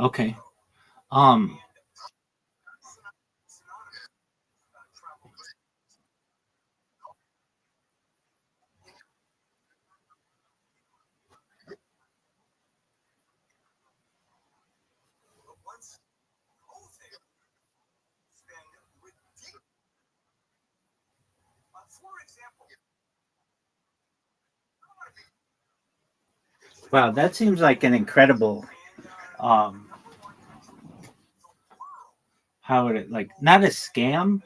Okay. Um. Wow, that seems like an incredible. Um. How would it like not a scam,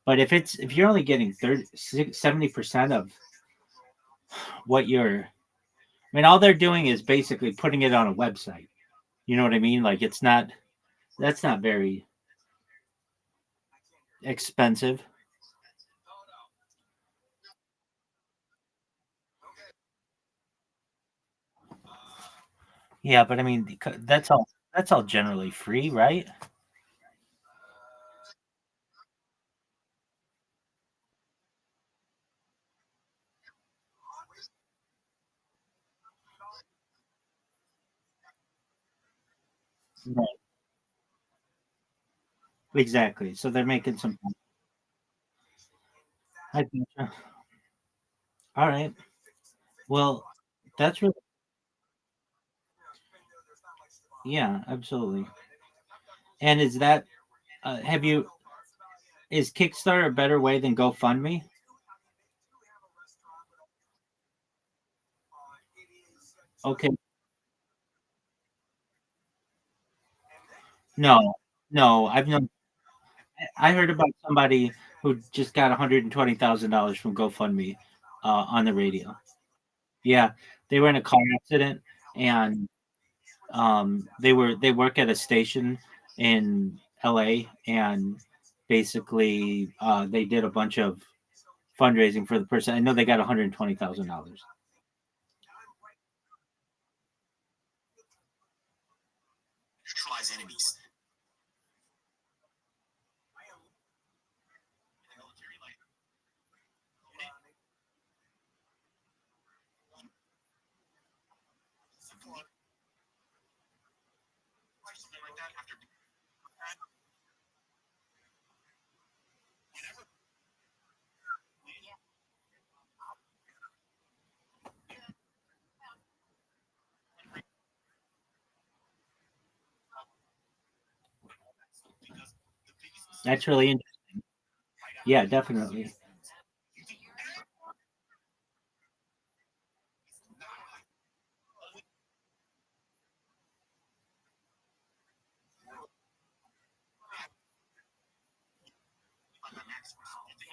but if you're only getting 70% of what you're, I mean, all they're doing is basically putting it on a website. You know what I mean? Like it's not that's not very expensive. Yeah, but I mean, that's all generally free, right? Right. Exactly. So they're making some. I think. All right. Well, that's really yeah, absolutely. And is that have you is Kickstarter a better way than GoFundMe? Okay. No, no. I heard about somebody who just got $120,000 from GoFundMe on the radio. Yeah, they were in a car accident and they work at a station in LA and basically they did a bunch of fundraising for the person. I know they got $120,000. That's really interesting. Yeah, definitely.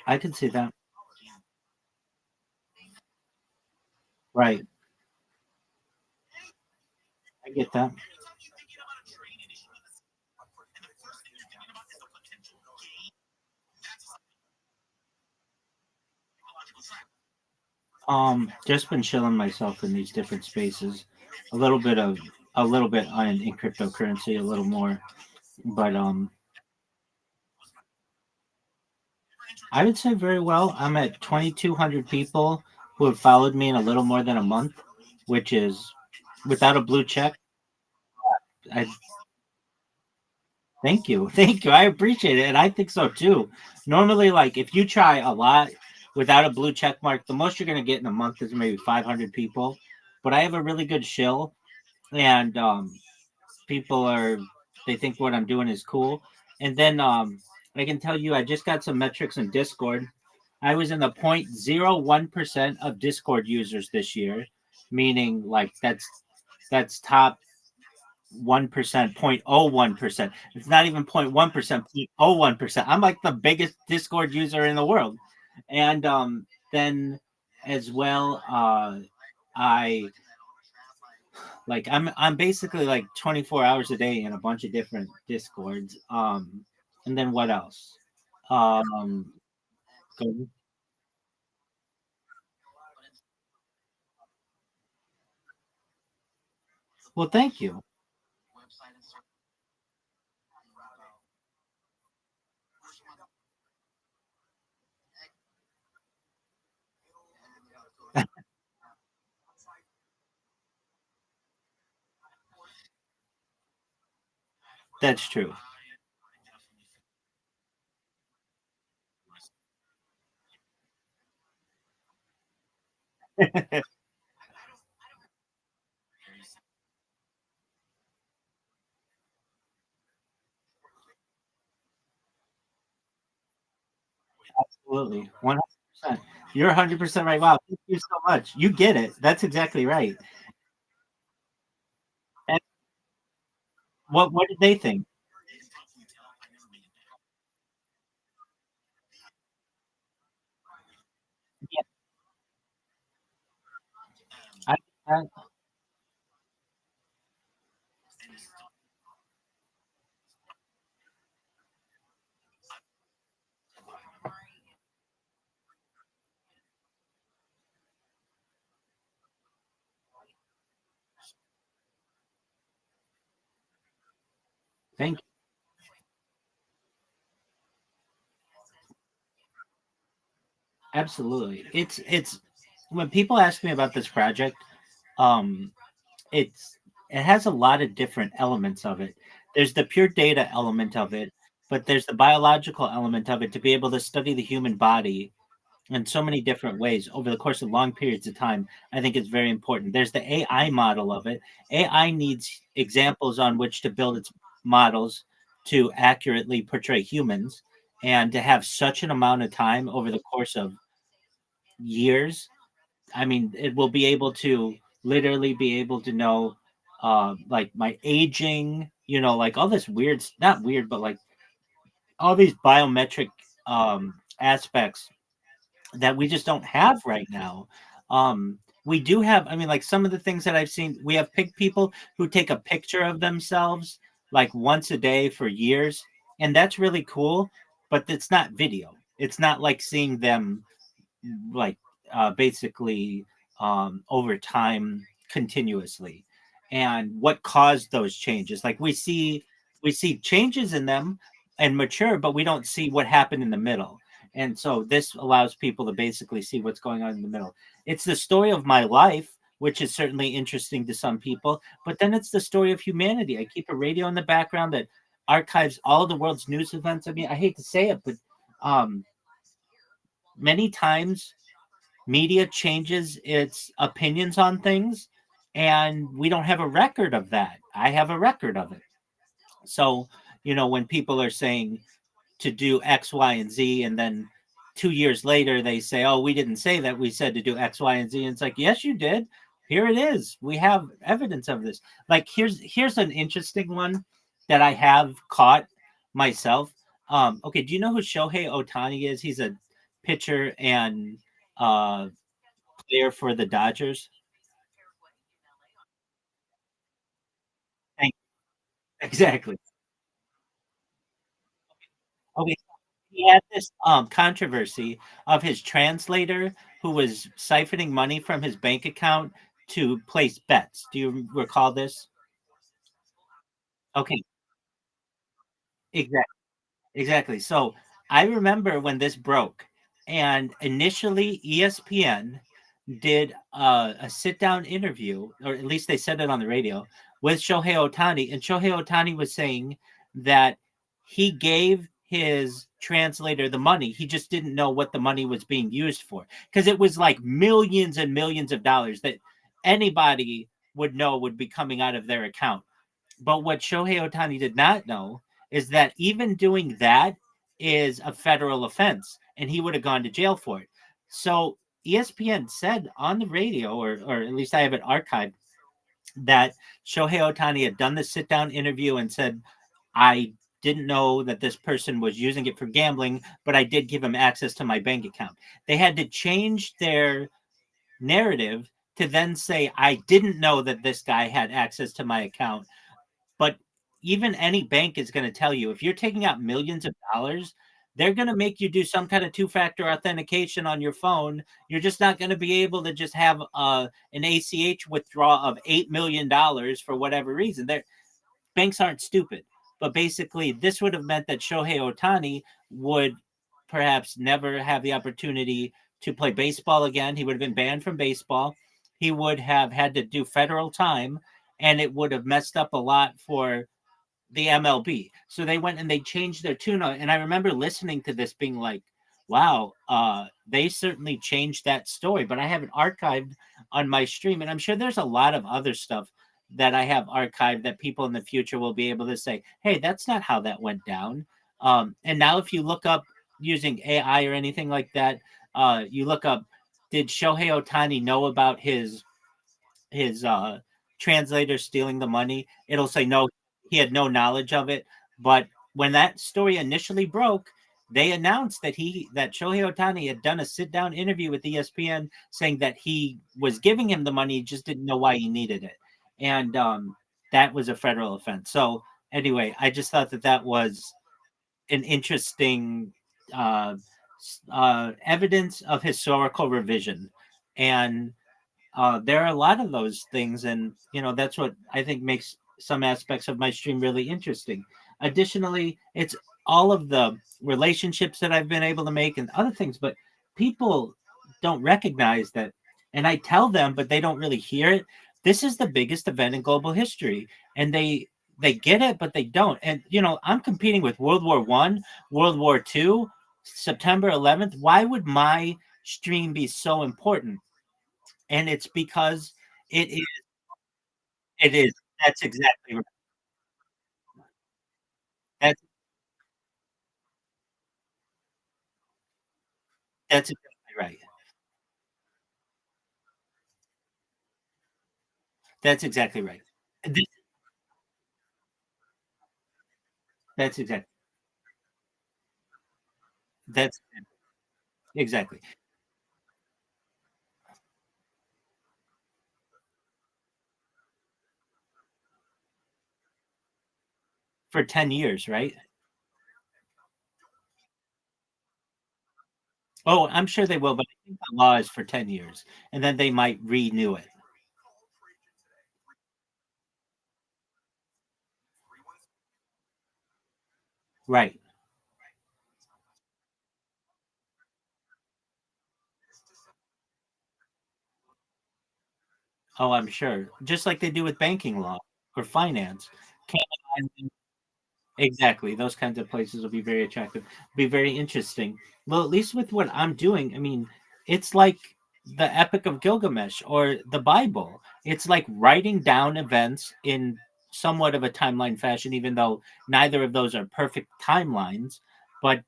I can see that. Right. I get that. Just been chilling myself in these different spaces. A little bit of a little bit on in cryptocurrency, a little more, but I would say very well. I'm at 2,200 people who have followed me in a little more than a month, which is without a blue check. I thank you, thank you. I appreciate it, and I think so too. Normally, like if you try a lot without a blue check mark, the most you're gonna get in a month is maybe 500 people. But I have a really good shill, and people are they think what I'm doing is cool. And then I can tell you, I just got some metrics in Discord. I was in the 0.01% of Discord users this year, meaning like that's top 1%, 0.01%. It's not even 0.1%, 0.01%. I'm like the biggest Discord user in the world. And then as well, I I'm basically like 24 hours a day in a bunch of different Discords. And then what else? Um, go- well, thank you. That's true. Absolutely. 100%. You're 100% right. Wow. Thank you so much. You get it. That's exactly right. And what did they think? Yeah, I, I thank you. Absolutely. It's when people ask me about this project, um, it's it has a lot of different elements of it. There's the pure data element of it, but there's the biological element of it to be able to study the human body in so many different ways over the course of long periods of time. I think it's very important. There's the AI model of it. AI needs examples on which to build its models to accurately portray humans, and to have such an amount of time over the course of years. I mean, it will be able to literally be able to know, like my aging, like all this weird, not weird, but like all these biometric aspects that we just don't have right now. We do have, I mean, like some of the things that I've seen, we have people who take a picture of themselves like once a day for years, and that's really cool, but it's not video. It's not like seeing them like basically over time continuously, and what caused those changes. Like we see changes in them and mature, but we don't see what happened in the middle. And so this allows people to basically see what's going on in the middle. It's the story of my life, which is certainly interesting to some people, but then it's the story of humanity. I keep a radio in the background that archives all of the world's news events. I mean, I hate to say it, but um, many times media changes its opinions on things, and we don't have a record of that. I have a record of it. So, when people are saying to do X, Y, and Z, and then 2 years later they say, "Oh, we didn't say that. We said to do X, Y, and Z." And it's like, "Yes, you did. Here it is. We have evidence of this." Like here's an interesting one that I have caught myself. Okay, do you know who Shohei Otani is? He's a pitcher and uh, player for the Dodgers. Thank Exactly. Okay, he had this controversy of his translator who was siphoning money from his bank account to place bets. Do you recall this? Okay, exactly. Exactly. So I remember when this broke, and initially ESPN did a sit down interview, or at least they said it on the radio, with Shohei Otani. And Shohei Otani was saying that he gave his translator the money. He just didn't know what the money was being used for, because it was like millions and millions of dollars that anybody would know would be coming out of their account. But what Shohei Otani did not know is that even doing that is a federal offense, and he would have gone to jail for it. So ESPN said on the radio, or at least I have it archived, that Shohei Otani had done the sit down interview and said, "I didn't know that this person was using it for gambling, but I did give him access to my bank account." They had to change their narrative to then say, "I didn't know that this guy had access to my account." But even any bank is going to tell you, if you're taking out millions of dollars, they're going to make you do some kind of two-factor authentication on your phone. You're just not going to be able to just have an ACH withdrawal of $8 million for whatever reason. Banks aren't stupid, but basically, this would have meant that Shohei Otani would perhaps never have the opportunity to play baseball again. He would have been banned from baseball. He would have had to do federal time, and it would have messed up a lot for the MLB. So they went and they changed their tune on, and I remember listening to this being like, wow, they certainly changed that story, but I have it archived on my stream, and I'm sure there's a lot of other stuff that I have archived that people in the future will be able to say, hey, that's not how that went down. And now if you look up using AI or anything like that, you look up, did Shohei Otani know about his translator stealing the money? It'll say no, he had no knowledge of it. But when that story initially broke, they announced that Shohei Otani had done a sit down interview with ESPN saying that he was giving him the money, he just didn't know why he needed it, and that was a federal offense. So anyway, I just thought that that was an interesting uh, evidence of historical revision, and there are a lot of those things, and that's what I think makes some aspects of my stream really interesting. Additionally, it's all of the relationships that I've been able to make and other things, but people don't recognize that, and I tell them, but they don't really hear it. This is the biggest event in global history, and they get it, but they don't. And I'm competing with World War I, World War II, September 11th. Why would my stream be so important? And it's because it is it is. That's exactly right. That's that's exactly right. That's exactly right. Th that's exactly that's exactly. For 10 years, right? Oh, I'm sure they will, but I think the law is for 10 years, and then they might renew it. Right. Oh, I'm sure. Just like they do with banking law or finance. Cayman Exactly. Those kinds of places will be very attractive, be very interesting. Well, at least with what I'm doing, I mean, it's like the Epic of Gilgamesh or the Bible. It's like writing down events in somewhat of a timeline fashion, even though neither of those are perfect timelines. But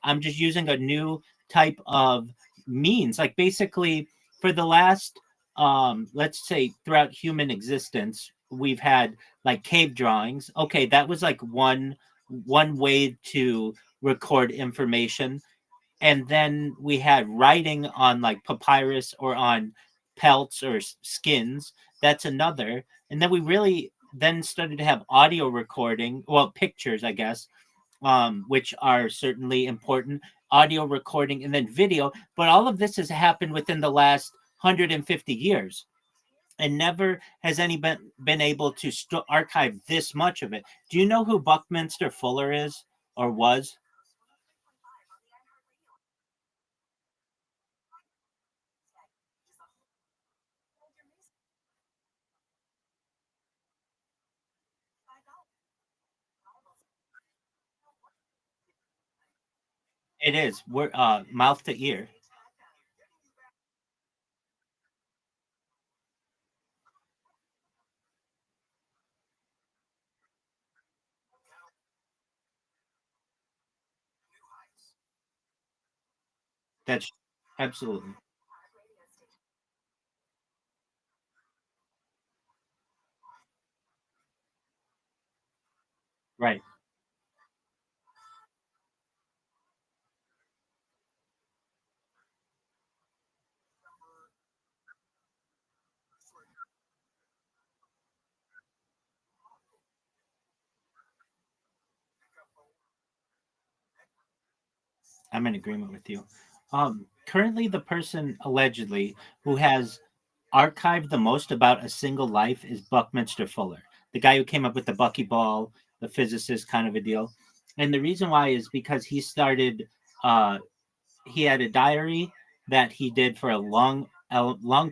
I'm just using a new type of means. Like basically, for the last, let's say, throughout human existence, we've had like cave drawings. Okay, that was like one way to record information. And then we had writing on like papyrus or on pelts or skins. That's another. And then we really then started to have audio recording, well, pictures, I guess, which are certainly important, audio recording, and then video. But all of this has happened within the last 150 years, and never has any been able to archive this much of it. Do you know who Buckminster Fuller is or was? It is. We're mouth to ear. That's absolutely right. I'm in agreement with you. Currently, the person allegedly who has archived the most about a single life is Buckminster Fuller, the guy who came up with the buckyball, the physicist kind of a deal. And the reason why is because uh, he had a diary that he did for a long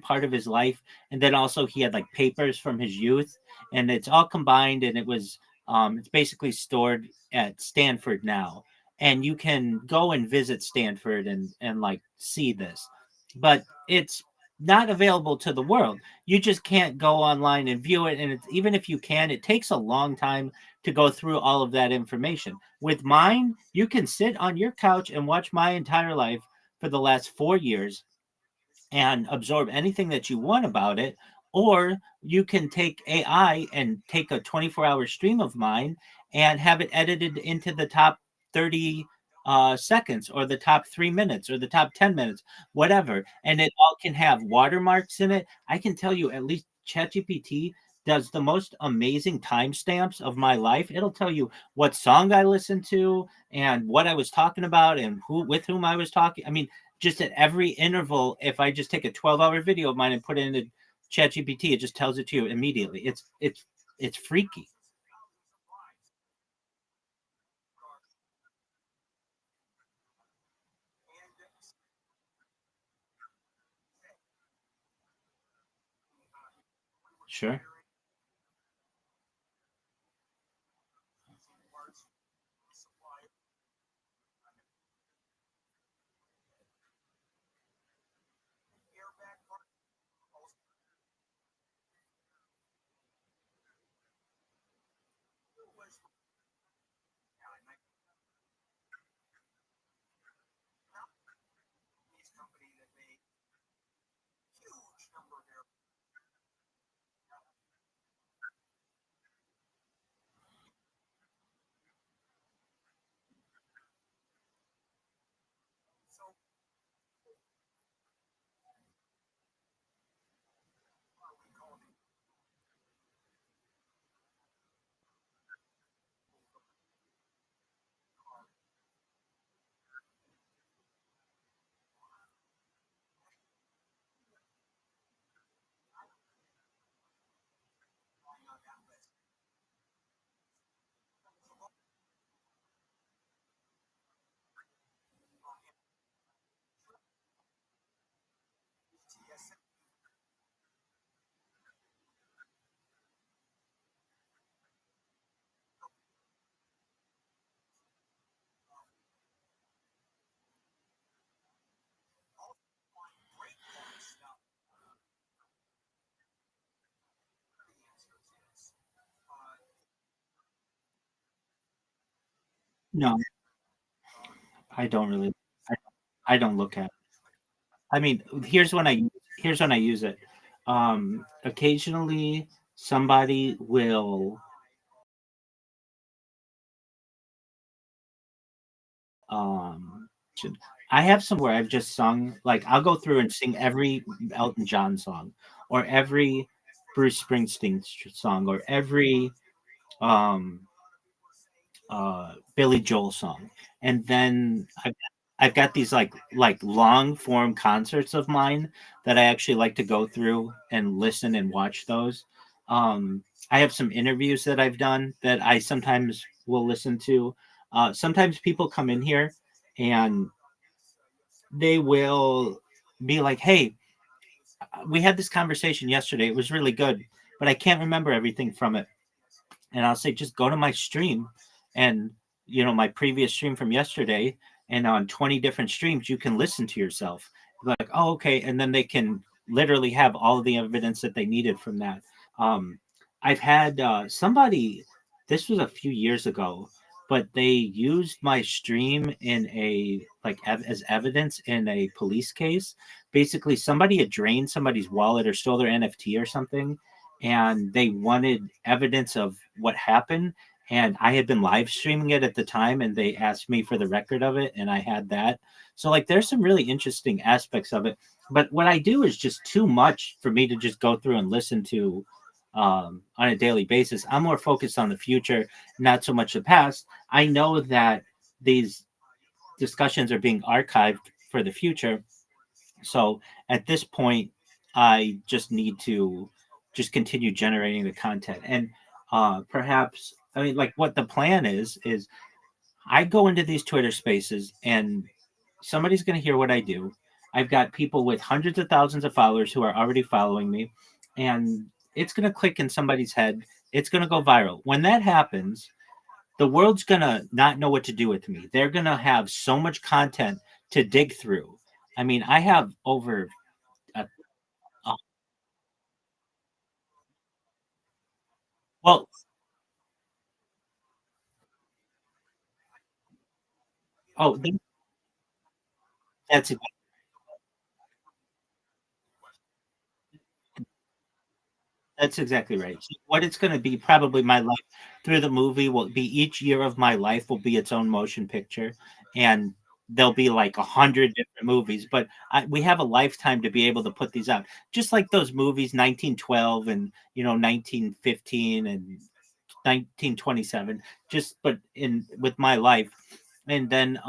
part of his life, and then also he had like papers from his youth, and it's all combined, and it was It's basically stored at Stanford now, and you can go and visit Stanford and like see this, but it's not available to the world. You just can't go online and view it, and it's, even if you can, it takes a long time to go through all of that information. With mine, you can sit on your couch and watch my entire life for the last 4 years and absorb anything that you want about it, or you can take AI and take a 24-hour stream of mine and have it edited into the top 30 seconds, or the top 3 minutes, or the top 10 minutes, whatever. And it all can have watermarks in it. I can tell you, at least ChatGPT does the most amazing timestamps of my life. It'll tell you what song I listened to and what I was talking about and who with whom I was talking. I mean, just at every interval, if I just take a 12-hour video of mine and put it into ChatGPT, it just tells it to you immediately. It's freaky. Sure. No, I don't really. I, I don't look at it. I mean, here's when I use it. Occasionally, somebody will. Um, I have some where I've just sung, like I'll go through and sing every Elton John song, or every Bruce Springsteen song, or every um Billy Joel song, and then I've got these like long form concerts of mine that I actually like to go through and listen and watch those. I have some interviews that I've done that I sometimes will listen to. Sometimes people come in here and they will be like, "Hey, we had this conversation yesterday. It was really good, but I can't remember everything from it." And I'll say, just go to my stream and, my previous stream from yesterday, and on 20 different streams, you can listen to yourself. Like, oh, okay. And then they can literally have all of the evidence that they needed from that. Um, I've had somebody, this was a few years ago, but they used my stream in a, like, as evidence in a police case. Basically, somebody had drained somebody's wallet or stole their NFT or something, and they wanted evidence of what happened. And I had been live streaming it at the time, and they asked me for the record of it, and I had that. So, like, there's some really interesting aspects of it. But what I do is just too much for me to just go through and listen to on a daily basis. I'm more focused on the future, not so much the past. I know that these discussions are being archived for the future, so at this point, I just need to just continue generating the content. And perhaps, I mean, like, what the plan is I go into these Twitter spaces and somebody's going to hear what I do. I've got people with hundreds of thousands of followers who are already following me, and it's going to click in somebody's head. It's going to go viral. When that happens, the world's going to not know what to do with me. They're going to have so much content to dig through. I mean, I have over a, a well, oh, that's That's exactly right. So what it's gonna be, probably my life through the movie will be, each year of my life will be its own motion picture, and there'll be like 100 different movies, but we have a lifetime to be able to put these out. Just like those movies, 1912 and, 1915 and 1927, just but in with my life. And then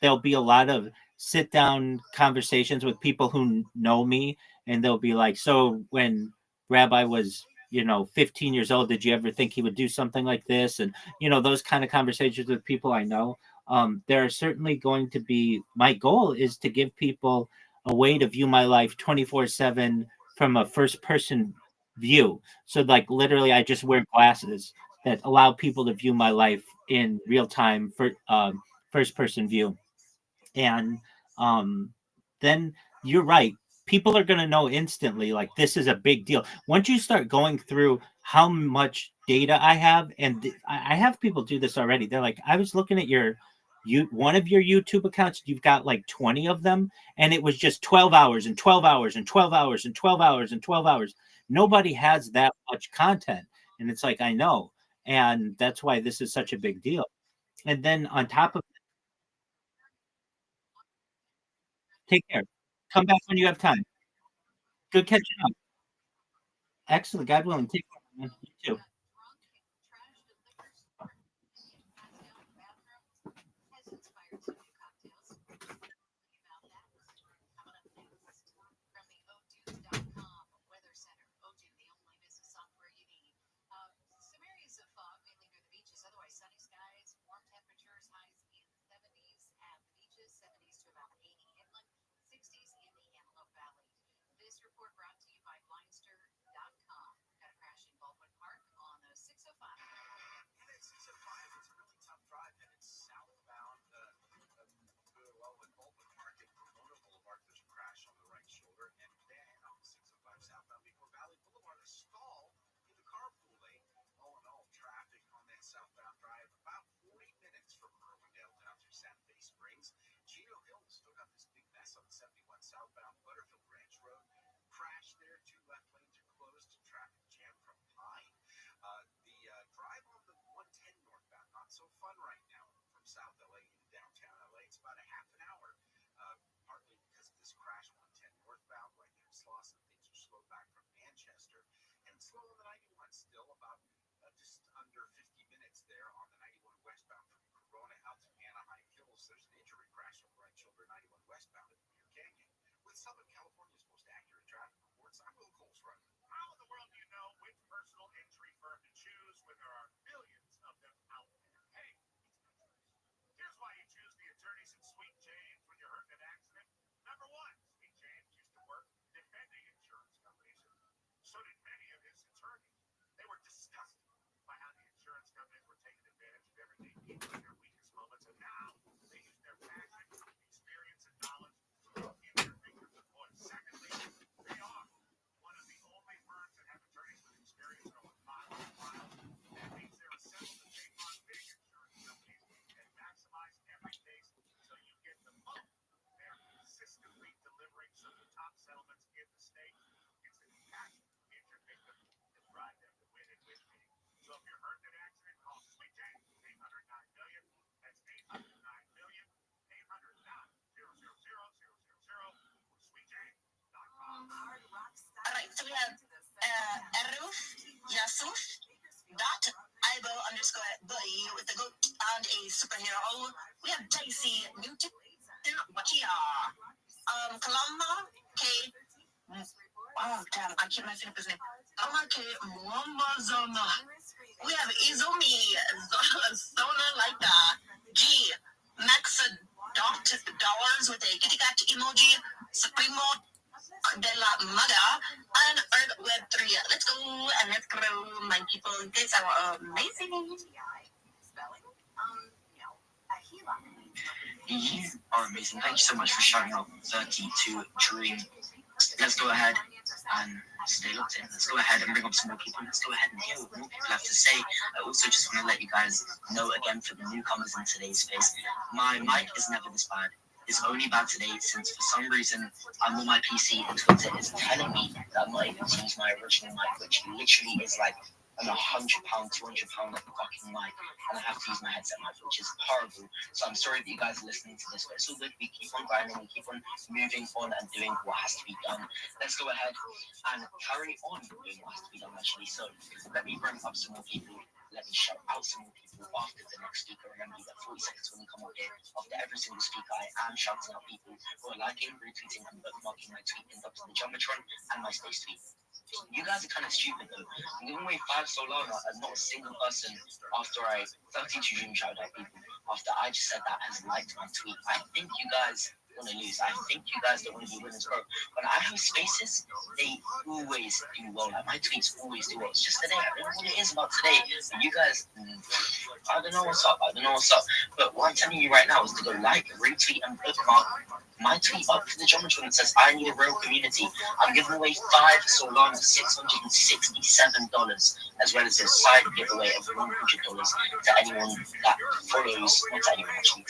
there'll be a lot of sit down conversations with people who know me, and they'll be like, so when Rabbi was 15 years old, did you ever think he would do something like this? And those kind of conversations with people I know. There are certainly going to be, my goal is to give people a way to view my life 24/7 from a first person view. So like literally I just wear glasses that allow people to view my life in real time for first person view. And um, then you're right. People are going to know instantly, like, this is a big deal. Once you start going through how much data I have, and I have people do this already. They're like, I was looking at one of your YouTube accounts, you've got like 20 of them, and it was just 12 hours and 12 hours and 12 hours and 12 hours and 12 hours. Nobody has that much content. And it's like, I know. And that's why this is such a big deal. And then on top of, take care. Come back when you have time. Good catching up. Excellent. God willing. Take care, man. You too. All right, so we have Aruf Yasuf dot Ibo underscore boy with the goat and a superhero. We have Dicey Newton Wachia. Kalama K. Oh damn, I keep messing up his name. Kalama K. Mwambazama. We have Izumi Zona Laika G. Maxa dot dollars with a kitty cat emoji. Supremo de la Maga on Earth Web 3. Let's go and let's grow, my people. These are amazing. You are amazing. Thank you so much for shouting out 32 Dream. Let's go ahead and stay locked in. Let's go ahead and bring up some more people. Let's go ahead and hear what more people have to say. I also just want to let you guys know again for the newcomers in today's space, my mic is never this bad. It's only bad today since for some reason I'm on my PC and Twitter is telling me that I'm not able to use my original mic, which literally is like an £100, £200 fucking mic, and I have to use my headset mic, which is horrible. So I'm sorry that you guys are listening to this, but it's all good. We keep on grinding, we keep on moving on and doing what has to be done. Let's go ahead and carry on doing what has to be done, actually. So let me bring up some more people. Let me shout out some more people after the next speaker. Remember, you get 40 seconds when you come up here. After every single speaker, I am shouting out people who are liking, retweeting, and bookmarking my tweet pinned up to the Jumbotron and my space tweet. You guys are kind of stupid though. I'm giving away 5 Solana and not a single person after I 32 Dream shouted out people. After I just said that has liked my tweet. I think you guys want to lose. I think you guys don't want to be winners, bro. When I have spaces, they always do well. Like my tweets always do well. It's just today. I don't know what it is about today. But you guys, I don't know what's up. But what I'm telling you right now is to go like, retweet, and bookmark my tweet up to the Geometry and says, I need a real community. I'm giving away 5 Solana, $667, as well as a side giveaway of $100 to anyone that follows, not to anyone actually,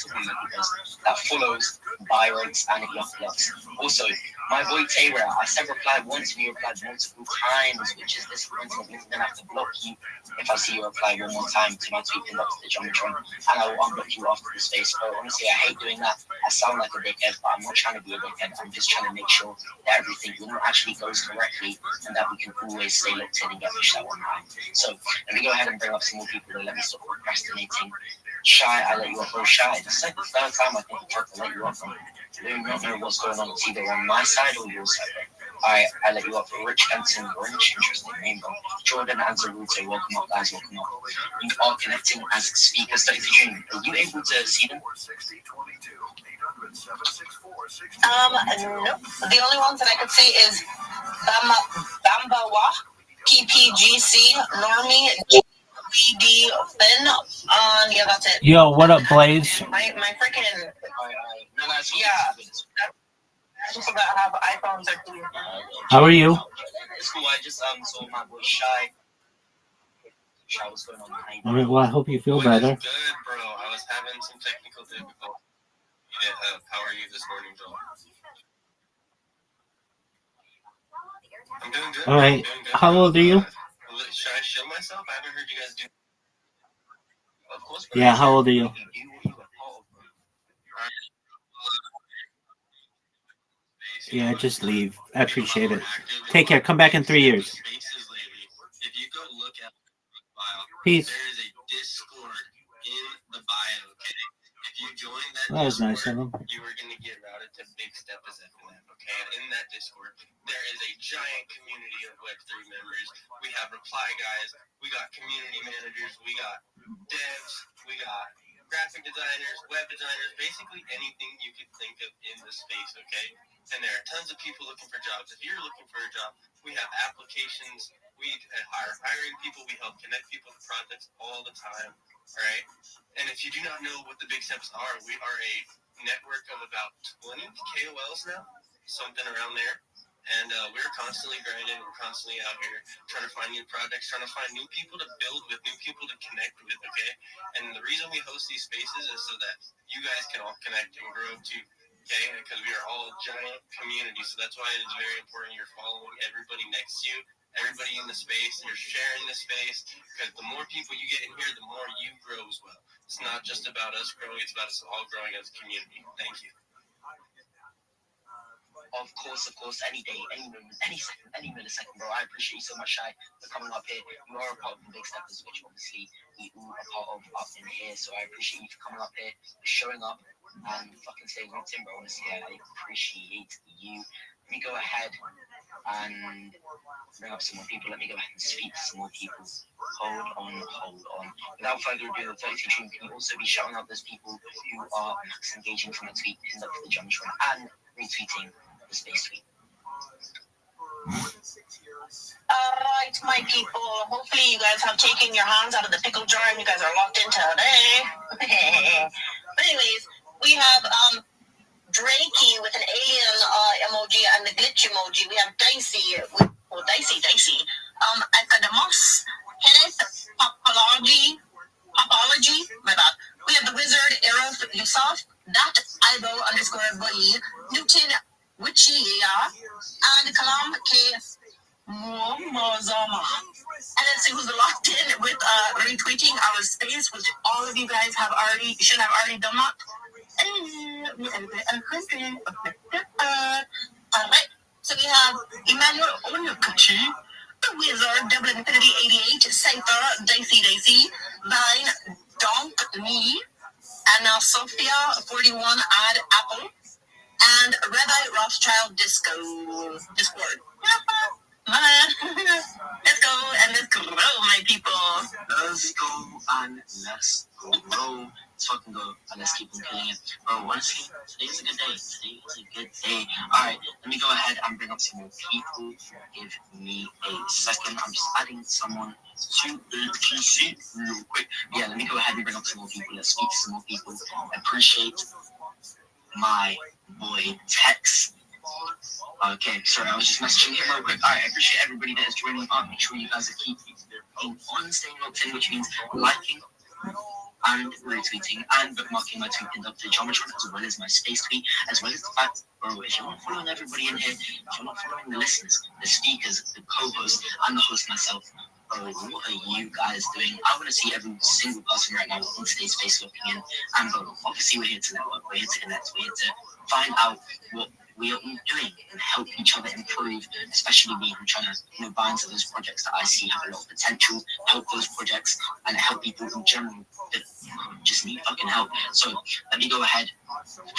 that follows buy rates and loves. Also, my boy Taylor, I said reply once and you replied multiple times, which is disappointing. I'm going to have to block you if I see you reply one more time to my tweet pinned up to the Geometry, and I will unblock you after the space. But honestly, I hate doing that. I sound like a dickhead, but I'm not trying to be a dickhead. I'm just trying to make sure that everything actually goes correctly and that we can always stay locked in and get pushed that one time. So let me go ahead and bring up some more people and let me stop procrastinating. Shy, I let you up. Oh, Shy, this is like the third time I think I tried to let you up. I do not know what's going on. It's either on my side or your side. I let you up. Rich Benson, Orange, interesting name, bro. Jordan and Zaruto, welcome up, guys, welcome up. You are connecting as speakers. Are you able to see them? No. The only ones that I could see is Bambawa, PPGC, Normie, GBD, Finn. Yeah, that's it. Yo, what up, Blaze? My freaking. Yeah. I just about have iPhone 13. How are you? It's cool. I just saw my boy Shy. Shy, what's going on? All right, well, I hope you feel better. Good, bro. I was having some technical difficulties. How are you this morning, Joel? I'm doing good. All right. How old are you? Should I show myself? I haven't heard you guys do. Of course. Yeah, how old are you? Yeah, just leave. I appreciate it. Take care. Come back in 3 years. If you go look at the bio, Peace. there is a Discord in the bio, okay? If you join that was Discord, nice of him. you are going to get routed to Big Step as FNF, okay? And in that Discord, there is a giant community of Web3 members. We have reply guys, we got community managers, we got devs, we got graphic designers, web designers, basically anything you could think of in the space, okay? And there are tons of people looking for jobs. If you're looking for a job, we have applications, we are hiring people, we help connect people to projects all the time, all right? And if you do not know what the Big Steps are, we are a network of about 20 KOLs now, something around there. And we're constantly grinding, we're constantly out here trying to find new projects, trying to find new people to build with, new people to connect with, okay? And the reason we host these spaces is so that you guys can all connect and grow too, okay? Because we are all a giant community, so that's why it is very important you're following everybody next to you, everybody in the space, you're sharing the space, because the more people you get in here, the more you grow as well. It's not just about us growing, it's about us all growing as a community. Thank you. Of course, any day, any moment, any second, any millisecond, bro. I appreciate you so much, Shy, for coming up here. You are a part of the Big Steppers, which obviously we all are part of up in here. So I appreciate you for coming up here, for showing up, and fucking staying locked in, bro. Honestly, I appreciate you. Let me go ahead and bring up some more people. Let me go ahead and speak to some more people. Hold on. Without further ado, the 32 Dream can also be shouting out those people who are max engaging from a tweet pinned up to the Jumbotron and retweeting the space tweet. All right, my people. Hopefully, you guys have taken your hands out of the pickle jar and you guys are locked in today. But anyways, we have Drakey with an alien emoji and the glitch emoji. We have Dicey with Dicey. Academos, Kenneth, Papology, my bad. We have the wizard, Aerith, Yusuf, that Ibo _ Boy, Newton, Wichia, and Kalam K. Mozama. And let's see who's locked in with retweeting our space, which all of you guys should have already done that. Alright, so we have Emmanuel Onyukachi, the Wizard, Double Infinity 88, Cypher, Dicey, Vine, Donk, Me, Anna Sophia, 41, Odd Apple, and Rabbi Rothschild Discord. Let's go and let's grow, my people. Let's go and let's grow. Let's fucking go and let's keep on killing it. Bro, honestly, today's a good day. Alright, let me go ahead and bring up some more people. Give me a second. I'm just adding someone to the PC real quick. Yeah, let me go ahead and bring up some more people. Let's speak to some more people. I appreciate my boy Tex. Okay, sorry, I was just messaging him real quick. Alright, I appreciate everybody that is joining up. Make sure you guys are keeping on, staying locked in, which means liking and retweeting and bookmarking my tweet pinned up to Geometron, as well as my space tweet, as well as the fact, bro, if you're not following everybody in here, if you're not following the listeners, the speakers, the co-host, and the host myself, bro, what are you guys doing? I want to see every single person right now in today's space looking in. And bro, obviously we're here to network, we're here to connect, we're here to find out what we are all doing and help each other improve, especially me. I'm trying to buy into those projects that I see have a lot of potential, help those projects and help people in general that just need fucking help. So let me go ahead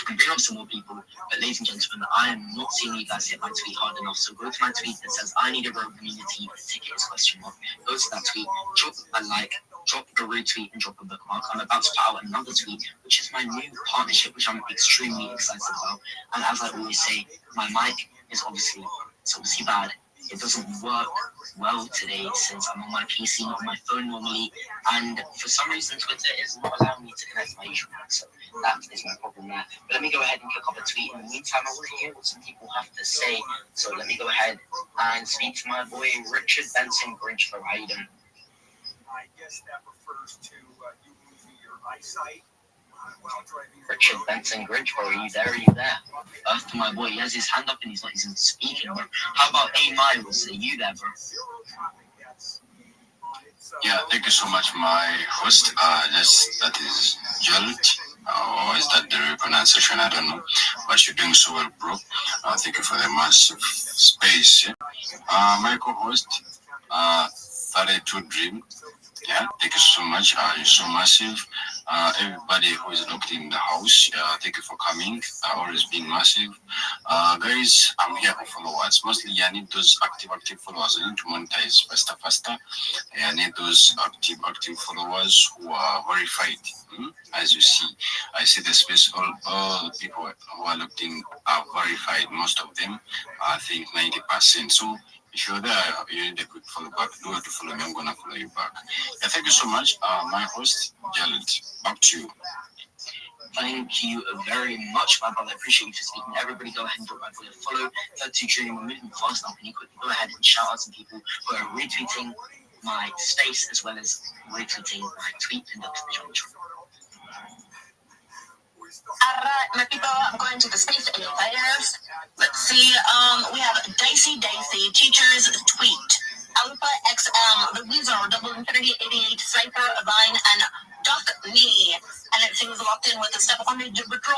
and bring up some more people. But ladies and gentlemen, I am not seeing you guys hit my tweet hard enough. So go to my tweet that says I need a road community, the ticket is question mark. Go to that tweet, drop a like, drop a retweet, and drop a bookmark. I'm about to put out another tweet, which is my new partnership, which I'm extremely excited about. And as I always say, my mic is obviously bad. It doesn't work well today since I'm on my PC, not on my phone normally, and for some reason Twitter is not allowing me to connect to my usual mic, so that is my problem there. But let me go ahead and kick off a tweet. In the meantime, I want to hear what some people have to say, so let me go ahead and speak to my boy Richard Benson Grinch. How you doing? I guess that refers to you losing your eyesight while driving. Richard Benson Grinch, bro, are you there? Earth to my boy, he has his hand up and he's not even speaking, bro. How about A Miles? Are you there, bro? Yeah, thank you so much, my host. That is Jolt. Or is that the pronunciation? I don't know. But you're doing so well, bro. Thank you for the massive space. My co-host, 32 Dream. Yeah, thank you so much. You're so massive. Everybody who is locked in the house, thank you for coming. Always being massive. Guys, I'm here for followers. Mostly, I need those active followers. I need to monetize faster. I need those active followers who are verified. As you see, I see the space. All the people who are locked in are verified. Most of them, I think 90%. So if you're there, you need a quick follow back. Do have to follow me. I'm gonna follow you back. Yeah, thank you so much. My host, Jared. Back to you. Thank you very much, my brother. I appreciate you for speaking. Everybody go ahead and drop my boy a follow. 32 Dream, we're moving fast now. Can you quickly go ahead and shout out some people who are retweeting my space as well as retweeting my tweet pinned up to the Johnny Trump. Alright, my people, I'm going to the space elevators. Let's see, we have Dicey, teacher's tweet. Alpha XM, the Wizard, Double Infinity 88, Cypher, Vine, and Duck Me. And let's see who's locked in with the step on the Jupiter.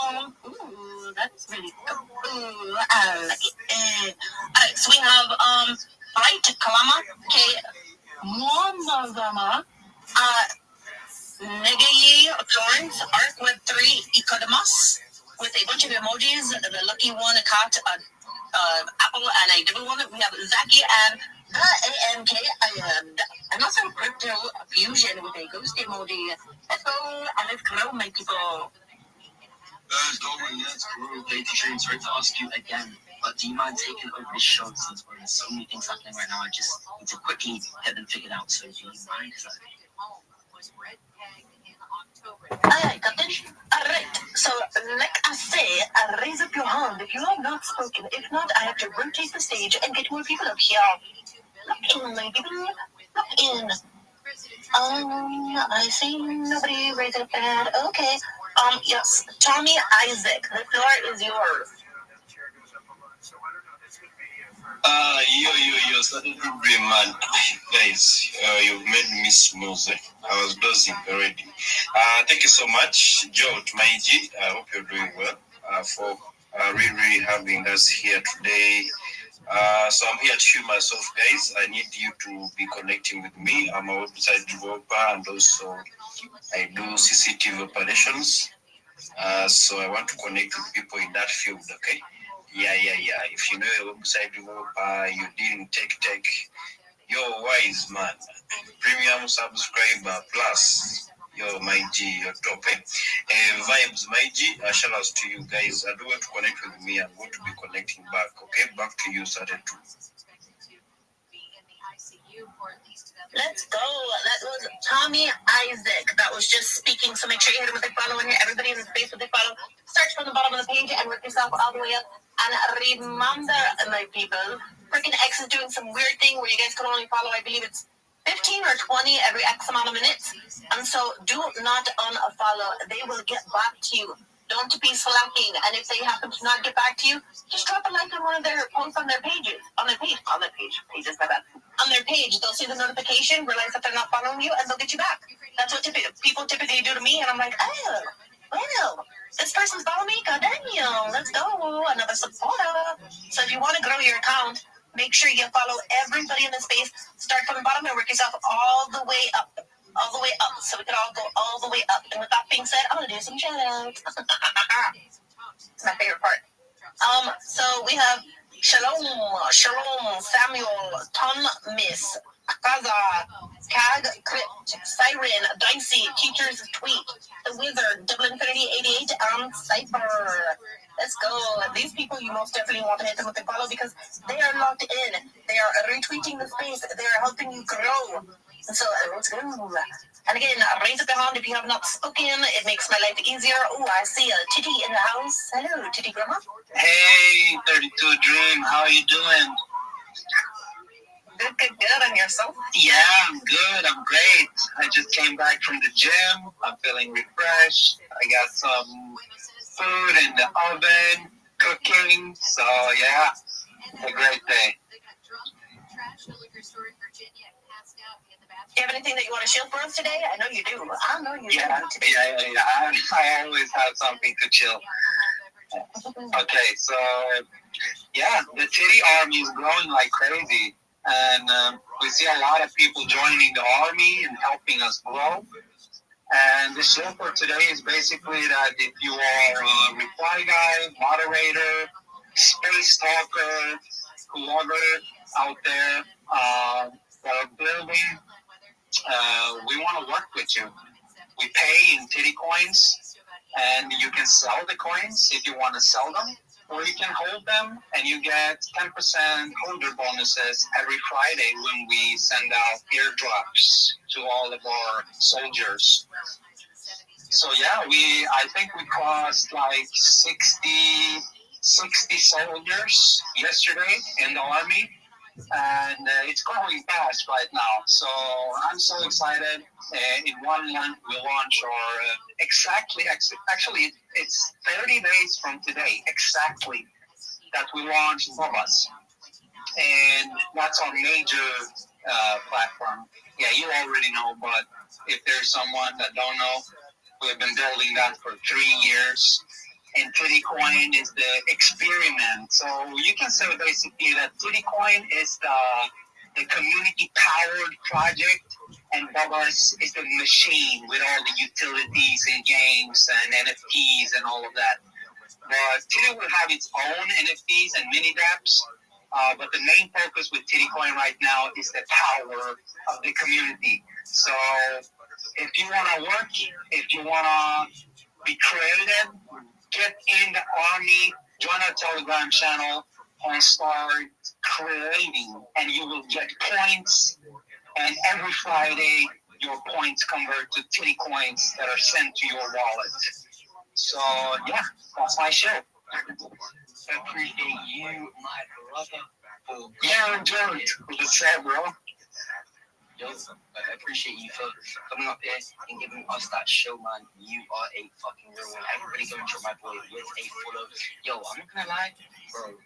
Ooh, that's really cool. Ooh, I like it. Alright, so we have, Bright, Kalama, K, Momazama, Negayi, Florence, Arc Web 3, Ecodemus, with a bunch of emojis. The lucky one, a cat, apple, and a double one. We have Zaki and the AMK, and also Crypto Fusion with a ghost emoji. Let's go and let's grow, my people. Let's go and let's grow. Ladies and gentlemen, sorry to ask you again. But do you mind taking over the show since there's so many things happening right now? I just need to quickly get them figured out. So do you mind? Aye, Captain. All right. So, like I say, raise up your hand if you have not spoken. If not, I have to rotate the stage and get more people up here. Look in, my people. Look in. I see nobody raising up their hand. Okay. Yes. Tommy Isaac, the floor is yours. Yo, started to bring man. Guys, you've made me smooth. I was dozing already. Thank you so much, George, my G. I hope you're doing well for really having us here today. So I'm here to show myself, guys. I need you to be connecting with me. I'm a website developer and also I do CCTV operations. So I want to connect with people in that field, okay? Yeah. If you know a website developer, you're dealing tech, you're wise man. Premium subscriber plus. Yo, my G, you're top, eh? Vibes, my G, shout outs to you guys. I do want to connect with me. I'm going to be connecting back, okay? Back to you, Saturday. Let's go. That was Tommy Isaac. That was just speaking. So make sure you hit him with a follow in here. Everybody in the space with a follow. Start from the bottom of the page and work yourself all the way up. And remember, my people, freaking X is doing some weird thing where you guys can only follow, I believe it's 15 or 20 every X amount of minutes. And so do not unfollow. They will get back to you. Don't be slacking. And if they happen to not get back to you, just drop a like on one of their posts on their pages. On their page. Pages, my bad. On their page, they'll see the notification, realize that they're not following you, and they'll get you back. That's what people typically do to me, and I'm like, oh, well, this person's following me. God damn, let's go. Another supporter. So if you want to grow your account, make sure you follow everybody in the space. Start from the bottom and work yourself all the way up. All the way up. So we can all go all the way up. And with that being said, I'm going to do some shout outs. It's my favorite part. So we have Shalom, Samuel, Tom, Miss, Akaza, Cag, Crypt, Siren, Dicey, Teacher's Tweet, The Wizard, Double Infinity 88, and Cypher. Let's go. These people, you most definitely want to hit them with a follow because they are locked in. They are retweeting the space. They are helping you grow. So let's go. And again, raise up your hand if you have not spoken. It makes my life easier. Oh, I see a Titty in the house. Hello, Titty Grandma. Hey, 32 Dream, how are you doing? Good. And yourself? Yeah, I'm good. I'm great. I just came back from the gym. I'm feeling refreshed. I got some food in the oven, cooking. So, yeah, it's a great day. Do you have anything that you want to share for us today? I know you do. I know you do. Yeah. I always have something to chill. Okay, so, yeah, the Titty Army is growing like crazy. And we see a lot of people joining the army and helping us grow. And the show for today is basically that if you are a reply guy, moderator, space talker, whoever out there that are building, we want to work with you. We pay in Titty coins, and you can sell the coins if you want to sell them, or you can hold them and you get 10% holder bonuses every Friday when we send out airdrops to all of our soldiers. So yeah, I think we crossed like 60 soldiers yesterday in the army, and it's growing fast right now. So I'm so excited. In 1 month, we'll launch our actually, it's 30 days from today exactly that we launched Bobas. And that's our major platform. Yeah, you already know, but if there's someone that don't know, we've been building that for 3 years. And Titty Coin is the experiment. So you can say basically that Titty Coin is the community-powered project, and Bubba's is the machine with all the utilities and games and NFTs and all of that. But Titty will have its own NFTs and mini dApps. But the main focus with Titty Coin right now is the power of the community. So if you want to work, if you want to be creative, get in the army, join our Telegram channel, and start creating, and you will get points. And every Friday, your points convert to 3 coins that are sent to your wallet. So yeah, that's my show. Appreciate you, my brother. For Yeah, Jared, what's up, bro? Yo, I appreciate you for coming up here and giving us that show, man. You are a fucking real one. Everybody go and drop my boy with a follow. Yo, I'm not gonna lie, bro.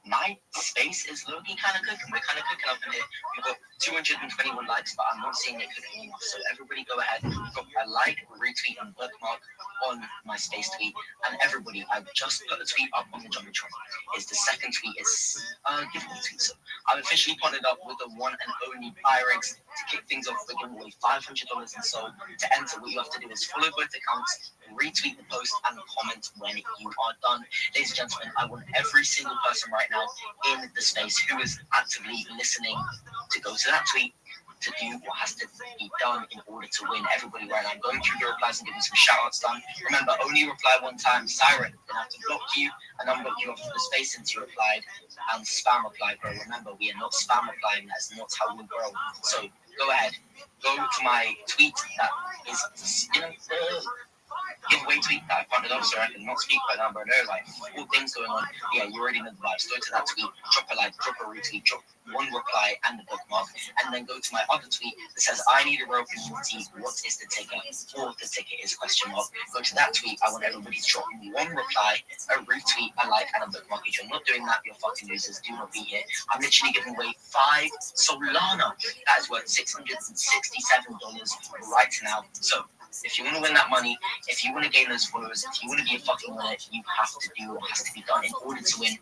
My space is low-key kind of cooking. We're kind of cooking up in here. We've got 221 likes, but I'm not seeing it cooking enough. So everybody go ahead, drop a like, retweet, and bookmark on my space tweet. And everybody, I've just put a tweet up on the Jumbotron. It's the second tweet. It's a giveaway tweet. So I've officially partnered up with the one and only Pyrex to kick things off. We're giving away $500 in so to enter. What you have to do is follow both accounts, retweet the post, and comment when you are done. Ladies and gentlemen, I want every single person right now in the space who is actively listening to go to that tweet to do what has to be done in order to win. Everybody right now, I'm going through your replies and giving some shout outs done. Remember, only reply one time, siren, then I have to block you and unblock you off the space since you replied, and spam reply, bro. Remember, we are not spam replying, that's not how we grow. So go ahead, go to my tweet that is in the giveaway tweet that I partnered up, so I can not speak right now, but there's like 4 things going on. Yeah, you already know the vibes. Go to that tweet, drop a like, drop a retweet, drop one reply and a bookmark, and then go to my other tweet that says, I need a real community, what is the ticket? Or the ticket is question mark. Go to that tweet, I want everybody to drop me one reply, a retweet, a like, and a bookmark. If you're not doing that, you're fucking losers. Do not be here. I'm literally giving away 5 Solana. That is worth $667 right now. So if you want to win that money, if you want to gain those followers, if you want to be a fucking winner, you have to do what has to be done in order to win.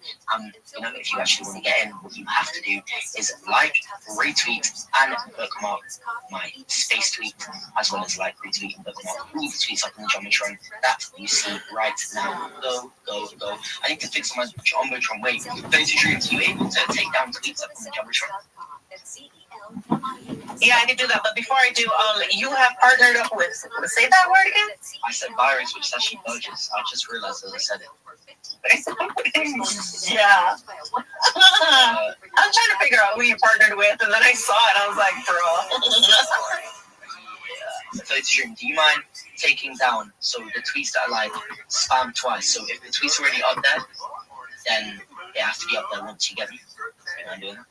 You know, if you actually want to get in, what you have to do is like, retweet, and bookmark my space tweet, as well as like, retweet, and bookmark all the tweets up on the Jumbotron that you see right now. Go, go, go. I need to fix my Jumbotron. Wait, 32 Dreams, you able to take down tweets up on the Jumbotron? Yeah, I can do that. But before I do, you have partnered up with, say that word again? I said virus, which is actually Burgess. I just realized as I said it. Yeah. I was trying to figure out who you partnered with, and then I saw it. I was like, bro. Yeah. So Restream, do you mind taking down so the tweets that are like spam twice? So if the tweet's already up there, then they have to be up there once you get them. You know what I'm doing?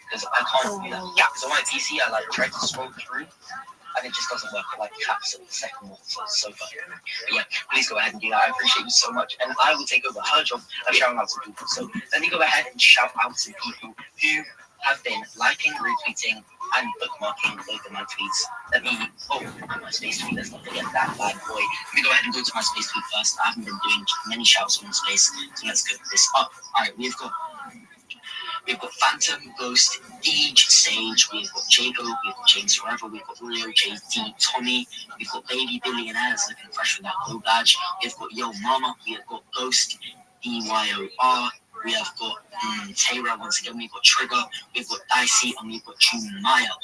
Because I can't do that. Yeah. Because on my PC, I like try to scroll through, and it just doesn't work. It like caps at the second one. So it's so fucking annoying. But yeah, please go ahead and do that. I appreciate you so much, and I will take over her job of shouting out to people. So let me go ahead and shout out to people who have been liking, retweeting, and bookmarking both of my tweets. Let me my space tweet. Let's not forget that bad boy. Let me go ahead and go to my space tweet first. I haven't been doing many shouts on the space, so let's get this up. All right, we've got Phantom, Ghost, Deej, Sage, we've got Jago, we've got James Forever, we've got Leo, JD, Tommy, we've got Baby Billionaires looking fresh with that gold badge, we've got Yo Mama, we've got Ghost, DYOR, we have got Tayra once again, we've got Trigger, we've got Dicey, and we've got Jumaya.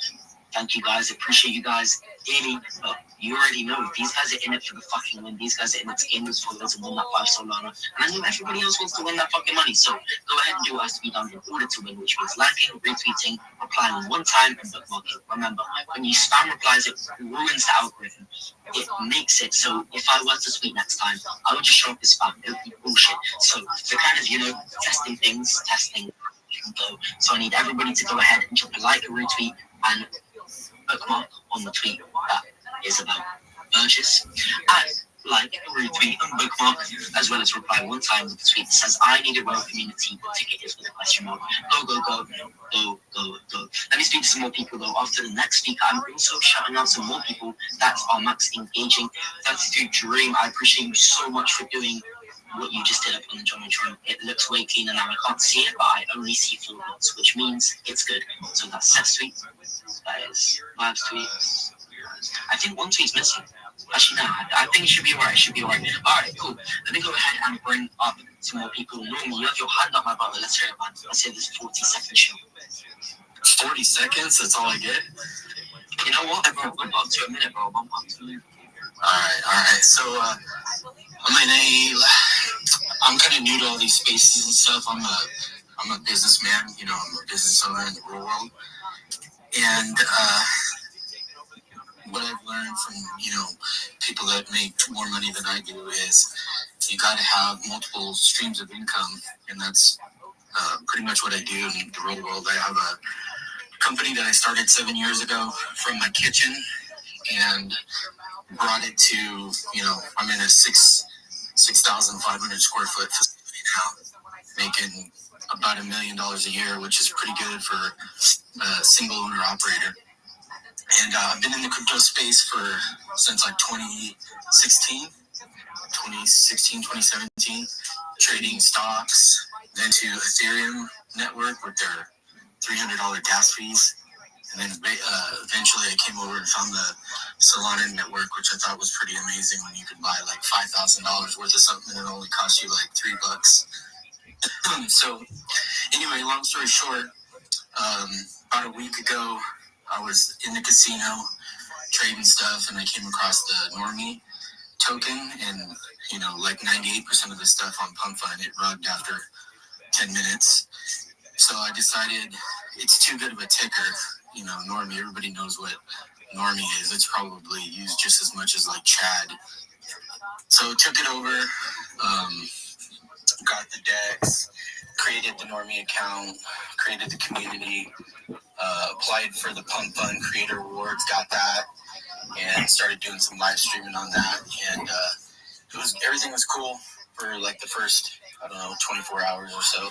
Thank you guys, appreciate you guys daily, but you already know these guys are in it for the fucking win. These guys are in it to gain those followers and win that 5 Solana. And I know everybody else wants to win that fucking money, so go ahead and do what has to be done in order to win, which means liking, retweeting, replying one time, and bookmarking. Remember, when you spam replies, it ruins the algorithm. It makes it so if I were to tweet next time, I would just show up as spam. It would be bullshit. So for kind of, testing things, go. So I need everybody to go ahead and drop a like, a retweet, and bookmark on the tweet that is about Burgess, and like, retweet, and bookmark, as well as reply one time with the tweet that says, I need a royal community, the ticket is with a question mark. Go, go, go, go, go, go. Let me speak to some more people though. After the next speaker, I'm also shouting out some more people that are max engaging. 32 Dream, I appreciate you so much for doing what you just did up on the Jumbotron. It looks way cleaner now. I can't see it, but I only see 4 dots, which means it's good. So that's Seth's tweet. That is Vibes tweet. I think one tweet's missing. Actually, no, I think it should be alright. Alright, cool. Let me go ahead and bring up some more people. Normally, you have your hand up, my brother. Let's hear it, man. Let's say this 40-second show. 40 seconds? That's all I get? You know what? I'm going to bump up to a minute, bro. Bump up to a minute. Alright. So, I'm in a I'm kind of new to all these spaces and stuff. I'm a businessman, you know, I'm a business owner in the real world. And what I've learned from, you know, people that make more money than I do is you got to have multiple streams of income. And that's pretty much what I do in the real world. I have a company that I started 7 years ago from my kitchen and brought it to, you know, I'm in a 6,500 square foot facility now, making about $1 million a year, which is pretty good for a single owner operator. And I've been in the crypto space since like 2016, 2017, trading stocks, then to Ethereum network with their $300 gas fees. And then eventually I came over and found the Solana network, which I thought was pretty amazing when you could buy like $5,000 worth of something and it only cost you like $3. So anyway, long story short, about a week ago, I was in the casino trading stuff and I came across the Normie token, and you know, like 98% of the stuff on PumpFund, it rugged after 10 minutes. So I decided it's too good of a ticker. You know, Normie, everybody knows what Normie is. It's probably used just as much as like Chad. So took it over, got the DEX, created the Normie account, created the community, applied for the Pump Fund Creator Awards, got that, and started doing some live streaming on that. And everything was cool for like the first, 24 hours or so.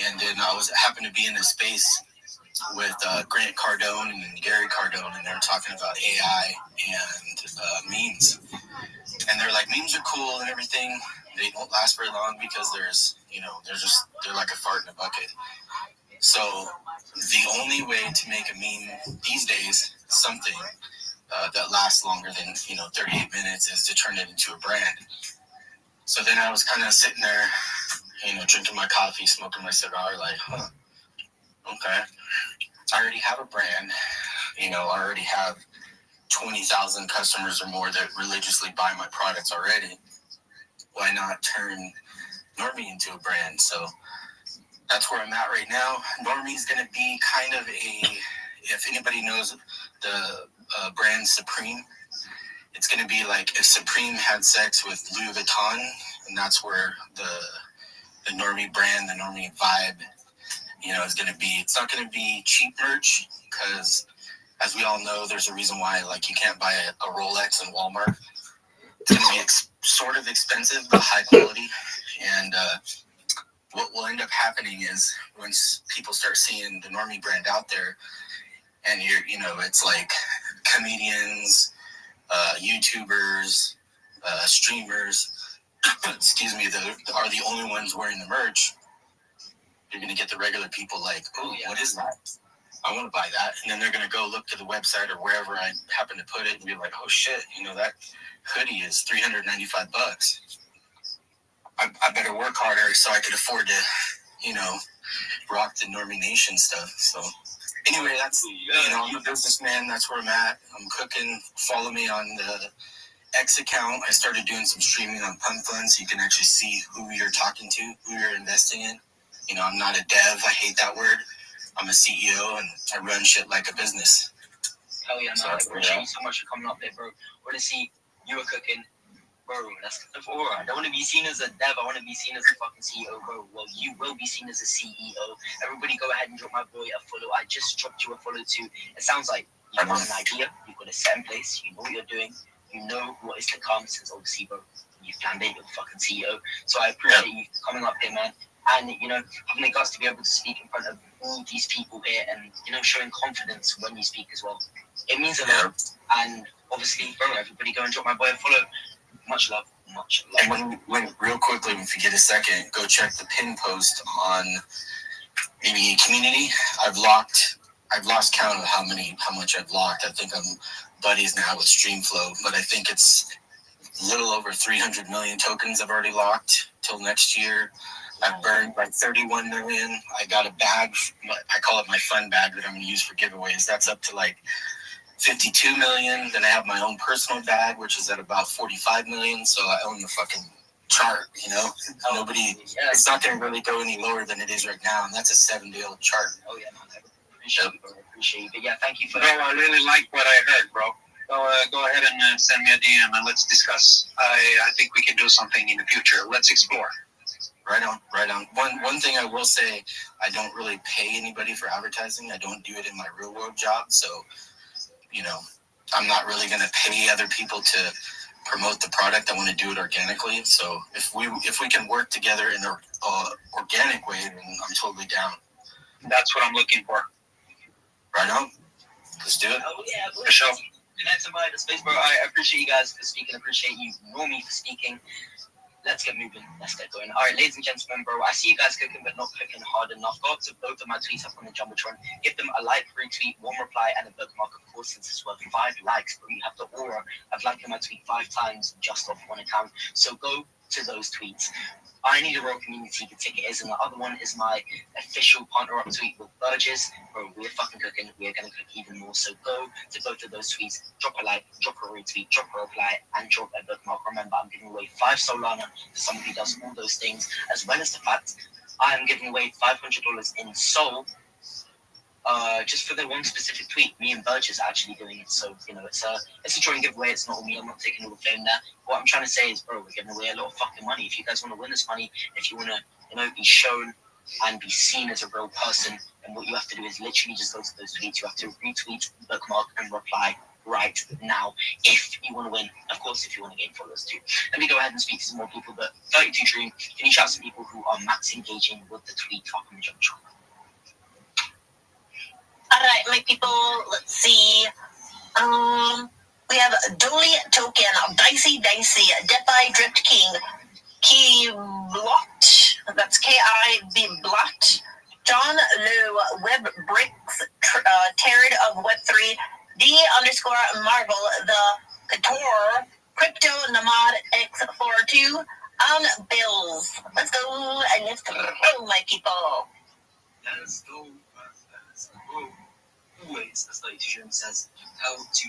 And then I happened to be in a space with Grant Cardone and Gary Cardone, and they're talking about AI and memes. And they're like, memes are cool and everything. They don't last very long because they're like a fart in a bucket. So the only way to make a meme these days, something that lasts longer than 38 minutes, is to turn it into a brand. So then I was kind of sitting there, drinking my coffee, smoking my cigar, like, okay, I already have a brand. I already have 20,000 customers or more that religiously buy my products already. Why not turn Normie into a brand? So that's where I'm at right now. Normie's going to be kind of if anybody knows the brand Supreme, it's going to be like if Supreme had sex with Louis Vuitton, and that's where the Normie brand, the Normie vibe, is going to be. It's not going to be cheap merch because, as we all know, there's a reason why you can't buy a Rolex in Walmart. It's going to be sort of expensive but high quality. And what will end up happening is once people start seeing the Normie brand out there, and it's like comedians, YouTubers, streamers, excuse me, are the only ones wearing the merch. You're going to get the regular people like, oh, what is that? I want to buy that. And then they're going to go look to the website or wherever I happen to put it and be like, oh shit, that hoodie is $395. I better work harder so I could afford to, rock the Normie Nation stuff. So anyway, that's, I'm a businessman. That's where I'm at. I'm cooking. Follow me on the X account. I started doing some streaming on Pump Fund so you can actually see who you're talking to, who you're investing in. I'm not a dev. I hate that word. I'm a CEO and I run shit like a business. Hell yeah, man. I appreciate you so much for coming up there, bro. I want to see you were cooking. Bro, that's kind of aura. I don't want to be seen as a dev. I want to be seen as a fucking CEO, bro. Well, you will be seen as a CEO. Everybody go ahead and drop my boy a follow. I just dropped you a follow too. It sounds like you have an idea. You've got a set in place. You know what you're doing. You know what is to come since obviously, bro, you've planned it. You're the fucking CEO. So I appreciate you coming up here, man. And, having the guts to be able to speak in front of all these people here and, showing confidence when you speak as well. It means a lot. And obviously, bro, everybody go and drop my boy a follow. Much love. Much love. And when real quickly, if you get a second, go check the pin post on maybe community. I've lost count of how much I've locked. I think I'm buddies now with Streamflow, but I think it's a little over 300 million tokens I've already locked till next year. I've burned like 31 million. I got a bag. I call it my fun bag that I'm going to use for giveaways. That's up to like 52 million. Then I have my own personal bag, which is at about 45 million. So I own the fucking chart, nobody, it's not going to really go any lower than it is right now, and that's a 7-day-old chart. Oh yeah, man, I appreciate you, bro. Appreciate you. But yeah, thank you for. Bro, I really like what I heard, bro. Go ahead and send me a DM and let's discuss. I think we can do something in the future. Let's explore. Right on. One thing I will say, I don't really pay anybody for advertising. I don't do it in my real world job, so I'm not really going to pay other people to promote the product. I want to do it organically. So if we can work together in an organic way, then I'm totally down. That's what I'm looking for. Right on. Let's do it. Oh yeah, For sure. Connect somebody to space, bro. I appreciate you guys for speaking. Appreciate you, Romy, for speaking. Let's get moving. Let's get going. All right, ladies and gentlemen, bro. I see you guys cooking, but not cooking hard enough. Go up to both of my tweets up on the Jumbotron. Give them a like, retweet, one reply, and a bookmark. Of course, since it's worth 5 likes, bro, you have the aura of liking my tweet 5 times just off one account. So go to those tweets. I Need a Real Community, the ticket is, and the other one is my official partner up tweet with Burgess. Bro, we're fucking cooking. We're gonna cook even more. So go to both of those tweets, drop a like, drop a retweet, drop a reply, and drop a bookmark. Remember, I'm giving away 5 Solana for somebody who does all those things, as well as the fact I am giving away $500 in Sol. Just for the one specific tweet, me and Burgess are actually doing it. So it's a joint giveaway. It's not all me. I'm not taking all the fame there. What I'm trying to say is, bro, we're giving away a lot of fucking money. If you guys want to win this money, if you want to, be shown and be seen as a real person, then what you have to do is literally just go to those tweets. You have to retweet, bookmark, and reply right now if you want to win. Of course, if you want to gain followers too. Let me go ahead and speak to some more people. But 32 Dream, can you shout some people who are max engaging with the tweet up on the Jumbotron? All right, my people, let's see. We have Dolly Token, Dicey, Defi Drift King, Key Blot, that's K-I-B Blot, John Lou, Web Bricks, Tarrant of Web3, D_Marvel, The Couture, Crypto Namad X42, on Bills. Let's go and let's go, my people. Let's go. Always, as Lady Jim says, how to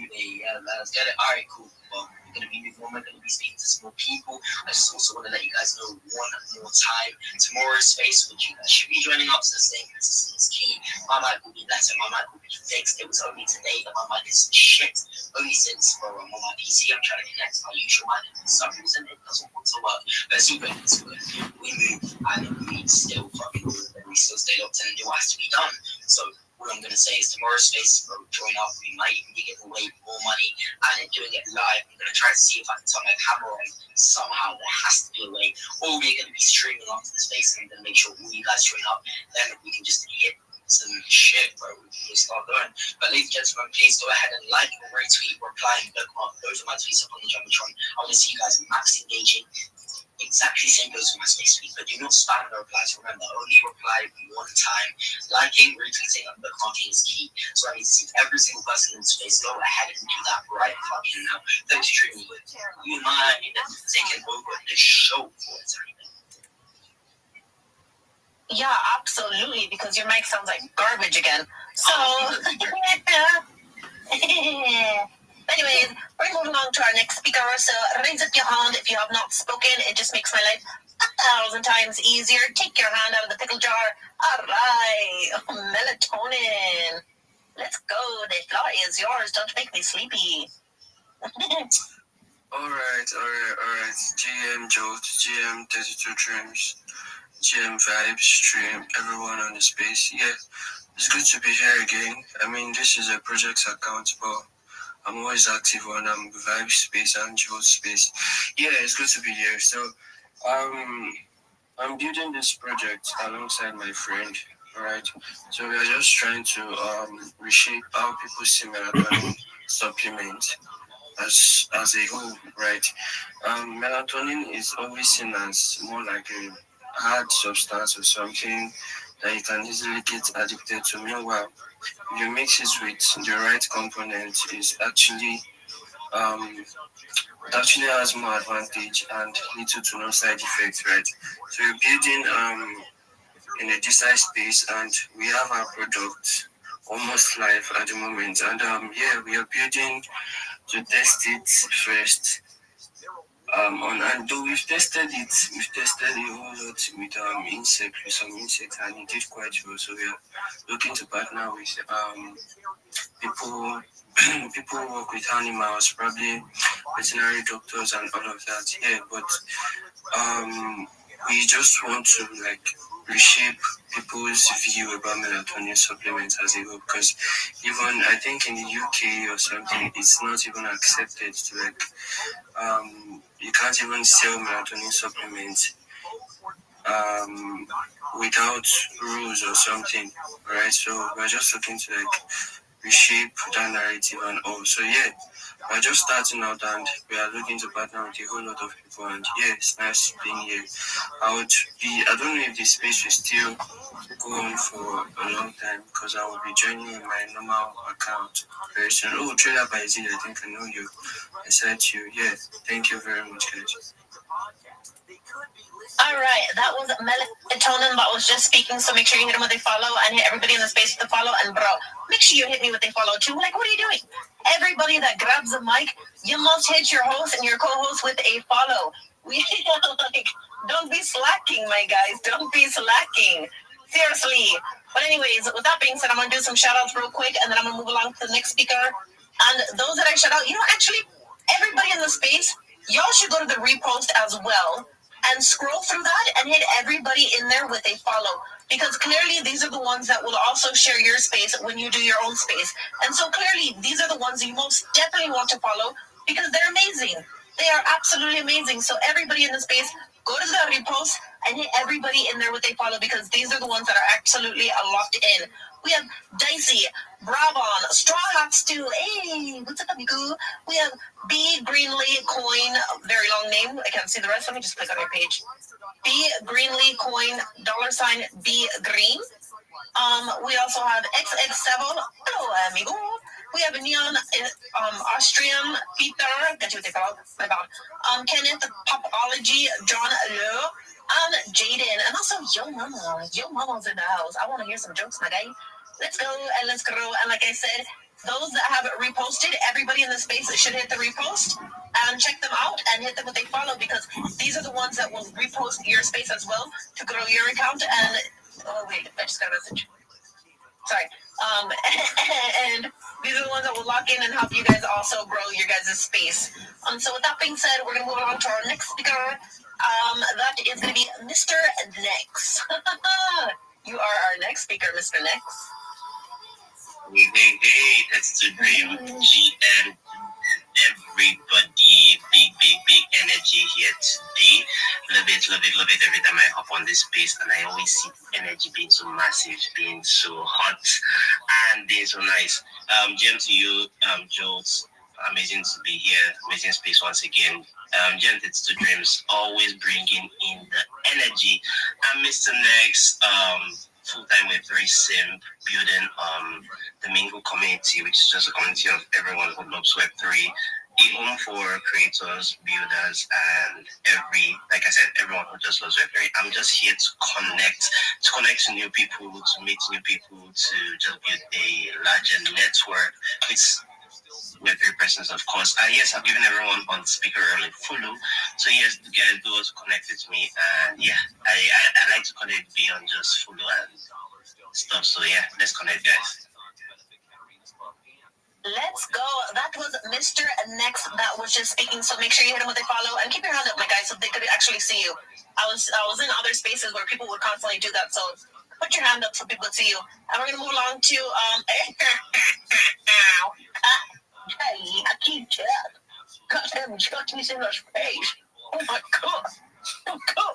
let's get it. Alright, cool. Well, we're going to be moving on. We're going to be speaking to some more people. I just also want to let you guys know one more time. Tomorrow's space, which you guys should be joining up, so staying consistent is key. My mic will be better. My mic will be fixed. It was only today that my mic is shit. Only since I'm on my PC, I'm trying to connect to my usual mic. For some reason, it doesn't want to work. But it's all good. It's all good. We move and we still fucking move and we still stay locked in and do what has to be done. So what I'm going to say is tomorrow's space, bro, join up. We might even be giving away more money and doing it live. I'm going to try to see if I can turn my camera on somehow. There has to be a way. Or we're going to be streaming onto the space and I'm going to make sure all you guys join up. Then we can just hit some shit, bro. We can just start going. But ladies and gentlemen, please go ahead and like, retweet, reply, and bookmark. Those are my tweets up on the Jumbotron. I want to see you guys max engaging. Exactly same goes for my space tweet, but do not spam the replies. Remember, only reply one time. Liking, retweeting, and bookmarking is key. So I need to see every single person in the space. Go ahead and do that right fucking now. Thanks for tuning in. You mind taking over the show for a time? Yeah, absolutely, because your mic sounds like garbage again. So, anyways, we're moving on to our next speaker. So, raise up your hand if you have not spoken. It just makes my life 1,000 times easier. Take your hand out of the pickle jar. All right, melatonin. Let's go. The floor is yours. Don't make me sleepy. All right. GM Jolt, GM 32 Dreams, GM Vibes, Stream, everyone on the space. Yeah, it's good to be here again. I mean, this is a project account, but I'm always active on Vibe space and Jolt space. Yeah, it's good to be here. So, I'm building this project alongside my friend. Alright, so we are just trying to reshape how people see melatonin supplement as a whole, right? Melatonin is always seen as more like a hard substance or something that you can easily get addicted to. Meanwhile, if you mix it with the right component, it actually has more advantage and little to no side effects, right? So you're building in a design space and we have our product almost live at the moment, and yeah, we are building to test it first And though we've tested a whole lot with some insects, and it did quite well. So we are looking to partner with people people who work with animals, probably veterinary doctors and all of that. Yeah, but we just want to like reshape people's view about melatonin supplements as a whole, because even I think in the UK or something, it's not even accepted to like you can't even sell melatonin supplements without rules or something, right? So we're just looking to like reshape that narrative and all. So yeah, we're just starting out and we are looking to partner with a whole lot of people, and yeah, it's nice being here. I don't know if the space will still go on for a long time because I will be joining in my normal account very soon. Oh, Trailer by Z, I think I know you. I said to you, yeah, thank you very much, guys. All right, that was Melatonin that was just speaking. So make sure you hit him with a follow and hit everybody in the space with a follow. And bro, make sure you hit me with a follow too. Like, what are you doing? Everybody that grabs the mic, you must hit your host and your co-host with a follow. We like, don't be slacking, my guys. Don't be slacking. Seriously. But anyways, with that being said, I'm gonna do some shout outs real quick, and then I'm gonna move along to the next speaker. And those that I shout out, actually, everybody in the space, y'all should go to the repost as well and scroll through that and hit everybody in there with a follow, because clearly these are the ones that will also share your space when you do your own space. And so clearly these are the ones you most definitely want to follow because they're amazing. They are absolutely amazing. So everybody in the space, go to the repost and hit everybody in there with a follow, because these are the ones that are absolutely locked in. We have Dicey, Brabon, Straw Hat Stew, hey, what's up, amigo? We have B Greenlee Coin, very long name. I can't see the rest. Let me just click on your page. B Greenlee Coin, $ B Green. We also have XX7. Hello, amigo. We have Neon, Austrian, Peter, get you with my bad. Kenneth, Popology, John Lowe, and Jaden, and also Yo Mama. Yo Mama's in the house. I want to hear some jokes, my guy. Let's go and let's grow. And like I said, those that have reposted, everybody in the space should hit the repost and check them out and hit them with a follow, because these are the ones that will repost your space as well to grow your account. And oh wait, I just got a message. Sorry. And these are the ones that will lock in and help you guys also grow your guys' space. So with that being said, we're gonna move on to our next speaker. That is gonna be Mr. Nex. You are our next speaker, Mr. Nex. Hey, that's the dream. GM, everybody, big energy here today. Love it every time I hop on this space, and I always see energy being so massive, being so hot, and being so nice. GM to you, Jules. Amazing to be here. Amazing space once again. Gent, it's the dreams, always bringing in the energy. And Mr. Nex, full-time with Restream, building the Mingo community, which is just a community of everyone who loves Web3, a home for creators, builders, and everyone who just loves Web3. I'm just here to connect to new people, to meet new people, to just build a larger network. It's Web3 persons, of course. And yes, I've given everyone on speaker early follow. So yes, the guys do also connect with me. And yeah, I like to connect beyond just follow and stuff. So yeah, let's connect, guys. Let's go. That was Mr. Next that was just speaking. So make sure you hit him with a follow and keep your hand up, my guys, so they could actually see you. I was in other spaces where people would constantly do that. So put your hand up so people could see you. And we're gonna move along to hey, I keep chat. Goddamn, Chucky's in our space. Oh my god. Oh god.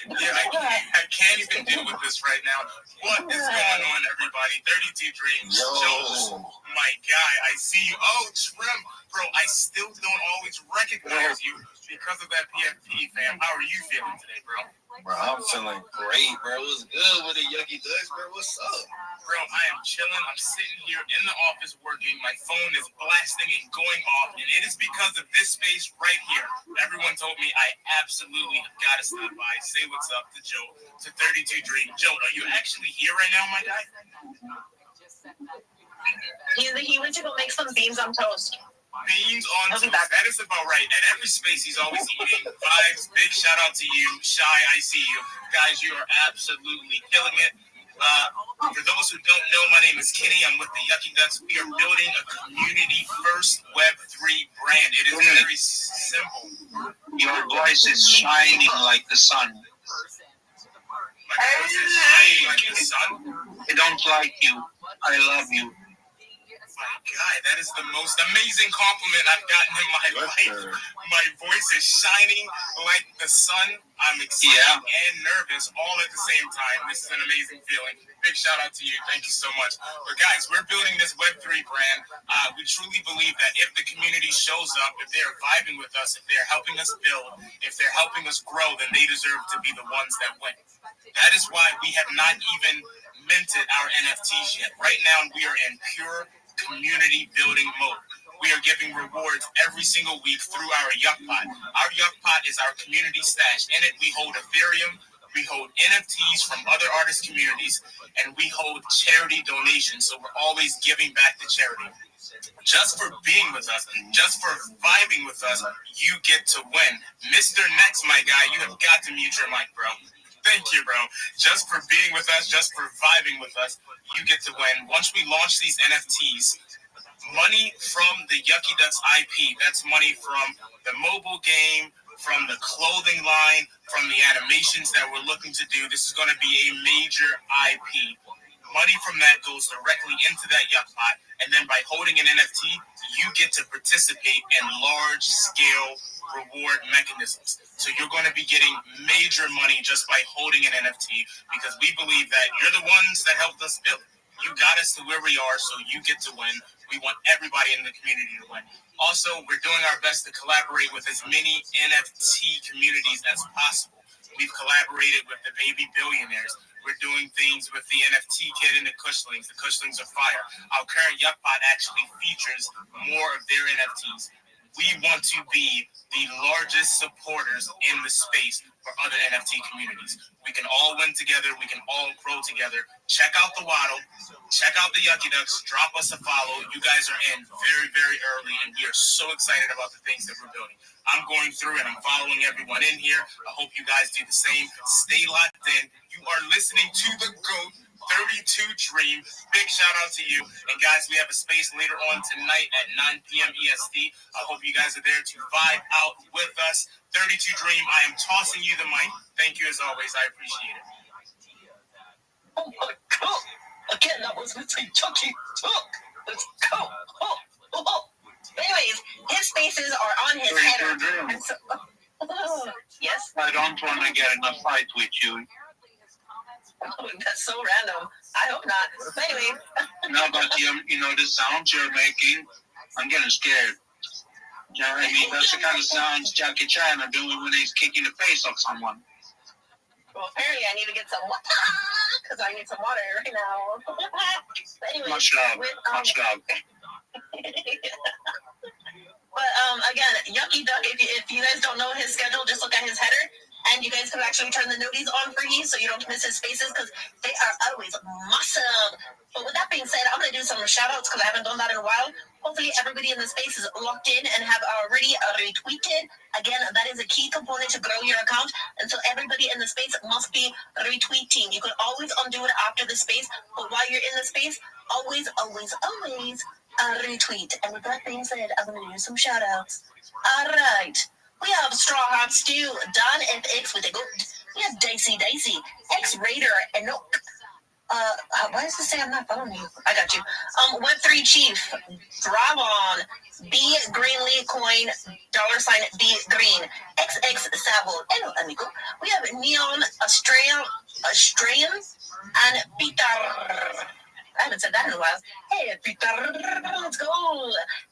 Yeah, I can't even deal with this right now. What is going on, everybody? 32 Dreams, Jones, my guy. I see you. Oh, Trim, bro, I still don't always recognize you because of that PFP, fam. How are you feeling today, bro? Bro, I'm feeling great, bro. What's good with the Yucky Ducks, bro? What's up? Bro, I am chilling. I'm sitting here in the office working. My phone is blasting and going off, and it is because of this space right here. Everyone told me I absolutely got to stop by, say what's up to Joe, to 32 Dream. Joe, are you actually here right now, my guy? He went to go make some beans on toast. Beans on toast. That is about right. At every space, he's always eating. Vibes, big shout out to you. Shy, I see you. Guys, you are absolutely killing it. For those who don't know, my name is Kenny. I'm with the Yucky Ducks. We are building a community-first Web3 brand. It is very simple. Your voice is shining like the sun. My voice is shining like the sun. I don't like you. I love you. My God, that is the most amazing compliment I've gotten in my life. My voice is shining like the sun. I'm excited and nervous all at the same time. This is an amazing feeling. Big shout out to you. Thank you so much. But guys, we're building this Web3 brand. We truly believe that if the community shows up, if they're vibing with us, if they're helping us build, if they're helping us grow, then they deserve to be the ones that win. That is why we have not even minted our NFTs yet. Right now, we are in pure community building mode. We are giving rewards every single week through our Yuck Pot. Our Yuck Pot is our community stash. In it, we hold Ethereum, we hold NFTs from other artist communities, and we hold charity donations. So we're always giving back to charity. Just for being with us, just for vibing with us, you get to win. Mr. Next, my guy, you have got to mute your mic, bro. Thank you, bro. Just for being with us, just for vibing with us, you get to win. Once we launch these NFTs, money from the Yucky Ducks IP, that's money from the mobile game, from the clothing line, from the animations that we're looking to do. This is going to be a major IP. Money from that goes directly into that Yuck Pot, and then by holding an NFT, you get to participate in large-scale reward mechanisms. So you're going to be getting major money just by holding an NFT, because we believe that you're the ones that helped us build. You got us to where we are, so you get to win. We want everybody in the community to win. Also, we're doing our best to collaborate with as many NFT communities as possible. We've collaborated with the Baby Billionaires. We're doing things with the NFT Kid and the Cushlings. The Cushlings are fire. Our current Yuck Pot actually features more of their NFTs. We want to be the largest supporters in the space for other NFT communities. We can all win together. We can all grow together. Check out the Waddle. Check out the Yucky Ducks. Drop us a follow. You guys are in very, very early, and we are so excited about the things that we're building. I'm going through and I'm following everyone in here. I hope you guys do the same. Stay locked in. You are listening to the GOAT 32 Dream. Big shout out to you. And guys, we have a space later on tonight at 9 p.m. EST. I hope you guys are there to vibe out with us. 32 Dream, I am tossing you the mic. Thank you as always. I appreciate it. Oh my God. Again, that was Mr. Chucky Tuck. Let's go. Anyways, his spaces are on his header. And so, yes? I don't want to get in a fight with you. Oh, that's so random. I hope not. But anyway. No, but you know the sounds you're making, I'm getting scared. You know what I mean? That's the kind of sounds Jackie Chan are doing when he's kicking the face off someone. Well, apparently I need to get some water, because I need some water right now. But anyway, much love. Much love. But again, Yucky Duck, if you guys don't know his schedule, just look at his header, and you guys can actually turn the noties on for you, so you don't miss his spaces, because they are always massive. But with that being said, I'm going to do some shout-outs, because I haven't done that in a while. Hopefully everybody in the space is locked in and have already retweeted. Again, that is a key component to grow your account, and so everybody in the space must be retweeting. You can always undo it after the space, but while you're in the space, always retweet. And with that being said, I'm going to do some shout-outs. All right. We have Straw Hat Stew, Don FX with a goat. We have Dicey, X-Raider, Enoch. Why does it say I'm not following you? I got you. Web3 Chief, Dravon, B Greenlee Coin, $, B Green, XX Sabo, hello amigo. We have Neon Australian, and Peter. I haven't said that in a while. Hey, Peter, let's go,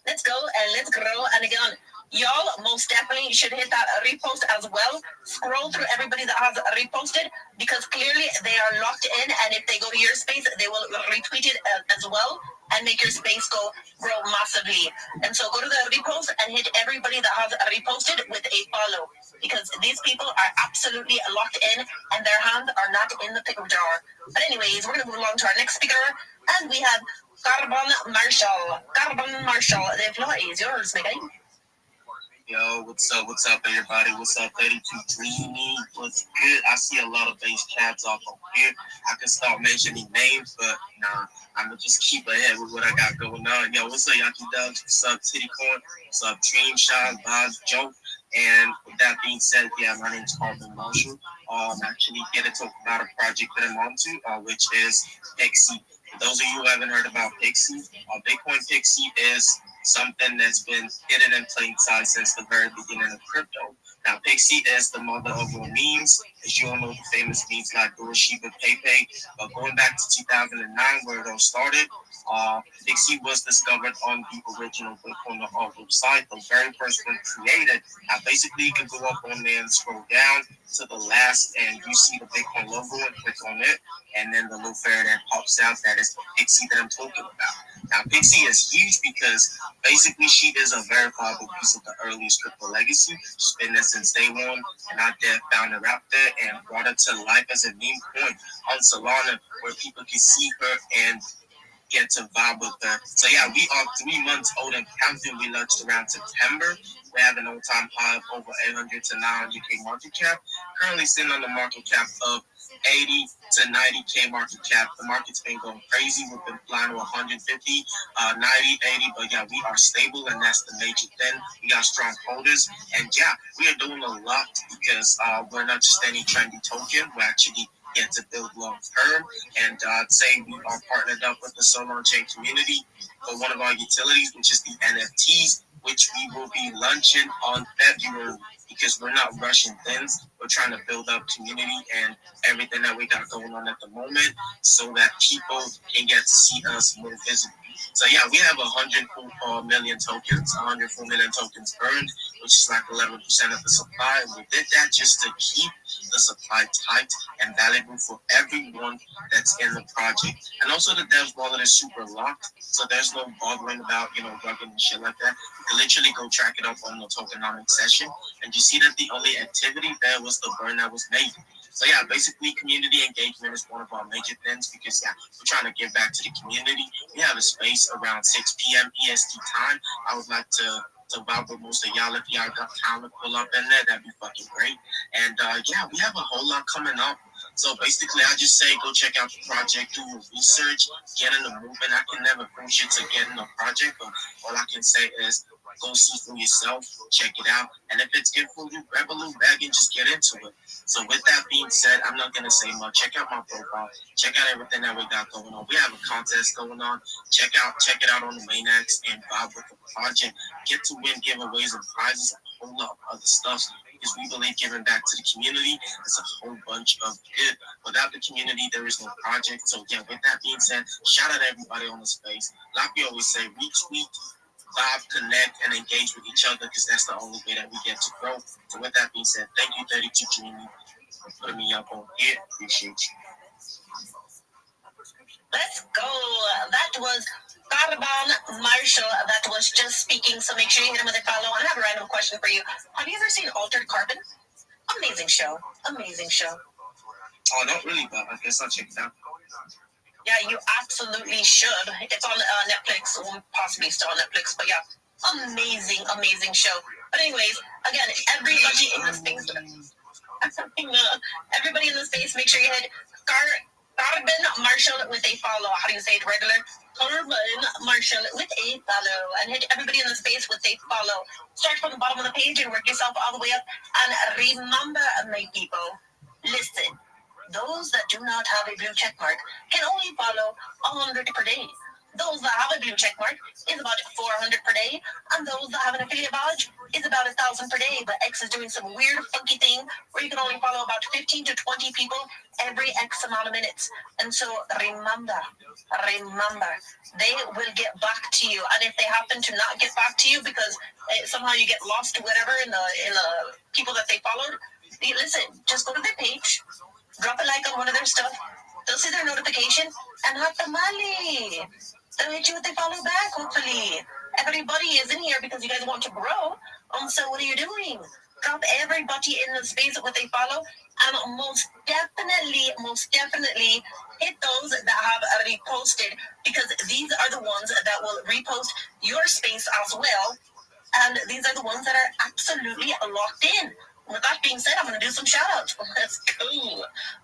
and let's grow. And again, y'all most definitely should hit that repost as well. Scroll through everybody that has reposted, because clearly they are locked in, and if they go to your space, they will retweet it as well. and make your space grow massively. And so go to the repost and hit everybody that has reposted with a follow, because these people are absolutely locked in and their hands are not in the pickle jar. But anyways, we're going to move along to our next speaker, and we have Carbon Marshall. Carbon Marshall, the floor is yours, my guy. Yo, what's up, everybody? What's up, 32 Dreamy? What's good? I see a lot of base cats off over here. I can start mentioning names, but nah, I'm gonna just keep ahead with what I got going on. Yo, what's up, Yaki Dogs? What's up, Titty Corn? What's up, Dream Shot, Boz, Joe? And with that being said, yeah, my name is Carbon Marshall. I'm actually here to talk about a project that I'm onto, which is Pixie. For those of you who haven't heard about Pixie, Bitcoin Pixie is something that's been hidden in plain sight since the very beginning of crypto. Now, Pixie is the mother of all memes. As you all know, the famous memes like Shiba Pepe. But going back to 2009, where it all started, Pixie was discovered on the original Bitcoin website, the very first one created. Now, basically, you can go up on there and scroll down to the last, and you see the Bitcoin logo and click on it, and then the little fairy that pops out, that is the Pixie that I'm talking about. Now, Pixie is huge because basically she is a verifiable piece of the earliest crypto legacy. She's been there since day one, and our dev found her out there and brought her to life as a meme coin on Solana, where people can see her and get to vibe with her. So yeah, we are 3 months old and counting. We launched around September. We have an all-time high of over 800 to 900K market cap. Currently sitting on the market cap of 80 to 90K market cap. The market's been going crazy. We've been flying to 150, 90, 80, but yeah, we are stable, and that's the major thing. We got strong holders, and yeah, we are doing a lot because we're not just any trendy token. We're actually get to build long term, and I'd say we are partnered up with the Solar Chain community for one of our utilities, which is the NFTs, which we will be launching on February, because we're not rushing things. We're trying to build up community and everything that we got going on at the moment, so that people can get to see us more visibly. So yeah, we have 104 million tokens, 104 million tokens earned, which is like 11% of the supply. And we did that just to keep the supply tight and valuable for everyone that's in the project. And also the dev's wallet is super locked, so there's no bothering about, rugging and shit like that. You can literally go track it up on the tokenomics session, and you see that the only activity there was the burn that was made. So yeah, basically community engagement is one of our major things, because yeah, we're trying to give back to the community. We have a space around 6 p.m. EST time. I would like to vibe with most of y'all. If y'all got time to pull up in there, that'd be fucking great. And yeah, we have a whole lot coming up. So basically, I just say go check out the project, do your research, get in the movement. I can never push you to get in the project, but all I can say is go see for yourself, check it out, and if it's good for you, grab a little bag and just get into it. So with that being said, I'm not gonna say much. Check out my profile, check out everything that we got going on. We have a contest going on. Check it out on the main X and vibe with the project. Get to win giveaways and prizes, and a whole lot of other stuff, because we believe giving back to the community is a whole bunch of good. Without the community, there is no project. So yeah, with that being said, shout out to everybody on the space. Like we always say, retweet, vibe, connect, and engage with each other, because that's the only way that we get to grow. So with that being said, thank you, 32 Dreamy, for putting me up on here. Appreciate you. Let's go. That was Carbon Marshall that was just speaking, so make sure you hit him with a follow. I have a random question for you. Have you ever seen Altered Carbon? Amazing show. Amazing show. Oh, not really, but I guess I'll check it out. Yeah, you absolutely should. It's on Netflix, or possibly still on Netflix, but yeah, amazing, amazing show. But anyways, again, everybody in the space, everybody in the space, make sure you hit Carbon Marshall with a follow. How do you say it regular? Carbon Marshall with a follow. And hit everybody in the space with a follow. Start from the bottom of the page and work yourself all the way up. And remember, my people, listen. Those that do not have a blue check mark can only follow 100 per day. Those that have a blue check mark is about 400 per day, and those that have an affiliate badge is about 1,000 per day. But X is doing some weird, funky thing where you can only follow about 15 to 20 people every X amount of minutes. And so remember, they will get back to you. And if they happen to not get back to you because somehow you get lost, whatever, in the people that they followed, listen, just go to their page, drop a like on one of their stuff. They'll see their notification and have the money. They'll hit you with the follow back, hopefully. Everybody is in here because you guys want to grow. So what are you doing? Drop everybody in the space with a follow. And most definitely hit those that have already posted, because these are the ones that will repost your space as well. And these are the ones that are absolutely locked in. With that being said, I'm going to do some shout outs. Let's go.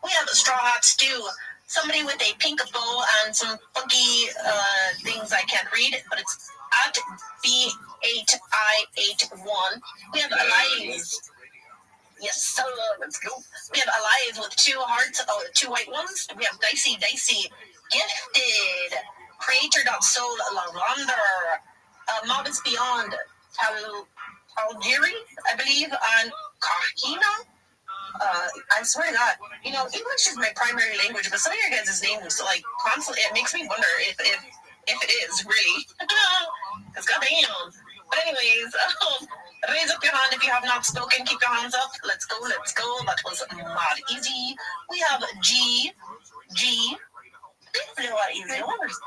We have Straw Hat Stew. Somebody with a pink bow and some funky things I can't read, but it's at B8I81. We have Elias. Yes, so let's go. We have Elias with 2 hearts, 2 white ones. We have Dicey, Gifted, Creator.Soul, Lavender, Modest Beyond, Algeri, I believe, and Kahina. I swear to God, English is my primary language, but some of your guys' names, like, constantly, it makes me wonder if it is really. Because goddamn. But anyways, raise up your hand if you have not spoken. Keep your hands up. Let's go. That was mad easy. We have G. What is yours?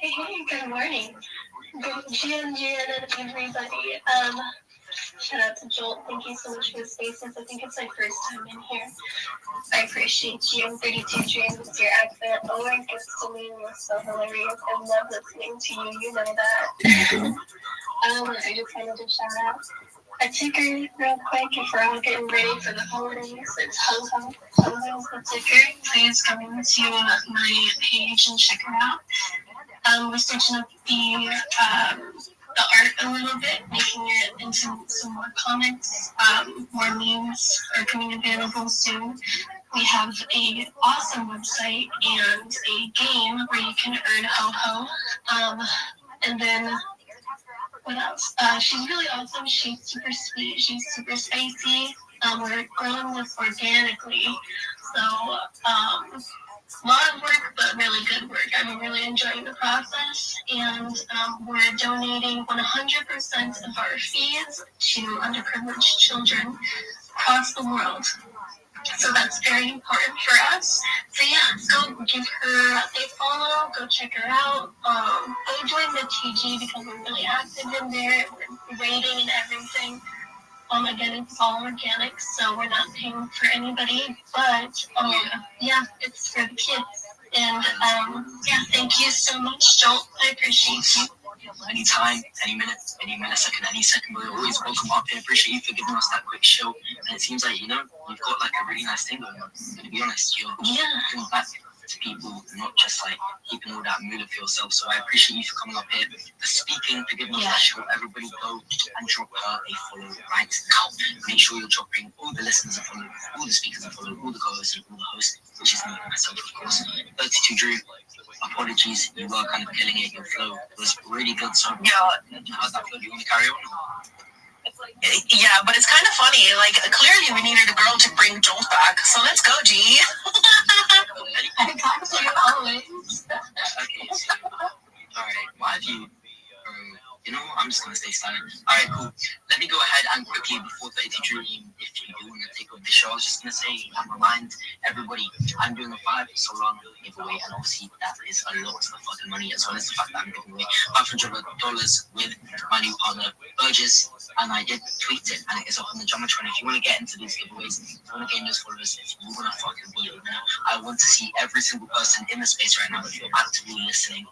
Hey, good morning. Good Jan, and everybody. Shout out to Joel. Thank you so much for the spaces. I think it's my first time in here. I appreciate you. 32 Dreams with your accent. Oh my goodness, you're so hilarious. I love listening to you. You know that. I just wanted to shout out a ticker real quick if we're all getting ready for the holidays. It's Ho-Ho. Ho-Ho's the ticker. Please come into my page and check it out. We're switching up the art a little bit, making it into some more comics. More memes are coming available soon. We have an awesome website and a game where you can earn Ho-Ho. And then what else? She's really awesome. She's super sweet. She's super spicy. We're growing this organically. So, a lot of work, but really good work. I'm really enjoying the process. And we're donating 100% of our fees to underprivileged children across the world. So that's very important for us. So yeah, go give her a follow, go check her out. Go join the TG because we're really active in there. We're rating and everything. Again, it's all organic, so we're not paying for anybody. But yeah, it's for the kids. And yeah, thank you so much, Joel. I appreciate you. Anytime, any minute, any millisecond, any second, we're always welcome up here. Appreciate you for giving us that quick show. And it seems like, you've got like a really nice thing going on. And to be honest, you're giving back to people, not just like keeping all that mood for yourself. So I appreciate you for coming up here, for speaking, for giving us that show. Everybody go and drop her a follow right now. Make sure you're dropping all the listeners a follow, all the speakers a follow, all the co-hosts and all the hosts, which is me and myself, of course. 32 Drew. Apologies, you were kind of killing it. Your flow was really good. So, how's that flow? Do you want to carry on? Yeah, but it's kind of funny. Like, clearly we needed a girl to bring Joel back. So let's go, G. I talk to you always. Okay, so, alright, why have you... I'm just going to stay silent. Alright, cool. Let me go ahead and quickly, before 32 Dream, if you do want to take over the show, I was just going to say, and remind everybody, I'm doing a 5 so long giveaway, and obviously that is a lot of fucking money, as well as the fact that I'm giving away $500 with my new partner, Burgess, and I did tweet it, and it is up on the Jumbotron. If you want to get into these giveaways, if you want to gain those followers, if you want to fucking be a winner, I want to see every single person in the space right now. If you're actively listening,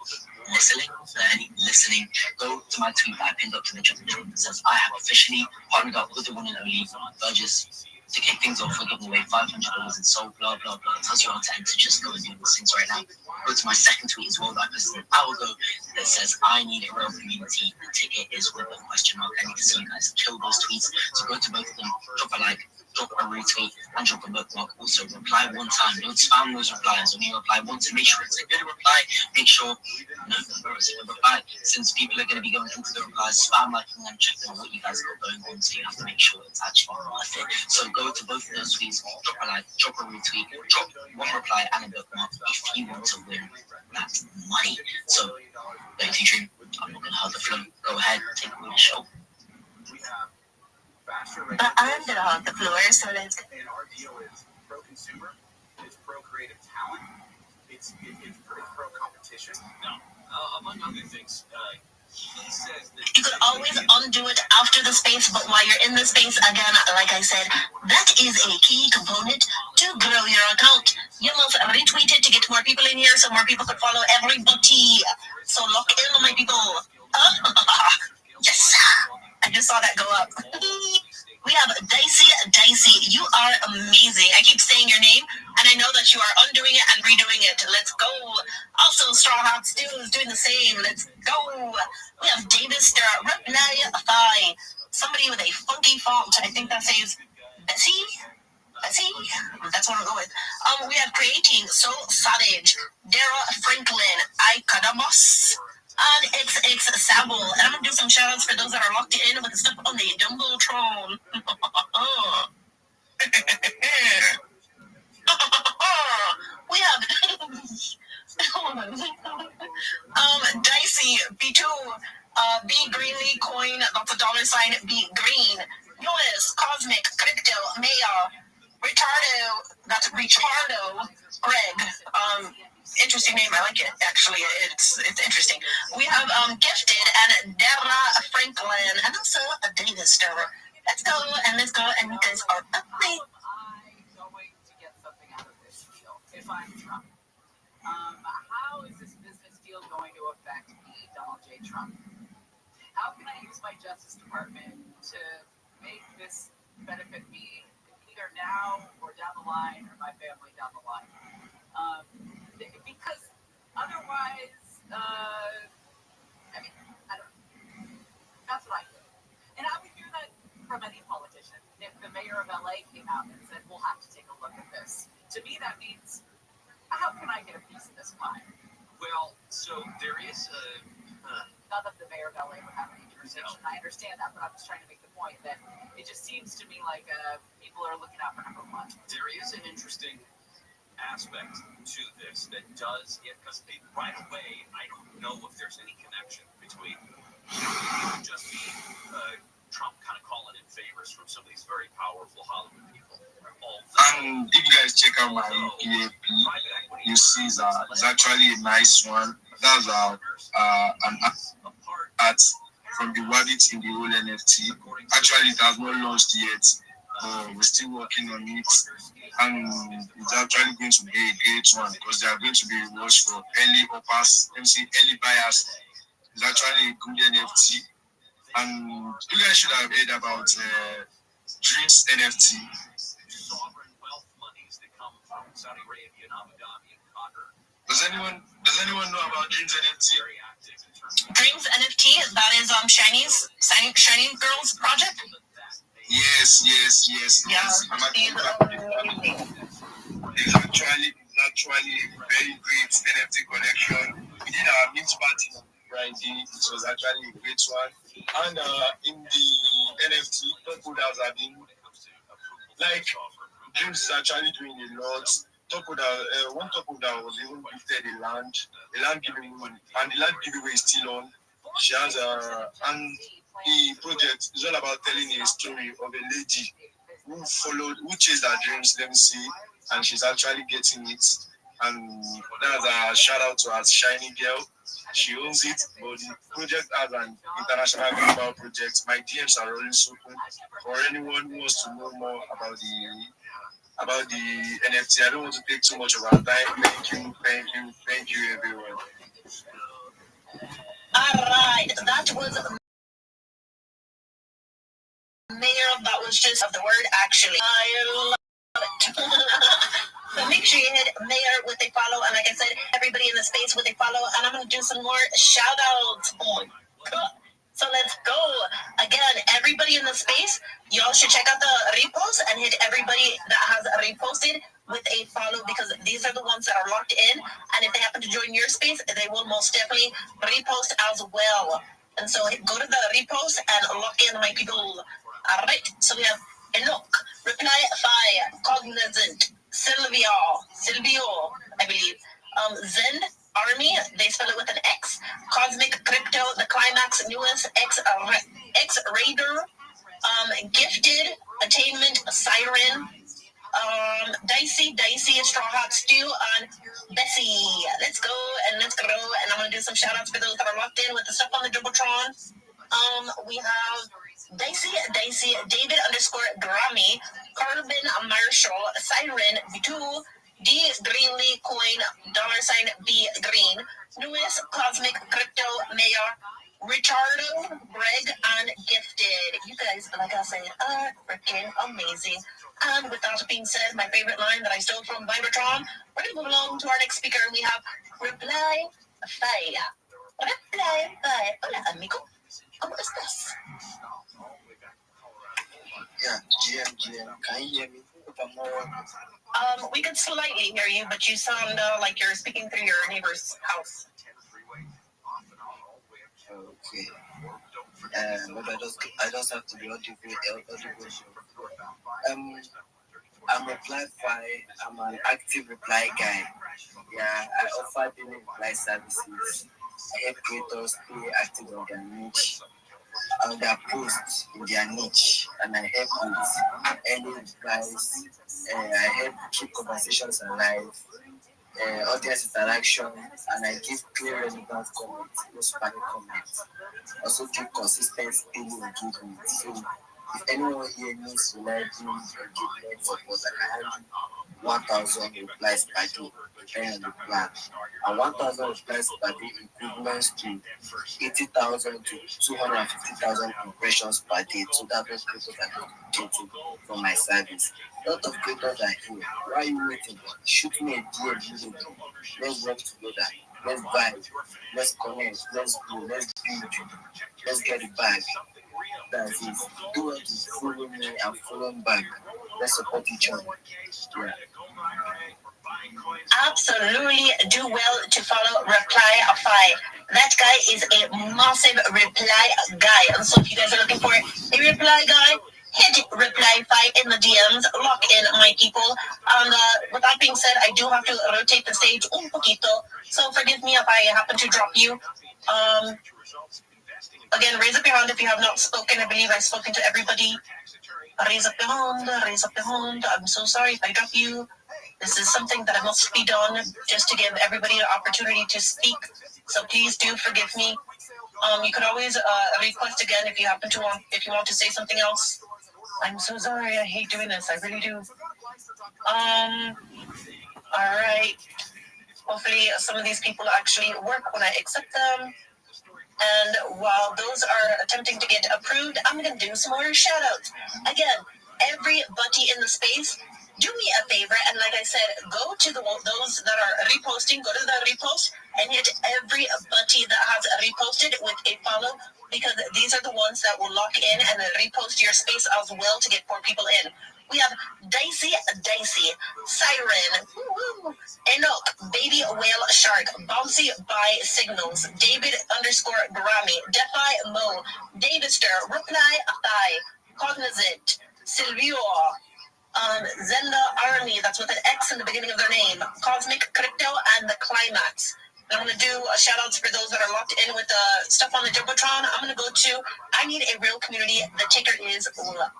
go to my tweet that I pinned up to the Jumbotron that says, I have officially partnered up with the one and only Burgess to kick things off. We're giving away $500 in soul, blah, blah, blah. It tells you how to enter. Just go and do these things right now. Go to my second tweet as well that I posted an hour ago that says, I need a real community. The ticket is with a question mark. I need to see you guys kill those tweets. So go to both of them, drop a like, drop a retweet, and drop a bookmark. Also, reply one time. Don't spam those replies. Only reply once and make sure it's a good reply. Make sure, it's a good reply. Since people are going to be going into the replies, spam like and then check out what you guys got going on. So you have to make sure it's actually worth it. So go to both of those tweets, drop a like, drop a retweet, drop one reply and a bookmark if you want to win that money. So, ladies and gentlemen, I'm not going to hold the flow. Go ahead, take away the show. But I'm gonna hog the floor, so let's go. And our deal is pro-consumer, it's pro-creative talent, it's pro-competition. No, I'll among other things, you could always undo it after the space, but while you're in the space, again, like I said, that is a key component to grow your account. You must retweet it to get more people in here so more people could follow everybody. So lock in, my people. Yes, I just saw that go up. We have Dicey. You are amazing. I keep saying your name, and I know that you are undoing it and redoing it. Let's go. Also, Straw Hat Stew is doing the same. Let's go. We have Davis Reply Thigh. Somebody with a funky font. I think that says Bessie. That's what I'll go with. We have Creating So Savage, Dara Franklin, Ikadamos, and XX Sable. And I'm gonna do some shout outs for those that are locked in with the stuff on the Jumbotron. We have Dicey B2, B Greenly Coin, that's a $, B Green, Notice, Cosmic, Crypto, Maya, Ricardo, that's Richardo, Greg, interesting name, I like it, actually, it's interesting. We have Gifted and Dara Franklin, and also a Davis Star. Let's go, and you guys are up late. If I'm Trump, how is this business deal going to affect me, Donald J. Trump? How can I use my Justice Department to make this benefit me either now or down the line or my family down the line? Because otherwise, I mean, I don't know. That's what I do. And I would hear that from any politician. If the mayor of LA came out and said, we'll have to take a look at this, to me that means, how can I get a piece of this pie? Well, so there is a... Not that the mayor of LA would have any jurisdiction. I understand that, but I'm just trying to make the point that it just seems to me like people are looking out for number one. There is an interesting aspect to this that does, because right away, I don't know if there's any connection between just Trump kind of calling in favors from some of these very powerful Hollywood people. And if you guys check out my PAP, you see that it's actually a nice one. That's an art from the Rabbit in the whole NFT. Actually, it has not launched yet, but we're still working on it. And it's actually going to be a great one because there are going to be rewards for early hoppers, early buyers. It's actually a good NFT. And you guys should have heard about Dreams NFT. Sovereign wealth monies that come from Saudi Arabia and Abu Dhabi and Qatar. Does anyone know about Dreams NFT? Dreams NFT, that is Shining Girls project? Yes. Yeah, I'm it's actually a very great NFT collection. We did our mint party on Friday. It was actually a great one. And in the NFT, top holders have been like Dreams is actually doing a lot. One top holder was even gifted a land giveaway, and the land giveaway is still on. She has and the project is all about telling a story of a lady who chased her dreams, let me see, and she's actually getting it. And that's a shout out to her shiny girl. She owns it, but the project has an international global project. My DMs are always open for anyone who wants to know more about the NFT. I don't want to take too much of our time. Thank you, everyone. All right, that was Mayor. That was just of the word actually. I love it. So make sure you hit Mayor with a follow, and like I said, everybody in the space with a follow, and I'm gonna do some more shout outs. So let's go. Again, everybody in the space, y'all should check out the repost and hit everybody that has reposted with a follow, because these are the ones that are locked in, and if they happen to join your space, they will most definitely repost as well. And so go to the repost and lock in, my people. All right, so we have Enoch, Reply Fire, Cognizant, Silvio, I believe, Zen, Army, they spell it with an X, Cosmic Crypto, The Climax, Newest, X Raider, Gifted, Attainment, Siren, Dicey, Straw Hat Stew, and Bessie. Let's go, and and let's go. And I'm gonna do some shout outs for those that are locked in with the stuff on the Jumbotron. We have Daisy, David _Grammy, Carbon Marshall, Siren, Vitu, D Greenlee Coin, $B Green, Newest Cosmic Crypto Mayor, Richardo, Greg, and Gifted. You guys, like I said, are freaking amazing. And with that being said, my favorite line that I stole from Vibertron, we're going to move along to our next speaker. We have Reply Fi. Reply Fi. Hola, amigo. ¿Cómo estás? Yeah, GM, can you hear me? We could slightly hear you, but you sound like you're speaking through your neighbor's house. Okay. But I just have to be audible. I'm Reply Fi. I'm an active reply guy. Yeah, I offer daily reply services. I help creators stay active on their niche, on their posts in their niche, and I help with any replies. I help keep conversations alive, audience interaction, and I give clear, relevant comments, no spammy comments. Also give consistent daily engagement. So if anyone here needs reliable engagement support, I can handle 1,000 replies per day, depending on the plan. And 1,000 replies per day equivalents to 80,000 to 250,000 impressions per day. So that's what creators are getting from my service. A lot of creators are here. Why are you waiting? Shoot me a DM immediately. Let's work together. Let's vibe. Let's connect. Let's go. Let's build. Let's get it back. That's it. Do it to follow me and follow back. Let's support each other. Yeah. Absolutely do well to follow Reply Fi. That guy is a massive reply guy. And so if you guys are looking for a reply guy, hit Reply Fi in the DMs, lock in my people. And with that being said, I do have to rotate the stage un poquito. So forgive me if I happen to drop you. Again, raise up your hand if you have not spoken. I believe I've spoken to everybody. Raise up your hand, raise up your hand. I'm so sorry if I drop you. This is something that must be done just to give everybody an opportunity to speak. So please do forgive me. You could always request again if you happen to if you want to say something else. I'm so sorry. I hate doing this. I really do. All right. Hopefully some of these people actually work when I accept them. And while those are attempting to get approved, I'm going to do some more shout outs. Again, everybody in the space, do me a favor, and like I said, go to those that are reposting, go to the repost, and hit everybody that has reposted with a follow, because these are the ones that will lock in and repost your space as well to get more people in. We have Daisy, Siren, Enoch, Baby Whale Shark, Bouncy by Signals, David _Grammy, Defy Mo, Davister, Reply Fi, Cognizant, Silvio, Zenda Army, that's with an X in the beginning of their name, Cosmic Crypto, and The Climax. I'm going to do shout outs for those that are locked in with stuff on the Jumbotron. I'm going to go to I Need a Real Community. The ticker is what?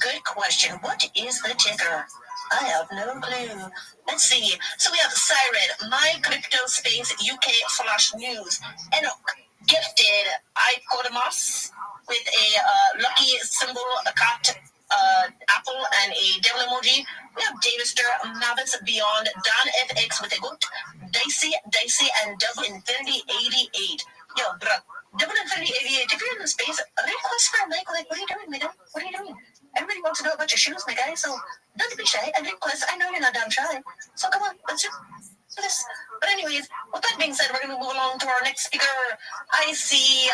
Good question. What is the ticker? I have no clue. Let's see. So we have Siren, My Crypto Space UK/news, Enoch, Gifted, Icodemus, with a lucky symbol, a cat, apple, and a devil emoji. We have Davister, Mavis Beyond, Don FX with a goat, Dicey, and Double Infinity 88. Yo, bro, Double Infinity 88, if you're in the space, request for a mic. Like, what are you doing, man? What are you doing? Everybody wants to know about your shoes, my guy, so don't be shy and request. I know you're not damn shy. So come on, let's do this. But anyways, with that being said, we're going to move along to our next speaker. I see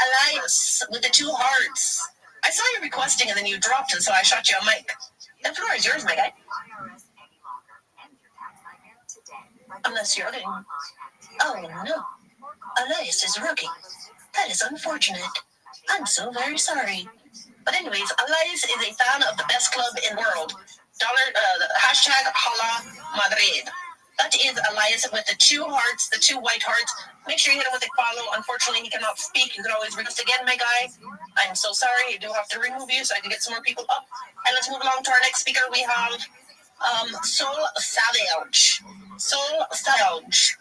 Elias with the 2 hearts. I saw you requesting and then you dropped it, so I shot you a mic. The floor is yours, my guy. Unless you're getting... Oh, no. Elias is rookie. That is unfortunate. I'm so very sorry. But anyways, Elias is a fan of the best club in the world. Hashtag Hala Madrid. That is Elias with the 2 hearts, the 2 white hearts. Make sure you hit him with a follow. Unfortunately, he cannot speak. You can always request again, my guy. I'm so sorry. You do have to remove you so I can get some more people up. And let's move along to our next speaker. We have Soul Savage. Soul Savage.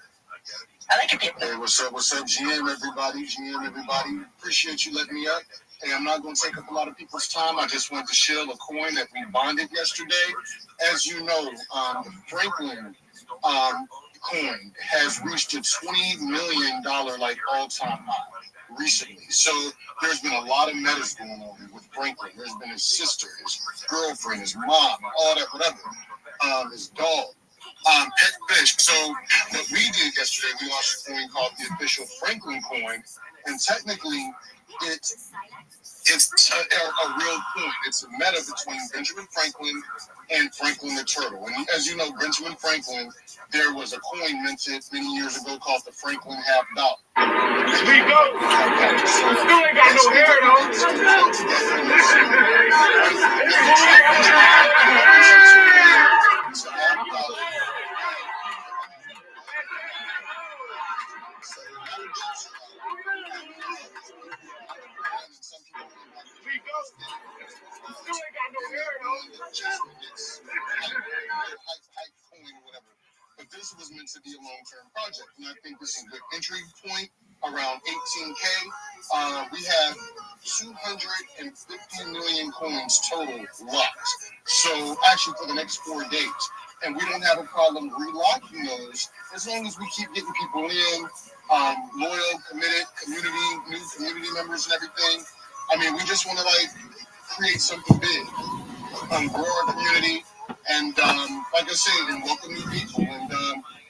I like your people. Hey, what's up, GM, everybody? Appreciate you letting me up. Hey, I'm not going to take up a lot of people's time. I just wanted to shill a coin that we bonded yesterday. As you know, Franklin coin has reached a $20 million like all-time high recently. So there's been a lot of metas going on with Franklin. There's been his sister, his girlfriend, his mom, all that, whatever. His dog. Pet fish. So what we did yesterday, we launched a coin called the official Franklin coin, and technically it's a real coin. It's a meta between Benjamin Franklin and Franklin the Turtle. And as you know, Benjamin Franklin, there was a coin minted many years ago called the Franklin $50. We go. Still ain't got no hair But this was meant to be a long-term project, and I think this is a good entry point, around 18K. We have 250 million coins total locked. So actually for the next 4 days. And we don't have a problem relocking those as long as we keep getting people in, loyal, committed, new community members and everything. I mean, we just want to create something big, grow our community, and like I said, and welcome new people. And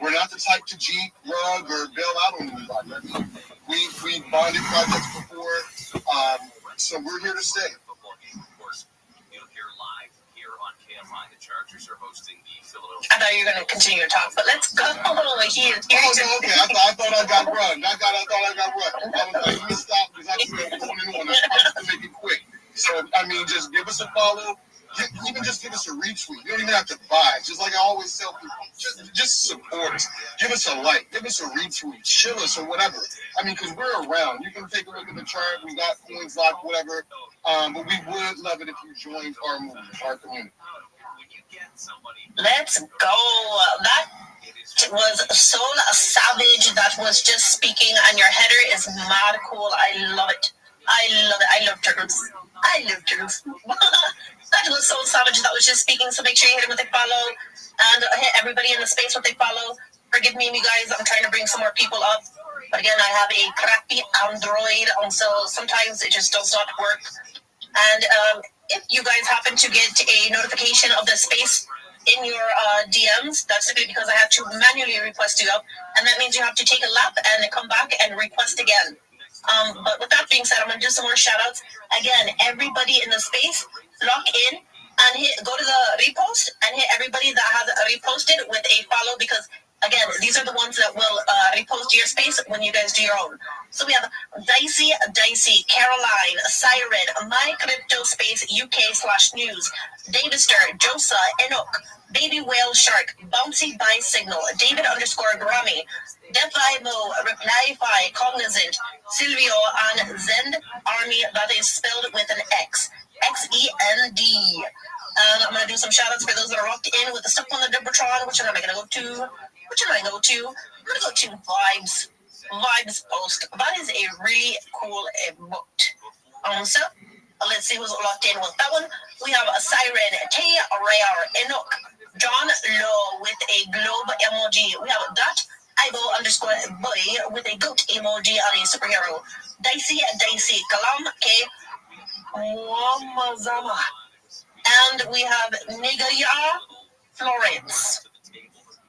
we're not the type to cheat, rug, or bail out on anybody. I mean, we bonded projects before, so we're here to stay. I thought you were going to continue to talk, but let's go over here. Okay. I thought I got run. I thought I got run. I was like, let me stop because I just went on and on. I promised to make it quick. So, I mean, just give us a follow. Even just give us a retweet. You don't even have to buy. Just like I always tell people, just support us. Give us a like. Give us a retweet. Chill us or whatever. I mean, because we're around. You can take a look at the chart. We got coins locked, whatever. But we would love it if you joined our movement, our community. Let's go. That was Soul Savage that was just speaking, and your header is mad cool. I love it. I love turtles. That was Soul Savage that was just speaking, so make sure you hit him with a follow, and hit everybody in the space with a follow. Forgive me, you guys, I'm trying to bring some more people up, but again, I have a crappy Android, and so sometimes it just does not work. And if you guys happen to get a notification of the space in your DMs, that's simply because I have to manually request you up, and that means you have to take a lap and come back and request again. But with that being said, I'm going to do some more shout-outs. Again, everybody in the space, lock in and go to the repost and hit everybody that has reposted with a follow, because, again, these are the ones that will repost your space when you guys do your own. So we have Dicey, Caroline, Siren, My Crypto Space UK/news, Davister, Josa, Enoch, Baby Whale Shark, Bouncy by Signal, David_Grammy, Defivo, Replyify, Cognizant, Silvio, and Zend Army, that is spelled with an X. XEND. I'm going to do some shout-outs for those that are locked in with the stuff on the Jumbotron. Which one am I going to go to? I'm going to go to Vibes Post. That is a really cool book. So, let's see who's locked in with that one. We have a Siren, Tay Rayar, Enoch, John Lowe with a globe emoji. We have that Ivo_boy with a goat emoji on a superhero. Dicey, Kalam, K, Wamazama. And we have Nigaya Florence.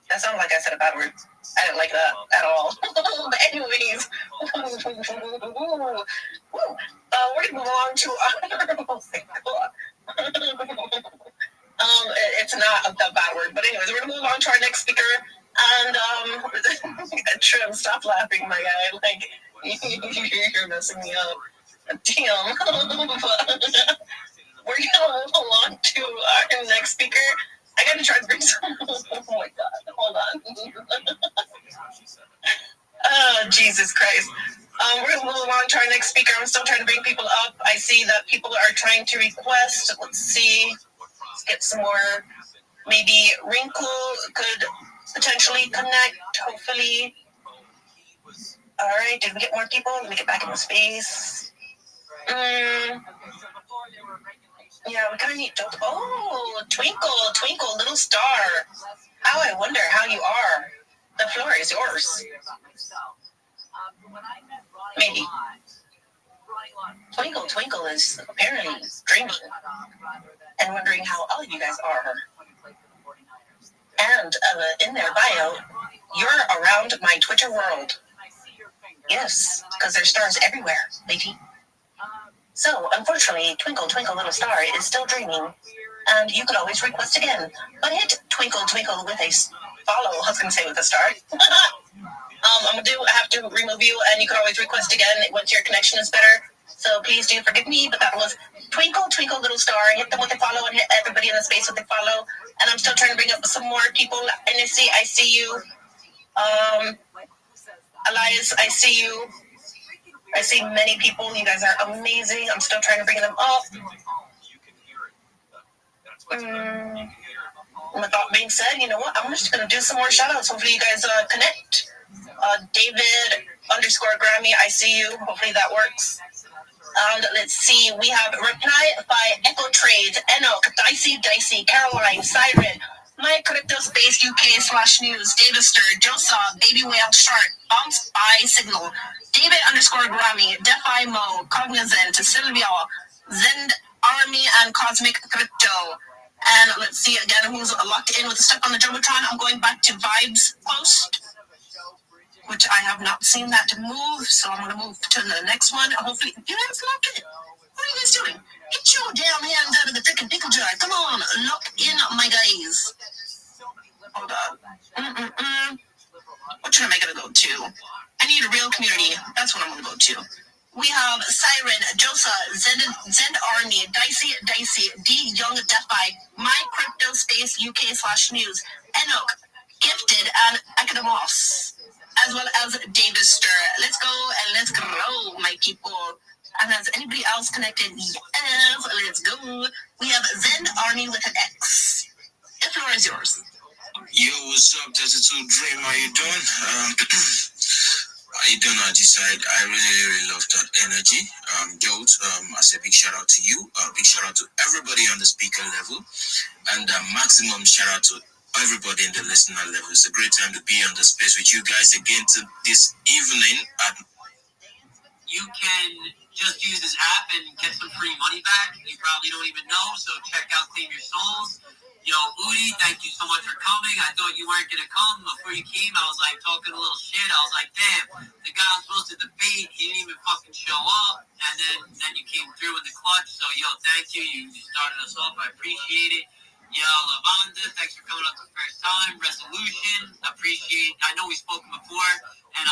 That sounds like I said a bad word. I didn't like that at all. But anyways, we're going to move on to our... Oh my God. It's not a bad word. But anyways, we're going to move on to our next speaker. And Trim, stop laughing, my guy. Like, you're messing me up. Damn. We're going to move along to our next speaker. I got to try to bring some... Oh, my God. Hold on. Oh, Jesus Christ. We're going to move along to our next speaker. I'm still trying to bring people up. I see that people are trying to request. Let's see. Let's get some more. Maybe Wrinkle could potentially connect, hopefully. All right, did we get more people? Let me get back in the space. Yeah, we kind of need to. Oh, Twinkle, little star. How I wonder how you are. The floor is yours. Maybe. Twinkle is apparently dreaming and wondering how all of you guys are. And in their bio, you're around my Twitter world. Yes, because there's stars everywhere, lady. So, unfortunately, Twinkle, little star is still dreaming. And you could always request again. But hit Twinkle with a follow. I was going to say with a star. I have to remove you, and you can always request again once your connection is better. So please do forgive me, but that was Twinkle, little star. Hit them with a follow and hit everybody in the space with a follow. And I'm still trying to bring up some more people. And I see you. Elias, I see you. I see many people. You guys are amazing. I'm still trying to bring them up. With that being said, you know what? I'm just going to do some more shout-outs. Hopefully you guys connect. David _ Grammy, I see you. Hopefully that works. And let's see. We have Reply by Echo Trades, Enoch, Dicey, Caroline, Siren, My Crypto Space UK /news, Davister, Josa, Baby Whale Shark, Bounce by Signal, David _ Grammy, Defi Mo, Cognizant, Sylvia, Zend Army, and Cosmic Crypto. And let's see again who's locked in with the stuff on the Jumbotron. I'm going back to Vibes post, which I have not seen that move, so I'm going to move to the next one. Hopefully, you guys lock in. What are you guys doing? Get your damn hands out of the freaking pickle jar. Come on, lock in, my guys. Hold on. What should I go to? I need a real community. That's what I'm going to go to. We have Siren, Josa, Zend Army, Dicey, D Young Defi, My Crypto Space UK /news, Enoch, Gifted, and Academos, as well as Davister. Let's go and let's grow, my people. And has anybody else connected? Yes, let's go. We have Zend Army with an X. The floor is yours. Yo, what's up, 32 Dream? How you doing? How you doing on this side? I really love that energy. Jolt, I say big shout out to you. Big shout out to everybody on the speaker level. And maximum shout out to everybody in the listener level. It's a great time to be on the space with you guys again this evening. You can just use this app and get some free money back. You probably don't even know, so check out Claim Your Souls. Yo, Udi, thank you so much for coming. I thought you weren't going to come. Before you came, I was like talking a little shit. I was like, damn, the guy was supposed to debate. He didn't even fucking show up. And then you came through in the clutch. So, yo, thank you. You started us off. I appreciate it. Yo, Lavanda, thanks for coming up the first time. Resolution, appreciate. I know we've spoken before. And,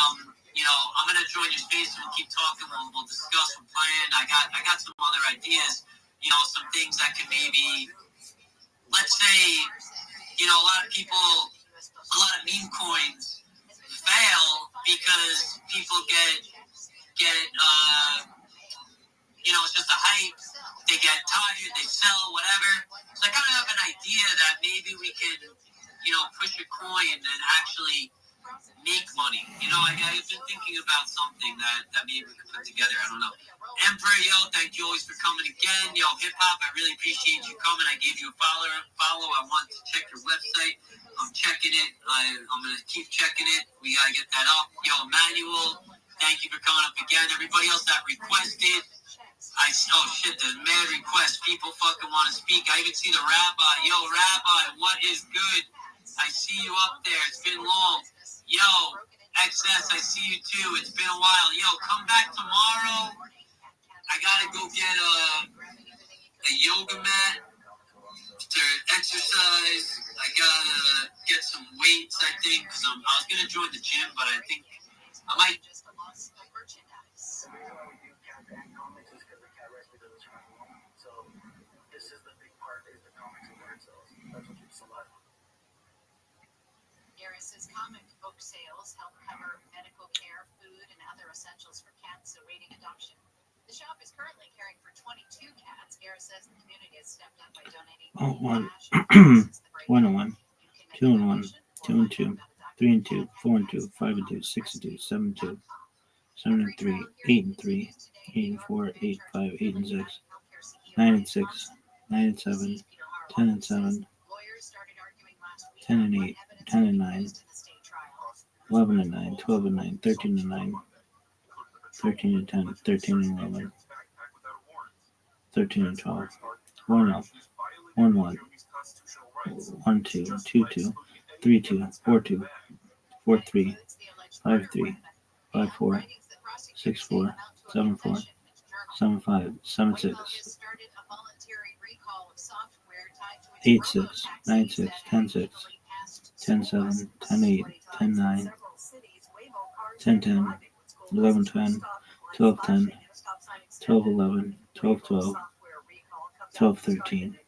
you know, I'm going to join your space and we'll keep talking. We'll discuss. We'll plan. I got some other ideas. You know, some things that could maybe... Let's say, you know, a lot of meme coins fail because people get you know, it's just a hype. They get tired, they sell, whatever. So I kind of have an idea that maybe we could, you know, push a coin and actually make money. You know, I've been thinking about something that maybe we could put together. I don't know. Emperor, yo, thank you always for coming again. Yo, hip hop, I really appreciate you coming. I gave you a follow. I want to check your website. I'm checking it. I'm going to keep checking it. We got to get that up. Yo, Emmanuel, thank you for coming up again. Everybody else that requested. Oh shit, there's mad requests. People fucking want to speak. I even see the Rabbi. Yo, Rabbi, what is good? I see you up there. It's been long. Yo, XS, I see you too. It's been a while. Yo, come back tomorrow. I gotta go get a yoga mat to exercise. I gotta get some weights, I think, because I was gonna join the gym, but I think I might. Iris's comic book sales help cover medical care, food, and other essentials for cats awaiting adoption. The shop is currently caring for 22 cats. Iris says the community has stepped up by donating cash. 1 and 1, 2 and 1, 2 and 2, 3 and 2, 4 and 2, 5 and 2, 6 and 2, 7 and 2, 7 and 3, 8 and 3, 8 and 4, 8 5, 8 and 6, 9 and 6, 9 and 7, 10 and 7, 10 and 8, 10 and 9, 11 and 9, 12 and 9, 13 and 9, 13 and 10, 13 and 11, 13 and 12, 1 0, 1 1, 1 2, 2 2, 3 2, 4 2, 4 3, 5 3, 5 4, 6 4, 7 4, 7 5, 7 6, 8 6, 9 6, 10 6, 10 7, 10 8, 10 9, 10 10, 11 10, 12 10, 12 11, 12 12, 12 13.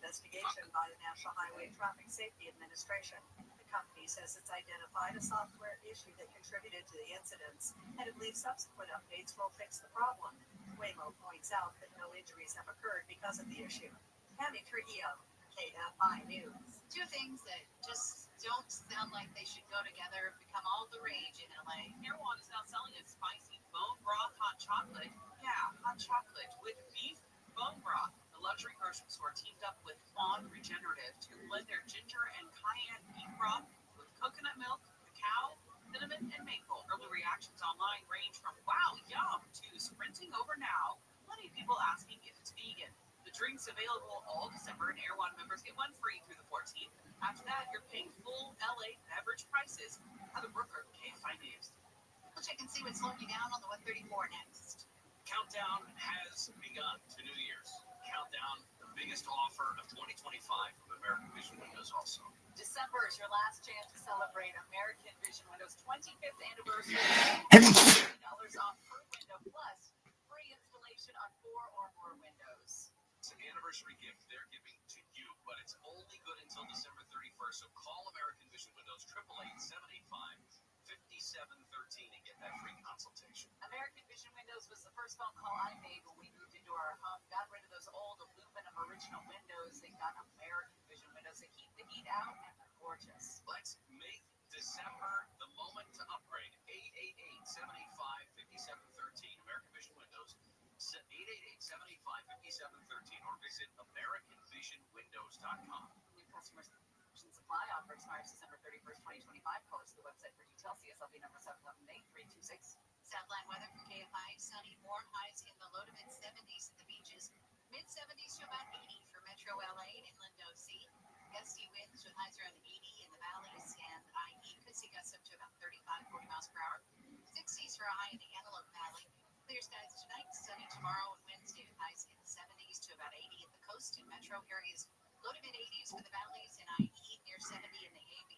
Says it's identified a software issue that contributed to the incidents, and it believes subsequent updates will fix the problem. Waymo points out that no injuries have occurred because of the issue. Tammy Trujillo, KFI News. Two things that just don't sound like they should go together have become all the rage in LA. Erewhon is now selling a spicy bone broth hot chocolate. Yeah, hot chocolate with beef bone broth. The luxury grocery store teamed up with On Regenerative to blend their ginger and cayenne beef broth with coconut milk, cacao, cinnamon, and maple. Early reactions online range from wow, yum, to sprinting over now. Plenty of people asking if it's vegan. The drink's available all December, and Erewhon members get one free through the 14th. After that, you're paying full LA beverage prices. Heather Brooker, KFI News. We'll check and see what's slowing you down on the 134 next. Countdown has begun to New Year's. Countdown, the biggest offer of 2025 from American Vision Windows also. December is your last chance to celebrate American Vision Windows' 25th anniversary. $50 off per window, plus free installation on 4 or more windows. It's an anniversary gift they're giving to you, but it's only good until December 31st, so call American Vision Windows 888-785-5713 and get that free consultation. American Vision Windows was the first phone call I made when we moved into our home. Got rid of those old aluminum original windows. They got American Vision Windows. They keep the heat out and they're gorgeous. Let's make December the moment to upgrade. 888-785-5713. American Vision Windows. 888-785-5713 or visit AmericanVisionWindows.com. New customer supply offer expires December 31st, 2025. Call us to the website for details. CSLB number 718-326. Southline weather from KFI. Sunny, warm, highs in the low to mid 70s at the beaches. Mid 70s to about 80 for Metro LA and Inland OC. Gusty winds with highs around 80 in the valleys, and IE could see gusts up to about 35-40 miles per hour. 60s for a high in the Antelope Valley. Clear skies tonight, sunny tomorrow and Wednesday with highs in the 70s to about 80 at the coast and metro areas. Low to mid 80s for the valleys and IE, near 70 in the AB.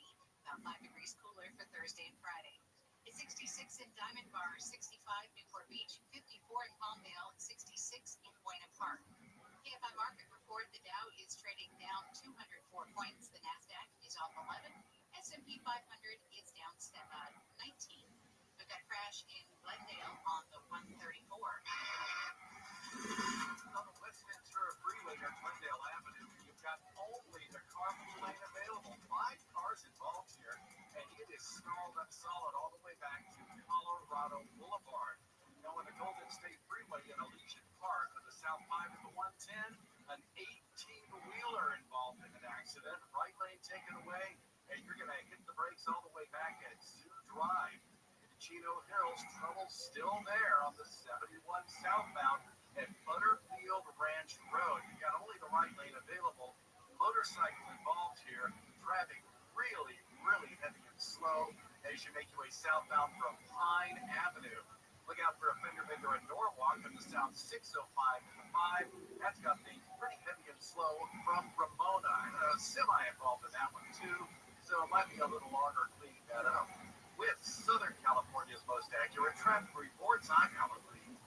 About 5 degrees cooler for Thursday and Friday. It's 66 in Diamond Bar, 65 Newport Beach, 54 in Palmdale, and 66 in Buena Park. KFI Market Report, the Dow is trading down 204 points. The NASDAQ is off 11. S&P 500 is down 19. We've got crash in Glendale on the 134. On the West Ventura Freeway at Glendale Avenue, you've got only the carpool lane available. 5 cars involved here, and it is snarled up solid all the way back to Colorado Boulevard. Now, on the Golden State Freeway in Elysian Park on the South 5 and the 110, an 18-wheeler involved in an accident. Right lane taken away, and you're going to hit the brakes all the way back at Zoo Drive. Chino Hills, trouble still there on the 71 southbound at Butterfield Ranch Road. You got only the right lane available. Motorcycle involved here. Traffic really, really heavy and slow as you make your way southbound from Pine Avenue. Look out for a fender bender in Norwalk on the south 605 and the 5. That's got things pretty heavy and slow from Ramona. Semi involved in that one too, so it might be a little longer cleaning that up. With Southern California's most accurate traffic reports, I'm Howard Lee.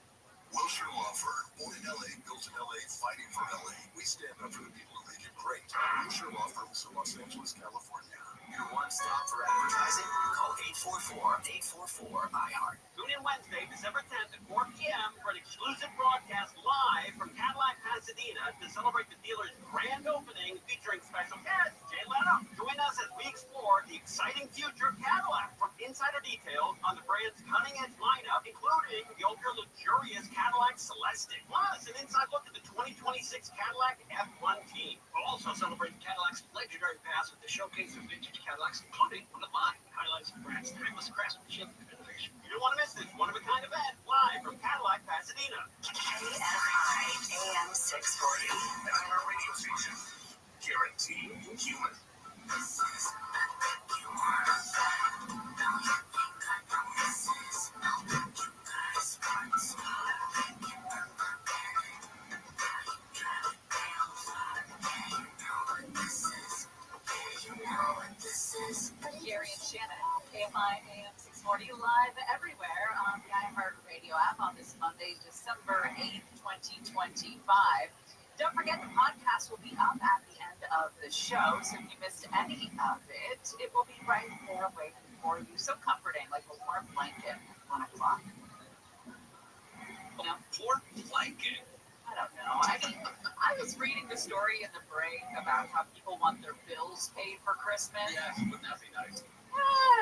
Wilshire Law Firm, born in LA, built in LA, fighting for LA. We stand up for the people who make it great. Wilshire Law Firm is in Los Angeles, California. Your one stop for advertising? Call 844-844-IHEART. Tune in Wednesday, December 10th at 4 p.m. for an exclusive broadcast live from Cadillac, Pasadena to celebrate the dealer's grand opening featuring special guest Jay Leno. Join us as we explore the exciting future of Cadillac from insider details on the brand's cutting-edge lineup, including the ultra-luxurious Cadillac Celestiq, plus an inside look at the 2026 Cadillac F1 team. We'll also celebrate Cadillac's legendary past with the showcase of vintage Cadillacs, including one of mine. Highlights the brand's timeless craftsmanship and innovation. You don't want to miss this one-of-a-kind event live from Cadillac, Pasadena. KFI AM 640. Our radio station. Guaranteed human. Gary and Shannon, KFI AM 640, live everywhere on the iHeart Radio app on this Monday, December 8th, 2025. Don't forget, the podcast will be up at the end of the show, so if you missed any of it, it will be right there waiting for you. So comforting, like a warm blanket at 1 o'clock. You know? Warm blanket? I don't know. I was reading the story in the break about how people want their bills paid for Christmas. Yes, wouldn't that be nice?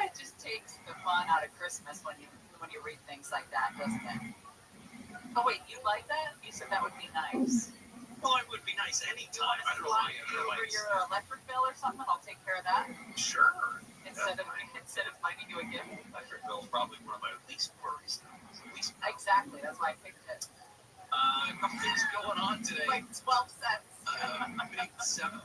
It just takes the fun out of Christmas when you read things like that, doesn't it? Oh wait, you like that? You said that would be nice. Well, it would be nice anytime. I don't know why. Over your electric bill or something, I'll take care of that. Sure. Instead of finding you a gift. Electric bill is probably one of my least worries. Exactly. That's why I picked it. A couple things going on today. Like 12 cents. Big 7.6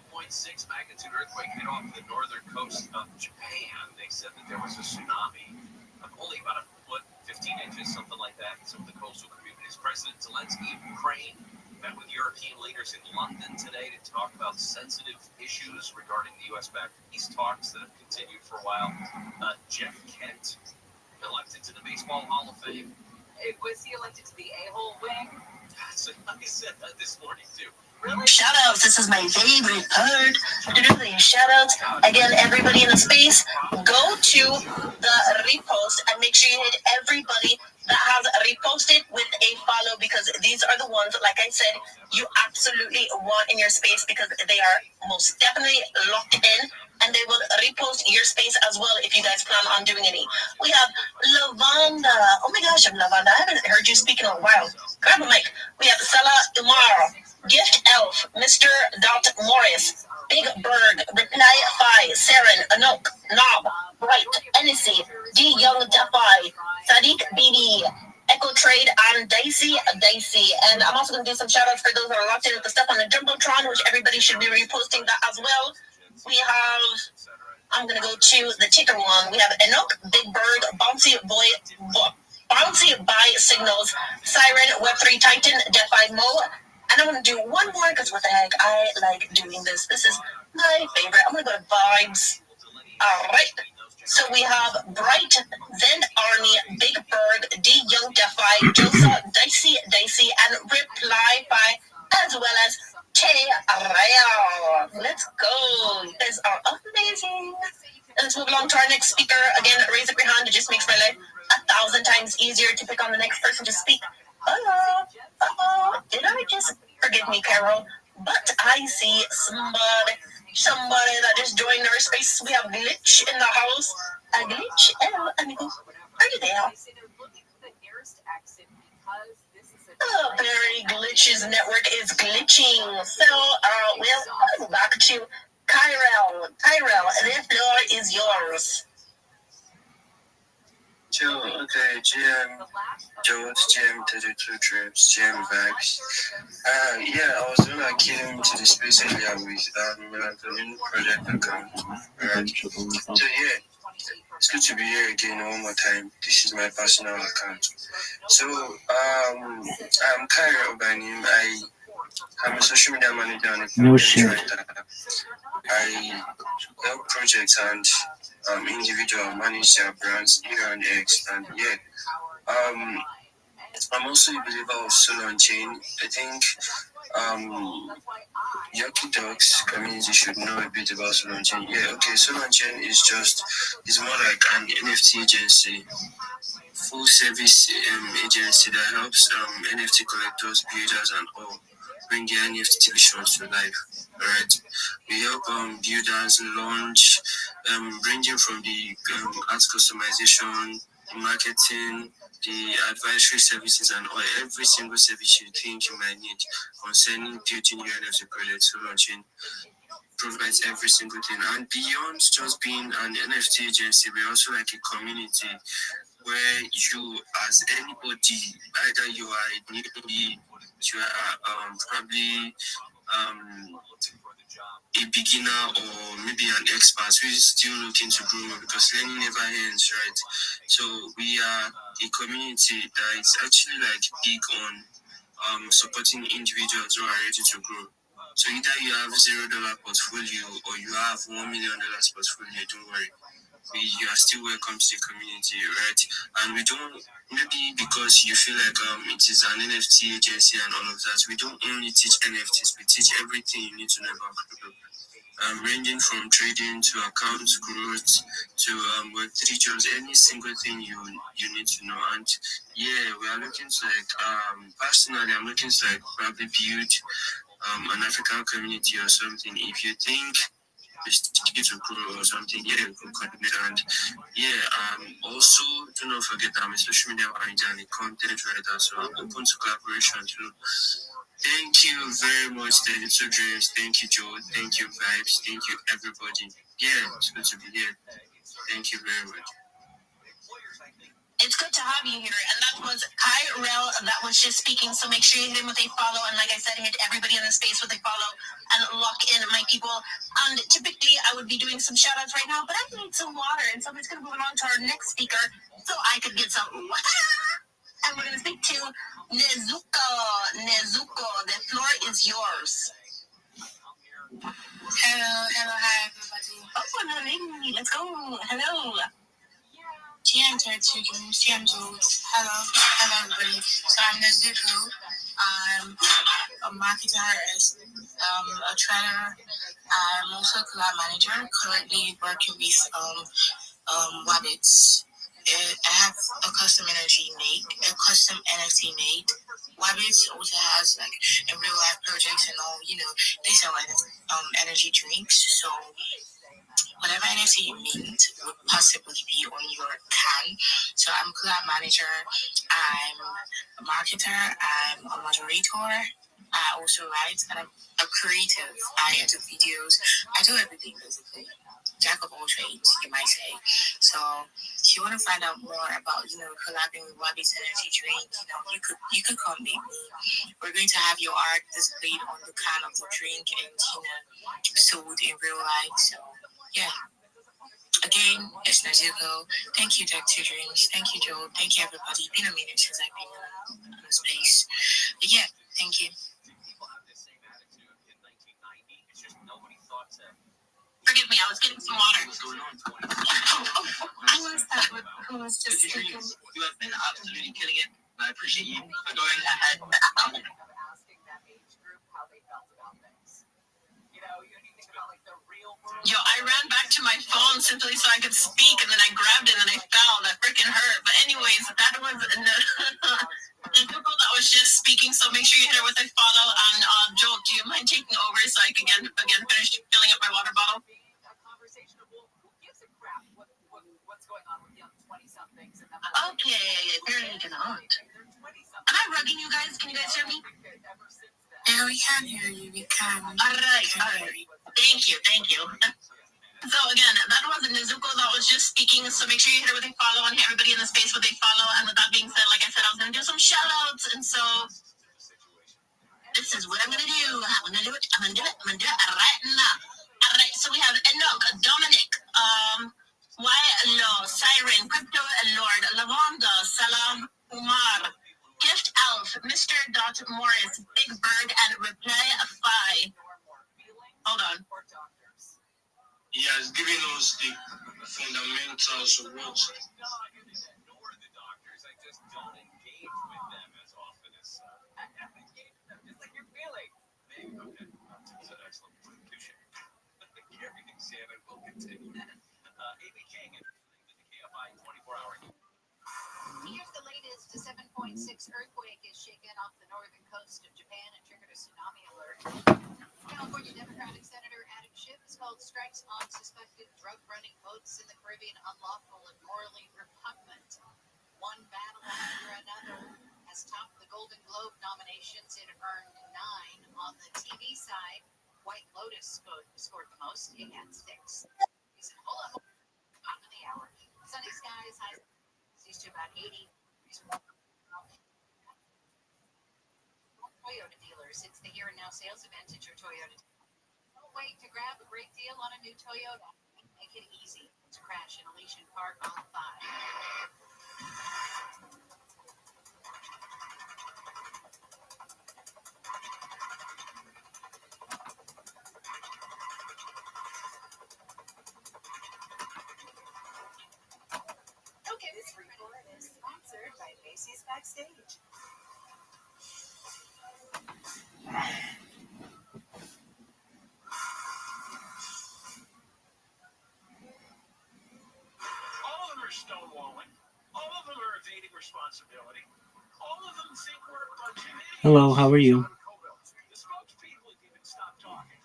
magnitude earthquake hit off the northern coast of Japan. They said that there was a tsunami of only about a foot, 15 inches, something like that, in some of the coastal communities. President Zelensky of Ukraine met with European leaders in London today to talk about sensitive issues regarding the U.S.-backed peace talks that have continued for a while. Jeff Kent, elected to the Baseball Hall of Fame. Was he elected to the a-hole wing? I said that this morning, too. Really? Shout outs. This is my favorite part to do these shout outs. Again, everybody in the space, go to the repost and make sure you hit everybody that has reposted with a follow, because these are the ones, like I said, you absolutely want in your space, because they are most definitely locked in, and they will repost your space as well if you guys plan on doing any. We have Lavanda. Oh my gosh, I'm Lavanda. I haven't heard you speak in a while. Grab a mic. We have Salah Umar, Gift Elf, Mr. Dot Morris, Big Bird, Reply Fi, Saren, Anok, Knob, Bright, Hennessy, D Young Defy, Sadiq BB, Echo Trade, and Dicey. And I'm also going to do some shout outs for those that are locked in with the stuff on the Jumbotron, which everybody should be reposting that as well. We have, I'm going to go to the ticker one. We have Enoch, Big Bird, Bouncy by Signals, Siren, Web3 Titan, Defy Mo. And I'm going to do one more, because what the heck, I like doing this. This is my favorite. I'm going to go to Vibes. All right. So we have Bright, Zen Army, Big Bird, D Young Defy, Josa, Dicey, and Reply by, as well as Tay Real. Let's go. You guys are amazing. Let's move along to our next speaker. Again, raise up your hand. It just makes my life 1,000 times easier to pick on the next person to speak. Did I just, forgive me, Carol, but I see somebody that just joined our space. We have Glitch in the house. Glitch, hello, amigo. Are you there? Barry Glitch's network is glitching. So, we'll go back to Kyrell. Kyrell, the floor is yours. Okay, GM, Jones, GM 32 trips, GM vibes. I was gonna key him to the space earlier with Melatonin project account. Right. So it's good to be here again one more time. This is my personal account. So I'm Kyra Obanim. I'm a social media manager and a content writer. I help projects and individual manage their brands here on X, and I'm also a believer of solo on chain. I think Yucky Dogs community should know a bit about Solonchain. Yeah, okay, Solonchain is more like an NFT agency, full service agency that helps NFT collectors, builders, and all bring their NFT visions to life. Alright, we help builders launch, ranging from the art customization, the marketing, the advisory services, and all every single service you think you might need concerning building your NFT project. So launching provides every single thing, and beyond just being an NFT agency, we're also like a community where you, as anybody, either you are a newbie, you are probably a beginner or maybe an expert who is still looking to grow, because learning never ends, right? So we are a community that is actually like big on supporting individuals who are ready to grow. So either you have $0 portfolio or you have $1 million portfolio, don't worry. You are still welcome to the community, right? And we don't, maybe because you feel like it is an NFT agency and all of that, we don't only teach NFTs, we teach everything you need to know about crypto. Ranging from trading to account growth to Web3 jobs, any single thing you need to know. And yeah, we are looking to like, personally, I'm looking to like probably build an African community or something. If you think it's to grow or something, yeah, we could connect. And yeah, also do not forget I'm a social media manager and a content writer, so I'm open to collaboration too. Thank you very much, 32 Dreams. Thank you, Joe. Thank you, Vibes. Thank you, everybody. Yeah, it's good to be here. Thank you very much. It's good to have you here. And that was Kyrell that was just speaking. So make sure you hit him with a follow. And like I said, hit everybody in the space with a follow and lock in my people. And typically I would be doing some shout outs right now, but I need some water. And so I'm just going to move on to our next speaker so I could get some water. And we're going to speak to Nezuko. Nezuko, the floor is yours. Hello, hi everybody. Oh, no, lady, let's go. Hello. TM hello everybody. So I'm Nezuko. I'm a marketer, a trader. I'm also a collab manager. Currently working with Wabbits. I have a custom NFT made. Wabbits also has like in real life projects and all. They sell energy drinks. So whatever NFT you mint would possibly be on your can. So I'm a collab manager, I'm a marketer, I'm a moderator, I also write, and I'm a creative. I edit videos, I do everything basically. Jack of all trades, you might say. So if you want to find out more about, collabing with Wabi's Energy Drink, you could come meet me. We're going to have your art displayed on the can of the drink and, sold in real life. So yeah. Again, it's Nezuko. Thank you, Dr. Dreams. Thank you, Joe. Thank you, everybody. It's been a minute since I've been on the space. But yeah, thank you. Forgive me, I was getting some water. Who was that? Who was just speaking? You have been absolutely killing it. I appreciate you for going ahead. Yo, I ran back to my phone simply so I could speak, and then I grabbed it and I fell. That freaking hurt. But anyways, that was the people that was just speaking. So make sure you hit her with a follow. And Joel, do you mind taking over so I can again finish filling up my water bottle? Okay, apparently cannot. Am I rugging you guys? Can you guys hear me? Yeah, we can hear you. We can. All right. Thank you. So again, that was Nezuko that was just speaking. So make sure you hit her with a follow and hit everybody in the space with a follow. And with that being said, like I said, I was going to do some shout outs. And so this is what I'm going to do. I'm going to do it right now. All right. So we have Enoch, Dominic, Lo, Siren, Crypto Lord, Lavonda, Salam, Umar, Gift Elf, Mr. Morris, Big Bird, and Reply Fi. Hold on. He has given us the fundamentals of what. Here's the latest. A 7.6 earthquake is shaken off the northern coast of Japan and triggered a tsunami alert. California Democratic Senator Adam Schiff has called strikes on suspected drug-running boats in the Caribbean unlawful and morally repugnant. One battle after another has topped the Golden Globe nominations. It earned 9 on the TV side. White Lotus scored the most. It had 6. Top of the hour. Sunny skies, high to about 80. Toyota dealers. It's the Here and Now sales event at your Toyota. Don't wait to grab a great deal on a new Toyota. Make it easy to crash in Elysian Park on 5. Okay, this report is sponsored by Macy's Backstage. All of them are stonewalling. All of them are evading responsibility. All of them think we're a bunch of idiots. Hello, how are you? The spokespeople have even stopped talking.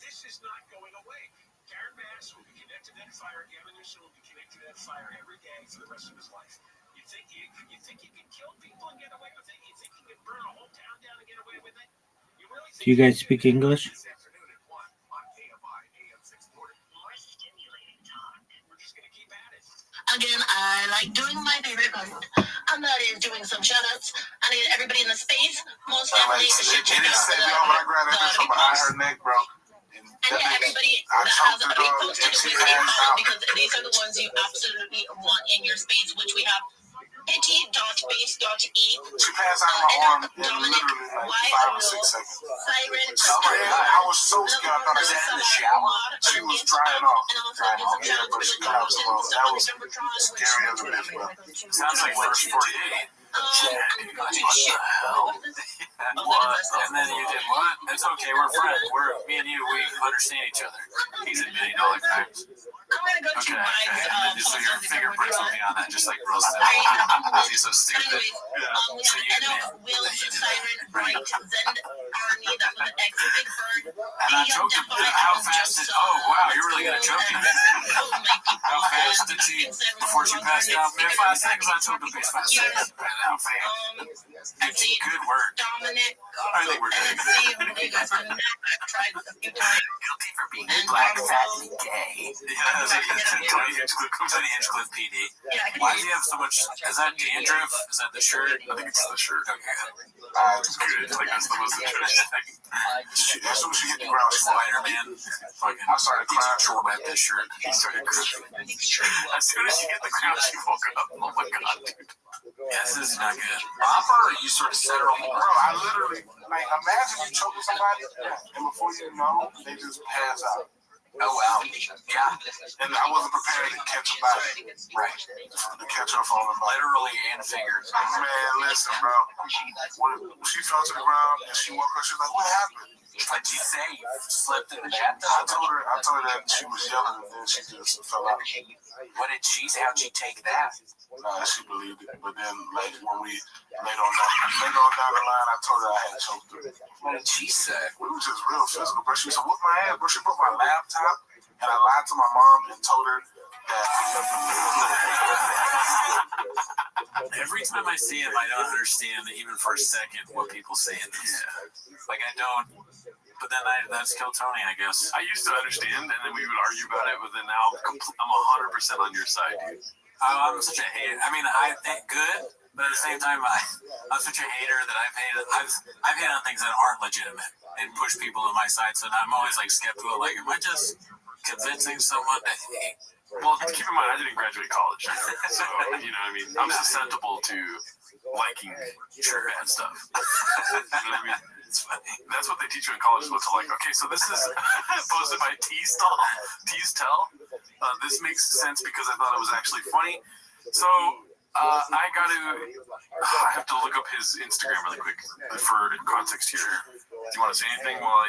This is not going away. Karen Bass will be connected to that fire. Gavin Newsom will be connected to that fire every day for the rest of his life. You think you can kill people and get away with it? You think you can burn a whole town down and get away with it? You really Do you guys speak English? this afternoon at 1 on KFI AM 640. More stimulating talk. We're just going to keep at it. Again, I like doing my favorite part. I'm not in doing some shout-outs. I need everybody in the space. Most definitely should check out the repost. neck, bro. And yeah, everybody that has a reposted with me because these are the ones you absolutely want in your space, which we have Hitty.base.e. She passed out my arm in literally like 5 or 6 seconds. Siren. I was so scared. I thought I was in the shower. She was drying off. Yeah, but she got out as well. That was scary as a bitch, bro. Sounds like first 48. What the hell? What? And then you did what? It's okay, we're friends. Me and you, we understand each other. He's admitting all the crimes. I'm gonna go to my So your fingerprints will be on that, just like Rose said. He's so stupid. I know Will, Siren, Bright, Zend, Arnie, that was an exit bird. And I choked him. How fast did... Oh, wow, you're really going to choke him. How fast did she... Before she passed out? Man, 5 seconds, I choked him 5 seconds. How fast? Actually, good work. Dominic. I think we're good. You guys are tried a few times. Guilty for being black, fat, and gay. Yeah, Tony Hinchcliffe PD. Why does he have so much? Is that dandruff? Is that the shirt? I think it's the shirt. Okay. It's good. Like, that's the most interesting thing. As soon as she hit the ground, Spider-Man. Fucking, I started crying short at this shirt. He started crying. As soon as she hit the ground, she woke up. Oh my god, dude. Yeah, this is not good. Or you sort of set her on the bro, I literally, like, imagine you choking somebody, and before you know, they just pass out. Oh, wow. Yeah. And I wasn't prepared to catch a body. Right. To catch her falling body. Literally and figuratively. Man, listen, bro. When she fell to the ground and she woke up, she was like, what happened? Like you say, you slipped in the bathtub. I told her that she was yelling and then she just fell out. How'd she take that? She believed it. But then, like, when we later on down the line, I told her I had choked her. What did she say? We were just real physical, bro. She used to whoop my ass, bro. She broke my laptop, and I lied to my mom and told her that. Every time I see him, I don't understand even for a second what people say in this. Like, I don't. But then that's kill Tony, I guess. I used to understand, and then we would argue about it, but then now I'm 100% on your side, dude. I'm such a hater. I mean, I think good, but at the same time, I'm such a hater that I've hated on things that aren't legitimate and push people to my side. So now I'm always like skeptical. Like, am I just convincing someone that? Well, keep in mind, I didn't graduate college, so you know what I mean. I'm susceptible to liking shirt and stuff. You know what I mean? It's funny. That's what they teach you in college. What's like, okay, so this is posted by Tease Tell. This makes sense because I thought it was actually funny. So I have to look up his Instagram really quick for context here. you want to say anything while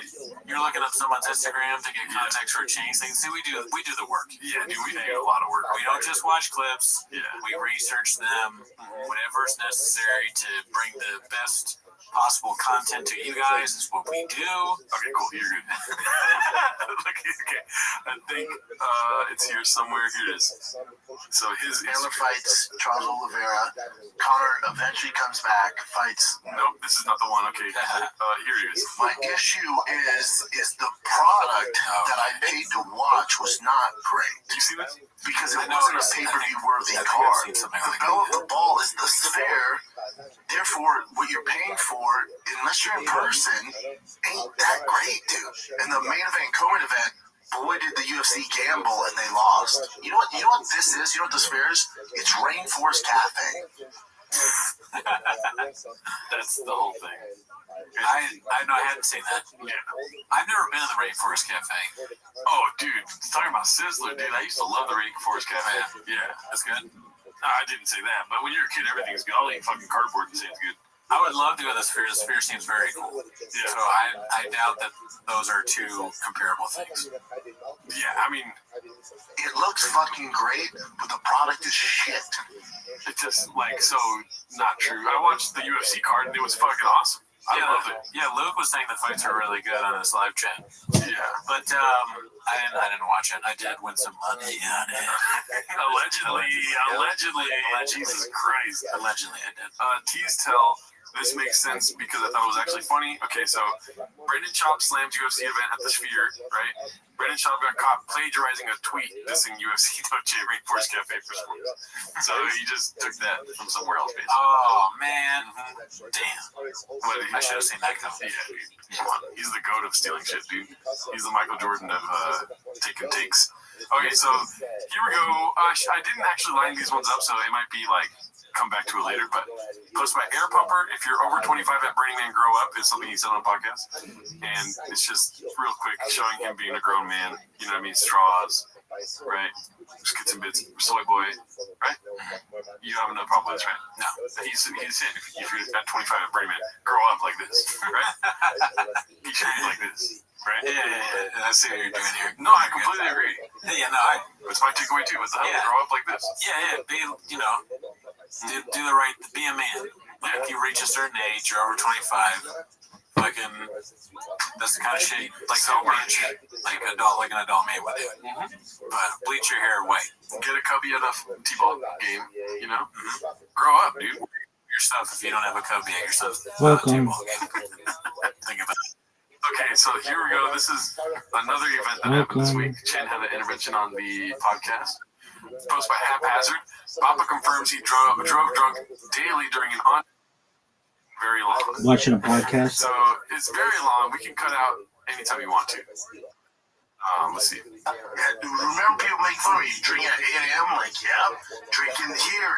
you're looking up someone's Instagram to get context for a change thing? See, we do the work. Yeah, dude, we do a lot of work. We don't just watch clips. Yeah. We research them, whatever is necessary to bring the best possible content to you guys is what we do. Okay, cool. You're good. Okay. I think it's here somewhere. Here it is. So his Taylor fights Charles Oliveira. Connor eventually comes back, fights. Nope, this is not the one. Okay. Here it is. My issue is the product that I paid to watch was not great. You see this? Because it wasn't a pay-per-view worthy card. The bell of the ball is the sphere. Therefore, what you're paying for, unless you're in person, ain't that great, dude. And the main event, co-main event, boy, did the UFC gamble and they lost. You know what this is? You know what the sphere is? It's Rainforest Cafe. That's the whole thing. I hadn't seen that. Yeah. I've never been to the Rainforest Cafe. Oh, dude, talking about Sizzler, dude. I used to love the Rainforest Cafe. Yeah, that's good. I didn't say that, but when you're a kid, everything's good. I'll eat fucking cardboard and say it's good. I would love to go to the Sphere. The Sphere seems very cool. Yeah. So I doubt that those are two comparable things. Yeah, I mean, it looks fucking great, but the product is shit. It's just like so not true. I watched the UFC card and it was fucking awesome. I loved it. Yeah, Luke was saying the fights are really good on his live chat. Yeah, but I didn't watch it. I did win some money on it. Allegedly. Jesus Christ. Allegedly, I did. Tease tell. This makes sense because I thought it was actually funny. Okay, so Brendan Schaub slammed UFC event at the Sphere, right? Brendan Schaub got caught plagiarizing a tweet dissing UFC Doje Rainforest Cafe for sports. So he just took that from somewhere else, basically. Oh, man. Damn. I should have seen that coming. Yeah, dude. Come on. He's the goat of stealing shit, dude. He's the Michael Jordan of taking takes. Okay, so here we go. I didn't actually line these ones up, so it might be like come back to it later, but posted by Air Pumper. If you're over 25 at Burning Man Grow Up is something he said on a podcast, and it's just real quick showing him being a grown man. You know what I mean? Straws, right? Just get some bits. Soy boy, right? You have no problem with this, right? No. He's saying if you're at 25 at Burning Man, grow up like this, right? Be treated like this. Right? Yeah. I see what you're doing here. No, I completely agree. Yeah, no, it's my takeaway too. What the hell? Grow up like this. Yeah. Be, do the right. Be a man. Like if you reach a certain age, you're over 25. Fucking, that's the kind of shit. Like sober shit. Like an adult man would do. But bleach your hair white. Get a cubby at a t-ball game. You know. Grow up, dude. Your stuff. If you don't have a cubby at your stuff. Welcome. Think about it. Okay, so here we go. This is another event that happened this week. Chen had an intervention on the podcast. Posted by Haphazard. Papa confirms he drove drunk daily during an very long. Watching a podcast. So it's very long. We can cut out anytime you want to. Let's see. Remember people make fun of me. Drink at 8 a.m. Like, yeah, drinking here.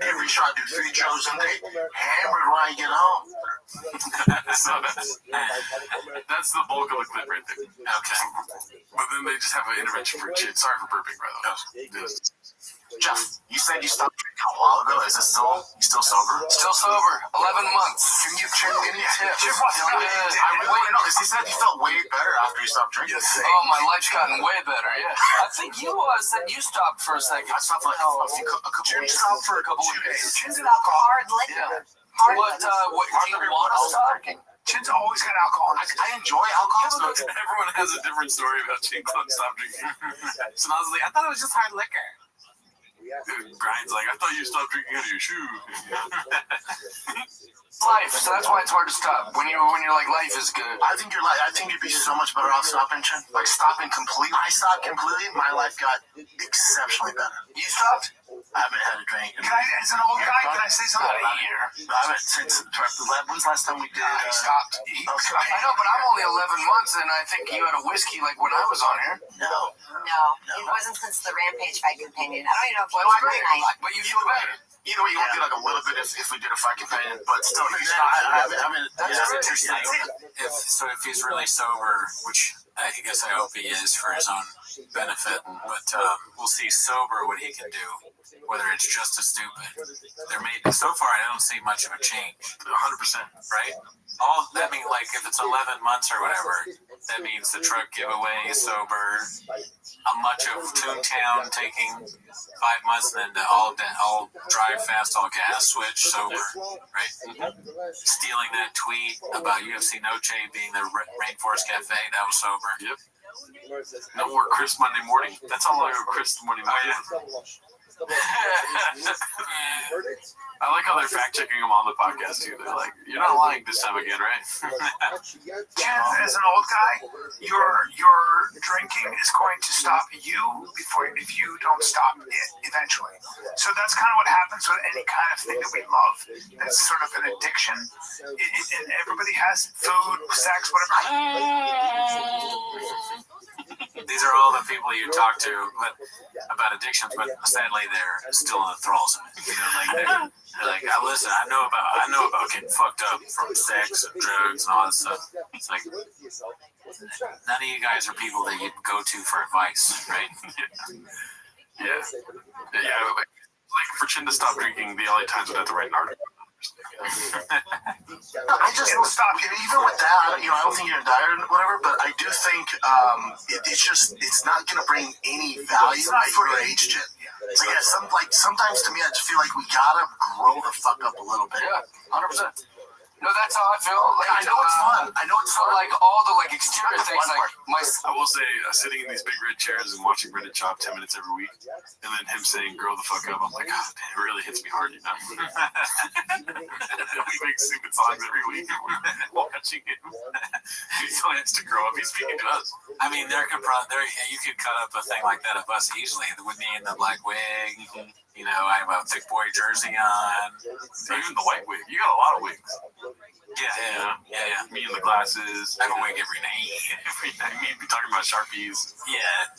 Every shot, do 3 shows a day. Hammered when I get home. So that's the bulk of the clip right there. Okay. But then they just have an intervention for Chin. Sorry for burping, by the way. Jeff, you said you stopped drinking a while ago. Is it still sober? Still sober. 11 months. Can you give Chin any tips? I really want to know because he said he felt way better after he stopped drinking. Oh, my life's gotten way better. Yeah. I think you said you stopped for a second. I stopped for like a couple weeks. Stopped for a couple of days. Chin's an alcoholic. Hard liquor. What do you want to stop? Chin's always got alcohol. I enjoy alcohol. Everyone has a different story about Chin Club stop drinking. So I was like, I thought it was just hard liquor. Grind's like, I thought you stopped drinking out of your shoe. Life, so that's why it's hard to stop. When you're like, life is good. I think you'd be so much better off stopping, Chin. Like stopping completely. I stopped completely. My life got exceptionally better. You stopped? I haven't had a drink. As an old guy, can I say something? About a year. I haven't since. When's the last time we did? He stopped. I know, but I'm only 11 months, and I think you had a whiskey like when I was on here. No, it wasn't since the Rampage fight companion. I don't even know if it Well, was I one agree. night. But you feel better. Either way, you won't get like a little bit if we did a fight companion, but still, that's interesting. If he's really sober, which I guess I hope he is for his own benefit, but we'll see sober what he can do whether it's just as stupid. They're made. So far, I don't see much of a change. 100%, right? That means, like, if it's 11 months or whatever, that means the truck giveaway is sober. Much of Toontown taking 5 months, and then the all drive fast, all gas switch sober, right? Stealing that tweet about UFC Noche being the Rainforest Cafe, that was sober. Yep. No more Chris Monday morning. That's all I know, Chris Monday morning. I like how they're fact checking him on the podcast too. They're like, "You're not lying this time again, right?" As an old guy, your drinking is going to stop you if you don't stop it eventually. So that's kind of what happens with any kind of thing that we love. That's sort of an addiction. And everybody has food, sex, whatever. These are all the people you talk to about addictions, but sadly they're still in the thralls of it. You know, like they're like, listen, I know about getting fucked up from sex and drugs and all that stuff. It's like none of you guys are people that you go to for advice, right? Yeah. Like for Chin to stop drinking, the LA Times would have to write an article. I just don't stop. Even with that, I don't think you're gonna die or whatever. But I do think it's not gonna bring any value at your age, Jim. Sometimes to me, I just feel like we gotta grow the fuck up a little bit. Yeah, 100%. No, that's how I feel. Like, I know it's fun. I know it's fun. Like all the exterior things, I will say, sitting in these big red chairs and watching Reddit Chop 10 minutes every week, and then him saying "grow the fuck up," I'm like, oh, damn, it really hits me hard, you know. We make stupid songs every week, and we're watching him. He's telling us to grow up. He's speaking to us. I mean, you could cut up a thing like that of us easily. With me in the black wig. You know, I have a thick boy jersey on. Even the white wig. You got a lot of wigs. Yeah. Me and the glasses. I have a wig every night. Me be talking about Sharpies. Yeah.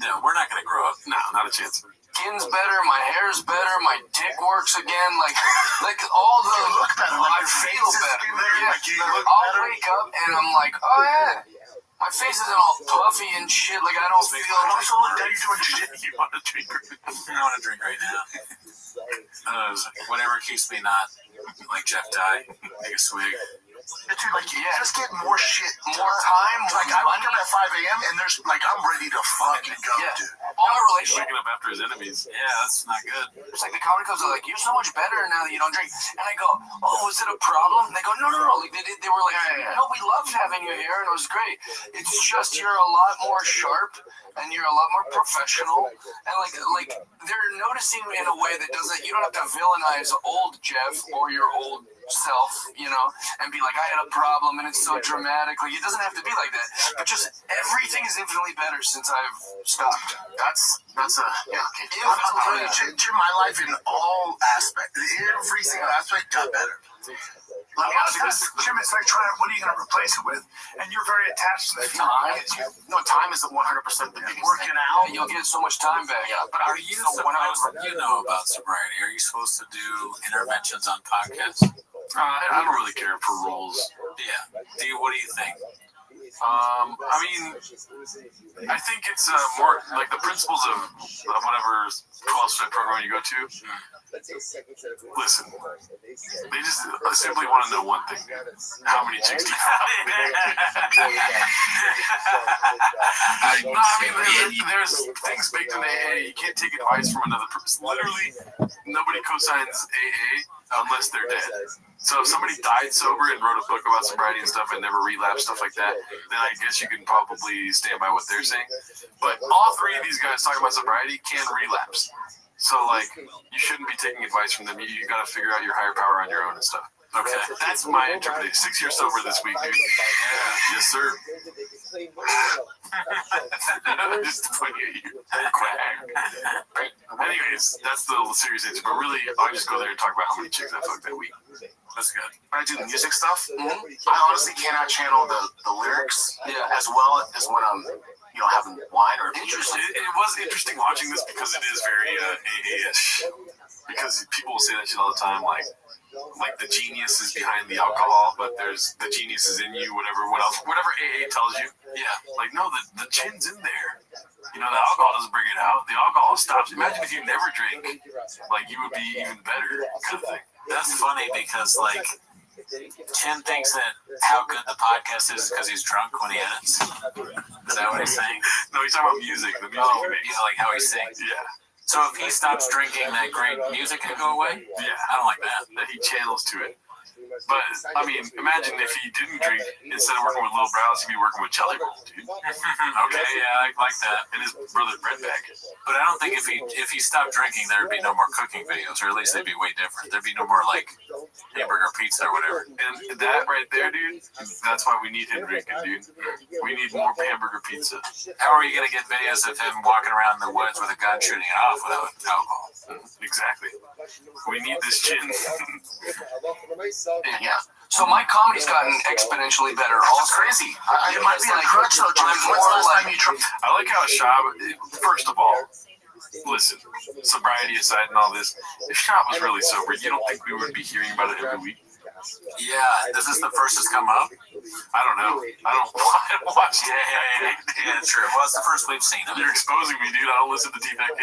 No, we're not going to grow up. No, not a chance. Skin's better, my hair's better, my dick works again. Like all the look better. I feel better. I'll wake up and I'm like, oh yeah. My face isn't all puffy and shit. Like I don't feel. Also, look, now you're doing shit. You want to drink? I want to drink right now. Whatever keeps me not like Jeff Dye, like a swig. Dude, just get more shit, more time. Like I wake up at 5 a.m. and there's I'm ready to fucking go, dude. All my relationship. Waking up after his enemies. Yeah, that's not good. It's like the comedy clubs are like, you're so much better now that you don't drink. And I go, oh, is it a problem? And they go, no. Like they were like, no, we loved having you here and it was great. It's just you're a lot more sharp and you're a lot more professional. And like they're noticing in a way that doesn't. You don't have to villainize old Jeff or your old self, and be like, I had a problem and it's so dramatic. Like it doesn't have to be like that. But just everything is infinitely better since I've stopped. That's my life in all aspects. Every single aspect got better. Let me ask you this, Jim, it's like what are you going to replace it with? And you're very attached to the time. No, time is 100% the biggest working out. You'll get so much time back. Yeah, but are you supposed you know about sobriety? Are you supposed to do interventions on podcasts? I don't really care for roles. Yeah. What do you think? I mean, I think it's more like the principles of whatever 12-step program you go to. Listen, they just simply want to know one thing: how many chicks do you have? No, I mean, there's things baked in AA. You can't take advice from another person. Literally, nobody co-signs AA unless they're dead. So if somebody died sober and wrote a book about sobriety and stuff and never relapsed, stuff like that, then I guess you can probably stand by what they're saying. But all three of these guys talking about sobriety can relapse. So, you shouldn't be taking advice from them. You got to figure out your higher power on your own and stuff. Okay, that's my interpretation. 6 years sober this week, dude. Yeah. Yes, sir. Just pointing at you. Anyways, that's the serious answer. But really, I just go there and talk about how many chicks I fucked that week. That's good. When I do the music stuff, I honestly cannot channel the lyrics as well as when I'm having wine or interesting. It was interesting watching this because it is very AA-ish. Because people will say that shit all the time, like the genius is behind the alcohol, but the genius is in you, whatever AA tells you. Yeah. No, the chin's in there. You know, the alcohol doesn't bring it out. The alcohol stops. Imagine if you never drink. Like, you would be even better kind of thing. That's funny because, like, Chin thinks that how good the podcast is because he's drunk when he edits. Is that what he's saying? No, he's talking about music. The music he makes. Yeah, like how he sings. Yeah. So if he stops drinking, that great music can go away? Yeah. I don't like that. That he channels to it. But, I mean, imagine if he didn't drink, instead of working with Lil Browse, he'd be working with Jelly Roll, dude. Okay, yeah, I like that. And his brother Brett Bag. But I don't think if he stopped drinking, there would be no more cooking videos, or at least they'd be way different. There'd be no more, like, hamburger pizza or whatever. And that right there, dude, that's why we need him drinking, dude. We need more hamburger pizza. How are you going to get videos of him walking around the woods with a gun shooting it off without alcohol? Exactly. We need this Chin. Yeah. So my comedy's gotten exponentially better. That's crazy. It might be a crutch though, Jim. When's the last time you tried? I like how Shab, first of all, listen, sobriety aside and all this, if Shab was really sober, you don't think we would be hearing about it every week? Yeah. Is this the first that's come up? I don't know. I don't watch it. Yeah, true. Well, it's the first we've seen of it. You're exposing me, dude. I don't listen to TFK.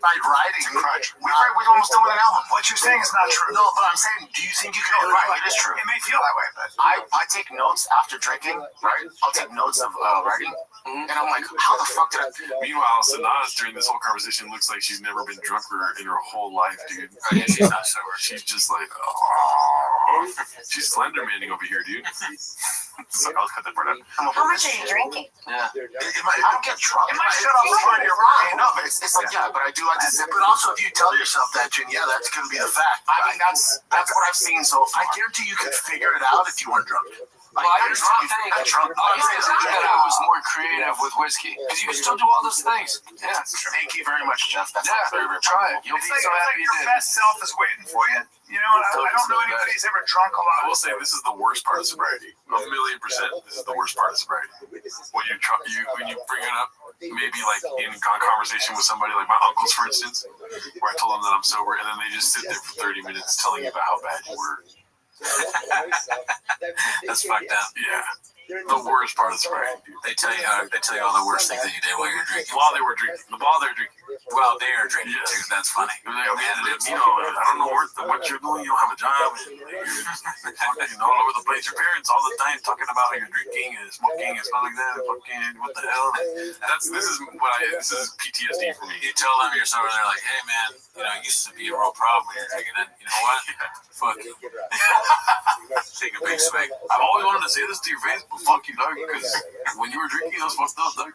Like writing crutch. We're almost done with an album. What you're saying is not true. No, but I'm saying, do you think you can? Right, it is true. It may feel that way, but I take notes after drinking. Right, I'll take notes of writing, and I'm like, how the fuck did I? Meanwhile, Sanaz during this whole conversation looks like she's never been drunker in her whole life, dude. Yeah, she's not sober. She's just like, oh, she's Slendermaning over here, dude. So I'll cut that part out. How much are you drinking? Yeah. I don't get drunk. It might shut off before you're wrong. No, but it's like, yeah, but I do like to zip. But also, if you tell yourself that, Jen, yeah, that's going to be the fact. I mean, that's what I've seen so far. I guarantee you could figure it out if you weren't drunk. Well, I was drunk. I was more creative with whiskey because you can still do all those things. Yeah, thank you very much, Jeff. That's very try it. You'll be so happy you did. Your best self is waiting for you. You know, I don't know anybody who's ever drunk a lot. I will say this is the worst part of sobriety. 1,000,000%. This is the worst part of sobriety. When you bring it up, maybe like in conversation with somebody, like my uncles, for instance, where I told them that I'm sober, and then they just sit there for 30 minutes telling you about how bad you were. That's fucked up. Yeah. The worst part of sobriety, dude. They tell you all the worst things that you did while you were drinking. While they were drinking. While they're drinking. Well, they are drinking too. That's funny. You know, I don't know what you're doing. You don't have a job. You're fucking all over the place. Your parents all the time talking about how you're drinking and smoking and stuff like that. Fucking what the hell? This is PTSD for me. You tell them you're sober, they're like, hey man, you know, it used to be a real problem when you're drinking it. You know what? Fuck you. Take a big swig. I've always wanted to say this to your face, but fuck you, dog, because when you were drinking, I was fucked up, dog.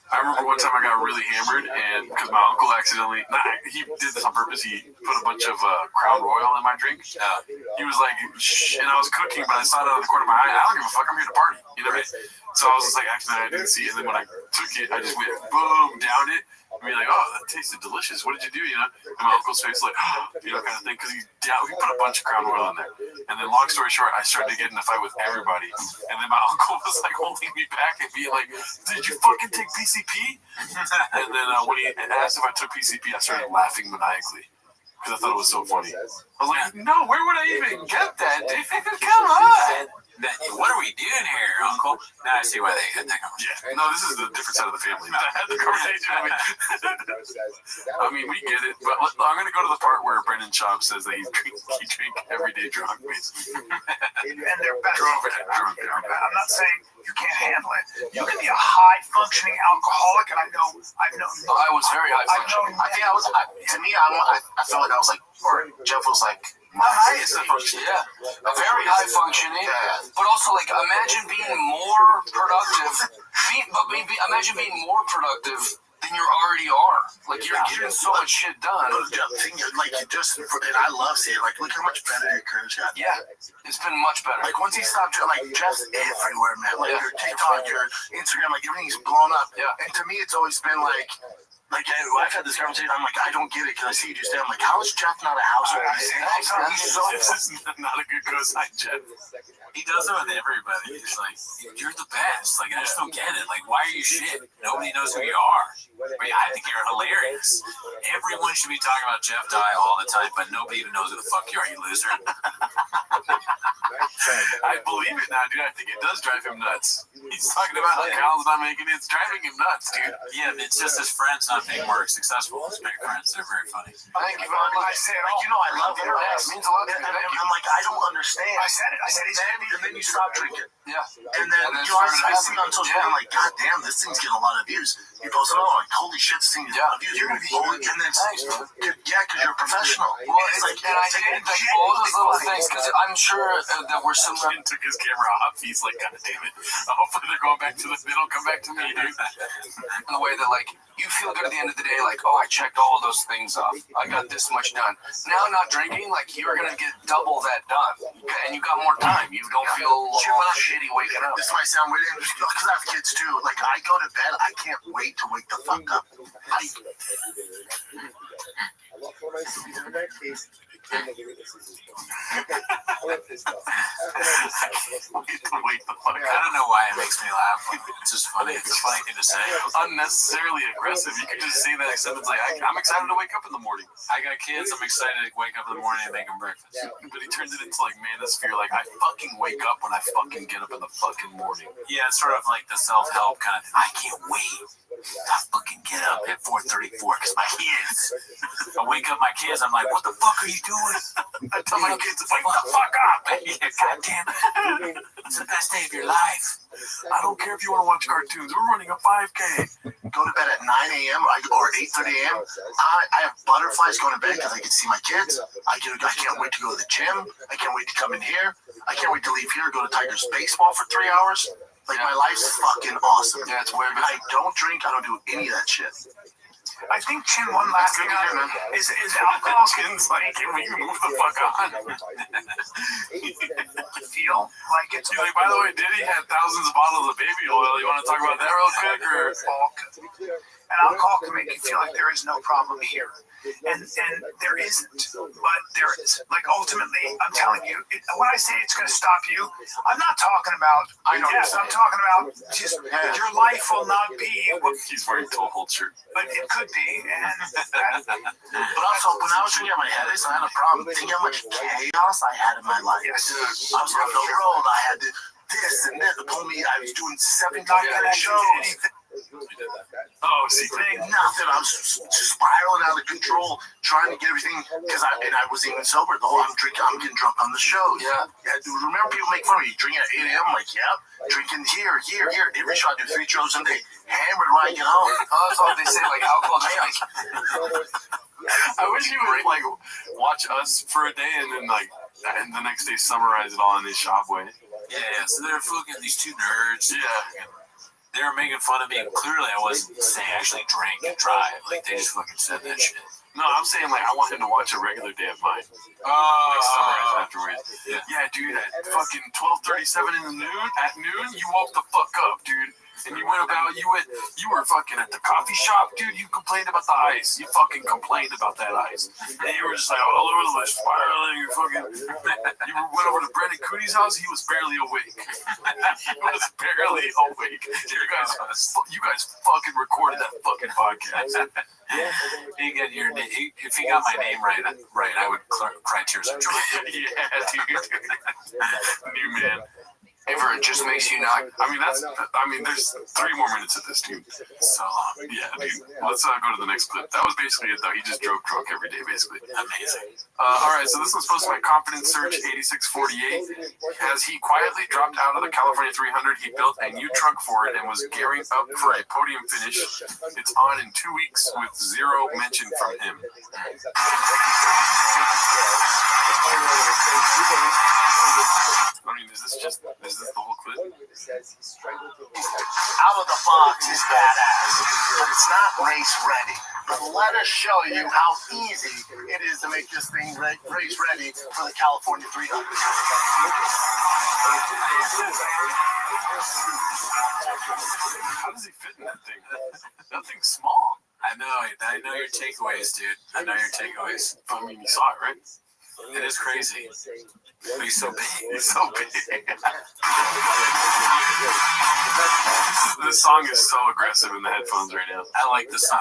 I remember one time I got really hammered, and because my uncle accidentally, he did this on purpose, he put a bunch of Crown Royal in my drink. He was like, shh, and I was cooking, but I saw it out of the corner of my eye. I don't give a fuck, I'm here to party. You know what I mean? So I was just like, actually, I didn't see it, and then when I took it, I just went boom, downed it. I mean, like, oh, that tasted delicious. What did you do? You know, and my uncle's face, like, you know, kind of thing, because he put a bunch of Crown Royal in there. And then, long story short, I started to get in a fight with everybody. And then my uncle was like holding me back and being like, "Did you fucking take PCP?" And then when he asked if I took PCP, I started laughing maniacally because I thought it was so funny. I was like, "No, where would I even get that, dude? Come on." What are we doing here, Uncle? Now I see why they had that conversation. Yeah, no, this is the different side of the family that had the conversation. I mean, we get it, but I'm going to go to the part where Brendan Schaub says that he drink everyday drunk, basically. And they're better. I'm not saying you can't handle it. You can be a high-functioning alcoholic, and I've known. I was very high-functioning. I think I was. To me, I felt like I was like, or Jeff was like. The highest function, yeah. A very high functioning, but also like imagine being more productive. Imagine being more productive than you already are. Like you're getting so much shit done. But the thing is, like, and I love seeing, like, look how much better your career's got. Yeah, it's been much better. Like once he stopped, like Jeff's everywhere, man. Like your TikTok, your Instagram, like everything's blown up. Yeah. And to me, it's always been like. Like, I've had this conversation. I'm like, I don't get it because I see you just there. I'm like, how is Jeff not a household? He's so. This is not a good cosign, Jeff. He does it with everybody. He's like, you're the best. Like, I just don't get it. Like, why are you shit? Nobody knows who you are. But yeah, I think you're hilarious. Everyone should be talking about Jeff Dye all the time, but nobody even knows who the fuck you are, you loser. I believe it now, dude. I think it does drive him nuts. He's talking about how Cal's not making it. It's driving him nuts, dude. Yeah, it's just his friends not being more successful. His big friends, they're very funny. Thank you very much. I say it all. You know, I love it. It means a lot to me. I'm like, I don't understand. I said it. He's heavy. And then you stop drinking. Yeah. And then, you know, I see on social media, I'm like, God damn, this thing's getting a lot of views. You post it, like, holy shit, this thing is a lot of views. You're going to be holy. And then, yeah, because you're a professional. Well, it's like, and I did like all those little things because I'm sure that we're similar. He took his camera off. He's like, God damn it. Hopefully they're going back to they don't come back to me, dude. In the way that, like, you feel good at the end of the day, like, oh, I checked all those things off. I got this much done. Now, not drinking, like, you're going to get double that done. And you got more time. You don't feel shitty waking up. This might sound weird, because I have kids too. Like, I go to bed, I can't wait to wake the fuck up. I don't know why it makes me laugh. It's just funny. It's a funny thing to say. Unnecessarily aggressive. You could just say that except it's like, I'm excited to wake up in the morning. I got kids. I'm excited to wake up in the morning and make them breakfast. But he turns it into like manosphere. Like, I fucking wake up when I fucking get up in the fucking morning. Yeah, it's sort of like the self-help kind of thing. I can't wait to fucking get up at 4:34 because my kids. I wake up my kids. I'm like, what the fuck are you doing? I tell my kids, wake the fuck up. Yeah, God damn it. It's the best day of your life. I don't care if you want to watch cartoons. We're running a 5K. Go to bed at 9 a.m. or 8:30 a.m. I have butterflies going to bed because I can see my kids. I can't wait to go to the gym. I can't wait to come in here. I can't wait to leave here, go to Tigers baseball for 3 hours. Like, my life's fucking awesome. Yeah, it's weird. I don't drink. I don't do any of that shit. I think, Chin, one last thing is alcohol. Like, can we move the fuck on? Feel like it's like, by the way, Diddy had thousands of bottles of baby oil. You want to talk about that real quick? Or? And alcohol can make you feel like there is no problem here. And there isn't, but there is. Like, ultimately, I'm telling you, when I say it's going to stop you, I'm not talking about, I'm talking about just your life will not be what. He's wearing toe hold shirt. But it could be. But also, when I was drinking my headaches, I had a problem. Think how much chaos I had in my life. Yes. I was on the road. I had this and that. The homie, I was doing 7 shows. Oh, see, nothing. I was spiraling out of control, trying to get everything because I wasn't even sober. The whole I'm getting drunk on the show. Yeah. Remember, people make fun of me drinking at 8 a.m. I'm like, yeah, drinking here. Every show I do 3 shows a day, hammered when I get home. That's what they say. Like, alcohol just makes. I wish you would like watch us for a day and then and the next day summarize it all in his shop way. Yeah. So they're fucking these two nerds. Yeah. They were making fun of me. Clearly, I wasn't saying actually drink and drive. Like, they just fucking said that shit. No, I'm saying, like, I want him to watch a regular day of mine. Like, summarize afterwards. Yeah, dude, at fucking 12:37 at noon, you woke the fuck up, dude. And you went about, you were fucking at the coffee shop, dude. You complained about the ice. You fucking complained about that ice. And you were just like all over the place, spiraling. You went over to Brendan Cooney's house. He was barely awake. He was barely awake. You guys fucking recorded that fucking podcast. If he got my name right, I would cry tears of joy. Yeah, dude. New man. Ever, it just makes you not. There's 3 more minutes of this, dude. So long. Yeah, dude. Let's go to the next clip. That was basically it, though. He just drove drunk every day, basically. Amazing. All right, so this one's supposed to be Confidence Surge 8648. As he quietly dropped out of the California 300, he built a new truck for it and was gearing up for a podium finish. It's on in 2 weeks with 0 mention from him. Is this the whole clip? Out of the box is badass, but it's not race ready. But let us show you how easy it is to make this thing race ready for the California 300. How does he fit in that thing? That thing's small. I I know your takeaways, dude. I know your takeaways. I mean, you saw it, right? It is crazy. But he's so big. He's so big. This song is so aggressive in the headphones right now. I like the song.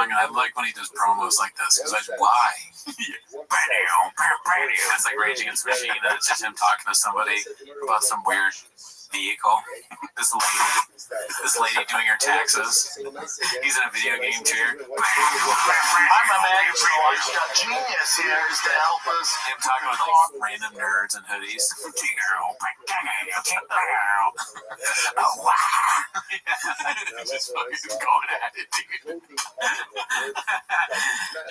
And I like when he does promos like this because why? It's like Rage Against the Machine, and it's just him talking to somebody about some weird vehicle. This lady doing her taxes. He's in a video game chair. I'm a man. Genius here is to help us. Him talking with like random nerds and hoodies. Oh, wow. Just fucking going at it, dude.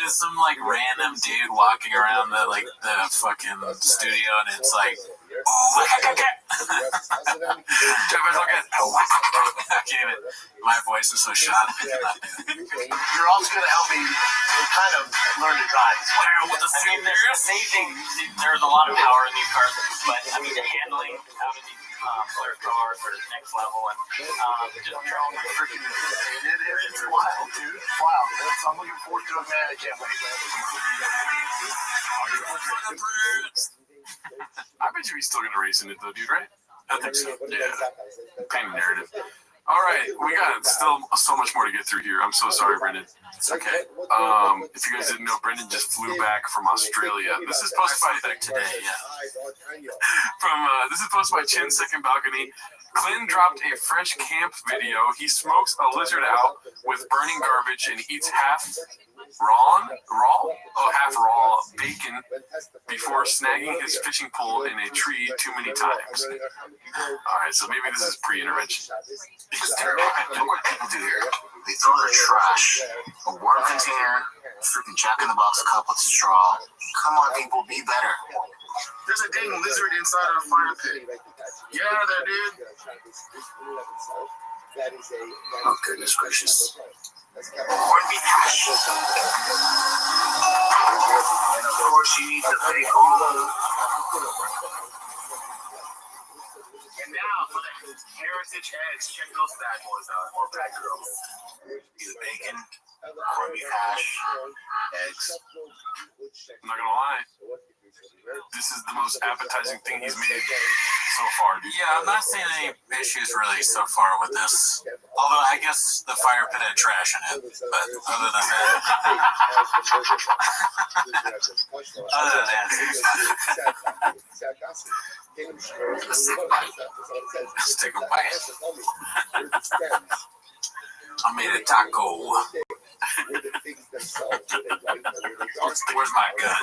Just some like random dude walking around the fucking studio, and it's like, my voice is so shot. You're also going to help me kind of learn to drive. There's a lot of power in these cars, but I mean the handling, having these clear cars are the next level, and just drawing the freaking. It's wild, dude. Wow. I'm looking forward to it, man. I can't wait. I bet you he's still gonna race in it though, dude, right? I think so. Yeah. Kind of narrative. All right, we got still so much more to get through here. I'm so sorry, Brendan. It's okay. If you guys didn't know, Brendan just flew back from Australia. This is posted by today, yeah. This is posted by Chin's Second Balcony. Clinton dropped a French camp video. He smokes a lizard out with burning garbage and eats half raw bacon before snagging his fishing pole in a tree too many times. All right, so maybe this is pre-intervention. Look what people do here. They throw their trash, a worm container, a freaking Jack in the Box cup with straw. Come on, people, be better. There's a dang lizard inside our fire pit. Get out of there, dude. Oh, goodness gracious. Corned beef hash. And of course, you need the fake oil. And now for the heritage eggs. Check those bad boys out, or bad girls. Either bacon, corned beef hash, eggs. I'm not gonna lie. This is the most appetizing thing he's made so far, dude. Yeah, I'm not seeing any issues really so far with this. Although I guess the fire pit had trash in it. But other than that, let's take a bite. I made a taco. Where's my gun?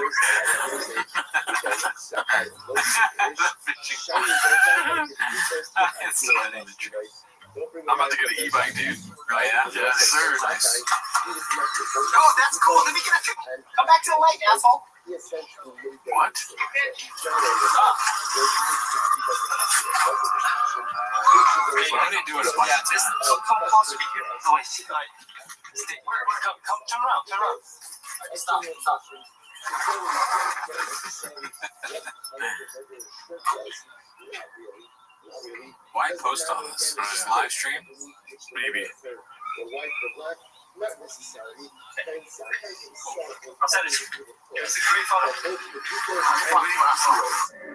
It's so in the tree. I'm about to get an e-bike, dude. Oh, yeah? Yes, sir. Nice. Oh, that's cool. Let me get a picture. Come back to the light, asshole. What? Why are they doing a bunch of times? Come closer to here. No, wait. Come, turn around. Stop. Why post all this? Just live stream? Maybe. I'll send it to you. It was a great photo.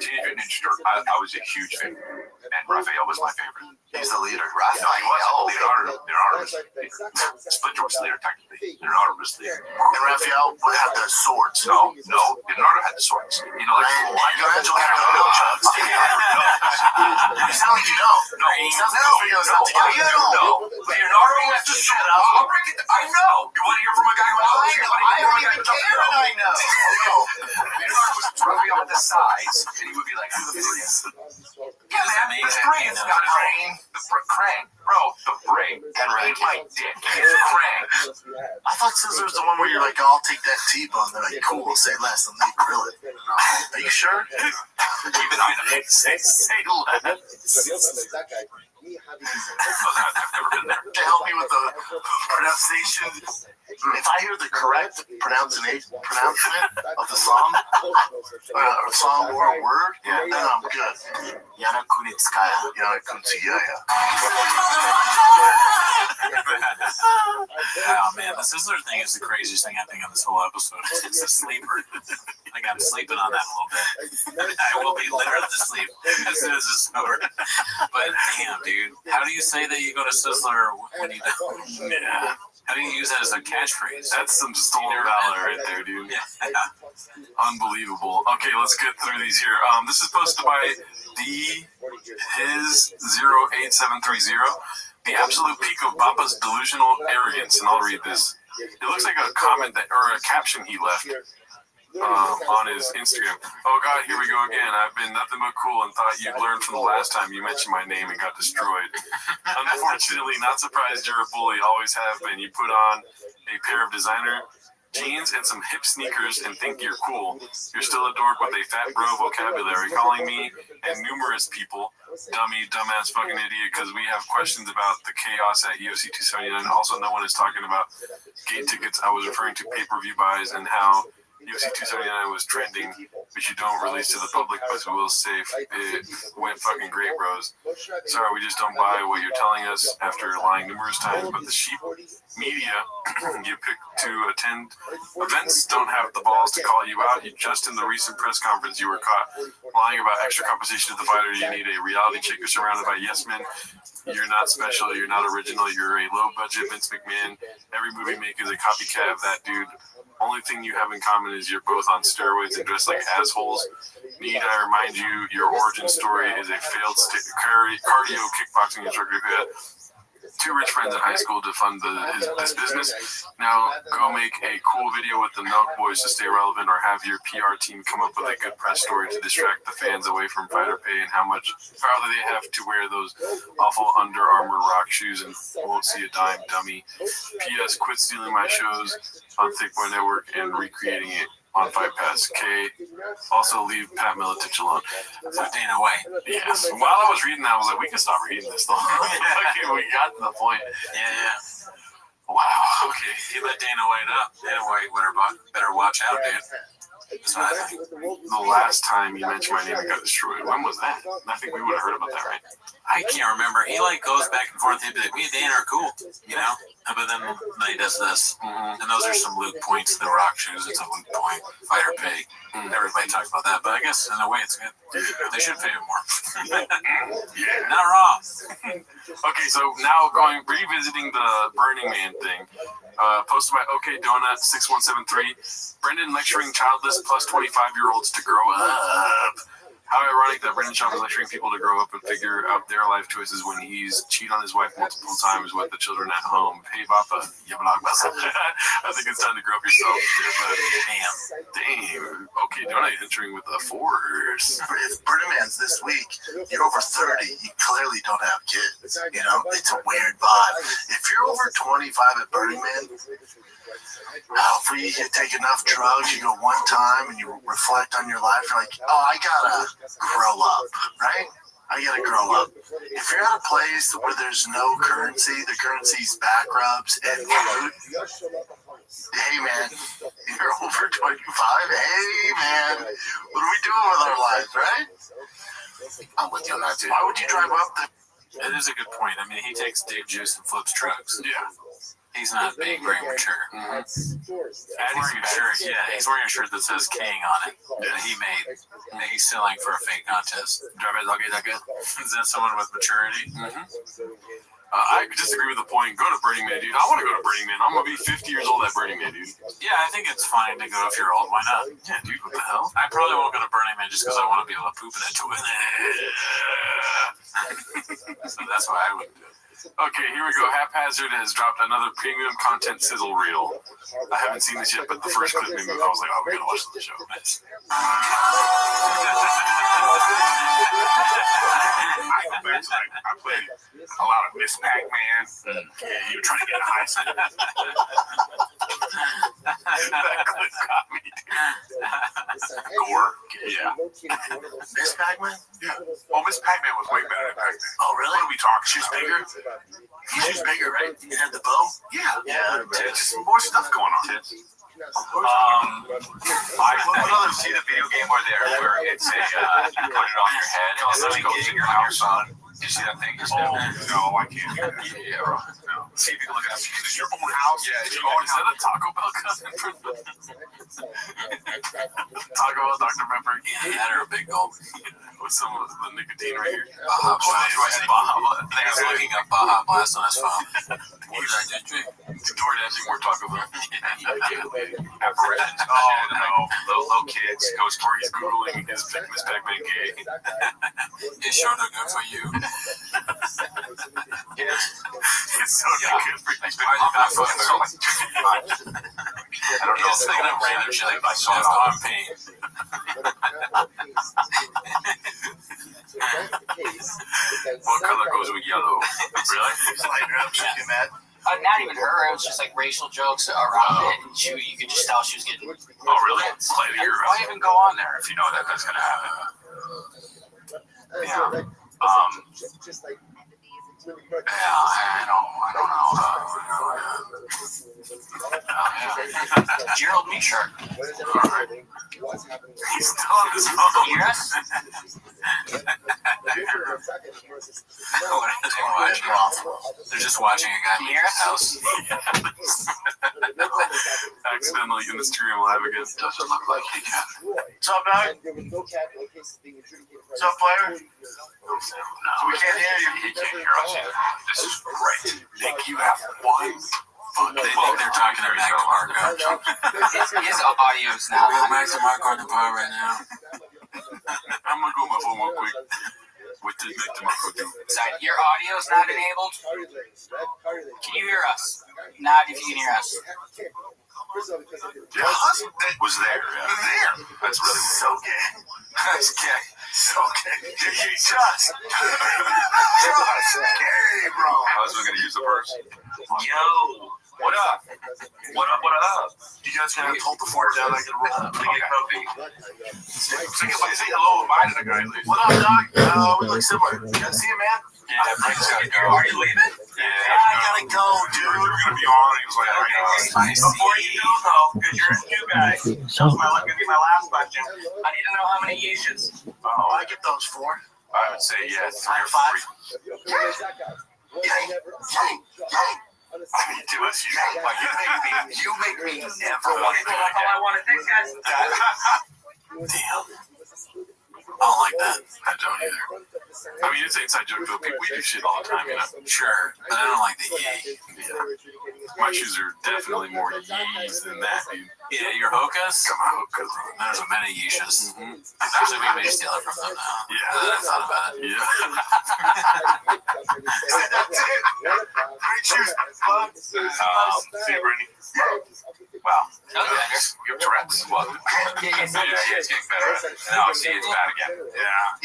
Teenage Mutant Ninja Turtles. I was a huge fan, and Raphael was my favorite. He's the leader. Raphael. Leonardo was Splinter was the leader technically. Leonardo was the leader. And Raphael would have the swords. No. Leonardo had the swords. You know, like Michelangelo had no chops. You sound like you know. No. Leonardo has the sword. I'll break it. I know. You want to hear from a guy who knows? I don't even care that I know. Leonardo was Raphael at the sides, and he would be like, yeah, man, the brain's got a brain. The Krang. Bro, the brain. And right, my dick. Krang. I thought Scissor was the one where you're like, I'll take that T-bone. They're like, cool, say less, and they grill it. Are you sure? Even I know. Say less. I've never been there. To help me with the pronunciation. If I hear the correct pronouncement of the song, or song or a word, then I'm good. Yana Kunitskaya. Yana Kunitskaya. Oh man, the Sizzler thing is the craziest thing I think on this whole episode. It's a sleeper. I think I'm sleeping on that a little bit. I will be literally asleep as soon as it's over. But damn, dude, how do you say that you go to Sizzler when you don't? Yeah. How do you use that as a catchphrase? That's some stolen valor right there, dude. Yeah. Unbelievable. Okay, let's get through these here. This is posted by his08730. The absolute peak of Bapa's delusional arrogance, and I'll read this. It looks like a comment that, or a caption he left on his Instagram. Oh God, here we go again. I've been nothing but cool and thought you'd learn from the last time you mentioned my name and got destroyed. Unfortunately, not surprised you're a bully. Always have been. You put on a pair of designer jeans and some hip sneakers and think you're cool. You're still a dork with a fat bro vocabulary, calling me and numerous people dummy, dumbass, fucking idiot because we have questions about the chaos at UFC 279. Also, no one is talking about gate tickets. I was referring to pay-per-view buys and how UFC 279 was trending, which you don't release to the public, but we'll say it went fucking great, bros. Sorry, we just don't buy what you're telling us after lying numerous times, but the sheep media you pick to attend events don't have the balls to call you out. You just in the recent press conference, you were caught lying about extra compensation to the fighter. You need a reality check. You're surrounded by yes men. You're not special. You're not original. You're a low-budget Vince McMahon. Every movie maker is a copycat of that dude. Only thing you have in common is you're both on steroids and dressed like assholes. Need I remind you, your origin story is a failed cardio kickboxing instructor who had two rich friends in high school to fund this business. Now go make a cool video with the Milk Boys to stay relevant, or have your PR team come up with a good press story to distract the fans away from fighter pay and how much farther they have to wear those awful Under Armour rock shoes and won't see a dime, dummy. P.S. Quit stealing my shows on Thick Boy Network and recreating it on Fight Pass. K. Also leave Pat Miletich alone. So Dana White. Yes. While I was reading that, I was like, we can stop reading this though. Okay, we got to the point. Yeah. Wow. Okay. He let Dana White up. Dana White better watch out, dude. That's what I think. The last time you mentioned my name, I got destroyed. When was that? I think we would have heard about that, right? I can't remember. He goes back and forth. He'd be like, me and Dana are cool, you know? But then he does this. And those are some Luke points. The rock shoes, it's a Luke point. Fighter pay. Everybody talks about that. But I guess in a way it's good. They should pay him more. Yeah. Not wrong. Okay, so now revisiting the Burning Man thing. Posted by OK Donut 6173. Brendan lecturing childless plus 25-year-olds to grow up. How ironic that Brendan Schaub is lecturing people to grow up and figure out their life choices when he's cheated on his wife multiple times with the children at home. Hey, Papa, I think it's time to grow up yourself. Damn. Okay, Donut entering with a force. If Burning Man's this week, you're over 30, you clearly don't have kids. You know, it's a weird vibe. If you're over 25 at Burning Man, hopefully you take enough drugs, you go one time and you reflect on your life, you're like, oh, I gotta grow up, right? I gotta grow up. If you're at a place where there's no currency, the currency's back rubs and food, hey man, you're over 25, hey man, what are we doing with our lives, right? I'm with you on that, dude. Why would you drive up the... It is a good point. I mean, he takes Dave Juice and flips trucks. Yeah. He's not being very mature. He's wearing a shirt. Yeah, he's wearing a shirt that says King on it that he made. And he's selling for a fake contest. Is that someone with maturity? I disagree with the point. Go to Burning Man, dude. I want to go to Burning Man. I'm going to be 50 years old at Burning Man, dude. Yeah, I think it's fine to go if you're old. Why not? Yeah, dude, what the hell? I probably won't go to Burning Man just because I want to be able to poop in a toilet. So that's why I wouldn't do it. Okay, here we go. Haphazard has dropped another premium content sizzle reel. I haven't seen this yet, but the first clip made me, I was like, oh, we gotta watch the show. Nice. I played a lot of Miss Pac-Man. Yeah, you were trying to get a high school. That clip got me. Gore. Yeah. Miss Pac-Man? Yeah. Well, Miss Pac-Man was way better than Pac-Man. Oh, really? What are we talking? She's bigger? She's bigger, right? You had the bow? Yeah. Yeah. Just more stuff going on. What other see the video game where it's a you put it on your head and it goes in your house on? You see that thing? Oh, no, I can't. Yeah, right. No. See if you can look at it. It's your own house. Yeah, it's your own house. Is that a Taco Bell cousin? Taco Bell, Dr. Pepper. Yeah, that or a big gulp. With some of the nicotine right here. Baja Blast. I think I was looking up Baja Blast on his phone. DoorDashing more Taco Bell. Apparitions. Oh, no. Little kids. Ghost Or he's Googling is Miss Pac-Man gay. It's sure no good for you. It's so good for you. I don't know. It's thinking of random shit like I saw it on pain. What color goes with yellow? Really? Chicken mad. Not even her. It was just like racial jokes around it, and you could just tell she was getting. Oh, really? Play the hero. Why even go on there? If you know that's gonna happen. Yeah. I don't know. Gerald Meisher. He's still on his phone. Yes. What are they watching? They're just watching a guy in his house. Accidentally in the stream live again. Doesn't look like he can. What's up, dog? What's up, player? So we can't hear you. He can't hear us either. This is great. Nick, you have one. They think they're talking to Mac DeMarco. His audio's now. We have Mac DeMarco on the bar right now. I'm gonna go on my phone real quick. What did Mac DeMarco do? Side, your audio's not enabled. Can you hear us? Not if you can hear us. Yeah, that was there. Yeah. There. That's really so gay. That's gay. So gay. Just gay, bro. I was gonna use the verse. Yo. What up? What up? What up? You guys gonna hold the fort down like a roll? Okay. Say hello, bye to the guy. What up, dog? We look similar. You gotta see him, man. Yeah, Frank's gotta go. Are you leaving? Yeah, I gotta go, dude. We're gonna be on. He was like, Before you do, though, because you're a new guy, this is gonna be my last question. I need to know how many yeses. Oh, I get those 4. I would say yes. 3 or 5. I mean, do us, you make me never want to do it That's all I wanted. Thanks, guys. Damn. I don't like that. I don't either. I mean, it's an inside joke, though. We do shit all the time, you know? Sure, but I don't like the yay. Yeah. My shoes are definitely more yees than that, dude. Yeah, your Hokas? Come on, Hokas. There's a many yeeshas. Actually, we may steal it from them now. Yeah. I thought about it. Yeah. That's it. Great shoes, bud. See you, Brittany. Wow. You have Tourette's. Well, yeah, it's getting better. No, see, it's bad again. Yeah.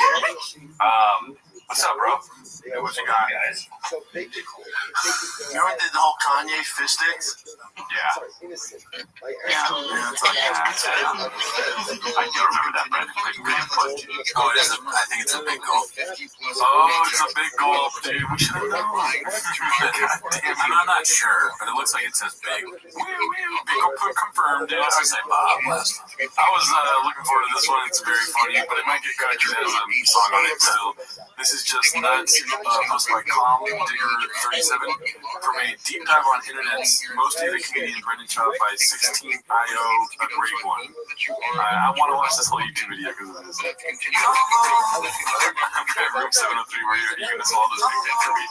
What's up, bro? Hey, what you got, guys? You ever did the whole Kanye fist sticks? Yeah. I do remember that, Brandon. Oh, it is I think it's a big goal. Oh, it's a big gulp, dude. We should have known. I'm not sure, but it looks like it says big. Big gulp confirmed, dude. I say Bob last time. I was looking forward to this one. It's very funny, but it might get cut because it has a song on it still. This is just nuts. Posted by Calm Digger 37 from a deep dive on internet's most hated comedian Brendan Chop by 16IO, a great one. I want to watch this whole YouTube video because of this. Room 703 where you're going to swallow this big thing for me.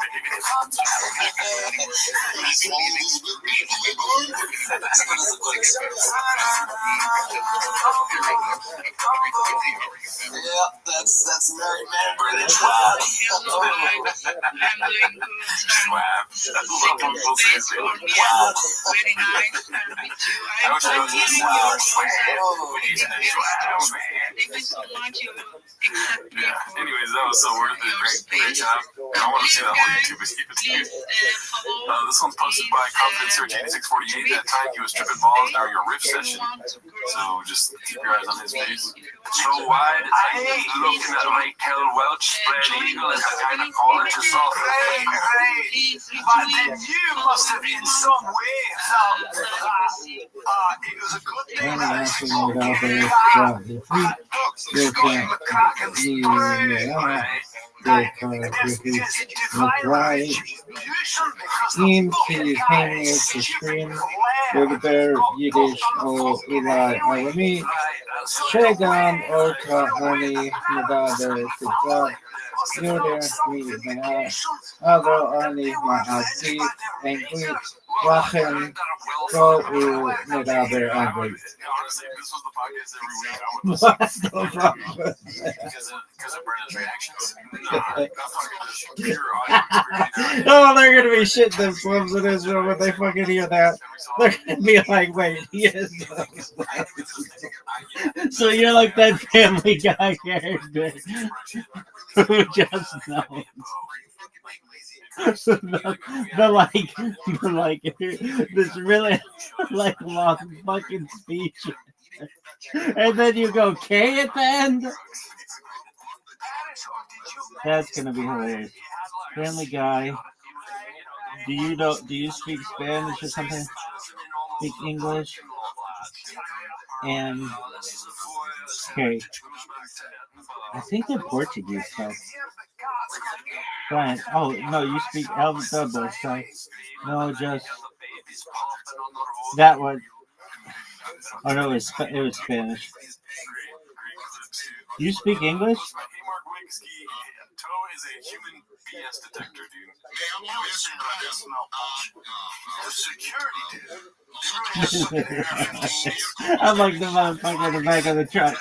Yeah, that's Mary Man Brendan Chop. want to accept me. Yeah. Anyways, that was so worth it. Great job. And I want to see that whole YouTube video. This one's posted by Confidence Search 8648. That time he was tripping balls during a riff session. So just keep your eyes on his face. So wide, looking at Raquel Welch, spread eagle as a gynecologist off. Right. But then you must have in some way felt that it was a good thing that Team to hang with the stream with their Yiddish or Eli Arami, Shagam Ota Ani Nadaber Kizak, Yuder Mina, Ado Ani Mahasi, Angli, Wachen, Go Nadaber Angli. Honestly, if this was the podcast every week, I would listen. What the fuck? Because of Brendan's reactions. No, I'm talking just pure audio. Oh, they're gonna be shitting themselves in Israel when they fucking hear that. They're gonna be like, wait, he is. So you're like that Family Guy character who just knows. the like this really like long fucking speech, and then you go K at the end. That's gonna be hilarious. Family Guy. Do you speak Spanish or something? Speak English? And okay, I think they're Portuguese though. Brian, oh no, you speak El Double, so no, just that one. Oh no, it was Spanish. You speak English? Is a human BS detector, dude. I'm like the motherfucker in the back of the truck.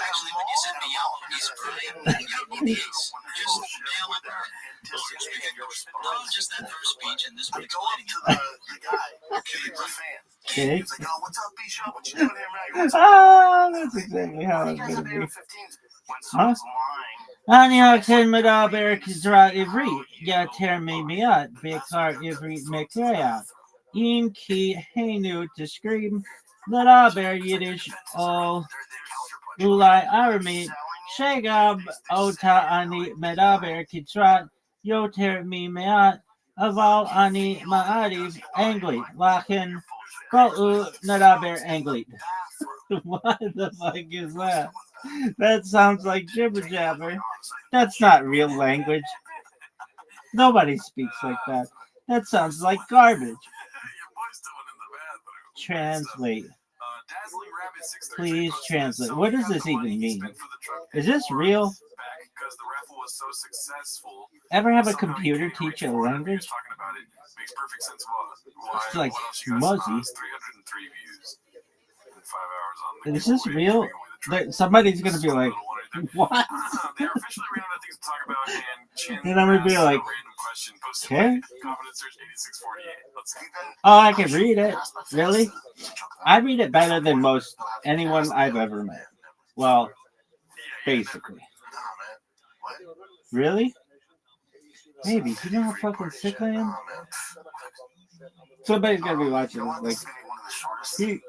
Okay. Ah, that's exactly how it's gonna be. Huh? אני כן מדבר כזרע עברית, יותר ממיד, בעיקר עברית מקריאה. אם כי היינו תשכרים לדבר יידיש או אולי ארמית, שגם אותה אני מדבר כזרע יותר ממיד, אבל אני מעדיף אנגלית, לכן בואו נדבר אנגלית. What the fuck is that? That sounds like jibber jabber. That's not real language. Nobody speaks like that. That sounds like garbage. Translate. Please translate. What does this even mean? Is this real? Ever have a computer teach you a language? It's like muzzy. Is this real? Somebody's gonna be like, what? And I'm gonna be like, okay. Oh, I can read it. Really? I read it better than most anyone I've ever met. Well, basically. Really? Maybe. Do you know how fucking sick I am? Somebody's gonna be watching this. Like,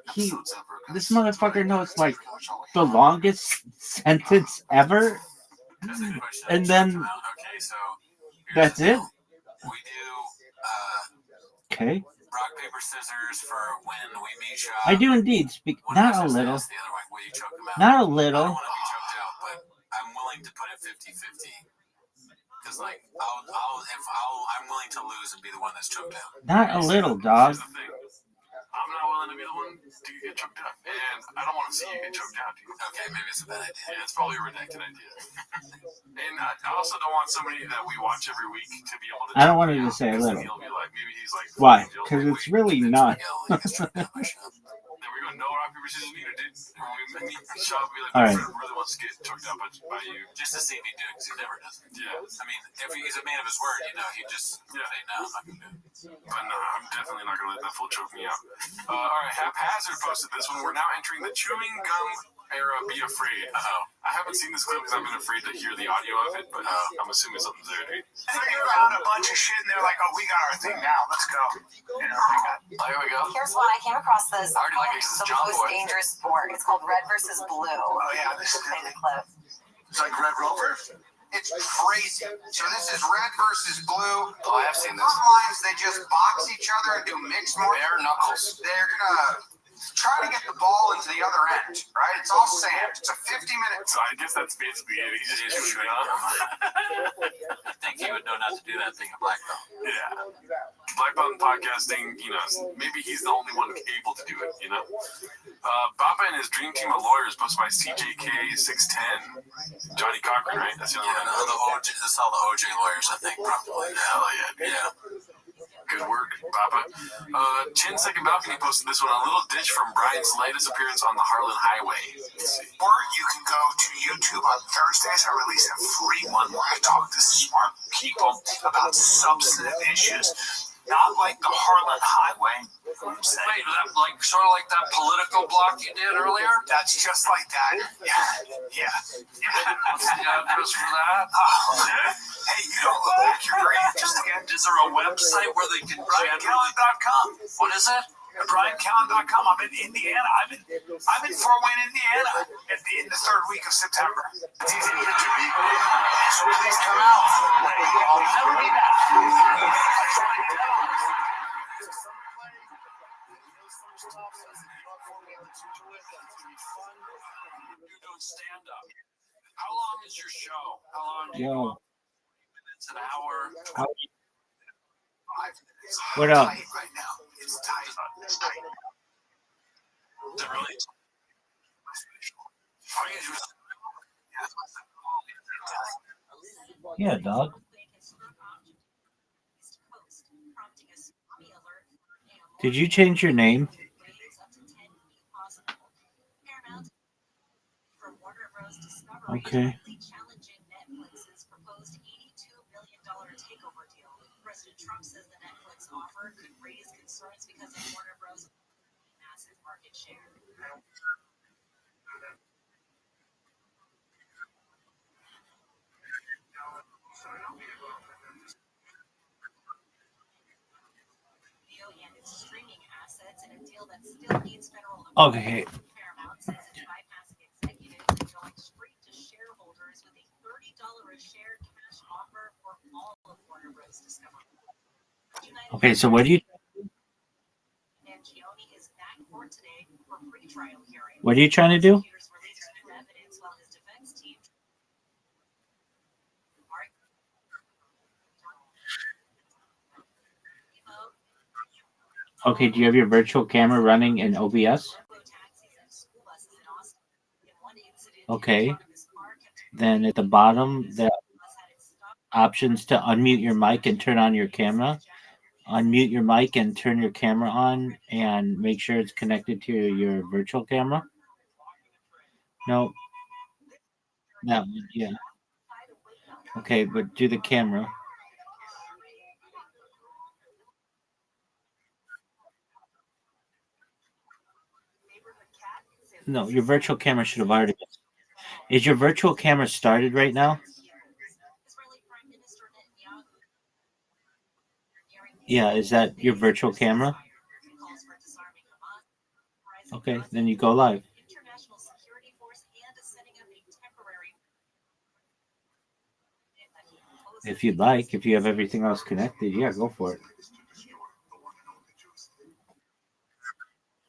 this motherfucker knows like the longest sentence ever, and then that's it. Okay. Rock, paper, scissors for when we meet you. I do indeed speak. Not a little. Not a little. I don't want to be choked out, but I'm willing to put it 50-50. Because like I'm willing to lose and be the one that's choked out. Not a little, dog. I'm not willing to be the one to get choked out. And I don't want to see you get choked out, dude. Okay, maybe it's a bad idea. Yeah, it's probably a redacted idea. And I also don't want somebody that we watch every week to be able to. I don't want him to say a little. He'll be like, maybe he's like. Why? Because it's really not. We're going to know rock, paper, scissors, neither did. Sean will be like, All my right. friend really wants to get choked out by you. Just to see if he do it, because he never does it. Yeah. I mean, if he's a man of his word, he'd just say, no, I'm not going to do it. But no, I'm definitely not going to let that fool choke me out. All right, Haphazard posted this one. We're now entering the chewing gum era. Be afraid. Uh-oh. I I haven't seen this clip because I've been afraid to hear the audio of it, but I'm assuming something's there, dude. They found a bunch of shit and they're like, oh, we got our thing now. Let's go. You know, there we go. Here's one. I came across this. I already like it 'cause it's the John most Boy. dangerous sport. It's called Red versus Blue. Oh, yeah. This is Play the clip. It's like Red Rover. It's crazy. So this is red versus blue. Oh, I have seen this. Sometimes they just box each other and do mixed martial. Bare knuckles. They're gonna try to get the ball into the other end, right? It's all sand. It's a 50-minute. So I guess that's basically it. He's just shooting up. I think he would know not to do that thing in black belt. Yeah. Black belt in podcasting, you know, maybe he's the only one able to do it, you know? Baba and his dream team of lawyers, posted by CJK610. Johnny Cochran, right? That's the only one. That's all the OJ lawyers, I think, probably. Hell yeah. Yeah. Good work, Papa. Chin Second Balcony posted this one. A little ditch from Brian's latest appearance on the Harlan Highway. Or you can go to YouTube on Thursdays. I release a free one where I talk to smart people about substantive issues. Not like the Harlan Highway. Wait, that, like sort of like that political block you did earlier? That's just like that. Yeah. What's the address for that? Hey, you don't look like you're very interested. Is there a website where they can BrianCallen.com. What is it? BrianCallen.com. I'm in Indiana. I'm in Fort Wayne, Indiana, in the third week of September. It's easy to get to me. So please come out. I'll never be back. You're doing stand up. How long is your show? How long do you Yo. go? It's an hour. What up? Tight right now. It's tight. Is it really? Yeah, dog. Did you change your name? Okay. President Trump says the Netflix offer could raise concerns because of Warner Bros. Massive market share. And its streaming assets in a deal that still needs federal approval. Okay. Paramount says it's bypassing executives and going straight to shareholders with a $30 a share cash offer for all of Warner Bros. Discovery. Okay, so what do you What are you trying to do? Okay, do you have your virtual camera running in OBS? Okay. Then at the bottom, the options to unmute your mic and turn on your camera. Unmute your mic and turn your camera on and make sure it's connected to your virtual camera. No. No, yeah. Okay, but do the camera. No, your virtual camera should have already. Is your virtual camera started right now? Yeah, is that your virtual camera? Okay, then you go live. If you'd like, if you have everything else connected, yeah, go for it.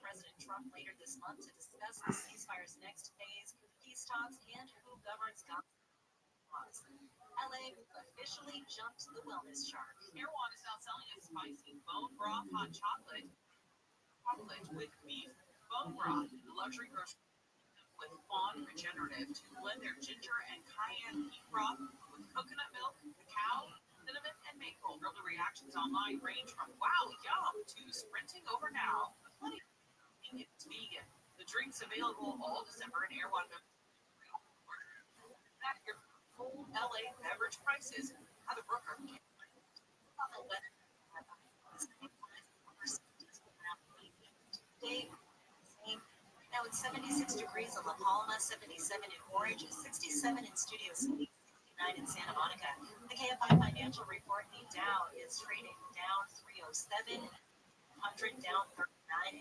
President Trump later this month to discuss the ceasefire's next phase, peace talks, and who governs Gaza. LA officially jumped the wellness shark. Erewhon is now selling a spicy bone broth hot chocolate with beef bone broth. The luxury grocery with Fawn Regenerative to blend their ginger and cayenne beef broth with coconut milk, cacao, cinnamon, and maple. Early reactions online range from wow, yum to sprinting over now. Plenty it's vegan. The drink's available all December in Erewhon. At your full LA beverage prices. Heather Brooker. Now It's 76 degrees in La Palma, 77 in Orange, 67 in Studio City, 69 in Santa Monica. The KFI financial report, the Dow is trading down 307, 100 down 39,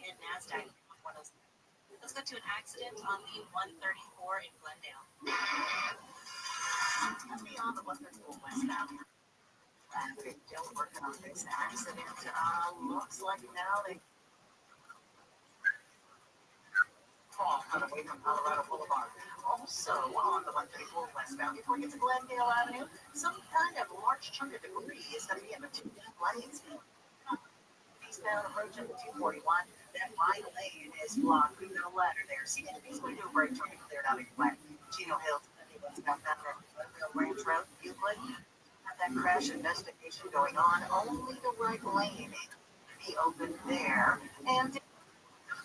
and NASDAQ 107. Let's go to an accident on the 134 in Glendale. Beyond the 134 westbound. They're still working on this accident. Looks like now they cut away from Colorado Boulevard. Also on the 134 westbound, before you get to Glendale Avenue, some kind of large chunk of debris is going to be in the two lanes. Eastbound approach at the 241, that right lane is blocked. We've got a ladder there. See if he's going to do a break turn cleared out of flat. Chino Hills, westbound down there, Ranch Road, Euclid. Have that crash investigation going on. Only the right lane be open there. And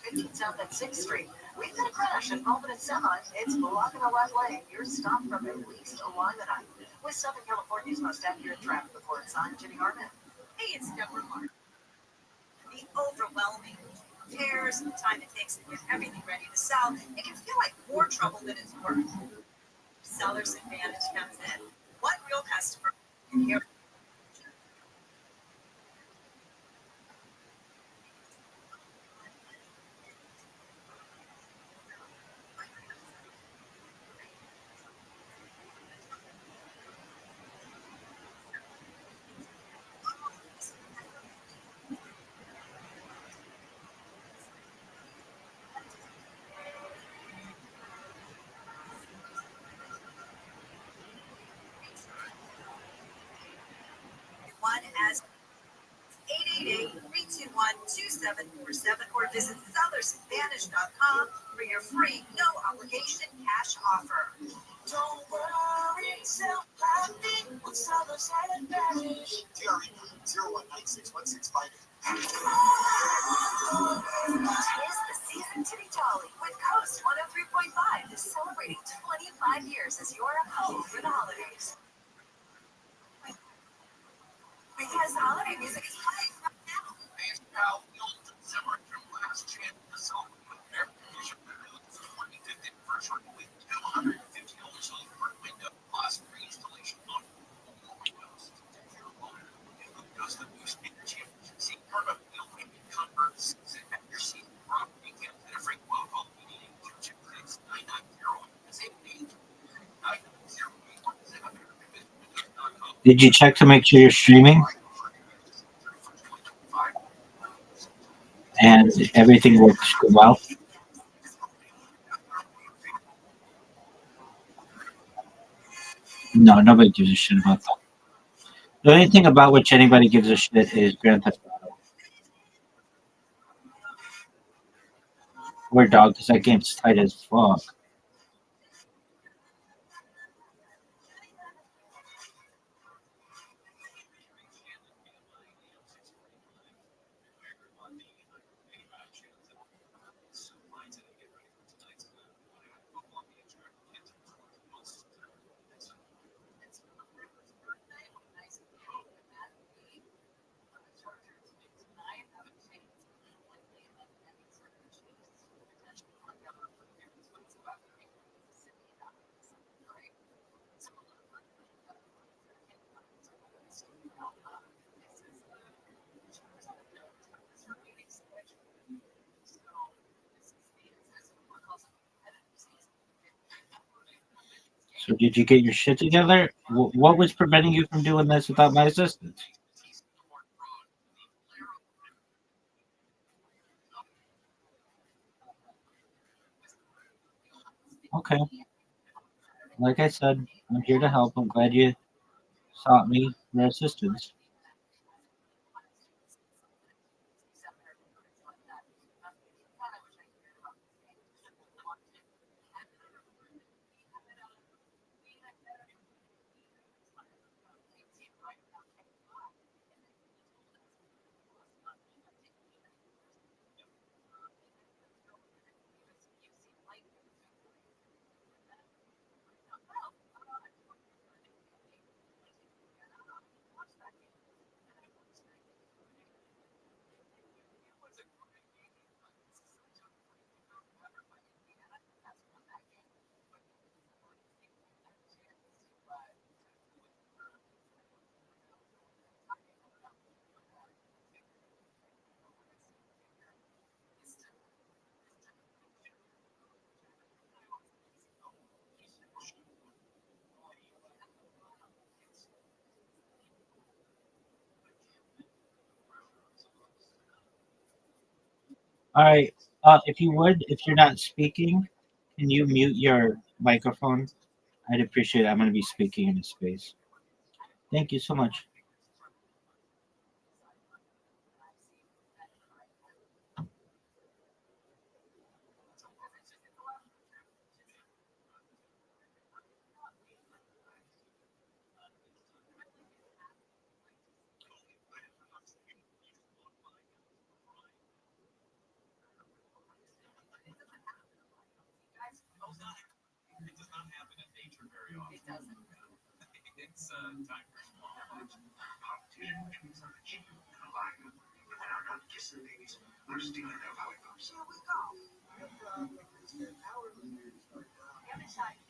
15 South at 6th Street. We've got a crash involving a semi. It's blocking the left lane. You're stopped from at least along the night. With Southern California's most accurate traffic report, I'm Jenny Hartman. Hey, it's Deborah Mark. The overwhelming tears, the time it takes to get everything ready to sell, it can feel like more trouble than it's worth. Seller's advantage comes in. What real customer can hear? One as 888-321-2747 or visit sellersadvantage.com for your free, no obligation cash offer. Don't worry, sell happy with Seller's Advantage. TRE 01961658. Tis the season to be jolly with Coast 103.5 is celebrating 25 years as your home for the holidays. Because holiday music is playing right now. Now, December last chance to celebrate with their 25th anniversary with $250 on the window plus free installation on all windows. Just the new speaker chip. See perma field comforts at your seat. You get a free quote call meeting 226-990. Did you check to make sure you're streaming? And everything works well? No, nobody gives a shit about that. The only thing about which anybody gives a shit is Grand Theft Auto. We're dog, because that game's tight as fuck. So did you get your shit together? What was preventing you from doing this without my assistance? Okay. Like I said, I'm here to help. I'm glad you sought me for assistance. All right. If you would, if you're not speaking, can you mute your microphone? I'd appreciate it. I'm going to be speaking in a space. Thank you so much. It does not happen in nature very often. It doesn't. It's time for small.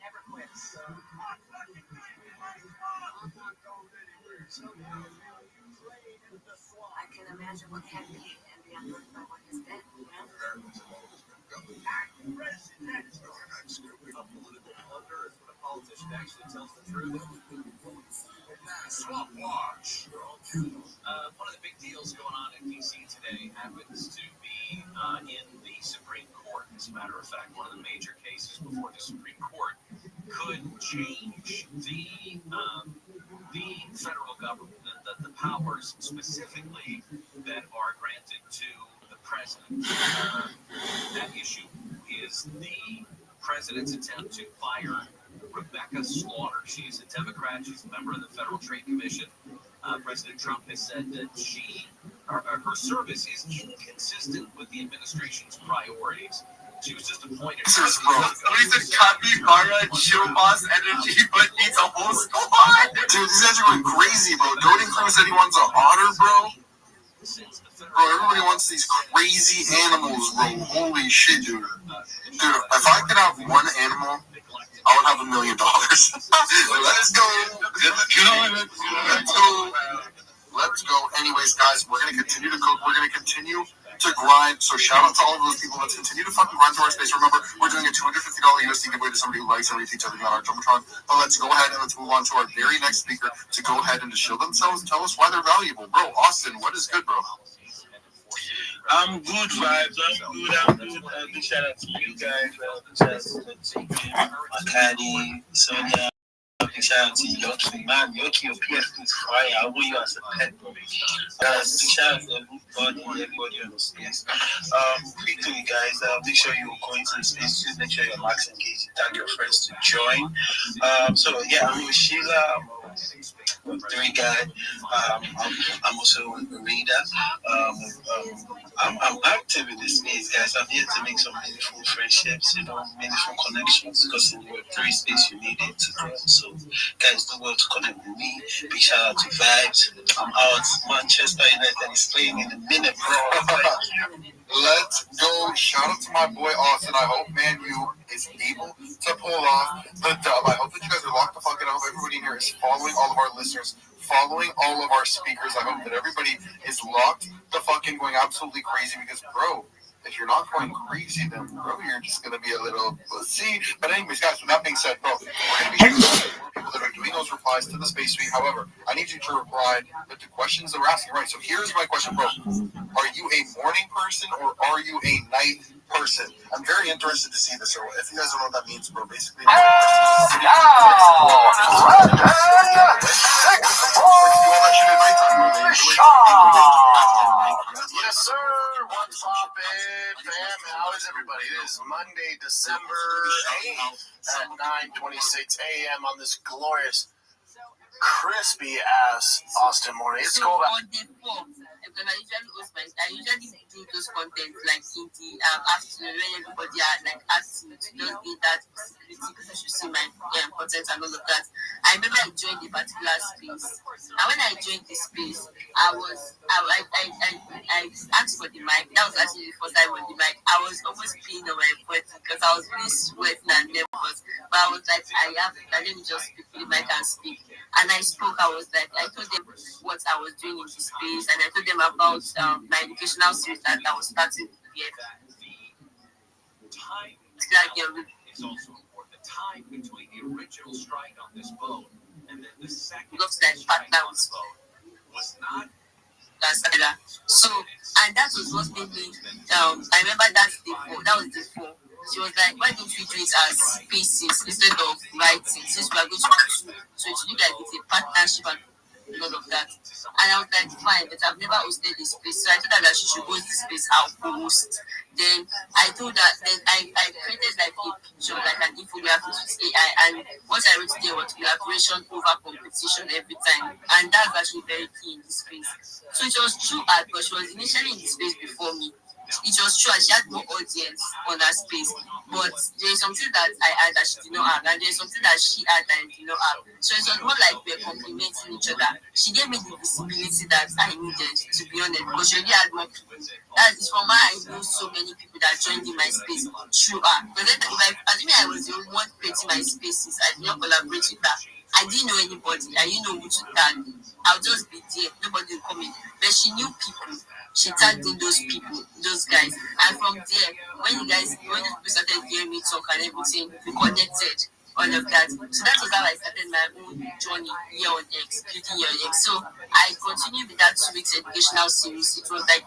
Never quits. I can imagine what can be and the unknown no one has been. A political blunder is when a politician actually tells the truth. Swamp Watch. One of the big deals going on in D.C. today happens to be in the Supreme Court. As a matter of fact, one of the major cases before the Supreme Court could change the federal government, the powers specifically that are granted to the president. That issue is the president's attempt to fire Rebecca Slaughter. She's a Democrat. She's a member of the Federal Trade Commission. President Trump has said that her service is inconsistent with the administration's priorities. She was just appointed. Somebody said capybara, chill boss energy, but needs a whole squad. Dude, these guys are going crazy, bro. Goating Crew said he wants an otter, bro. Bro, everybody wants these crazy animals, bro. Holy shit, dude. Dude, if I could have one animal, I would have $1 million. Let's go. Let's go. Let's go. Anyways, guys, we're going to continue to cook. We're going to continue to grind. So shout out to all of those people. Let's continue to fucking grind through our space. Remember, we're doing a $250 USD giveaway to somebody who likes and retweets everything on our Jumbotron. But let's go ahead and let's move on to our very next speaker to go ahead and to shield themselves and tell us why they're valuable. Bro, Austin, what is good, bro? I'm good vibes. I'm good. Big shout out to you guys. Shout out to Makadi, Sonia. Big shout out to Yoki. Man, Yoki, your PS is fire. I want you as a pet, bro. Big shout out to everybody on the space. Quickly, guys, make sure you go into the space. Make sure your max engaged. Tag your friends to join. So, yeah, I'm with Sheila. I'm a 3 guy. I'm also a reader. I'm active in this space, guys. I'm here to make some meaningful friendships, meaningful connections. Because in your 3 space, you need it to grow. So, guys, do well to connect with me. Big shout out to Vibes. I'm out. Manchester United is playing in a minute, bro. Let's go. Shout out to my boy Austin. I hope Man U is able to pull off the dub. I hope that you guys are locked the fuck in. I hope everybody in here is following all of our listeners, following all of our speakers. I hope that everybody is locked the fuck in, going absolutely crazy because, bro, if you're not going crazy, then, bro, you're just going to be a little pussy. But anyways, guys, with that being said, bro, we're going to be more people that are doing those replies to the space suite. However, I need you to reply with the questions that we're asking. Right, so here's my question, bro. Are you a morning person or are you a night person? I'm very interested to see this. So if you guys don't know what that means, bro, basically... Yes, sir. What's poppin', fam? How is everybody? It is Monday, December 8th at 9:26 a.m. on this glorious, crispy ass Austin morning. It's cold out. Because I usually do those content like in the afternoon when everybody are like asked me to just be that visibility because I should see my content and all of that. I remember I joined a particular space, and when I joined the space, I asked for the mic. That was actually the first time on the mic. I was almost peeing on my foot because I was really sweating and nervous. But I was like, let me just pick the mic and speak. And I spoke. I told them what I was doing in the space, and I told them about my educational series that I was starting here. Time is also important. The time between the original strike on this boat and then the second strike on the boat was not. So And that was what made me. I remember that day four. That was day four. She was like, "Why don't we do it as spaces instead of writing? Since we are going to do two, so it should look like it's a partnership and all of that." And I was like, "Fine," but I've never hosted this space, so I told her that she should host the space. I'll host. Then I told her. Then I created like a picture, like an infographic with AI, and what I wrote there was collaboration over competition every time, and that's actually very key in this space. So it was true art, but she was initially in the space before me. It was true, she had more audience on her space, but there is something that I had that she did not have, and there is something that she had that I did not have. So it was more like we were complementing each other. She gave me the visibility that I needed, to be honest, because she already had more people. That is from her. I know so many people that joined in my space through her. But then, if I assume I was the only one creating my spaces, I did not collaborate with her. I didn't know anybody. I didn't know who to tag. I'll just be there. Nobody will come in. But she knew people. She tagged in those people, those guys. And from there, when the people started hearing me talk and everything, we connected, all of that. So that was how I started my own journey here on X, building your X. So I continued with that 2 weeks educational series. It was like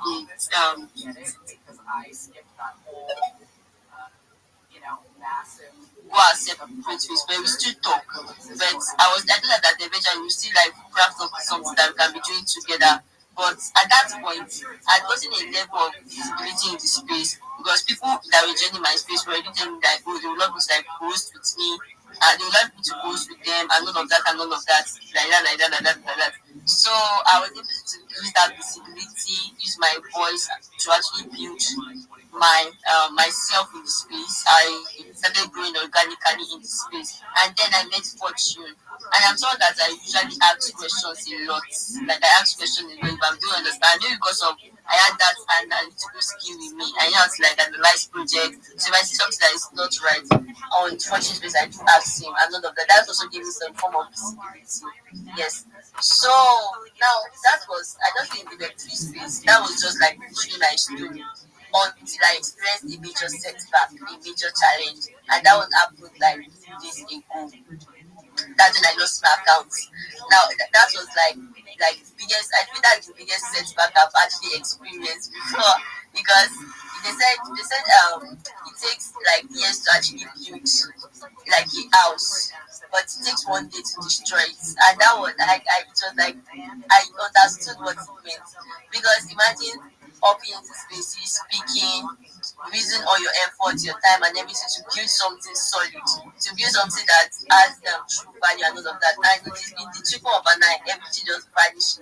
massive go accept breakthroughs, but we still talk. But I told her that eventually we still like craft up something that we can be doing together. But at that point, I'd gotten a level of visibility in the space because people that were joining my space were already telling me that, oh, they would love me to like post with me, and they would like me to post with them, and all of that, and all of that, like that. So I was able to use that visibility, use my voice to actually build myself in the space. I started growing organically in the space, and then I met Fortune. And I'm told that I usually ask questions a lot. Like I ask questions a lot, but I don't understand. Maybe because of I had that analytical skill with me. I know how to like analyze projects. So if I see something that is not right on Fortune space, I do ask him, and none of that. That also gave me some form of visibility. Yes. So now that was I don't think the Web3 space. That was just like literally my story until I experienced a major setback, a major challenge, and that was happened like 2 days ago. That's when I lost my account. Now that was like the biggest. I think that's the biggest setback I've actually experienced before because they said it takes like years to actually build like a house, but it takes 1 day to destroy it. And that was I it was like I understood what it meant because imagine hopping into spaces, speaking, using all your effort, your time, and everything to build something solid, to build something that has true value and all of that. And it is in the trickle of an eye, everything just vanishes.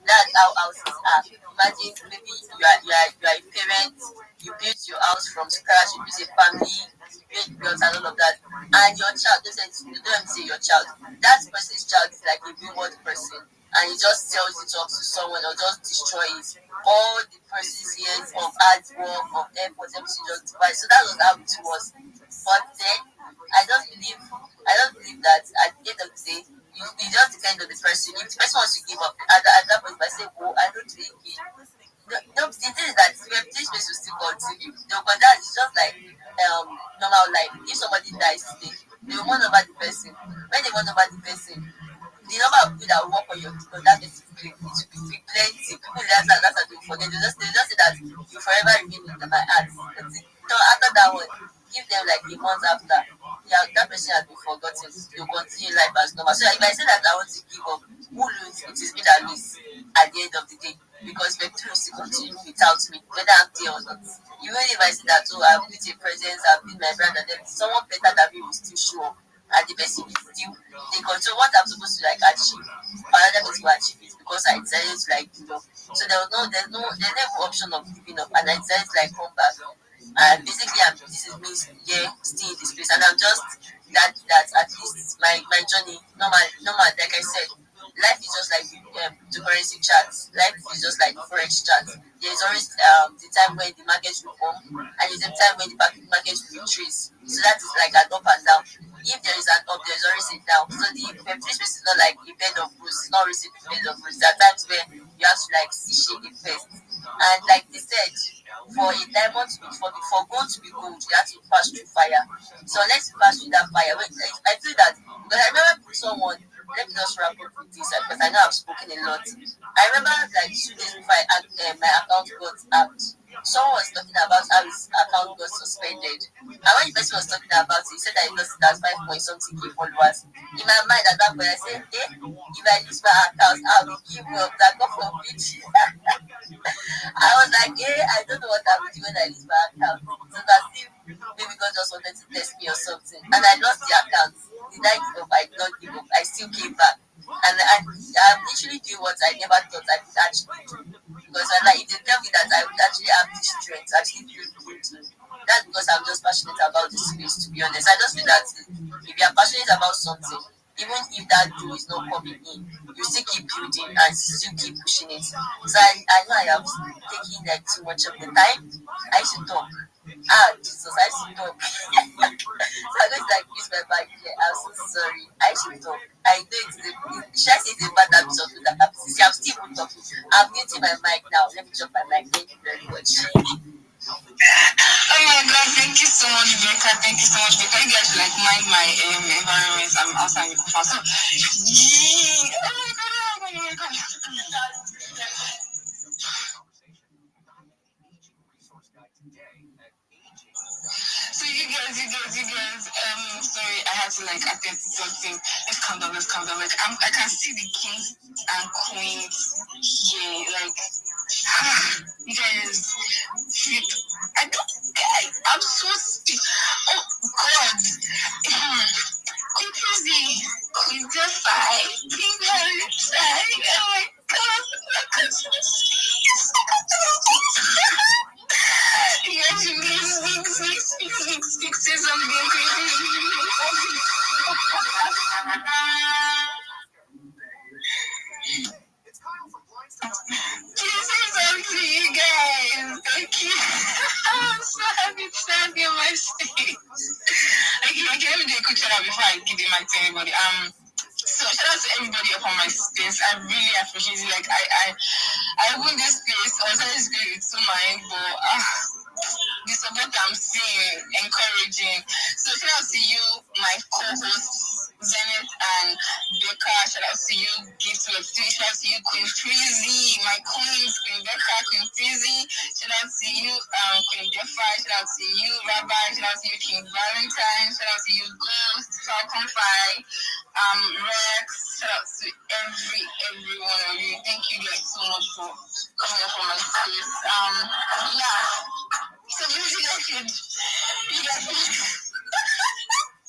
That's how houses are. Imagine maybe you are a parent, you build your house from scratch, you build a family, you build bills and all of that, and your child doesn't. You don't even say your child. That person's child is like a wayward person, and he just sells it off to someone or just destroy it. All the person's years of hard work, of effort, everything just divides. So that was how it was. But then I don't believe that at the end of the day, you just depend on the person. If the person wants to give up, at that point, if I say, oh, I don't do it again. No, the thing is that this space will still continue. No, but that is just like normal life. If somebody dies today, they will mourn over the person. When they mourn over the person, the number of people that will work on that basis it will be plenty. People that's what they forget. They just say that you forever remain in my heart. That's it. So after that one, give them like a month after. Yeah, that person has been forgotten. You continue life as normal. So if I say that I want to give up, who lose? It is me that lose at the end of the day. Because Web2 will still continue without me, whether I'm there or not. Even if I say that, oh, I've built a presence, I've built my brand, and then someone better than me will still show up. And the person will still take control what I'm supposed to like achieve. Another person will achieve it because I decided to like give up. So there's no option of giving up, and I decided to like come back. And basically, this is me still in this place, and I'm just that at least my journey, normal, like I said. Life is just like the currency charts. Life is just like the forex charts. There's always the time when the market will come, and there's the time when the market will retrace. So that is like an up and down. If there is an up, there's always a down. So the Web3 space is not like a bed of roses. It's not always a bed of roses. There are times where you have to like see shake it first. And like they said, for a diamond to be for gold to be gold, you have to pass through fire. So let's pass through that fire. I feel that because I remember someone. Let me just wrap up with this because I know I've spoken a lot. I remember like 2 days before my account got hacked, someone was talking about how his account got suspended. And when the person was talking about it, he said that he lost it as 5 point something K followers. In my mind at that point, I said, if I lose my account, I will give up. That God forbid. I was like, I don't know what I will do when I lose my account. So that still maybe God just wanted to test me or something. And I lost the account. Did I give up? I did not give up. I still came back. And I'm literally doing what I never thought I could actually do. Because like, if they tell me that I would actually have the strength to actually build into, that's because I'm just passionate about this space, to be honest. I just feel that if you are passionate about something, even if that door is not coming in, you still keep building and still keep pushing it. So I know I have taken like too much of the time. I should talk. Jesus, I should talk. So I just like use my mic here. I'm so sorry. I should talk. I know should I say it's a bad habit or something that happens? See, I'm still talking. I'm muting my mic now. Let me drop my mic. Thank you very much. Oh my God, thank you so much, Becca. Thank you so much, Becca. You guys like mind my environment. I'm outside with Kufa. So, oh my God. So you guys, sorry, I had to like attend to something. Let's calm down. Like, I can see the kings and queens here. Like, you guys, I'm so oh God. Queen Fizzy, Queen Defy, King Harry, oh my God, yes, you speak, say something. You guys, thank you. I'm so happy to have you on my stage. Okay, let me do a quick shout out before I give you my to everybody. So shout out to everybody up on my space. I really appreciate it. Like I won this place. I was always good with two mind, but the support I'm seeing encouraging. So shout out to you, my co-hosts Zenith and Becca. Shout out to you, Gift Web 3. Shout out to you, Queen Frizzy, my queens, Queen Becca, Queen Frizzy. Shout out to you, Queen Defy. Shout out to you, Rabbi. Shout out to you, King Valentine. Shout out to you, Ghost, Falcon Fi, Rex. Shout out to every one of you. Thank you guys so much for coming up on my space. Yeah. So you guys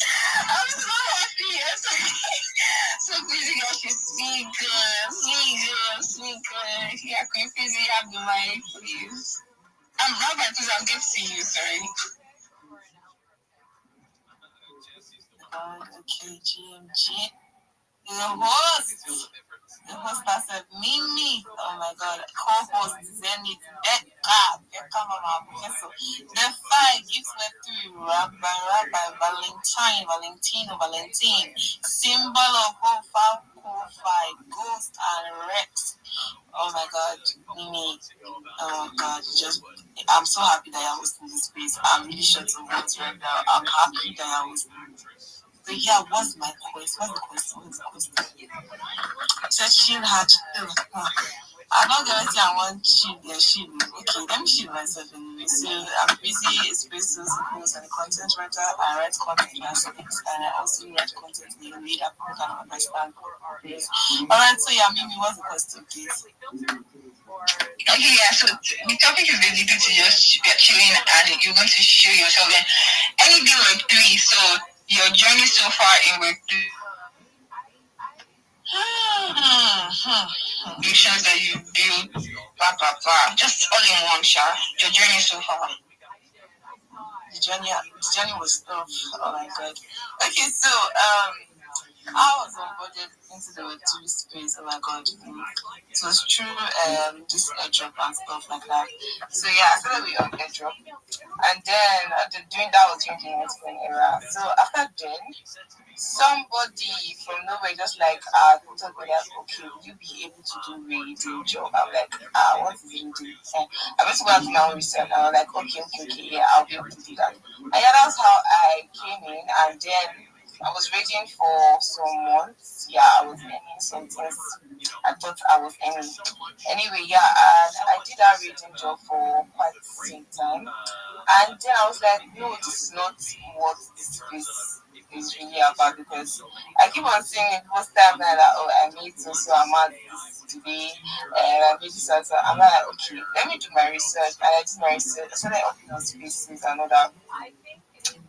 I'm so happy. So please, you guys should speak good. Yeah, Queen Fizzy, you have the mic, please. Rabbi, please, I'll get to you, sorry. Okay, GMG. The host has Mimi. Oh my God. Co-host Zenith, Becca Mama Professor. The 5 Gifts Web 3, Rabbi, Valentine, Symbol of Hope, Falco 5, Ghost and Rex. Oh my God, Mimi. Oh God, I'm so happy that I was in this space. I'm really short of words right now. I'm happy that I was. So yeah, what's my question? What's the question? Said chill hard. I'm not gonna say I want chill. Okay, let me chill myself anyway. So I'm busy espresso suppose and a content writer. I write content aspects and I also write content in a way that people can understand. Alright, so yeah, Mimi, what's the question, please? Okay, yeah, so the topic is basically to just be chilling and you're going to show yourself in anything Web 3. So your journey so far in Web 3. Missions that you build, just all in one shot. Your journey so far. The journey was tough. Oh my God. Okay, so I was onboarded into the Web 2 space. Oh my God. It was through this airdrop and stuff like that. So yeah, I started with airdrop. And then during the Bitcoin era. So after then, somebody from nowhere just like told me that, okay, will you be able to do radio job? I'm like, what is radio? I went to go and do my own research and I was like, okay, yeah, I'll be able to do that. And yeah, that's how I came in. And then I was reading for some months. Yeah, I was earning some things. I thought I was earning. Anyway, yeah, and I did that reading job for quite some time. And then I was like, no, this is not what this is really about, because I keep on seeing it most time that I made so I'm at this today, and I made this, so I'm like, okay, let me do my research. And I did my research. I started opening those spaces and all that.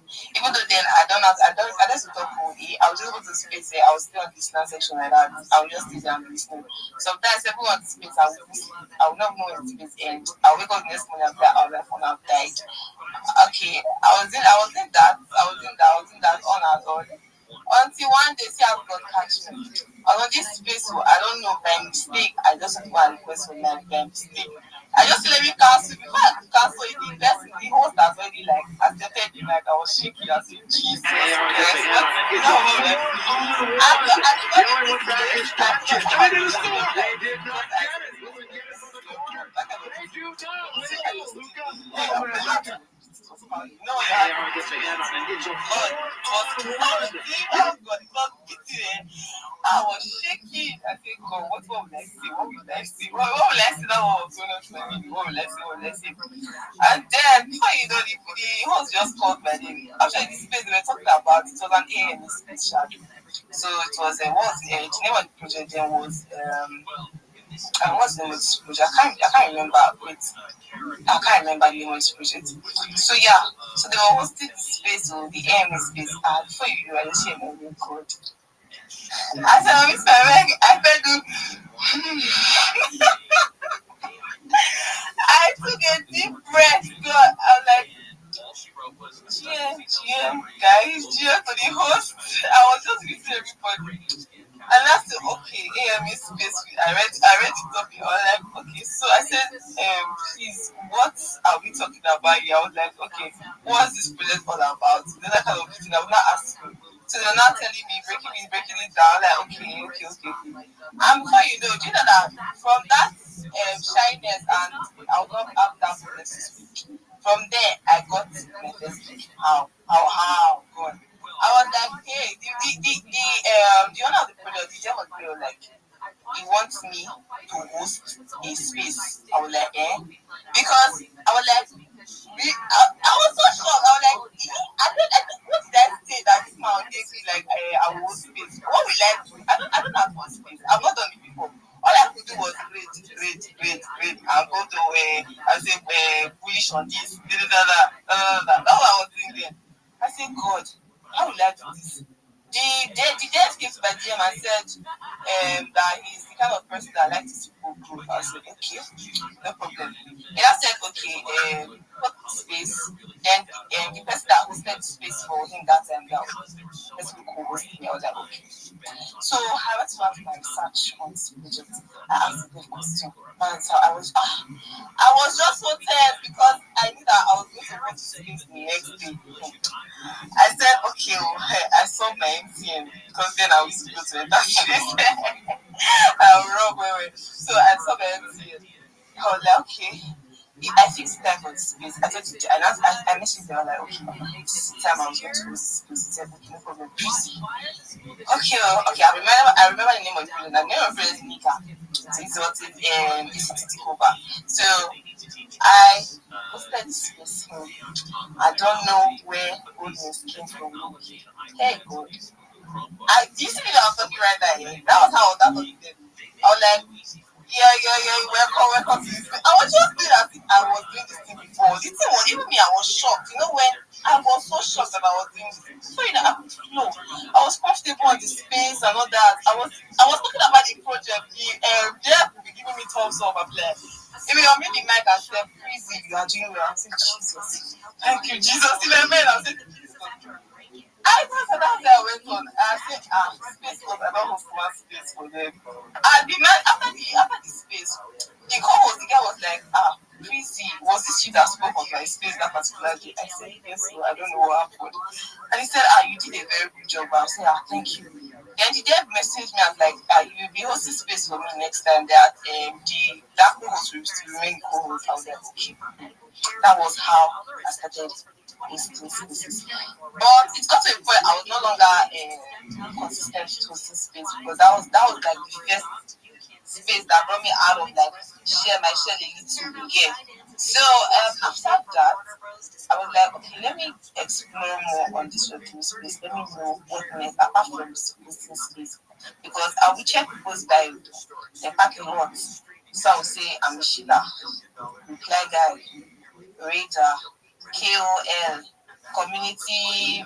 Even though then I don't talk fully, I was just able to space it. I was still on the listener section like that. I would just sit there and listen. Sometimes everyone space, I would not know when the space ends. I will wake up the next morning and be like, oh, my phone have died. Okay, I was in that on and on. Until one day, see, I've got catch me. I was on this space, so I don't know, by mistake, I just put my request for my by mistake. I just let me cancel. Before I could cancel it, the host has already like accepted me, like I was shaking. I said, Jesus Christ, I was shaking. I said, God, what will I say? What will I say? What will I say? That was going on for me. What will I say? What will I say? And then, before you know, the host just called my name. Actually, this place they were talking about, it was an AM special. So it was what's the name of the project then was what's the name of this project? I can't remember. Wait, I can't remember the name of this project. So yeah, so they were hosting the space, so the AM space. And before you know, I just hear my name called. I said, Miss Meg, I said, I took a deep breath. God, I'm like, GM, guys, GM to the host. I was just listening to everybody. And I said, okay, AM is space. I read it up. I was like, okay. So I said, please, what are we talking about here? I was like, okay, what's this project all about? Then I kind of thing. I was not asking. So they're not telling me, breaking it down. Like, okay. And before you know that from that shyness, and I would not have that process. From there, I got my first week. How? God. I was like, hey, the owner of the project, the gem of the project, like, he wants me to host a space. I was like, because I was like, I was so shocked. I was like, what did I say that this man will take me like I will host space? What will I do? I don't have one space. I've not done it before. All I could do was read, and go to I say bullish on this, that. That's what I was doing there. I said, God, how will I do this? The dev came to my DM and said that he's the kind of person that likes to go. I said, okay, no problem. And I said, okay, what space? Then the person that hosted the space for him that time, that was co-hosting me. I was like, okay. So I went to have my research on this project. I asked the question. And so I was just so tense because I knew that I was going to go to space the next day. I said, okay, I saw my MTN because then I was supposed to go to that space. So I saw my MTN. I was like, okay. I fixed time for the space. I told you, I messaged them. I was like, okay, this time I was going to go to space. He said, okay, no problem, please. Okay. I remember the name of the building. The name of the building is Nika. It's Titicoba. So I hosted the space. I don't know where goodness came from. Hey, God. Do you see me that I was talking right there? That was how that was it. I was like, yeah, welcome to this thing. I was just doing as if I was doing this thing before. The thing was, even me, I was shocked. You know, when I was so shocked that I was doing this. So, I was comfortable on the space and all that. I was talking about the project. Jeff will be giving me thumbs up. I'm like, if you are making mic and say, please, if you are doing well, I'm saying, Jesus. Thank you, Jesus. In the mail, I'm saying, Jesus. I went on. I said, space was I don't host one space for them. And the night after the space, the guy was like, Chrissy, was this you that spoke on my space that particular day? I said, yes, so I don't know what happened. And he said, you did a very good job. I said, thank you. Then the dev messaged me and like, you'll be hosting space for me next time that that co-host will remain co-host. I was like, okay. That was how I started hosting spaces. But it got to a point I was no longer consistent to hosting space because that was like the first space that brought me out of like share a little again. So after that, I was like, okay, let me explore more on this Web3 space. Let me know what next apart from hosting space because I will check people's bio, the packing what. So I will say I'm Sheila, reply guy, Rager, KOL, community,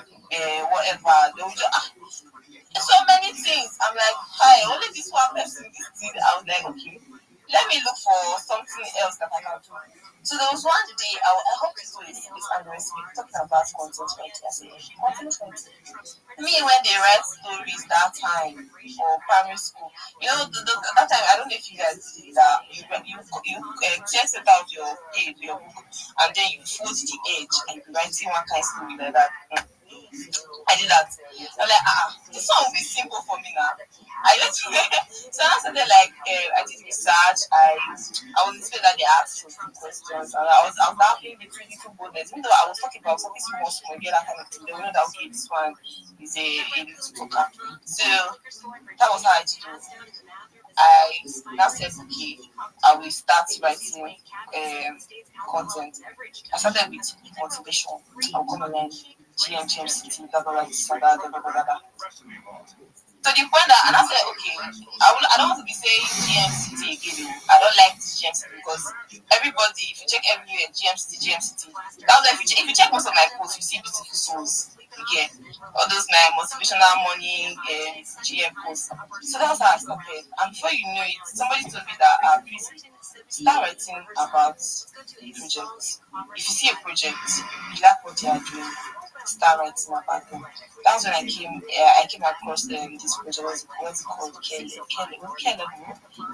whatever. They will just, so many things. I'm like, hi, only this one person, this thing. I was like, okay, let me look for something else that I can do. So there was one day, I hope this was underestimated, talking about content writing. I said, content writing. Me, when they write stories that time, or primary school, you know, that time, I don't know if you guys did that, you text it out your page, your book, and then you fold the edge, and you're writing one kind of story like that. I did that. I'm like, this one will be simple for me now. I just so I started like I did research. I was inspired that they asked some questions, and I was laughing with really little boldness. Even though I was talking about something small, get that kind of thing. They know that okay, this one is a little talker. So that was how I did it. I now said, okay, I will start writing content. I started with motivation. I'll come and learn GMCT, blah, blah, blah, blah, blah, blah, blah, blah. To the point that, and I said, okay, I don't want to be saying GMCT again. I don't like this GMCT because everybody, if you check everywhere, GMCT. That was like, if you check most of my posts, you see beautiful souls. Again, all those my motivational money GM posts. So that's how I started. And before you know it, somebody told me that please start writing about projects. If you see a project, you like what you are doing, start writing about them. That was when I came across this project. What's it called? Kelly.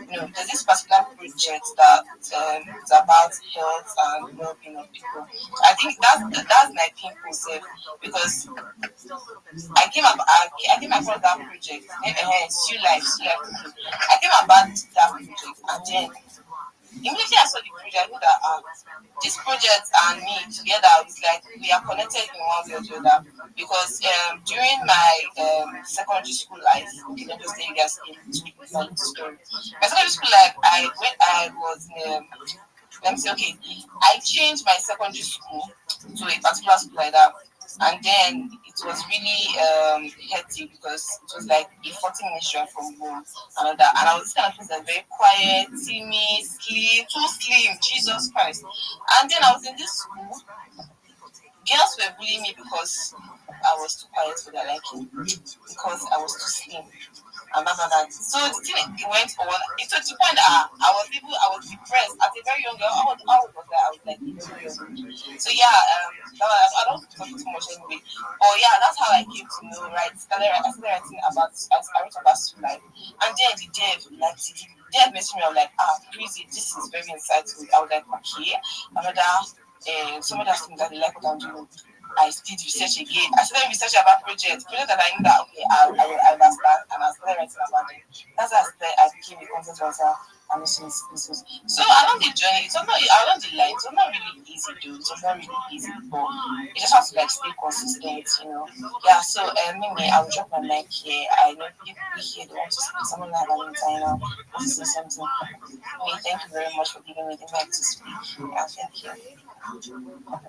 You know, there's this particular project that is about health and well-being of people. I think that's my pin concept because I came across that project. Still life. I came about that project, and then immediately I saw the project, I knew that this project and me together, it's like we are connected in one way or the other. Because during my secondary school life, let me just tell you guys a story. My secondary school life, I was let me say, okay, I changed my secondary school to a particular school like that. And then it was really hectic because it was like a 40-minute drive from home and all that. And I was this kind of person that's very quiet, timid, too slim, Jesus Christ. And then I was in this school. Girls were bullying me because I was too quiet for their liking, because I was too slim. And blah, blah, blah. So the thing went on. It was to the point that I was depressed at a very young girl. I was like, so yeah, I don't talk too much anyway. But yeah, that's how I came to know, right? I started writing about, I wrote about school life. And then the dev messaged me, I was like, crazy, this is very insightful. I was like, okay, some other things that they like what I'm doing. I did research again. I started researching about projects that I knew that okay, I understand, and I started writing about them. That's how I became a content writer and business. So along the journey, along the line, it's not really easy, dude. It's not really easy, but you just have to like stay consistent, you know. Yeah. So Mimi, I will drop my mic here. I know people here they want to speak. Someone like Valentine wants to say something. Mimi, thank you very much for giving me the mic to speak. Yeah, thank you. You're welcome.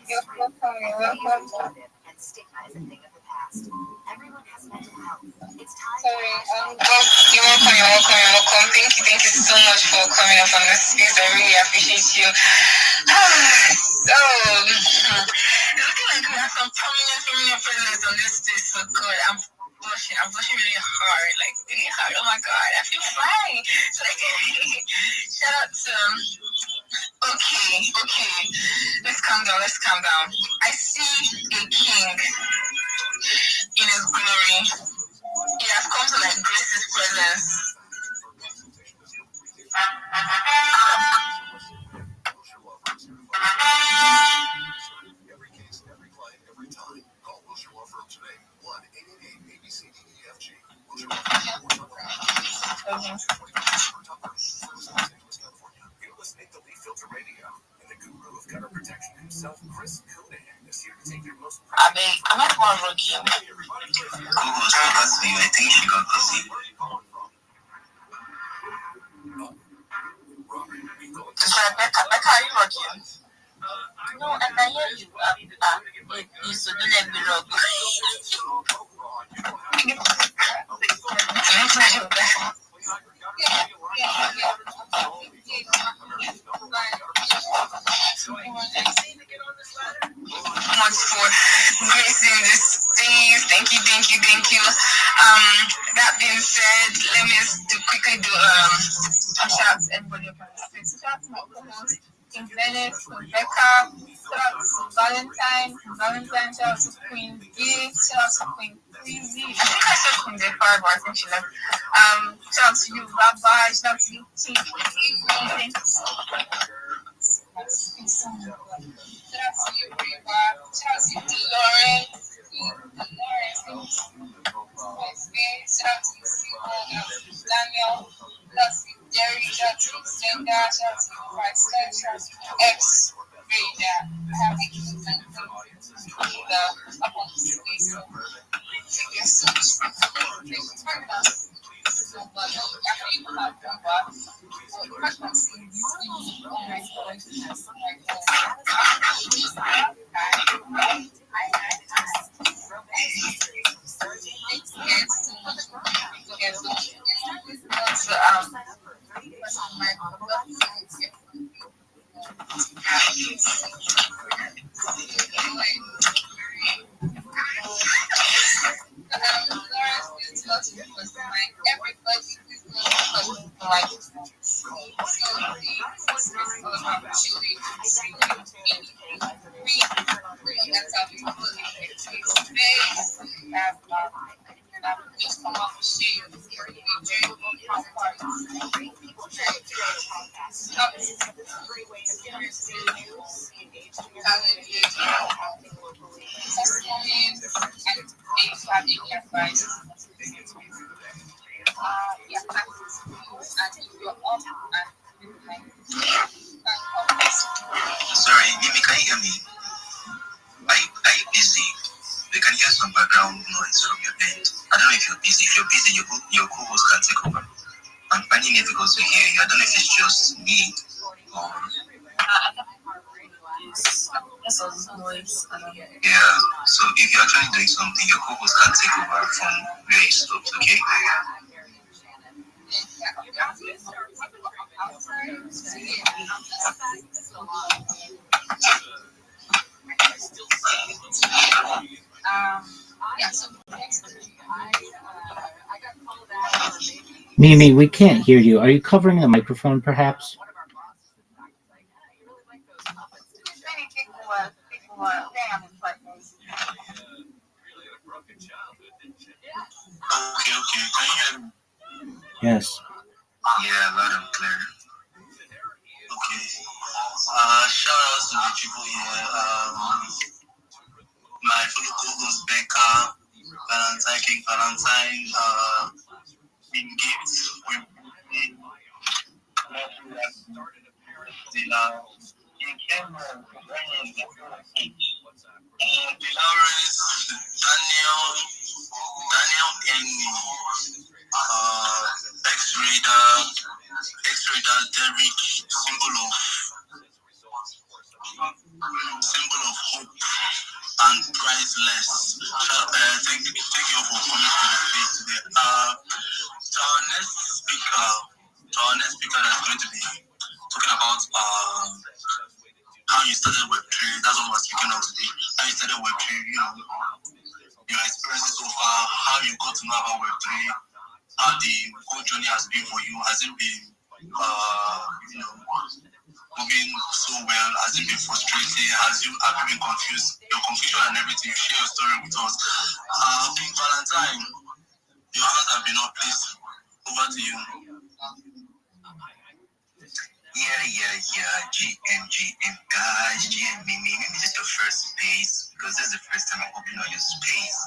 Sorry, you're welcome. Thank you so much for coming up on this space. I really appreciate you. So, it's looking like we have some prominent presence on this space. So good. I'm blushing really hard. Oh my god, I feel fine. Shout out to okay. Let's calm down. I see a king in his glory. He has come to like grace his presence. Every case, every client, every time. Call Wilshire Law Firm today. 1-888-ABCDEFG. Wilshire Law Firm. You're listening to Leaf Filter Radio, and the guru of gutter protection himself, Chris Conan, is here on, Rocky. Google supposed to be, I think she got busy. Becca, are you working? No, and I hear you. You should let me rock. Much for gracing this thing. Thank you. That being said, let me quickly do a shout out to everybody on the space. Shout out to my co-host, King Bennett, Rebecca, shout out to Valentine, shout out to Queen Gay, shout out to Queen Crazy. I think I said Queen Defar, but I think she left. Shout out to you, Rabbi, shout out to you, Chief. Thank you so much. Shout out to you, Reba. Shout out to you, Lauren. Shout out to you, Daniel. Shout out to you, Jerry. Shout out to you, Linda. Shout out to you, Christ. Shout out to you, X. Raider. Happy to thank you for the opportunity. So, thank you so much for turning us. So, after you come out from work, just come off the shade. Sorry, Mimi, can you hear me? Are you busy? We can hear some background noise from your end. I don't know if you're busy. If you're busy, your co-host can take over. I'm finding it difficult to hear you. I don't know if it's just me or... Yeah, so if you're actually doing something, your co-host can take over from where you stopped, okay? Mimi, we can't hear you. Are you covering the microphone, perhaps? Okay. Can you hear me? Yes. Yeah, loud and clear. Okay. Shout out to the people here. My fellow co-host Becca, Valentine, King Valentine, in Gates, Dolores, Daniel, and X-Raider, Derek, symbol of hope and priceless. Thank you for coming to the space today. To our next speaker that's going to be talking about how you started Web3. That's what we're speaking of today. How you started Web3, your experiences so far, how you got to know about Web3, how the whole journey has been for you. Has it been, moving so well? Has it been frustrating? Have you been confused? Your confusion and everything. Share your story with us. King Valentine, your hands have been up, please. Over to you. Yeah. GM guys, GM Mimi. Maybe this is your first space because this is the first time I'm opening on your space.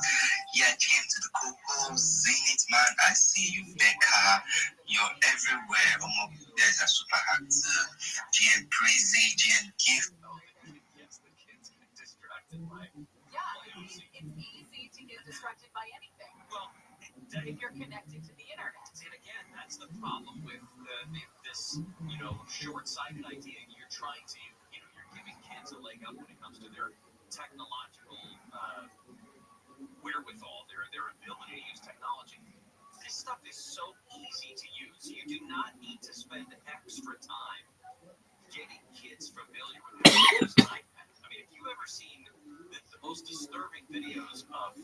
Yeah, GM to the co-host, Zenith man. I see you, Becca. You're everywhere. You guys are super active. GM Crazy, GM Gift. distracted by anything. Well, If you're connected to the internet. and again, that's the problem with this, short-sighted idea. You're trying to, you're giving kids a leg up when it comes to their technological wherewithal, their ability to use technology. This stuff is so easy to use. You do not need to spend extra time getting kids familiar with this iPad. I mean, if you've ever seen the most disturbing videos of,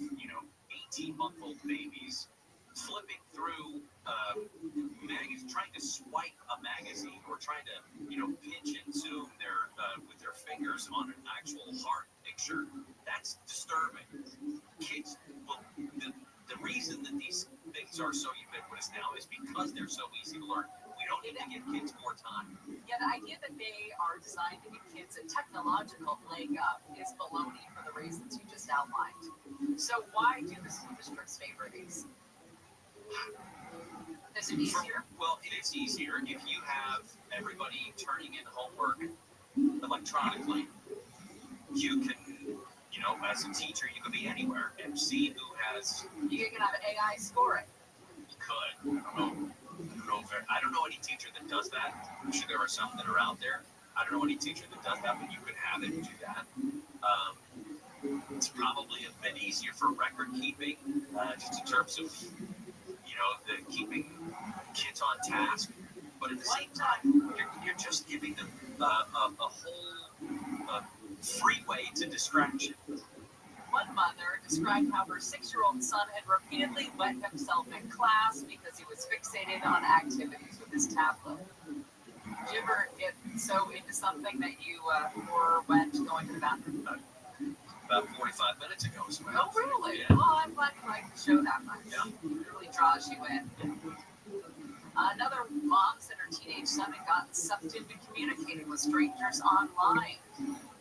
18-month-old babies flipping through magazines, trying to swipe a magazine or trying to, pinch and zoom with their fingers on an actual hard picture, that's disturbing. Kids, well, the reason that these things are so ubiquitous now is because they're so easy to learn. We don't need to give kids more time. Yeah, the idea that they are designed to give kids a technological leg up is baloney for the reasons you just outlined. So why do the school districts favor these? Is it easier? Well, it is easier if you have everybody turning in homework electronically. You can, as a teacher, you could be anywhere and see who has. You can have AI score it. You could. I don't know any teacher that does that. I'm sure there are some that are out there. I don't know any teacher that does that, but you could have it do that. It's probably a bit easier for record keeping, just in terms of, the keeping kids on task. But at the same time, you're just giving them a whole freeway to distraction. One mother described how her 6-year-old son had repeatedly wet himself in class because he was fixated on activities with his tablet. Did you ever get so into something that you were wet going to the bathroom? About 45 minutes ago as well. Oh, really? Yeah. Well, I'm glad you like the show that much. Yeah. It really draws you in. Another mom said her teenage son had gotten sucked into communicating with strangers online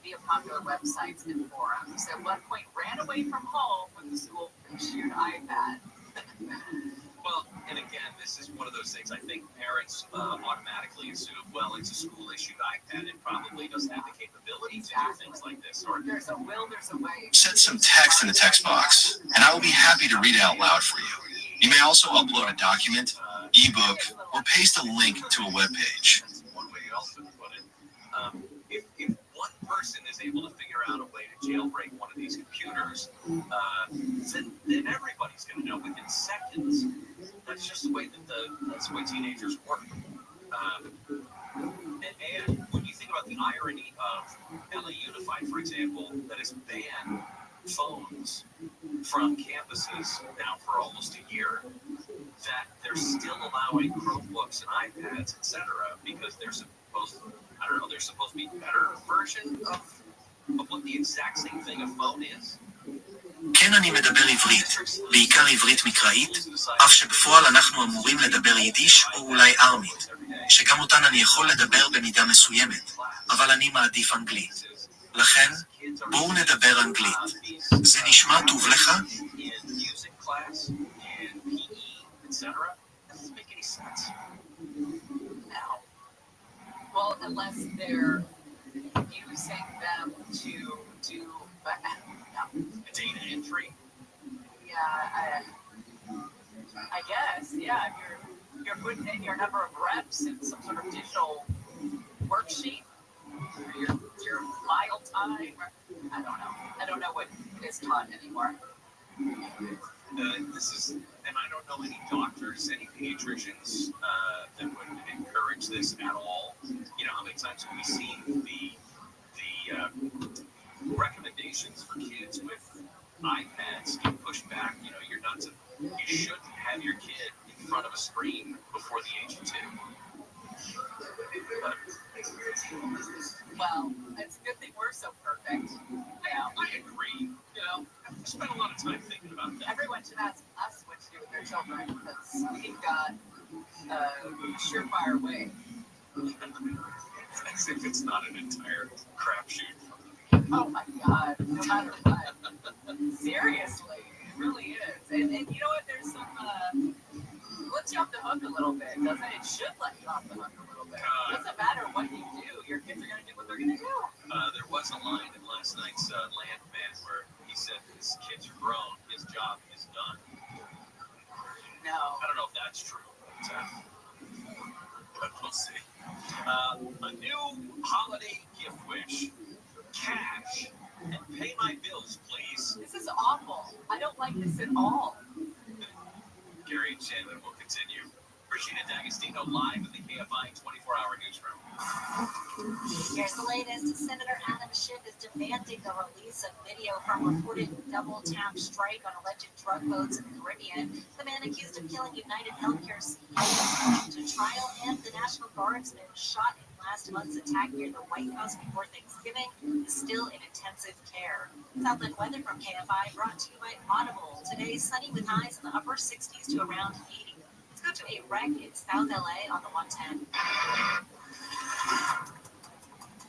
via popular websites and forums. At one point, ran away from home with the school-issued iPad. Well, and again, this is one of those things I think parents automatically assume, well, it's a school-issued iPad. It probably doesn't have the capability to do things like this. Or there's a will, there's a way. Set some text in the text box, and I will be happy to read it out loud for you. You may also upload a document, ebook, or paste a link to a web page. One way else to put it. If one person is able to figure out a way to jailbreak one of these computers, then everybody's going to know within seconds. That's just the way that's the way teenagers work. And when you think about the irony of LA Unified, for example, that has banned phones from campuses now for almost a year, that they're still allowing Chromebooks and iPads, etc., because they're supposed to be better version of what the exact same thing a phone is. כן, אני מדבר עברית, בעיקר עברית מקראית, אף שבפועל אנחנו אמורים לדבר יידיש או אולי ארמית, שגם אותן אני יכול לדבר במידה מסוימת, אבל אני מעדיף אנגלית. לכן, בואו נדבר אנגלית. זה נשמע טוב לך? Well, unless they're using them to do data entry. Yeah, I guess. Yeah, if you're putting in your number of reps in some sort of digital worksheet, or your mile time. I don't know. I don't know what is taught anymore. This is, and I don't know any doctors, any pediatricians that would encourage this at all. How many times have we seen the recommendations for kids with iPads get pushed back? You shouldn't have your kid in front of a screen before the age of 2. Well, it's a good thing we're so perfect. Yeah, I agree. I spent a lot of time thinking about that. Everyone should ask us what to do with their children because we've got a surefire way. As if it's not an entire crapshoot. Oh my God, no matter what. Seriously, it really is. And you know what? There's some, lets you off the hook a little bit, doesn't it? It should let you off the hook a little bit. It doesn't matter what you do, your kids are going to do what they're going to do. There was a line in last night's Landman where he said his kids are grown. his job is done. No. I don't know if that's true, but we'll see. A new holiday gift wish. Cash and pay my bills, please. This is awful. I don't like this at all. Gary and Shannon will continue. Regina D'Agostino live in the KFI 24-hour newsroom. Here's the latest. Senator Adam Schiff is demanding the release of video from reported double-tap strike on alleged drug boats in the Caribbean. The man accused of killing United Healthcare CEO to trial, and the National Guardsman shot in last month's attack near the White House before Thanksgiving is still in intensive care. Southland weather from KFI brought to you by Audible. Today, sunny with highs in the upper 60s to around 80. Let's go to a wreck in South LA on the 110.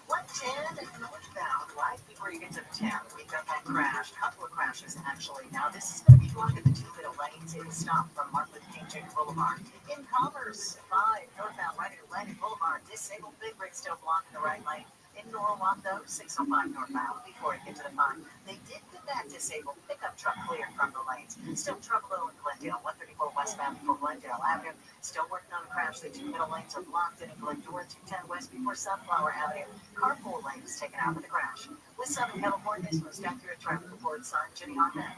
110 northbound, right before you get to the town. We've got that crash, a couple of crashes actually. Now this is going to be blocking the two middle lanes. It is stopped from Martin Luther King Jr. Boulevard. In Commerce, 5 northbound, right at Atlantic Boulevard. Disabled big rig still blocking the right lane. In Norwalk, though, 605 northbound before you get to the 5. They did get that disabled pickup truck cleared from the lanes. Still trouble though in Glendale, 134 westbound before Glendale Avenue. Still working on the crash. The two middle lanes are blocked in Glendora, 210 west before Sunflower Avenue. Carpool lane is taken out with a crash. With Southern California's most accurate traffic report, sign Jenny Honda.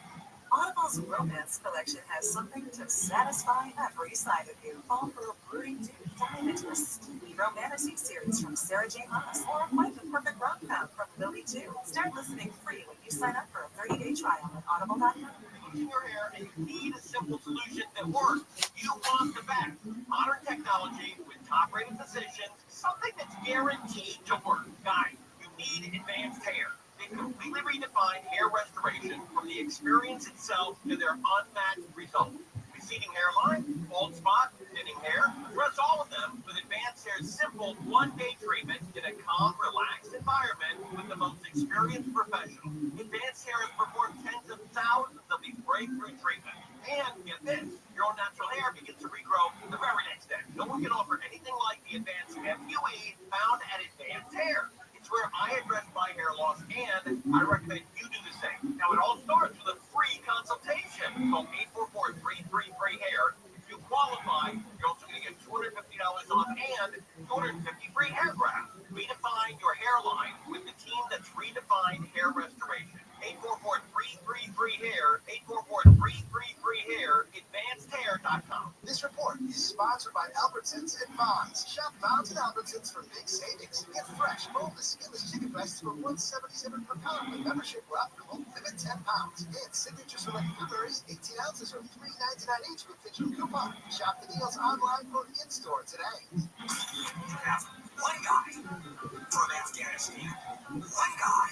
Audible's romance collection has something to satisfy every side of you. Fall for a brooding dude, dive into a steamy romantic series from Sarah J. Maas, or find the perfect rom-com from Lily 2. Start listening free when you sign up for a 30-day trial at audible.com. Your hair, and you need a simple solution that works. You want the best. Modern technology with top-rated physicians, something that's guaranteed to work. Guys, you need advanced hair. They completely redefine hair restoration from the experience itself to their unmatched results. Receding hairline, bald spot, thinning hair, address all of them with Advanced Hair's simple one-day treatment in a calm, relaxed environment with the most experienced professionals. Advanced Hair has performed tens of thousands of these breakthrough treatments. And get this, your own natural hair begins to regrow the very next day. No one can offer anything like the Advanced FUE found at Advanced Hair. It's where I address my hair loss, and I recommend you do the same. Now, it all starts with a free consultation. Call 844-33-FREE-HAIR. If you qualify, you're also going to get $250 off and 250 free hair grafts. Redefine your hairline with the team that's redefined hair restoration. 844-33-FREE-HAIR. 844-33-FREE-HAIR. AdvancedHair.com. This report is sponsored by Albertsons and Vons. Shop Vons and Albertsons for big savings. Get fresh, boneless, skinless chicken breasts for $1.77 per pound with membership where applicable. Limit 10 pounds. And signature select blueberries, 18 ounces or $3.99 each with digital coupon. Shop the deals online or in-store today. One guy from Afghanistan, one guy,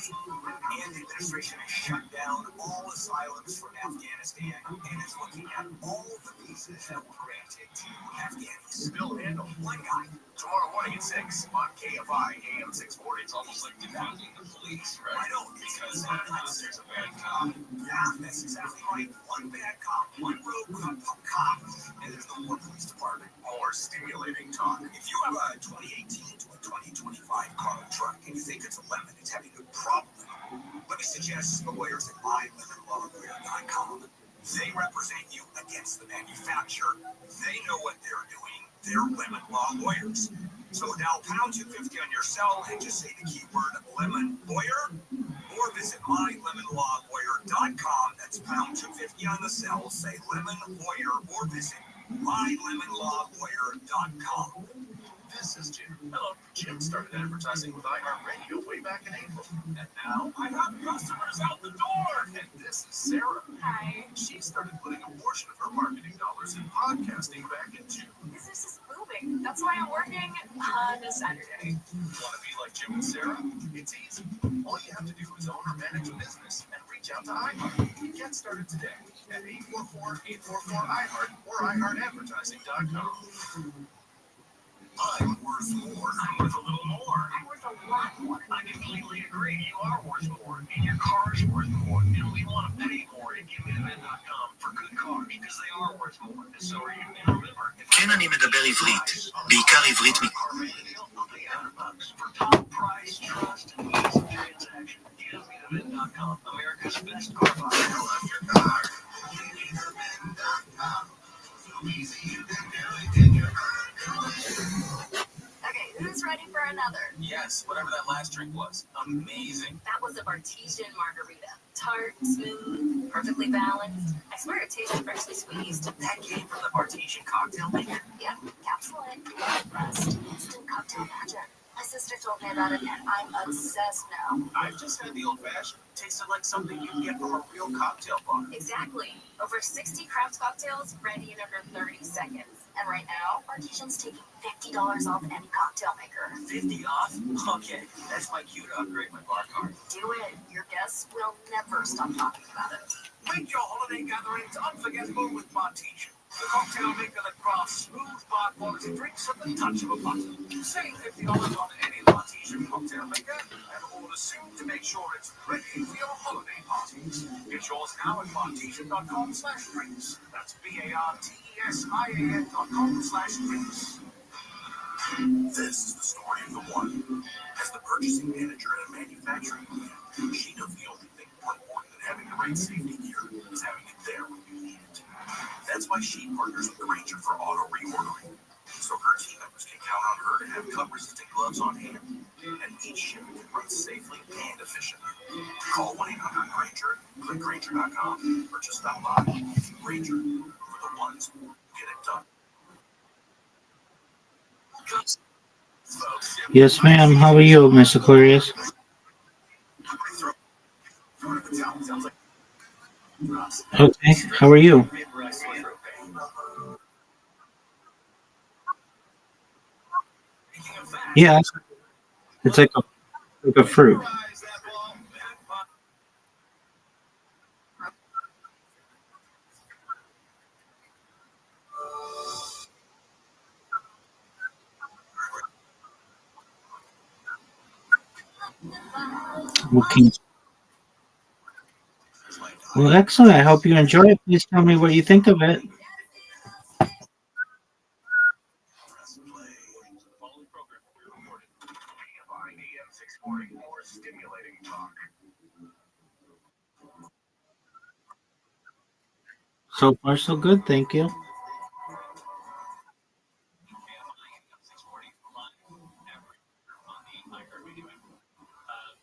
and the administration has shut down all asylums from Afghanistan and is looking at all the visas that were granted to Afghanis. Still handle one guy. Tomorrow morning at 6 on KFI AM 640. It's almost like defunding the police, right? I know, because there's a bad cop. Yeah, that's exactly right. One bad cop, one rogue cop, and there's no more police department. More stimulating talk. If you have a 2018 to a 2025 car or truck and you think it's a lemon, it's having a problem, let me suggest the lawyers at mylemonlawlawyer.com. They represent you against the manufacturer. They know what they're doing. They're lemon law lawyers. So now pound 250 on your cell and just say the keyword lemon lawyer, or visit mylemonlawlawyer.com. That's pound 250 on the cell. Say lemon lawyer, or visit mylemonlawlawyer.com. This is Jim. Hello. Jim started advertising with iHeartRadio way back in April. And now I got customers out the door. And this is Sarah. Hi. She started putting a portion of her marketing dollars in podcasting back in June. Business is booming. That's why I'm working on a Saturday. Want to be like Jim and Sarah? It's easy. All you have to do is own or manage a business and reach out to iHeart. Get started today at 844-844-iHeart or iHeartAdvertising.com. I'm worth more. I'm worth a little more. I'm worth a lot more. I completely agree. You are worth more. And your car is worth more. And we want to pay more at GiveMeTheBed.com for good cars because they are worth more. And so are you. And remember, כן, אני מדבר עברית, בעיקר עברית for top price, trust, and ease of transaction. GiveMeTheBed.com, America's best car buyer. ready for another. Yes, whatever that last drink was. Amazing. That was a Bartesian margarita. Tart, smooth, perfectly balanced. I swear it tasted freshly squeezed. That came from the Bartesian cocktail maker. Yep, capsule in. Rest. Instant cocktail magic. My sister told me about it, and I'm obsessed now. I've just had the old-fashioned. Tasted like something you'd get from a real cocktail bar. Exactly. Over 60 craft cocktails ready in under 30 seconds. And right now, Bartesian's taking $50 off any cocktail maker. 50 off? Okay, that's my cue to upgrade my bar card. Do it. Your guests will never stop talking about it. Make your holiday gatherings unforgettable with Bartesian, the cocktail maker that crafts smooth bar quality drinks at the touch of a button. Save $50 on any Bartesian cocktail maker and order soon to make sure it's ready for your holiday parties. Get yours now at bartesian.com/drinks. That's BARTESIAN.com/drinks. This is the story of the one. As the purchasing manager at a manufacturing plant, she knows the only thing more important than having the right safety gear is having it there when you need it. That's why she partners with Grainger for auto reordering. So her team members can count on her to have cut-resistant gloves on hand, and each shipment can run safely and efficiently. Call 1-800-GRAINGER, click Grainger.com, or just stop by. Grainger, for the ones who get it done. Yes, ma'am. How are you, Miss Aquarius? Okay. How are you? Yeah, it's like a fruit. Okay. Well, excellent. I hope you enjoy it. Please tell me what you think of it. So far, so good. Thank you.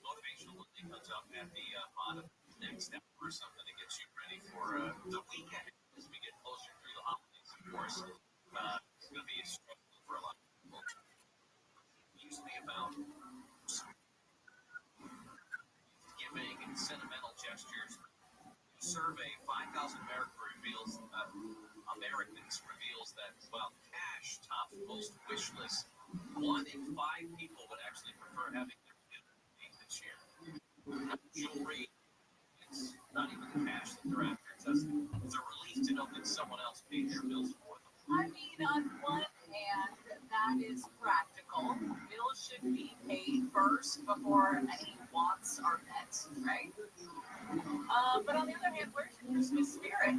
Motivational Monday comes up at the bottom next step or something to get you ready for the weekend as we get closer through the holidays. Of course, it's going to be a struggle for a lot of people. Usually about giving and sentimental gestures. Survey 5,000 Americans reveals that while cash tops most wish lists, 1 in 5 people would actually prefer having their gift this year. Jewelry, it's not even the cash that they're after. It's a relief to know that someone else paid their bills for them. I mean, on one hand, that is practical. Bills should be paid first before any wants are met, right? But on the other hand, where's your Christmas spirit?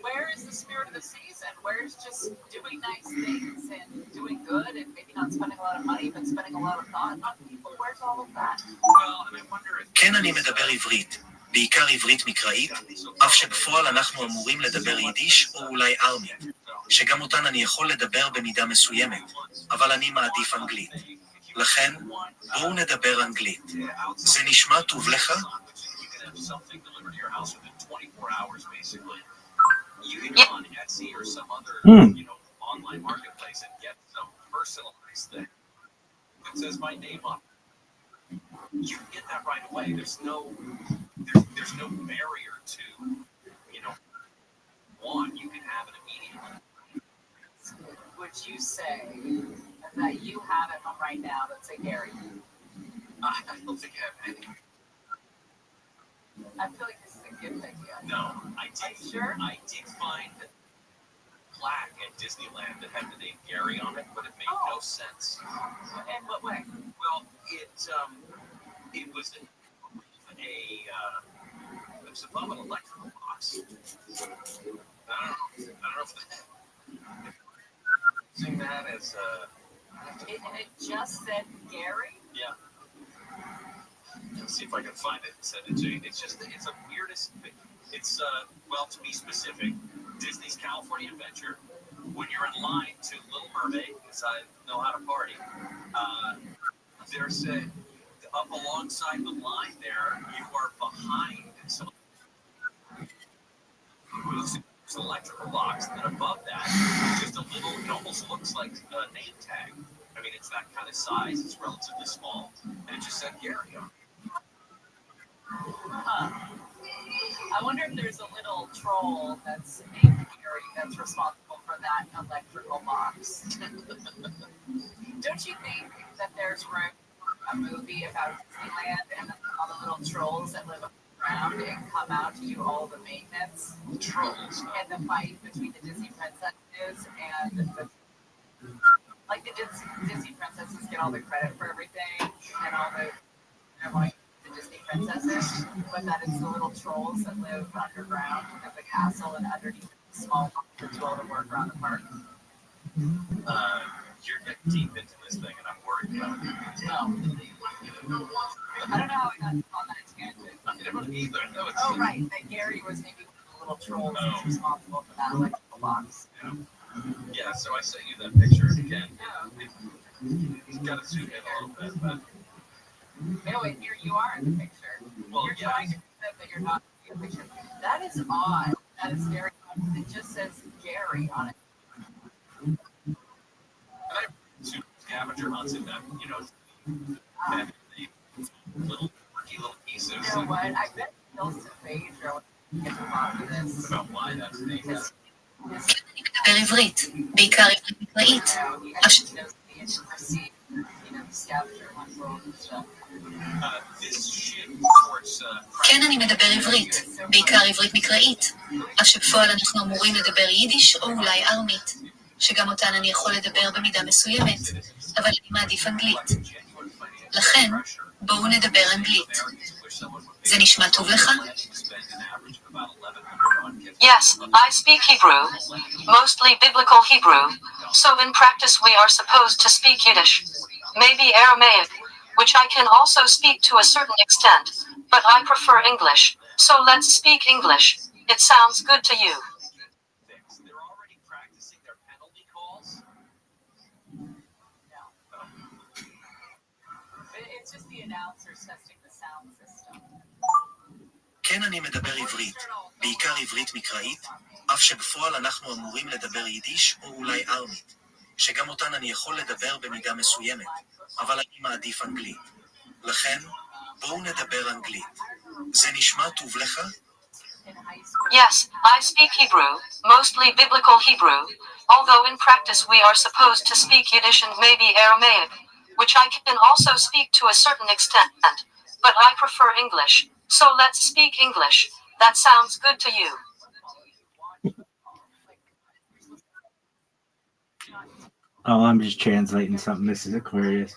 Where is the spirit of the season? Where's just doing nice things and doing good and maybe not spending a lot of money, but spending a lot of thought on people? Where's all of that? Well, and I wonder if... כן, אני מדבר עברית, בעיקר עברית מקראית, אף שבפועל אנחנו אמורים לדבר יידיש או אולי ארמית, שגם אותן אני יכול לדבר במידה מסוימת, אבל אני מעדיף אנגלית. לכן, בואו נדבר אנגלית. זה נשמע טוב לך? Something delivered to your house within 24 hours, basically. You can go on Etsy or some other, online marketplace and get some personalized thing that says my name on it. You can get that right away. There's no barrier to, one. You can have it immediately. Would you say that you have it right now that's a Gary? I don't think I have any. I feel like this is a good idea. No, I did find that plaque at Disneyland that had the name Gary on it, but it made no sense. In what way? Well, it was above an electrical box. I don't know if using that as And it just said Gary? Yeah. Let's see if I can find it and send it to you. It's a weirdest thing. It's, well, to be specific, Disney's California Adventure. When you're in line to Little Mermaid, because I know how to party. There's up alongside the line there, you are behind some electrical box, and then above that, just a little, it almost looks like a name tag. I mean, it's that kind of size, it's relatively small, and it just said Gary on it. Huh. I wonder if there's a little troll that's named Gary that's responsible for that electrical box. Don't you think that there's room for a movie about Disneyland and all the little trolls that live around and come out to do all the maintenance? Trolls. And the fight between the Disney princesses and the Disney princesses get all the credit for everything and all the Disney princesses, but that it's the little trolls that live underground at the castle and underneath the small box that do all the work around the park. You're getting deep into this thing, and I'm worried about it. No. I don't know how we got on that tangent. I don't either. No, it's oh, right. That Gary was maybe one of the little trolls that's responsible for that electrical box. Yeah, so I sent you that picture again. You've got to zoom in a little bit, but. No, wait, here you are in the picture. Well, you're trying to pretend that you're not in the picture. That is odd. That is very odd. It just says Gary on it. And I assume scavenger hunts in that, you know, and the little pieces. You know what? I bet Phil's Phaedra would get to the bottom of this. About why that's the name. מדבר עברית, בעיקר עברית מקראית. כן, אני מדבר עברית, בעיקר עברית מקראית, אף שבפועל אנחנו אמורים לדבר יידיש או אולי ארמית, שגם אותן אני יכול לדבר במידה מסוימת, אבל אני מעדיף אנגלית. לכן, בואו נדבר אנגלית. זה נשמע טוב לך? Yes, I speak Hebrew, mostly biblical Hebrew, so in practice we are supposed to speak Yiddish, maybe Aramaic, which I can also speak to a certain extent, but I prefer English, so let's speak English. It sounds good to you. They're already practicing their penalty calls. It's just the announcers testing the sound system. כן, אני מדבר עברית, בעיקר עברית מקראית, אף שבפועל אנחנו אמורים לדבר יידיש או אולי ארמית, שגם אותן אני יכול לדבר במידה מסוימת, אבל אני מעדיף אנגלית. לכן, בואו נדבר אנגלית. זה נשמע טוב לך? Yes, I speak Hebrew, mostly biblical Hebrew, although in practice we are supposed to speak Yiddish and maybe Aramaic, which I can also speak to a certain extent, but I prefer English, so let's speak English. That sounds good to you. Oh, I'm just translating something. This is Aquarius.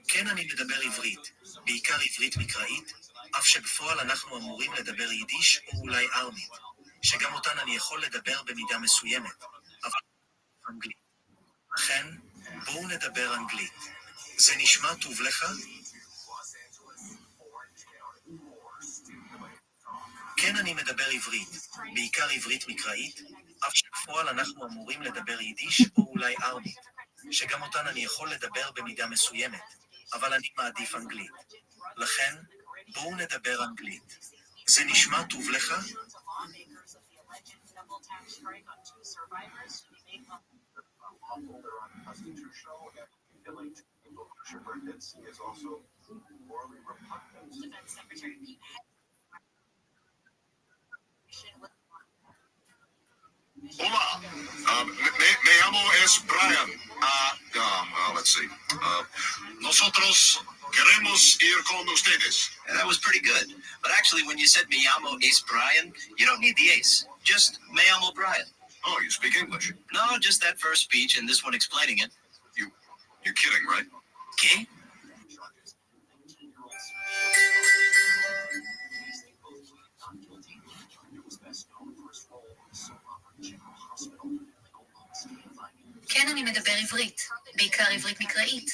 כן, אני מדבר עברית, בעיקר עברית מקראית, אף שבפועל אנחנו אמורים לדבר יידיש או אולי ארמית, שגם אותן אני יכול לדבר במידה מסוימת, אבל אנגלית. לכן, בואו נדבר אנגלית. זה נשמע טוב לך? כן, אני מדבר עברית, בעיקר עברית מקראית, אף שבפועל אנחנו אמורים לדבר יידיש או אולי ארמית, שגם אותן אני יכול לדבר במידה מסוימת, אבל אני מעדיף אנגלית. לכן, בואו נדבר אנגלית. זה נשמע טוב לך? Hola, me llamo es Brian. Let's see. Nosotros queremos ir con ustedes. That was pretty good. But actually, when you said me llamo es Brian, you don't need the ace. Just me llamo Brian. Oh, you speak English? No, just that first speech and this one explaining it. You're kidding, right? ¿Qué? עברית, בעיקר עברית מקראית,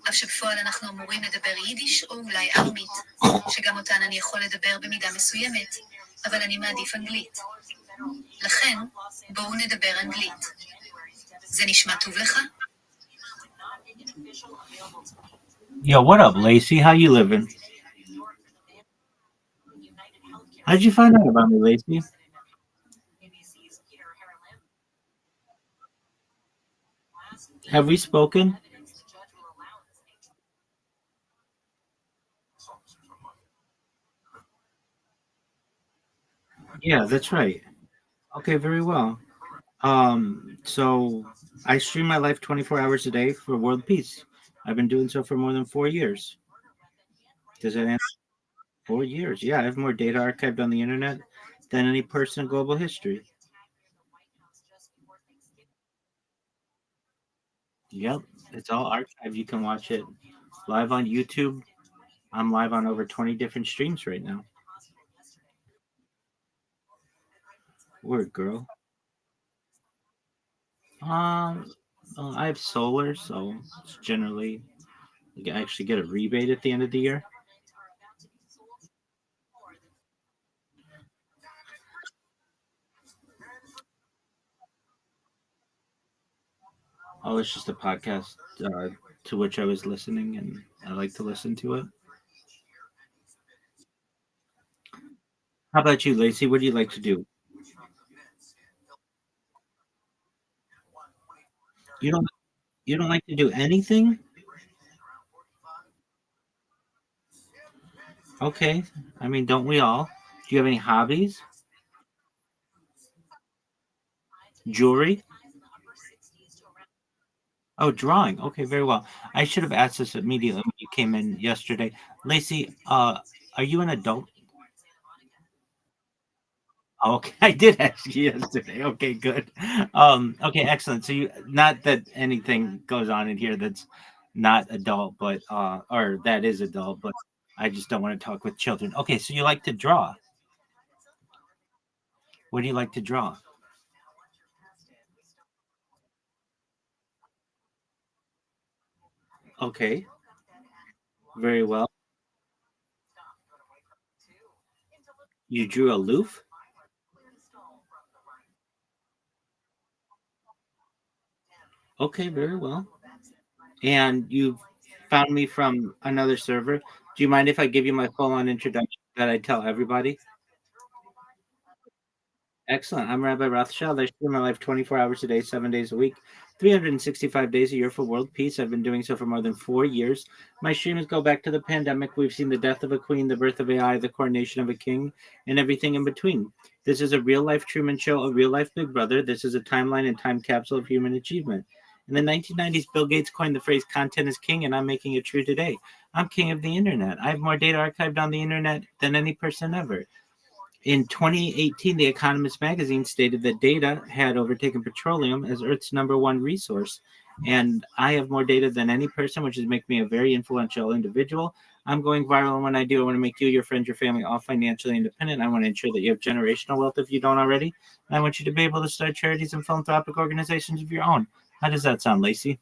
אף שבפועל אנחנו אמורים לדבר יידיש או אולי ארמית, שגם אותן אני יכול לדבר במידה מסוימת, אבל אני מעדיף אנגלית. לכן, בואו נדבר אנגלית. זה נשמע טוב לך? Yo, what up, Lacey? How you living? How'd you find out about me, Lacey? Have we spoken? Yeah, that's right. Okay, very well. So I stream my life 24 hours a day for world peace. I've been doing so for more than 4 years. Does that answer? 4 years? Yeah, I have more data archived on the internet than any person in global history. Yep, it's all archived. You can watch it live on YouTube. I'm live on over 20 different streams right now. Word, girl. Um, I have solar, so it's generally I actually get a rebate at the end of the year. Oh, it's just a podcast to which I was listening, and I like to listen to it. How about you, Lacey? What do you like to do? You don't you don't like to do anything? Okay. I mean, don't we all? Do you have any hobbies? Jewelry? Oh, drawing. Okay, very well. I should have asked this immediately when you came in yesterday. Lacey, are you an adult? Oh, okay, I did ask you yesterday. Okay, good. Okay, excellent. So you not that anything goes on in here that's not adult, but or that is adult, but I just don't want to talk with children. Okay, so you like to draw. What do you like to draw? Okay, very well. You drew a loof? Okay, very well. And you found me from another server. Do you mind if I give you my full on introduction that I tell everybody? Excellent. I'm Rabbi Rothschild. I share my life 24 hours a day, 7 days a week, 365 days a year for world peace. I've been doing so for more than 4 years. My streams go back to the pandemic. We've seen the death of a queen, the birth of AI, the coronation of a king, and everything in between. This is a real life Truman Show, a real life Big Brother. This is a timeline and time capsule of human achievement. In the 1990s, Bill Gates coined the phrase content is king, and I'm making it true today. I'm king of the internet. I have more data archived on the internet than any person ever. In 2018, The Economist magazine stated that data had overtaken petroleum as Earth's number one resource. And I have more data than any person, which is making me a very influential individual. I'm going viral, and when I do, I want to make you, your friends, your family all financially independent. I want to ensure that you have generational wealth if you don't already. And I want you to be able to start charities and philanthropic organizations of your own. How does that sound, Lacey?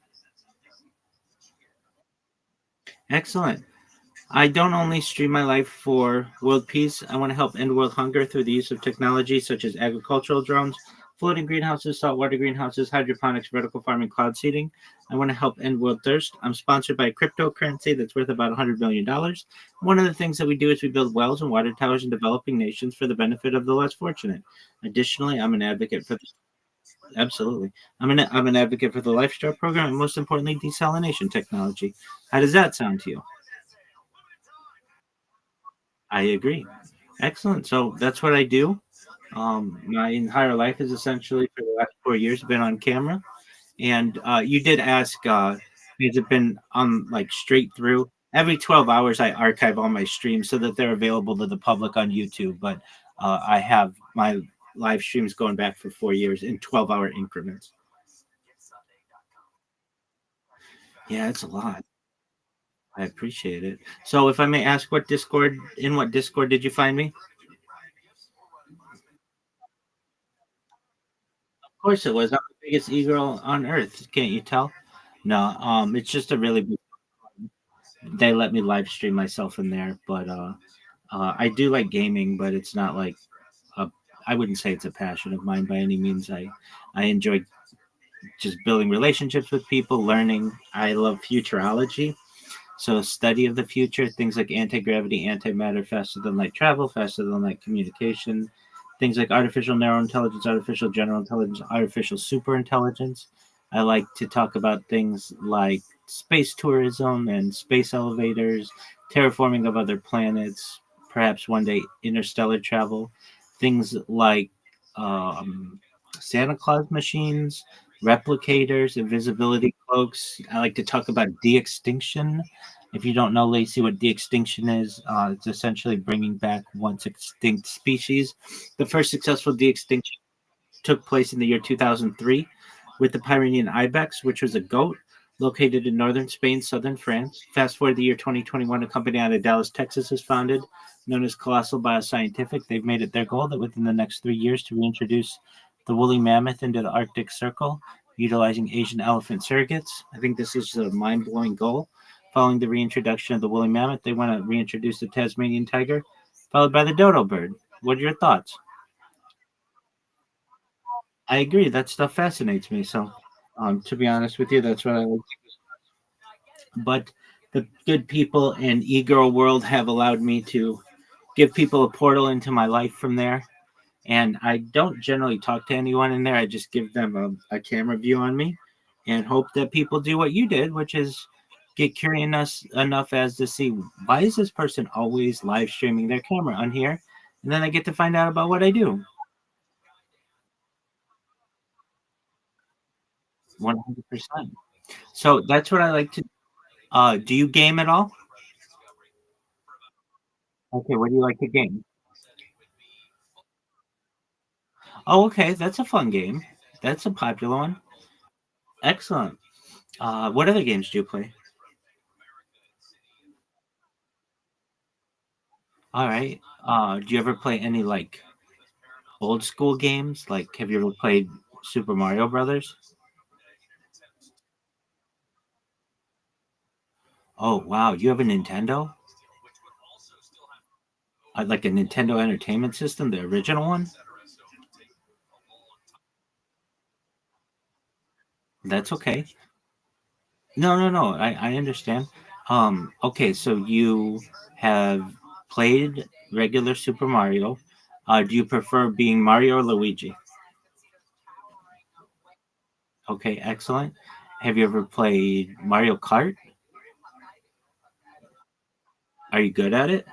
Excellent. I don't only stream my life for world peace. I want to help end world hunger through the use of technology such as agricultural drones, floating greenhouses, saltwater greenhouses, hydroponics, vertical farming, cloud seeding. I want to help end world thirst. I'm sponsored by a cryptocurrency that's worth about $100 million. One of the things that we do is we build wells and water towers in developing nations for the benefit of the less fortunate. Additionally, I'm an advocate for the Absolutely. I'm an advocate for the Lifestyle program and most importantly, desalination technology. How does that sound to you? I agree. Excellent. So that's what I do. My entire life is essentially for the last 4 years been on camera. And you did ask, has it been on like straight through? Every 12 hours, I archive all my streams so that they're available to the public on YouTube. But I have my live streams going back for 4 years in 12-hour increments. Yeah, it's a lot. I appreciate it. So if I may ask, what Discord did you find me? Of course it was. I'm the biggest e-girl on earth. Can't you tell? No, it's just a really big, they let me live stream myself in there, but I do like gaming, but it's not like a, I wouldn't say it's a passion of mine by any means. I enjoy just building relationships with people, learning. I love futurology. So, study of the future, things like anti gravity, antimatter, faster than light travel, faster than light communication, things like artificial narrow intelligence, artificial general intelligence, artificial super intelligence. I like to talk about things like space tourism and space elevators, terraforming of other planets, perhaps one day interstellar travel, things like um, Santa Claus machines, replicators, invisibility cloaks. I like to talk about de extinction. If you don't know, Lacey, what de-extinction is, it's essentially bringing back once extinct species. The first successful de-extinction took place in the year 2003 with the Pyrenean ibex, which was a goat located in northern Spain, southern France. Fast forward to the year 2021, a company out of Dallas, Texas is founded, known as Colossal Bioscientific. They've made it their goal that within the next 3 years to reintroduce the woolly mammoth into the Arctic Circle, utilizing Asian elephant surrogates. I think this is a mind-blowing goal. Following the reintroduction of the woolly mammoth, they want to reintroduce the Tasmanian tiger, followed by the dodo bird. What are your thoughts? I agree. That stuff fascinates me. So, to be honest with you, that's what I like. But the good people in e-girl world have allowed me to give people a portal into my life from there. And I don't generally talk to anyone in there. I just give them a camera view on me and hope that people do what you did, which is get curious enough as to see why is this person always live streaming their camera on here? And then I get to find out about what I do. 100%. So that's what I like to. Do you game at all? Okay, what do you like to game? Oh, okay, that's a fun game. That's a popular one. Excellent. What other games do you play? All right. Do you ever play any like old school games? Like, have you ever played Super Mario Brothers? Oh, wow. You have a Nintendo? Like a Nintendo Entertainment System, the original one? That's okay. No, no, no. I understand. Okay, so you have played regular Super Mario. Do you prefer being Mario or Luigi? Okay, excellent. Have you ever played Mario Kart? Are you good at it?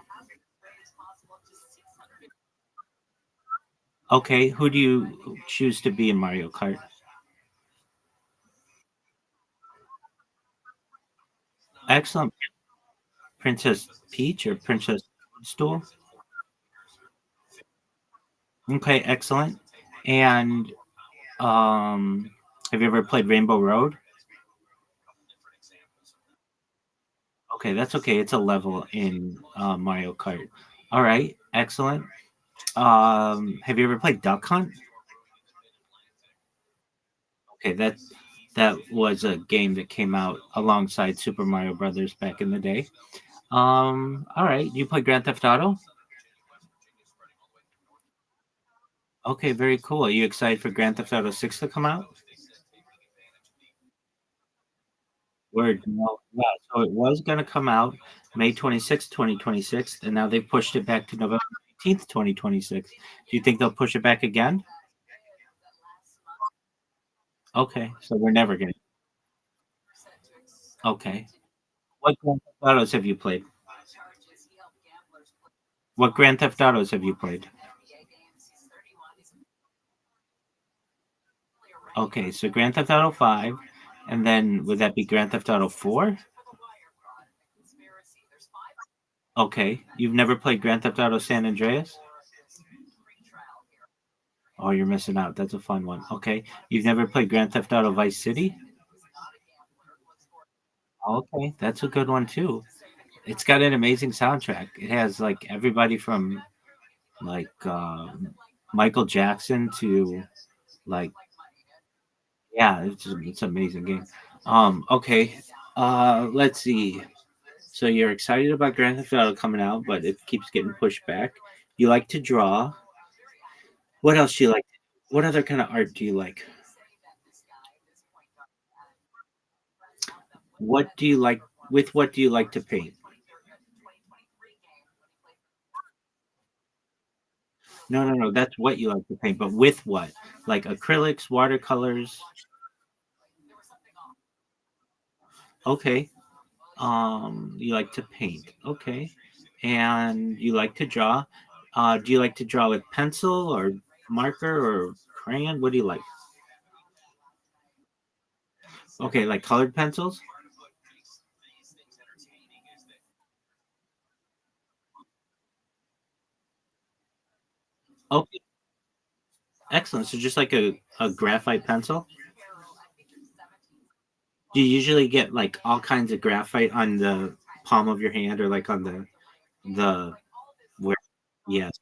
Okay, who do you choose to be in Mario Kart? Excellent. Princess Peach or Princess Stool? Okay, excellent. And have you ever played Rainbow Road? Okay, that's okay. It's a level in Mario Kart. All right, excellent. Have you ever played Duck Hunt? Okay, that was a game that came out alongside Super Mario Brothers back in the day. All right. You play Grand Theft Auto? Okay, very cool. Are you excited for Grand Theft Auto 6 to come out? Word. No, yeah, so it was going to come out May 26th, 2026, and now they pushed it back to November 18th, 2026. Do you think they'll push it back again? Okay, so we're never going to. Okay. What Grand Theft Autos have you played? What Grand Theft Autos have you played? Okay, so Grand Theft Auto 5, and then would that be Grand Theft Auto 4? Okay, you've never played Grand Theft Auto San Andreas? Oh, you're missing out. That's a fun one. Okay, you've never played Grand Theft Auto Vice City? Okay, that's a good one too. It's got an amazing soundtrack. It has like everybody from like Michael Jackson to like, yeah, it's an amazing game. Okay. Let's see. So you're excited about Grand Theft Auto coming out, but it keeps getting pushed back. You like to draw. What else do you like? What other kind of art do you like? What do you like? With what do you like to paint? No, no, no. That's what you like to paint, but with what? Like acrylics, watercolors. Okay. You like to paint. Okay. And you like to draw. Do you like to draw with pencil or marker or crayon? What do you like? Okay, like colored pencils? Okay, excellent. So just like a graphite pencil? Do you usually get like all kinds of graphite on the palm of your hand or like on the where yes,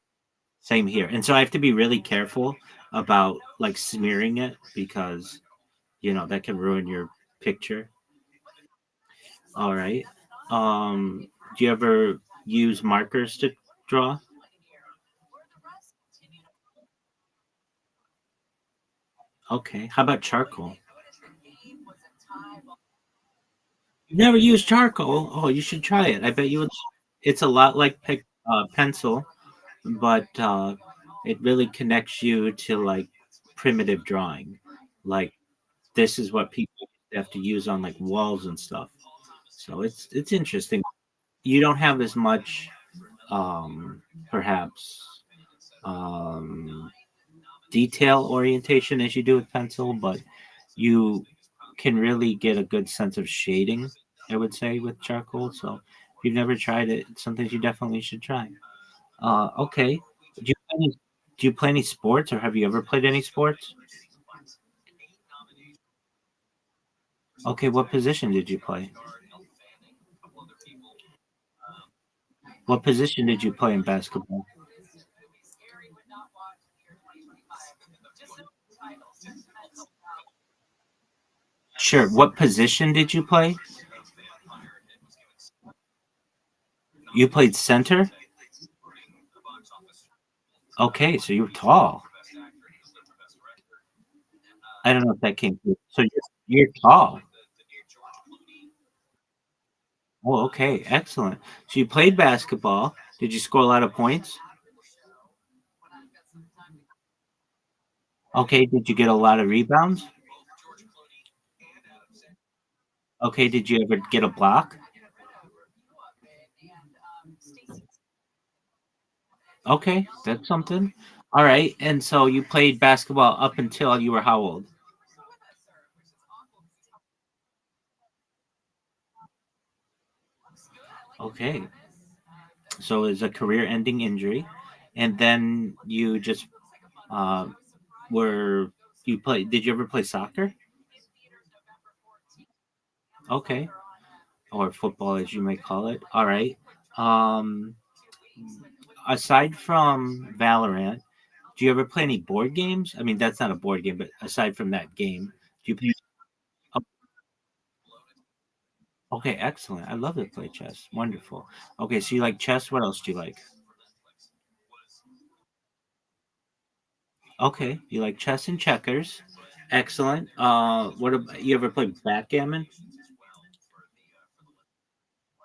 same here. And so I have to be really careful about like smearing it because that can ruin your picture. All right. Do you ever use markers to draw? Okay. How about charcoal? You never used charcoal? Oh, you should try it. I bet you would. It's a lot like pencil, but it really connects you to like primitive drawing. Like this is what people have to use on like walls and stuff. So it's interesting. You don't have as much, um, perhaps, um, detail orientation as you do with pencil, but you can really get a good sense of shading, I would say, with charcoal. So if you've never tried it, it's something you definitely should try. Okay. Do you play any sports or have you ever played any sports? Okay, what position did you play? What position did you play in basketball? Sure. What position did you play? You played center? Okay, so you're tall. I don't know if that came through. So you're tall. Oh, okay, excellent. So you played basketball. Did you score a lot of points? Okay, did you get a lot of rebounds? Okay, did you ever get a block? Okay, that's something. All right, and so you played basketball up until you were how old? Okay, so it's a career-ending injury, and then you just uh, were you play? Did you ever play soccer? Okay, or football, as you may call it. All right. Um, Aside from Valorant, do you ever play any board games? I mean, that's not a board game, but aside from that game, do you play? Oh, okay, excellent. I love to play chess. Wonderful. Okay, so you like chess. What else do you like? Okay, you like chess and checkers. Excellent. What about you ever play backgammon?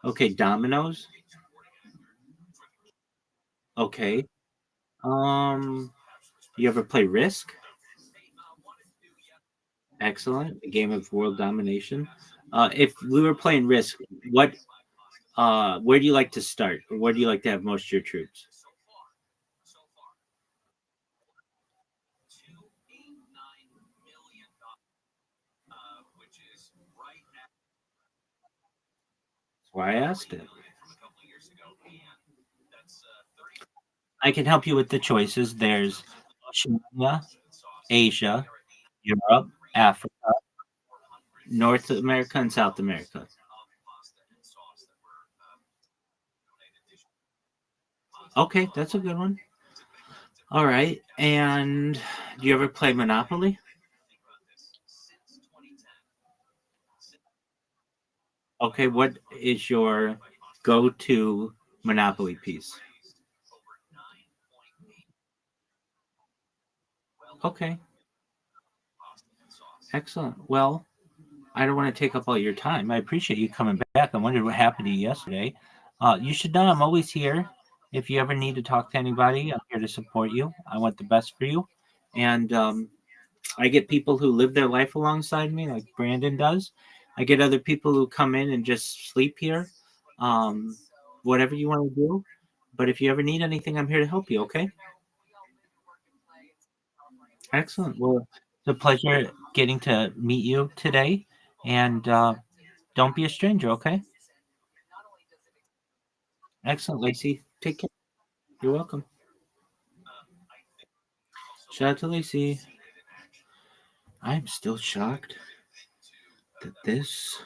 Okay, dominoes. Okay. You ever play Risk? Excellent. A game of world domination. If we were playing Risk, what where do you like to start? Or where do you like to have most of your troops? That's why I asked it. I can help you with the choices. There's Oceania, Asia, Europe, Africa, North America, and South America. Okay, that's a good one. All right. And do you ever play Monopoly? Okay, what is your go-to Monopoly piece? Okay, excellent. Well, I don't want to take up all your time. I appreciate you coming back. I wondered what happened to you yesterday. You should know I'm always here. If you ever need to talk to anybody, I'm here to support you. I want the best for you. And I get people who live their life alongside me, like Brandon does. I get other people who come in and just sleep here. Um, whatever you want to do. But if you ever need anything, I'm here to help you, okay? Excellent. Well, it's a pleasure getting to meet you today. And don't be a stranger, okay? Excellent, Lacey. Take care. You're welcome. Shout out to Lacey. I'm still shocked that this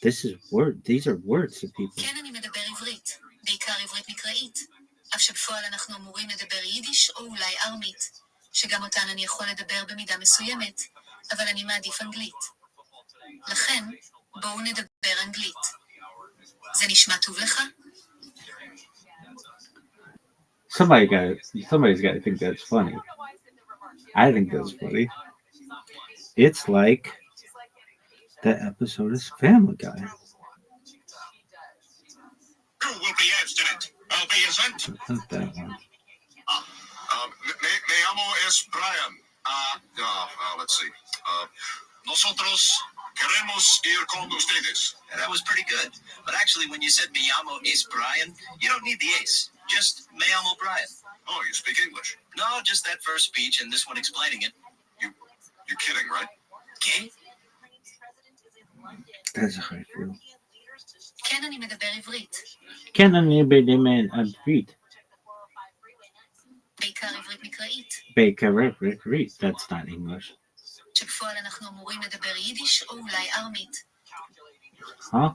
is word. These are words to people. כן, אני מדבר עברית, בעיקר עברית מקראית. אף שבפועל אנחנו אמורים לדבר יידיש או אולי ארמית, שגם אותן אני יכול לדבר במידה מסוימת, אבל אני מעדיף אנגלית. לכן, בואו נדבר אנגלית. זה נשמע טוב לך? Somebody's got to think that's funny. I think that's funny. It's like that episode of Family Guy. You will be abstinent. I'll be sent. Not that one. Me llamo es Brian. Let's see. Nosotros queremos ir con ustedes. That was pretty good. But actually, when you said me llamo es Brian, you don't need the ace. Just me llamo Brian. Oh, you speak English? No, just that first speech and this one explaining it. You're kidding, right? Okay? That's how I feel. כן, אני מדבר עברית. Can anybody beat בעיקר עברית מקראית. Baker read? That's not English. שבפועל אנחנו אמורים לדבר יידיש או אולי ארמית. Huh?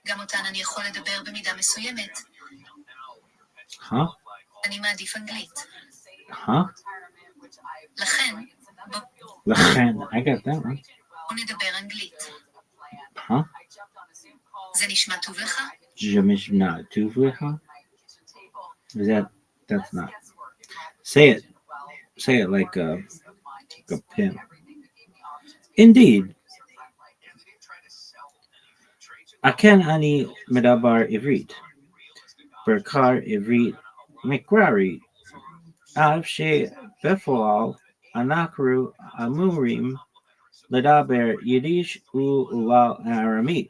גם אותן אני יכול לדבר במידה מסוימת. Huh? אני מעדיף אנגלית. Huh? לכן, I got that one. בואו נדבר אנגלית. Huh? זה נשמע טוב לך? Jamishna Tuvliha? That's not. Say it like a pimp. Indeed. Aken ani medabar ivrit. Berkar ivrit mikrari. Av she befalal anakru amurim ledaber yiddish ulal aramit.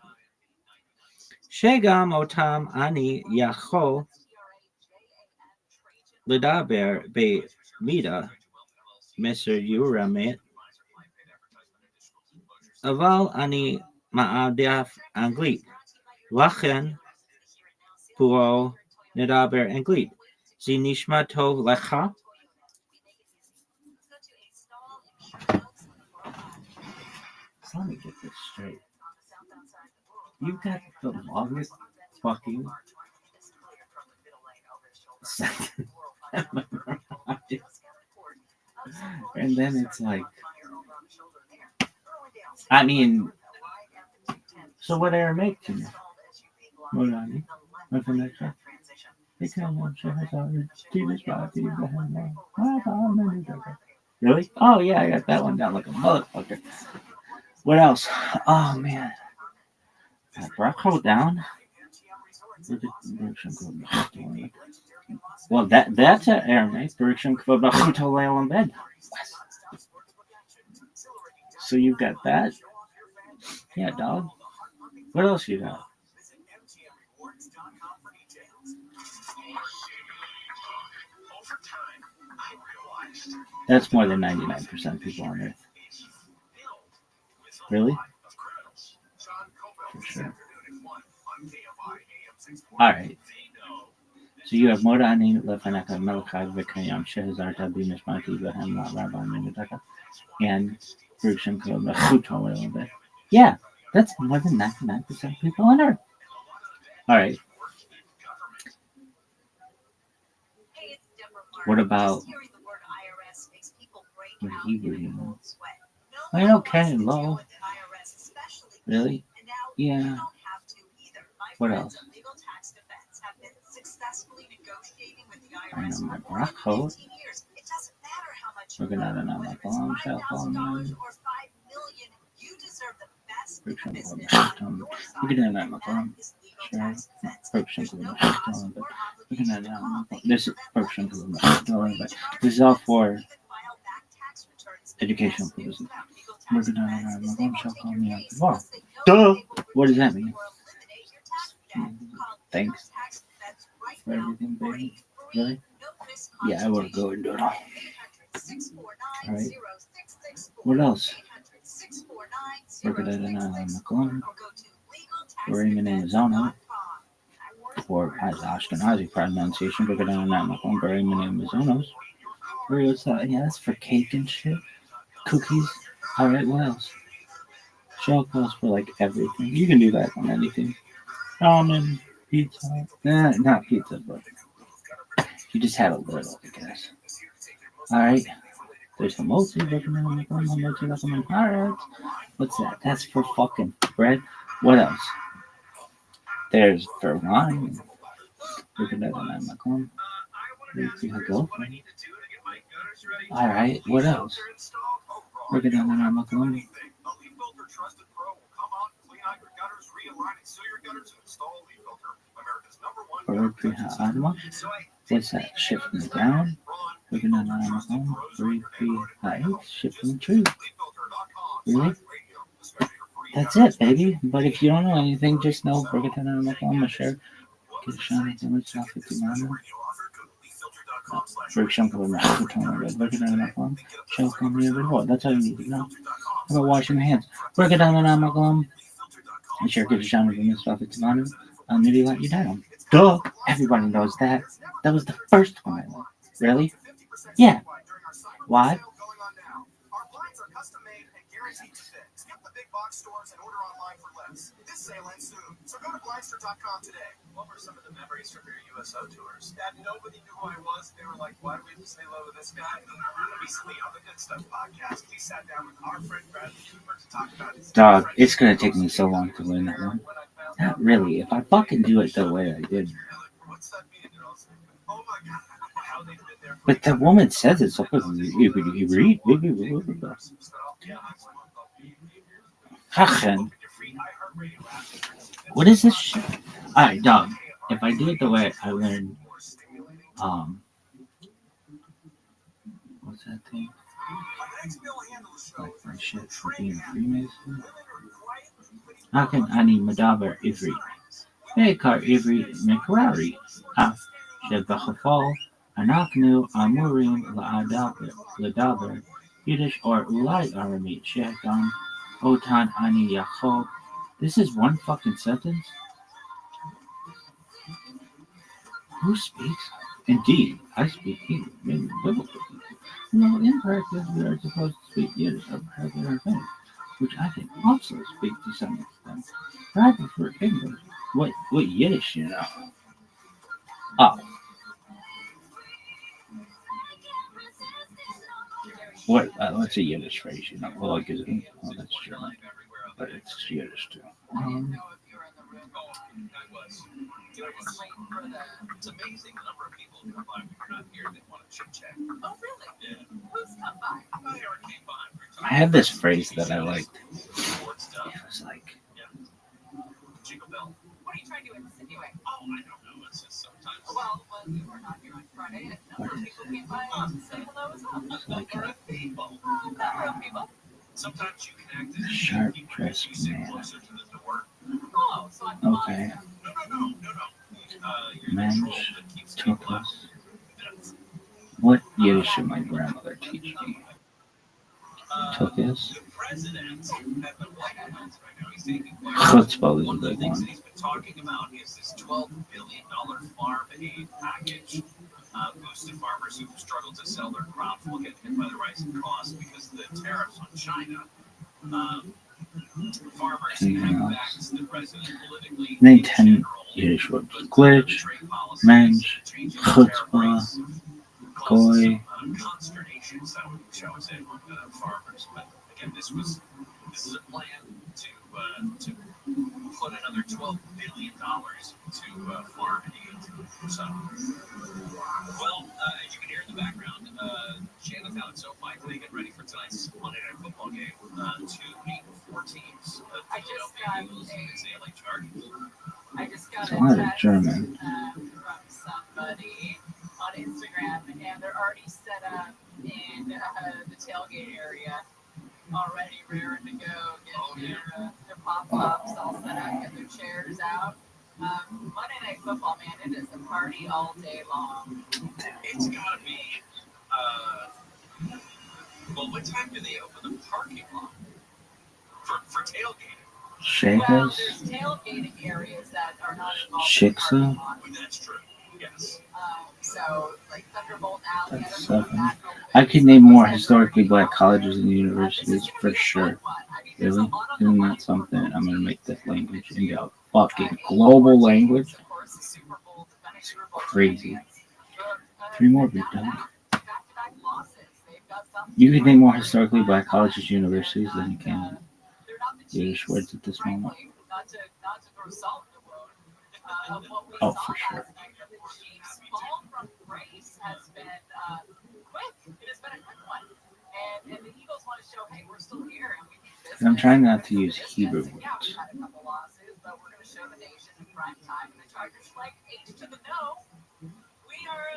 Shegam otam ani yachol ledaber be mida Mr. Uramet aval ani ma'adaf anglit lachen puo nedaber anglit zinishma tov lecha. So let me get this straight. You got the longest fucking sentence and then it's like, I mean, so what Aramaic to me? Morani, nothing extra. Really? Oh yeah, I got that one down like a motherfucker. What else? Oh man, Bracco down. Well, that's an Aramaic. in bed. So you got that? Yeah, dog. What else you got? That's more than 99% of people on Earth. Really? For sure. Alright. So you have Morani, Lefanaka, Malachi, Vikayam, Shehazar, Tabi, Mishmati, Bahem, Rabbi, Minutaka, and Brukshan, Koba, yeah, that's more than 99% of people on Earth. Alright. What about what Hebrew, you know? I know Ken and Low. Really? Yeah. What else? I know my rock coat. Looking at another phone, cell phone. Looking at another phone. Sure. Looking at this is this is all for educational purposes. Looking at another phone, shall call me out the bar. Duh! What does that mean? Thanks for everything, baby. Really? Yeah, I want to go and do it all. Alright. What else? Working at an McClung. Raymond Arizona. Or as Ashkenazi pronunciation, working at an McClung. Raymond Arizona's. What's that? Yeah, that's for cake and shit. Cookies. Alright, what else? Shell costs for like everything. You can do that on anything. Ramen, pizza. Nah, not pizza, but you just had a little, I guess. Alright. There's the multi recommend. Alright. What's that? That's for fucking bread. What else? There's for wine. Look at that on my phone. Alright, what else? Look at that on my phone. What's that? Shifting the ground. Looking at my phone. 3 high. Shifting the tree. Really? That's it, baby. But if you don't know anything, just know Brigaton on my phone. I'm sure. Get a shiny image off 59. Break chunk of a Brigaton on my phone. Shell company of it. That's all you need to know. How about washing your hands? Brigaton on my phone. I'm sure get a shiny image off 59. I'll nearly let you down. Duh! Everybody knows that. That was the first one I learned. Really? Yeah. Why? Stores and order online for less. This sale ends soon, so go to Blindster.com today. What were some of the memories from your USO tours? That nobody knew who I was. They were like, why do we have to say hello to this guy? Recently on the Good Stuff podcast, we sat down with our friend Bradley Cooper to talk about his Dog, it's gonna take me so long to learn that one. Not really. If I fucking do it the way I did. But the woman says it so quickly. You read? What is this shit? Alright, dog. If I do it the way I learned, what's that thing? Like my shit for being a Freemason? How can Ani Madaber Ivri? Bekar Ivri Mekarari. Shebachafal. Anaknu Amurim Ladaber. Yiddish or Ulai Arami. Shehdan. Otan Ani Yachol. This is one fucking sentence? Who speaks? Indeed, I speak Hebrew, maybe biblical. No, in practice, we are supposed to speak Yiddish or regular things, which I can also speak to some extent. But I prefer English. What Yiddish, you know? Oh. What's a Yiddish phrase, you know? Well, like, oh, that's German. But it's Yiddish, too. It's amazing the number of people who come by when you're not here that want to chit chat. Oh, really? Yeah. Who's come by? Eric came by. I had this phrase that I liked. It was like, Jingle bell. What are you trying to insinuate? Oh, I don't know. It's just sometimes. Well, when you were not here on Friday, a number of people came by to say hello as well. it's like a Number of people. Sometimes you can act as sharp dressed man. closer to the door. Oh, so I'm Okay. No. Mensch took us. What Yiddish should my grandmother teach me? Took us. Chutzpah is a big one. He's been talking about is this $12 billion farm aid package. Boosted farmers who struggle to sell their crops will get hit by the rising costs because of the tariffs on China. Farmers have backed the president politically. Name 10 Yiddish words. Glitch, mensch, chutzpah, goy. Consternation, shall we say, among farmers. But again, this is a plan to another $12 billion to farm and eat. So, well, as you can hear in the background, Shayla's out at SoFi today getting ready for tonight's Monday Night Football game. 2 8-4 teams. I just got LA Chargers. I just got It's a lot of text German. from somebody on Instagram, and they're already set up in the tailgate area, already raring to go, getting their pop-ups all set up, get their chairs out. Monday Night Football, man, it is a party all day long. It's gotta be, well, what time do they open the parking lot for tailgating? Well, Shakers, there's tailgating areas that are not involved in the Shiksa. parking lot. That's true, yes. So, like Thunderbolt Alley, That's I don't know if seven. that I could name more historically black colleges and universities for sure. Really? Isn't that something? I'm gonna make this language into a fucking global language. It's crazy. 3 more be done. You could name more historically black colleges and universities than you can Yiddish words at this moment. Not to throw salt in the wound of what we Oh, saw for sure. last night from the Chiefs. Ball from Grace has been quick. It has been a quick one. And the Eagles want to show, hey, we're still here. And we need this. I'm trying not to use Hebrew Yeah, words. we've had a couple losses, but we're going to show the nation in prime time. And the Chargers are like, H to the no. We are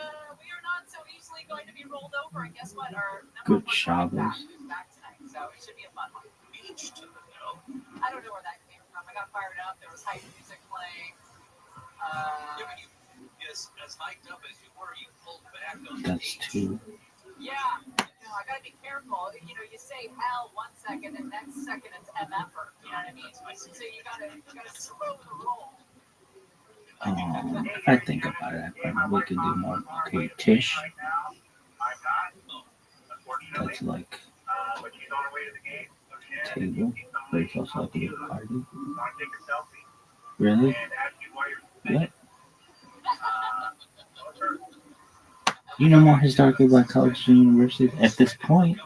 not so easily going to be rolled over. And guess what? Our Good Shabbos. is back tonight. So it should be a fun one. H to the no. I don't know where that came from. I got fired up. There was hype music playing. Yeah, but you, as hyped up as you were, you pulled back on the That's H. 2. Yeah, I gotta be careful. You know, you say L 1 second, and next second it's MFer. You know what I mean? So you gotta slow the roll. If I think about it, I probably could do more. Okay, Tish. That's like table, but it's also like a little party. Really? What? You know more historically black colleges and universities at this point.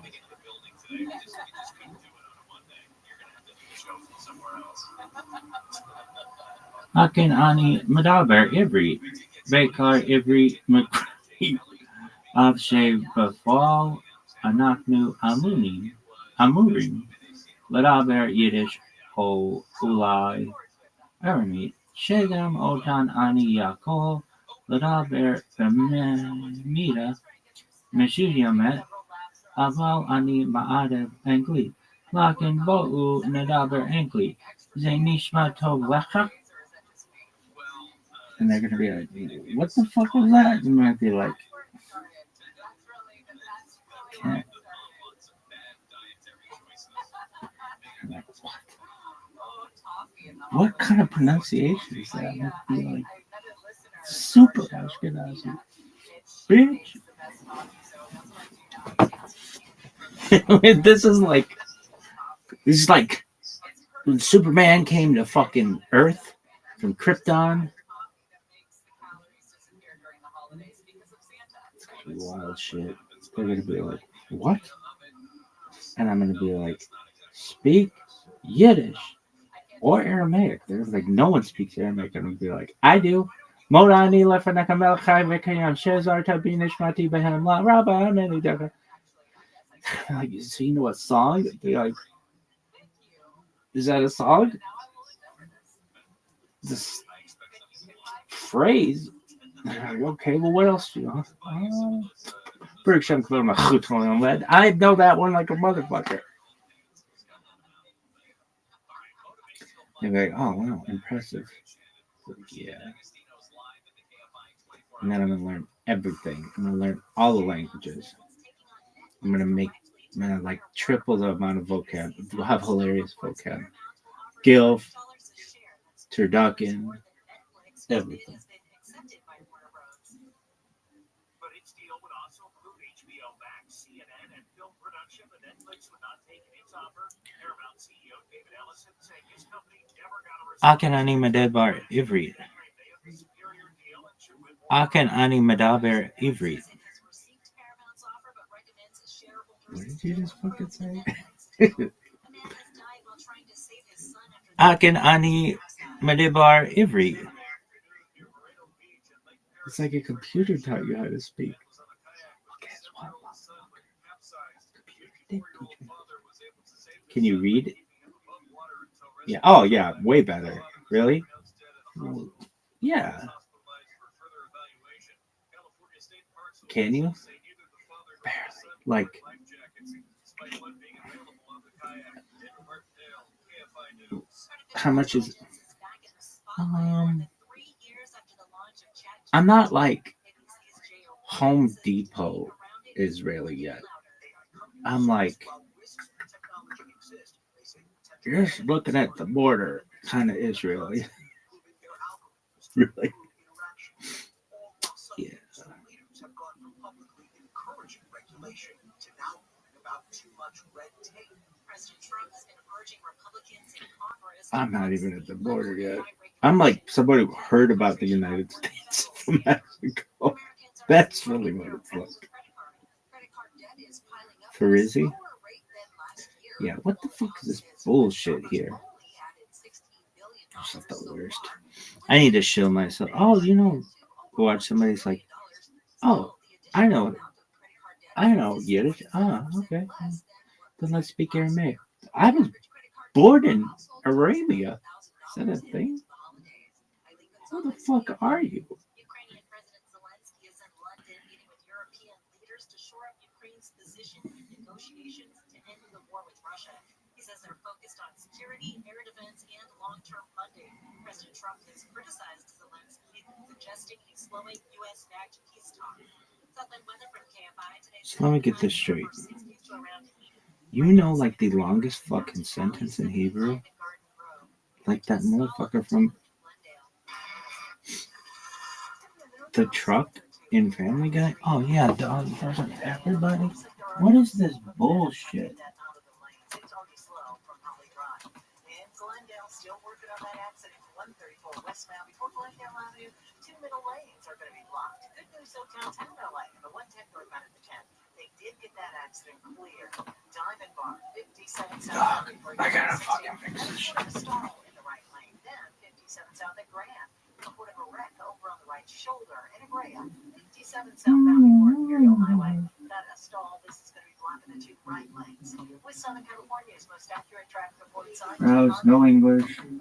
Hakan Ani Madaber Ivri, Bekar Ivri Makri, Avshe Bafal, Anaknu Amurim, Ladaber Yiddish O Ulai, Aramid, Shegam Otan Ani Yakol, Ladaber Bemida, Meshuyamet, Aval Ani Ma'adev Angli, Lakin Bo'u Nadaber Angli, Zainishma Tov Lecha. And they're gonna be like, what the fuck was that? You might be like, can't. Like, what kind of pronunciation is that? I'd be like, super Ashkenazi. Bitch. This is like when Superman came to fucking Earth from Krypton. Wild shit. They're gonna be like, what? And I'm gonna be like, speak Yiddish or Aramaic. They're like, no one speaks Aramaic. I'm gonna be like, I do. Modani lefanakam chai vekayam shezar tabinish mati behem la rabba many daka. Like, so you know a song? They're like, is that a song? This phrase. Like, okay, well, what else do you want? I know that one like a motherfucker. They're like, oh, wow, impressive. Yeah. And then I'm going to learn everything. I'm going to learn all the languages. I'm going to like triple the amount of vocab. We'll have hilarious vocab. Gilf, turducken, everything. Akan ani medaber ivrit. Akan ani medaber ivrit. What did you just fucking say? Akan ani Madibar Ivri. It's like a computer taught you how to speak. Guess what? Computer did teach me. Can you read? Yeah. Oh, yeah. Way better. Really? Yeah. Can you? Barely. Like. How much is? I'm not like Home Depot Israeli yet. I'm like just looking at the border, kind of Israeli. Really? Yeah. I'm not even at the border yet. I'm like somebody who heard about the United States from Mexico. That's really what it's like. Farizzi? Yeah, what the fuck is this bullshit here? It's not the worst. I need to show myself. Oh, you know, watch somebody's like, oh, I know Yiddish. Ah, okay. Then let's speak Aramaic. I was born in Arabia. Is that a thing? Who the fuck are you? So let me get this straight. You know, like the longest fucking sentence in Hebrew? Like that motherfucker from the truck in Family Guy? Oh, yeah, dog. Everybody. What is this bullshit? Dog, I gotta fucking fix this shit. Rose, no English. Man,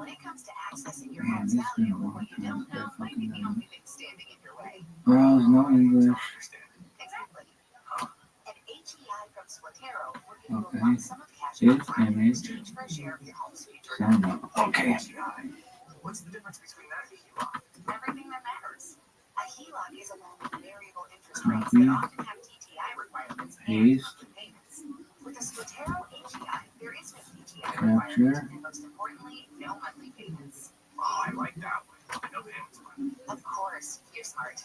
this is gonna work. Rose, no English. Okay. It's image. Okay. What's the difference between that and HELOC? Everything that matters. A HELOC is a loan with variable interest rates that often have TTI requirements and payments. With a Splatero HEI, there is no TTI requirement, and most importantly, no monthly payments. Oh, I like that one. No payments. Of course, you're smart.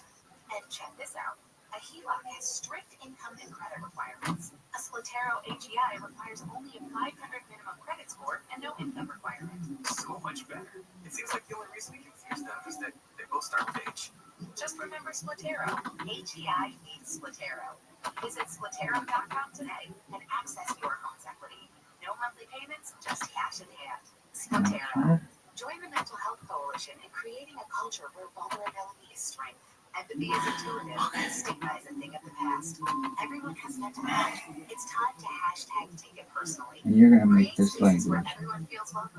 And check this out. A HELOC has strict income and credit requirements. A Splatero HEI requires only a 500 minimum credit score and no income requirement. So much better. It seems like the only reason we confuse them is that they both start with H. Just remember Splatero. HEI means Splatero. Visit Splatero.com today and access your home's equity. No monthly payments, just cash in hand. Splatero. Join the Mental Health Coalition in creating a culture where vulnerability is strength. Empathy is intuitive, and stigma is a thing of the past. Everyone has mental health. It's time to hashtag take it personally. And you're gonna make this language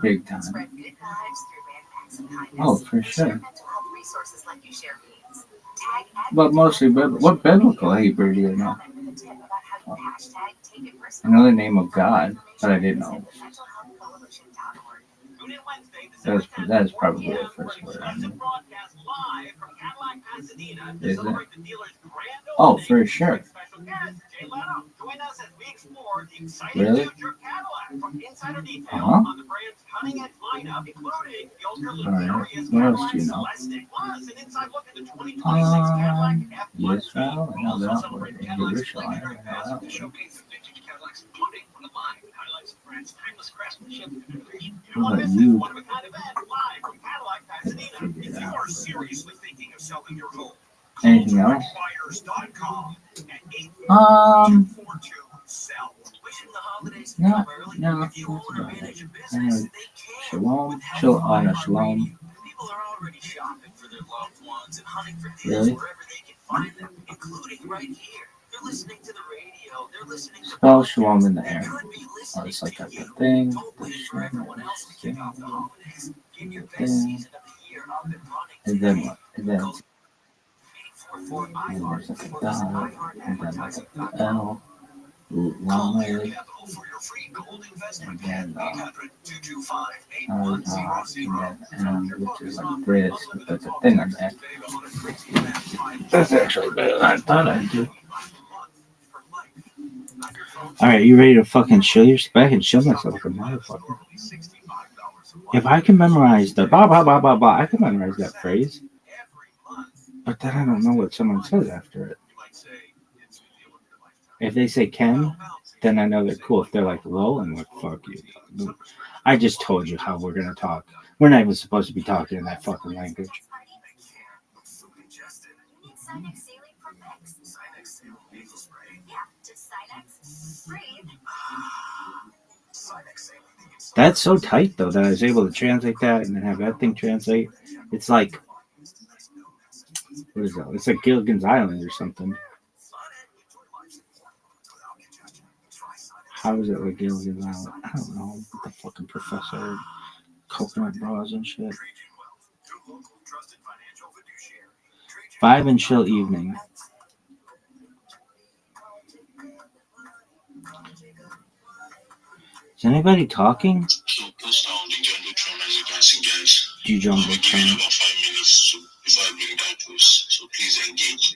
big time. Spread good vibes through bandpacks and kindness. Oh, for sure. Mental health resources let you share memes. But mostly, what biblical Hebrew do you know? I know the name of God, but I didn't know. That is probably the first word I knew. Is it? Oh, for sure. Really? Uh-huh. Alright, what else do you know? Yisrael, I know that word. Jerusalem, I know that word. What about you? Anything else? No, that's about it. Shalom, shalom. People are already shopping for their loved ones and hunting for deals Really? wherever they can find them, including right here. They're listening to the radio. They're listening to Spell Shalom in the air. could be Oh, listening it's like to a you. thing. Don't wait for everyone else to kick off the holidays. Get your best Thing. season of the year up and running And then today. what? And then Call 844 and iHeart there's like a or dot, visit and then like iHeartAdvertising.com. a L, Call long Air way, Capital for your free gold and investment then plan. 800-225-8100. and then M, which is like this, but that's a thing on that. That's actually better than I thought I'd do. Alright, you ready to fucking chill your back and chill myself like a motherfucker? If I can memorize the blah blah blah blah blah, I can memorize that phrase. But then I don't know what someone says after it. If they say Ken, then I know they're cool. If they're like lol, I'm like, fuck you. I just told you how we're gonna talk. We're not even supposed to be talking in that fucking language. That's so tight though that I was able to translate that and then have that thing translate. It's like, what is that? It's like Gilligan's Island or something. How is it like Gilligan's Island? I don't know. With the fucking professor, coconut bras and shit. 5 and chill evening. Is anybody talking? So post down the Jumbotron as you can see, guys. Do you I'll be giving Jumbotron? about 5 minutes before I bring that post. So please engage.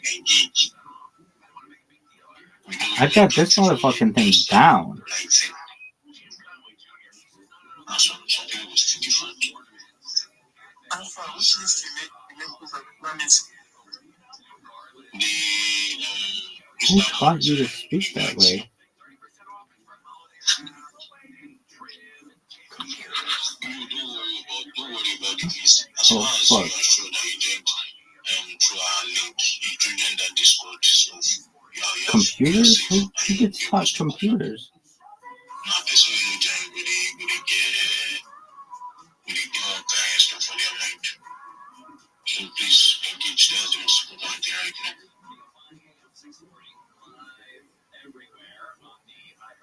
I got this motherfucking thing down. Some people will still different. Alpha, which list you make Who taught you to speak that way? Don't worry about the list. As long as you are sure that you joined through our link, you joined that Discord. So Computers? Who gets taught computers? That's why you join with the all kind of stuff for their mind. So please engage. That's the most important thing right now.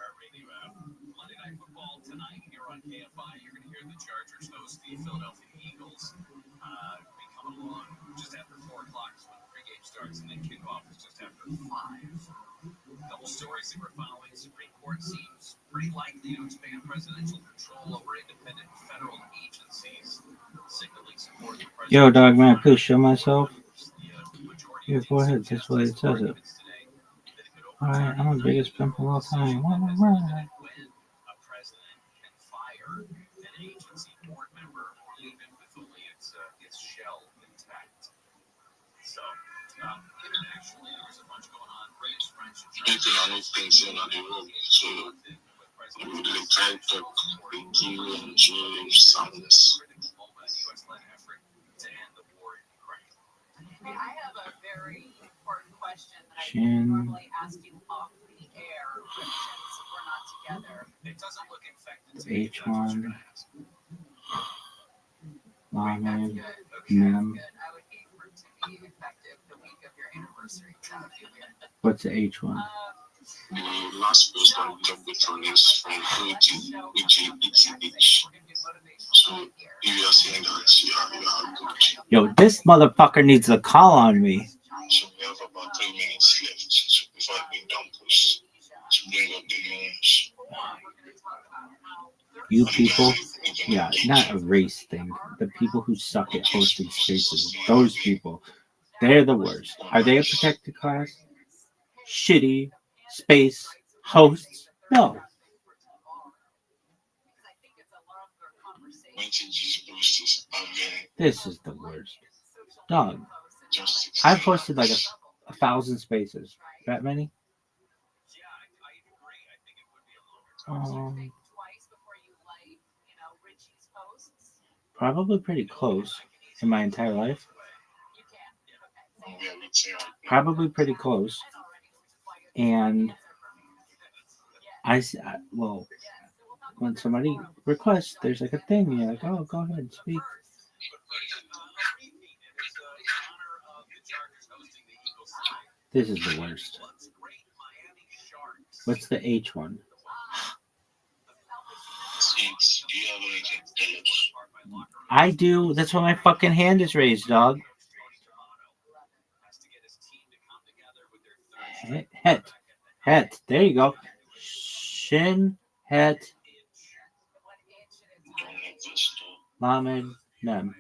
Monday Night Football tonight here on KFI. You're going to hear the Chargers host the Philadelphia Eagles. Be coming along just after 4 o'clock is when the pregame starts, and then kickoff is just after 5. Couple stories that we're following. Supreme Court seems pretty likely to expand presidential control over independent federal agencies, signaling support for president. Yo, dog man, please show myself. Yeah, go ahead. That's why it says it. Alright, I'm the biggest pimp of all time. When a president can fire an agency board member or leave it with only its shell intact. So, internationally, there's a bunch going on. British, French, I know things on the road, so we will try to talk with you and show soundness. Hey, I have a very important question that I Chin. normally ask you off the air, but since we're not together, it doesn't look infected. H1. Lamed. good. Mem. Good. I would hate for it to be effective the week of your anniversary. That would be weird. What's the H1? The last post on Jumbotron is from Cody, which is ETH. So if you are saying that you are good. Yo, this motherfucker needs to call on me. So we have about 3 minutes left. So before I bring down post to bring up the names. You people, yeah, not a race thing. The people who suck at hosting spaces, those people, they're the worst. Are they a protected class? Shitty space hosts? No. This is the worst. Dog. I've hosted like 1,000 spaces. That many? Probably pretty close in my entire life. Probably pretty close. And well, when somebody requests, there's like a thing. You're like, oh, go ahead and speak. This is the worst. What's the H one? Saints, do you have anything to tell us? I do. That's why my fucking hand is raised, dog. Het. There you go. Shin, het, lamed, nem.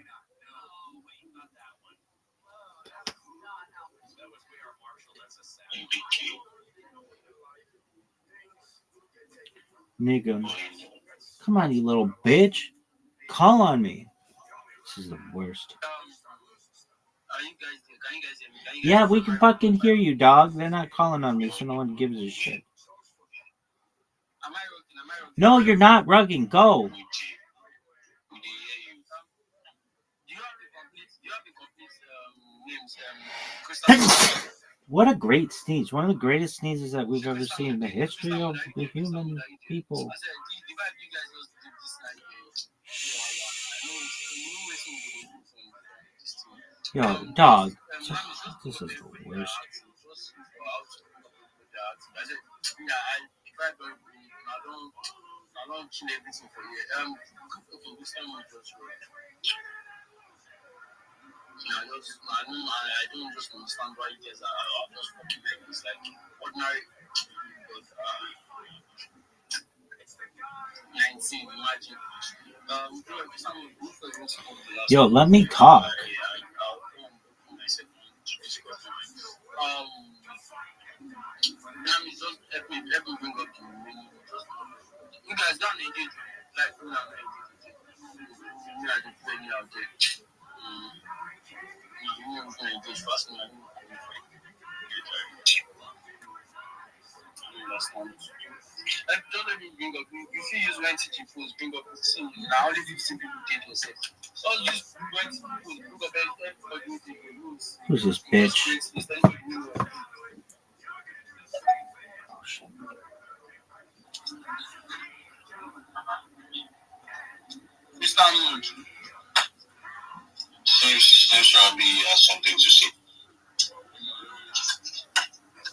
Nigum. Come on, you little bitch. Call on me. This is the worst. Are you guys there? Can you guys hear me? Can you guys Yeah, we can fucking hear you, dog. They're not calling on me, so no one gives a shit. Am I rocking? Am I rocking? No, you're not rugging. Go. Do you have the complete names? Crystal. What a great sneeze. One of the greatest sneezes that we've ever seen in the history of the human people. I said, the vibe you guys just did this like Yo, dog. This is the worst. I don't kill everything for you. Okay, this time I just I don't just understand why you guys are just fucking like this, like ordinary. But 19, imagine. Yo, let me talk. Just help me bring up the menu. You guys don't engage like me and me and the venue out there. You never gonna engage fast enough. Don't let me bring up. If you use when teaching fools, bring up. See, now only 15 people did yourself. So use when teaching fools, bring up everybody. Who's this bitch? Mr. Mood. Since Rabbi has something to say.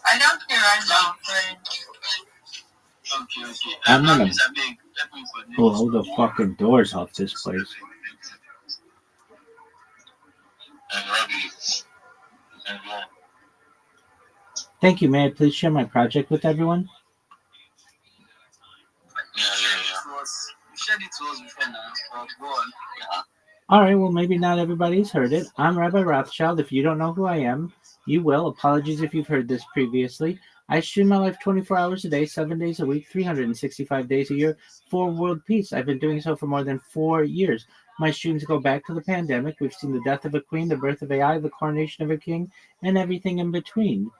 I don't hear right now, friend. Okay. I'm gonna blow the fucking doors off this place. And Rabbi, and Thank you. May I please share my project with everyone? You shared it to us before now. Go on. All right, well, maybe not everybody's heard it. I'm Rabbi Rothschild. If you don't know who I am, you will. Apologies if you've heard this previously. I stream my life 24 hours a day, 7 days a week, 365 days a year for world peace. I've been doing so for more than 4 years. My streams go back to the pandemic. We've seen the death of a queen, the birth of AI, the coronation of a king, and everything in between.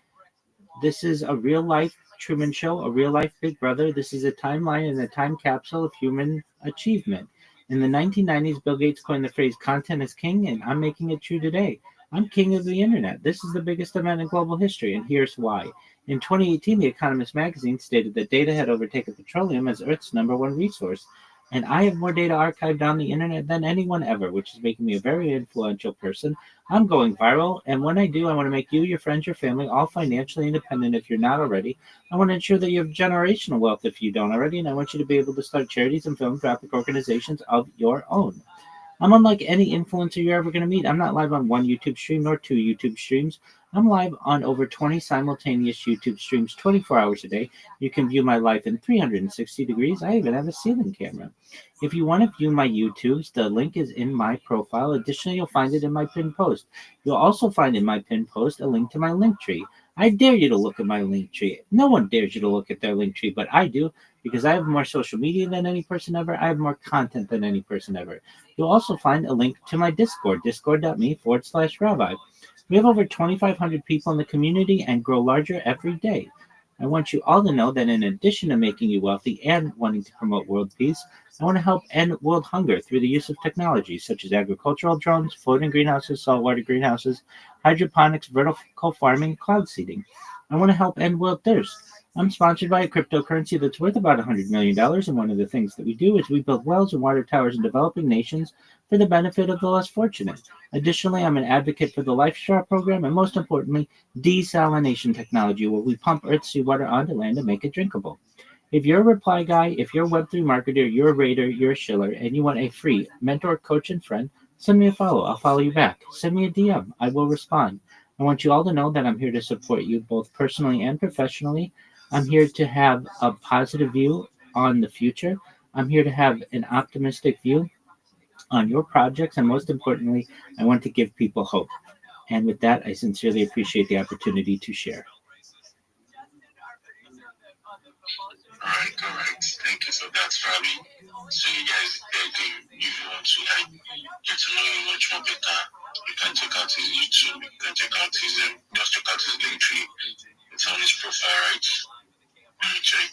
This is a real-life Truman Show, a real-life Big Brother. This is a timeline and a time capsule of human achievement. In the 1990s, Bill Gates coined the phrase content is king, and I'm making it true today. I'm king of the internet. This is the biggest event in global history, and here's why. In 2018, The Economist magazine stated that data had overtaken petroleum as Earth's #1 resource, and I have more data archived on the internet than anyone ever, which is making me a very influential person. I'm going viral, and when I do, I want to make you, your friends, your family, all financially independent if you're not already. I want to ensure that you have generational wealth if you don't already, and I want you to be able to start charities and philanthropic organizations of your own. I'm unlike any influencer you're ever going to meet. I'm not live on one YouTube stream nor 2 YouTube streams. I'm live on over 20 simultaneous YouTube streams 24 hours a day. You can view my life in 360 degrees. I even have a ceiling camera. If you want to view my YouTubes, the link is in my profile. Additionally, you'll find it in my pinned post. You'll also find in my pinned post a link to my link tree. I dare you to look at my link tree. No one dares you to look at their link tree, but I do, because I have more social media than any person ever. I have more content than any person ever. You'll also find a link to my Discord, discord.me/Rabbi. We have over 2,500 people in the community and grow larger every day. I want you all to know that in addition to making you wealthy and wanting to promote world peace, I want to help end world hunger through the use of technologies such as agricultural drones, floating greenhouses, saltwater greenhouses, hydroponics, vertical farming, cloud seeding. I want to help end world thirst. I'm sponsored by a cryptocurrency that's worth about $100 million, and one of the things that we do is we build wells and water towers in developing nations for the benefit of the less fortunate. Additionally, I'm an advocate for the LifeStar program, and most importantly, desalination technology, where we pump Earth's seawater onto land and make it drinkable. If you're a reply guy, if you're a Web3 marketer, you're a raider, you're a shiller, and you want a free mentor, coach, and friend, send me a follow. I'll follow you back. Send me a DM. I will respond. I want you all to know that I'm here to support you both personally and professionally. I'm here to have a positive view on the future. I'm here to have an optimistic view on your projects, and most importantly, I want to give people hope. And with that, I sincerely appreciate the opportunity to share. Alright, correct. Thank you for that, Rabbi. So you guys, if you want to like get to know him much more better, you can check out his YouTube. You can check out his just check out his link tree. It's on his profile, right? Let me check.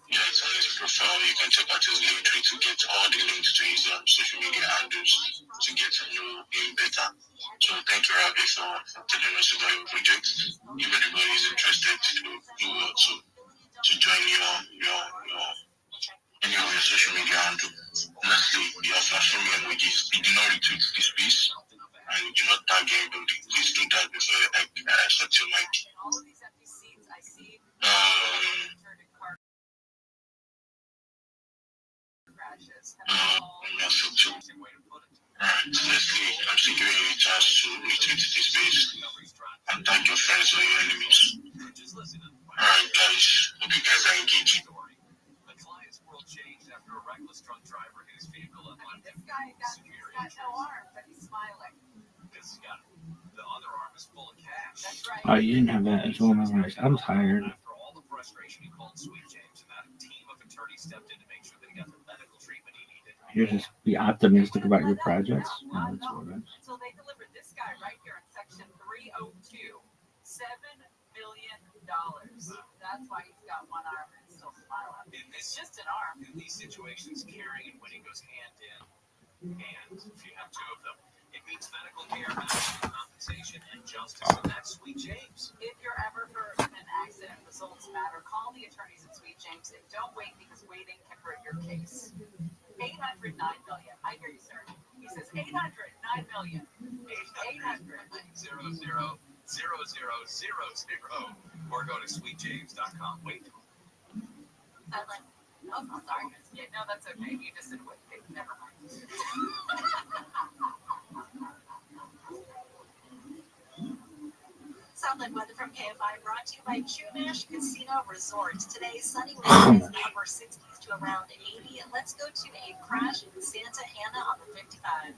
Yeah, it's on his profile. You can check out his link tree to get all the links to his social media handles to get to know him better. So thank you, Rabbi, for telling us about your project. If anybody is interested to also to join any of your social media handle. Lastly, your flashing me emojis. You do not retweet this piece and you do not tag anybody. Please do that before I shut your mic. Alright, Leslie, I'm still giving you a chance to retweet this page and tag your friends or your enemies. Alright, guys, hope you guys are engaging. The client's world changed after a reckless drunk driver hit his vehicle up on this guy got no arm, but he's smiling. This guy, the other arm is full of cash. That's right. Oh, you didn't have that as well memorized. I'm tired. After all the frustration, he called Sweet James, and that team of attorneys stepped in to make sure that he got the medical treatment he needed. You're just be optimistic about your projects. No, that's what it is. So they delivered this guy right here in section 302, $7 million. That's why he's got one arm and still smiling. It's just an arm. In these situations, caring and winning goes hand in hand. If you have two of them, it means medical care, medical compensation, and justice. And that's Sweet James. If you're ever hurt in an accident, results matter. Call the attorneys at Sweet James and don't wait because waiting can hurt your case. 800 9 million. I hear you, sir. He says 800 9 million. 800 000000 or go to sweetjames.com. Wait. I'm like, oh, I'm sorry. Yeah, no, that's okay. You just said wait. Never mind. Southland weather from KFI brought to you by Chumash Casino Resort. Today, sunny with upper 60s to around 80. And let's go to a crash in Santa Ana on the 55.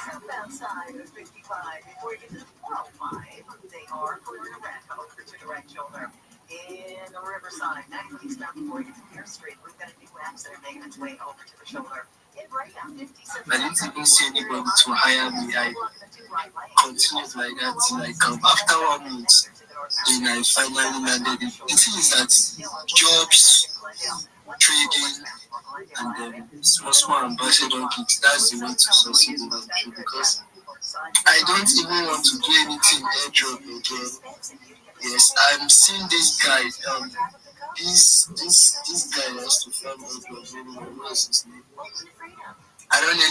Southbound side of 55 before you get to the 405. They are clearing a red over to the right shoulder. In the Riverside, that leads down before you get to Pier Street. We've got a new accident making its way over to the shoulder. In Brayton, 57. I didn't even see anybody to hire me. I continued like that like after 1 month. Then I finally landed it. The thing is that jobs, trading, and then small ambassador gigs, that's the way to succeed in Nigeria because I don't even want to do anything airdrop again. Yes, I'm seeing this guy. This guy has to find airdrop. What is his name? I don't know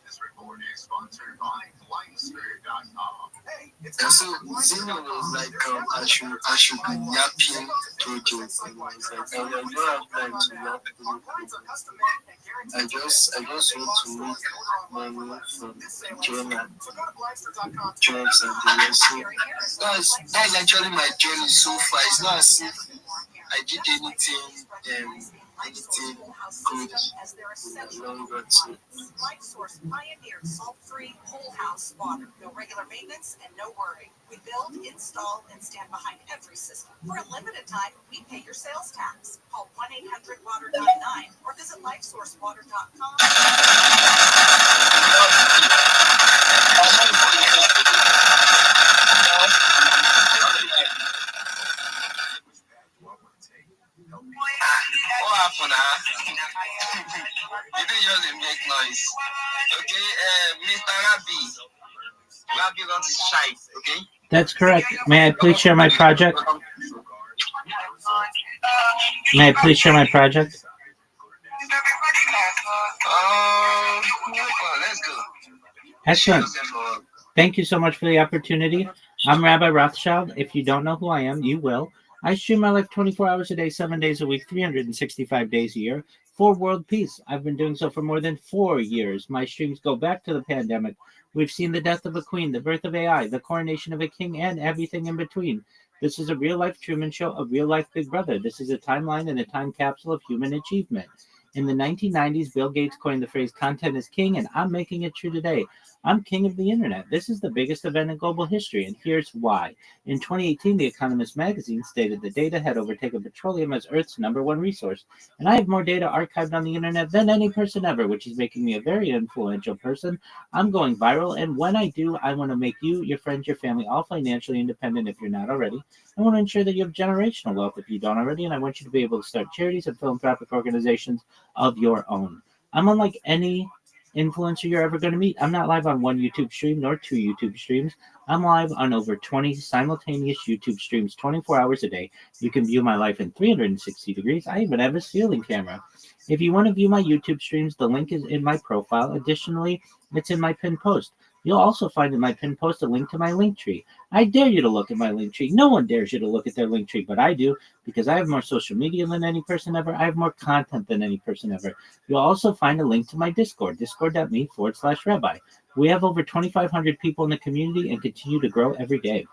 This report is sponsored by Blindsphere.com. and so Zeno was like, I should be yapping projects, and I was like, I don't have time to yap anything. I just want to make money from journal jobs and the rest. So that's actually my journey so far. It's not as if I did anything good As their essential long run. Light Source pioneered salt-free whole house water. No regular maintenance and no worry. We build, install, and stand behind every system. For a limited time, we pay your sales tax. Call 1-800-WATER.9 or visit LifeSourceWater.com. What happened, You didn't just make noise. Okay, Mr. Rabbi, Rabbi Rothschild, okay? That's correct. May I please share my project? May I please share my project? Let's go. Excellent. Thank you so much for the opportunity. I'm Rabbi Rothschild. If you don't know who I am, you will. I stream my life 24 hours a day, 7 days a week, 365 days a year for world peace. I've been doing so for more than 4 years. My streams go back to the pandemic. We've seen the death of a queen, the birth of AI, the coronation of a king, and everything in between. This is a real life Truman Show, a real life Big Brother. This is a timeline and a time capsule of human achievement. In the 1990s, Bill Gates coined the phrase content is king, and I'm making it true today. I'm king of the internet. This is the biggest event in global history, and here's why. In 2018, The Economist magazine stated that data had overtaken petroleum as Earth's #1 resource, and I have more data archived on the internet than any person ever, which is making me a very influential person. I'm going viral, and when I do, I want to make you, your friends, your family, all financially independent if you're not already. I want to ensure that you have generational wealth if you don't already, and I want you to be able to start charities and philanthropic organizations of your own. I'm unlike any influencer you're ever going to meet. I'm not live on one YouTube stream nor 2 YouTube streams. I'm live on over 20 simultaneous YouTube streams 24 hours a day. You can view my life in 360 degrees. I even have a ceiling camera. If you want to view my YouTube streams, the link is in my profile. Additionally, it's in my pinned post. You'll also find in my pinned post a link to my link tree. I dare you to look at my link tree. No one dares you to look at their link tree, but I do because I have more social media than any person ever. I have more content than any person ever. You'll also find a link to my Discord, discord.me/Rabbi. We have over 2,500 people in the community and continue to grow every day.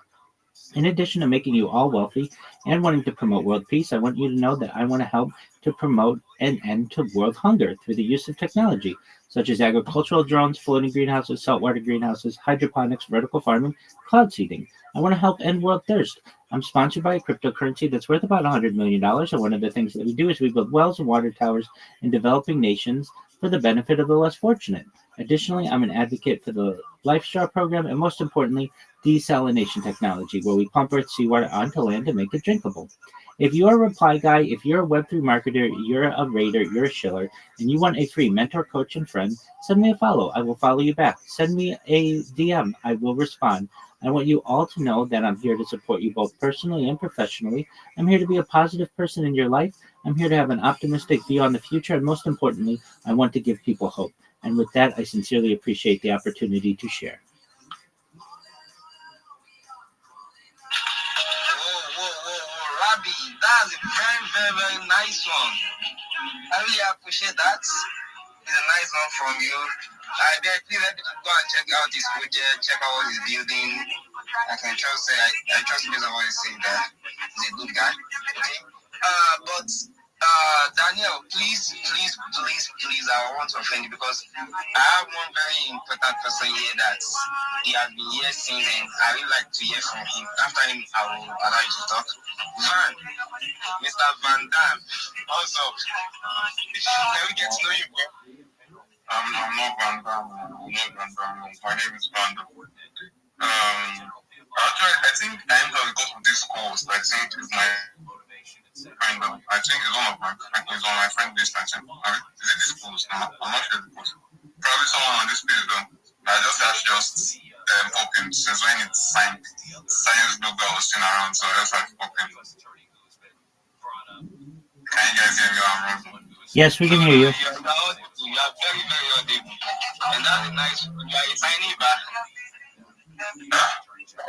In addition to making you all wealthy and wanting to promote world peace, I want you to know that I want to help to promote an end to world hunger through the use of technology, such as agricultural drones, floating greenhouses, saltwater greenhouses, hydroponics, vertical farming, cloud seeding. I want to help end world thirst. I'm sponsored by a cryptocurrency that's worth about $100 million, and one of the things that we do is we build wells and water towers in developing nations for the benefit of the less fortunate. Additionally, I'm an advocate for the Life Straw program, and most importantly, desalination technology, where we pump Earth seawater onto land to make it drinkable. If you're a reply guy, if you're a Web3 marketer, you're a raider, you're a shiller, and you want a free mentor, coach, and friend, send me a follow. I will follow you back. Send me a DM. I will respond. I want you all to know that I'm here to support you both personally and professionally. I'm here to be a positive person in your life. I'm here to have an optimistic view on the future, and most importantly, I want to give people hope. And with that, I sincerely appreciate the opportunity to share. Rabbi, that's a very, very, very nice one. I really appreciate that. It's a nice one from you. Please let me go and check out his project, check out what he's building. I can trust based on what he's saying that he's a good guy. Okay. But Daniel, please, I want to offend you because I have one very important person here that he has been here since, and I really like to hear from him. After him, I will allow you to talk. Mr. Van Dam. Also, can we get to know you, bro? I'm not Van Damme. My name is Van Damme. Actually, I think I entered because of this course. I think it's my friend. I think it's one of my friends. It's on my friend list. I think. Is it this course? No, I'm not sure the course. Probably someone on this page though. I just have pop him since when it's signed. Science logo was still around, so I just have to pop him. Can you guys hear me? Yes, we can hear you. You are very, very audible. And that's a nice, you are a tiny back.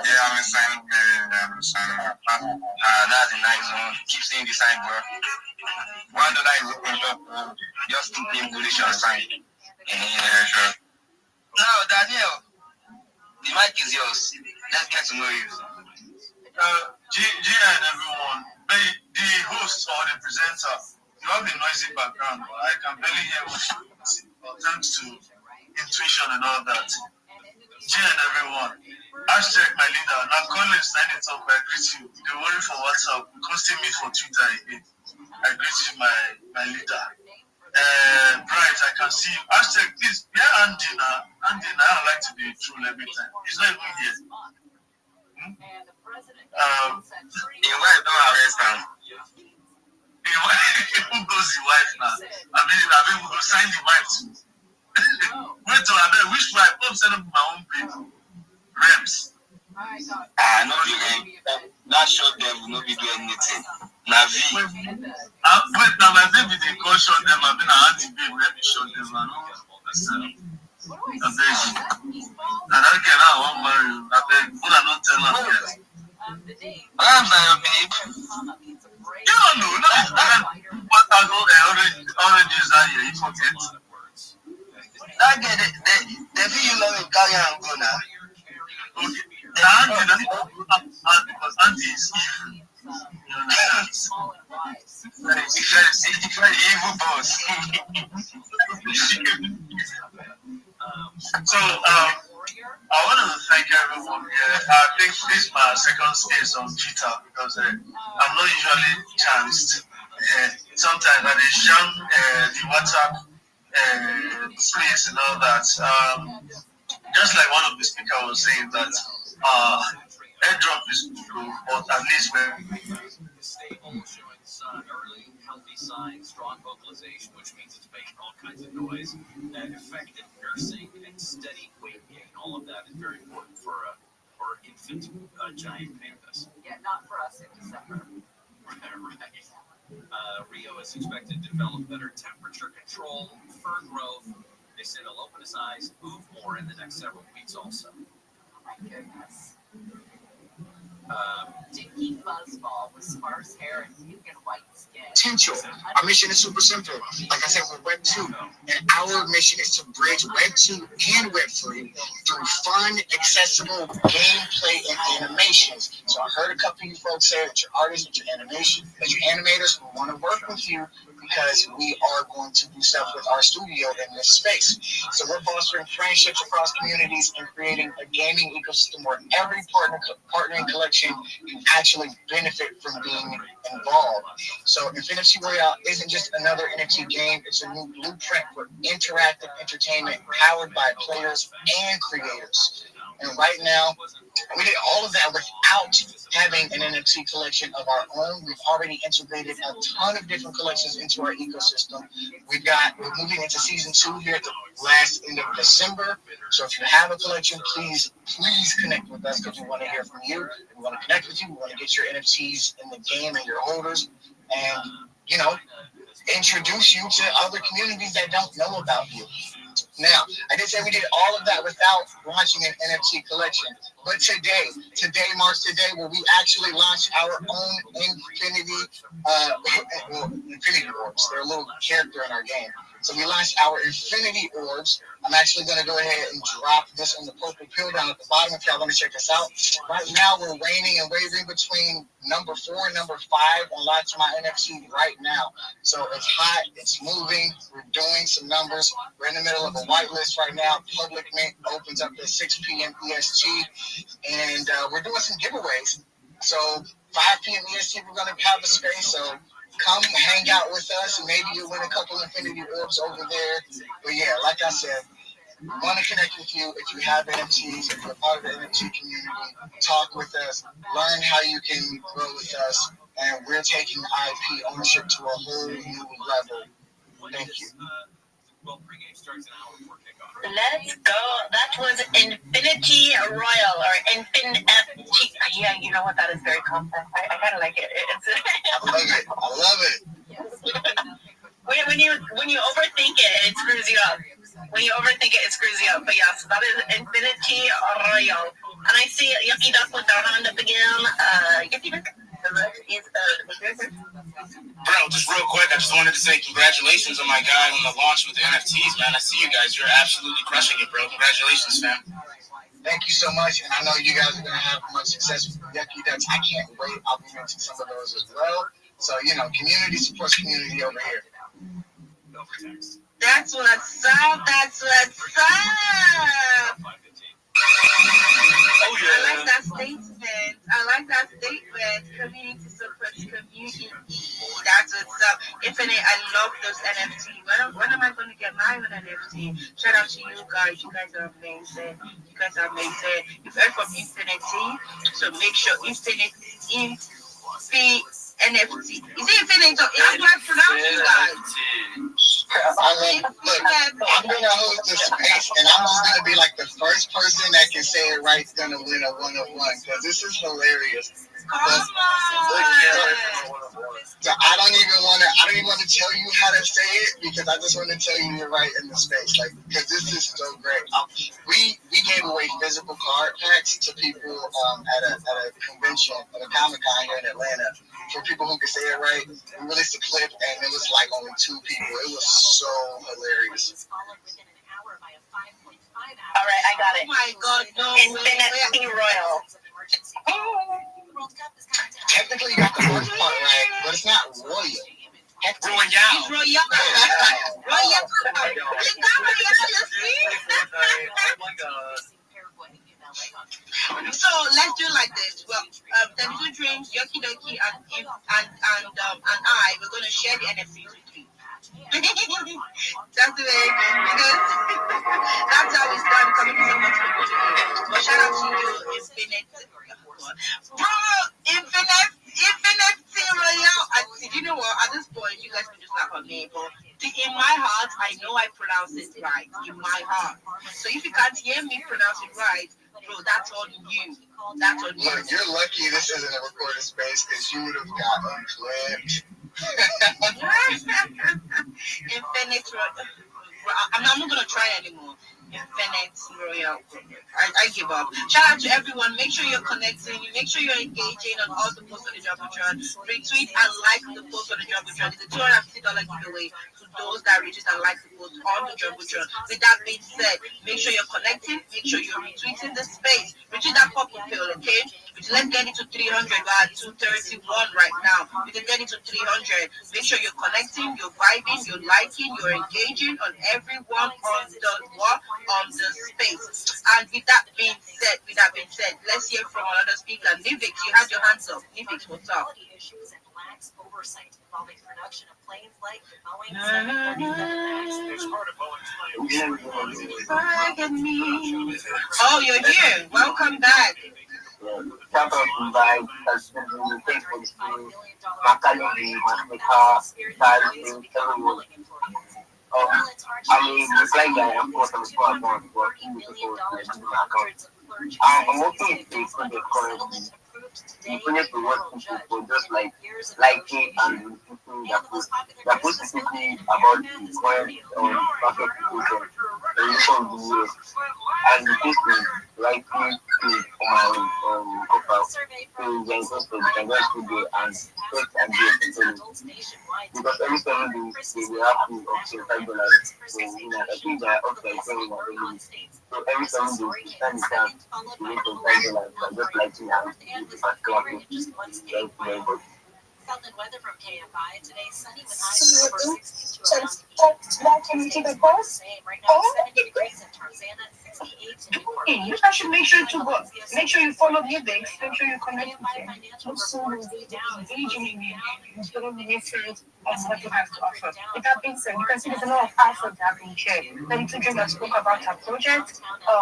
Yeah, I'm a sign. That's a nice one. Keep saying the sign, bro. One dollar is open up. Just keep being bullish on sign. Yeah, sure. Now, Daniel, the mic is yours. Let's get to know you. G and everyone, the host or the presenter, you have a noisy background, but I can barely hear what you're saying, thanks to intuition and all that. G and everyone, hashtag my leader. Now Collins signed it up. I greet you. They worry for WhatsApp. Costing me for Twitter again. I greet you, my leader. Bright, I can see you. Hashtag please, yeah, Andy now. Andy now, I like to be a troll every time. He's not even here. Your wife don't arrest him. Who goes the wife now? I mean, we go sign the wife too. Wait till I bet which wife? I'm sending my own page. Reps. No be that short them will not be doing anything. Navi. Wait, now my baby they go short them. I've been a anti-babe. Let me short them. I know. I beg you. I don't get out. I won't marry you. I beg. But I don't tell her yet. I'm not babe. You don't know. No, what I know oranges are here. You forget. I get it. They feel you love me. Carry and go now. Okay. The auntie is evil. You understand? Very evil boss. So, I want to thank everyone here. I think this is my second space on Twitter because I'm not usually chanced. Sometimes I jump the WhatsApp space and all that. Just like one of the speakers was saying that airdrop is good, but at least when stable, showing early healthy signs, strong vocalization, which means it's making all kinds of noise, effective nursing, and steady weight gain. All of that is very important for infant giant pandas. Yeah, not for us in December. Right. Rio is expected to develop better temperature control, fur growth. They say they'll open his eyes, move more in the next several weeks also. Oh my goodness. Dinky fuzzball with sparse hair and pink and white skin. Potential. Our mission is super simple. Like I said, we're Web 2. And our mission is to bridge Web 2 and Web 3 through fun, accessible gameplay and animations. So I heard a couple of you folks say that you're artists, that you're animators, we want to work with you because we are going to do stuff with our studio in this space. So we're fostering friendships across communities and creating a gaming ecosystem where every partner and collection can actually benefit from being involved. So Infinity Royale isn't just another NFT game, it's a new blueprint for interactive entertainment powered by players and creators. And right now, we did all of that without having an NFT collection of our own. We've already integrated a ton of different collections into our ecosystem. We're moving into season 2 here at the last end of December. So if you have a collection, please connect with us because we want to hear from you. We want to connect with you. We want to get your NFTs in the game and your holders. And, introduce you to other communities that don't know about you. Now, I did say we did all of that without launching an NFT collection. But today marks the day where we actually launched our own Infinity Orbs. They're a little character in our game. So we launched our Infinity Orbs. I'm actually going to go ahead and drop this on the purple pill down at the bottom if y'all want to check this out. Right now, we're reigning and wavering between number 4 and number 5 on lots of my NFT right now. So it's hot, it's moving, we're doing some numbers. We're in the middle of a whitelist right now. Public mint opens up at 6 p.m. EST, and we're doing some giveaways. So 5 p.m. EST, we're going to have a space. So come hang out with us, and maybe you'll win a couple Infinity Orbs over there. But yeah, like I said, we want to connect with you. If you have NFTs, if you're part of the NFT community, talk with us, learn how you can grow with us, and we're taking IP ownership to a whole new level. Thank you. Well, pregame starts an hour before kickoff. Let's go. That was Infinity Royal or Infinity. Yeah, you know what? That is very complex. I kind of like it. I love it. When you overthink it, it screws you up. When you overthink it, it screws you up. But yes, that is Infinity Royal. And I see Yucky Duck with their hand up again. Yucky Duck. Bro, just real quick, I just wanted to say congratulations on my guy on the launch with the NFTs, man. I see you guys. You're absolutely crushing it, bro. Congratulations, fam. Thank you so much, and I know you guys are going to have much success with the Yucky Ducks. I can't wait. I'll be mentioning some of those as well. So, community supports community over here. That's what's up. That's what's up. Oh, yeah. I like that statement. Community supports community. That's what's up. Infinite, I love those NFT. When am I going to get my own NFT? Shout out to you guys. You guys are amazing. You've heard from Infinity, so make sure Infinity NFT. Is it Infinite? How do I pronounce you guys? I'm gonna host the space, and I'm just gonna be like the first person that can say it right is gonna win a 101 because this is hilarious. Come on. So I don't even want to tell you how to say it because I just want to tell you you're right in the space, like because this is so great. We gave away physical card packs to people at a convention at a Comic-Con here in Atlanta for people who could say it right. We released a clip and it was like only 2 people. It was so hilarious. All right, I got it. Oh my God, no. Infinity Royal. Technically, you got the first part right, but it's not royal. It's Royal. Royal. You got Royal, you see? Oh my God. So let's do like this. Well, 32 Dreams, Yoki Doki, and I, we're going to share the NFT with you. That's the way, because that's how it's done. Coming so much people to do. But shout out to you, Infinite. Bro, Infinite Royale. And you know what? At this point, you guys can just laugh at me, but in my heart, I know I pronounce it right. In my heart. So if you can't hear me pronounce it right, bro, that's on you. That's on you. Look, you're lucky this isn't a recorded space because you would have gotten clipped. Infinite Royale. I'm not going to try anymore. Infinite Royale. I give up. Shout out to everyone. Make sure you're connecting. Make sure you're engaging on all the posts on the Jumbotron. Retweet and like the post on the Jumbotron. It's a $250 giveaway to those that retweet and like the post on the Jumbotron. With that being said, make sure you're connecting. Make sure you're retweeting the space. Retweet that pop-up pill, okay? Let's get it to 300. We're at 231 right now. We can get it to 300. Make sure you're connecting, you're vibing, you're liking, you're engaging on everyone on the space. And with that being said, let's hear from another speaker. Nivix, you have your hands up. Nivix, what's up? Oversight involving production of planes like the Boeing 747 MAX. Oh, you're here. Welcome back. Shout out to guys that's been doing faithful to my colleague, my everyone. I mean, the same guy, of course, I'm smart going to work. I'm working with people that currently infinite work people just like it and people that post specifically about the current market situation, the relation of the US, and the people like me to my profile. So they're interested, they can just go there and take and do it. Because every 7 days they will have to obtain $5. So I think they're up to like 20 So every 7 days you stand the chance to make $5, but just like to have the particular very good. Southern weather from KFI. Today sunny with highs over 60s to around 80. Same right now, 70 degrees in Tarzana, 68 in Newport. You guys should make sure you follow Nivix. Make sure you connect with him. Engaging in you. Getting the message of what you have to offer. With that being said, you can see there's a lot of assets that have been shared. 32 Dreamers spoke about our project.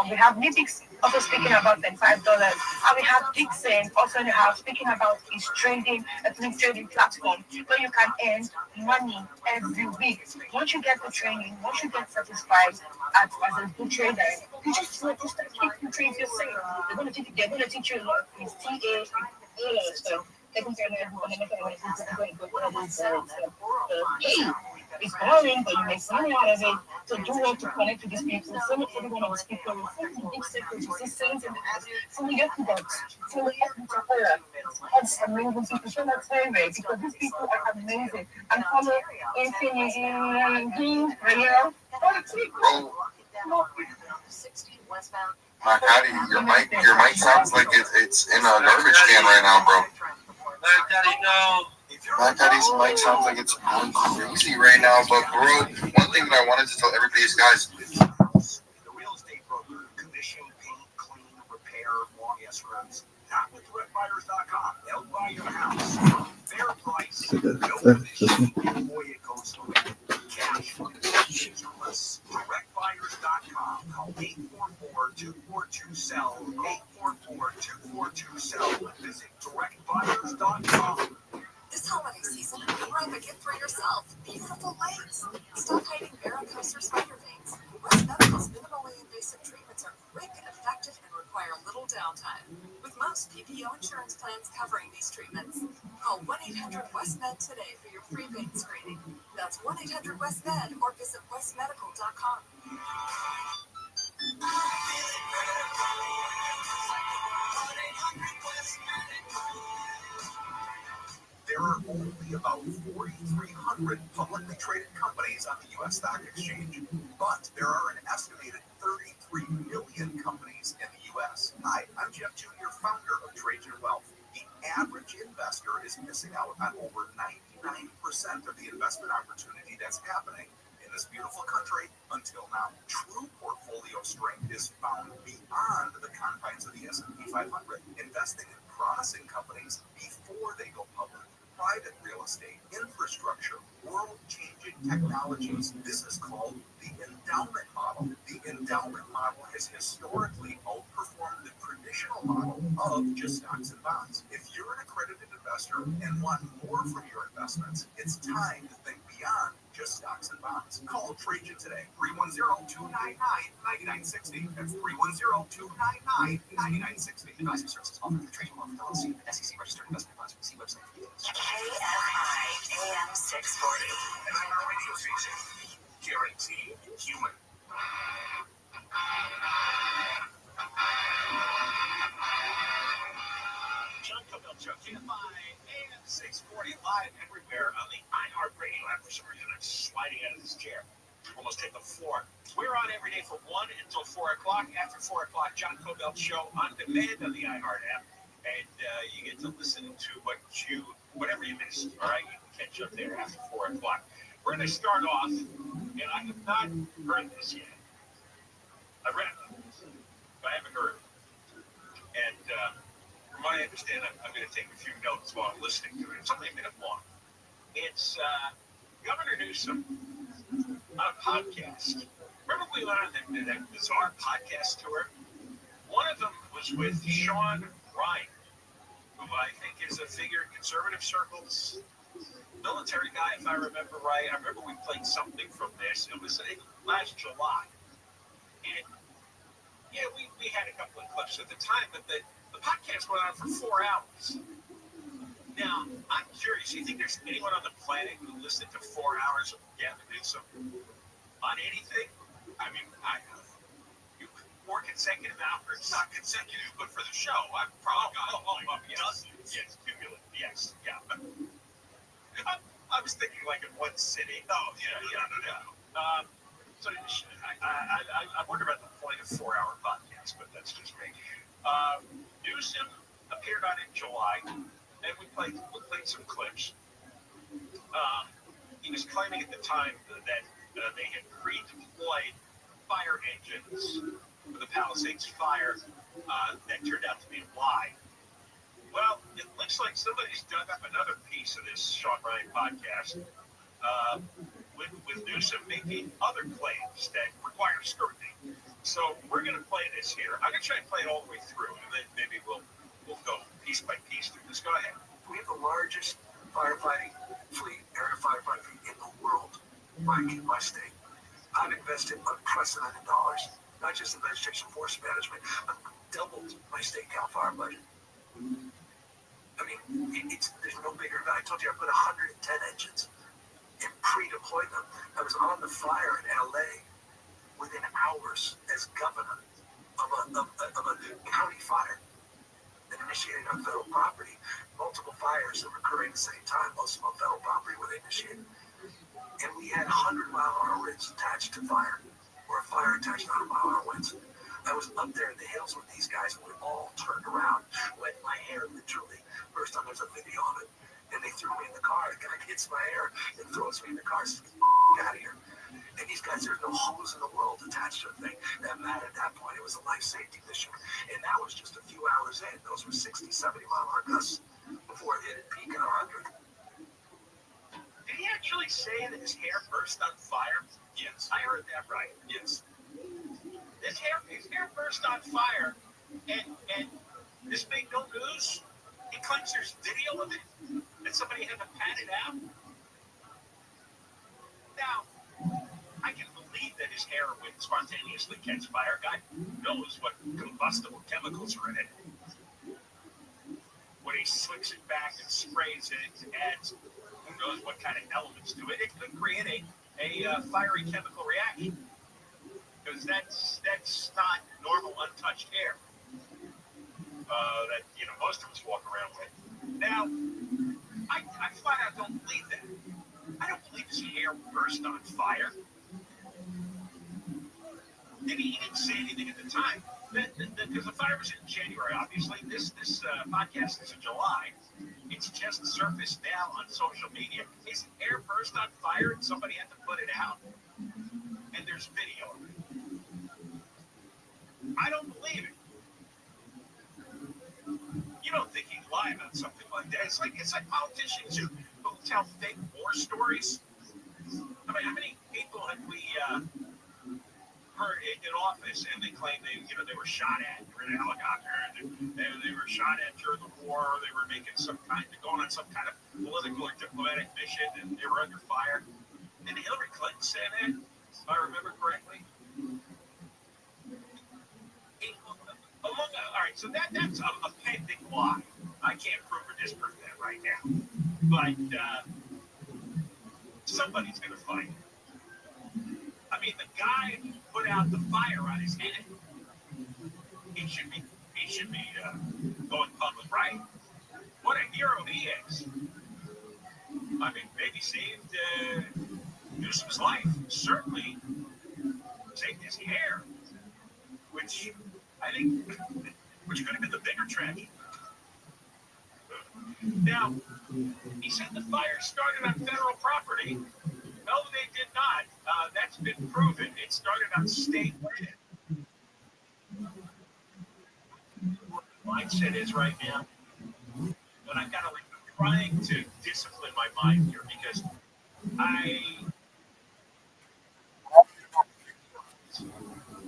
We have Nivix also speaking about $5. And we have Dixon also in the house speaking about his trading, ethnic trading platform where you can earn money every week. Once you get the training, once you get satisfied as a good trader, you just start taking trades yourself. They're going to teach you a lot of things. TA, it's boring, but you make money out of it. So do want to connect to these people. Follow every one of these people. Follow the big secrets. You see things in the past. Follow your products. Follow everything. That's amazing people. Show that survey because these people are amazing. And follow Infinity Royale. Makati, your mic sounds like it's in a garbage can right now, bro. Makati's mic sounds like it's going crazy right now, but bro, one thing that I wanted to tell everybody is, guys. The real estate broker, commission, paint, clean, repair, long escrows. Not with directbuyers.com. They'll buy your house. Fair price. No commission. Boy, it goes quick. Cash for conditions or less. Directbuyers.com. Call 844-242-SELL. 844-242-SELL. Visit directbuyers.com. This holiday season, grab a gift for yourself. Beautiful legs. Stop hiding varicose or spider veins. West Medical's minimally invasive treatments are quick and effective and require little downtime. With most PPO insurance plans covering these treatments. Call 1-800-WEST-MED today for your free vein screening. That's 1-800-WEST-MED or visit westmedical.com. There are only about 4,300 publicly traded companies on the U.S. Stock Exchange, but there are an estimated 33 million companies in the U.S. Hi, I'm Jeff Jr., founder of Trajan Wealth. The average investor is missing out on over 99% of the investment opportunity that's happening in this beautiful country until now. True portfolio strength is found beyond the confines of the S&P 500, investing in promising companies before they go public. Private real estate, infrastructure, world-changing technologies. This is called the endowment model. The endowment model has historically outperformed the traditional model of just stocks and bonds. If you're an accredited investor and want more from your investments, it's time to think beyond just stocks and bonds. Call Trajan today, 310-299-9960. That's 310-299-9960. Advisory services offered through Trajan Wealth LLC, SEC registered investment advisor. See website for details. KFI AM 640. And on our radio station, guaranteed human. John Cobell Show, KFI AM 640, live everywhere on the iHeartRadio app. For some reason, I'm sliding out of this chair. Almost hit the floor. We're on every day from 1 until 4 o'clock. After 4 o'clock, John Cobell Show on demand on the iHeart app. And you get to listen to whatever you missed, all right? You can catch up there after 4 o'clock. We're going to start off, and I have not heard this yet. I read it, but I haven't heard it. And from what I understand, I'm going to take a few notes while I'm listening to it. It's only a minute long. It's Governor Newsom on a podcast. Remember we went on that bizarre podcast tour? One of them was with Sean Ryan, who I think is a figure in conservative circles, military guy, if I remember right. I remember we played something from this. It was last July. And, yeah, we had a couple of clips at the time, but the podcast went on for 4 hours. Now, I'm curious, do you think there's anyone on the planet who listened to 4 hours of Gavin Newsom on anything? I mean, 4 consecutive hours. Not consecutive, but for the show. I've probably got dozens. Yes, cumulative. Yes, yeah. I was thinking like in one sitting. Oh, yeah, no doubt. So I wonder about the point of 4-hour podcast, but that's just me. Newsom appeared on in July, and we played some clips. He was claiming at the time that they had pre-deployed fire engines for the Palisades fire that turned out to be a lie. Well, it looks like somebody's dug up another piece of this Sean Ryan podcast with Newsom making other claims that require scrutiny. So we're going to play this here. I'm going to try and play it all the way through, and then maybe we'll go piece by piece through this. Go ahead. We have the largest firefighting fleet, area firefighting fleet in the world, in my state. I've invested unprecedented dollars, not just in vegetation force management. I've doubled my state Cal Fire budget. I mean, there's no bigger than I told you. I put 110 engines and pre-deployed them. I was on the fire in LA within hours as governor of a county fire that initiated on federal property. Multiple fires that were occurring at the same time, most of them on federal property where they initiated. And we had 100-mile-an-hour winds attached to fire, or a fire attached to 100-mile-an-hour winds. I was up there in the hills with these guys, and we all turned around, wet my hair literally. First time there's a video of it, and they threw me in the car. The guy hits my hair and throws me in the car. Says, "Get out of here." And these guys, there's no hose in the world attached to a thing. That mattered at that point. It was a life safety issue. And that was just a few hours in. Those were 60, 70-mile-an-hour gusts before it hit peak at 100. Did he actually say that his hair burst on fire? Yes. I heard that right. Yes. His hair burst on fire, and this made no news. He claims there's video of it. that somebody had to pat it out. Now, I can believe that his hair would spontaneously catch fire. God knows what combustible chemicals are in it. When he slicks it back and sprays it, adds who knows what kind of elements to it, it could create a fiery chemical reaction. Because that's not normal untouched hair that most of us walk around with. Now, I flat out don't believe that. I don't believe his hair burst on fire. Maybe he didn't say anything at the time. Because the fire was in January, obviously. This podcast is in July. It's just surfaced now on social media. His hair burst on fire and somebody had to put it out. And there's video of it. I don't believe it. You don't think he'd lie about something like that. It's like politicians who tell fake war stories. I mean, how many people have we heard in office and they claim they were shot at in a helicopter and they were shot at during the war, or they were going on some kind of political or diplomatic mission and they were under fire? Did Hillary Clinton say that, if I remember correctly? All right, so that's a pending lie. I can't prove or disprove that right now. But somebody's going to fight it. I mean, the guy who put out the fire on his head, he should be going public, right? What a hero he is. I mean, maybe saved Newsom's life. Certainly saved his hair, which could have been the bigger tragedy. Now, he said the fire started on federal property. No, they did not. That's been proven. It started on state land. What the mindset is right now, but I've got to trying to discipline my mind here because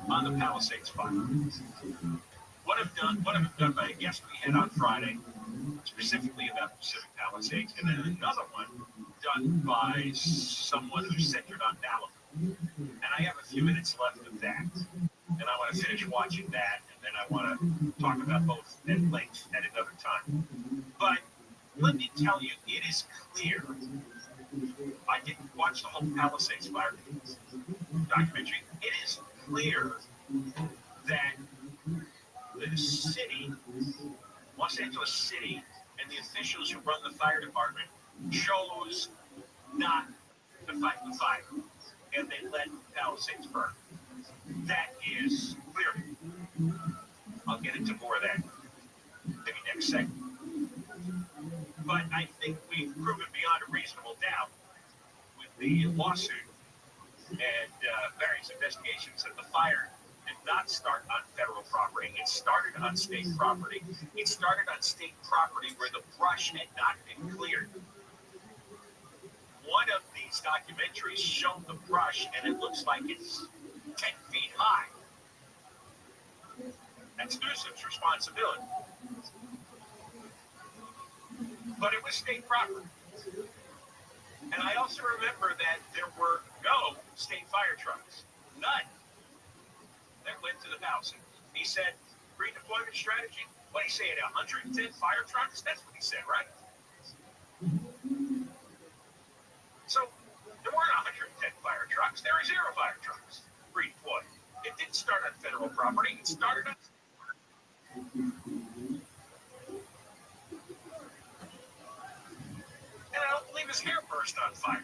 on the Palisades fire. What I've done by a guest we had on Friday, specifically about Pacific Palisades, and then another one done by someone who's centered on Malibu. And I have a few minutes left of that. And I want to finish watching that, and then I want to talk about both at length at another time. But let me tell you, it is clear. I didn't watch the whole Palisades fire documentary. It is clear that the city, Los Angeles City, and the officials who run the fire department chose not to fight the fire, and they let Palisades burn. That is clear. I'll get into more of that maybe next segment. But I think we've proven beyond a reasonable doubt with the lawsuit and various investigations that the fire did not start on federal property. It started on state property. It started on state property where the brush had not been cleared. One of these documentaries showed the brush, and it looks like it's 10 feet high. That's Newsom's responsibility. But it was state property. And I also remember that there were no state fire trucks. None. That went to the Palisades. He said, redeployment strategy. What did he say, 110 fire trucks? That's what he said, right? So there weren't 110 fire trucks. There were 0 fire trucks redeployed. It didn't start on federal property. It started on... And I don't believe his hair burst on fire.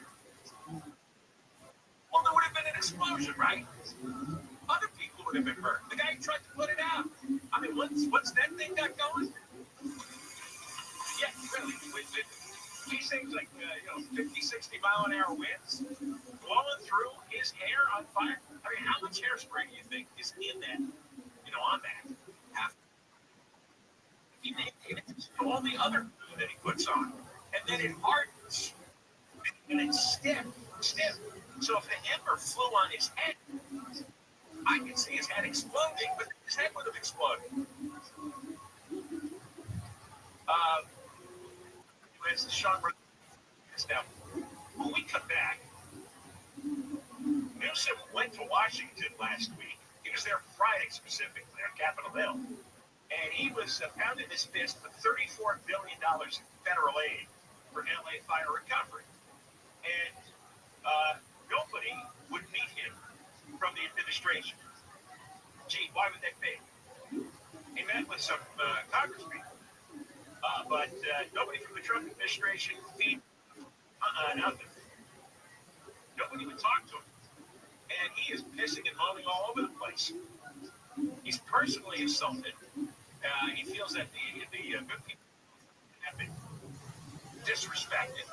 Well, there would have been an explosion, right? Other people would have been hurt. The guy tried to put it out. I mean, once that thing got going, yeah, really, with these things like 50, 60 mile an hour winds blowing through his hair on fire. I mean, how much hairspray do you think is in that? On that. It's all the other food that he puts on, and then it hardens, and it's stiff. So if the ember flew on his head, I could see his head exploding, but his head would have exploded. Sean. Now, when we come back, Newsom went to Washington last week. He was there Friday specifically on Capitol Hill. And he was pounding his fist for $34 billion in federal aid for LA fire recovery. And nobody would meet him from the administration. Gee, why would they pay? He met with some congresspeople, but nobody from the Trump administration paid nothing. Nobody would talk to him. And he is pissing and moaning all over the place. He's personally insulted. He feels that the good people have been disrespected.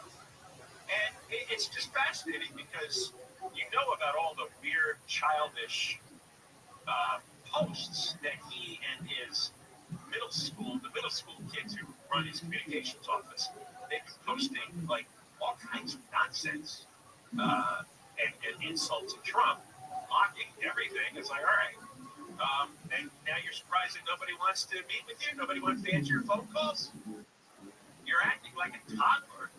And it's just fascinating because you know about all the weird, childish posts that he and his the middle school kids who run his communications office, they've been posting like all kinds of nonsense and insults to Trump, mocking everything. It's like, all right. And now you're surprised that nobody wants to meet with you? Nobody wants to answer your phone calls? You're acting like a toddler.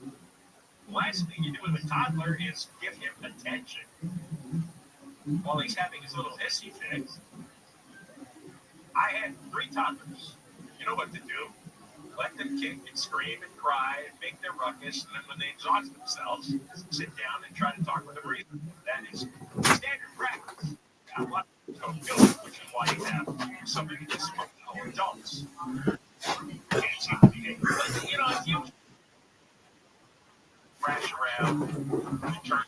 The last thing you do with a toddler is give him attention while he's having his little hissy fit. I had 3 toddlers. You know what to do. Let them kick and scream and cry and make their ruckus, and then when they exhaust themselves, sit down and try to talk with a reason. That is standard practice. I want to go kill them, which is why you have so many dysfunctional adults. Can't seem to behave. But, you know, if you crash around and turn.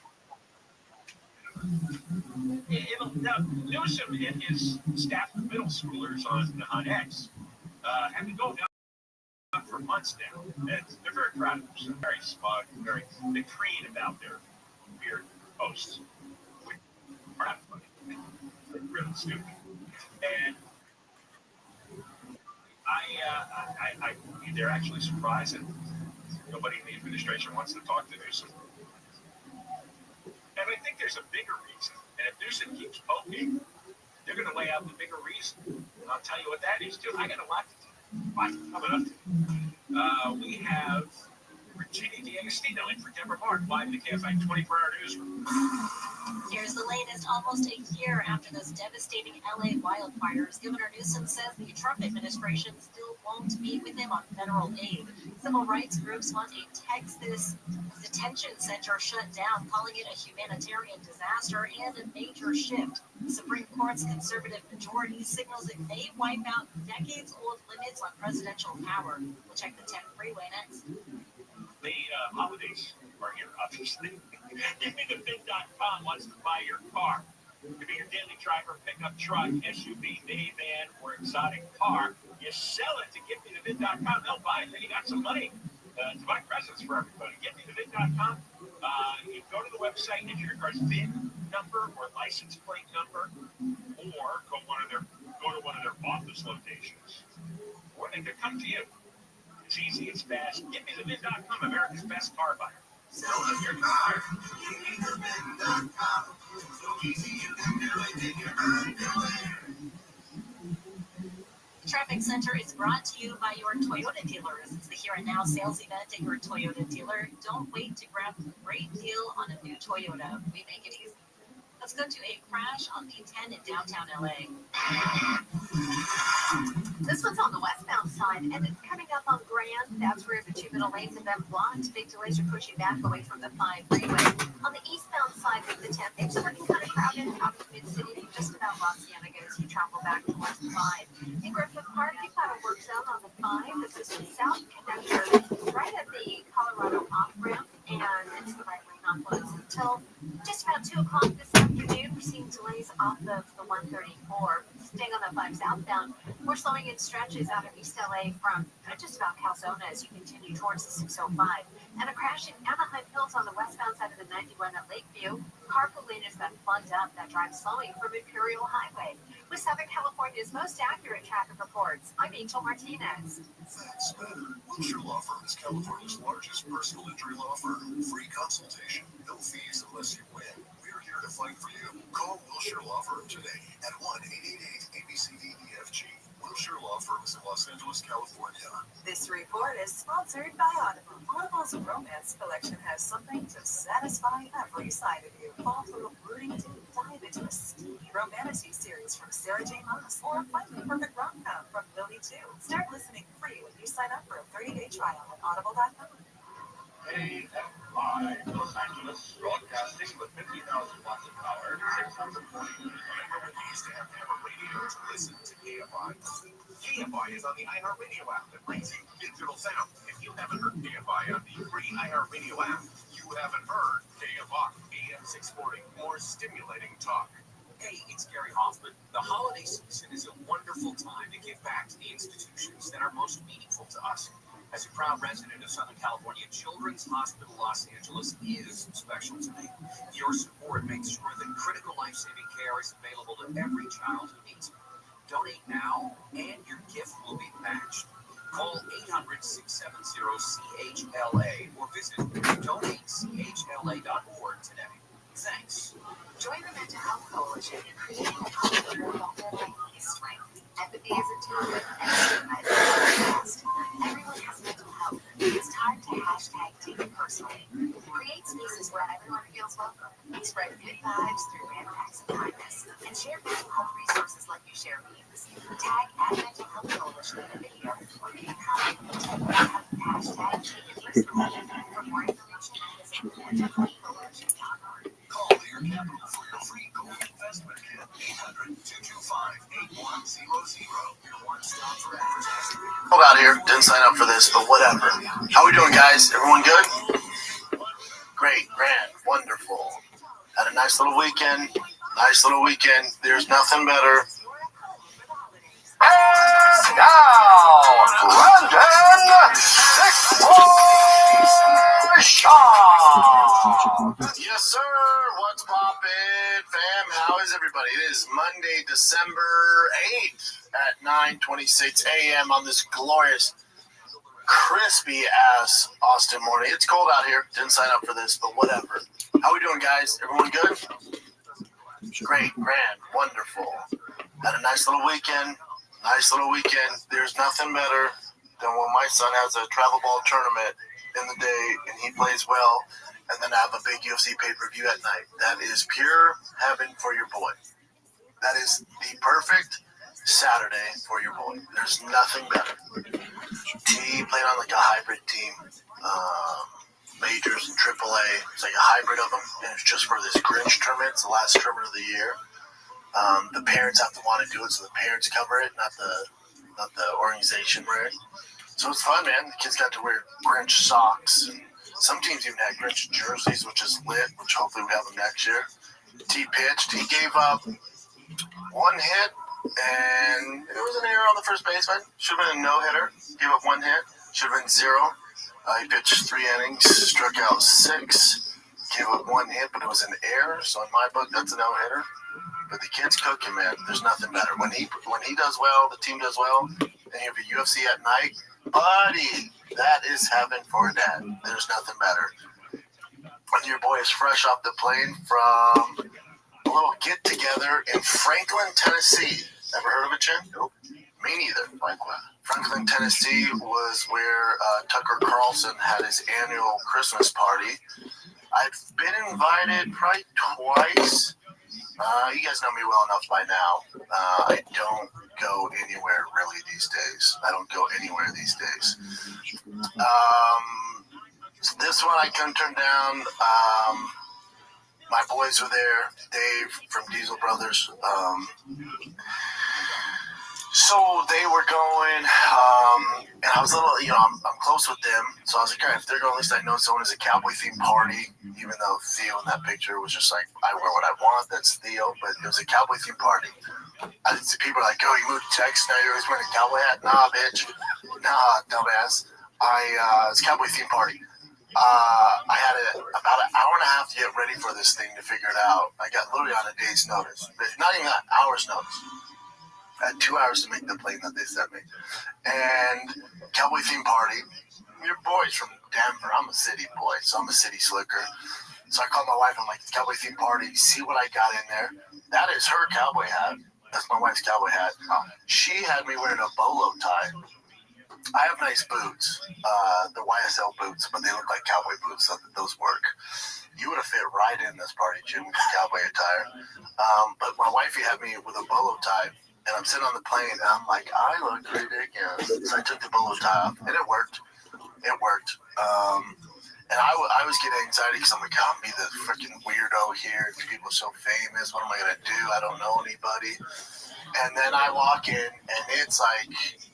Newsom and his staff of middle schoolers on X have been going down for months now. And they're very proud of themselves, very smug, they preen about their weird posts. Which are not funny. They're really stupid. And they're actually surprised that nobody in the administration wants to talk to Newsom. And I think there's a bigger reason. And if Newsom keeps poking, they're going to lay out the bigger reason. And I'll tell you what that is, too. I got a lot coming up. We have Virginia D'Agostino in for Deborah Mark, live in the KFI 24-hour newsroom. Here's the latest. Almost a year after those devastating LA wildfires, Governor Newsom says the Trump administration still won't meet with him on federal aid. Civil rights groups want a Texas detention center shut down, calling it a humanitarian disaster and a major shift. The Supreme Court's conservative majority signals it may wipe out decades-old limits on presidential power. We'll check the tech freeway next. The holidays are here, obviously. GiveMeTheBid.com wants to buy your car. It could be your daily driver, pickup truck, SUV, minivan, or exotic car. You sell it to GiveMeTheBid.com. They'll buy it. Then you got some money to buy presents for everybody. GiveMeTheBid.com. You go to the website, enter your car's VIN number or license plate number, or go to one of their office locations, or they could come to you. It's easy, it's fast. GiveMeTheBid.com, America's best car buyer. Sell us your car. GiveMeTheBid.com. So easy you can do it. Take your time, do it. The Traffic Center is brought to you by your Toyota dealers. It's the Here and Now sales event at your Toyota dealer. Don't wait to grab a great deal on a new Toyota. We make it easy. Let's go to a crash on the 10 in downtown LA. This one's on the westbound side, and it's coming up on Grand. That's where the 2 middle lanes have been blocked. Big delays are pushing back away from the 5 freeway. On the eastbound side of the 10, things are looking kind of crowded out of mid-city. Just about Los Angeles, you travel back towards the 5. In Griffith Park, you've got a work zone on the 5. This is the south connector right at the Colorado off-ramp, and it's the right lane on close until just about 2 o'clock this afternoon. We're seeing delays off of the 134. Staying on the 5 southbound, we're slowing in stretches out of East LA from just about Calzona as you continue towards the 605. And a crash in Anaheim Hills on the westbound side of the 91 at Lakeview. Carpool lane has been plugged up. That drives slowing from Imperial Highway. With Southern California's most accurate traffic reports, I'm Angel Martinez. Facts matter. Wilshire Law Firm is California's largest personal injury law firm. Free consultation, no fees unless you win. We're here to fight for you. Call Wilshire Law Firm today at 1-888-ABCDEFG. 1 Kosher Law Firms in Los Angeles, California. This report is sponsored by Audible. Audible's romance collection has something to satisfy every side of you. Fall through brooding to dive into a steamy romantic series from Sarah J. Maas or find the perfect rom-com from Lily 2. Start listening free when you sign up for a 30-day trial at audible.com. AFI Los Angeles, broadcasting with 50,000 watts of power, 640. Remember when you used to have a radio to listen to AFI? AFI is on the iHeartRadio app that brings you digital sound. If you haven't heard AFI on the free iHeartRadio app, you haven't heard AFI. AM 640, more stimulating talk. Hey, it's Gary Hoffman. The holiday season is a wonderful time to give back to the institutions that are most meaningful to us. As a proud resident of Southern California, Children's Hospital Los Angeles is special to me. Your support makes sure that critical life-saving care is available to every child who needs it. Donate now, and your gift will be matched. Call 800-670-CHLA or visit donatechla.org today. Thanks. Join the Mental Health Coalition in creating a culture of vulnerability and strength. Empathy is a tool and stigma is past. Everyone has mental health. It's time to hashtag take it personally. Create spaces where everyone feels welcome. Spread good vibes through random acts of kindness and share mental health resources like you share memes. Tag @Mental Health Coalition in a video or leave a comment. Hashtag take it personally. For more information, visit mentalhealthcoalition.org. Call Lear Capital for your free gold investment kit. 800-225-8100. Your one-stop for advertising. Hold out here. Didn't sign up for this, but whatever. How we doing, guys? Everyone good? Great, grand, wonderful. Had a nice little weekend. There's nothing better. And now, London Sean. Yes, sir. What's poppin', fam? How is everybody? It is Monday, December 8th at 9:26 a.m. on this glorious, crispy-ass Austin morning. It's cold out here. Didn't sign up for this, but whatever. How we doing, guys? Everyone good? Great, grand, wonderful. Had a nice little weekend. There's nothing better than when my son has a travel ball tournament in the day and he plays well, and then have a big UFC pay-per-view at night. That is pure heaven for your boy. That is the perfect Saturday for your boy. There's nothing better. He played on like a hybrid team, majors and AAA. It's like a hybrid of them, and it's just for this Grinch tournament. It's the last tournament of the year. The parents have to want to do it, so the parents cover it, not the organization, right? So it's fun, man. The kids got to wear Grinch socks, and some teams even had Grinch jerseys, which is lit, which hopefully we have them next year. He pitched. He gave up one hit, and it was an error on the first baseman. Should have been a no-hitter. Gave up one hit. Should have been 0. He pitched 3 innings, struck out 6, gave up 1 hit, but it was an error. So in my book, that's a no-hitter. But the kid's cooking, man. There's nothing better. When he does well, the team does well, and you have a UFC at night, buddy, that is heaven for a dad. There's nothing better. When your boy is fresh off the plane from a little get-together in Franklin, Tennessee. Ever heard of it, Chin? Nope. Me neither. Franklin, Tennessee was where Tucker Carlson had his annual Christmas party. I've been invited probably twice. You guys know me well enough by now. I don't go anywhere really these days. This one I couldn't turn down. My boys were there. Dave from Diesel Brothers. So they were going, and I was a little, I'm close with them. So I was like, all right, if they're going, at least I know someone is a cowboy-themed party, even though Theo in that picture was just like, I wear what I want, that's Theo, but it was a cowboy-themed party. I see people like, oh, you moved to Texas, now you're always wearing a cowboy hat? Nah, bitch. Nah, dumbass. It's a cowboy-themed party. I had about an hour and a half to get ready for this thing to figure it out. I got literally on a day's notice, but not even that, hour's notice. I had 2 hours to make the plane that they sent me. And cowboy theme party. Your boy's from Denver. I'm a city boy, so I'm a city slicker. So I called my wife. I'm like, it's cowboy theme party. See what I got in there? That is her cowboy hat. That's my wife's cowboy hat. She had me wearing a bolo tie. I have nice boots. They're YSL boots, but they look like cowboy boots, so those work. You would have fit right in this party, Jim, with the cowboy attire. But my wifey had me with a bolo tie, and I'm sitting on the plane, and I'm like, I look ridiculous. So I took the bolo tie off, and it worked. It worked. And I was getting anxiety because I'm like, I'm be the freaking weirdo here. People are so famous. What am I going to do? I don't know anybody. And then I walk in, and it's like,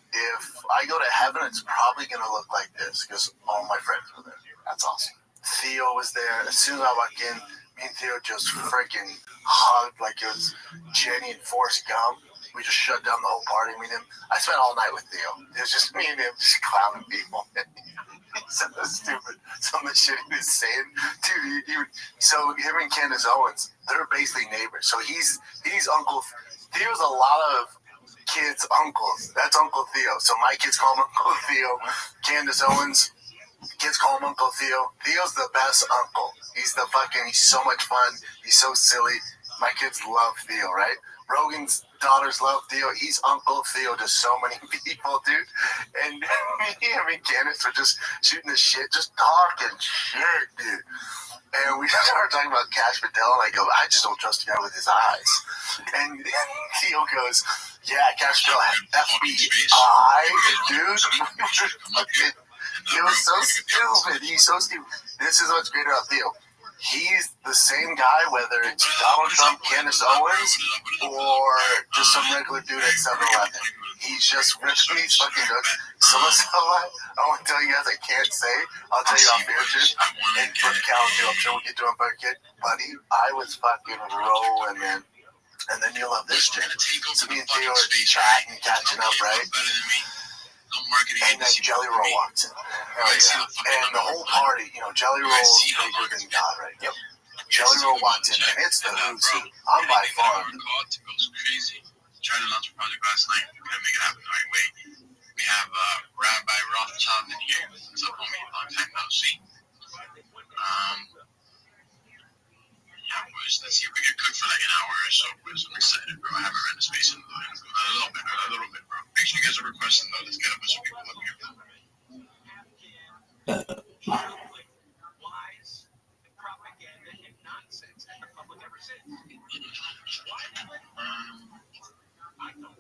if I go to heaven, it's probably going to look like this because all my friends were there. That's awesome. Theo was there. As soon as I walked in, me and Theo just freaking hugged like it was Jenny and Forrest Gump. We just shut down the whole party. I spent all night with Theo. It was just me and him just clowning people. Some of the stupid, some of the shit he was saying. Dude, so him and Candace Owens, they're basically neighbors. So he's Uncle Theo's a lot of kids' uncles. That's Uncle Theo. So my kids call him Uncle Theo. Candace Owens, kids call him Uncle Theo. Theo's the best uncle. He's so much fun. He's so silly. My kids love Theo, right? Rogan's daughters love Theo. He's Uncle Theo to so many people, dude. And me and Candace were just shooting the shit, just talking shit, dude. And we started talking about Cash Patel, and I go, I just don't trust the guy with his eyes. And Theo goes, yeah, Cash Patel had FBI, dude. He was so stupid. He's so stupid. This is what's great about Theo. He's the same guy, whether it's Donald Trump, Candace Owens, or just some regular dude at 7-Eleven. He's just rich and he's fucking good. Some of I want to tell you guys I can't say. I'll tell you off air, dude. And put Cal too. I'm sure we'll get to him, but kid, buddy, I was fucking rolling, man. And then you'll love this, Jen. So me and Theo are chatting, catching up, right? And then Jelly Roll walks in. And the whole party, Jelly Roll's bigger than God, right? Yep. Jelly Roll walks in, and it's the who's who. I'm by far. Tried to launch a project last night. We couldn't make it happen the right way. We have Rabbi Rothschild in here. What's up, homie? Long time no see. Yeah, boys. Let's see if we can cook for like an hour or so, boys. I'm excited, bro. I haven't ran the space in a little bit, bro. Make sure you guys are requesting, though. Let's get a bunch of people up here. Lies, propaganda, and nonsense that the public ever said. Why I don't know.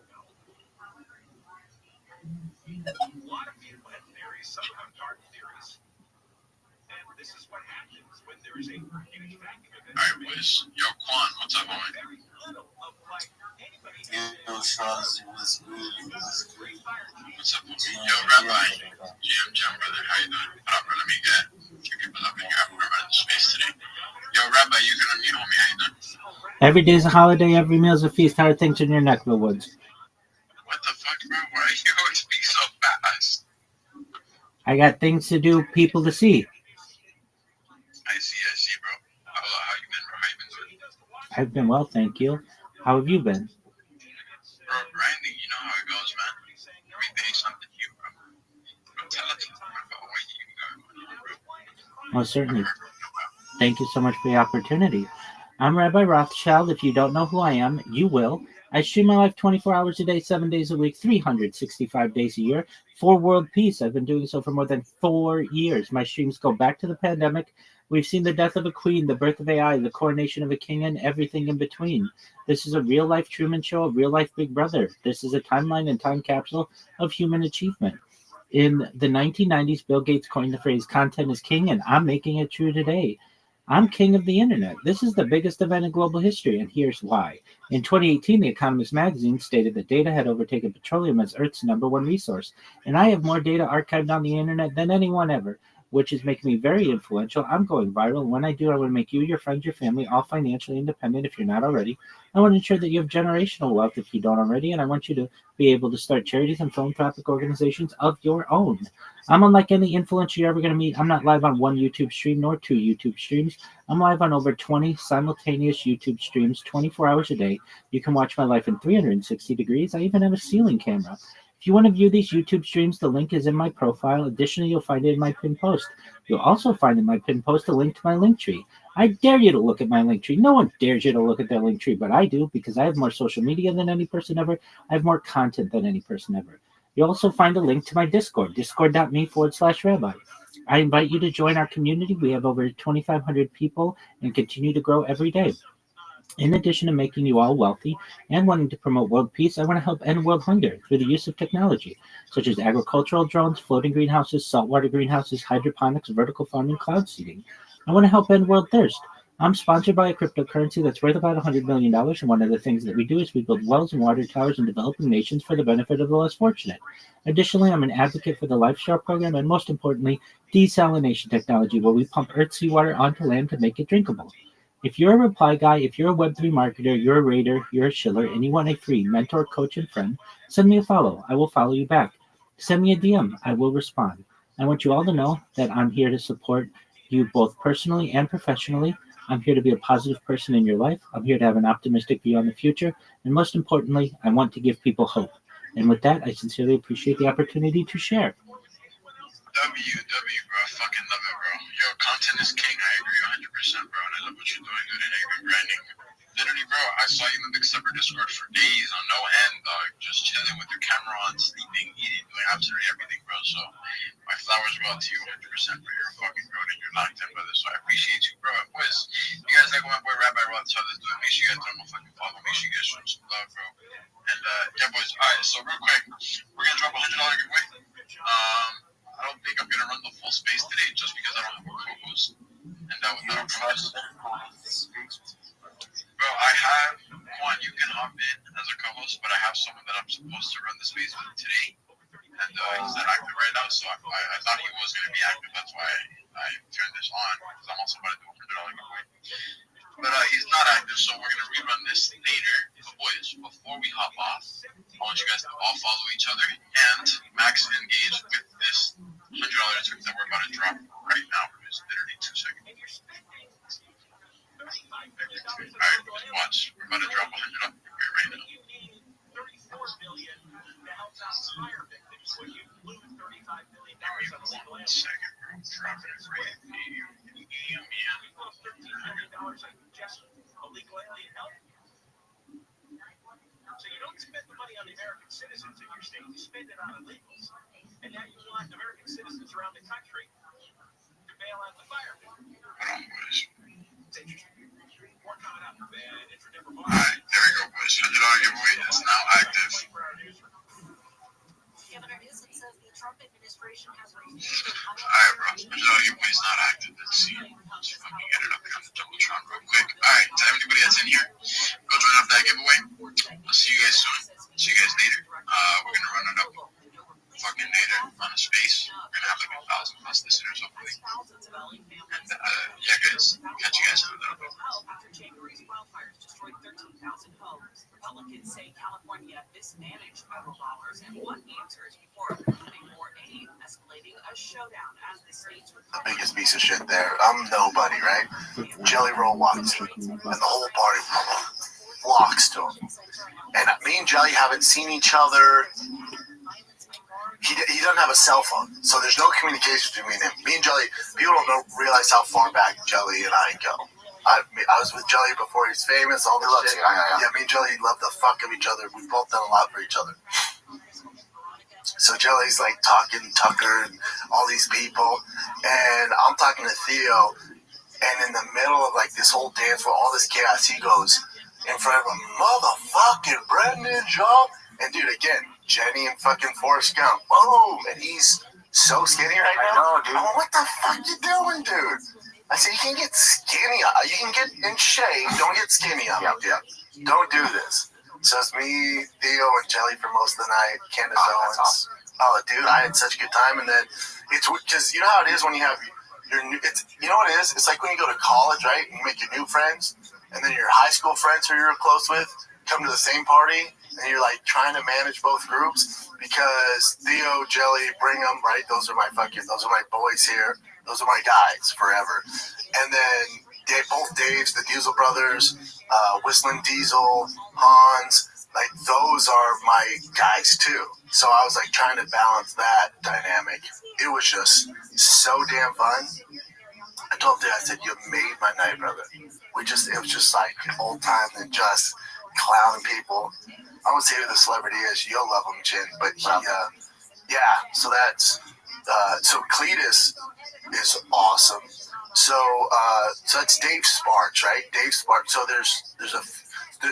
A lot of people have theories, some have dark theories. And this is what happens when there is a huge vacuum of information. Alright, boys. Yo, Quan, what's up, homie? Very little of like anybody. Yo, Shaz, what's good? What's up, homie? Yo, Rabbi. Jim, brother. How you doing? What up, brother? Let me get a few people up in here. We're running the space today. Yo, Rabbi, you can unmute, homie. How you doing? Every day's a holiday, every meal's a feast. How are things in your neck of the woods? What the fuck, bro? Why are you always speak so fast? I got things to do, people to see. I see, bro. How you been, bro? How you been doing? I've been well, thank you. How have you been? Bro, grinding, you know how it goes, man. Every day something new, bro. Bro, tell us about what you got, bro. Most certainly. Thank you so much for the opportunity. I'm Rabbi Rothschild. If you don't know who I am, you will. I stream my life 24 hours a day, 7 days a week, 365 days a year for world peace. I've been doing so for more than 4 years. My streams go back to the pandemic. We've seen the death of a queen, the birth of AI, the coronation of a king, and everything in between. This is a real-life Truman Show, a real-life Big Brother. This is a timeline and time capsule of human achievement. In the 1990s, Bill Gates coined the phrase, content is king, and I'm making it true today. I'm king of the internet. This is the biggest event in global history, and here's why. In 2018, The Economist magazine stated that data had overtaken petroleum as Earth's #1 resource, and I have more data archived on the internet than anyone ever, which is making me very influential. I'm going viral, and when I do, I want to make you, your friends, your family, all financially independent if you're not already. I want to ensure that you have generational wealth if you don't already, and I want you to be able to start charities and philanthropic organizations of your own. I'm unlike any influencer you're ever going to meet. I'm not live on one YouTube stream nor 2 YouTube streams. I'm live on over 20 simultaneous YouTube streams 24 hours a day. You can watch my life in 360 degrees. I even have a ceiling camera. If you want to view these YouTube streams, the link is in my profile. Additionally, you'll find it in my pinned post. You'll also find in my pinned post a link to my link tree. I dare you to look at my link tree. No one dares you to look at their link tree, but I do because I have more social media than any person ever. I have more content than any person ever. You'll also find a link to my Discord, discord.me/rabbi. I invite you to join our community. We have over 2,500 people and continue to grow every day. In addition to making you all wealthy and wanting to promote world peace, I want to help end world hunger through the use of technology, such as agricultural drones, floating greenhouses, saltwater greenhouses, hydroponics, vertical farming, cloud seeding. I want to help end world thirst. I'm sponsored by a cryptocurrency that's worth about $100 million, and one of the things that we do is we build wells and water towers in developing nations for the benefit of the less fortunate. Additionally, I'm an advocate for the LifeShare program, and most importantly, desalination technology, where we pump earth seawater onto land to make it drinkable. If you're a reply guy, if you're a Web3 marketer, you're a raider, you're a shiller, and you want a free mentor, coach, and friend, send me a follow. I will follow you back. Send me a DM. I will respond. I want you all to know that I'm here to support you both personally and professionally. I'm here to be a positive person in your life. I'm here to have an optimistic view on the future. And most importantly, I want to give people hope. And with that, I sincerely appreciate the opportunity to share. Bro. Fucking love it, bro. Yo, content is king. I agree 100%, bro. And I love what you're doing, dude. And you've been grinding. Literally, bro, I saw you in the Big Stepper Discord for days on no end, dog. Just chilling with your camera on, sleeping, eating, doing absolutely everything, bro. So, my flowers go out to you 100%, bro. You're a fucking grown and you're locked in, brother. So, I appreciate you, bro. And boys, you guys like what my boy Rabbi Rothschild is doing. Make sure you guys throw him a fucking follow. Make sure you guys show him some love, bro. And, yeah, boys. All right, so real quick, we're going to drop a $100 giveaway. I don't think I'm going to run the full space today just because I don't have a co-host. And without a co-host, bro, I have one. You can hop in as a co-host, but I have someone that I'm supposed to run the space with today. And he's not active right now, so I thought he was going to be active. That's why I turned this on, because I'm also about to do a $100 giveaway. But he's not active, so we're going to rerun this later. But boys, before we hop off, I want you guys to all follow each other and max engage with this $100 trick that we're about to drop right now. It's literally 2 seconds. Alright, watch. We're about to drop $100 right now. 34 billion to help inspire victims when you lose $35 billion on a single answer. 1 second, bro. Dropping it right in the $13 million on just illegal alien help. So you don't spend the money on the American citizens in your state, you spend it on illegals. And now you want American citizens around the country to bail out the fire. It's interesting. More coming up. Alright, there we go, boys. $100 giveaway is now active. Governor Newsom says the Trump administration has refused. Alright, bro. $100 giveaway is not active. Let's see. Let's fucking get it up here on the Jumbotron real quick. Alright, to everybody that's in here, go join up that giveaway. I'll see you guys soon. See you guys later. We're gonna run it up fucking later on a space. We're gonna have like 1,000 plus listeners, hopefully. And yeah, guys, catch you guys in a little bit. After January's wildfires destroyed 13,000 homes, Republicans say California mismanaged federal dollars and want answers before approving more aid, escalating a showdown as the states the biggest piece of shit there. I'm nobody, right? Jelly Roll walks in, and the whole party flocks to him. And me and Jelly haven't seen each other. He doesn't have a cell phone, so there's no communication between him. Me and Jelly, people don't realize how far back Jelly and I go. I was with Jelly before he was famous, all this shit. Yeah, me and Jelly love the fuck of each other. We've both done a lot for each other. So Jelly's like talking to Tucker and all these people, and I'm talking to Theo, and in the middle of like this whole dance with all this chaos, he goes in front of him, motherfucking Brendan Shaw. And dude, again, Jenny and fucking Forrest Gump. Boom! And he's so skinny right now. I know, dude. Oh, what the fuck you doing, dude? I said, you can get skinny. You can get in shape. Don't get skinny on me. Yeah. Don't do this. So it's me, Theo, and Jelly for most of the night. Candace Owens. Awesome. Oh, dude, I had such a good time. And then it's because you know how it is when you have your new. You know what it is? It's like when you go to college, right? And you make your new friends, and then your high school friends who you're close with come to the same party. And you're like trying to manage both groups because Theo, Jelly, Brigham, right? Those are my boys here. Those are my guys forever. And then both Daves, the Diesel brothers, Whistling Diesel, Hans, like those are my guys too. So I was like trying to balance that dynamic. It was just so damn fun. told him, I said, you made my night, brother. It was just like old time and just clowning people. I won't say who the celebrity is. You'll love him, Chin. But he, so that's, so Cletus is awesome. So that's Dave Sparks, right? Dave Sparks. So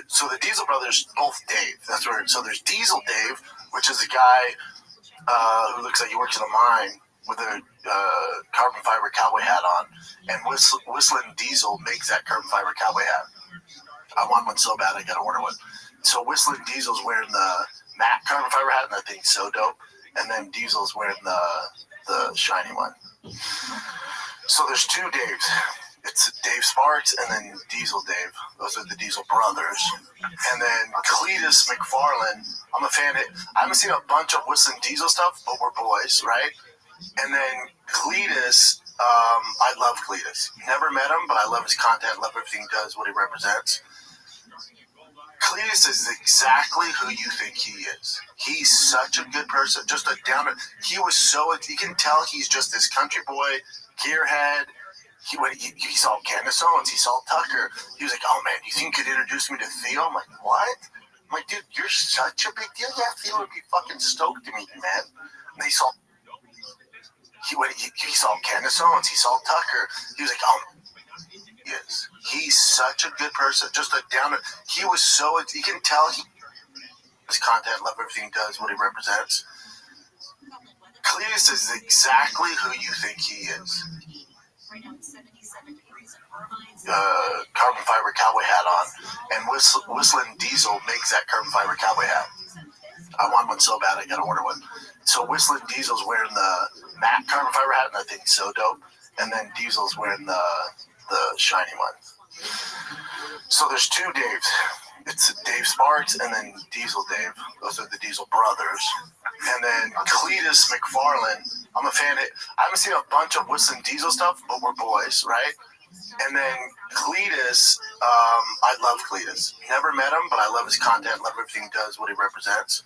so the Diesel brothers, both Dave. That's where. So there's Diesel Dave, which is a guy who looks like he works in a mine with a carbon fiber cowboy hat on, and Whistling Diesel makes that carbon fiber cowboy hat. I want one so bad I gotta order one. So Whistling Diesel's wearing the matte carbon fiber hat, and I think it's so dope. And then Diesel's wearing the shiny one. So there's two Daves. It's Dave Sparks and then Diesel Dave. Those are the Diesel brothers. And then Cletus McFarland. I'm a fan of it. I haven't seen a bunch of Whistling Diesel stuff, but we're boys, right? And then Cletus, I love Cletus. Never met him, but I love his content, love everything he does, what he represents. Cletus is exactly who you think he is. He's such a good person, just a downer. He was so, you can tell he's just this country boy, gearhead. He saw Candace Owens, he saw Tucker. He was like, oh man, you think you could introduce me to Theo? I'm like, what? I'm like, dude, you're such a big deal. Yeah, Theo would be fucking stoked to meet you, man. And he saw Candace Owens, he saw Tucker. He was like, oh, yes. He's such a good person, just a downer. He was so, you can tell his content, love everything he does, what he represents. Cletus is exactly who you think he is. Carbon fiber cowboy hat on, and Whistling Diesel makes that carbon fiber cowboy hat. I want one so bad I gotta order one. So Whistling Diesel's wearing the matte carbon fiber hat, and I think it's so dope. And then Diesel's wearing the shiny one. So there's two Daves. It's Dave Sparks and then Diesel Dave. Those are the Diesel brothers. And then Cletus McFarland. I'm a fan of it. I haven't seen a bunch of Whistling Diesel stuff, but we're boys, right? And then Cletus, I love Cletus. Never met him, but I love his content, love everything he does, what he represents.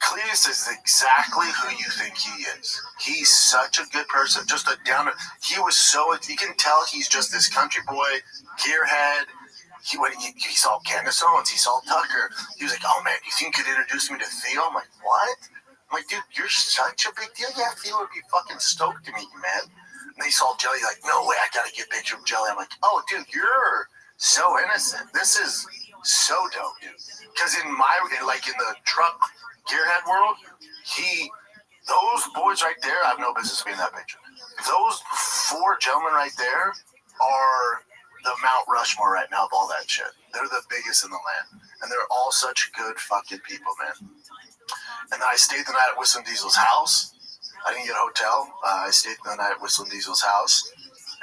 Cletus is exactly who you think he is. He's such a good person, just a downer. He was so, you can tell he's just this country boy, gearhead. He saw Candace Owens, he saw Tucker. He was like, oh man, you think you could introduce me to Theo? I'm like, what? I'm like, dude, you're such a big deal. Yeah, Theo would be fucking stoked to meet you, man. And they saw Jelly, like, no way, I gotta get a picture of Jelly. I'm like, oh, dude, you're so innocent. This is so dope, dude. Because in the truck gearhead world, those boys right there, I have no business being in that picture. Those four gentlemen right there are the Mount Rushmore right now of all that shit. They're the biggest in the land. And they're all such good fucking people, man. And then I stayed the night at Whistling Diesel's house. I didn't get a hotel. I stayed the night at Whistling Diesel's house.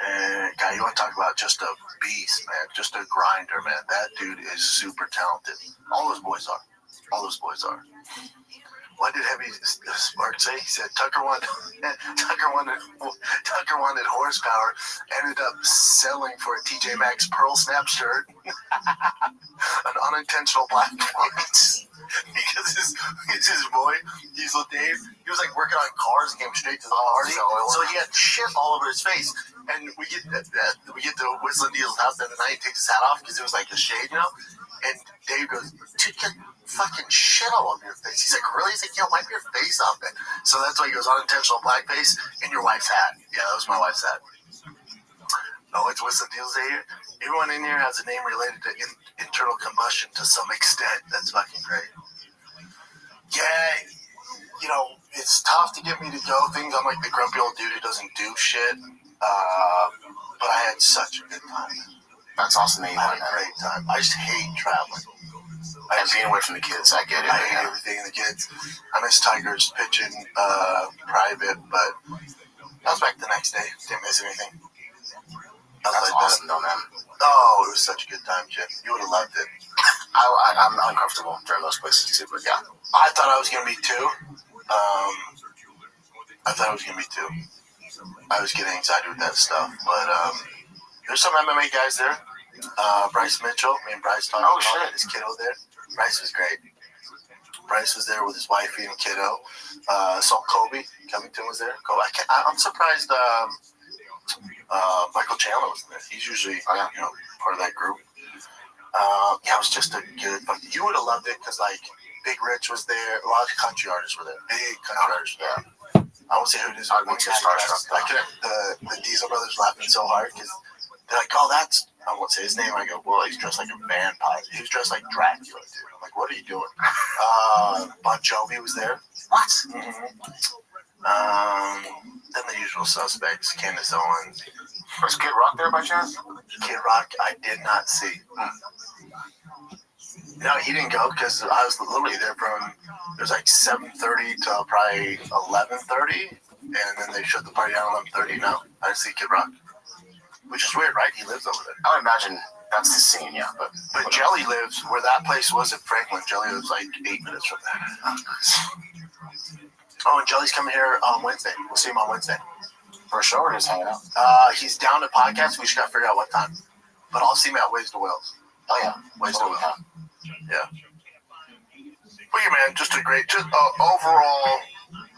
And, God, you want to talk about just a beast, man. Just a grinder, man. That dude is super talented. All those boys are. What did Heavy Sparks say? He said Tucker wanted horsepower. Ended up selling for a TJ Maxx Pearl Snap shirt. An unintentional black point. Because it's his boy, Diesel Dave. He was like working on cars and came straight to the party. So he had shit all over his face. And we get to Whistling Diesel's house that night. He takes his hat off because it was like a shade, you know. And Dave goes, dude, get fucking shit all over your face. He's like, really? He's like, yo, wipe your face off it. So that's why he goes, unintentional blackface in your wife's hat. Yeah, that was my wife's hat. Oh, it's Whistling Diesel's Day here. Everyone in here has a name related to internal combustion to some extent. That's fucking great. Yeah, you know, it's tough to get me to go things. I'm like the grumpy old dude who doesn't do shit. But I had such a good time. That's awesome that you had a great time. I just hate traveling. And being away from the kids, I get it. I hate everything and the kids. I miss Tigers pitching private, but I was back the next day. Didn't miss anything. That's awesome, though, man. Oh, it was such a good time, Jim. You would have loved it. I'm uncomfortable during those places, too, but yeah. I thought I was going to be too. I was getting anxiety with that stuff, but there's some MMA guys there. Bryce Mitchell, me and Bryce talked about his kiddo there. Bryce was great. Bryce was there with his wifey and kiddo. Saw Kobe Covington was there. I'm surprised Michael Chandler was in there. He's usually part of that group. It was just a good. You would have loved it because like Big Rich was there. A lot of country artists were there. Big country artists. Yeah. I won't say who it is. I won't say Starstruck. The Diesel brothers laughing so hard because they're like, "Oh, that's." I won't say his name. I go, "Well, he's dressed like a vampire. He was dressed like Dracula, dude." I'm like, "What are you doing?" Bon Jovi was there. What? Then the usual suspects, Candace Owens. Was Kid Rock there by chance? Kid Rock, I did not see. No, he didn't go because I was literally there from it was like 7:30 to probably 11:30, and then they shut the party down at 11:30. No, I didn't see Kid Rock, which is weird, right? He lives over there. I would imagine that's the scene, yeah. But Jelly lives where that place was at Franklin. Jelly lives like 8 minutes from there. Oh, and Jelly's coming here on Wednesday. We'll see him on Wednesday. For sure, or just hanging out. He's down to podcast. We just got to figure out what time. But I'll see him at Ways to Wales. Oh yeah, Ways to Wales. Yeah. But yeah, man, just overall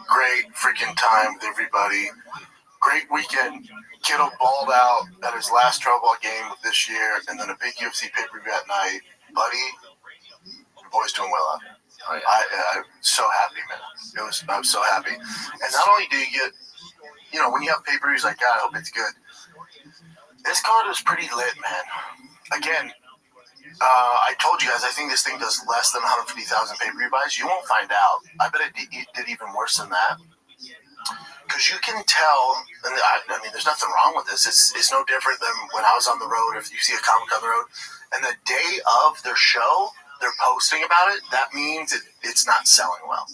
great freaking time with everybody. Great weekend. Kiddo balled out at his last Trail Ball game of this year, and then a big UFC pay-per-view at night. Buddy, your boy's doing well out there. Oh, yeah. I'm so happy, man. I'm so happy. And not only do you get, when you have pay-per-views like God, I hope it's good. This card was pretty lit, man. Again, I told you guys, I think this thing does less than 150,000 pay-per-view buys. You won't find out. I bet it did even worse than that. Because you can tell, and I mean, there's nothing wrong with this. It's no different than when I was on the road. If you see a comic on the road, and the day of their show, they're posting about it, that means it's not selling well.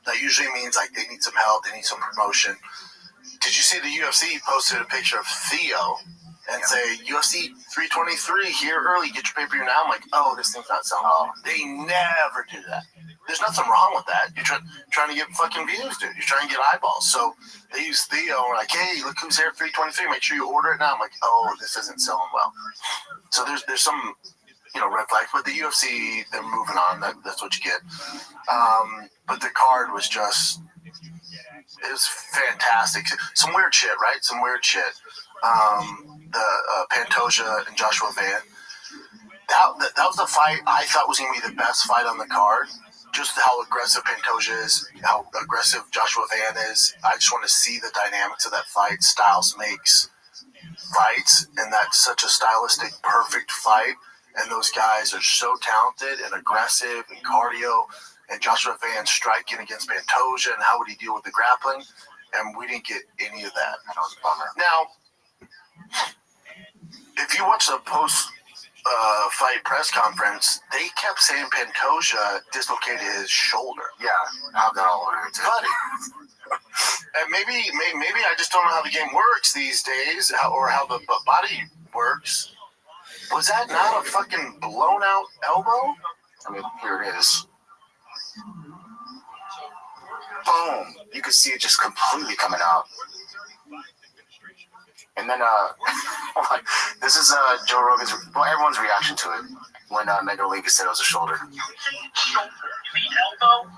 That usually means like they need some help, they need some promotion. Did you see the UFC posted a picture of Theo and say, UFC 323 here early, get your pay-per-view now? I'm like, oh, this thing's not selling. Oh, they never do that. There's nothing wrong with that. You're trying to get fucking views, dude. You're trying to get eyeballs. So they use Theo and like, hey, look who's here at 323. Make sure you order it now. I'm like, oh, this isn't selling well. So there's some red flags, but the UFC, they're moving on. That's what you get. But the card was just, it was fantastic. Some weird shit, right? Some weird shit. The Pantoja and Joshua Van. That was the fight I thought was going to be the best fight on the card. Just how aggressive Pantoja is, how aggressive Joshua Van is. I just want to see the dynamics of that fight. Styles makes fights, and that's such a stylistic, perfect fight. And those guys are so talented and aggressive and cardio. And Joshua Van striking against Pantoja, and how would he deal with the grappling? And we didn't get any of that. That was a bummer. Now, if you watch the post-fight press conference, they kept saying Pantoja dislocated his shoulder. Yeah, I've got all over it too. And maybe I just don't know how the game works these days, or how the body works. Was that not a fucking blown out elbow? I mean, here it is. Boom! You could see it just completely coming out. And then, this is Joe Rogan's, everyone's reaction to it when Megan Oliga said it was a shoulder. Shoulder. You mean elbow?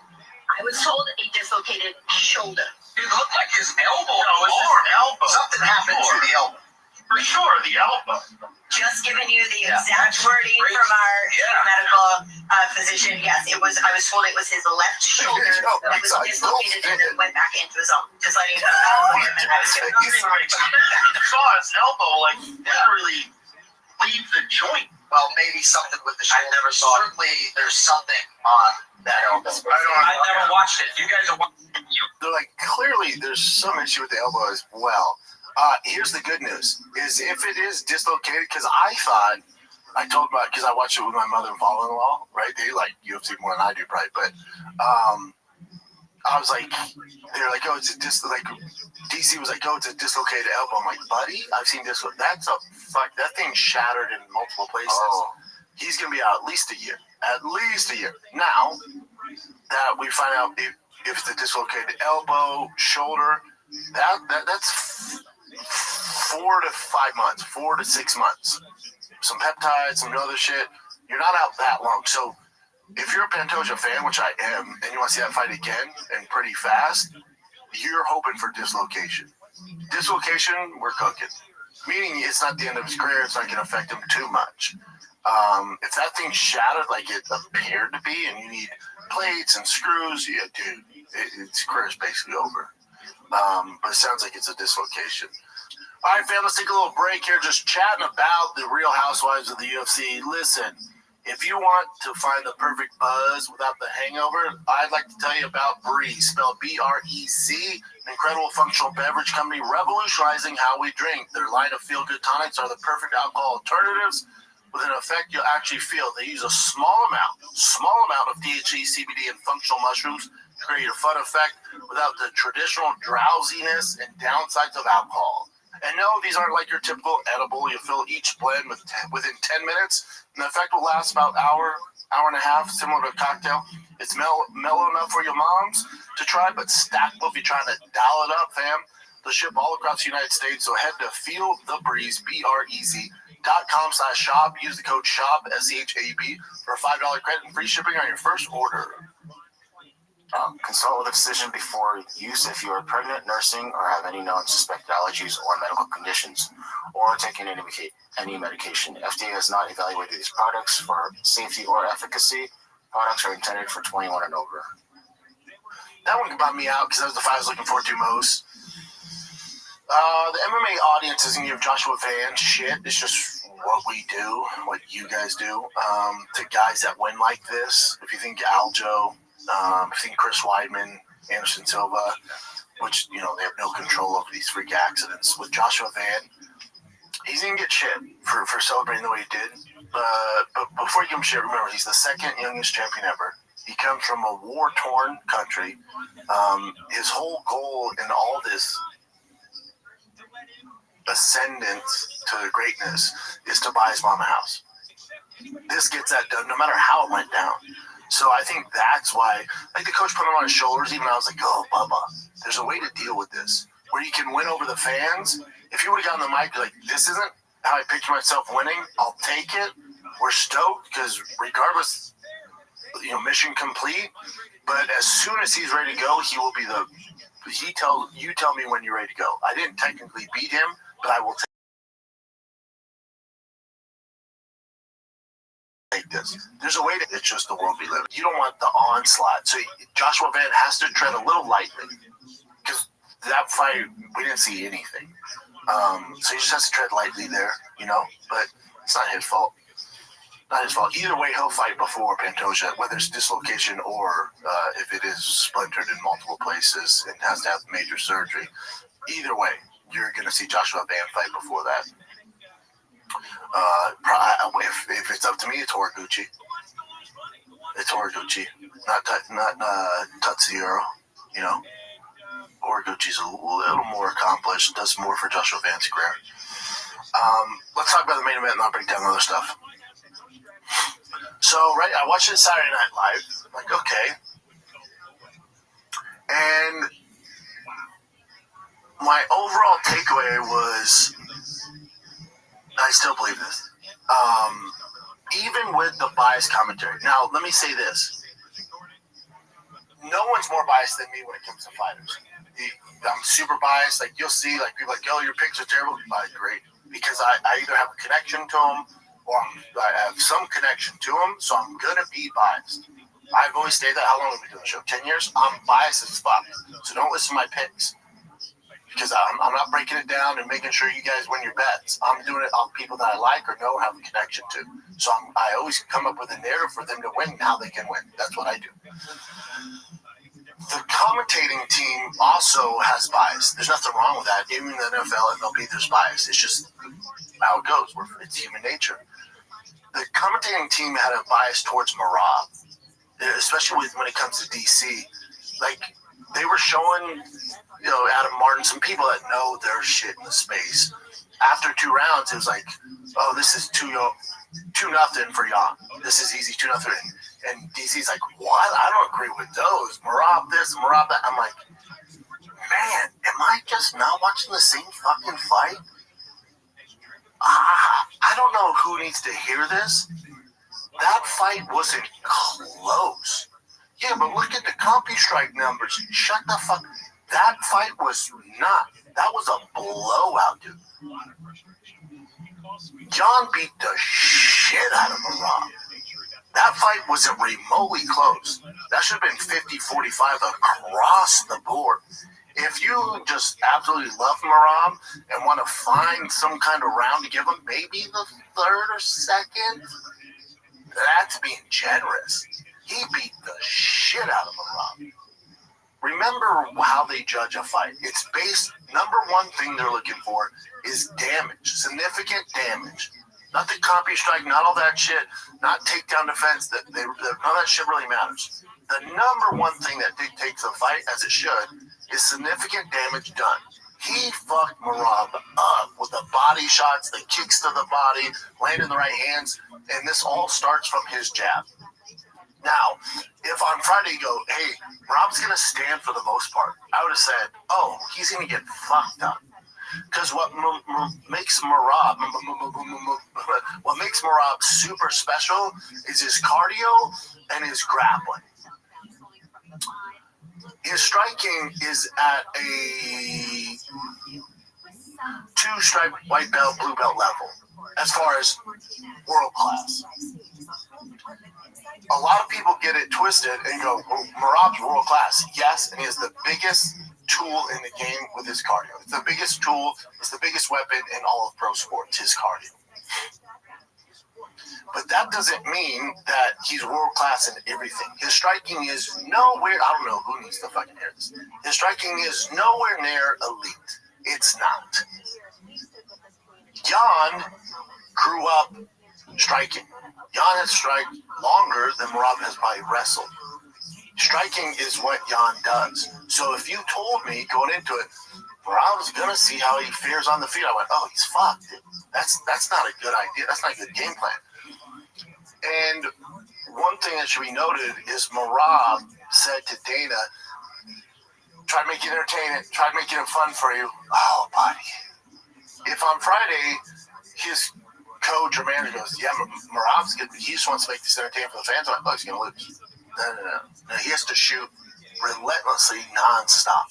I was told he dislocated shoulder. It looked like his elbow. No, it's his elbow. Something happened to the elbow. For sure, the elbow. Just giving you the exact wording from our medical physician. Yes, it was. I was told it was his left shoulder that was dislocated and then went back into his own. Just letting you know. Saw his elbow literally leave the joint. Well, maybe something with the shoulder. I never saw it. Certainly, there's something on that elbow. I never watched it. You guys are watching. They're like, clearly there's some issue with the elbow as well. Here's the good news, is if it is dislocated, because I told about, because I watched it with my mother and father-in-law, right? They like UFC more than I do, probably, but I was like, they're like, oh, it's a DC was like, oh, it's a dislocated elbow. I'm like, buddy, I've seen this one. That thing shattered in multiple places. Oh. He's going to be out at least a year. Now that we find out if it's a dislocated elbow, shoulder, that's 4 to 5 months, 4 to 6 months. Some peptides, some other shit. You're not out that long. So if you're a Pantoja fan, which I am, and you want to see that fight again and pretty fast, you're hoping for dislocation. Dislocation, we're cooking. Meaning it's not the end of his career. It's not going to affect him too much. If that thing's shattered like it appeared to be, and you need plates and screws, yeah, dude, his career is basically over. But it sounds like it's a dislocation. All right, fam, let's take a little break here, just chatting about the Real Housewives of the UFC. Listen, if you want to find the perfect buzz without the hangover, I'd like to tell you about Breeze, spelled B-R-E-Z, an incredible functional beverage company revolutionizing how we drink. Their line of feel-good tonics are the perfect alcohol alternatives with an effect you'll actually feel. They use a small amount of THC, CBD, and functional mushrooms to create a fun effect without the traditional drowsiness and downsides of alcohol. And no, these aren't like your typical edible. You fill each blend within 10 minutes, and the effect will last about hour and a half, similar to a cocktail. It's mellow enough for your moms to try, but stackable if you're trying to dial it up, fam. They'll ship all across the United States, so head to feelthebreeze, BREZ.com/shop. Use the code SHOP, SCHAB, for a $5 credit and free shipping on your first order. Consult with a physician before use if you are pregnant, nursing, or have any known suspected allergies or medical conditions, or taking any medication. FDA has not evaluated these products for safety or efficacy. Products are intended for 21 and over. That one bummed me out because that was the fight I was looking forward to most. The MMA audience isn't give Joshua Van shit. It's just what we do, what you guys do. To guys that win like this, if you think Aljo, I think Chris Weidman, Anderson Silva, which, they have no control over these freak accidents. With Joshua Van, he's going to get shit for celebrating the way he did. But before you give him shit, remember, he's the second youngest champion ever. He comes from a war-torn country. His whole goal in all this ascendance to greatness is to buy his mom a house. This gets that done no matter how it went down. So I think that's why, like, the coach put him on his shoulders, even I was like, oh, Bubba, there's a way to deal with this, where you can win over the fans. If you would have gotten the mic, like, this isn't how I picture myself winning, I'll take it. We're stoked, because regardless, mission complete. But as soon as he's ready to go, he will be you tell me when you're ready to go. I didn't technically beat him, but I will take this. There's a way to, it's just the world we live in. You don't want the onslaught. So Joshua Van has to tread a little lightly, because that fight, we didn't see anything. So he just has to tread lightly there, but it's not his fault. Not his fault. Either way, he'll fight before Pantoja, whether it's dislocation or if it is splintered in multiple places and has to have major surgery. Either way, you're going to see Joshua Van fight before that. If it's up to me, it's Horiguchi. It's Horiguchi, not Tatsuyoro. Horiguchi's a little more accomplished, does more for Joshua Van's career. Let's talk about the main event and I'll break down other stuff. So, right, I watched it Saturday Night Live. I'm like, okay. And my overall takeaway was, I still believe this. Even with the biased commentary. Now, let me say this. No one's more biased than me when it comes to fighters. I'm super biased. Like, you'll see, like, people like, oh, your picks are terrible. Great. Because I either have a connection to them or I have some connection to them, so I'm going to be biased. I've always stated that. How long have we been doing the show? 10 years? I'm biased as fuck. So don't listen to my picks. Because I'm not breaking it down and making sure you guys win your bets. I'm doing it on people that I like or know or have a connection to. So I always come up with a narrative for them to win and how they can win. That's what I do. The commentating team also has bias. There's nothing wrong with that. Even in the NFL, MLB, there's bias. It's just how it goes. It's human nature. The commentating team had a bias towards Marab, especially when it comes to DC. Like, they were showing, Adam Martin, some people that know their shit in the space. After 2 rounds, it was like, oh, this is 2-0 for Jan. This is easy 2-0. And DC's like, what? I don't agree with those. Marab this, Marab that. I'm like, man, am I just not watching the same fucking fight? I don't know who needs to hear this. That fight wasn't close. Yeah, but look at the CompuStrike numbers. Shut the fuck. That fight was not. That was a blowout, dude. Jan beat the shit out of Marab. That fight wasn't remotely close. That should have been 50-45 across the board. If you just absolutely love Marab and want to find some kind of round to give him, maybe the third or second, that's being generous. He beat the shit out of Marab. Remember how they judge a fight. It's based, number one thing they're looking for is damage, significant damage. Not the copy strike, not all that shit, not takedown defense. None of that shit really matters. The number one thing that dictates a fight, as it should, is significant damage done. He fucked Marab up with the body shots, the kicks to the body, landing the right hands, and this all starts from his jab. Now, if on Friday you go, hey, Marab's going to stand for the most part, I would have said, oh, he's going to get fucked up. Because what makes Marab super special is his cardio and his grappling. His striking is at a 2-stripe white belt, blue belt level as far as world class. A lot of people get it twisted and go, oh, Marab's world class. Yes, and he is the biggest tool in the game with his cardio. It's the biggest tool, it's the biggest weapon in all of pro sports, his cardio. But that doesn't mean that he's world class in everything. His striking is nowhere, I don't know who needs to fucking hear this. His striking is nowhere near elite. It's not. Jan grew up striking. Jan has striked longer than Marab has probably wrestled. Striking is what Jan does. So if you told me going into it, Marab's gonna see how he fares on the feet, I went, oh, he's fucked. That's not a good idea. That's not a good game plan. And one thing that should be noted is Marab said to Dana, try to make it entertaining, try to make it fun for you. Oh, buddy. If on Friday his coach or manager goes, yeah, Marab's good, he just wants to make this entertaining for the fans, I'm like, oh, he's going to lose. No. He has to shoot relentlessly, nonstop.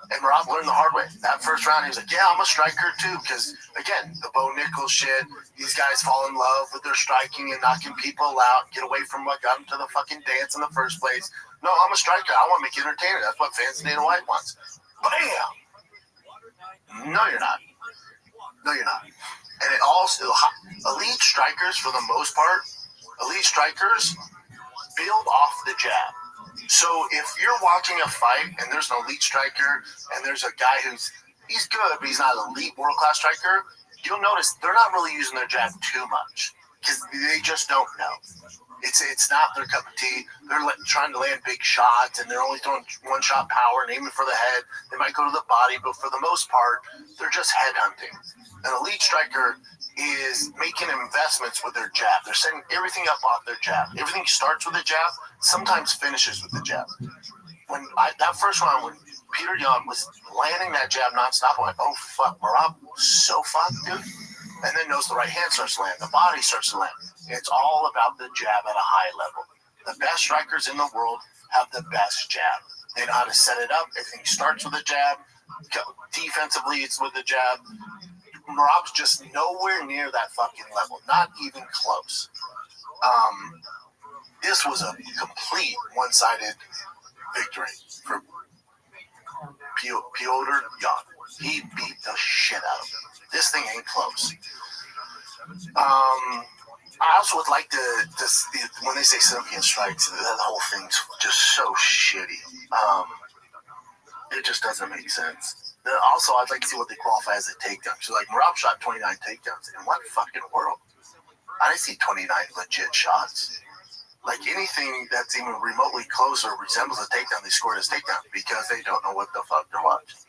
And Marab learned the hard way. That first round, he was like, yeah, I'm a striker too. Because, again, the Bo Nichols shit, these guys fall in love with their striking and knocking people out, get away from what got them to the fucking dance in the first place. No, I'm a striker. I want to make it entertaining. That's what fans of Dana White wants. Bam! No, you're not. And it also, elite strikers, for the most part, build off the jab. So if you're watching a fight and there's an elite striker and there's a guy he's good, but he's not an elite world-class striker, you'll notice they're not really using their jab too much because they just don't know. It's not their cup of tea. They're trying to land big shots, and they're only throwing one-shot power and aiming for the head. They might go to the body, but for the most part, they're just headhunting. An elite striker is making investments with their jab. They're setting everything up off their jab. Everything starts with a jab, sometimes finishes with the jab. That first round, when Peter Yan was landing that jab nonstop, I went, oh, fuck, Marab, so fucked, dude. And then knows the right hand starts to land, the body starts to land. It's all about the jab at a high level. The best strikers in the world have the best jab. They know how to set it up. Everything starts with a jab. Defensively, it's with a jab. Marab's just nowhere near that fucking level. Not even close. This was a complete one-sided victory for Piotr Yan. He beat the shit out of him. This thing ain't close. I also would like to when they say significant strikes, that whole thing's just so shitty. It just doesn't make sense. Also, I'd like to see what they qualify as a takedown. So, like, Marab shot 29 takedowns. In what fucking world? I didn't see 29 legit shots. Like, anything that's even remotely close or resembles a takedown, they scored as takedown because they don't know what the fuck they're watching.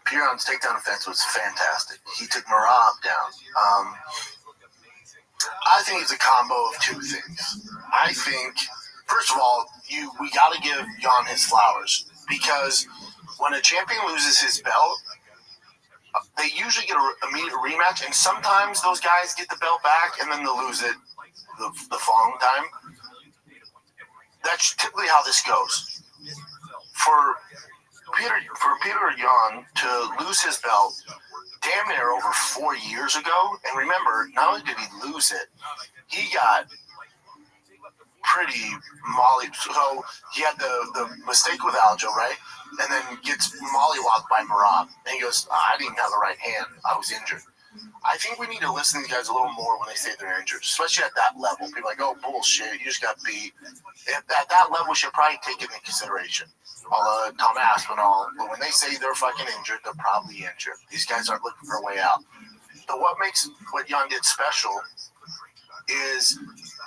Piron's takedown offense was fantastic. He took Marab down. I think it's a combo of two things. I think, first of all, we got to give Yan his flowers because when a champion loses his belt, they usually get an immediate rematch, and sometimes those guys get the belt back and then they'll lose it the following time. that's typically how this goes. For Peter Yan to lose his belt damn near over 4 years ago, and remember, not only did he lose it, he got pretty molly. So he had the mistake with Aljo, right? And then gets mollywopped by Merab. And he goes, I didn't have the right hand. I was injured. I think we need to listen to these guys a little more when they say they're injured, especially at that level. People are like, oh, bullshit, you just got beat. At that level, we should probably take it into consideration. Tom Aspinall, but when they say they're fucking injured, they're probably injured. These guys aren't looking for a way out. But what makes what Yan did special is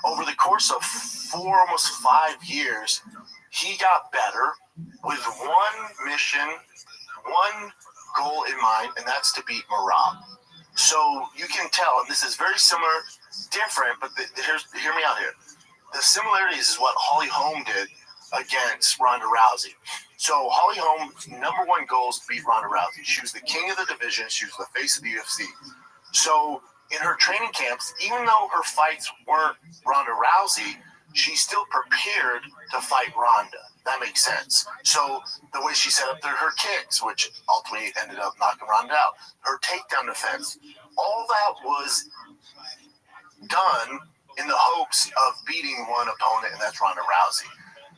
over the course of 4, almost 5 years, he got better with one mission, one goal in mind, and that's to beat Merab. So you can tell, and this is very similar, different, but hear me out here. The similarities is what Holly Holm did against Ronda Rousey. So Holly Holm's number one goal is to beat Ronda Rousey. She was the king of the division. She was the face of the UFC. So in her training camps, even though her fights weren't Ronda Rousey, she still prepared to fight Ronda. That makes sense. So the way she set up her kicks, which ultimately ended up knocking Ronda out, her takedown defense, all that was done in the hopes of beating one opponent, and that's Ronda Rousey.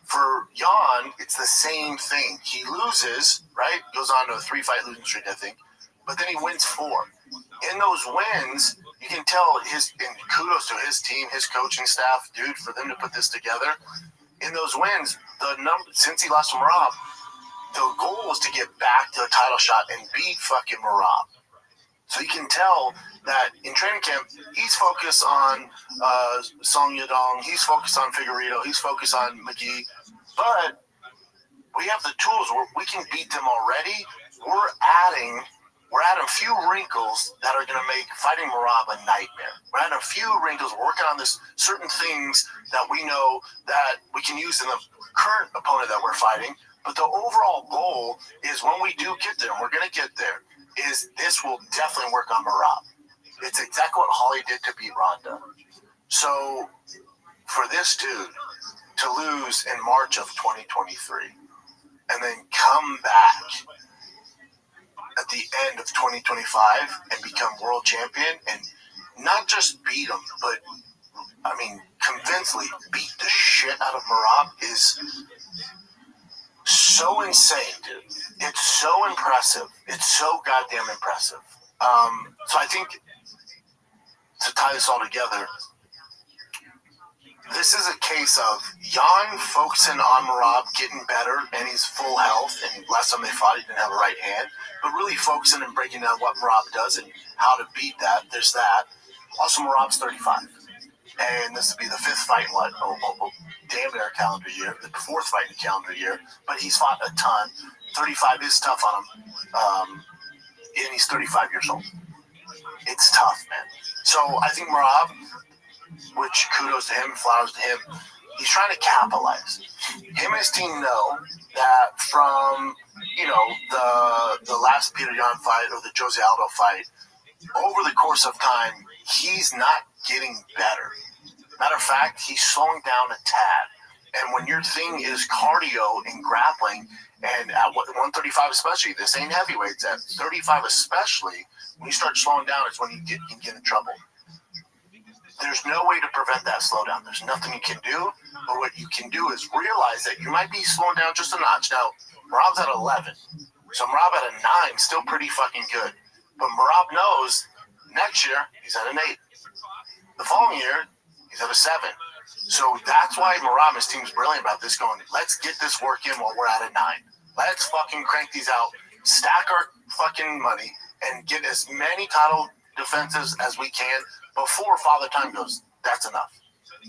For Yan, it's the same thing. He loses, right? Goes on to a 3-fight losing streak, I think. But then he wins 4. In those wins, you can tell and kudos to his team, his coaching staff, dude, for them to put this together. In those wins, since he lost to Merab, the goal was to get back to a title shot and beat fucking Merab. So you can tell that in training camp, he's focused on Song Yadong, he's focused on Figueiredo, he's focused on McGee, but we have the tools where we can beat them already. We're adding a few wrinkles that are going to make fighting Merab a nightmare. We're adding a few wrinkles, working on this certain things that we know that we can use in the current opponent that we're fighting. But the overall goal is when we do get there, and we're going to get there, is this will definitely work on Merab. It's exactly what Holly did to beat Ronda. So for this dude to lose in March of 2023 and then come back at the end of 2025 and become world champion and not just beat him, but I mean convincingly beat the shit out of Merab is so insane, dude. It's so impressive. It's so goddamn impressive. So I think to tie this all together, this is a case of Yan focusing on Merab getting better and he's full health, and last time they fought he didn't have a right hand, but really focusing and breaking down what Merab does and how to beat that. There's that. Also, Merab's 35, and this would be the 5th fight in damn near a calendar year, the 4th fight in a calendar year, but he's fought a ton. 35 is tough on him, and he's 35 years old. It's tough, man. So I think Merab, which kudos to him, flowers to him, he's trying to capitalize. Him and his team know that from, the last Peter Yan fight or the Jose Aldo fight, over the course of time, he's not getting better. Matter of fact, he's slowing down a tad. And when your thing is cardio and grappling, and at 135 especially, this ain't heavyweights, at 35 especially, when you start slowing down, it's when you can get in trouble. There's no way to prevent that slowdown. There's nothing you can do, but what you can do is realize that you might be slowing down just a notch. Now, Merab's at 11, so Merab at a 9, still pretty fucking good. But Merab knows next year he's at an 8. The following year, he's at a 7. So that's why Merab and his team's brilliant about this, going, let's get this work in while we're at a 9. Let's fucking crank these out, stack our fucking money, and get as many title defenses as we can before Father Time goes, that's enough.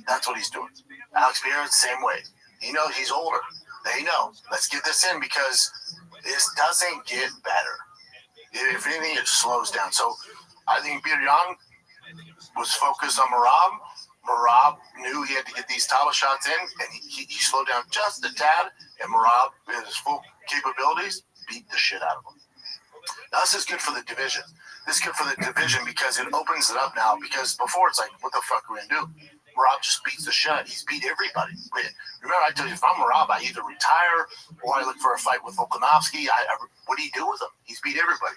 That's what he's doing. Alex Pereira, same way. He knows he's older. They know. Let's get this in because this doesn't get better. If anything, it slows down. So I think Peter Yan was focused on Merab. Merab knew he had to get these title shots in, and he slowed down just a tad, and Merab, with his full capabilities, beat the shit out of him. Now, this is good for the division. This is good for the division because it opens it up now, because before it's like, what the fuck are we going to do? Merab just beats the shit. He's beat everybody. Remember, I told you, if I'm Merab, I either retire or I look for a fight with Volkanovski. What do you do with him? He's beat everybody.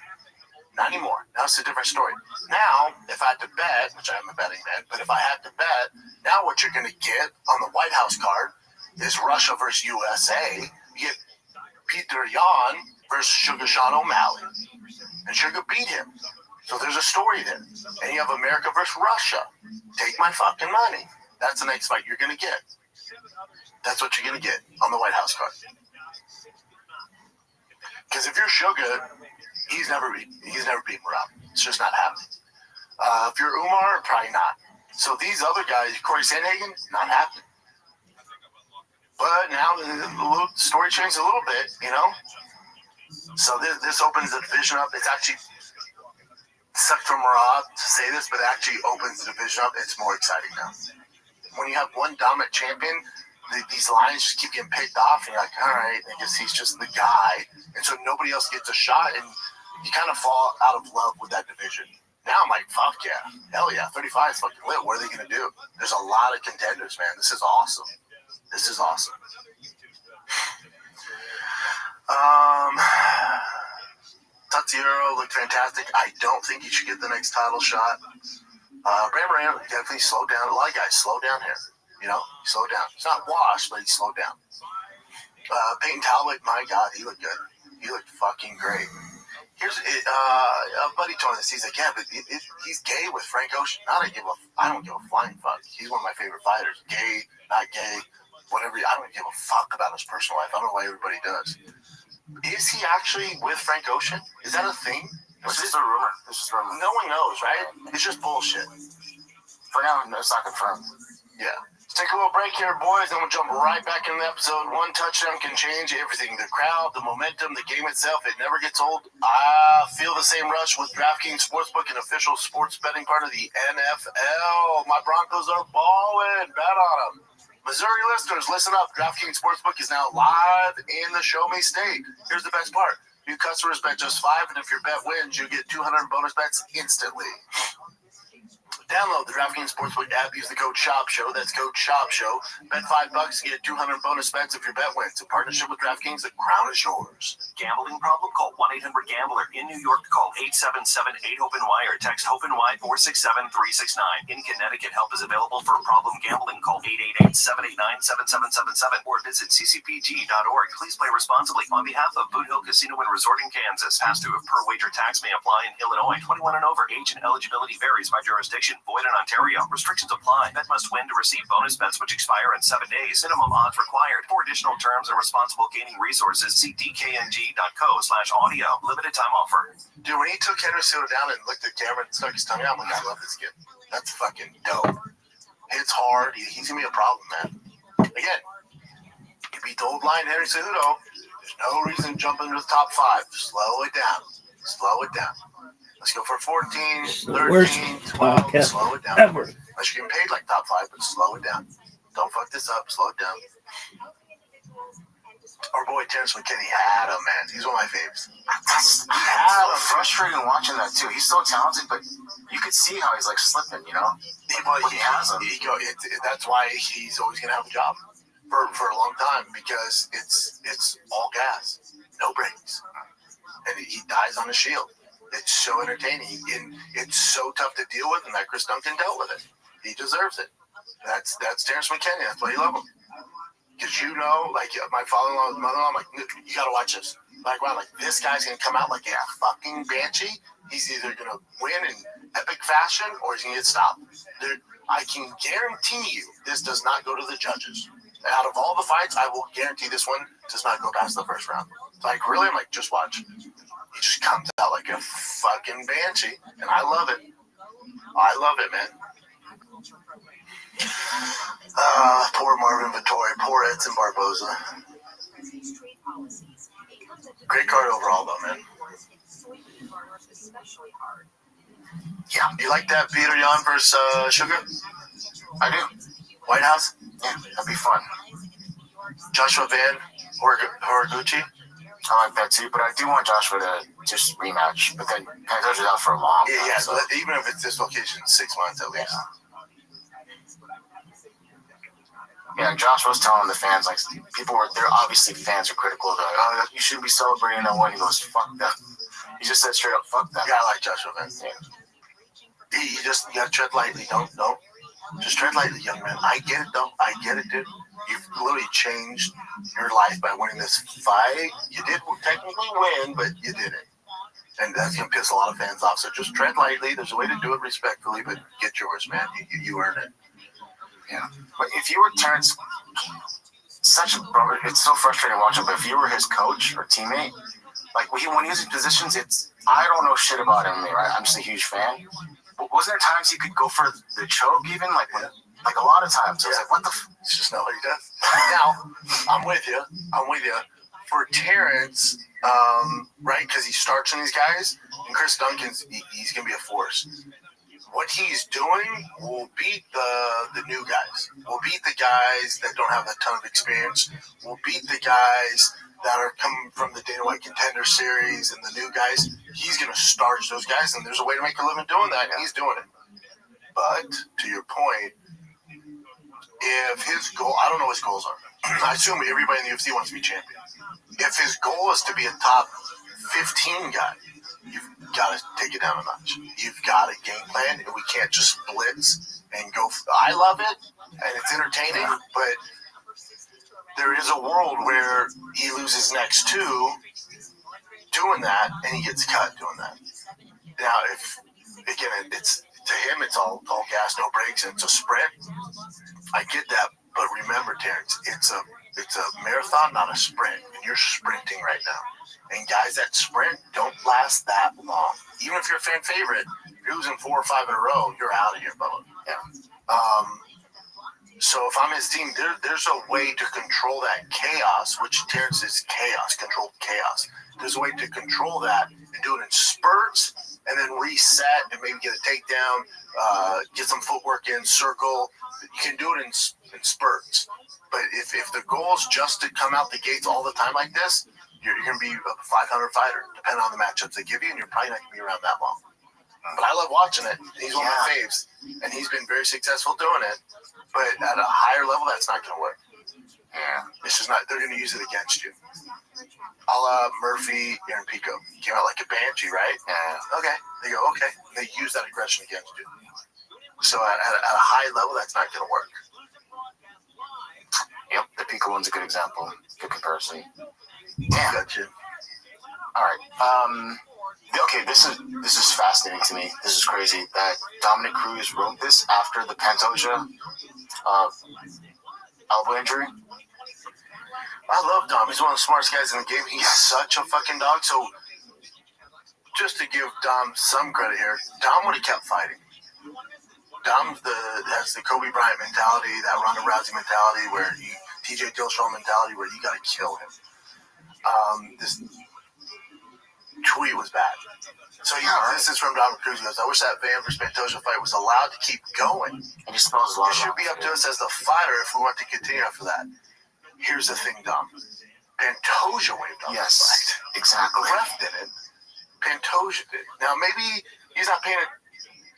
Not anymore. Now it's a different story. Now, if I had to bet, which I'm a betting man, but if I had to bet, now what you're going to get on the White House card is Russia versus USA. You get Peter Yan versus Sugar Sean O'Malley. And Sugar beat him. So there's a story there. And you have America versus Russia. Take my fucking money. That's the next fight you're going to get. That's what you're going to get on the White House card. Because if you're Sugar, he's never beat Merab. It's just not happening. If you're Umar, probably not. So these other guys, Corey Sandhagen, not happening. But now the story changes a little bit, you know? So this opens the division up. It's actually sucked for Merab to say this, but it actually opens the division up. It's more exciting now. When you have one dominant champion, these lines just keep getting picked off, and you're like, all right, I guess he's just the guy. And so nobody else gets a shot, and you kind of fall out of love with that division. Now I'm like, fuck yeah. Hell yeah, 35 is fucking lit. What are they going to do? There's a lot of contenders, man. This is awesome. This is awesome. Tatsuro looked fantastic. I don't think he should get the next title shot. Bram Moran definitely slowed down. A lot of guys slow down here. You know, slow down. He's not washed, but he slowed down. Peyton Talbot, my God, he looked good. He looked fucking great. Here's a buddy told me this. He's like, yeah, but he's gay with Frank Ocean. I don't give a flying fuck. He's one of my favorite fighters. Gay, not gay, whatever. I don't give a fuck about his personal life. I don't know why everybody does. Is he actually with Frank Ocean? Is that a thing? This is a rumor. No one knows, right? It's just bullshit. For now, it's not confirmed. Yeah. Let's take a little break here, boys, and we'll jump right back into the episode. One touchdown can change everything. The crowd, the momentum, the game itself, it never gets old. I feel the same rush with DraftKings Sportsbook, an official sports betting partner of the NFL. My Broncos are balling. Bet on them. Missouri listeners, listen up. DraftKings Sportsbook is now live in the Show Me State. Here's the best part. New customers bet just $5, and if your bet wins, you get 200 bonus bets instantly. Download the DraftKings Sportsbook app. Use the code SHOPSHOW. That's code SHOPSHOW. Bet $5 and get 200 bonus bets if your bet wins. In partnership with DraftKings, the crown is yours. Gambling problem? Call 1-800-GAMBLER. In New York, call 877-8-HOPEN-Y or text HOPEN-Y 467-369. In Connecticut, help is available for problem gambling. Call 888-789-7777 or visit ccpg.org. Please play responsibly. On behalf of Boot Hill Casino and Resort in Kansas, pass-through of per-wager tax may apply in Illinois. 21 and over. Age and eligibility varies by jurisdiction. Void in Ontario. Restrictions apply. Bet must win to receive bonus bets which expire in 7 days. Minimum odds required. For additional terms and responsible gaming resources, see dkng.co/audio. Limited time offer. Dude, when he took Henry Cejudo down and looked at the camera and stuck his tongue out, I'm like, I love this kid. That's fucking dope. Hits hard. He's going to be a problem, man. Again, you beat the old line Henry Cejudo. There's no reason to jump into the top 5. Slow it down. Slow it down. Let's go for 14, 13, 12. Slow it down. Unless you're getting paid like top 5, but slow it down. Don't fuck this up. Slow it down. Our boy Terrence McKinney had him, man. He's one of my faves. It's frustrating watching that too. He's so talented, but you could see how he's like slipping, you know? He has him. That's why he's always going to have a job for a long time, because it's all gas, no brakes. And he dies on a shield. It's so entertaining, and it's so tough to deal with, and that Chris Duncan dealt with it. He deserves it. That's Terrence McKinney. That's why you love him. Because you know, like my father-in-law, his mother-in-law, I'm like, you got to watch this. Like, wow, like this guy's going to come out like a fucking banshee. He's either going to win in epic fashion or he's going to get stopped. Dude, I can guarantee you this does not go to the judges. Out of all the fights, I will guarantee this one does not go past the first round. Like, really? I'm like, just watch. He just comes out like a fucking banshee, and I love it. I love it, man. Poor Marvin Vittori, poor Edson Barboza. Great card overall, though, man. Yeah, you like that Peter Yan versus Sugar? I do. White House? Yeah, that'd be fun. Joshua Van Horiguchi? I like that too, but I do want Joshua to just rematch. But then Pantoja's out for a long time. Yeah, so. even if it's dislocation, 6 months at least. Yeah, Josh was telling the fans, like, they're obviously fans are critical. They're like, oh, you shouldn't be celebrating that one. He goes, fuck them. He just said straight up, fuck them. Yeah, I like Joshua, man. Yeah. You gotta tread lightly. Don't. Just tread lightly, young man. I get it, though. I get it, dude. You've literally changed your life by winning this fight. You did technically win, but you did it. And that's going to piss a lot of fans off. So just tread lightly. There's a way to do it respectfully, but get yours, man. You earn it. Yeah. But if you were Terrence, it's so frustrating watching, but if you were his coach or teammate, like when he was in positions, I don't know shit about him, right? I'm just a huge fan. But wasn't there times he could go for the choke even? Like a lot of times. I was like, what the It's just not what he does. Now, I'm with you. For Terrence, right, because he starts on these guys, and Chris Duncan's, he's going to be a force. What he's doing will beat the new guys. Will beat the guys that don't have a ton of experience. Will beat the guys that are coming from the Dana White Contender Series and the new guys. He's going to starch those guys, and there's a way to make a living doing that, and he's doing it. But, to your point, if his goal, I don't know what his goals are. I assume everybody in the UFC wants to be champion. If his goal is to be a top 15 guy, you've got to take it down a notch. You've got a game plan, and we can't just blitz and go. I love it, and it's entertaining, but there is a world where he loses next two doing that, and he gets cut doing that. Now, it's to him, it's all gas, no brakes, and it's a sprint. I get that, but remember, Terrence, it's a marathon, not a sprint, and you're sprinting right now. And guys that sprint don't last that long. Even if you're a fan favorite, if you're losing 4 or 5 in a row, you're out of here, Bubba. Yeah. So if I'm his team, there's a way to control that chaos, which Terrence is chaos, controlled chaos. There's a way to control that and do it in spurts, and then reset and maybe get a takedown, get some footwork in, circle. You can do it in spurts. But if the goal is just to come out the gates all the time like this, you're going to be a 500 fighter, depending on the matchups they give you, and you're probably not going to be around that long. But I love watching it. He's one of my faves, and he's been very successful doing it. But at a higher level, that's not going to work. Yeah, it's just not. They're going to use it against you. A la Murphy, Aaron Pico. He came out like a banshee, right? Yeah. Okay. They go, okay. They use that aggression against you. So at a high level, that's not going to work. Yep, the Pico one's a good example. Good comparison. Yeah. Gotcha. All right. Okay, this is fascinating to me. This is crazy that Dominic Cruz wrote this after the Pantoja elbow injury. I love Dom. He's one of the smartest guys in the game. He's such a fucking dog. So just to give Dom some credit here, Dom would have kept fighting. Dom has the Kobe Bryant mentality, that Ronda Rousey mentality, where TJ Dillashaw mentality, where you got to kill him. This tweet was bad. So this is from Dominic Cruz. He goes, I wish that Van versus Pantoja fight was allowed to keep going. And he spells a lot. It should be up to us as the fighter if we want to continue after that. Here's the thing, Dom. Pantoja waved on the fight. Exactly. The ref didn't. Pantoja did. Now maybe he's not paying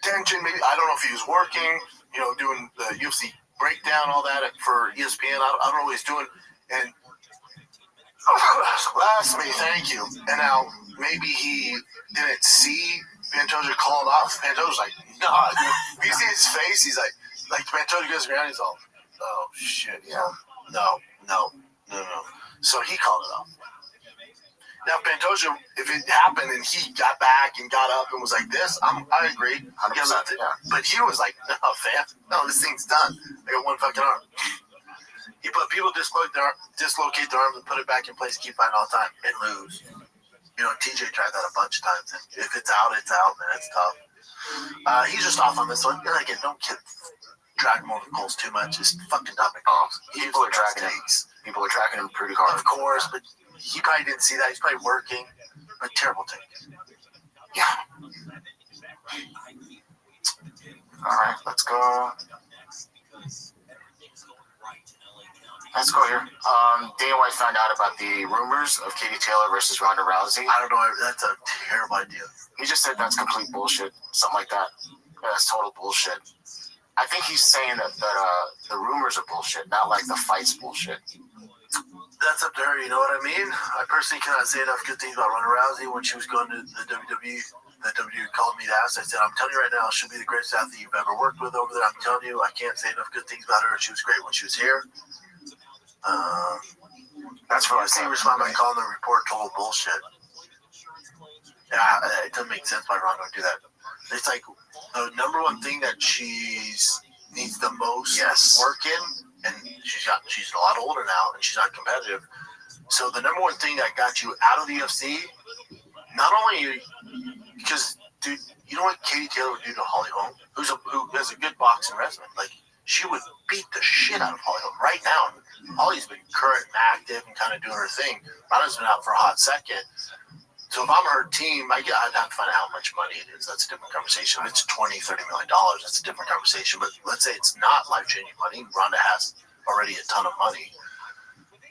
attention. Maybe I don't know if he was working, doing the UFC breakdown, all that for ESPN. I don't know what he's doing. And blasphemy, thank you. And now maybe he didn't see Pantoja called off. Pantoja's like, no. If you see his face, he's like Pantoja goes around, he's all, oh shit, yeah, no. So he called it off. Now Pantoja, if it happened and he got back and got up and was like this, I agree. 100%, yeah. But he was like, no, fam, no, this thing's done. I got one fucking arm. People dislocate their arms and put it back in place, keep fighting all the time, and lose. TJ tried that a bunch of times. And if it's out, man. It's tough. He's just off on this one. And again, don't drag him over the coals too much. Just fucking Dominic Cruz. People are dragging him pretty hard. Of course, but he probably didn't see that. He's probably working. But terrible take. Yeah. All right, let's go. Let's go here. Dana White found out about the rumors of Katie Taylor versus Ronda Rousey. I don't know. That's a terrible idea. He just said that's complete bullshit. Something like that. Yeah, that's total bullshit. I think he's saying that the rumors are bullshit, not like the fight's bullshit. That's up to her, you know what I mean? I personally cannot say enough good things about Ronda Rousey. When she was going to the WWE, the WWE called me to ask. I said, I'm telling you right now, she'll be the greatest athlete you've ever worked with over there. I'm telling you, I can't say enough good things about her. She was great when she was here. That's what I say. Respond by calling the report total bullshit. Yeah, it doesn't make sense why Ronda would do that. It's like the number one thing that she's needs the most work in, and she's a lot older now, and she's not competitive. So the number one thing that got you out of the UFC, not only because, dude, you know what Katie Taylor would do to Holly Holm, who has a good boxing resume? Like, she would beat the shit out of Holly Holm right now. Holly's been current and active and kind of doing her thing. Ronda's been out for a hot second. So if I'm her team, I'd have to find out how much money it is. That's a different conversation. If it's $20-30 million, that's a different conversation. But let's say it's not life-changing money. Ronda has already a ton of money.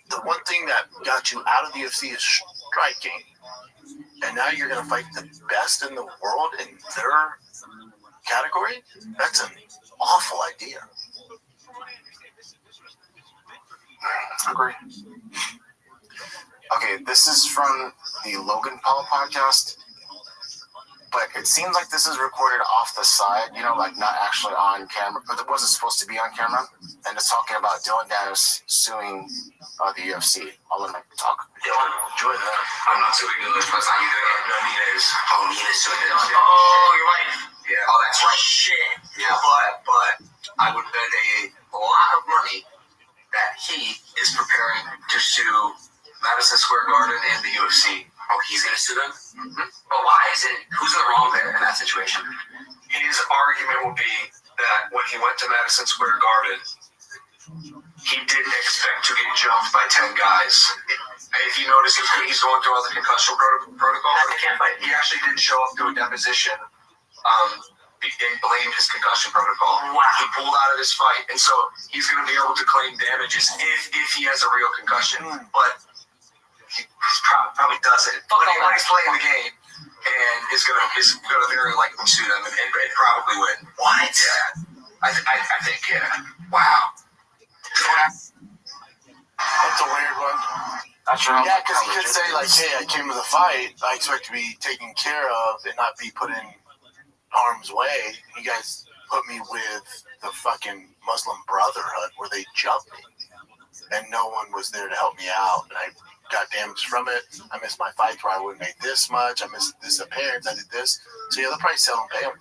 The one thing that got you out of the UFC is striking. And now you're going to fight the best in the world in their category? That's an awful idea. Agree. Okay, this is from the Logan Paul podcast, but it seems like this is recorded off the side, you know, like not actually on camera, but it wasn't supposed to be on camera, and it's talking about Dylan Dennis suing the UFC. I'll let him talk. Dylan, enjoy that. I'm not suing Dylan, that's how you do it. No, Nina's. Oh, Nina's suing Dylan. Oh, your wife. Yeah. Oh, that's right. Shit. Yeah. But I would bet a lot of money that he is preparing to sue Madison Square Garden and the UFC. Oh, he's going to sue them? Mm-hmm. But why is it? Who's in the wrong there in that situation? His argument will be that when he went to Madison Square Garden, he didn't expect to get jumped by 10 guys. If you notice, he's going through all the concussion protocol. He actually didn't show up to a deposition and blamed his concussion protocol. Wow. He pulled out of this fight, and so he's going to be able to claim damages if he has a real concussion. But he probably doesn't. But he's playing the game and is gonna very likely sue them and probably win. What? Yeah. I think, yeah. Wow. That's a weird one. Yeah, because he could say, like, hey, I came to the fight, I expect to be taken care of and not be put in harm's way. You guys put me with the fucking Muslim Brotherhood where they jumped me and no one was there to help me out, and I got damaged from it. I missed my fights where I wouldn't make this much. I missed this appearance. I did this. So yeah, they'll probably sell and pay them.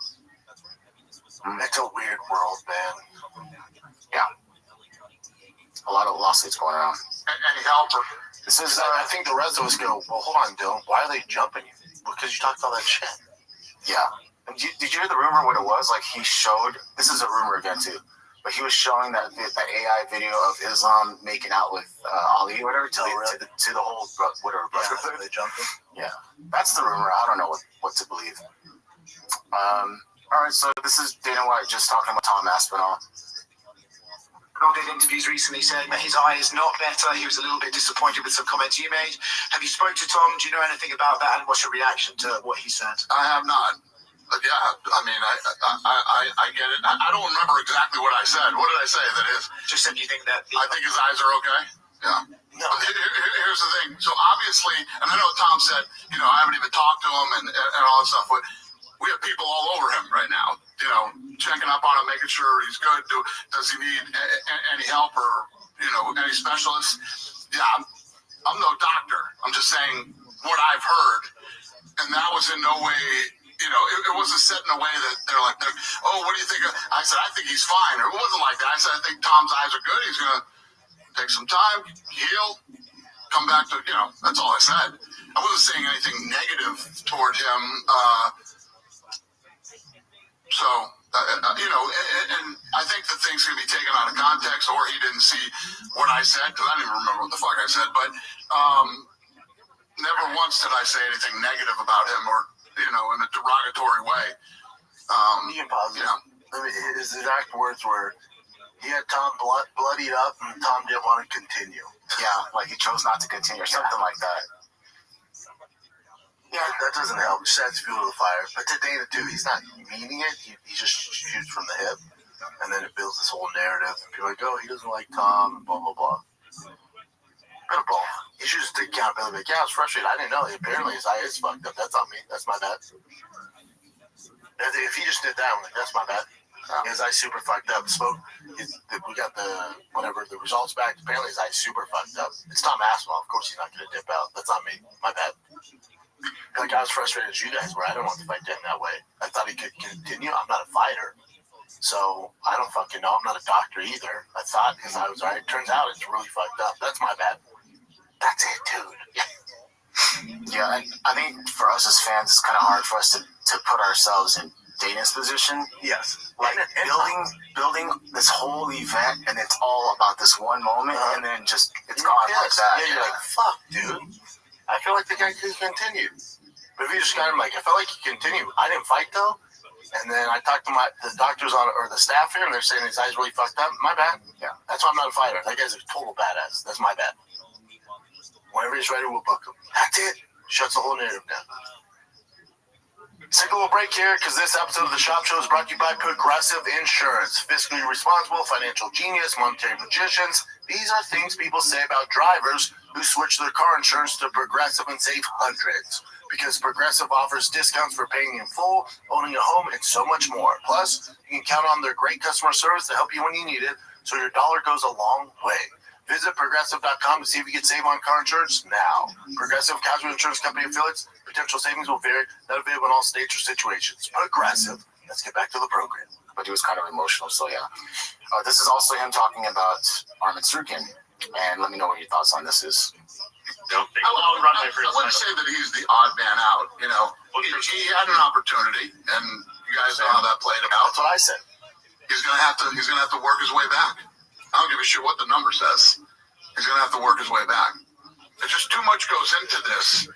It's a weird world, man. Yeah. A lot of lawsuits going around. Any helper? This is, I think the rest of us go, well, hold on, Dylan. Why are they jumping you? Because you talked all that shit. Yeah. Did you hear the rumor what it was? Like, he showed, this is a rumor again too, but he was showing that AI video of Islam making out with Ali or whatever to the whole whatever. Yeah, they jumped him. Yeah, that's the rumor. I don't know what to believe. All right, so this is Dana White just talking about Tom Aspinall. Did interviews recently saying that his eye is not better. He was a little bit disappointed with some comments you made. Have you spoke to Tom? Do you know anything about that? And what's your reaction to what he said? I have not. Yeah, I mean, I get it. I don't remember exactly what I said. What did I say? That is, just said you think that. I think his eyes are okay. Yeah. No. Here's the thing. So obviously, and I know Tom said, you know, I haven't even talked to him and all that stuff, but we have people all over him right now, you know, checking up on him, making sure he's good. Does he need any help or, you know, any specialists? Yeah, I'm no doctor. I'm just saying what I've heard. And that was in no way, you know, it wasn't set in a way that they're like, oh, what do you think? I said, I think he's fine. Or it wasn't like that. I said, I think Tom's eyes are good. He's going to take some time, heal, come back to, you know, that's all I said. I wasn't saying anything negative toward him. You know, and I think the thing's going to be taken out of context, or he didn't see what I said, because I don't even remember what the fuck I said, but never once did I say anything negative about him or, you know, in a derogatory way. You can pause it. Yeah. I mean, his exact words were, he had Tom bloodied up, and Tom didn't want to continue. Yeah, like he chose not to continue or something like that. Yeah, that doesn't help. Just adds fuel to the fire. But to Dana, too, he's not meaning it. He just shoots from the hip. And then it builds this whole narrative. And people are like, oh, he doesn't like Tom, and blah, blah, blah. Bit of both. You should just take accountability. Like, yeah, I was frustrated. I didn't know. Apparently his eye is fucked up. That's on me. That's my bad. If he just did that, I'm like, that's my bad. His eye's super fucked up. We got the results back. Apparently his eye's super fucked up. It's Tom Aspinall. Of course he's not going to dip out. That's on me. My bad. Like, I was frustrated as you guys were. I didn't want the fight to end that way. I thought he could continue. I'm not a fighter. So I don't fucking know. I'm not a doctor either. I thought his eye was all right. Turns out it's really fucked up. That's my bad. That's it, dude. Yeah, I think for us as fans, it's kind of hard for us to put ourselves in Dana's position. Yes. Like building this whole event, and it's all about this one moment, and then just it's gone like that. Yeah, you're like, fuck, dude. I feel like the guy could continue. But if you just got him, like, I felt like he continued. I didn't fight, though. And then I talked to the doctors or the staff here, and they're saying his eyes really fucked up. My bad. Yeah. That's why I'm not a fighter. That guy's a total badass. That's my bad. Whenever he's ready, we'll book him. That's it. Shuts the whole narrative down. Take a little break here because this episode of the Shop Show is brought to you by Progressive Insurance. Fiscally responsible, financial genius, monetary magicians. These are things people say about drivers who switch their car insurance to Progressive and save hundreds. Because Progressive offers discounts for paying in full, owning a home, and so much more. Plus, you can count on their great customer service to help you when you need it, so your dollar goes a long way. Visit Progressive.com to see if you can save on car insurance now. Progressive Casualty Insurance Company affiliates. Potential savings will vary. Not available in all states or situations. Progressive. Let's get back to the program. But he was kind of emotional, so yeah. This is also him talking about Armin Srukin. And let me know what your thoughts on this is. I wouldn't say that he's the odd man out. You know, he had an opportunity, and you guys know how that played out. That's what I said. He's gonna have to work his way back. I don't give a shit what the number says. He's gonna have to work his way back. There's just too much goes into this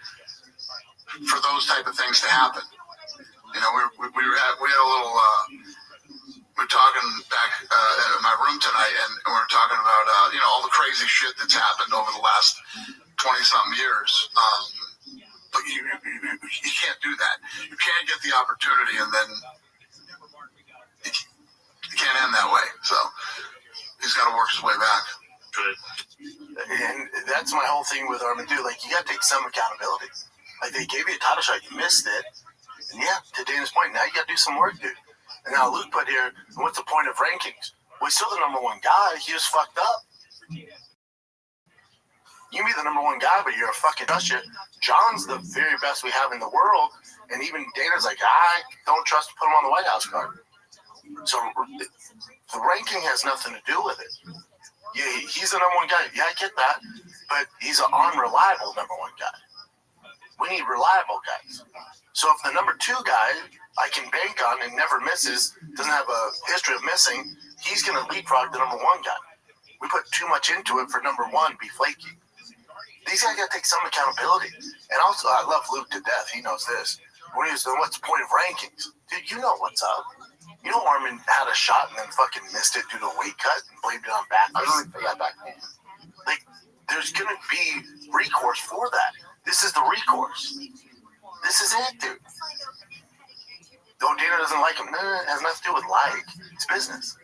for those type of things to happen. You know, we had a little. We're talking back in my room tonight, and we're talking about all the crazy shit that's happened over the last 20-something years. But you can't do that. You can't get the opportunity, and then you can't end that way. So he's got to work his way back. Good. And that's my whole thing with Armin, dude. Like, you got to take some accountability. Like, they gave you a title shot, you missed it. And yeah, to Dana's point, now you got to do some work, dude. And now Luke put here, what's the point of rankings? Well, he's still the number one guy. He was fucked up. You can be the number one guy, but you're a fucking shit. John's the very best we have in the world. And even Dana's like, I don't trust to put him on the White House card. So the ranking has nothing to do with it. Yeah, he's the number one guy. Yeah, I get that. But he's an unreliable number one guy. We need reliable guys. So if the number two guy I can bank on and never misses, doesn't have a history of missing, he's going to leapfrog the number one guy. We put too much into it for number one, be flaky. These guys got to take some accountability. And also, I love Luke to death. He knows this. When he was saying, what's the point of rankings? Dude, you know what's up. You know Armin had a shot and then fucking missed it due to a weight cut and blamed it on back pain. Yeah, back pain. Like, there's going to be recourse for that. This is the recourse. This is it, dude. Though Dana doesn't like him, it has nothing to do with like. It's business.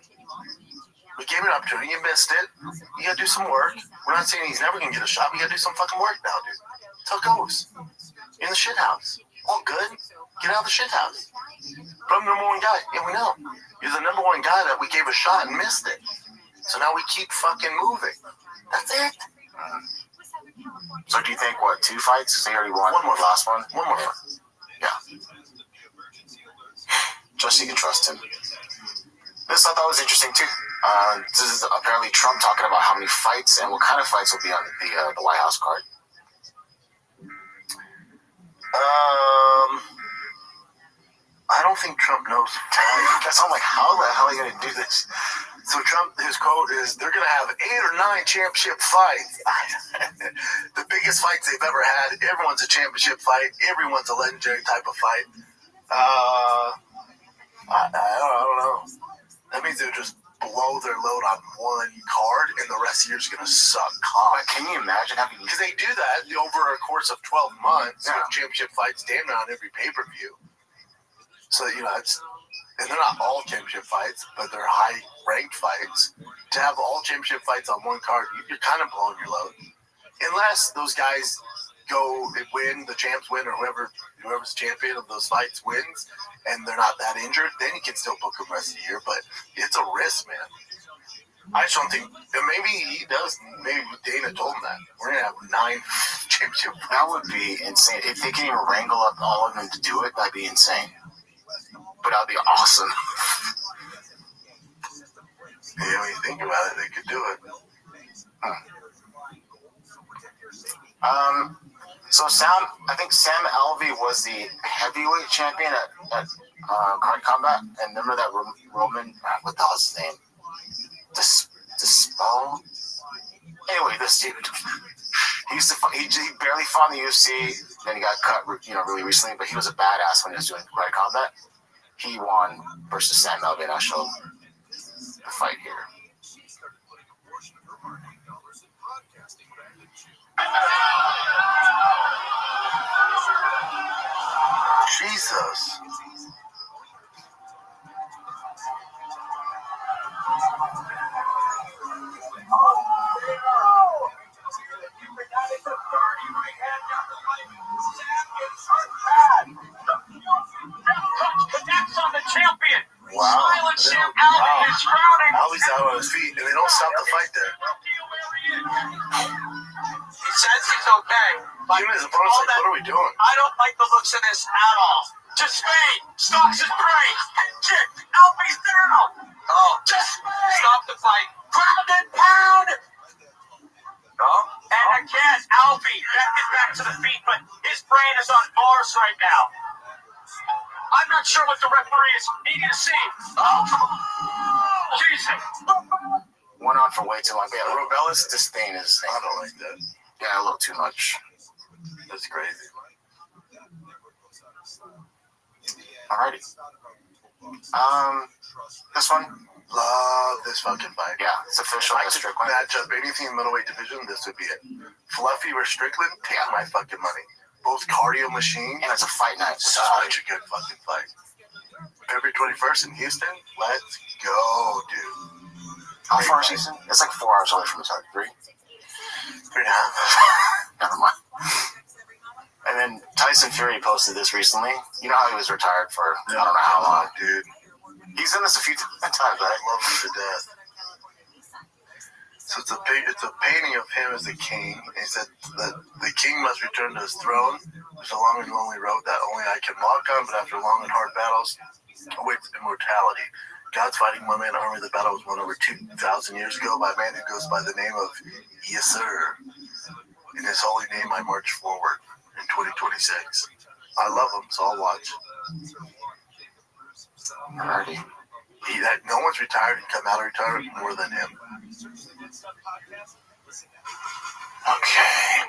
We gave him an opportunity. You missed it. You got to do some work. We're not saying he's never going to get a shot. We got to do some fucking work now, dude. That's how it goes. You're in the shit house. All good. Get out of the shit house. But I'm the number one guy. Yeah, we know. You're the number one guy that we gave a shot and missed it. So now we keep fucking moving. That's it. So do you think, 2 fights? So he already won. One more. Last one? One more fight. Yeah. Just so you can trust him. This I thought was interesting too. This is apparently Trump talking about how many fights and what kind of fights will be on the White House card. I don't think Trump knows. That's I'm like, how the hell are you going to do this? So Trump, his quote is, they're going to have 8 or 9 championship fights. The biggest fights they've ever had. Everyone's a championship fight. Everyone's a legendary type of fight. I don't know. That means they'll just blow their load on one card, and the rest of the year's going to suck cock. Can you imagine having... Because they do that over a course of 12 months with championship fights damn near on every pay-per-view. So, it's and they're not all championship fights, but they're high-ranked fights. To have all championship fights on one card, you're kind of blowing your load. Unless those guys go and win, the champs win, or whoever's champion of those fights wins, and they're not that injured, then you can still book them the rest of the year. But it's a risk, man. I just don't think, and maybe he does. Maybe Dana told him that we're gonna have 9 championship. That would be insane. If they can even wrangle up all of them to do it, that'd be insane. But that'd be awesome. Yeah, when you think about it, they could do it. So I think Sam Alvey was the heavyweight champion at Card Combat, and remember that Roman, what the hell's his name? Dispel? Anyway, this dude, he used to fight, he barely fought in the UFC, then he got cut, really recently, but he was a badass when he was doing Card Combat. He won versus Sam Alvey, and I'll show the fight here. Jesus. Wow. Alvey's out on his feet, and they don't stop the fight there. He says he's okay. But even his opponent's like, what are we doing? I don't like the looks of this at all. To Spain, stalks his prey. Head kick, Alvey's down. Oh, to Spain. Stop the fight. Ground and pound. And again, Alvey back to the feet, but his brain is on bars right now. I'm not sure what the referee is needing to see. Oh, Jesus. Went on for way too long. But yeah, Robella's disdain is. I don't like that. Yeah, a little too much. That's crazy. Alrighty. This one. Love this fucking fight. Yeah, it's official. I could match up anything in the middleweight division. This would be it. Fluffy or Strickland, take my fucking money. Both cardio machines. And it's a fight night. Such a good fucking fight. February 21st in Houston. Let's go, dude. How far is Houston? It's like 4 hours away from the start. 3? 3.5. Never mind. And then Tyson Fury posted this recently. You know how he was retired for I don't know how long, dude. He's done this a few times, right? I love him to death. So it's a painting of him as a king. And he said that the king must return to his throne. There's a long and lonely road that only I can walk on, but after long and hard battles awaits immortality. God's fighting one-man army. The battle was won over 2,000 years ago by a man who goes by the name of Yes, sir. In his holy name, I march forward in 2026. I love him, so I'll watch. Alrighty. No one's retired and come out of retirement more than him. Okay.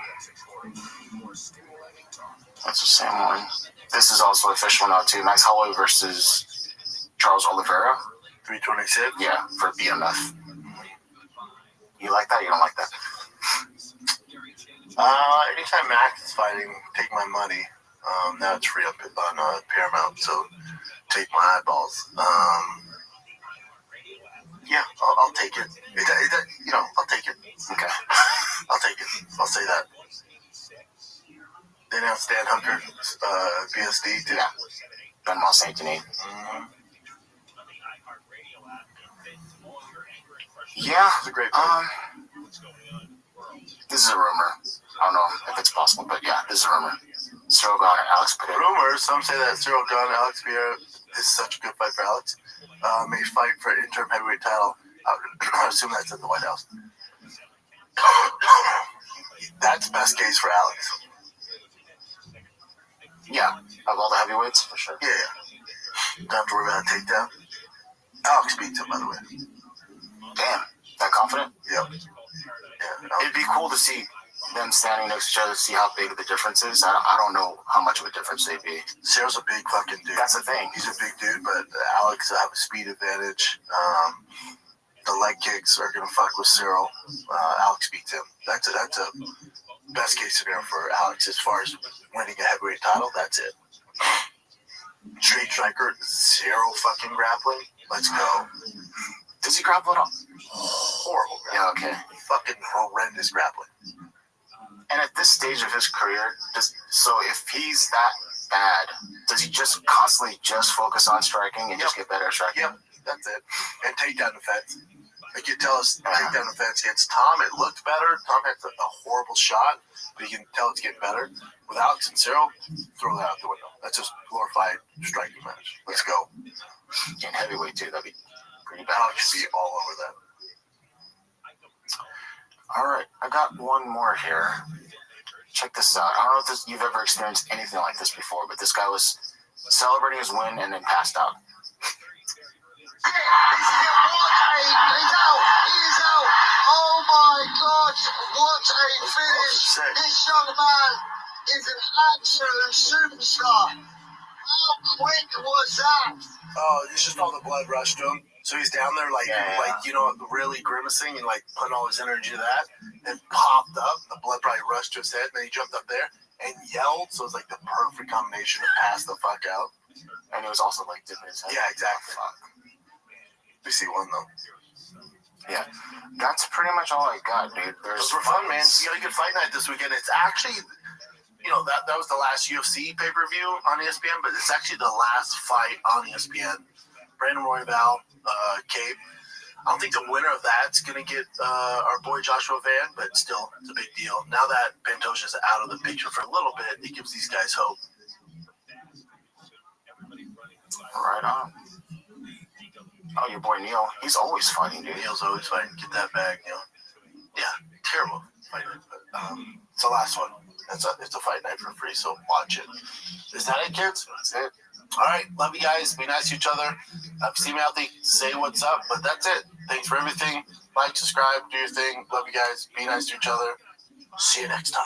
That's the same one. This is also official now too. Max Holloway versus Charles Oliveira. 326? Yeah, for BMF. You like that? You don't like that? Anytime Max is fighting, take my money. Now it's free up on Paramount, so take my eyeballs. Yeah, I'll take it. I'll take it. Okay. I'll take it. I'll say that. They announced Dan Hooker, BSD, too. Yeah. Benoit Saint-Denis. Yeah. It's a great fight. This is a rumor. I don't know if it's possible, but yeah, this is a rumor. Cyril Gane and Alex Pereira. Rumors, some say that Cyril Gane and Alex Pereira is such a good fight for Alex. May fight for an interim heavyweight title. I assume that's at the White House. That's best case for Alex. Yeah, of all the heavyweights, for sure. Yeah. Don't have to worry about a takedown. Alex beats him, by the way. Damn, that confident? Yep. Yeah. It'd be cool to see them standing next to each other to see how big the difference is. I don't know how much of a difference they'd be. Cyril's a big fucking dude. That's the thing. He's a big dude, but Alex have a speed advantage. The leg kicks are gonna fuck with Cyril. Alex beats him. That's a best case scenario for Alex as far as winning a heavyweight title. That's it. Straight striker, 0 fucking grappling. Let's go. Does he grapple at all? Horrible Yeah, grappling. okay. Fucking horrendous grappling. And at this stage of his career, so if he's that bad, does he just constantly just focus on striking and just get better at striking? Yep, that's it. And takedown defense. Like you tell us, takedown defense against Tom, it looked better. Tom had a horrible shot, but you can tell it's getting better. With Alex and Cyril, throw that out the window. That's just glorified striking match. Let's go. And heavyweight too, that'd be pretty bad. Alex should be all over that. All right, I got one more here. Check this out. I don't know if you've ever experienced anything like this before, but this guy was celebrating his win and then passed out. He's out. Oh my God! What a finish! This young man is an absolute superstar. How quick was that? Oh, it's just all the blood rushed to him. So he's down there, like you know, really grimacing and like putting all his energy to that. Then popped up. The blood probably rushed to his head. And then he jumped up there and yelled. So it was like the perfect combination to pass the fuck out. And he was also like dipping his head. Yeah, exactly. We see one though. Yeah, that's pretty much all I got, dude. Those were fun, man. You got a good fight night this weekend. It's actually, you know, that was the last UFC pay-per-view on ESPN, but it's actually the last fight on ESPN. Brandon Royval, Cape. I don't think the winner of that's going to get our boy Joshua Van, but still, it's a big deal. Now that Pantosia's out of the picture for a little bit, it gives these guys hope. Right on. Oh, your boy Neil. He's always fighting, dude. Neil's always fighting. Get that bag, Neil. Yeah, terrible fight night, but it's the last one. It's a fight night for free, so watch it. Is that it, kids? That's it. All right, love you guys. Be nice to each other. See me out there. Say what's up, but that's it. Thanks for everything. Like, subscribe, do your thing. Love you guys. Be nice to each other. See you next time.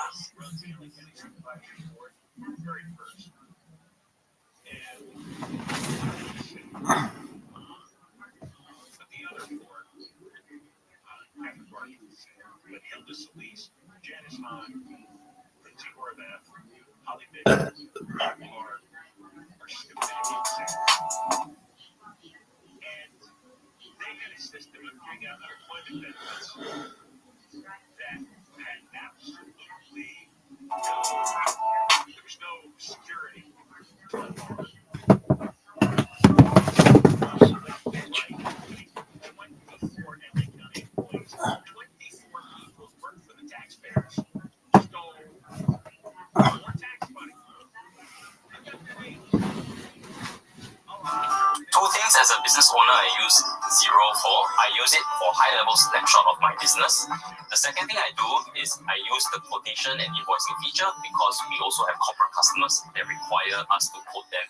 System of giving out unemployment benefits that had absolutely there was no security. Two things as a business owner I use Zero for. I use it for high-level snapshot of my business. The second thing I do is I use the quotation and invoicing feature because we also have corporate customers that require us to quote them.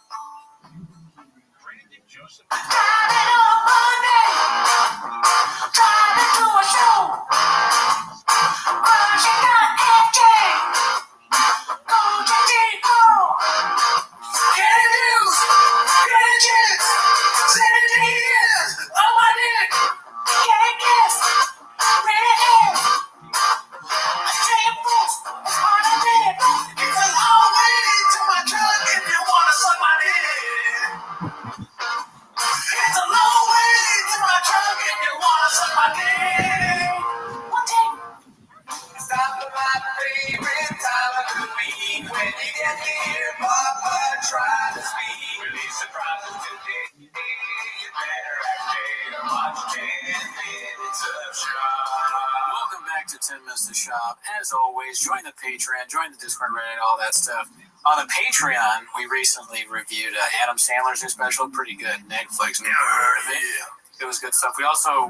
Welcome back to 10 Minutes to Shop. As always, join the Patreon, join the Discord, Reddit, all that stuff. On the Patreon, we recently reviewed Adam Sandler's new special. Pretty good. Netflix. Never heard of it. It was good stuff.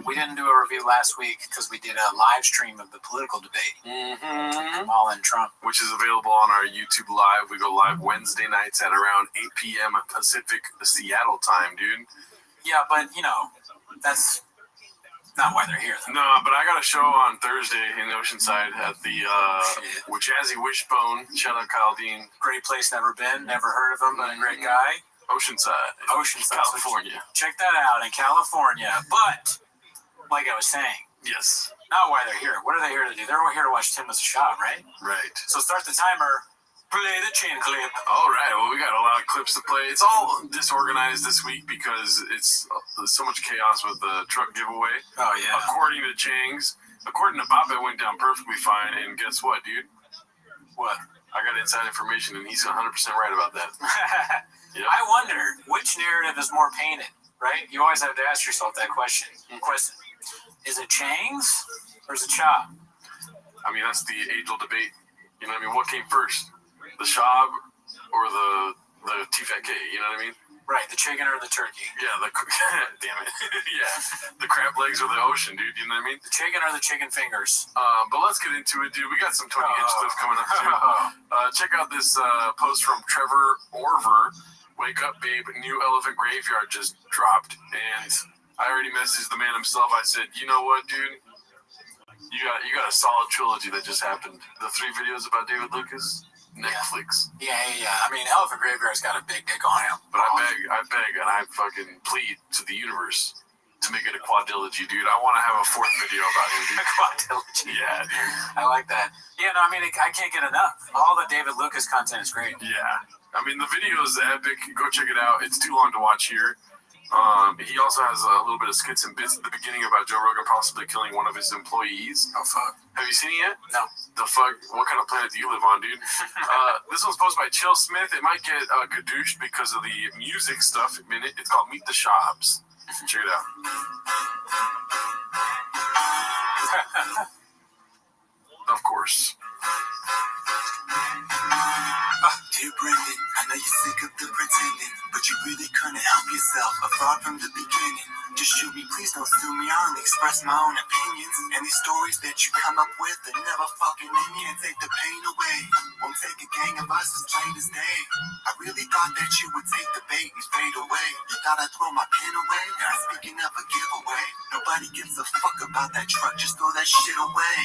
We didn't do a review last week because we did a live stream of the political debate. Kamala and Trump. Which is available on our YouTube Live. We go live Wednesday nights at around 8 p.m. Pacific Seattle time, dude. Yeah, but, you know, that's not why they're here, though. No, but I got a show on Thursday in Oceanside at the Jazzy Wishbone. Shout out Kyle Dean. Great place, never been, never heard of him, but a great guy. Oceanside, California. So check that out in California. But, like I was saying, yes, not why they're here. What are they here to do? They're here to watch 10 Minutes to Shop, right? Right. So start the timer. Play the chain clip. All right, well, we got a lot of clips to play. It's all disorganized this week because it's so much chaos with the truck giveaway. Oh, yeah. According to Chang's, according to Bob, it went down perfectly fine. And guess what, dude? What? I got inside information, and he's 100% right about that. Yep. I wonder which narrative is more painted, right? You always have to ask yourself that question. Question: is it Chang's or is it Chop? I mean, that's the age-old debate. You know what I mean? What came first? The Shab or the TFK, you know what I mean? Right, the chicken or the turkey. Yeah, damn it. Yeah, the crab legs or the ocean, dude, you know what I mean? The chicken or the chicken fingers. But let's get into it, dude. We got some Tony Hinch stuff coming up, too. Check out this post from Trevor Orver. Wake up, babe. New Elephant Graveyard just dropped. And I already messaged the man himself. I said, you know what, dude? You got a solid trilogy that just happened. The 3 videos about David Lucas. Netflix. Yeah. I mean, Elephant Graveyard's got a big dick on him. But I beg, and I fucking plead to the universe to make it a quadrilogy, dude. I want to have a 4th video about him, dude. A quadrilogy. Yeah, dude. I like that. Yeah, no, I mean, I can't get enough. All the David Lucas content is great. Yeah. I mean, the video is epic. Go check it out. It's too long to watch here. He also has a little bit of skits and bits at the beginning about Joe Rogan possibly killing one of his employees. Oh, fuck. Have you seen it yet? No. The fuck? What kind of planet do you live on, dude? This one's posted by Chill Smith. It might get gadooshed because of the music stuff. It's called Meet the Shops. Check it out. Of course. Dear Brendan, I know you're sick of the pretending, but you really couldn't help yourself. A fraud from the beginning. Just shoot me, please don't sue me. I only express my own opinions. And these stories that you come up with are never fucking in here. Take the pain away. Won't take a gang of us as plain as day. I really thought that you would take the bait and fade away. You thought I'd throw my pen away? Now speaking of a giveaway, nobody gives a fuck about that truck. Just throw that shit away.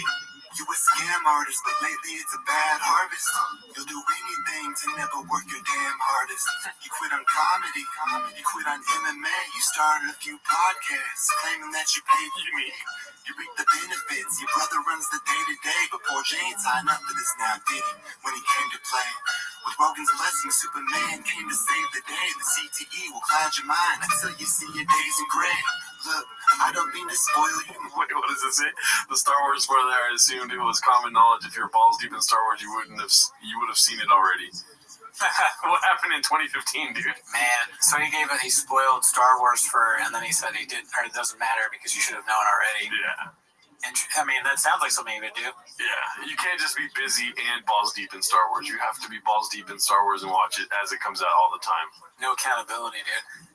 You a scam artist, but lately it's a bad harvest. You'll do anything to never work your damn hardest. You quit on comedy, you quit on MMA. You started a few podcasts claiming that you paid me. You reap the benefits, your brother runs the day-to-day. But poor Jane signed up for this now, did he? When he came to play. With Rogan's blessing, Superman came to save the day. The CTE will cloud your mind until you see your days in gray. Look, I don't mean to spoil you. Wait, what does it say? The Star Wars spoiler, I assumed it was common knowledge. If you're balls deep in Star Wars, you would have seen it already. What happened in 2015, dude? Man, so he spoiled Star Wars and then he said it doesn't matter because you should have known already. Yeah. And I mean, that sounds like something he would do. Yeah, you can't just be busy and balls deep in Star Wars. You have to be balls deep in Star Wars and watch it as it comes out all the time. No accountability, dude.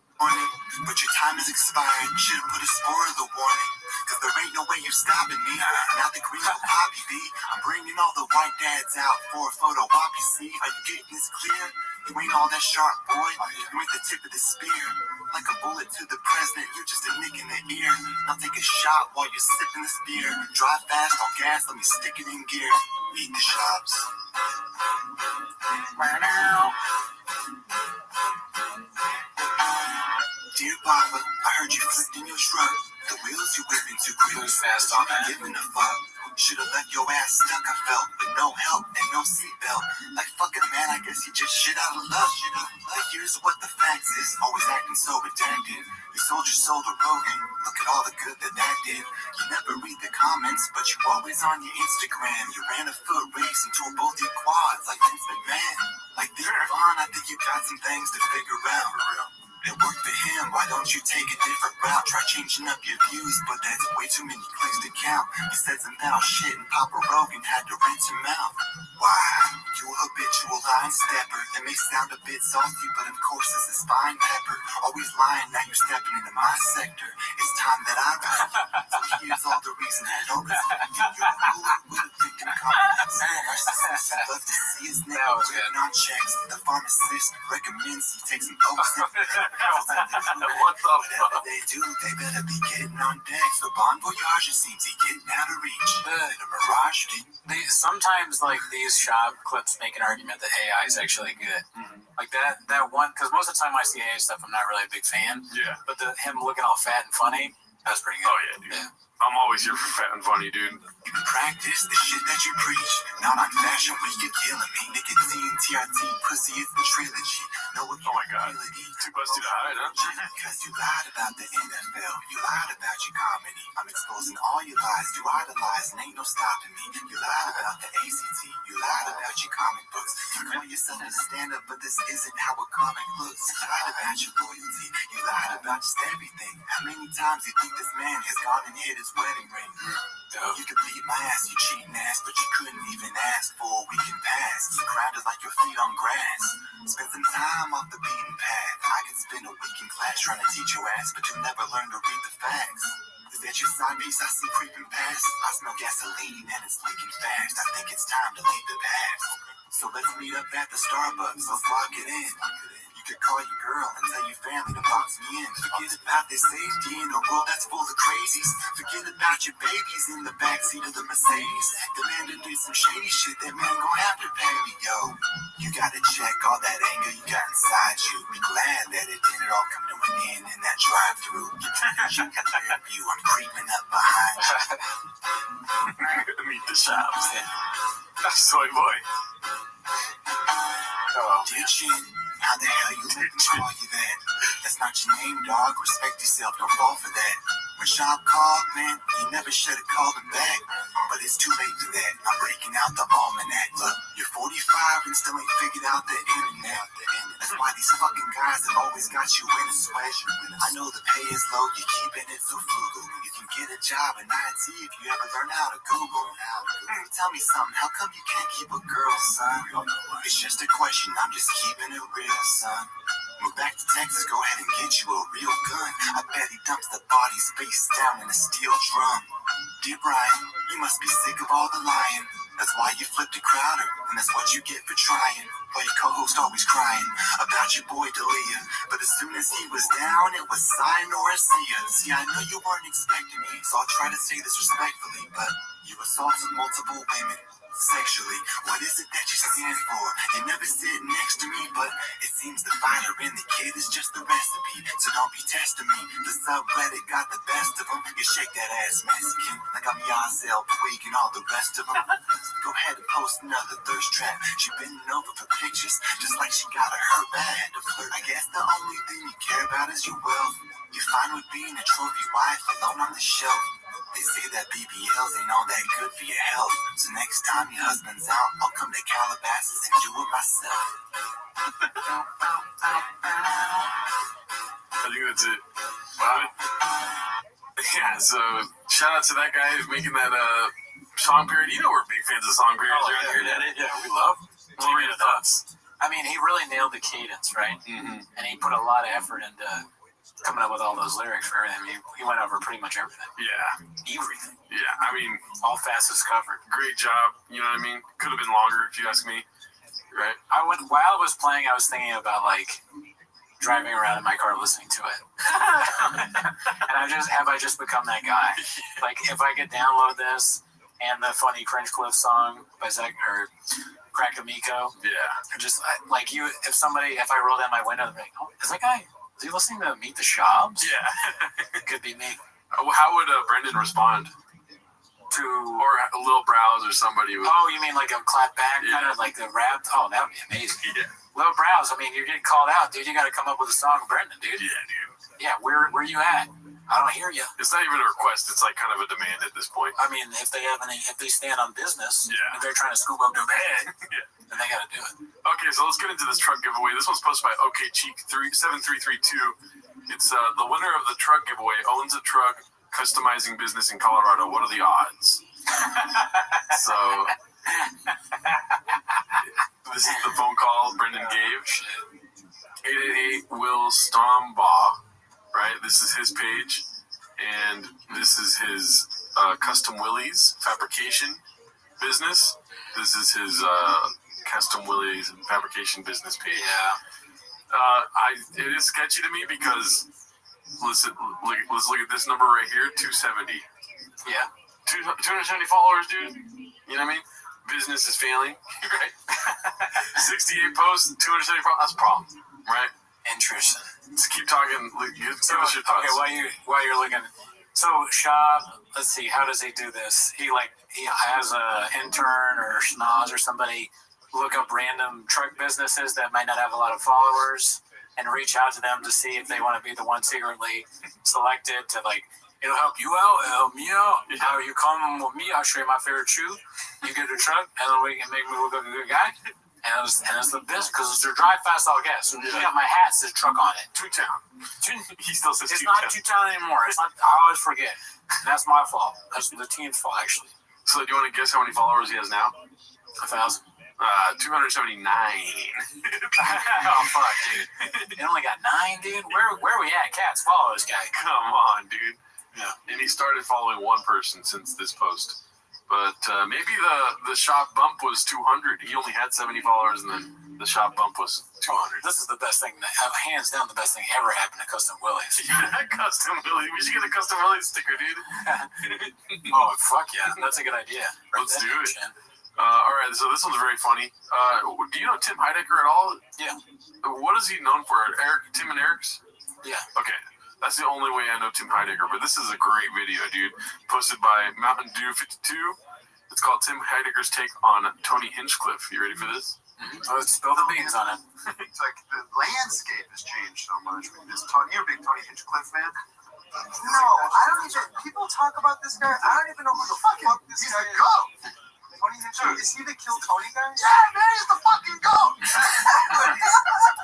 But your time has expired. Should've put a spoiler warning. Cause there ain't no way you're stopping me. Not the green or poppy B. I'm bringing all the white dads out for a photo op, you see. Are you getting this clear? You ain't all that sharp, boy. You ain't the tip of the spear. Like a bullet to the president, you're just a nick in the ear. Now take a shot while you're sipping this beer. Drive fast on gas, let me stick it in gear. Eat the shops. Dear Papa, I heard you flipped in your truck. The wheels you whipping too quick. Fast on that. Giving a fuck. Should've left your ass stuck, I felt, with no help and no seatbelt. Like fucking man, I guess you just shit out of love. Like here's what the facts is. Always acting so redacted. You sold your soul to Rogan. Look at all the good that did. You never read the comments, but you always on your Instagram. You ran a foot race and tore both your quads like Vince McMahon. Like Big Vaughn, I think you got some things to figure out. It worked for him, why don't you take a different route? Try changing up your views, but that's way too many clicks to count. He said some foul shit and Papa Rogan had to rinse him out. Why? You a habitual line stepper. That may sound a bit salty, but of course this is fine pepper. Always lying, now you're stepping into my sector. It's time that I rap. So here's all the reason I don't respect you. You're a ruler with a victim complex. Narcissist, love to see his name written on checks. The pharmacist recommends he take some O's. What the fuck? Whatever they do, they better be getting on deck. So Bon Voyage seems he getting out of reach. The Mirage Sometimes, like, these shop clips make an argument that AI is actually good. Mm-hmm. Like that one, because most of the time I see AI stuff, I'm not really a big fan. Yeah. But him looking all fat and funny, That's pretty good. Oh, yeah, dude. Yeah. I'm always here for fat and funny, dude. Practice the shit that you preach. Not on Fashion Week, you're killing me. Nicotine, TRT, pussy, it's the trilogy. Know what? Oh my God. Too busty to hide, huh? Because you lied about the NFL. You lied about your comedy. I'm exposing all your lies. You idolize and ain't no stopping me. You lied about the ACT. You lied about your comic books. You call yourself a stand-up, but this isn't how a comic looks. You lied about your loyalty. You lied about just everything. How many times you think this man has gone and hit his wedding ring? You could beat my ass, you cheating ass, but you couldn't even ask for a weekend pass. You grounded like your feet on grass. Spend some time off the beaten path. I could spend a week in class trying to teach your ass, but you never learn to read the facts. Is that your side piece I see creeping past? I smell gasoline and it's leaking fast. I think it's time to leave the past. So let's meet up at the Starbucks, let's lock it in. You could call your girl and tell your family to box me in. Forget about their safety in a world that's full of crazies. Forget about your babies in the backseat of the Mercedes. The man that did some shady shit, that man gon' have to pay me, yo. You gotta check all that anger you got inside you. Be glad that it didn't all come to an end in that drive-thru. You got the rear view, I'm creeping up behind you. Meet the shops. Soy boy. Dear Chin, how the hell you let me call you that? That's not your name, dog. Respect yourself, don't fall for that. When Shop called, man, he never should have called him back. But it's too late for that. I'm breaking out the almanac. Look, you're 45 and still ain't figured out the internet. That's why these fucking guys have always got you in a sweat. I know the pay is low, you're keeping it so frugal. You can get a job in IT if you ever learn how to Google. Tell me something, how come you can't keep a girl, son? It's just a question, I'm just keeping it real, son. Move back to Texas, go ahead and get you a real gun. I bet he dumps the bodies face down in a steel drum. Dear Brian, you must be sick of all the lying. That's why you flipped a Crowder, and that's what you get for trying. Why your co-host always crying about your boy Dalia. But as soon as he was down, it was sayonara see ya. See, I know you weren't expecting me, so I'll try to say this respectfully, but you assaulted multiple women. Sexually, what is it that you stand for? You never sit next to me, but it seems the fighter in the kid is just the recipe. So don't be testing me. The subreddit got the best of them. You shake that ass Mexican like I'm Yazel Puig and all the rest of them. Go ahead and post another thirst trap. She bending over for pictures, just like she got her hurt bad to flirt. I guess the only thing you care about is your wealth. You're fine with being a trophy wife alone on the shelf. They say that BBLs ain't all that good for your health. So next time your husband's out, I'll come to Calabasas and do it myself. I think that's it. Wow. Yeah, so shout out to that guy who's making that song parody. You know we're big fans of song parodies around here. Yeah, we love. What were your thoughts? I mean, he really nailed the cadence, right? Mm-hmm. And he put a lot of effort into coming up with all those lyrics for everything. He went over pretty much everything. Yeah. Everything. Yeah, I mean, all facets covered. Great job. You know what I mean? Could have been longer if you ask me. Right? While I was playing, I was thinking about like driving around in my car listening to it. And I just become that guy. Like if I could download this and the funny Cringe Cliff song by Zach or Crack Amico. Yeah. Just like you, if I roll down my window and be like, oh, is that guy? Is he listening to Meet the Shobs? Yeah. It could be me. How would Brendan respond? Or Lil Brows or somebody. Oh, you mean like a clap back, kind of like the rap? Oh, that would be amazing. Yeah. Lil Brows, I mean, you're getting called out, dude. You got to come up with a song, Brendan, dude. Yeah, dude. Yeah, where you at? I don't hear you. It's not even a request. It's like kind of a demand at this point. I mean, if they stand on business, yeah, and they're trying to scoop up their bag, yeah, then they got to do it. Okay, so let's get into this truck giveaway. This one's posted by OKCheek7332. It's the winner of the truck giveaway owns a truck customizing business in Colorado. What are the odds? So this is the phone call Brendan gave. 888 Will Stombaugh. Right, this is his page, and this is his Custom Willies fabrication business. This is his Custom Willies fabrication business page. Yeah. It is sketchy to me because let's look at this number right here, 270. Yeah. 270 followers, dude. You know what I mean? Business is failing, right? 68 posts, 270 followers. That's a problem, right? Interesting. Let's keep talking. Give us your thoughts. Okay, while you're looking, So Shab, let's see, how does he do this? He has a intern or schnoz or somebody look up random truck businesses that might not have a lot of followers and reach out to them to see if they want to be the one secretly selected to it'll help you out, help me out. How you come with me, I'll show you my favorite shoe. You get the truck, and then we can make me look like a good guy. And it's the best because it's their drive fast, all gas. So you got my hat, says truck on it. Two-town. He still says it's not two-town anymore. It's not. I always forget. And that's my fault. That's the team's fault, actually. So do you want to guess how many followers he has now? 1,000. 279. Oh fuck, dude! It only got 9, dude. Where we at? Cats, follow this guy. Come on, dude. Yeah. And he started following one person since this post. But maybe the shop bump was 200. He only had 70 followers, and then the shop bump was 200. This is the best thing, hands down, the best thing ever happened to Custom Willies. Yeah, Custom Willie. We should get a Custom Willie sticker, dude. Oh, fuck yeah. That's a good idea. Let's do it. All right, so this one's very funny. Do you know Tim Heidecker at all? Yeah. What is he known for? Tim and Eric's? Yeah. Okay. That's the only way I know Tim Heidecker, but this is a great video, dude. Posted by Mountain Dew 52. It's called Tim Heidecker's take on Tony Hinchcliffe. You ready for this? Mm-hmm. Oh, let's spill the beans on it. It's like the landscape has changed so much. You're a big Tony Hinchcliffe fan? No, I don't even. People talk about this guy. I don't even know who the fuck this guy is. Goat. Tony Hinchcliffe. Is he the Kill Tony guy? Yeah, man, he's the fucking goat.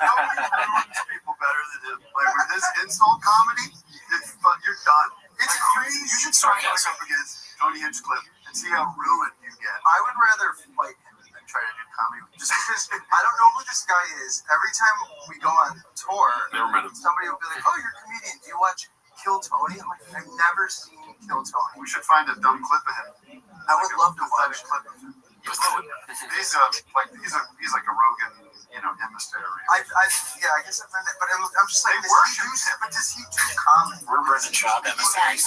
Nobody ruins people better than him. Like with his insult comedy, you're done. It's crazy. You should start going up against Tony Hinchcliffe and see how ruined you get. I would rather fight him than try to do comedy. Just because I don't know who this guy is. Every time we go on tour, somebody will be like, "Oh, you're a comedian. Do you watch Kill Tony?" I'm like, "I've never seen Kill Tony." We should find a dumb clip of him. I would love to watch a clip of him. He's like a Rogan, emissary. I guess I've heard that, but I'm just like, they worship him. But does he do comedy? We're Brendan Schaub emissaries.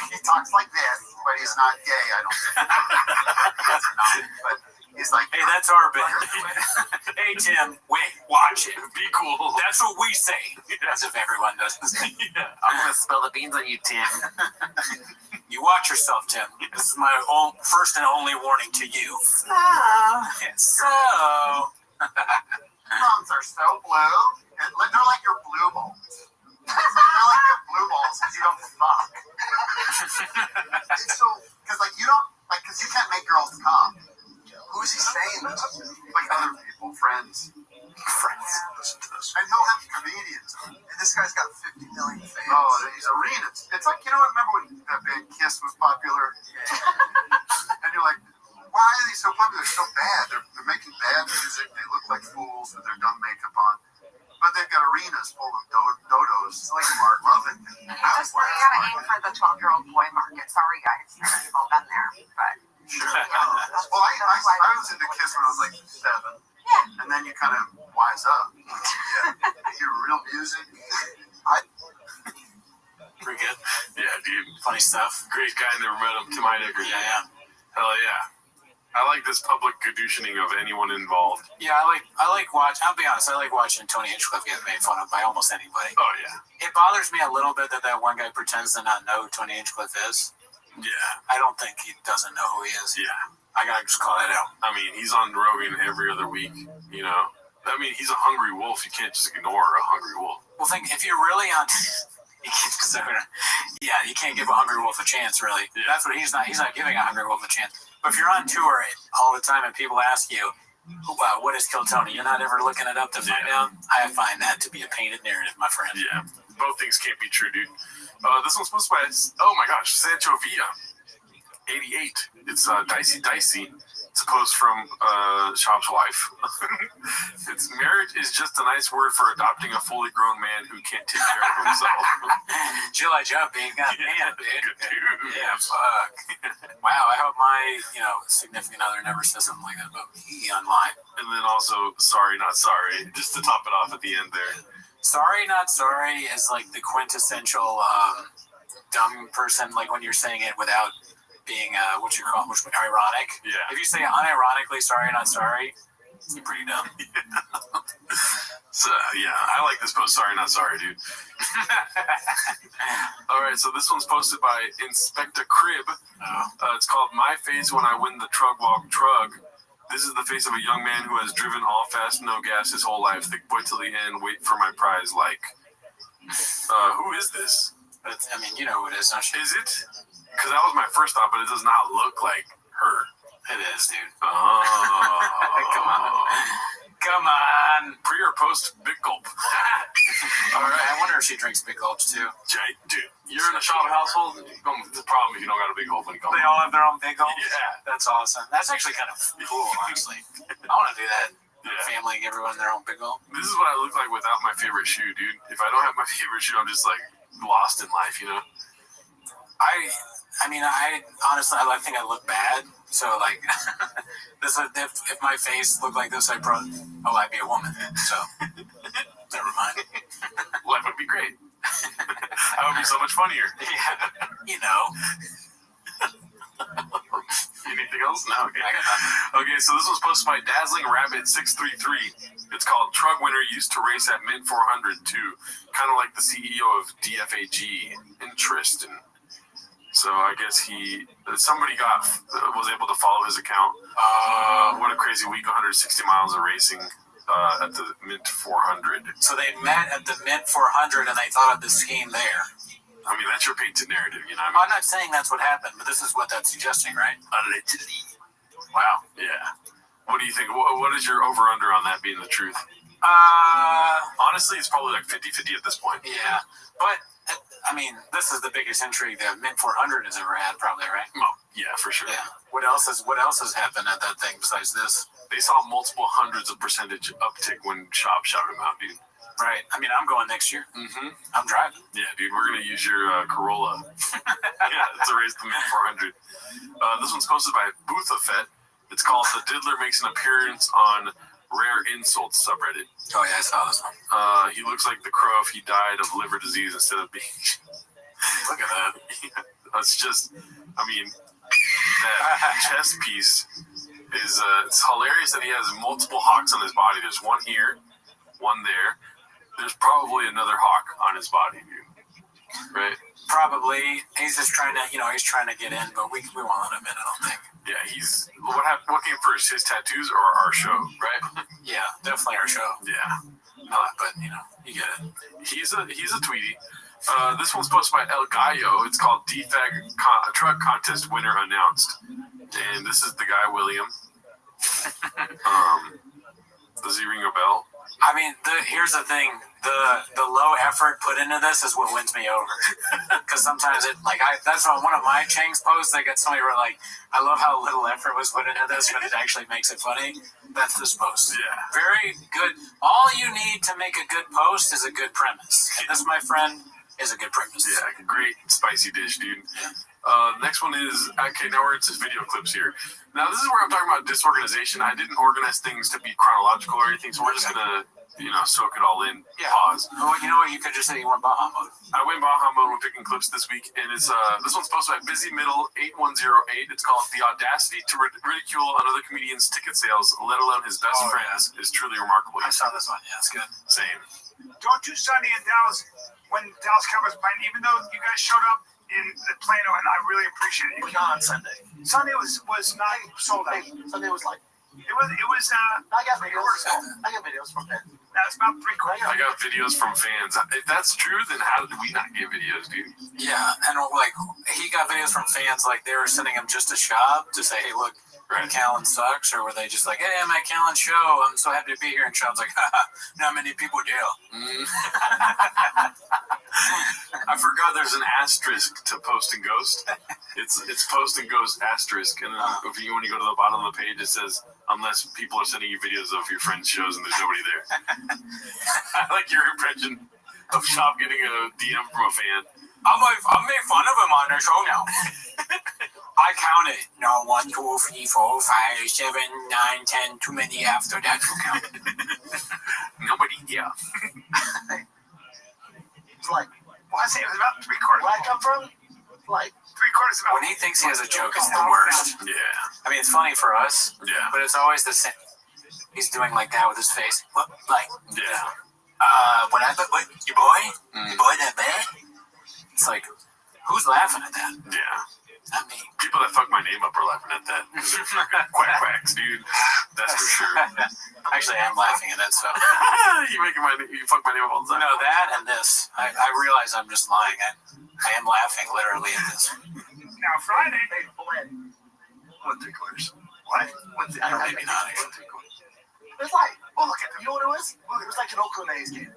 He talks like this, but he's not gay. I don't think. But he's like, hey, that's our bit. Hey, Tim, wait, watch it. Be cool. That's what we say. As if everyone does. Yeah. I'm going to spill the beans on you, Tim. You watch yourself, Tim. This is my first and only warning to you. So. Bones are so blue. They're like your blue balls. They're like your blue balls because you don't fuck. It's so, because you can't make girls come. Who's he saying this to? Like other people, friends. Listen to this. And he'll have comedians. And this guy's got 50 million fans. Oh, these arenas. It's like, remember when that band Kiss was popular? And you're like, why are they so popular? They're so bad. They're making bad music. They look like fools with their dumb makeup on. But they've got arenas full of dodos. It's like Mark Lovett. You gotta aim for the 12-year-old boy market. Sorry, guys. We've all been there, but. Sure. Well, I was into Kiss when I was like 7. Yeah. And then you kind of wise up. Yeah. You hear real music. Pretty good. Yeah, dude. Funny stuff. Great guy. Never met him. Tim Heidecker. Yeah. Hell yeah. I like this public conditioning of anyone involved. Yeah, I like watching. I'll be honest. I like watching Tony Hinchcliffe get made fun of by almost anybody. Oh yeah. It bothers me a little bit that one guy pretends to not know who Tony Hinchcliffe is. Yeah. I don't think he doesn't know who he is. Yeah. I gotta just call that out. I mean, he's on Rogan every other week. I mean, he's a hungry wolf. You can't just ignore a hungry wolf. Well, think if you're really on. Yeah, you can't give a hungry wolf a chance, really. Yeah. That's what he's not. He's not giving a hungry wolf a chance. But if you're on tour all the time and people ask you, what is Kill Tony? You're not ever looking it up to find out. I find that to be a painted narrative, my friend. Yeah, both things can't be true, dude. This one's posted by, oh my gosh, Sancho Villa, 88. It's Dicey. It's a post from Shop's wife. It's marriage is just a nice word for adopting a fully grown man who can't take care of himself. July jumping, goddamn, dude. Yeah, fuck. Wow, I hope my significant other never says something like that about me online. And then also, sorry, not sorry, just to top it off at the end there. Sorry, not sorry is like the quintessential dumb person, like when you're saying it without being ironic. Yeah. If you say unironically sorry, not sorry, You're pretty dumb. So, yeah, I like this post. Sorry, not sorry, dude. All right, so this one's posted by Inspector Crib. It's called My Face When I Win the Trug Walk Trug. This is the face of a young man who has driven all fast, no gas his whole life. Thick boy till the end, wait for my prize like. Who is this? I mean, you know who it is, don't you? Is it? Because that was my first thought, but it does not look like her. It is, dude. Oh. Come on. Come on. Pre or post Big Gulp? All right. I wonder if she drinks Big Gulps, too. Jay, dude, you're in a shop household. It's a problem if you don't got a Big Gulp when you come. They all have their own Big Gulps? Yeah. That's awesome. That's actually kind of cool, honestly. I want to do that. Yeah. Family, everyone their own Big Gulp. This is what I look like without my favorite shoe, dude. If I don't have my favorite shoe, I'm just like lost in life, you know? I mean, I honestly, I think I look bad. So, like, this if my face looked like this, I'd be a woman. So, never mind. Life would be great. That would be so much funnier. Yeah, you know. Anything else? No, okay. I got nothing. Okay, so this was posted by Dazzling Rabbit 633. It's called Trug Winner Used to Race at Mint 400 too. Kind of like the CEO of DFAG. Interesting. So I guess somebody was able to follow his account. What a crazy week, 160 miles of racing at the Mint 400. So they met at the Mint 400 and they thought of the scheme there. I mean, that's your painted narrative, you know what I mean? I'm not saying that's what happened, but this is what that's suggesting, right? Allegedly. Wow. Yeah. What do you think? What is your over-under on that being the truth? Honestly, it's probably like 50-50 at this point. Yeah. But, I mean, this is the biggest intrigue that Mint 400 has ever had, probably, right? Well, yeah, for sure. Yeah. What else has happened at that thing besides this? They saw multiple hundreds of percentage uptick when Shop shouted them out, dude. Right. I mean, I'm going next year. Mm-hmm. I'm driving. Yeah, dude, we're going to use your Corolla. To race the Mint 400. This one's posted by Boothafet. It's called The Diddler Makes an Appearance on Rare Insults subreddit. Oh, yeah, I saw this one. He looks like the Crow if he died of liver disease instead of being... Look at that. That's just... I mean, that chest piece is... it's hilarious that he has multiple hawks on his body. There's one here, one there. There's probably another hawk on his body, dude. Right? Probably. He's just trying to, he's trying to get in, but we won't let him in, I don't think. Yeah, what came first, his tattoos or our show, right? Yeah, definitely our show. Yeah. But, you get it. He's a tweetie. This one's posted by El Gallo. It's called DFAG Truck Contest Winner Announced. And this is the guy, William. Does he ring a bell? I mean, here's the thing. The low effort put into this is what wins me over. Because sometimes that's on one of my Chang's posts. I get somebody where I love how little effort was put into this, but it actually makes it funny. That's this post. Yeah. Very good. All you need to make a good post is a good premise. And this, my friend, is a good premise. Yeah, great spicy dish, dude. Yeah. Next one is, okay, now we're into video clips here. Now, this is where I'm talking about disorganization. I didn't organize things to be chronological or anything, so we're just going to, soak it all in. Yeah. Pause. Well, you know what? You could just say you went Baja mode. I went Baja mode. We're picking clips this week, and it's this one's posted by Busy Middle 8108. It's called "The Audacity to Ridicule Another Comedian's Ticket Sales, Let Alone His Best Friends, is Truly Remarkable." I saw this one. Yeah, it's good. Same. Don't do Sunday in Dallas when Dallas Cowboys playing, even though you guys showed up in Plano, and I really appreciate it. Not on Sunday. Sunday was not sold out. Sunday was like. It was. I got videos from fans. That's about 3/4. I got videos from fans. If that's true, then how did we not get videos, dude? Yeah, and he got videos from fans, they were sending him just a shop to say, hey, look, Callan sucks, or were they just like, hey, I'm at Callan's show, I'm so happy to be here, and Sean's like, haha, not many people do. I forgot there's an asterisk to Post and Ghost. It's Post and Ghost asterisk, and when you go to the bottom of the page, it says, unless people are sending you videos of your friends' shows and there's nobody there. I like your impression of Shop getting a DM from a fan. I'm making fun of him on their show now. I counted. No, 1, 2, 3, 4, 5, 7, 9, 10. Too many after that to count. Nobody, yeah. It's I say it was about 3/4. Where I come from, 3/4 about. When he thinks he has a joke, it's the worst. Yeah. I mean, it's funny for us. Yeah. But it's always the same. he's doing like that with his face. What, like, Yeah. When I what, your boy that bad? It's like, who's laughing at that? Yeah. Not me. People that fuck my name up are laughing at that. Quack quacks, dude. That's for sure. Actually, I am laughing at that stuff. You fuck my name up all the time. No, that and this. I realize I'm just lying. I am laughing literally at this. Now Friday, They bled. 1-3/4. What? Or maybe not. It's like, well, look at it. You know what it was? Look, it was like an Oakland A's game.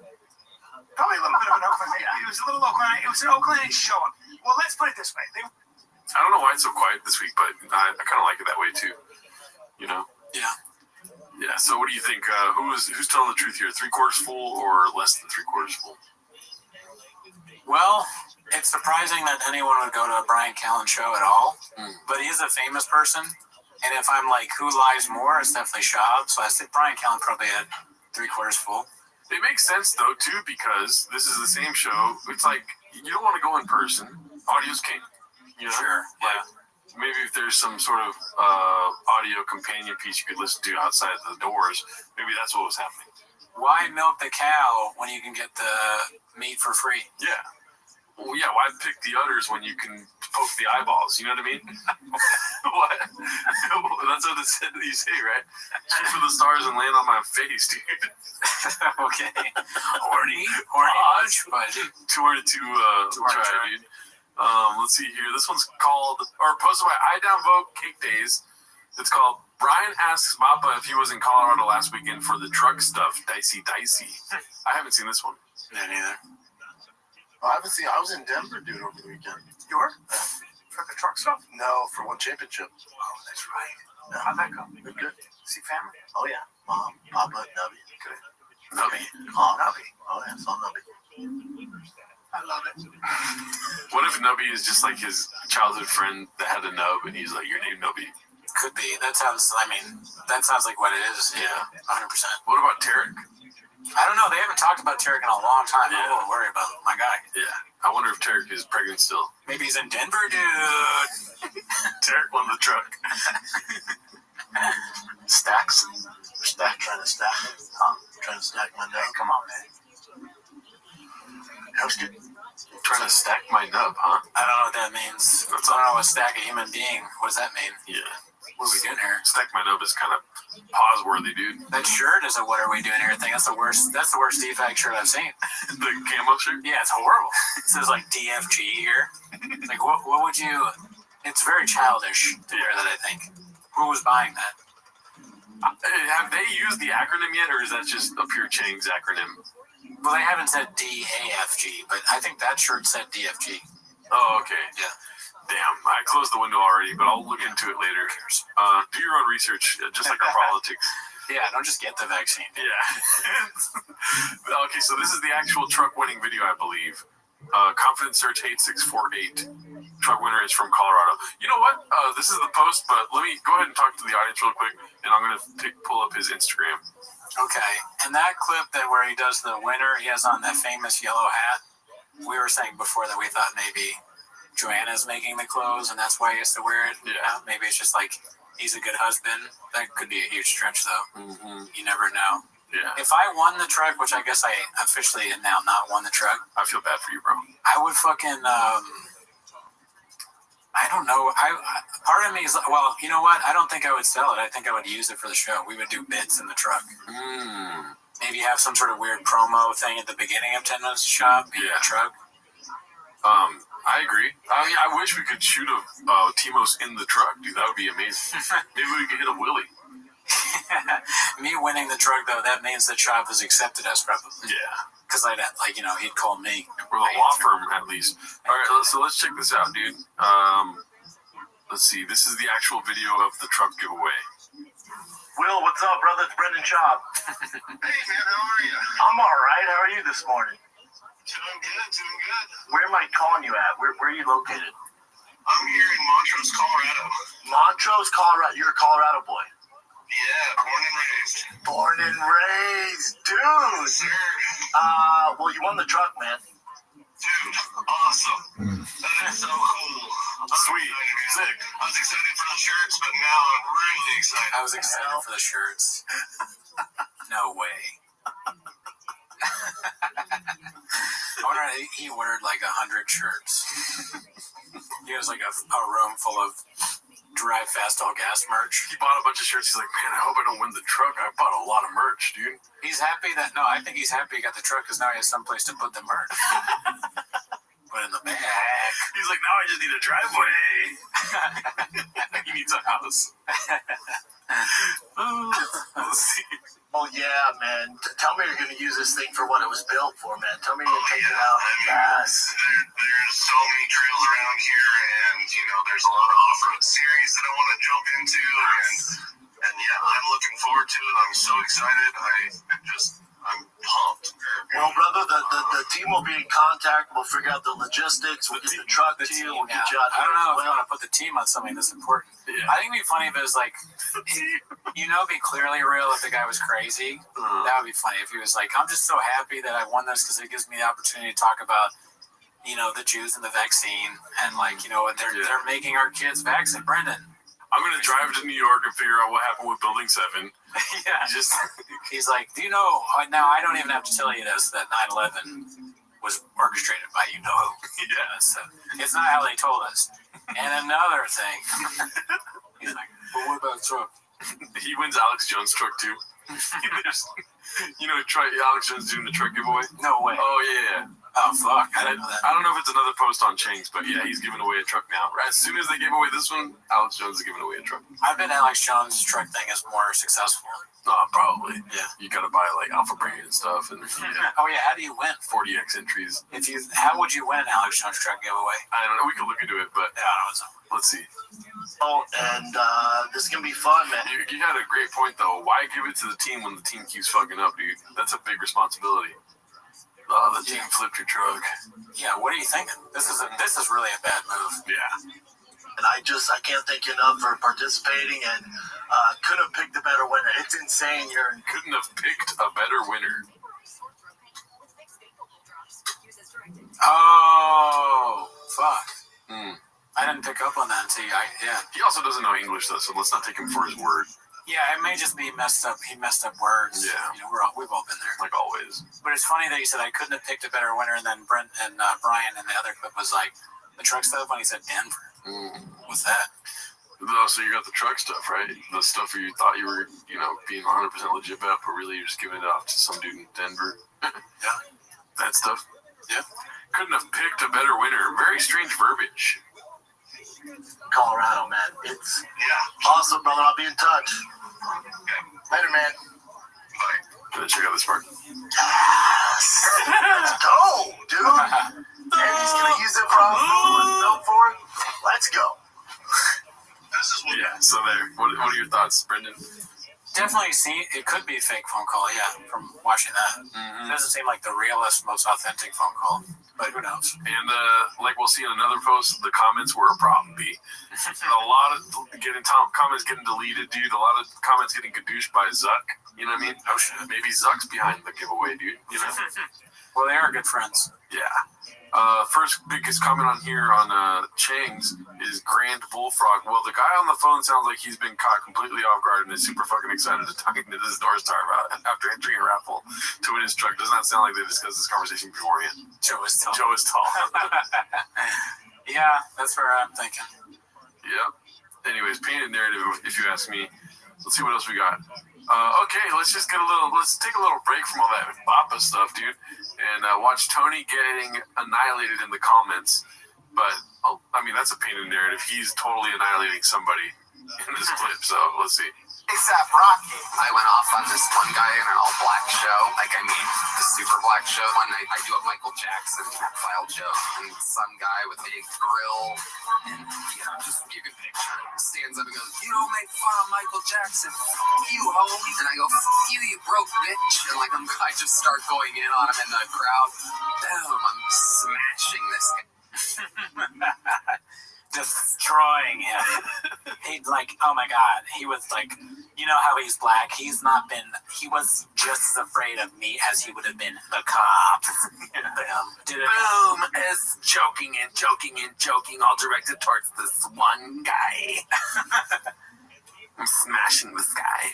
probably a little bit of an Oakland. It was a little Oakland. It was an Oakland showing. Well, let's put it this way. I don't know why it's so quiet this week, but I kind of like it that way too. You know? Yeah. Yeah. So, what do you think? Who's telling the truth here? 3/4 full or less than 3/4 full? Well, it's surprising that anyone would go to a Brian Callen show at all, but he's a famous person. And if I'm like, who lies more, it's definitely Shab. So I said Brian Callen probably had 3/4 full. It makes sense though too, because this is the same show. It's like you don't want to go in person. Audio's king. You know? Sure. Yeah. Maybe if there's some sort of audio companion piece you could listen to outside the doors, maybe that's what was happening. Why milk the cow when you can get the meat for free? Yeah. Well, yeah, why pick the udders when you can poke the eyeballs? You know what I mean? What? That's what it said that you say, right? Shoot for the stars and land on my face, dude. Okay. Horny much, but too hard to try, dude. Let's see here. This one's called, or posted by I Downvote Cake Days. It's called Brian asks Mappa if he was in Colorado last weekend for the truck stuff. Dicey. I haven't seen this one. Yeah, neither. I haven't seen. I was in Denver, dude, over the weekend. You were? For the truck stuff? No, for one championship. Oh, that's right. Yeah. How'd that go? Good. See family? Oh yeah, Mom, Papa, Nubby. Good. Nubby. Oh, Nubby. Oh yeah, it's all Nubby. I love it. What if Nubby is just like his childhood friend that had a nub and he's like, your name Nubby? Could be. That sounds like what it is. Yeah. 100%. What about Tarek? I don't know. They haven't talked about Tarek in a long time. Yeah. I don't worry about my guy. Yeah. I wonder if Tarek is pregnant still. Maybe he's in Denver, dude. Tarek won the truck. Stacks. Stack trying to stack it. Trying to stack my nub. Come on, man. That was good. Trying to stack my nub, huh? I don't know what that means. I don't know what stack a human being. What does that mean? Yeah. What are we doing here? Stack my nub is kind of pause-worthy, dude. That shirt is a "What are we doing here" thing. That's the worst defect shirt I've seen. The camo shirt? Yeah, it's horrible. It says like DFG here. Like what would you? It's very childish to wear that. I think. Who was buying that? Have they used the acronym yet, or is that just a pure Chang's acronym? Well, they haven't said DAFG, but I think that shirt said DFG. Oh, okay. Yeah. Damn, I closed the window already, but I'll look into it later. Do your own research, just like our politics. Yeah, don't just get the vaccine. Yeah. Okay, so this is the actual truck winning video, I believe. Confidence Search 8648. Truck winner is from Colorado. You know what? This is the post, but let me go ahead and talk to the audience real quick, and I'm going to pull up his Instagram. Okay, and that clip where he does the winner, he has on that famous yellow hat. We were saying before that we thought maybe Joanna's making the clothes, and that's why he has to wear it. Yeah. Maybe it's just like he's a good husband. That could be a huge stretch, though. Mm-hmm. You never know. Yeah. If I won the truck, which I guess I officially have now not won the truck, I feel bad for you, bro. I would fucking. I don't know. Part of me is like, well, you know what? I don't think I would sell it. I think I would use it for the show. We would do bits in the truck. Maybe have some sort of weird promo thing at the beginning of 10 Minutes to Shop. Yeah. Truck. I agree. I wish we could shoot a Timos in the truck, dude. That would be amazing. Maybe we could hit a Willie. Me winning the truck, though, that means that Shop has accepted us, probably. Yeah. Because he'd call me. Or the law firm, at least. All right, so let's check this out, dude. Let's see. This is the actual video of the truck giveaway. Will, what's up, brother? It's Brendan Schaub. Hey, man, how are you? I'm all right. How are you this morning? Doing good. Where am I calling you at? Where are you located? I'm here in Montrose, Colorado. Montrose, Colorado. You're a Colorado boy. Yeah, Born and raised, dude. Sir. Well, you won the truck, man. Dude, awesome. That is so cool. Sweet. Sick. I was excited for the shirts, but now I'm really excited. I was excited for the shirts. No way. I wonder he ordered like 100 shirts. He has like a room full of Drive Fast All Gas merch. He bought a bunch of shirts. He's like, man, I hope I don't win the truck. I bought a lot of merch, dude. He's happy that, no, I think he's happy he got the truck because now he has someplace to put the merch. Put in the bag. He's like, now I just need a driveway. He needs a house. Let's see. Oh yeah, man. Tell me you're gonna use this thing for what it was built for, man. Tell me you're gonna take it out. Yes. There's so many trails around here, and there's a lot of off-road series that I want to jump into, and yeah, I'm looking forward to it. I'm so excited. I'm pumped. Well, brother, the team will be in contact. We'll figure out the logistics. We'll get the truck to you. We'll get you out I here. don't know as if you want to put the team on something this important. Yeah. I think it'd be funny if it was like, be clearly real if the guy was crazy. That would be funny if he was like, I'm just so happy that I won this because it gives me the opportunity to talk about, the Jews and the vaccine and they're making our kids vaccine. Brendan. I'm going to drive to New York and figure out what happened with Building 7. Yeah. He's like, do you know, now I don't even have to tell you this, that 9/11 was orchestrated by you know who. Yeah. So it's not how they told us. And another thing. He's like, well, what about truck? He wins Alex Jones' truck too. Alex Jones doing the truck giveaway? No way. Oh, yeah. Oh, fuck. I didn't know that. I don't know if it's another post on Chang's, but yeah, he's giving away a truck now. As soon as they give away this one, Alex Jones is giving away a truck. I bet Alex Jones' truck thing is more successful. Probably. Yeah. You got to buy like Alpha Brain and stuff. And Oh, yeah. How do you win? 40x entries. How would you win an Alex Jones truck giveaway? I don't know. We can look into it, but let's see. Oh, and this is going to be fun, man. You had a great point, though. Why give it to the team when the team keeps fucking up, dude? That's a big responsibility. The team flipped your truck. Yeah, what are you thinking? This is really a bad move. Yeah. And I can't thank you enough for participating and couldn't have picked a better winner. It's insane. Couldn't have picked a better winner. Oh, fuck. I didn't pick up on that until He also doesn't know English, though, so let's not take him for his word. Yeah, it may just be messed up. He messed up words. Yeah. We've all been there. Like always. But it's funny that you said I couldn't have picked a better winner, and then Brent and Brian in the other clip was like, the truck stuff when he said Denver. What's that? So you got the truck stuff, right? The stuff you thought you were, being 100% legit about, but really you're just giving it off to some dude in Denver. Yeah. That stuff. Yeah. Couldn't have picked a better winner. Very strange verbiage. Colorado, man. It's awesome, brother. I'll be in touch. Later, man. Bye. Gonna check out this part. Yes! Let's go, dude. And he's going to use it for off-road for it. Let's go. Yeah, so there. What are your thoughts, Brendan? Definitely it could be a fake phone call, from watching that. It doesn't seem like the realest, most authentic phone call, but who knows? And like we'll see in another post, the comments were a problem, B. A lot of comments getting deleted, dude. A lot of comments getting cadooshed by Zuck. You know what I mean? Oh, shit. Maybe Zuck's behind the giveaway, dude. Well, they are good friends. Yeah. First biggest comment on here on Chang's is Grand Bullfrog. Well, the guy on the phone sounds like he's been caught completely off guard and is super fucking excited to talk to this Door Star about after entering a raffle to win his truck. Does not sound like they discussed this conversation beforehand. Joe is tall. Yeah, that's where I'm thinking. Yeah. Anyways, painted narrative, if you ask me. Let's see what else we got. Okay, let's take a little break from all that Bappa stuff, dude, and watch Tony getting annihilated in the comments. But, that's a painted narrative. He's totally annihilating somebody in this clip, so let's see. ASAP Rocky. I went off on this one guy in an all-black show. The super black show. One night I do a Michael Jackson file joke, and some guy with a big grill, and just you can picture it, stands up and goes, "You don't make fun of Michael Jackson. Fuck you, homie." And I go, "Fuck you, you broke bitch." And I just start going in on him in the crowd. Boom, I'm smashing this guy. Destroying him. He'd oh my god, he was You know how he's black. He was just as afraid of me as he would have been the cops. Boom! As joking, all directed towards this one guy. I'm smashing this guy.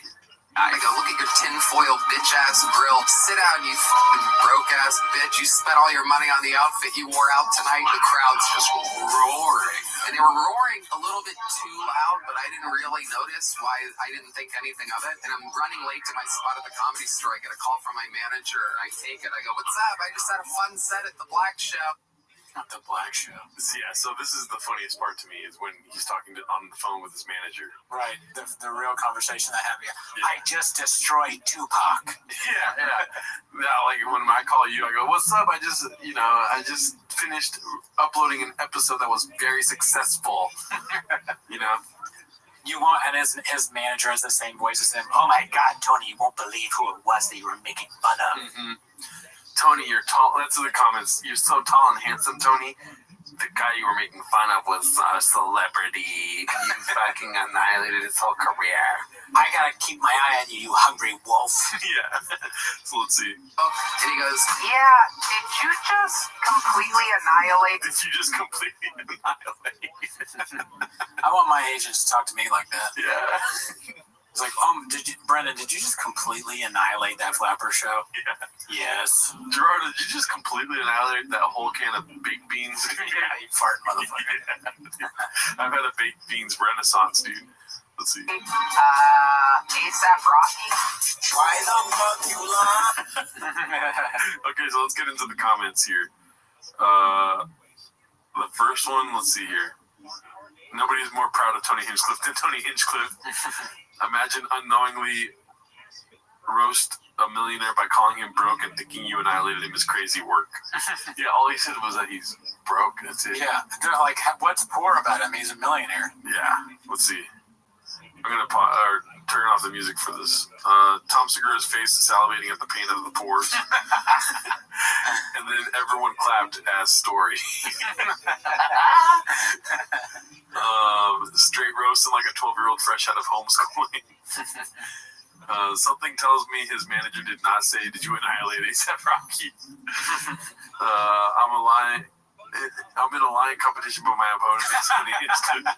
I go, look at your tinfoil bitch-ass grill. Sit down, you fucking broke-ass bitch. You spent all your money on the outfit you wore out tonight. The crowd's just roaring. And they were roaring a little bit too loud, but I didn't really notice why. I didn't think anything of it. And I'm running late to my spot at the Comedy Store. I get a call from my manager, and I take it. I go, what's up? I just had a fun set at the Black Show. Not the Black Show. Yeah, so this is the funniest part to me is when he's talking on the phone with his manager. Right, the real conversation I have here. Yeah. I just destroyed Tupac. Yeah. Like when I call you, I go, "What's up? I just finished uploading an episode that was very successful." You want, and his manager has the same voice as him. Oh my God, Tony, you won't believe who it was that you were making fun of. Mm-hmm. Tony, you're tall. That's in the comments. You're so tall and handsome, Tony. The guy you were making fun of was a celebrity. You fucking annihilated his whole career. I gotta keep my eye on you, you hungry wolf. Yeah. So let's see. Oh, and he goes, yeah, did you just completely annihilate? I want my agents to talk to me like that. Yeah. It's like, Brendan, did you just completely annihilate that Flapper show? Yeah. Yes. Gerard, did you just completely annihilate that whole can of baked beans? Yeah, you farting motherfucker. Yeah. I've had a baked beans renaissance, dude. Let's see. ASAP Rocky. Why the fuck you lie? Okay, so let's get into the comments here. The first one, let's see here. Nobody's more proud of Tony Hinchcliffe than Tony Hinchcliffe. Imagine unknowingly roast a millionaire by calling him broke and thinking you annihilated him is crazy work. Yeah, all he said was that he's broke. That's it. Yeah, they're like, what's poor about him? He's a millionaire. Yeah, let's see. I'm going to turn off the music for this. Tom Segura's face is salivating at the pain of the pores. And then everyone clapped as story. Straight roasting like a 12-year-old fresh out of homeschooling. Something tells me his manager did not say, did you annihilate A$AP Rocky? I'm in a lying competition, but my opponent is Tony Hinchcliffe.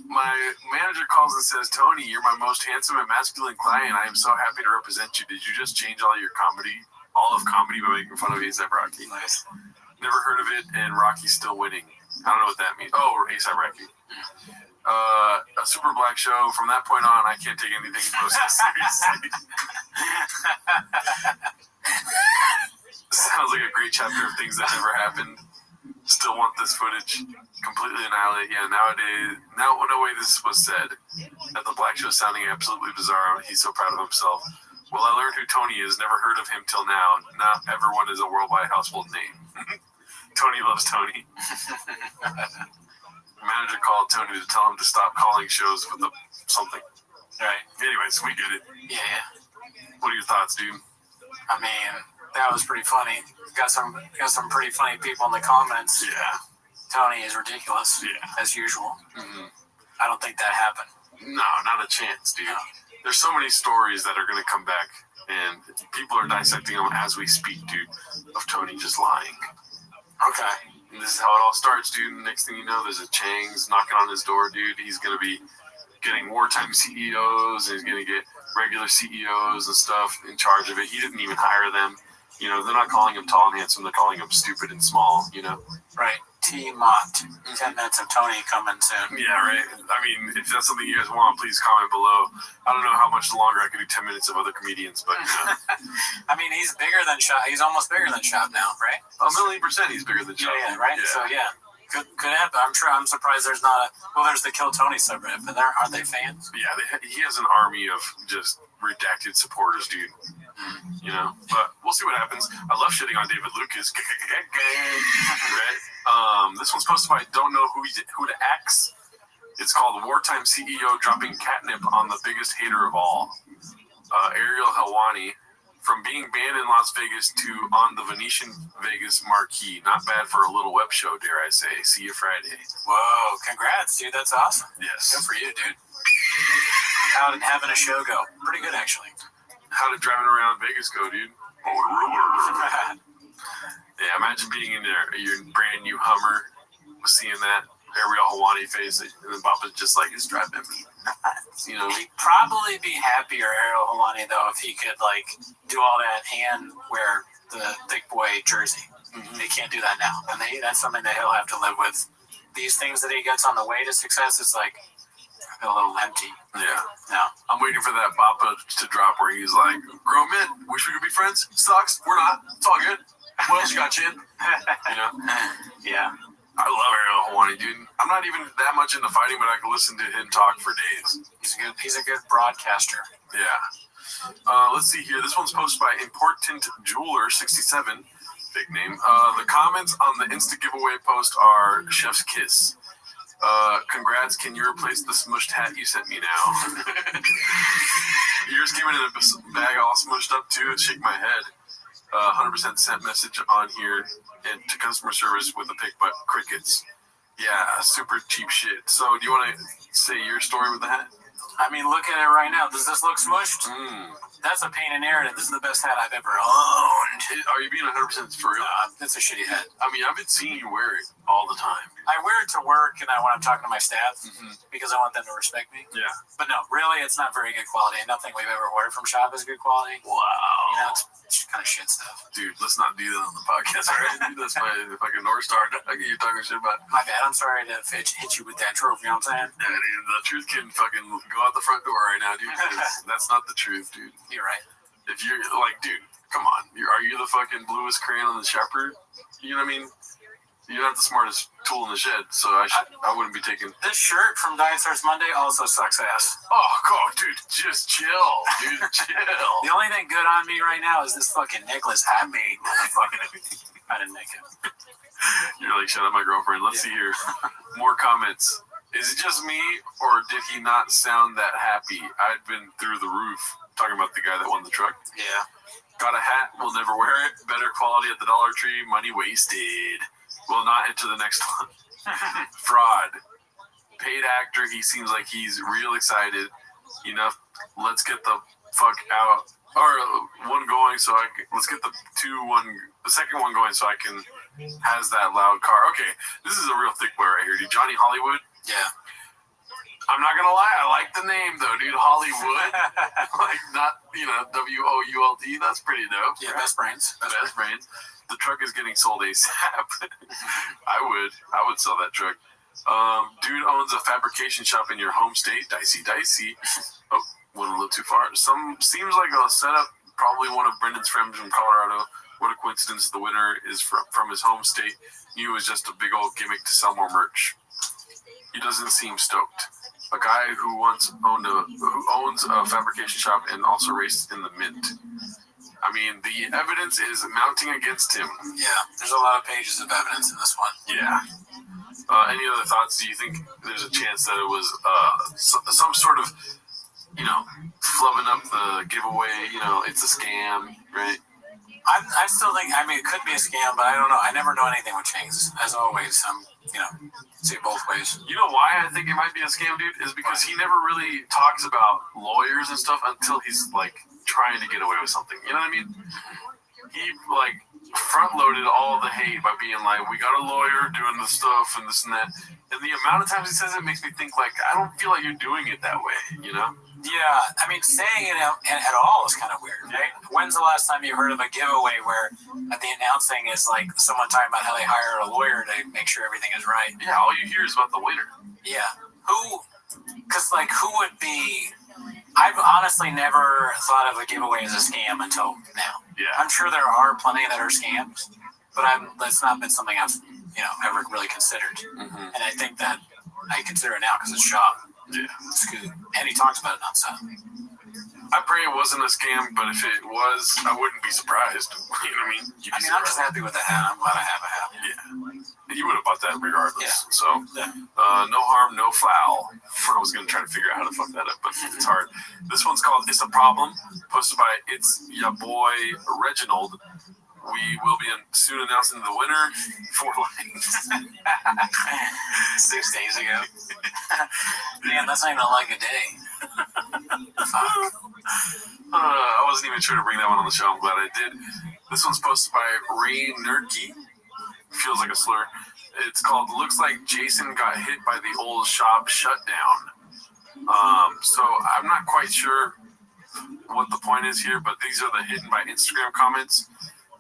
My manager calls and says, Tony, you're my most handsome and masculine client. I am so happy to represent you. Did you just change all of comedy by making fun of A$AP Rocky? Nice. Never heard of it, and Rocky's still winning. I don't know what that means. Oh, A$AP Rocky. A super black show. From that point on, I can't take anything close to seriously. Sounds like a great chapter of things that never happened. Still want this footage. Completely annihilate. Yeah, nowadays, no way this was said. At the black show sounding absolutely bizarre. He's so proud of himself. Well, I learned who Tony is. Never heard of him till now. Not everyone is a worldwide household name. Tony loves Tony. Manager called Tony to tell him to stop calling shows with something. Right. Anyways, we get it. Yeah. What are your thoughts, dude? I mean, that was pretty funny. Got some pretty funny people in the comments. Yeah. Tony is ridiculous. Yeah. As usual. Mm-hmm. I don't think that happened. No, not a chance, dude. No. There's so many stories that are going to come back, and people are dissecting them as we speak, dude, of Tony just lying. Okay. And this is how it all starts, dude. Next thing you know, there's a Chang's knocking on his door, dude. He's going to be getting wartime CEOs, and he's going to get regular CEOs and stuff in charge of it. He didn't even hire them. You know, they're not calling him tall and handsome. They're calling him stupid and small, you know? Right. T-Mont. 10 minutes of Tony coming soon. Yeah, right. I mean, if that's something you guys want, please comment below. I don't know how much longer I could do 10 minutes of other comedians, but, you know. I mean, he's bigger than Shop. He's almost bigger than Shop now, right? 1,000,000% he's bigger than Shop. Yeah, right? Yeah. So, yeah. Could happen. I'm surprised there's not there's the Kill Tony subreddit, but aren't they fans? Yeah, he has an army of just redacted supporters, dude. You know, but we'll see what happens. I love shitting on David Lucas. Right? This one's posted by Don't Know Who to Axe. It's called Wartime CEO Dropping Catnip on the Biggest Hater of All. Ariel Helwani. From being banned in Las Vegas to on the Venetian Vegas marquee. Not bad for a little web show, dare I say. See you Friday. Whoa, congrats, dude. That's awesome. Yes. Good for you, dude. having a show go. Pretty good, actually. How did driving around Vegas go, dude? Yeah, imagine being in your brand new Hummer, seeing that Ariel Hawani face, and then Papa's just like, it's driving me nuts. You know, he'd probably be happier, Ariel Hawani, though, if he could like do all that and wear the thick boy jersey. Mm-hmm. They can't do that now, and that's something that he'll have to live with. These things that he gets on the way to success is like a little empty. Yeah. No. I'm waiting for that Papa to drop where he's like, grown men, wish we could be friends. Sucks. We're not. It's all good. What else you got, Chin? You know? Yeah. I love Ariel Hawani, dude. I'm not even that much into fighting, but I can listen to him talk for days. He's a good broadcaster. Yeah. Let's see here. This one's posted by Important Jeweler 67. Big name. The comments on the Insta giveaway post are Chef's Kiss. Congrats, can you replace the smushed hat you sent me now? Yours came in a bag all smushed up too. Shake my head. 100% sent message on here and to customer service with a pic, but crickets. Yeah, super cheap shit. So do you want to say your story with the hat? I mean, look at it right now. Does this look smushed? That's a pain in narrative. This is the best hat I've ever owned. Are you being 100% for real? It's a shitty hat. I mean, I've been seeing you wear it all the time. I wear it to work and when I'm talking to my staff because I want them to respect me. Yeah. But no, really, it's not very good quality. Nothing we've ever ordered from Shop is good quality. Wow. You know, it's kind of shit stuff. Dude, let's not do that on the podcast, all right? That's my fucking North Star. You're talking shit about. My bad. I'm sorry to hit you with that trophy. You know what I'm saying? Yeah, dude, the truth can fucking go out the front door right now, dude. That's not the truth, dude. You're right. If you're like, dude, come on. Are you the fucking bluest crayon on the shepherd? You know what I mean? You're not the smartest tool in the shed, so I wouldn't be taking. This shirt from Diet Starts Monday also sucks ass. Oh, God, dude, just chill, dude, chill. The only thing good on me right now is this fucking necklace I made. I didn't make it. You're like, shut up, my girlfriend. Let's see here. More comments. Is it just me, or did he not sound that happy? I'd been through the roof. Talking about the guy that won the truck. Yeah. Got a hat, will never wear it. Better quality at the Dollar Tree, money wasted. Will not enter the next one. Fraud. Paid actor, he seems like he's real excited. Enough, let's get the fuck out. Or one going so I can, let's get the second one going so I can has that loud car. Okay, this is a real thick boy right here, dude. Johnny Hollywood. Yeah. I'm not gonna lie, I like the name though, dude. Hollywood, like not WOULD. That's pretty dope. Yeah, best brains. Best brains. The truck is getting sold ASAP. I would sell that truck. Dude owns a fabrication shop in your home state. Dicey. Oh, went a little too far. Seems like a setup. Probably one of Brendan's friends from Colorado. What a coincidence! The winner is from his home state. Knew it was just a big old gimmick to sell more merch. He doesn't seem stoked. A guy who owns a fabrication shop and also raced in the Mint. I mean, the evidence is mounting against him. Yeah, there's a lot of pages of evidence in this one. Yeah. Any other thoughts? Do you think there's a chance that it was some sort of, flubbing up the giveaway? It's a scam, right? I still think, it could be a scam, but I don't know. I never know anything with chains. As always, see it both ways. You know why I think it might be a scam, dude? Is because he never really talks about lawyers and stuff until he's, trying to get away with something. You know what I mean? He, front-loaded all the hate by being like, we got a lawyer doing the stuff and this and that. And the amount of times he says it makes me think, I don't feel like you're doing it that way, Yeah, saying it at all is kind of weird, right? When's the last time you heard of a giveaway where the announcing is someone talking about how they hired a lawyer to make sure everything is right? Yeah, all you hear is about the winner. Yeah. Who would be... I've honestly never thought of a giveaway as a scam until now. Yeah. I'm sure there are plenty that are scams, but that's not been something I've, ever really considered. Mm-hmm. And I think that I consider it now because it's Shop. Yeah. It's good. And he talks about it nonstop. I pray it wasn't a scam, but if it was, I wouldn't be surprised. You know what I mean? I'm just happy with the hat. I'm glad I have a hat. Yeah. You would have bought that regardless. Yeah. So, no harm, no foul. I was going to try to figure out how to fuck that up, but it's hard. This one's called It's a Problem, posted by It's Ya Boy Reginald. We will be soon announcing the winner. 4 lines. 6 days ago. Man, that's not even a day. I wasn't even sure to bring that one on the show. I'm glad I did. This one's posted by Ray Nurki. Feels like a slur. It's called "Looks Like Jason Got Hit by the Old Shop Shutdown." So I'm not quite sure what the point is here, but these are the hidden by Instagram comments.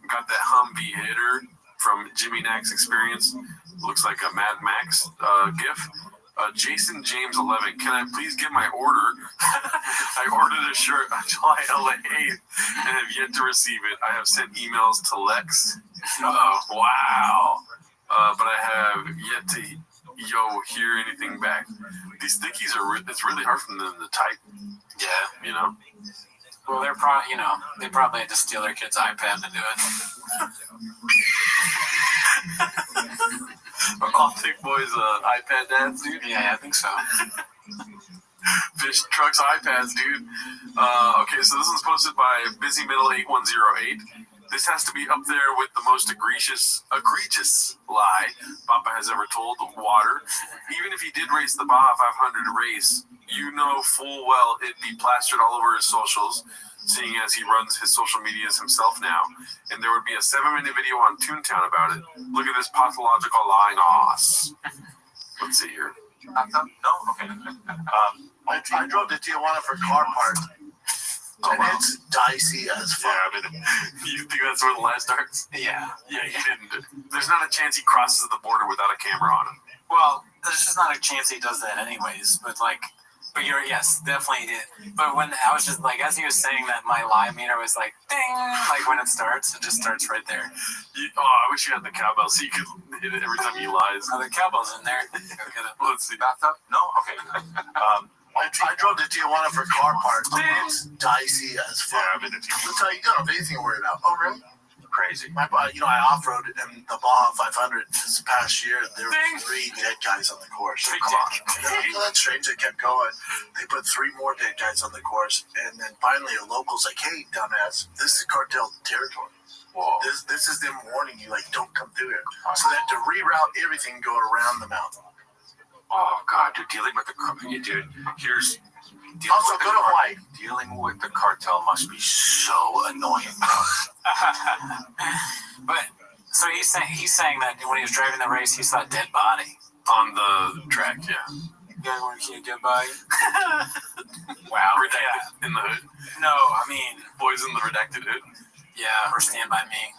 We got that Humvee hitter from Jimmy Nack's Experience. Looks like a Mad Max gif. Jason James 11. Can I please get my order? I ordered a shirt on July 8th and have yet to receive it. I have sent emails to Lex. Wow. But I have yet to hear anything back. These stickies it's really hard for them to type. Yeah. You know? Well, they're probably, they probably had to steal their kid's iPad to do it. Are all thick boys iPad dads, dude? Yeah, I think so. Fish trucks, iPads, dude. Okay, so this one's posted by Busy Middle 8108. This has to be up there with the most egregious lie Papa has ever told. Water. Even if he did race the Baja 500 race, you know full well it'd be plastered all over his socials, seeing as he runs his social medias himself now. And there would be a 7-minute video on Toontown about it. Look at this pathological lying ass. Let's see here. No? Okay. I drove to Tijuana for car parts. And it's dicey as fuck. Yeah, I mean, you think that's where the lie starts? Yeah. Yeah, he didn't. There's not a chance he crosses the border without a camera on him. Well, there's just not a chance he does that anyways. But yes, definitely did. But when I was just as he was saying that, my lie meter was like, ding, like when it starts, it just starts right there. I wish you had the cowbell so you could hit it every time he lies. Oh, the cowbell's in there. Let's see. Bathtub? No? Okay. I drove to Tijuana for car parts. It's dicey as fuck. Yeah, I've been to Tijuana. That's how you don't have anything to worry about. Oh, really? Crazy. I off-roaded in the Baja 500 this past year. There were 3 dead guys on the course. Come on. That stranger kept going. They put 3 more dead guys on the course. And then finally a local's like, hey, dumbass, this is cartel territory. Whoa. This is them warning you, don't come through here. So they had to reroute everything and go around the mountain. Oh, God, dude. Dealing with the dude. Here's... Also, go to Hawaii. Dealing with the cartel must be so annoying. But so he's saying that when he was driving the race, he saw a dead body on the track. Yeah. You guys want to see a dead body? Wow. Redacted in the hood. No, I mean boys in the redacted hood. Yeah, or Stand By Me.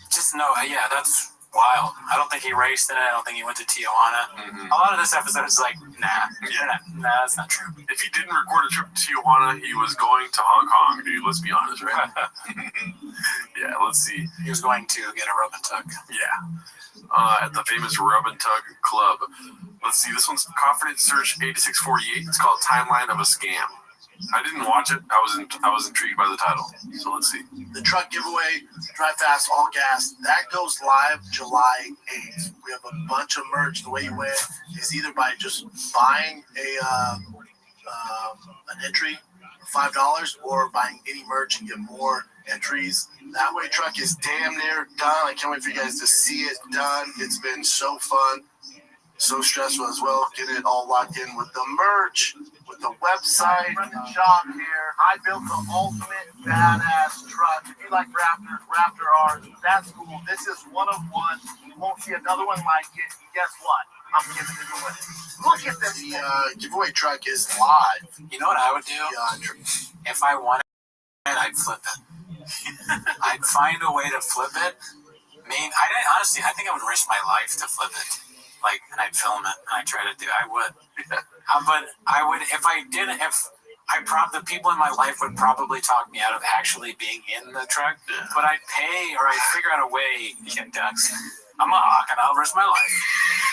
Just no. Yeah, that's wild. I don't think he raced in it. I don't think he went to Tijuana. Mm-hmm. A lot of this episode is like, nah, that's not true. If he didn't record a trip to Tijuana, he was going to Hong Kong, dude. Let's be honest, right? Yeah, let's see. He was going to get a rub and tug. Yeah. At the famous Rub and Tug Club. Let's see. This one's Confidence Search 8648. It's called Timeline of a Scam. I didn't watch it. I was intrigued by the title. So let's see. The truck giveaway, Drive Fast, All Gas, that goes live July 8th. We have a bunch of merch. The way you win is either by just buying an entry, $5, or buying any merch and get more entries. That way truck is damn near done. I can't wait for you guys to see it done. It's been so fun. So stressful as well. Get it all locked in with the merch, with the website, shop here. I built the ultimate badass truck. If you like Raptor R's, that's cool. This is one of one. You won't see another one like it. Guess what? I'm giving it away. Look at this. The giveaway truck is live. You know what I would do? If I wanted it, I'd flip it. I'd find a way to flip it. Honestly, I think I would risk my life to flip it. And I'd film it, and I'd try to do it. I would. But I would, if I didn't, the people in my life would probably talk me out of actually being in the truck, but I'd pay, or I'd figure out a way, I'm a hawk, and I'll risk my life.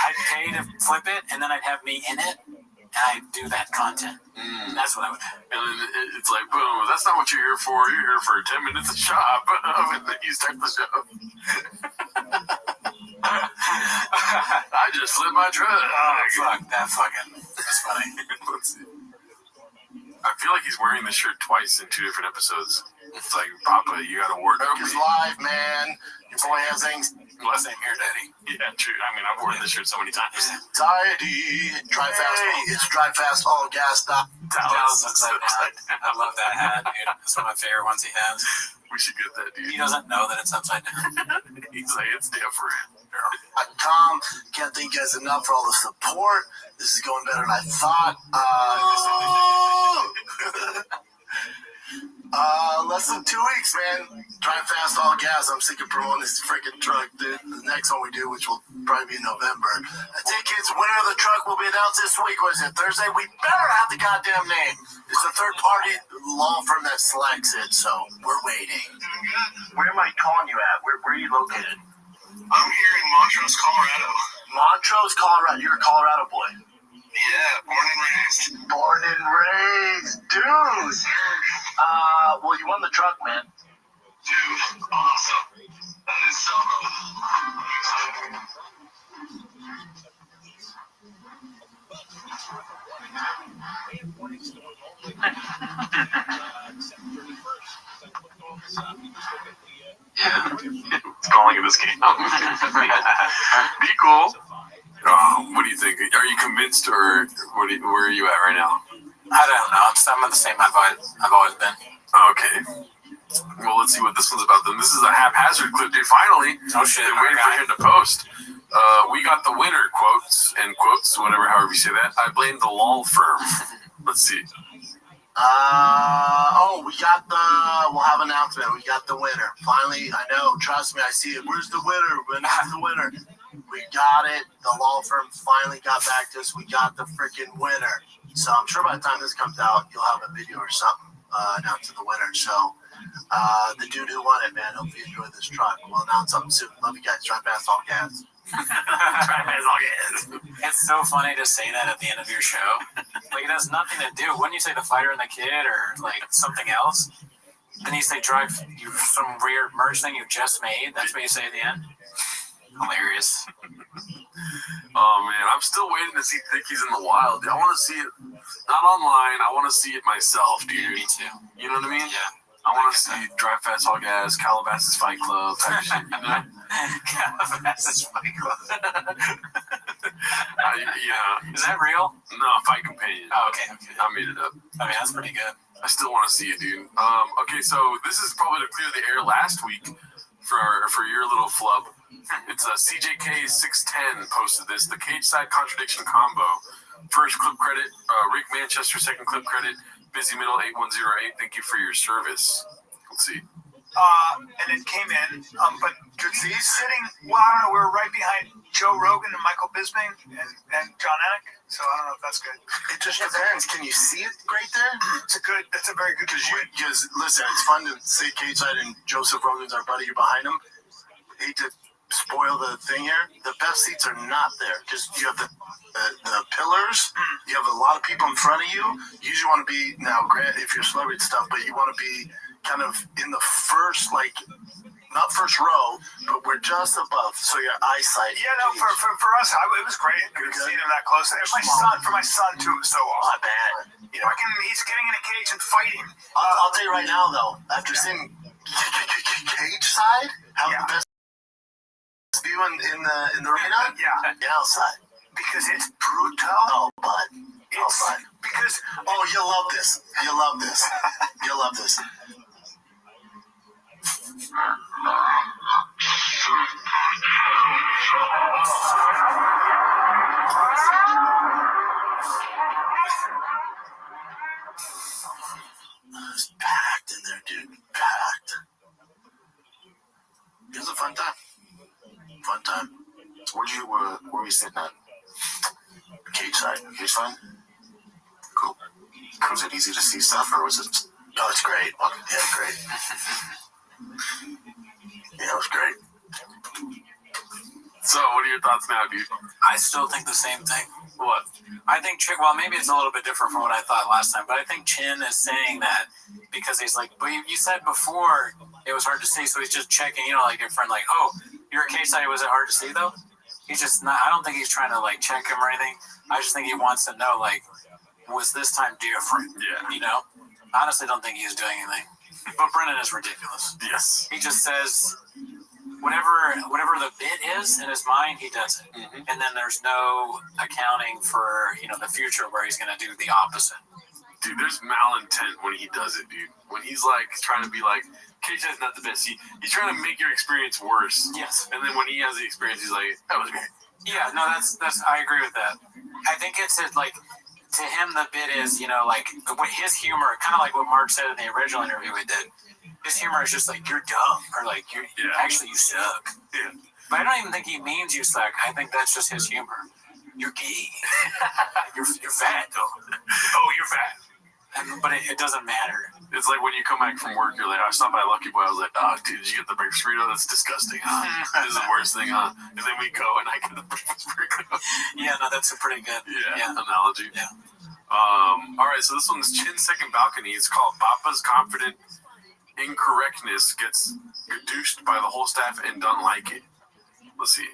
I'd pay to flip it, and then I'd have me in it, and I'd do that content. That's what I would do. And then it's like, boom, that's not what you're here for. You're here for 10 minutes of shop, and then you start the show. I just flipped my truck. Oh, fuck. That's funny. Let's see. I feel like he's wearing this shirt twice in 2 different episodes. It's like, Papa, you gotta work. It's live, man. Your boy has Same here, Daddy. Yeah, true. I mean, I've worn this shirt so many times. Anxiety. Drive fast. It's drive fast, all gas stop. Dallas upside down. I love that hat, dude. It's one of my favorite ones he has. We should get that, dude. He doesn't know that it's upside down. He's like, it's different. Tom, can't thank you guys enough for all the support. This is going better than I thought. Less than 2 weeks, man. Drive fast, all gas. I'm sick of promoting this freaking truck, dude. The next one we do, which will probably be in November. I think it's winner of the truck will be announced this week. Was it Thursday? We better have the goddamn name. It's a third-party law firm that selects it, so we're waiting. Where am I calling you at? Where are you located? I'm here in Montrose, Colorado. Montrose, Colorado. You're a Colorado boy. Yeah, born and raised. Born and raised, dude. Well, you won the truck, man. Dude, awesome. That is so cool. It's calling it a scam. Be cool. What do you think? Are you convinced, or where are you at right now? I don't know. I'm at the same I've always been. Okay. Well, let's see what this one's about then. This is a haphazard clip, dude. Finally. Oh, shit. Been waiting for him to post. We got the winner, quotes, however you say that. I blame the law firm. Let's see. We'll have an announcement. We got the winner. Finally, I know. Trust me, I see it. Where's the winner? Where's the winner? We got it. The law firm finally got back to us. We got the freaking winner. So I'm sure by the time this comes out, you'll have a video or something announcing the winner. So the dude who won it, man, hope you enjoy this truck. We'll announce something soon. Love you guys. Drive fast, all gas. It's so funny to say that at the end of your show. Like, it has nothing to do. Wouldn't you say the fighter and the kid or like something else? Then you say drive some weird merch thing you just made. That's what you say at the end. Hilarious. Oh man, I'm still waiting to see Thickies in the wild. I want to see it, not online. I want to see it myself, dude. Yeah, me too. You know what I mean? Yeah. I want to see Drive Fast All Gas, Calabasas Fight Club type shit. You know? Calabasas Fight Club. Yeah. Is that real? No, Fight Companion. Oh, okay. I made it up. I mean, that's pretty good. I still want to see it, dude. Okay, so this is probably to clear the air last week for your little flub. It's a CJK610 posted this. The cage side contradiction combo. First clip credit, Rick Manchester. Second clip credit, Busy Middle 8108. Thank you for your service. Let's see. And it came in, but he's sitting, well, I don't know, we were right behind Joe Rogan and Michael Bisping and John Anik, so I don't know if that's good. It just depends. Can you see it right there? That's a very good point. Because listen, it's fun to say cage side and Joseph Rogan's our buddy. You're behind him. Hate to spoil the thing here. The best seats are not there because you have the pillars. You have a lot of people in front of you. You usually want to be, now granted if you're celebrity stuff, but you want to be kind of in the first, like, not first row, but we're just above, so your eyesight. Yeah, no, for us, it was great. Seeing him that close. And for my son too, it was so awesome. Not bad. You know, he's getting in a cage and fighting. I'll tell you right now, though, after seeing cage side, have the best view in the arena, get outside. Because it's brutal. Oh, bud. Outside. Because you'll love this. You'll love this. You'll love this. It's packed in there, dude. Packed. It was a fun time. Fun time. Where were you sitting at? Cage side. Cage side? Cool. Was it easy to see stuff, or was it? Oh, it's great. Yeah, great. Yeah, it was great. So, what are your thoughts now, dude? I still think the same thing. What? I think, well, maybe it's a little bit different from what I thought last time, but I think Chin is saying that because he's like, but you said before it was hard to see, so he's just checking, like your friend, like, oh, you're a case study, was it hard to see, though? He's just not, I don't think he's trying to, like, check him or anything. I just think he wants to know, like, was this time different? Yeah. Honestly, don't think he's doing anything. But Brennan is ridiculous. Yes. He just says, whatever the bit is in his mind, he does it, and then there's no accounting for the future where he's going to do the opposite. Dude, there's malintent when he does it, dude. When he's like trying to be like, KJ's not the best. He's trying to make your experience worse. Yes. And then when he has the experience, he's like, that was great. Yeah, no, that's I agree with that. I think it's like, to him the bit is, like his humor, kind of like what Mark said in the original interview we did. His humor is just like, you're dumb, or like actually you suck. Yeah. But I don't even think he means you suck. I think that's just his humor. You're gay. you're fat though. Oh, you're fat. But it doesn't matter. It's like when you come back from work, you're like, I stopped by Lucky Boy. I was like, oh, dude, did you get the breakfast burrito? That's disgusting, huh? This is the worst thing, huh? And then we go and I get the breakfast burrito. Yeah, no, that's a pretty good analogy. Yeah. All right, so this one's Chin Second Balcony. It's called Papa's Confident Incorrectness Gets Reduced by the whole staff and don't like it. Let's see.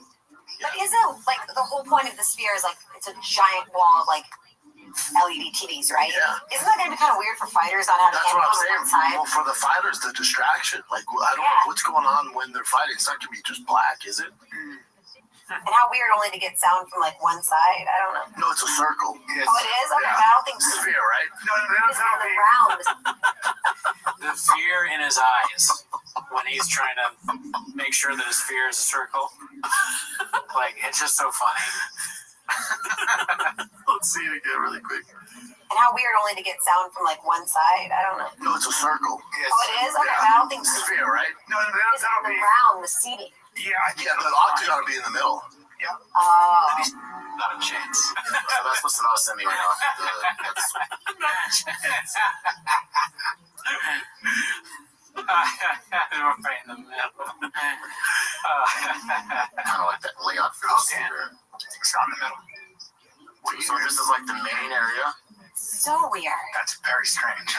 But isn't like the whole point of the sphere is like it's a giant wall of like LED TVs, right? Yeah. Isn't that going to be kind of weird for fighters on how to That's handle what I'm it saying. one time? Well, for the fighters, the distraction. Like, I don't know what's going on when they're fighting. It's not going to be just black, is it? And how weird only to get sound from like one side. I don't know. No, it's a circle. Yes. Oh, it is? Okay, I don't think so. Sphere, right? No, it's on the round. The fear in his eyes when he's trying to make sure that his fear is a circle. Like, it's just so funny. Let's see it again really quick. And how weird only to get sound from like one side. I don't know. No, it's a circle. Yes. Oh, it is? Okay, I don't think so. Sphere, right? No, it's on the round, the seating. Yeah, the octagon will be in the middle. Yeah. Not a chance. So that's what's not sending right now. Not a chance. Right in the middle. Kind of like that layout for the sphere. It's on the middle. So this is like the main area. So weird. That's very strange.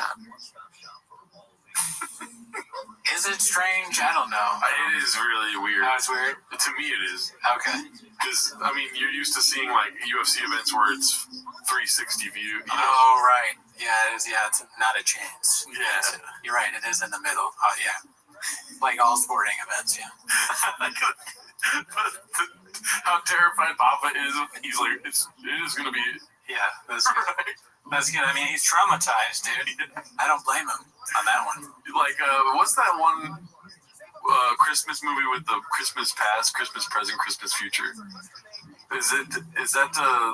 Is it strange? I don't know. It is really weird. Oh, it's weird? To me, it is. Okay. Because, I mean, you're used to seeing, like, UFC events where it's 360 view. You know? Oh, right. Yeah, it is. Yeah, it's not a chance. Yeah. You're right. It is in the middle. Oh, yeah. Like all sporting events, yeah. How terrified Papa is. He's like, it is going to be... Yeah, that's good. Right. That's good. I mean, he's traumatized, dude. I don't blame him on that one. Like, what's that one Christmas movie with the Christmas past, Christmas present, Christmas future? Is that the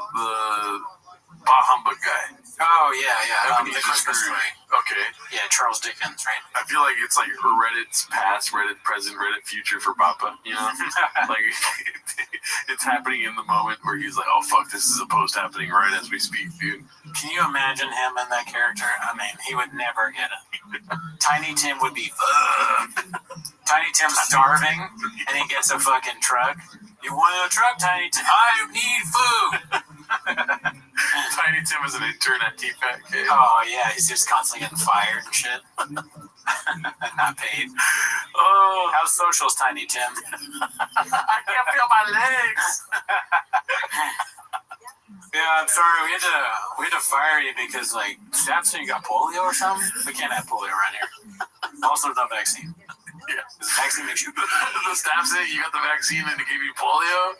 Bah Humbug guy? Oh, yeah. The Christmas story. Okay. Yeah, Charles Dickens, right? I feel like it's like Reddit's past, Reddit present, Reddit future for Papa, you know? Like, it's happening in the moment where he's like, oh, fuck, this is a post happening right as we speak, dude. Can you imagine him and that character? I mean, he would never get it. Tiny Tim would be Tiny Tim's starving, and he gets a fucking truck. You want a truck, Tiny Tim? I need food! Tiny Tim is an intern at TFAC. Oh, yeah, he's just constantly getting fired and shit. Not paid. Oh, how's socials, Tiny Tim? I can't feel my legs. Yeah, I'm sorry. We had to fire you because, like, staff said you got polio or something. We can't have polio around here. Also, no vaccine. Yeah, the vaccine makes you. The staff said you got the vaccine and it gave you polio.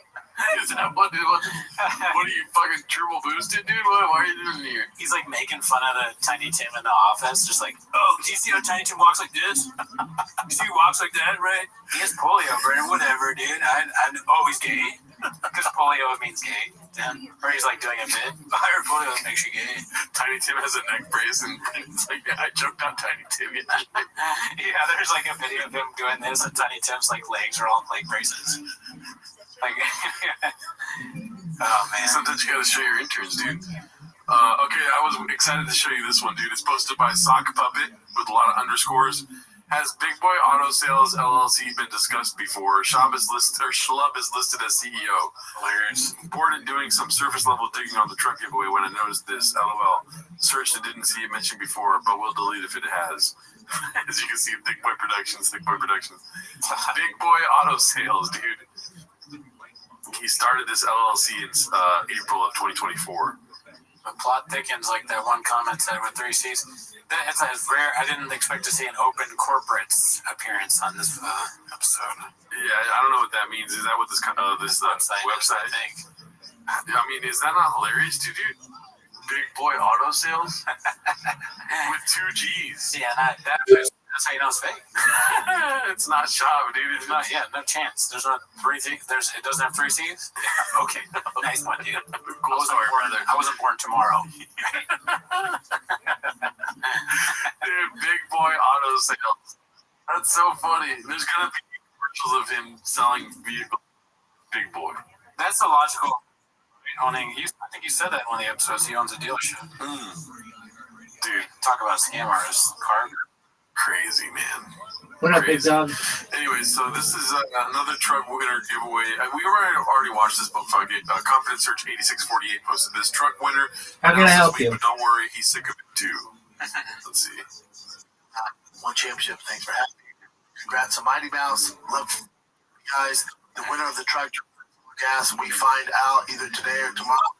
Is that what are you fucking triple boosted, dude? Why are you doing here? He's like making fun of the Tiny Tim in the office, just like, oh, do you see how Tiny Tim walks like this? You see he walks like that, right? He has polio, Brennan. Whatever, dude. Oh, he's gay because polio means gay. Then, or he's like doing a bit. I heard polio makes you gay. Tiny Tim has a neck brace, and it's like, yeah, I choked on Tiny Tim. Yeah, there's like a video of him doing this, and Tiny Tim's like legs are all in leg braces. Like, oh man. Sometimes you gotta show your interns, dude. Okay, I was excited to show you this one, dude. It's posted by Sock Puppet with a lot of underscores. Has Big Boy Auto Sales LLC been discussed before? Schlub is listed as CEO. Hilarious. Bored at doing some surface level digging on the truck giveaway when I noticed this. LOL. Searched and didn't see it mentioned before, but will delete if it has. As you can see, Big Boy Productions. Big Boy Auto Sales, dude. He started this LLC in April of 2024. The plot thickens, like that one comment said with 3 C's. It's rare. I didn't expect to see an open corporate appearance on this episode. Yeah, I don't know what that means. Is that what this website? I think. I mean, is that not hilarious, dude? Big boy auto sales with 2 G's. Yeah, that's how you know it's fake. It's not shop, dude. It's not. Yeah, no chance. There's not 3 C's. It doesn't have 3 C's. Okay, nice one, dude. I wasn't born tomorrow. Dude, big boy auto sales. That's so funny. There's gonna be commercials of him selling vehicles. Big boy. That's the logical owning. I think you said that in one of the episodes. He owns a dealership. Dude, talk about a scam artist. Car. Crazy, man. What up, big dog? Anyway, so this is another truck winner giveaway. We already watched this book. Confidence Search 8648 posted this truck winner. How can I help you? But don't worry, he's sick of it too. Let's see. One championship. Thanks for having me. Congrats to Mighty Mouse. Love you guys. The winner of the tractor gas, we find out either today or tomorrow.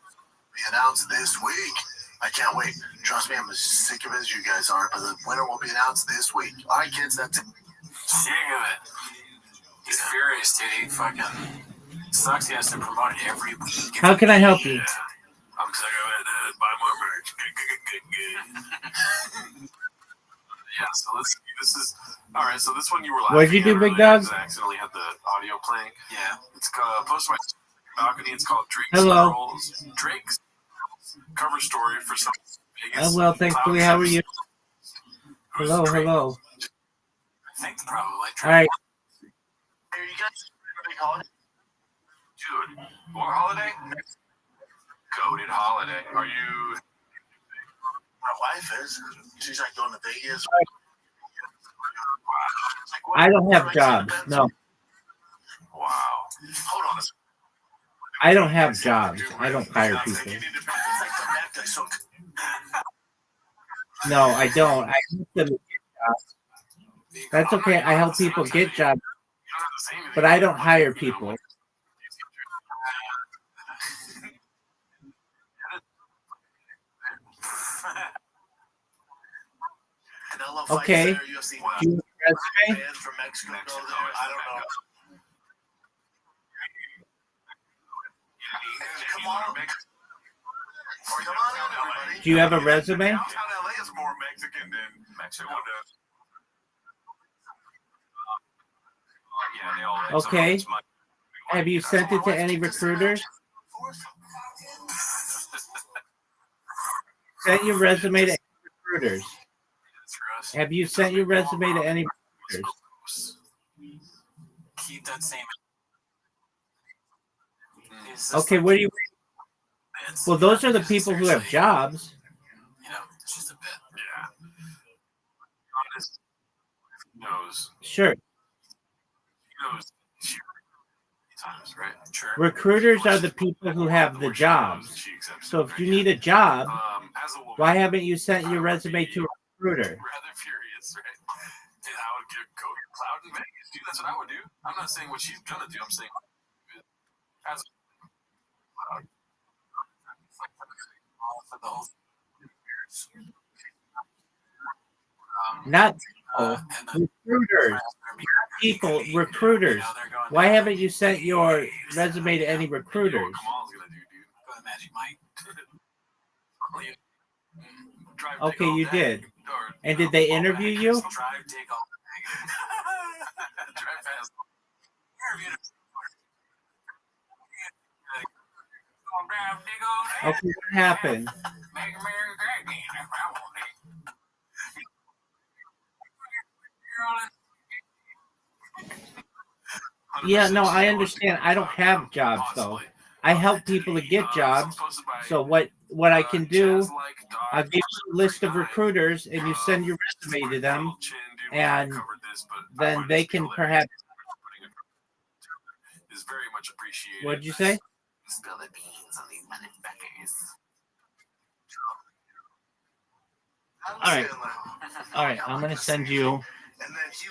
We announce this week. I can't wait. Trust me, I'm as sick of it as you guys are, but the winner will be announced this week. All right, kids, that's it. Sick of it. He's furious, dude. He fucking sucks. He has to promote it every week. How can I help you? I'm sick of it. Buy more merch. Yeah, so let's see. This is all right. So this one you were laughing. What'd you do, big dog? I accidentally had the audio playing. Yeah. It's posted by balcony. It's called Drake's Hello. Girls. Drake's cover story for some Vegas. Oh, well, thankfully. How are you? Hello. I think probably. All right. Are you guys a big holiday? Dude, what holiday? Goated holiday. Are you? My wife is. She's like going to Vegas. I don't have jobs. No. Wow. Hold on a second. I don't have jobs. I don't hire people. No, I don't. I help them get jobs. That's okay. I help people get jobs, but I don't hire people. Okay. Do you have a resume? From Mexico go there. I don't know. Come on. Come on, everybody. Do you have a resume? Downtown LA is more Mexican than Mexico does. Okay. Have you sent it to any recruiters? Sent your resume to any recruiters. Have you sent your resume to any recruiters? Keep that same. Okay, what do you? Well, those are the people who have jobs. You know, it's just a bit. Yeah. Honest knows. Sure. He knows. Times, right? Sure. Recruiters are the people who have the jobs. So if you need a job, why haven't you sent your resume to a recruiter? Rather furious, right? And I would go cloud in Vegas, dude. That's what I would do. I'm not saying what she's gonna do. I'm saying as Not recruiters. Recruiters. Why haven't you sent your resume to any recruiters? Okay, you did. And did they interview you? Okay, what happened? Yeah, no, I understand. I don't have jobs though. I help people to get jobs. So what I can do, I'll give you a list of recruiters and you send your resume to them, and then they can perhaps. Is very much appreciated. What did you say? Spill the beans on these motherfuckers. All right. I'm gonna send you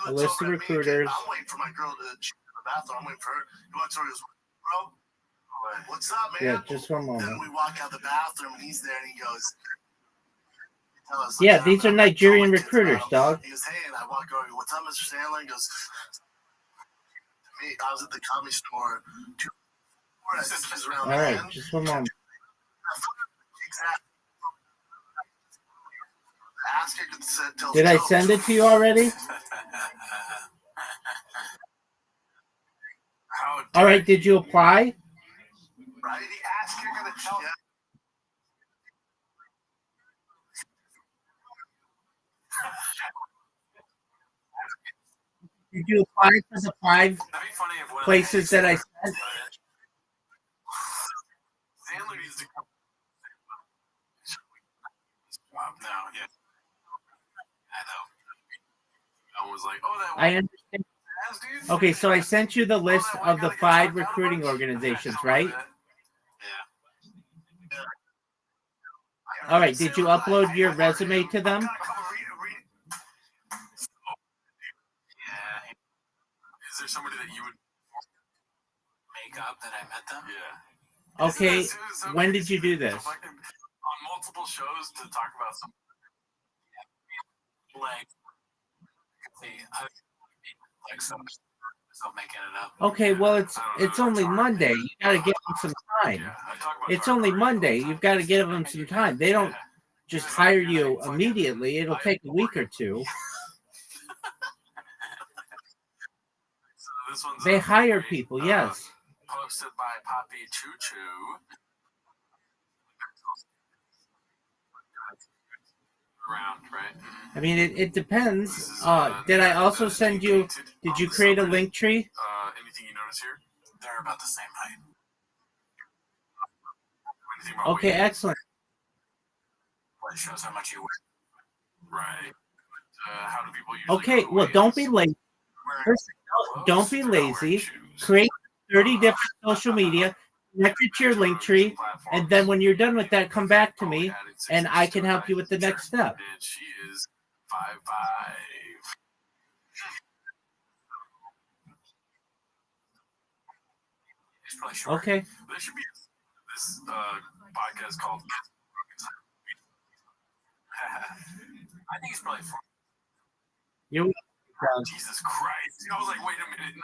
a list of recruiters. I'm waiting for my girl to shoot in the bathroom. I'm waiting for her. He walks over and goes, bro, What's up, man? Yeah, just one Then moment. we walk out the bathroom, and he's there, and he goes, tell us, Yeah, these are Nigerian recruiters, dog. he goes, hey, and I walk over, what's up, Mr. Sandler? He goes, hey, I was at the comedy store 2 hours around All right, then. just one moment. Did I send it to you already? All right, did you apply? Right? The ask you're gonna tell. Did you apply for the 5 places that I sent? Sandler needs to come. No, yeah. I know. I was like, oh, that I understand. Okay, so I sent you the list of the 5 recruiting organizations, right? All right, did you upload your resume to them? Is there somebody that you would make up that I met them? Yeah. Okay, when did you do this? On multiple shows to talk about some. Like, see, like some making it up. Okay, well it's only Monday. You got to give them some time. It's only Monday. You've got to give them some time. They don't just hire you immediately. It'll take a week or two. They hire people, yes. Posted by Poppy Choo Choo. Around, right? I mean, it depends. Did I also send you? Did you create a link tree? Anything you notice here? They're about the same height. Okay, excellent. Well, it shows how much you weigh. Right. How do people usually? Okay, well, don't be lazy. Don't be lazy. Create 30 different social media. Connect it to your link tree, and then when you're done with that, come back to me, and I can help you with the next step. And she is 5'5". Okay. There should be this podcast called. I think it's probably 4. You. Jesus Christ! I was like, wait a minute, no.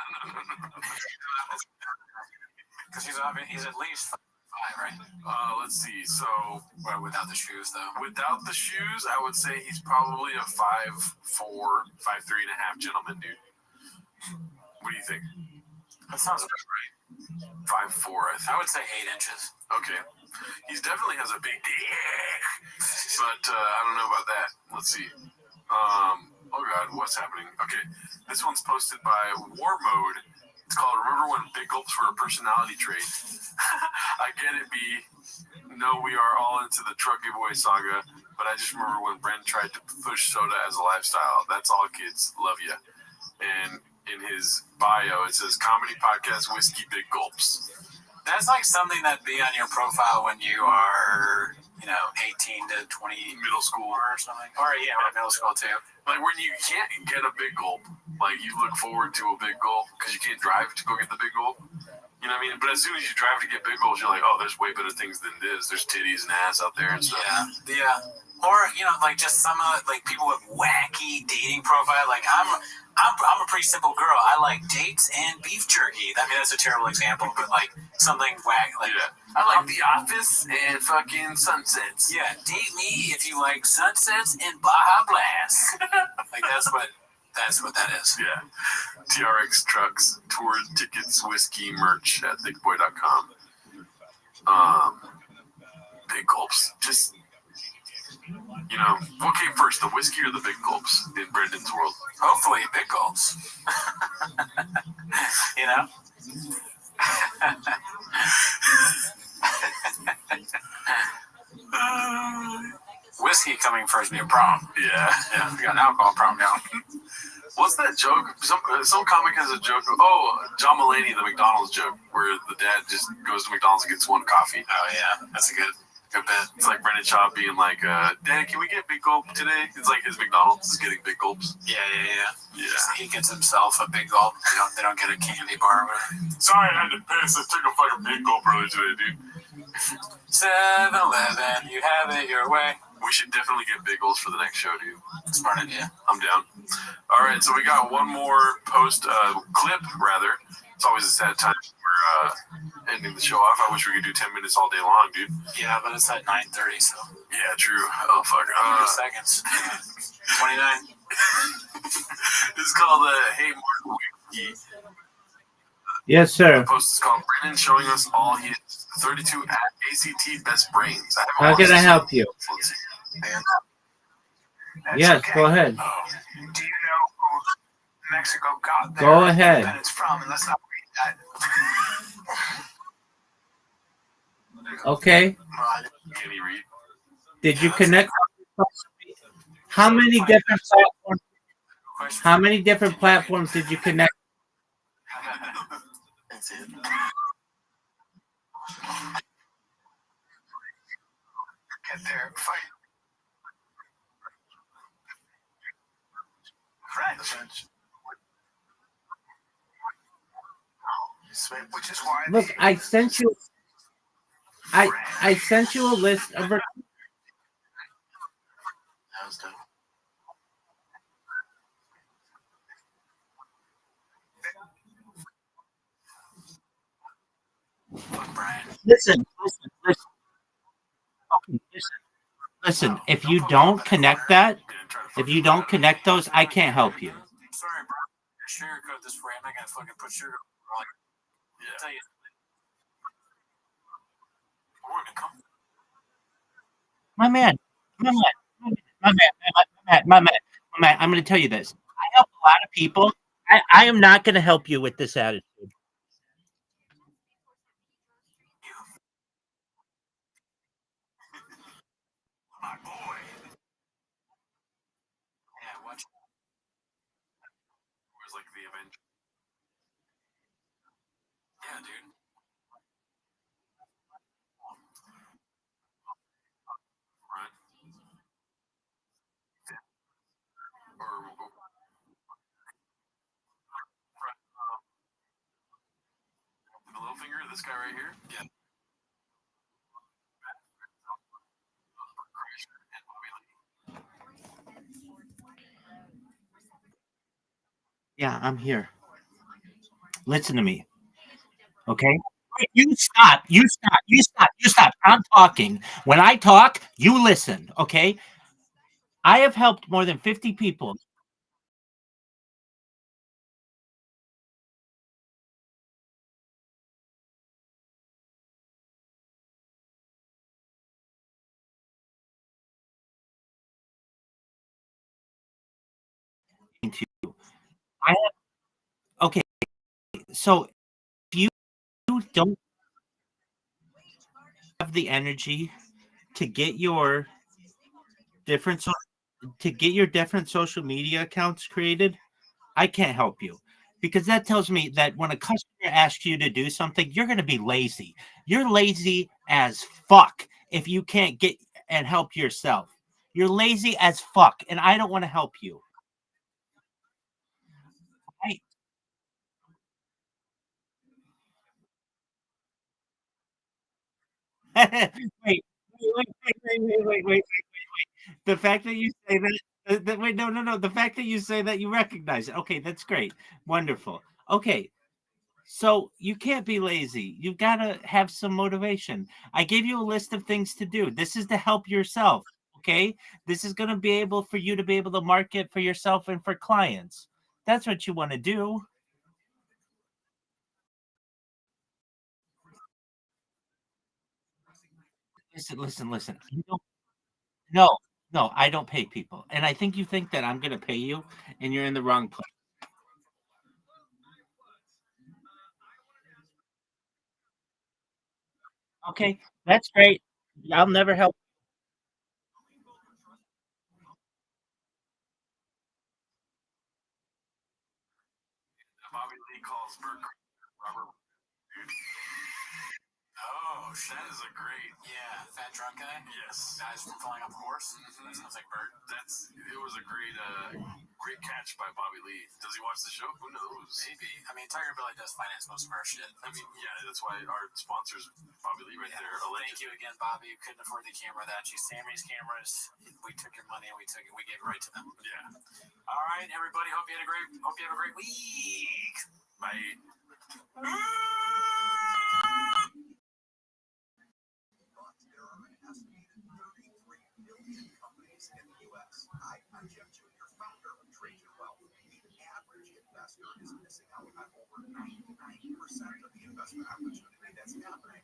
Because he's at least 5, right? Let's see. So, well, without the shoes, though. Without the shoes, I would say he's probably a 5'4", 5'3.5" gentleman, dude. What do you think? That sounds about right. 5'4", I think. I would say 8 inches. Okay. He definitely has a big dick, but I don't know about that. Let's see. Oh God, what's happening? Okay, this one's posted by War Mode. It's called "Remember When Big Gulps Were a Personality Trait." I get it, B. No, we are all into the truck giveaway saga, but I just remember when Brent tried to push soda as a lifestyle. That's all, kids. Love ya. And in his bio, it says "Comedy Podcast Whiskey Big Gulps." That's like something that'd be on your profile when you are, 18 to 20, middle school or something. Or yeah, middle school too. Like when you can't get a big gulp, like you look forward to a big gulp because you can't drive to go get the big gulp. You know what I mean? But as soon as you drive to get big gulps, you're like, oh, there's way better things than this. There's titties and ass out there and stuff. Yeah. Or like just some like people with wacky dating profile. Like I'm a pretty simple girl. I like dates and beef jerky. I mean, that's a terrible example, but like something wacky. Like I like The Office and fucking sunsets. Yeah, date me if you like sunsets and Baja Blast. Like that's what that is. Yeah. TRX trucks, tour tickets, whiskey, merch at thickboy.com. Big gulps. Just, what came first, the whiskey or the big gulps in Brendan's world? Hopefully, big gulps. Whiskey coming first near prom. Yeah. We got an alcohol prom now. What's that joke? Some comic has a joke. Oh, John Mulaney, the McDonald's joke, where the dad just goes to McDonald's and gets one coffee. Oh yeah, that's a good a bit. It's like Brendan Shaw being like, Dad, can we get big gulp today? It's like his McDonald's is getting big gulps. Yeah. He gets himself a big gulp. They don't get a candy bar. Sorry, I had to piss. I took a fucking big gulp earlier today, dude. 7-Eleven, you have it your way. We should definitely get bagels for the next show, dude. Smart idea. I'm down. All right, so we got one more clip, rather. It's always a sad time we're ending the show off. I wish we could do 10 minutes all day long, dude. Yeah, but it's at 9:30, so. Yeah, true. Oh, fuck. 30 seconds. 29. This is called Hey Mark Wiki. Yes, sir. The post is called Brennan showing us all his 32 ACT best brains. How can I help you? Let's see. Yes, go ahead. Do you know who Mexico got there? Go ahead. And it's from, and let's not read that. Okay. Can he read? Did you connect? How many different platforms? How many different platforms did you connect? That's it. Get there, fight. French. Which is why. Look, I sent you. I sent you a list of. Listen. Okay, listen. If you don't connect those, I can't help you. Sorry, bro. Sugarcoat this for you. I'm not gonna fucking put sugar. I'll tell you. My man. I'm going to tell you this. I help a lot of people. I am not going to help you with this attitude. My boy. Yeah, watch. Where's like the Avenger? Yeah, dude. Right. Or the little finger, this guy right here. Yeah. Yeah, I'm here. Listen to me. Okay? You stop. I'm talking. When I talk, you listen. Okay? I have helped more than 50 people. Okay. So if you don't have the energy to get your different social media accounts created, I can't help you, because that tells me that when a customer asks you to do something, you're going to be lazy. You're lazy as fuck if you can't get and help yourself. You're lazy as fuck, and I don't want to help you. Wait. The fact that you say that, wait, no. The fact that you say that, you recognize it. Okay, that's great. Wonderful. Okay. So you can't be lazy. You've got to have some motivation. I gave you a list of things to do. This is to help yourself. Okay. This is going to be able for you to be able to market for yourself and for clients. That's what you want to do. Listen. No, I don't pay people. And I think you think that I'm going to pay you, and you're in the wrong place. Okay, that's great. I'll never help. Bobby Lee calls Bert Robert. Dude. Oh. Oh, shit. That is a great. Yeah, fat drunk guy? Yes. Guys from Falling Off a Horse? That sounds like Bert. It was a great catch by Bobby Lee. Does he watch the show? Who knows? Maybe. I mean, Tiger Billy does finance most of our shit. I mean, yeah, that's why our sponsors, Bobby Lee right there. Thank you again, Bobby. You couldn't afford the camera without you. Sammy's cameras, we took your money and we gave it right to them. Yeah. All right, everybody. Hope you have a great week. Bye. There are an estimated 33 million companies in the U.S. I'm Jim Jr., founder of Trajan Wealth. The average investor is missing out on over 99% of the investment opportunity that's happening.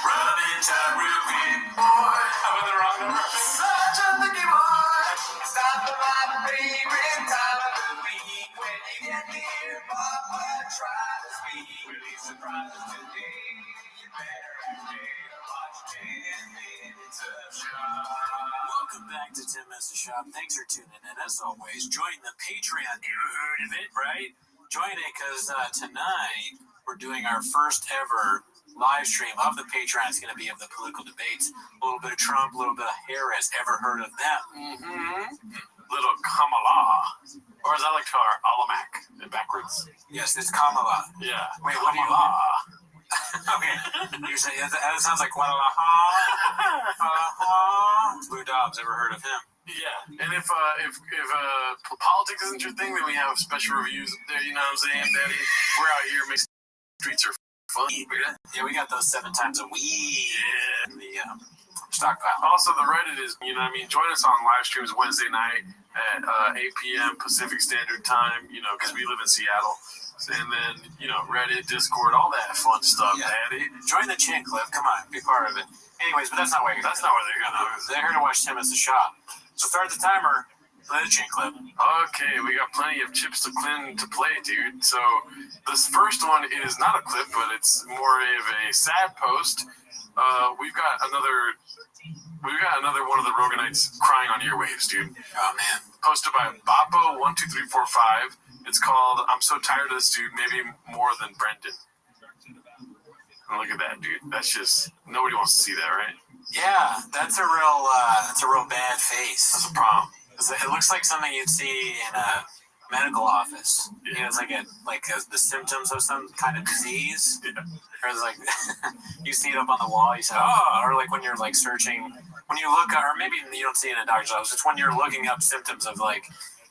Robin time, Ruby boy. I'm in the wrong number. Such a lucky boy. Stop by my favorite time of the week. When you get here, Papa, try to speak. Really surprised today. You better watch 10 minutes of shop. Welcome back to 10 Minutes of Shop. Thanks for tuning in. As always, join the Patreon. Never heard of it, right? Join it because tonight we're doing our first ever live stream of the Patreon. It's going to be of the political debates. A little bit of Trump, a little bit of Harris. Ever heard of them? Little Kamala. Or as I like to call her, Alamak, backwards. Yes, it's Kamala. Yeah. Wait, what do you Okay. You're saying that sounds like Guadalajara. Blue Dobbs. Ever heard of him? Yeah, and if politics isn't your thing, then we have special reviews up there. You know what I'm saying, Daddy? We're out here making streets are fun. Yeah, we got those 7 times a week. Yeah. In the stockpile. Also, the Reddit is, you know what I mean? Join us on live streams Wednesday night at 8 p.m. Pacific Standard Time, you know, because we live in Seattle. And then, you know, Reddit, Discord, all that fun stuff, Daddy. Join the chin clip. Come on, be part of it. Anyways, but that's not where they're going to. They're here to watch 10 Minutes of Shop. So start the timer. Play the chin clip. Okay, we got plenty of chips to play, dude. So this first one is not a clip, but it's more of a sad post. We've got another one of the Roganites crying on earwaves, dude. Oh man. Posted by Bappo12345. It's called "I'm so tired of this dude." Maybe more than Brendan. And look at that, dude. That's just nobody wants to see that, right? Yeah, that's a real bad face. That's a problem. It looks like something you'd see in a medical office. Yeah. You know, it's like the symptoms of some kind of disease. Yeah. Or it's like you see it up on the wall. You say, oh, or like when you're like searching, when you look, or maybe you don't see it in a doctor's office. It's when you're looking up symptoms of like,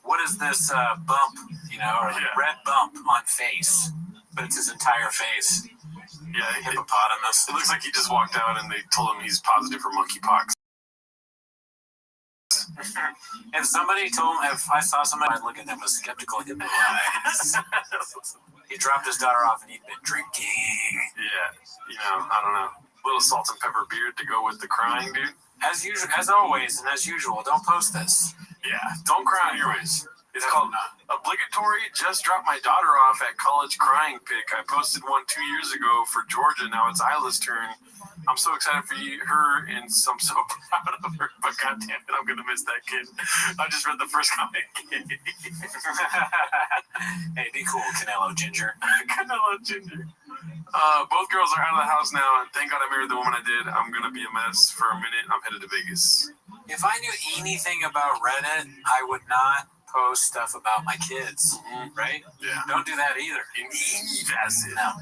what is this bump? You know, or like red bump on face, but it's his entire face. Yeah, hippopotamus. It looks like he just walked out and they told him he's positive for monkeypox. If I saw somebody, I'd look at them with skeptical eyes. He dropped his daughter off and he'd been drinking. Yeah, you know, I don't know. A little salt and pepper beard to go with the crying, dude. As usual, as always, and as usual, don't post this. Yeah, don't cry on your ways. It's called Obligatory. Just dropped my daughter off at college crying pic. I posted one 2 years ago for Georgia. Now it's Isla's turn. I'm so excited for her, and I'm so proud of her. But goddamn it, I'm gonna miss that kid. I just read the first comment. Hey, be cool, Canelo Ginger. Canelo Ginger. Both girls are out of the house now, and thank God I married the woman I did. I'm gonna be a mess for a minute. I'm headed to Vegas. If I knew anything about Reddit, I would not post stuff about my kids, right? Yeah. Don't do that either. No.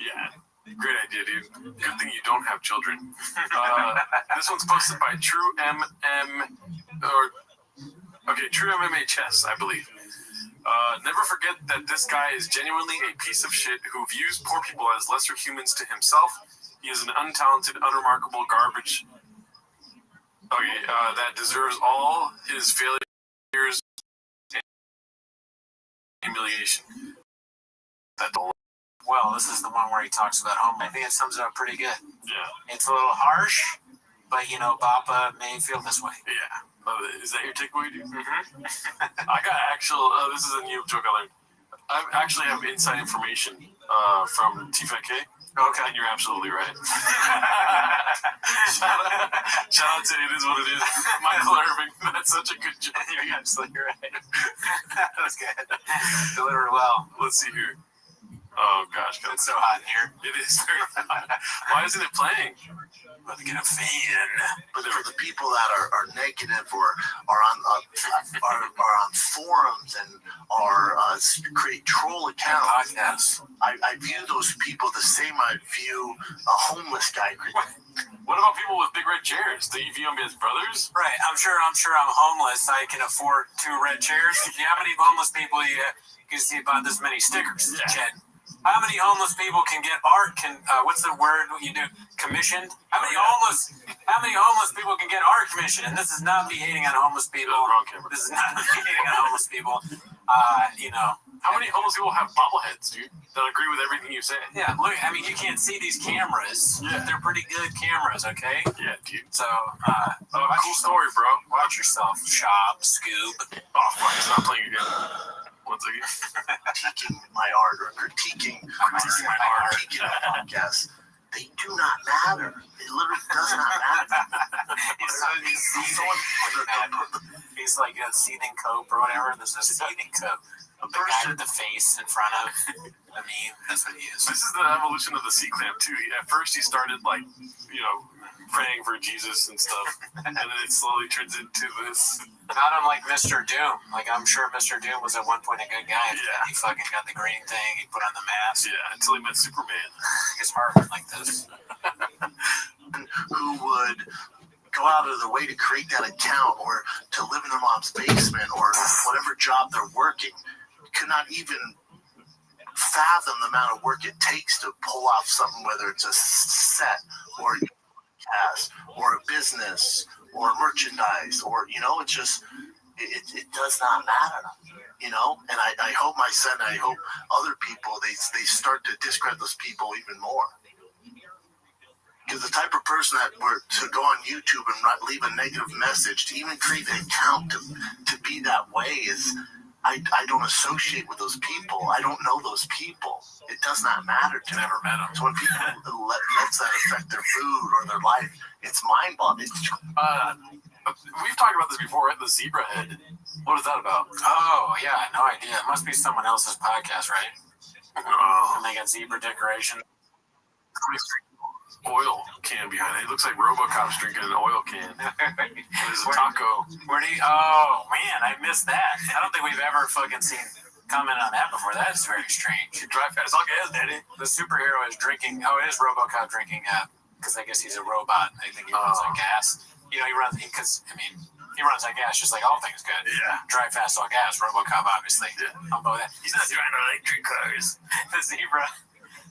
Yeah. Great idea, dude. Good thing you don't have children. This one's posted by True MMA Chess, I believe. Never forget that this guy is genuinely a piece of shit who views poor people as lesser humans to himself. He is an untalented, unremarkable garbage. Okay, that deserves all his failures and humiliation. Well, this is the one where he talks about home. I think it sums it up pretty good. Yeah. It's a little harsh, but, you know, Bappa may feel this way. Yeah. Is that your takeaway, dude? Mm-hmm. I got this is a new joke I learned. I actually have inside information from TFK. Okay. And you're absolutely right. Shout out to It Is What It Is. Michael Irving. That's such a good joke. You're absolutely right. That was good. Delivered well. Let's see here. Oh gosh, It's so hot in here. it is very hot. Why isn't it playing? About to get a fan. But for the people that are negative or are on forums and are create troll accounts, Podcasts. I view those people the same I view a homeless guy. What about people with big red chairs? Do you view them as brothers? Right. I'm sure I'm homeless. I can afford 2 red chairs. How many homeless people you can see about this many stickers, Jed? How many homeless people can get art? What's the word you do? Commissioned? How many homeless people can get art commissioned? And this is not me hating on homeless people. This is not me hating on homeless people. How many homeless people have bobbleheads, dude, that agree with everything you say? Yeah, look, I mean, you can't see these cameras. Yeah. They're pretty good cameras, okay? Yeah, dude. So, cool story, bro. Watch yourself, Shop, Scoop. Oh, fuck, it's not playing again. Once again. Critiquing my art or critiquing my podcast, they do not matter. It literally does not matter. He's like a seething cope or whatever. There's a seething cope. The guy with the face in front of me. That's what he is. This is the evolution of the C-clamp, too. At first, he started, praying for Jesus and stuff, and then it slowly turns into this. Not unlike Mr. Doom. Like, I'm sure Mr. Doom was at one point a good guy. Yeah. He fucking got the green thing. He put on the mask. Yeah, until he met Superman. His heart went like this. Who would go out of their way to create that account or to live in their mom's basement or whatever job they're working, could not even fathom the amount of work it takes to pull off something, whether it's a set or a cast or a business or merchandise or, it's just, it does not matter, and I hope my son, I hope other people, they start to discredit those people even more. Because the type of person that were to go on YouTube and not leave a negative message, to even create an account to be that way is, I don't associate with those people. I don't know those people. It does not matter to me. Never met them. So when people lets that affect their mood or their life, it's mind-boggling. We've talked about this before, right? The zebra head. What is that about? Oh, yeah, no idea. It must be someone else's podcast, right? And they got zebra decoration. Oil can behind it. It looks like RoboCop's drinking an oil can. There's a taco. Oh, man, I missed that. I don't think we've ever fucking seen comment on that before. That is very strange. You drive fast all gas, daddy. The superhero is drinking. Oh, it is RoboCop drinking, because I guess he's a robot. I think he runs on gas. He runs, because, he runs on gas just like all things good. Yeah. Drive fast, all gas. RoboCop, obviously. Yeah. I'll go with that. He's not driving electric cars.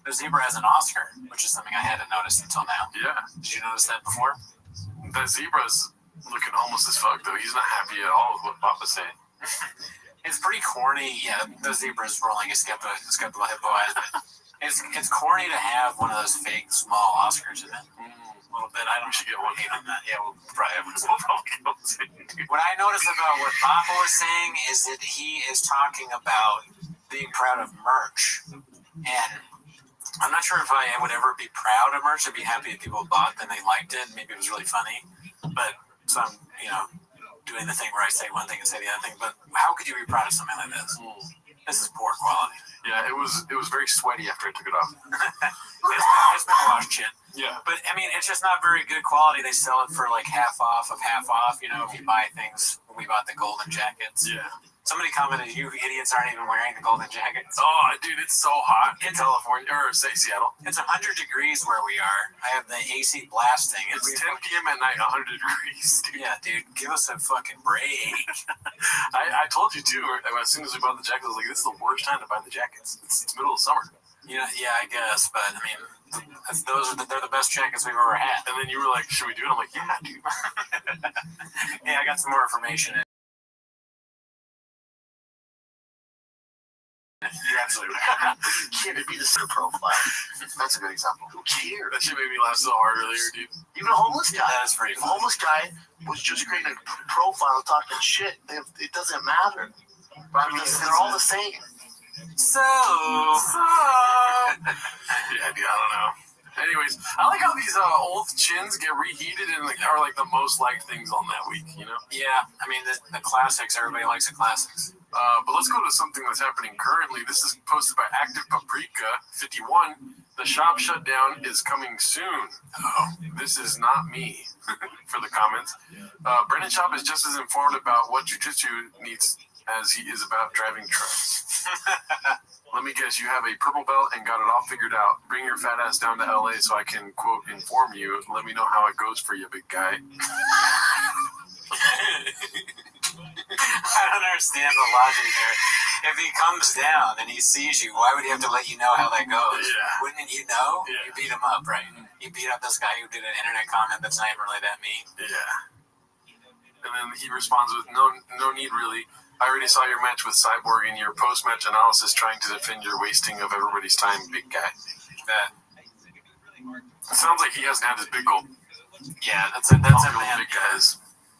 The zebra has an Oscar, which is something I hadn't noticed until now. Yeah. Did you notice that before? That zebra's looking homeless as fuck, though. He's not happy at all with what Papa's saying. It's pretty corny. Yeah, the zebra's rolling a skeptical hippo eyes, but it's corny to have one of those fake small Oscars, isn't it? A little bit. I don't should get one on that. Yeah, we'll probably have one. What I noticed about what Papa was saying is that he is talking about being proud of merch. And I'm not sure if I would ever be proud of merch. I'd be happy if people bought and they liked it. Maybe it was really funny. But so I'm, doing the thing where I say one thing and say the other thing. But how could you be proud of something like this? This is poor quality. Yeah, it was very sweaty after I took it off. It's been washed shit. Yeah. But it's just not very good quality. They sell it for like half off. If you buy things, when we bought the golden jackets. Yeah. Somebody commented, you idiots aren't even wearing the golden jackets. Oh, dude, it's so hot in California, or say Seattle. It's 100 degrees where we are. I have the AC blasting. It's 10 p.m. at night, 100 degrees, dude. Yeah, dude, give us a fucking break. I told you, too, as soon as we bought the jackets, I was like, this is the worst time to buy the jackets. It's middle of summer. Yeah, I guess, but, they're the best jackets we've ever had. And then you were like, should we do it? I'm like, yeah, dude. Yeah, I got some more information. You're absolutely right. Can it be the same profile? That's a good example. Who cares? That shit made me laugh so hard earlier, dude. Even a homeless guy. That is pretty funny. A homeless guy was just creating a profile talking shit. It doesn't matter. Because they're all the same. So. Yeah, dude, I don't know. Anyways, I like how these old chins get reheated and are like the most liked things on that week, Yeah, the classics. Everybody likes the classics. But let's go to something that's happening currently. This is posted by Active Paprika 51. The shop shutdown is coming soon. Oh, this is not me for the comments. Brennan Shop is just as informed about what jiu-jitsu needs as he is about driving trucks. Let me guess, you have a purple belt and got it all figured out. Bring your fat ass down to LA so I can, quote, inform you. Let me know how it goes for you, big guy. I don't understand the logic there. If he comes down and he sees you, why would he have to let you know how that goes? Yeah. Wouldn't you know? Yeah. You beat him up, right? You beat up this guy who did an internet comment that's not even really that mean. Yeah. And then he responds with, no need really. I already saw your match with Cyborg and your post-match analysis trying to defend your wasting of everybody's time, big guy. It sounds like he hasn't had his big goal. Yeah, that's a man. Big guys.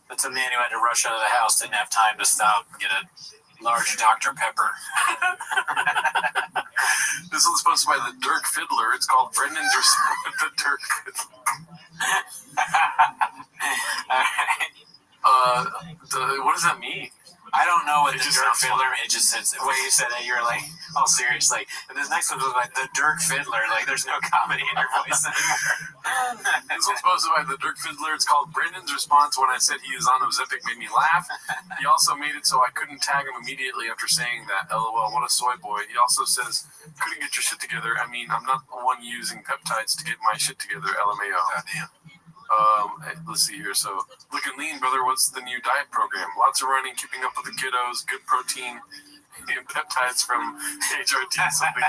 That's a man who had to rush out of the house, didn't have time to stop and get a large Dr. Pepper. This one's posted by the Dirk Fiddler. It's called Brendan's Response with the Dirk Fiddler. What does that mean? I don't know what It the just Dirk sounds Fiddler, it just says, the way you said it, you're like, all serious, like, and this next one was like, the Dirk Fiddler, like, there's no comedy in your voice anymore. This one's posted by the Dirk Fiddler. It's called Brendan's Response when I said he is on Ozempic made me laugh. He also made it so I couldn't tag him immediately after saying that. LOL, what a soy boy. He also says, couldn't get your shit together. I mean, I'm not the one using peptides to get my shit together. LMAO. Goddamn. Let's see here. So, looking lean, brother. What's the new diet program? Lots of running, keeping up with the kiddos, good protein, and peptides from HRT. Something.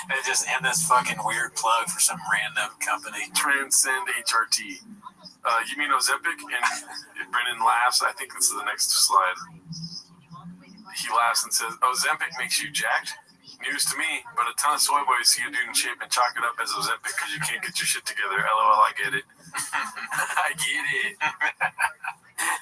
They just end this fucking weird plug for some random company. Transcend HRT. You mean Ozempic? And Brennan laughs. I think this is the next slide. He laughs and says, Ozempic makes you jacked? News to me, but a ton of soy boys see a dude in shape and chalk it up as Ozempic because you can't get your shit together. LOL, I get it. I get it.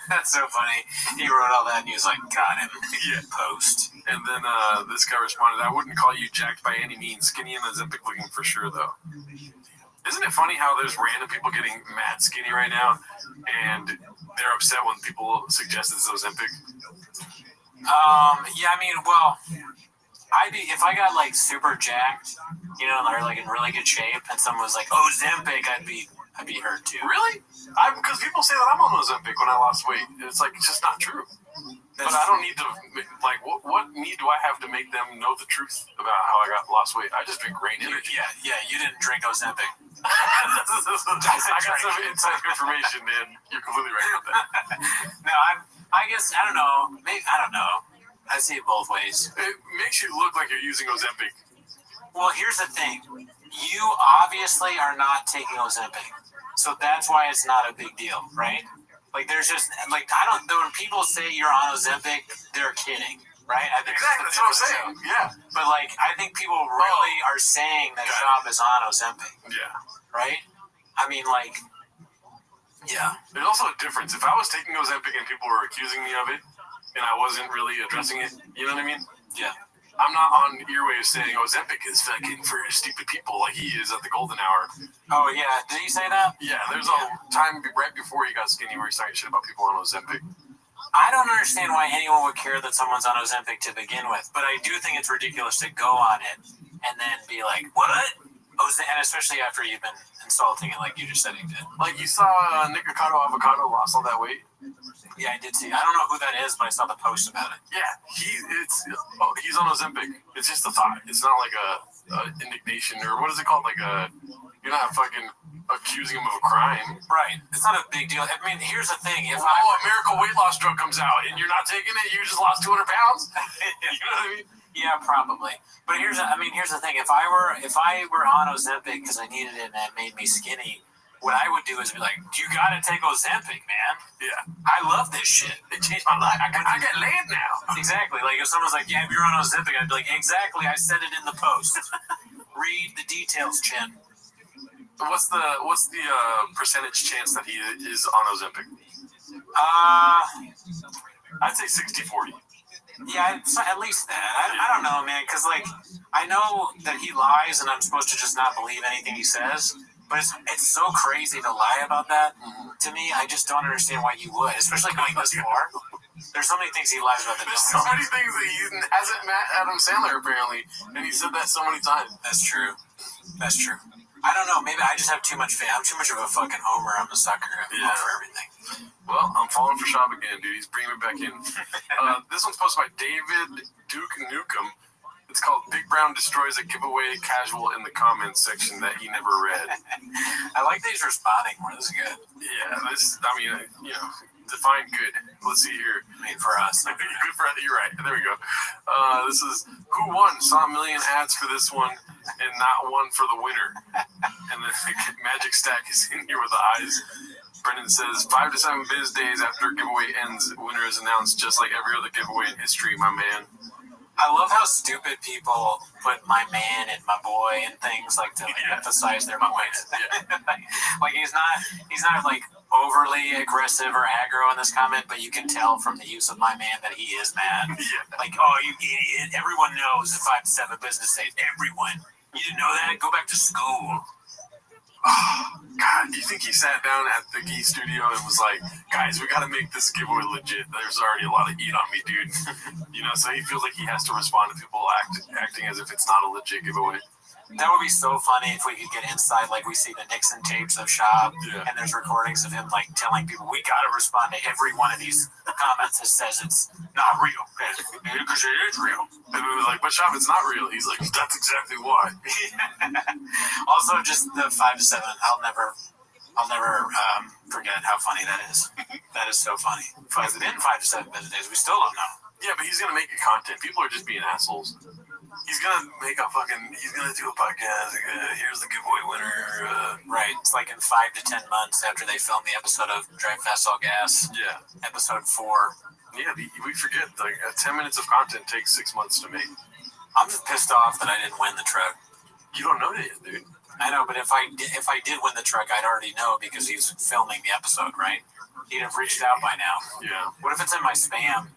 That's so funny. He wrote all that and he was like, got him. Yeah. Post. And then this guy responded, I wouldn't call you jacked by any means. Skinny and Ozempic looking for sure, though. Isn't it funny how there's random people getting mad skinny right now and they're upset when people suggest it's Ozempic? Yeah, I mean, well, if I got like super jacked, you know, or like in really good shape, and someone was like, Ozempic, I'd be hurt too. Really? Because people say that I'm on Ozempic when I lost weight. And it's like, it's just not true. But I don't need to, like, what need do I have to make them know the truth about how I lost weight? I just drink Rain Energy. Yeah, you didn't drink Ozempic. I got some inside information, man. You're completely right about that. No, I guess, I don't know. Maybe, I don't know. I see it both ways. It makes you look like you're using Ozempic. Well, here's the thing. You obviously are not taking Ozempic. So that's why it's not a big deal, right? Like, there's just, like, when people say you're on Ozempic, they're kidding, right? I think exactly, that's what I'm saying, yeah. But, like, I think people really are saying that Shop is on Ozempic. Yeah. Right? I mean, like, yeah. There's also a difference. If I was taking Ozempic and people were accusing me of it, and I wasn't really addressing it, you know what I mean? Yeah. I'm not on your way of saying Ozempic is fucking for stupid people like he is at the golden hour. Oh, yeah. Did he say that? Yeah, there's a time right before he got skinny where he's talking shit about people on Ozempic. I don't understand why anyone would care that someone's on Ozempic to begin with, but I do think it's ridiculous to go on it and then be like, what? And especially after you've been insulting it like you just said he did. Like, you saw Nikocado Avocado lost all that weight? Yeah, I did see. I don't know who that is, but I saw the post about it. Yeah, he's on Ozempic. It's just a thought. It's not like a indignation or what is it called? Like you're not fucking accusing him of a crime. Right. It's not a big deal. I mean, here's the thing. If a miracle weight loss drug comes out and you're not taking it, you just lost 200 pounds. You know what I mean? Yeah, probably. But here's the thing. If I were on Ozempic because I needed it and it made me skinny, what I would do is be like, you gotta take Ozempic, man. Yeah. I love this shit. It changed my life. I get laid now. Exactly. Like if someone's like, yeah, if you're on Ozempic, I'd be like, exactly, I said it in the post. Read the details, Chin. What's the percentage chance that he is on Ozempic? I'd say 60-40. Yeah, at least that. I don't know, man, because, like, I know that he lies and I'm supposed to just not believe anything he says, but it's so crazy to lie about that. To me, I just don't understand why you would, especially going this far. There's so many things he lies about that There's so many things that he hasn't met Adam Sandler apparently, and he said that so many times. That's true. That's true. I don't know. Maybe I just have too much fan. I'm too much of a fucking homer. I'm a sucker. I'm all for everything. Well, I'm falling for Shab again, dude. He's bringing me back in. This one's posted by David Duke Newcomb. It's called Big Brown Destroys a Giveaway Casual in the comments section that he never read. I like that he's responding more. This is good. Yeah, define good. Let's see here. Made for us. Good for you're right. There we go. This is who won. Saw a million ads for this one and not one for the winner. And the magic stack is in here with the eyes. Brendan says 5 to 7 biz days after giveaway ends, winner is announced just like every other giveaway in history, my man. I love how stupid people put my man and my boy and things like to emphasize their points. Yeah. Like he's not like overly aggressive or aggro in this comment, but you can tell from the use of my man that he is mad. Yeah. Like, oh, you idiot! Everyone knows the 5 to 7 business days. Everyone, you didn't know that? Go back to school. Oh, God, do you think he sat down at the Gee studio and was like, guys, we got to make this giveaway legit. There's already a lot of heat on me, dude. So he feels like he has to respond to people acting as if it's not a legit giveaway. That would be so funny if we could get inside, like we see the Nixon tapes of Shab, and there's recordings of him like telling people, we got to respond to every one of these comments that says it's not real, because it is real. And we were like, but Shab, it's not real. He's like, that's exactly why. Also, just the 5 to 7, I'll never forget how funny that is. That is so funny. It's been 5 to 7 business days. We still don't know. Yeah, but he's going to make it content. People are just being assholes. He's going to do a podcast. Here's the giveaway winner. Right. It's like in 5 to 10 months after they film the episode of Drive Fast All Gas. Yeah. Episode 4. Yeah, we forget. Like 10 minutes of content takes 6 months to make. I'm just pissed off that I didn't win the truck. You don't know that yet, dude. I know, but if I did win the truck, I'd already know because he's filming the episode, right? He'd have reached out by now. Yeah. What if it's in my spam?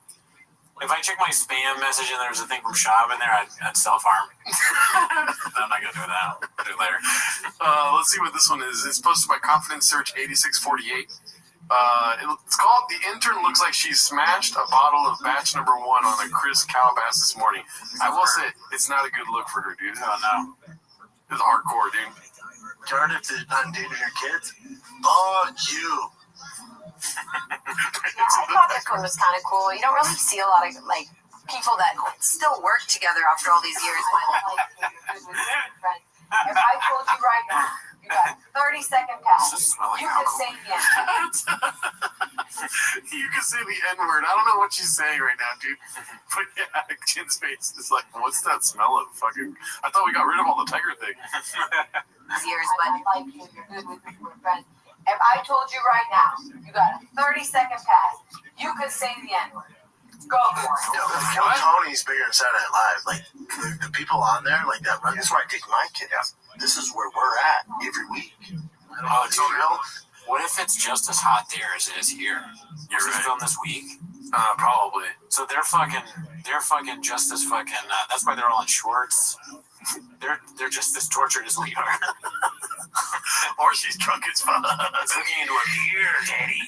If I check my spam message and there's a thing from Shab in there, I'd self-harm. I'm not going to do that. I'll do it later. Let's see what this one is. It's posted by Confidence Search 8648. It's called The Intern Looks Like She Smashed a Bottle of Batch Number 1 on a Chris Calabash this morning. I will say, it's not a good look for her, dude. Oh, no. It's hardcore, dude. Jared, if they're not dating your kids, fuck you. I thought this one was kind of cool. You don't really see a lot of people that still work together after all these years. If I told you right now, you got a 30-second pass, you could say the N-word. You can say the N-word. I don't know what she's saying right now, dude. But yeah, Kid's face is like, what's that smell of fucking? I thought we got rid of all the tiger thing. Years, but you're good with your friends. If I told you right now, you got a 30-second pass, you could say the N-word. Go for it. Kill Tony's bigger than Saturday Night Live. Like, the people on there, like that, this is where I take my kids. This is where we're at every week. What if it's just as hot there as it is here? You're right. Filmed this week? Probably. So they're fucking just as fucking, that's why they're all in shorts. They're just as tortured as we are. Or she's drunk as fuck. Looking into a beer, daddy.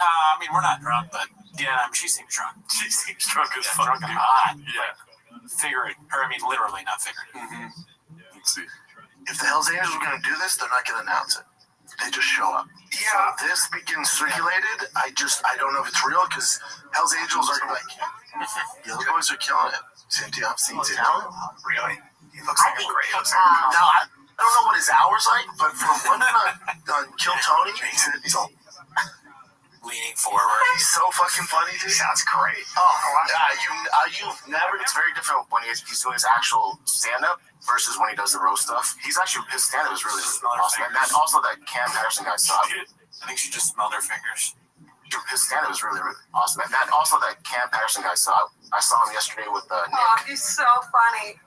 I mean, we're not drunk, but yeah, she seems drunk. She seems drunk as fuck. Drunk and hot. Yeah. Literally, not figurative. Mm-hmm. Let's see. If the Hells Angels were going to do this, they're not going to announce it. They just show up. Yeah. So this begins circulated. I don't know if it's real because Hells Angels are like, the other boys are killing it. Same thing I've seen. Really? He looks like a great husband. Now, I don't know what his hour's like, but for one on Kill Tony, he's all leaning forward. He's so fucking funny, dude. Sounds great. You've never. It's very different when he's doing his actual stand-up versus when he does the roast stuff. His stand-up is really awesome. And that also that Cam Patterson guy saw. I think she just smelled her fingers. His stand-up is really, really awesome. And that also that Cam Patterson guy saw. I saw him yesterday with Nick. Oh, he's so funny.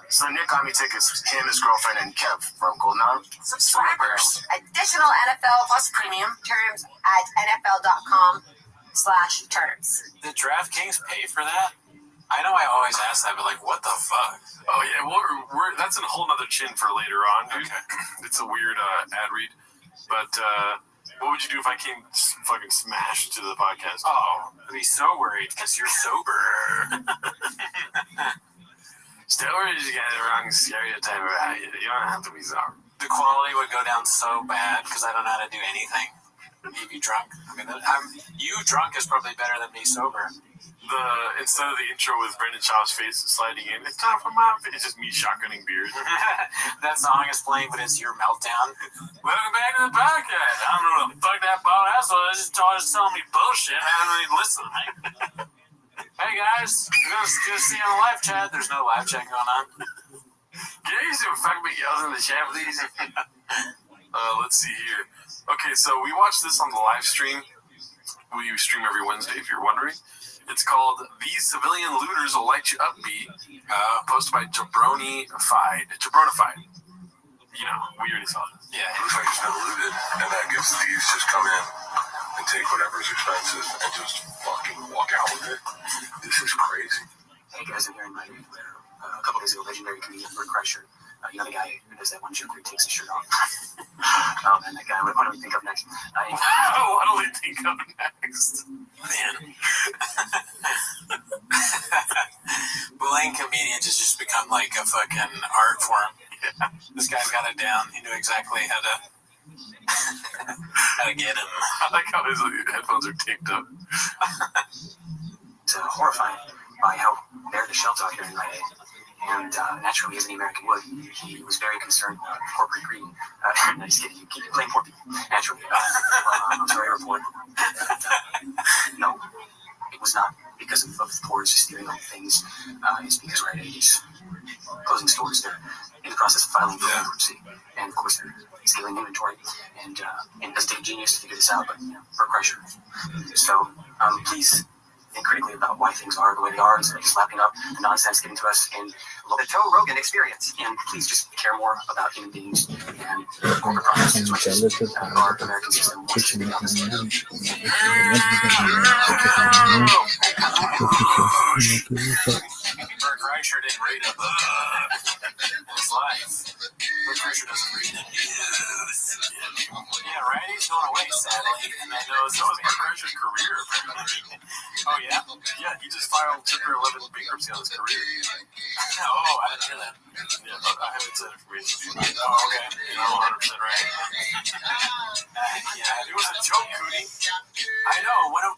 So Nick got me tickets. Him, his girlfriend, and Kev from Golden Arm. Subscribers. Additional NFL Plus premium terms at NFL.com/terms. Did DraftKings pay for that? I know I always ask that, but what the fuck? Oh yeah, we're that's a whole nother chin for later on, dude. Okay. It's a weird ad read, but What would you do if I came fucking smashed to the podcast? Oh, I'd be so worried because you're sober. Steroids, you got the wrong stereotype about you. You don't have to be sober. The quality would go down so bad because I don't know how to do anything. You drunk? I mean, you drunk is probably better than me sober. Instead of the intro with Brendan Shaw's face sliding in, it's time for my outfit. It's just me shotgunning beers. That song is playing, but it's your meltdown. Welcome back to the podcast. I don't know what the fuck that bald asshole is. Just telling me bullshit. I don't even listen. Hey guys, we're gonna see you on the live chat. There's no live chat going on. Can you see fucking me yells in the chat, please? Let's see here. Okay, so we watched this on the live stream. We stream every Wednesday, if you're wondering. It's called These Civilian Looters Will Light You Up, posted by Jabronified. You know, we already saw this. Yeah. Looks like it's never looted, and that gives thieves just come in and take whatever's expensive and just fucking walk out with it. This is crazy. Hey guys, I'm here in Miami where a couple days ago, legendary comedian Bert Kreischer, you know the guy who does that one joke where he takes his shirt off. Oh man, that guy, what do we think of next? What do we think of next? Man. Bullying comedians has just become like a fucking art form. Yeah. This guy's got it down. He knew exactly how to get him. I like how his headphones are taped up. It's horrifying by how bare the shelves are here in Rite Aid. And naturally, as an American would, he was very concerned about corporate greed. No, just kidding. You keep playing poor people. Naturally. I'm sorry to report. No, it was not because of the poor stealing all things. It's because Rite Aid is closing stores. They're in the process of filing for bankruptcy. And of course, they're stealing inventory. And it does take a genius to figure this out, but Bert Kreischer. So please think critically about why things are the way they are instead of just lapping up the nonsense given to us in the Joe Rogan experience. And please just care more about human beings and corporate profits as much as our American system wants to be on this. Bert Kreischer didn't read a book in his life. Bert Kreischer doesn't read it. Yeah, right? He's going away, sadly. And I know so is Bert Kreischer's career. Oh, yeah? Yeah, he just filed Chapter 11 bankruptcy on his career. Oh, I didn't hear that. Yeah, I haven't said information. Oh, okay. You're 100% right. Yeah, it was a joke, Cootie. I know. What a...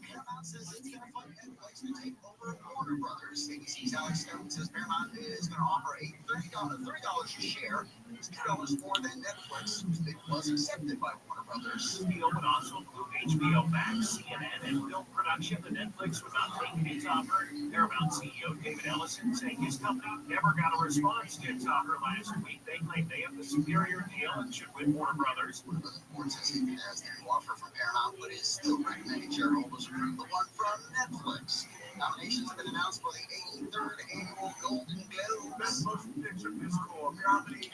Paramount says it's going to fight Netflix to take over Warner Brothers. ABC's Alex Stone says Paramount is going to offer a $30 a share. It's $2 more than Netflix, whose bid was accepted by Warner Brothers. The deal would also include HBO Max, CNN, and film production. The Netflix would not take its offer. Paramount CEO David Ellison saying his company never got a response to its offer last week. They claim they have the superior deal and should win Warner Brothers. One of the reports is it has the new offer from Paramount, but is still recommending shareholders approve the one from Netflix. Nominations have been announced for the 83rd annual Golden Globes. Best motion picture, musical, comedy,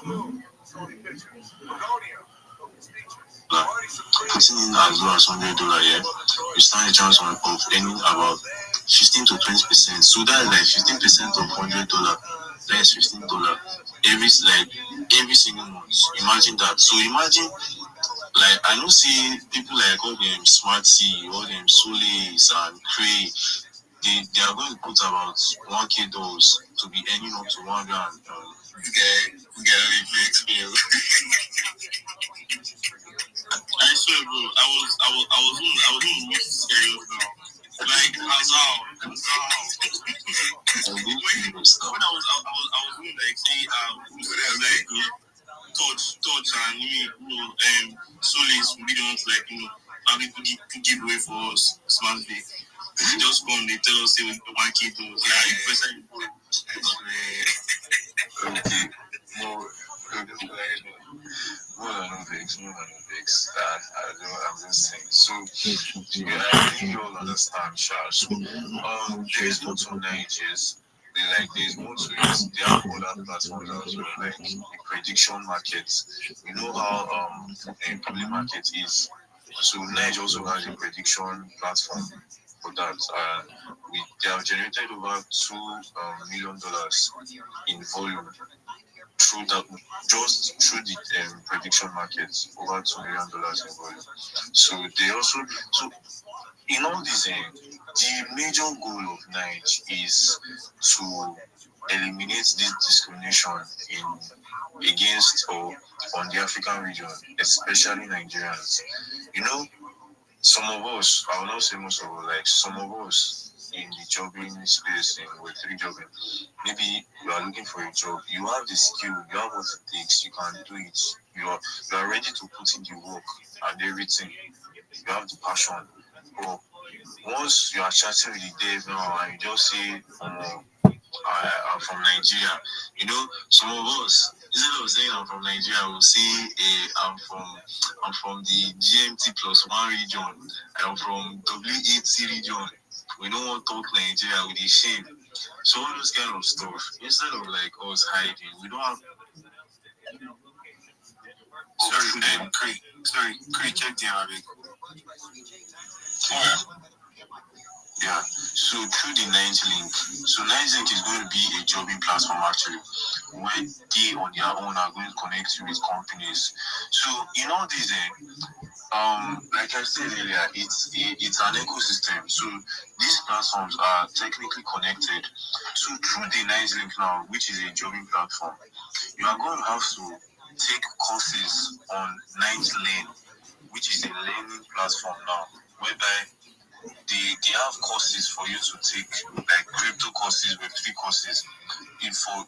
Blue, Sony Pictures, Begonia, Focus Features. Putting in as low as $100 here, you stand a chance of earning about 15 to 20%. So that's like 15% of $100. That's $15 every single month. Imagine that. So imagine, like, I don't see people like all them Smart C, all them Solis and Cray. They are going to put about $1K to be earning up to 100. Get a experience. I swear, bro. I was doing this serious now. Like, when I was doing like say touch and Solis we don't like how people give away for us Smart Day. They just come, they tell us say we want $1K. More than no vex. I'm just saying. So, I think you all understand, Charles. So, there is more to Nigerians. There's more to it. There are other platforms as well, like the prediction markets. You know how the public market is. So Nige also has a prediction platform for that. They have generated over $2 million in volume through that, just through the prediction markets, over $2 million in volume. So they also, so in all this, the major goal of Nige is to eliminate this discrimination against or on the African region, especially Nigerians. You know, some of us, I will not say most of us, like some of us in the jobbing space, in Web3 jobbing, maybe you are looking for a job, you have the skill, you have what it takes, you can do it, you are ready to put in the work and everything, you have the passion. But once you are chatting with the dev now and you just say, I'm from Nigeria, you know, some of us, instead of saying I'm from Nigeria, we'll say I'm from the GMT+1 region, I'm from W80 region. We don't want to talk Nigeria with the shame. So all those kind of stuff, instead of like us hiding, we don't have. Sorry, check the Arabic. Yeah, so through the Nige link, so Nige link is going to be a jobbing platform actually, where they on their own are going to connect you with companies. So in all this, like I said earlier, it's an ecosystem. So these platforms are technically connected. So through the Nige link now, which is a jobbing platform, you are going to have to take courses on Nige Lane, which is a learning platform now, whereby they have courses for you to take, like crypto courses, Web3 courses, info.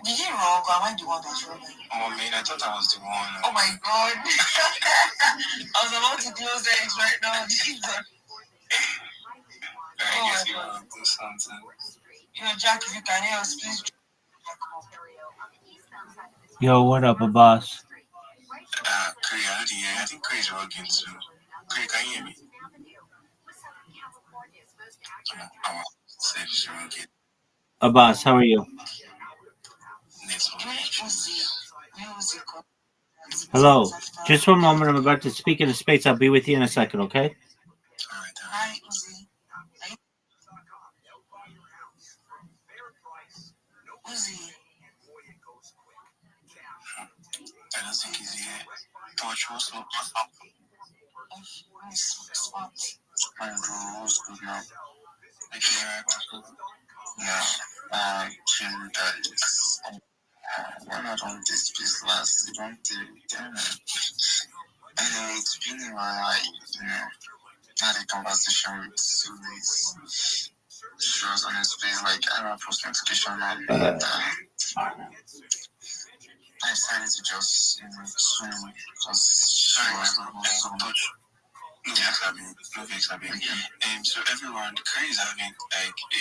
Did you roll? Am I the one that's rolling? Oh man, I thought I was the one. Oh my god. I was about to close the eggs right now. I guess you want to do something. You know, Jack, if you can hear us, please. Yo, what up, boss? Craig, I think Craig's working too. Craig, can you hear me? I'm safe, she's working. Abbas, how are you? Hello. Just one moment. I'm about to speak in a space. I'll be with you in a second, okay? Hi, Uzi. Uzi. I don't think he's here. Torch, what's up? I'm what's good now? Yeah, chill that. When I don't this place last, you don't damn it. It's been a while, had a conversation with Sulis. She was on his space, like, I don't know, post notification, and I decided to just, touch. So everyone, Craig is having like a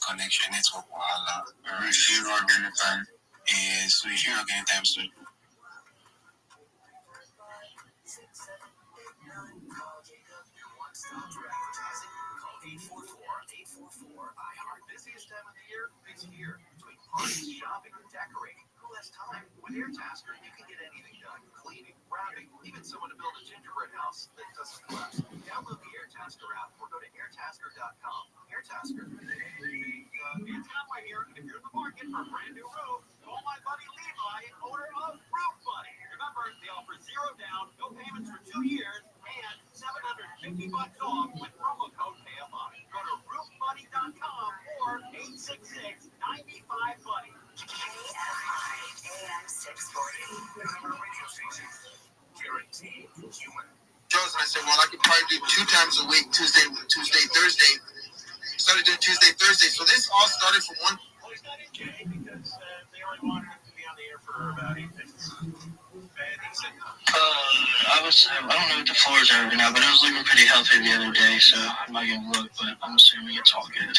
connection network while if you log anytime. So if you log anytime soon. Busiest time of the year is here. Between parties, shopping, and decorating, who has time? With AirTasker, you can get anything done. Cleaning, wrapping, even someone to build a gingerbread house that doesn't collapse. Download the AirTasker app or go to airtasker.com. AirTasker. It's not right here. If you're in the market for a brand new roof, call my buddy Levi, owner of Roof Buddy. Remember, they offer 0 down, no payments for 2 years, and $750 off with promo code KFI. Go to roofbuddy.com or 866-95-BUDDY. KFI AM 640. Radio station. Guaranteed human. Jones, and I said, well, I could probably do 2 times a week, Tuesday, Thursday. Started doing Tuesday, Thursday. So this all started from one. Well, he's not in Jay because they only wanted him to be on the air for about 8 minutes. I don't know what the floors are right now, but it was looking pretty healthy the other day, so I'm not gonna look, but I'm assuming it's all good.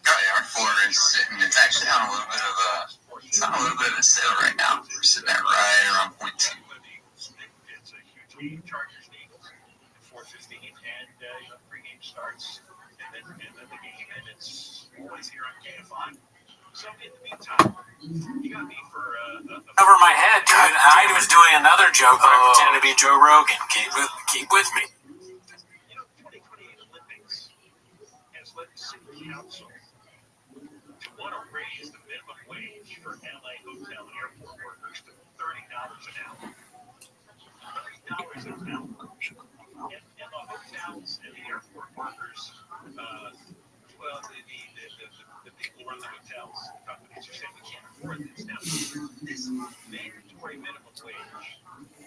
Yeah, our floor is sitting. It's actually on a little bit of a sale right now. We're sitting at right around 0.2. the Chargers and Eagles at 4:15, and pregame starts, and then the game, and it's always here on KFI. So in the meantime, you got me for Over my head, dude. I was doing another joke, but I pretended to be Joe Rogan. Keep with me. 2028 Olympics has led the city council to want to raise the minimum wage for LA hotel and airport workers to $30 an hour. $30 an hour. And the hotels and the airport workers, well, the people who run the hotels companies are saying we can't afford this. Now, this mandatory minimum wage,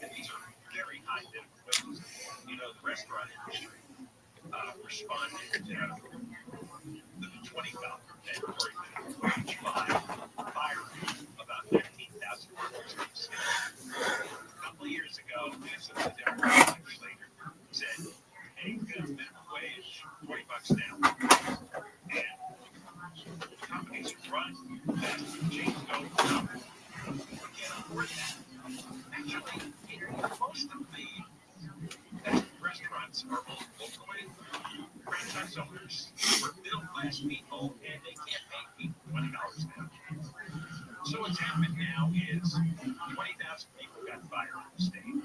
and these are very high minimum wages. The restaurant industry responded to the $20 mandatory minimum wage by firing about 15,000 workers. A couple of years ago, the Democratic legislator said, hey, minimum wage, $20 an hour. And companies who run that chain go, no, we can't afford that. Actually, most of the restaurants are locally franchise owners who are middle-class people, and they can't pay people $20 an hour. So what's happened now is 20,000 people got fired in the state.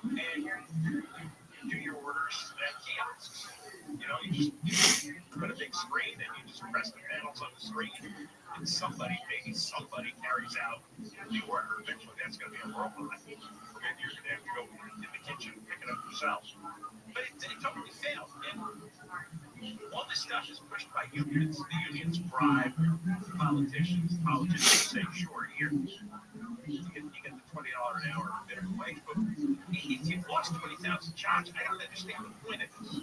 And you do your orders at kiosks. You just put a big screen and you just press the panels on the screen. And maybe somebody carries out the order. Eventually that's going to be a robot. And you're going to have to go in the kitchen and pick it up yourself. But it totally failed. And all this stuff is pushed by unions. The unions bribe politicians. Politicians say, sure, here, you get the $20 an hour minimum wage. But if you've lost 20,000 jobs, I don't understand the point of this.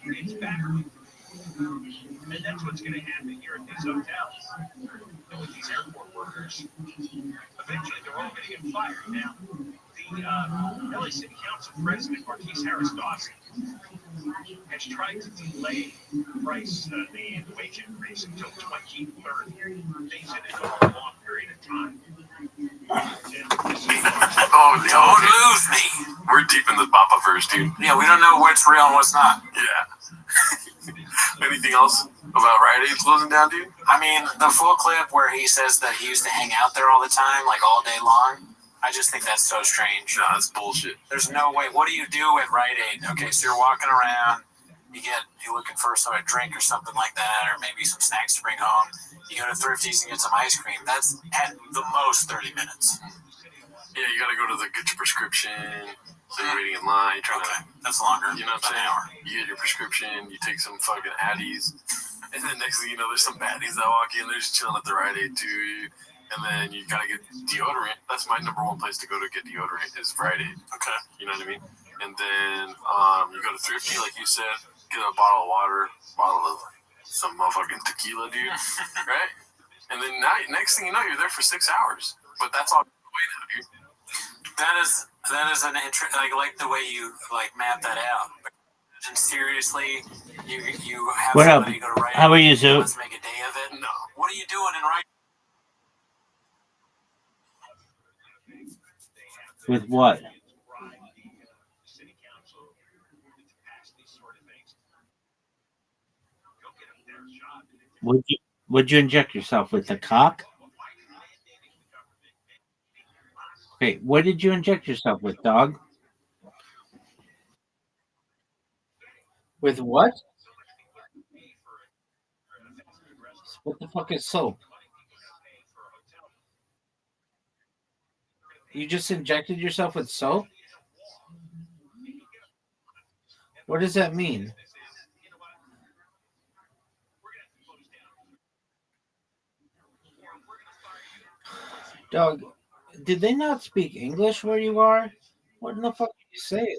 It's backwards. And that's what's going to happen here at these hotels. And with these airport workers, eventually they're all going to get fired. Now, the LA City Council President, Marquise Harris Dawson, has tried to delay the wage increase until 2030. They said it's a long period of time. Don't lose me. We're deep in the Bapa-verse, dude. Yeah, we don't know what's real and what's not. Yeah. Anything else about Rite Aid closing down, dude? I mean, the full clip where he says that he used to hang out there all the time, like all day long, I just think that's so strange. No, that's bullshit. There's no way. What do you do at Rite Aid? Okay, so you're walking around, you're looking for a drink or something like that, or maybe some snacks to bring home. You go to Thrifty's and get some ice cream. That's at the most 30 minutes. Yeah, you gotta go to get your prescription. So you're waiting in line. That's longer. You know what I'm saying? You get your prescription. You take some fucking Addies, and then next thing you know, there's some baddies that walk in. They're just chilling at the Rite Aid too. And then you gotta get deodorant. That's my number one place to go to get deodorant is Rite Aid. Okay. You know what I mean? And then you go to Thrifty, like you said, get a bottle of water, bottle of some motherfucking tequila, dude. Right? And then next thing you know, you're there for 6 hours. But that's all the way now, dude. That is an interest. I like the way you map that out. And seriously, you have what somebody up? go to Rite Aid. How are you, Zoo? Let's make a day of it. No. What are you doing in Rite Aid? With what? Would you inject yourself with a cock? Okay, what did you inject yourself with, dog? With what? What the fuck is soap? You just injected yourself with soap? What does that mean? Dog, did they not speak English where you are? What in the fuck did you say?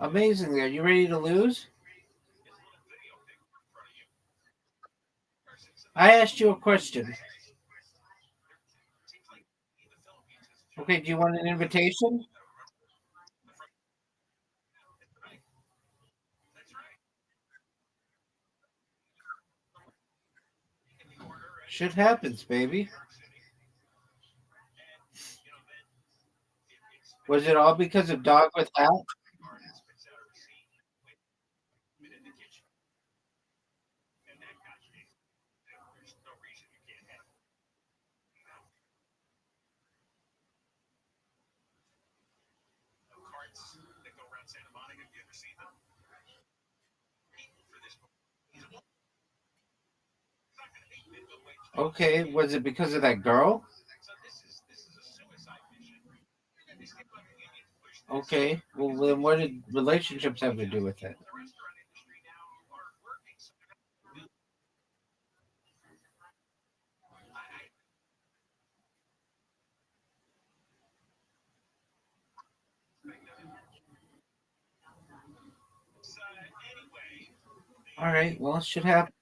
Amazingly, are you ready to lose? I asked you a question. Okay, do you want an invitation? Shit happens, baby. Was it all because of Dog with Hat? Okay, was it because of that girl? Okay, well then what did relationships have to do with it? All right, well, it should happen.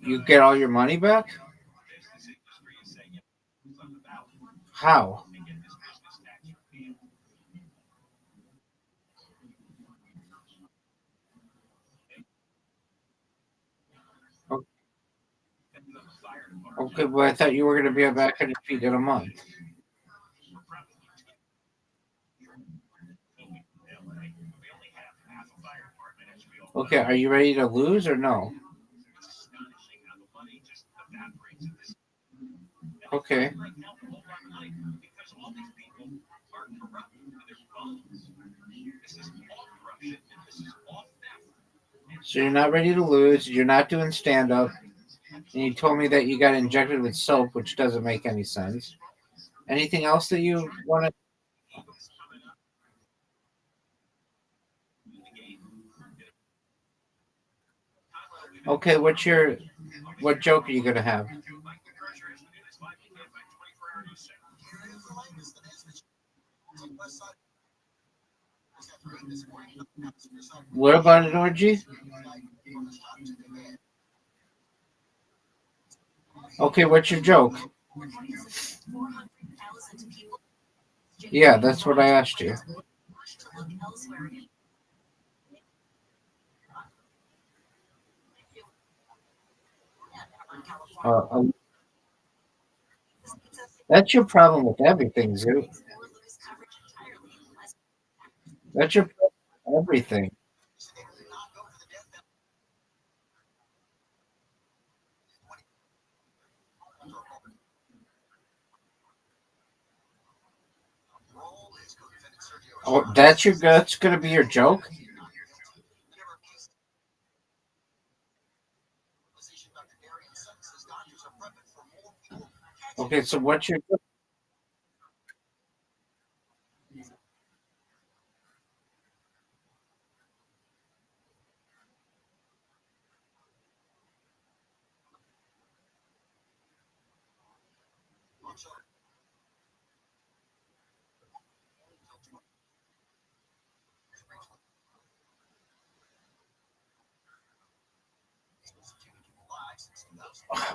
You get all your money back? How? O- Okay, well, I thought you were going to be back on your feet in a month. Okay, are you ready to lose or no? Okay. So you're not ready to lose. You're not doing stand up. And you told me that you got injected with soap, which doesn't make any sense. Anything else that you want to? Okay, what joke are you gonna have? What about an orgy? Okay, what's your joke? Yeah, that's what I asked you. Uh, that's your problem with everything, Zoo. That's your problem with everything. Oh, that's gonna be your joke. Okay, so what's your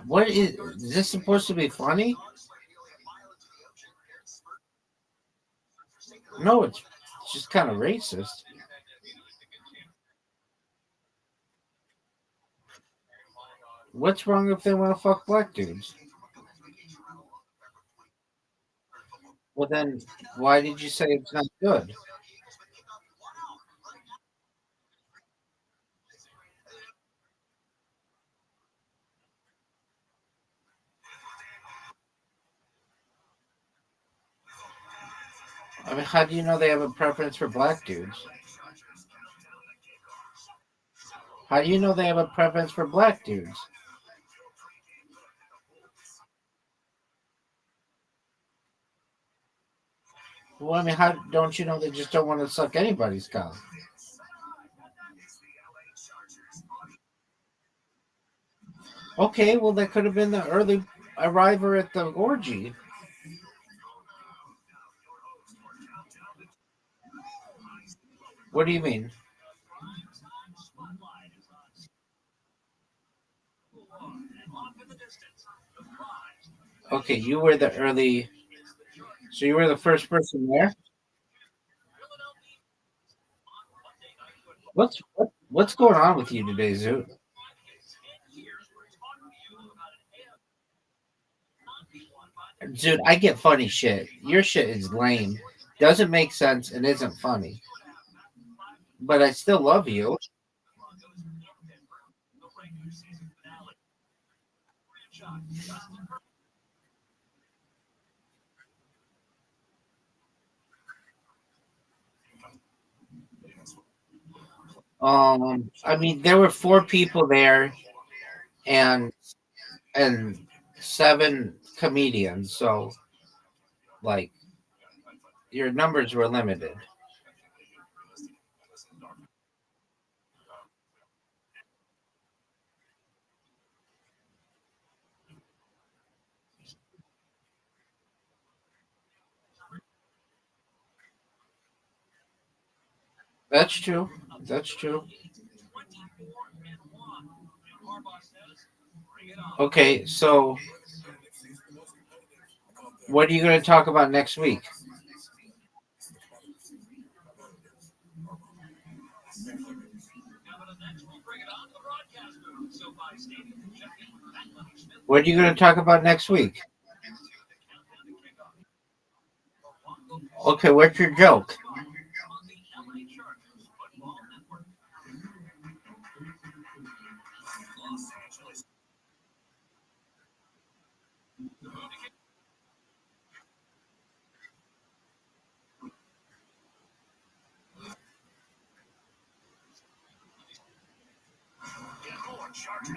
what is this supposed to be funny? No, it's just kind of racist. What's wrong if they want to fuck black dudes? Well, then why did you say it's not good? I mean, how do you know they have a preference for black dudes? How do you know they have a preference for black dudes? Well, I mean, how don't you know they just don't want to suck anybody's cock? Okay, well, that could have been the early arriver at the orgy. What do you mean? Okay, you were the early, so you were the first person there. What What's going on with you today, Zoot? Dude, I get funny shit. Your shit is lame. Doesn't make sense and isn't funny. But I still love you. I mean, there were 4 people there, and and 7 comedians. So, like, your numbers were limited. That's true. That's true. Okay, so what are you going to talk about next week? What are you going to talk about next week? Okay, what's your joke?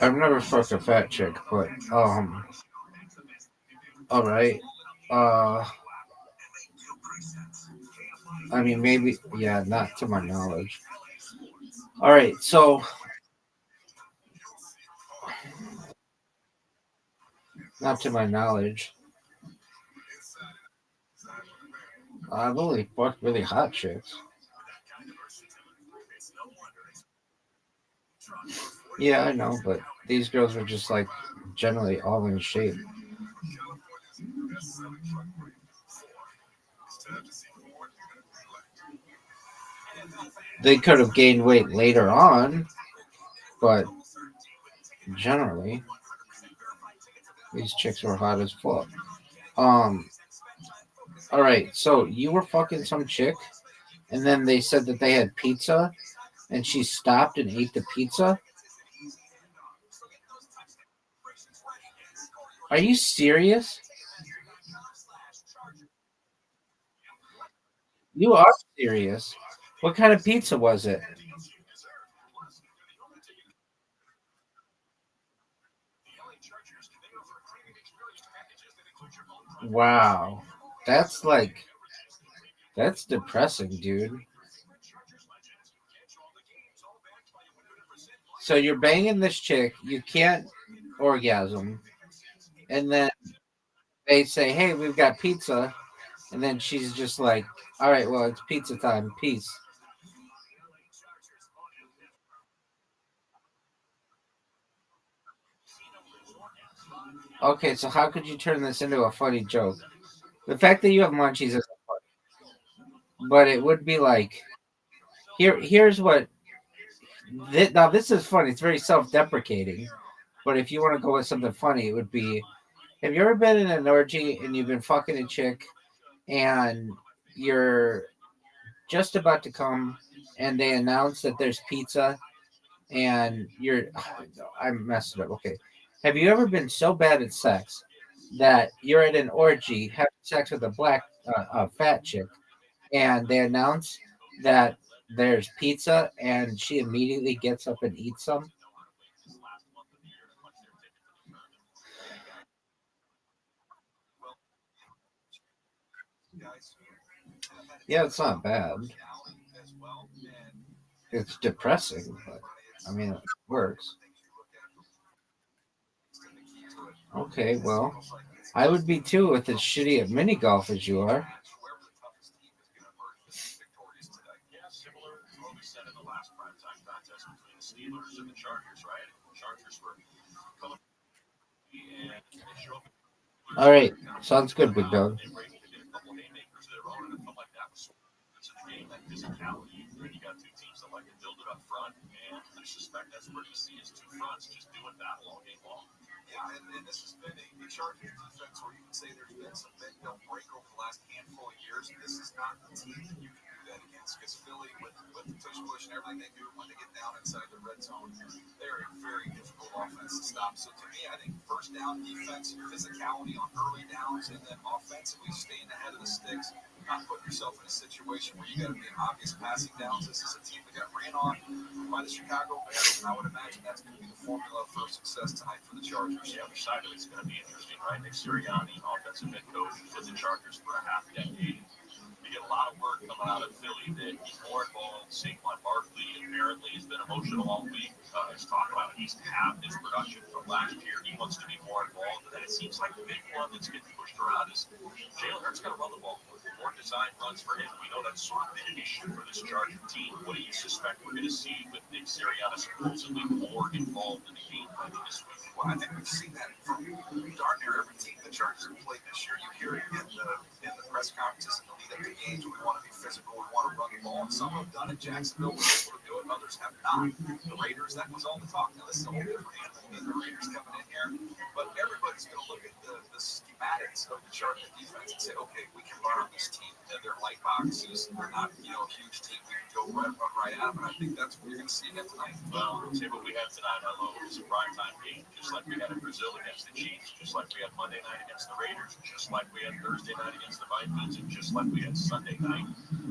I've never fucked a fat chick, but all right. Uh, I mean, maybe, yeah, not to my knowledge. All right, so not to my knowledge. I've only fucked really hot chicks. Yeah, I know, but these girls are just like generally all in shape. They could have gained weight later on, but generally, these chicks were hot as fuck. Um, all right, so you were fucking some chick, and then they said that they had pizza, and she stopped and ate the pizza. Are you serious? You are serious. What kind of pizza was it? Wow. That's like, that's depressing, dude. So you're banging this chick, you can't orgasm, and then they say, "Hey, we've got pizza," and then she's just like, "All right, well, it's pizza time. Peace." Okay, so how could you turn this into a funny joke? The fact that you have munchies is funny, but it would be like, here's what. Now this is funny. It's very self-deprecating, but if you want to go with something funny, it would be: have you ever been in an orgy and you've been fucking a chick and you're just about to come and they announce that there's pizza and you're I messed it up. Okay. Have you ever been so bad at sex that you're at an orgy having sex with a fat chick and they announce that there's pizza and she immediately gets up and eats some? Yeah, it's not bad. It's depressing, but I mean, it works. Okay, well, I would be too with as shitty at mini golf as you are. All right, sounds good, big dog. suspect that's where you see his two fronts just doing battle all game long. Yeah, and this has been a Chargers defense where you can say there's been some bend don't break over the last handful of years. This is not the team that you can do that against, because Philly, with the tush push and everything they do when they get down inside the red zone, they're a very difficult offense to stop. So to me, I think first down defense, physicality on early downs, and then offensively staying ahead of the sticks, not putting yourself in a situation where you got to be in obvious passing downs. This is a team that got ran on by the Chicago Bears, and I would imagine that's going to be the formula for success tonight for the Chargers. The other side of it's going to be interesting, right? Nick Sirianni, offensive head coach, with the Chargers for a half decade. You get a lot of word coming out of Philly that he's more involved. Saquon Barkley apparently has been emotional all week. He's talking about he's halved his production from last year. He wants to be more involved. And then it seems like the big one that's getting pushed around is Jalen Hurts got to run the ball. More design runs for him. We know that's sort of been an issue for this Charger team. What do you suspect we're going to see with Nick Sirianni supposedly more involved in the game plan this week? Well, I think we've seen that from darn near every team the Chargers have played this year. You hear it in the press conferences and the lead up to games. We want to be physical. We want to run the ball. And some have done it. Jacksonville was able to do it. Others have not. The Raiders, that was all the talk. Now, this is a whole different animal. The Raiders coming in here. But everybody's going to look at the schematics of the Charger defense and say, okay, we can learn this team. They're light boxes. They're not, a huge team. We can go run right at them. And I think that's what you're going to see again tonight. Well, we'll see what we have tonight. It's a primetime game, just like we had in Brazil against the Chiefs, just like we had Monday night against the Raiders, just like we had Thursday night against the Vikings, and just like we had Sunday night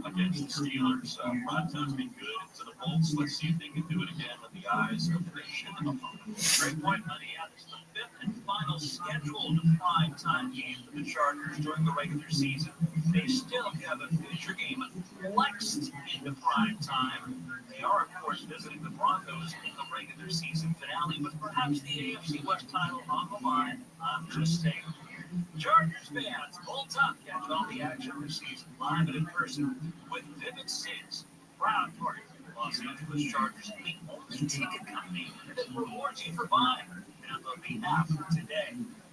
against the Steelers. Primetime's been good into the bolts. Let's see if they can do it again with the eyes of the nation. Great point, Money. This is the fifth and final scheduled primetime game for the Chargers during the regular season. They still have a future game flexed into prime time. They are, of course, visiting the Broncos in the regular season finale, but perhaps the AFC West title on the line. I'm just saying. Chargers fans, bolt up, catch all the action this season live and in person with Vivid Seats, proud partner of the Los Angeles Chargers, the only ticket company that rewards you for buying. Download the app today.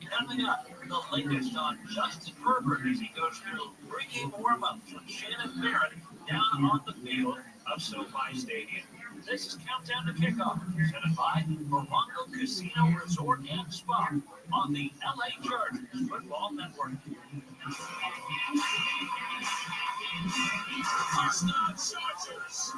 Coming up, the latest on Justin Herbert as he goes through pregame warm-ups with Shannon Barrett down on the field of SoFi Stadium. This is Countdown to Kickoff, presented by Morongo Casino Resort and Spa on the LA Chargers Football Network. Chargers.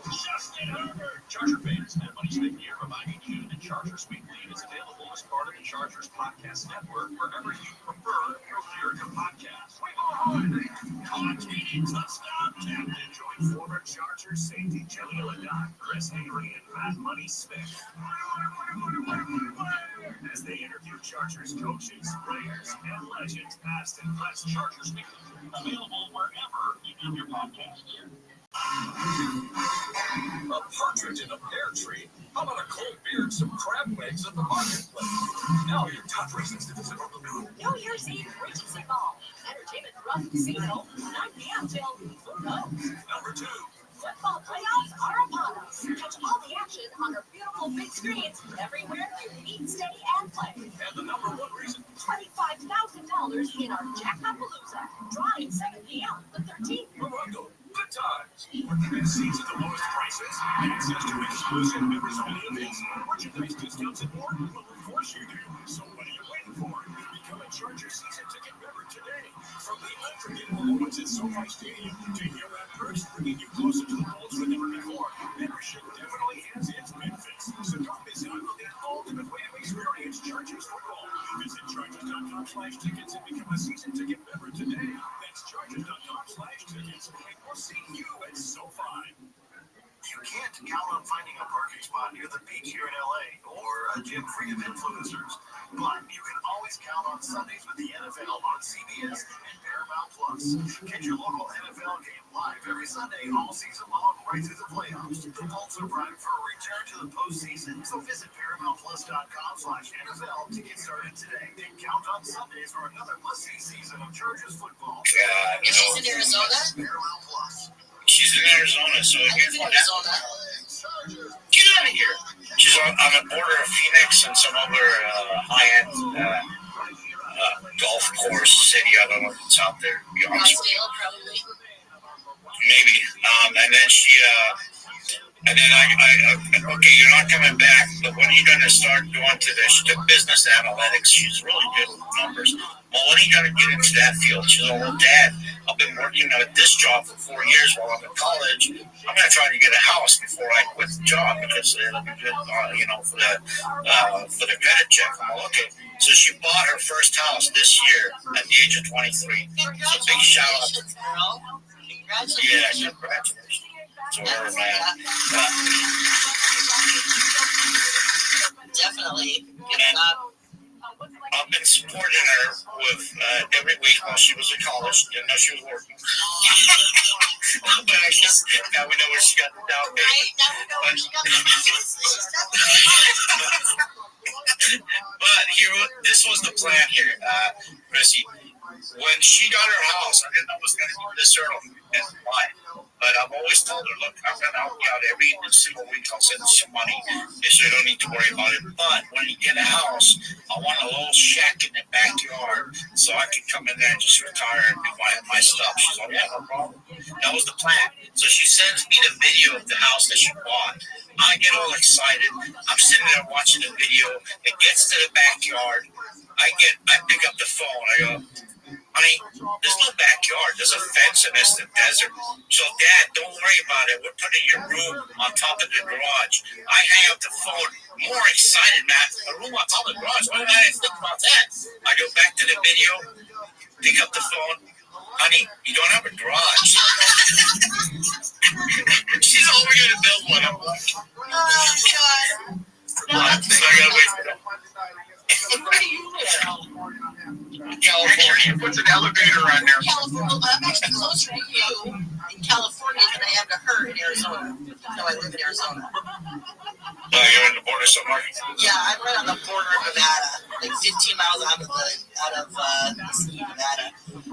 Justin Herbert. Charger fans, Matt Money Smith here, reminding you that Chargers Weekly is available as part of the Chargers Podcast Network, wherever you prefer to hear your podcast. Caught-taking touchdown tap to join former Chargers safety Jelly Ladon, Chris Henry, and Matt Money Smith as they interview Chargers coaches, players, and legends past and present. Chargers Weekly, available wherever you get your podcast. A partridge in a pear tree? How about a cold beer and some crab legs at the marketplace? Now your top reasons to visit Orlando. New Year's Eve Regency Ball. Entertainment throughout the casino. 9 p.m. till who knows? Number 2. Football playoffs are upon us. Catch all the action on our beautiful big screens everywhere you eat, stay, and play. And the number 1 reason? $25,000 in our Jackpot-palooza. Drawing 7 p.m. the 13th. Morongo. Good times. With seats at the lowest prices, access to exclusive members-only events, merchandise discounts, and more. Well, of course you do. So what are you waiting for? Become a Charger season ticket member today. From the unforgettable moments at SoFi Stadium to year-round perks, bringing you closer to the Bulls than ever before. Membership definitely has its benefits. So don't miss out on the ultimate way to experience Chargers football. Visit Chargers.com/tickets and become a season ticket member today. That's Chargers.com/tickets. We'll see you at SoFi. You can't count on finding a parking spot near the beach here in LA or a gym free of influencers, but you can always count on Sundays with the NFL on CBS and Paramount Plus. Catch your local NFL game live every Sunday all season long right through the playoffs. The Bolts are primed for a return to the postseason, so visit ParamountPlus.com/NFL to get started today. And count on Sundays for another must-see season of Chargers football. She's in Arizona? Paramount Plus. She's in Arizona, so here's what happened. Get out of here. She's on the border of Phoenix and some other high-end golf course city. I don't know if it's out there. Scottsdale, probably. Maybe. And then she And then okay, you're not coming back, but when are you going to start going to the business analytics? She's really good with numbers. Well, when are you going to get into that field? She's like, well, Dad, I've been working at this job for 4 years while I'm in college. I'm going to try to get a house before I quit the job because it'll be good, for the credit check. I'm like, okay. So she bought her first house this year at the age of 23. So big shout out to her. Yeah, congratulations. To her, man. Definitely. And I've been supporting her with every week while she was in college. Didn't know she was working. But I guess now we know where she got the down payment. But this was the plan here, Chrissy. When she got her house, I didn't know it was going to be this early and why. But I've always told her, look, I'm going to help you out every single week. I'll send you some money so you don't need to worry about it. But when you get a house, I want a little shack in the backyard so I can come in there and just retire and do my stuff. She's like, yeah, no problem. That was the plan. So she sends me the video of the house that she bought. I get all excited. I'm sitting there watching the video. It gets to the backyard. I pick up the phone. I go, honey, there's no backyard. There's a fence and it's the desert. So, Dad, don't worry about it. We're putting your room on top of the garage. I hang up the phone, more excited, man. A room on top of the garage. Why did I think about that? I go back to the video, pick up the phone. Honey, you don't have a garage. She's over here to build one. I'm like, oh, God. So I gotta wait for that. Where do you live? California. Puts an elevator on there. California. Well, I'm actually closer to you in California than I am to her in Arizona. No, I live in Arizona. You're in the border somewhere? Yeah, I'm right on the border of Nevada, like 15 miles out of Nevada.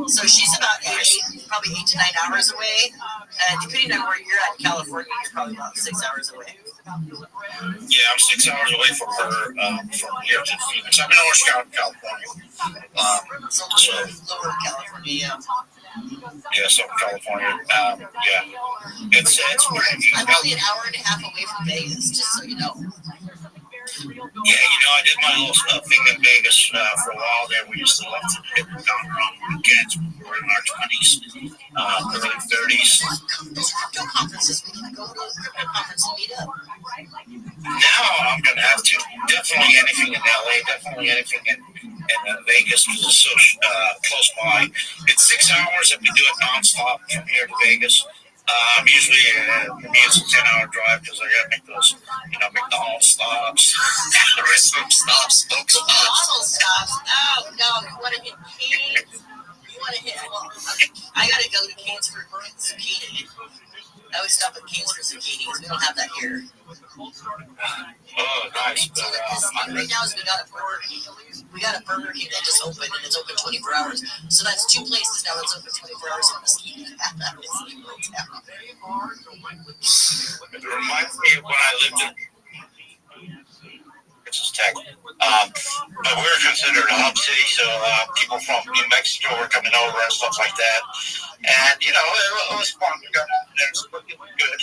So she's about probably 8 to 9 hours away. Depending on where you're at in California, you're probably about 6 hours away. Yeah, I'm 6 hours away from her, from here to Phoenix. I'm in Orange County, California. So lower California, yeah. Yeah, Southern California. Yeah. It's I'm only an hour and a half away from Vegas, just so you know. Yeah, I did my little thing in Vegas for a while there. We used to love to hit down around weekends. We were in our 20s, early 30s. There's crypto conferences. We can go to a crypto conference and meet up. Now I'm going to have to. Definitely anything in LA, definitely anything in Vegas because it's so close by. It's 6 hours if we do it nonstop from here to Vegas. Usually, for me, it's a 10-hour drive because I got to make those, McDonald's stops, Restream stops, Spoke stops. McDonald's stops? No, you want to hit Canes? You want to hit, I got to go to Canes for zucchini. I always stop at Canes for zucchinis. We don't have that here. Oh, nice. Right now, we got a Burger King that just opened, and it's open 24 hours. So that's 2 places now that's open 24 hours in Mesquite. It reminds me of when I lived in Texas Tech. We were considered a hub city, so people from New Mexico were coming over and stuff like that. And, it was fun. We got there, it's looking good.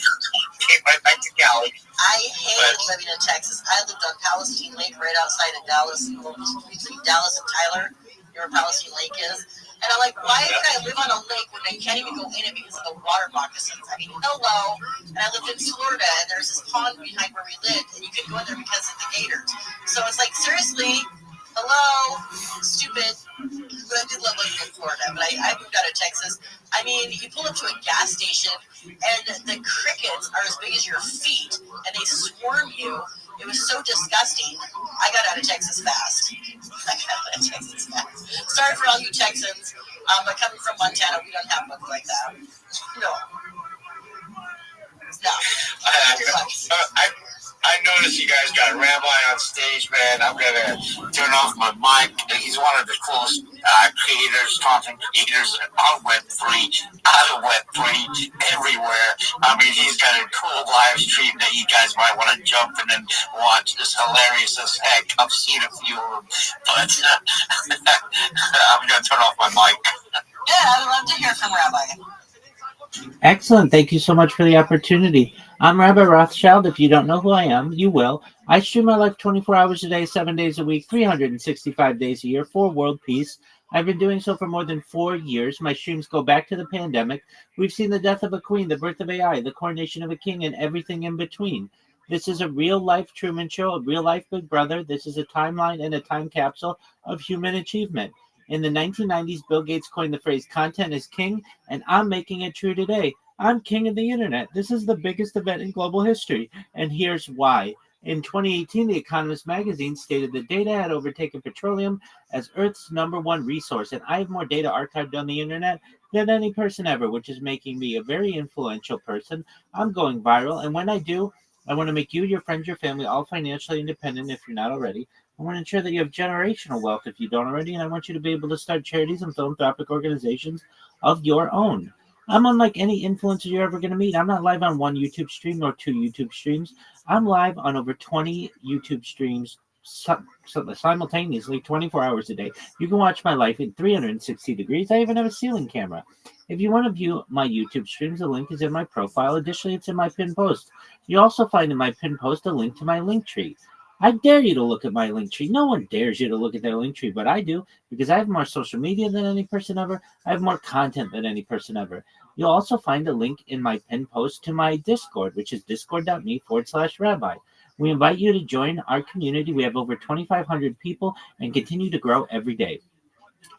Came right back to Cali. I hated living in Texas. I lived on Palestine Lake right outside of Dallas, between Dallas and Tyler, where Palestine Lake is. And I'm like, why would I live on a lake when I can't even go in it because of the water moccasins? I mean, hello. And I lived in Florida, and there's this pond behind where we lived, and you couldn't go in there because of the gators. So it's like, seriously, hello, stupid. But I did love living in Florida. But I moved out of Texas. I mean, you pull up to a gas station, and the crickets are as big as your feet, and they swarm you. It was so disgusting. I got out of Texas fast. Sorry for all you Texans, but coming from Montana, we don't have much like that. No. I noticed you guys got Rabbi on stage, man. I'm going to turn off my mic. He's one of the coolest creators, content creators on Web3, out of Web3, everywhere. I mean, he's got a cool live stream that you guys might want to jump in and watch. It's hilarious as heck. I've seen a few of them. But I'm going to turn off my mic. Yeah, I'd love to hear from Rabbi. Excellent. Thank you so much for the opportunity. I'm Rabbi Rothschild. If you don't know who I am, you will. I stream my life 24 hours a day, 7 days a week, 365 days a year for world peace. I've been doing so for more than 4 years. My streams go back to the pandemic. We've seen the death of a queen, the birth of AI, the coronation of a king, and everything in between. This is a real life Truman Show, a real life Big Brother. This is a timeline and a time capsule of human achievement. In the 1990s, Bill Gates coined the phrase content is king, and I'm making it true today. I'm king of the internet. This is the biggest event in global history, and here's why. In 2018, The Economist magazine stated that data had overtaken petroleum as Earth's #1 resource, and I have more data archived on the internet than any person ever, which is making me a very influential person. I'm going viral, and when I do, I want to make you, your friends, your family all financially independent if you're not already. I want to ensure that you have generational wealth if you don't already, and I want you to be able to start charities and philanthropic organizations of your own. I'm unlike any influencer you're ever going to meet. I'm not live on one YouTube stream nor 2 YouTube streams. I'm live on over 20 YouTube streams simultaneously, 24 hours a day. You can watch my life in 360 degrees. I even have a ceiling camera. If you want to view my YouTube streams, the link is in my profile. Additionally, it's in my pinned post. You also find in my pinned post a link to my link tree. I dare you to look at my link tree. No one dares you to look at their link tree, but I do because I have more social media than any person ever. I have more content than any person ever. You'll also find a link in my pinned post to my Discord, which is discord.me/rabbi. We invite you to join our community. We have over 2,500 people and continue to grow every day.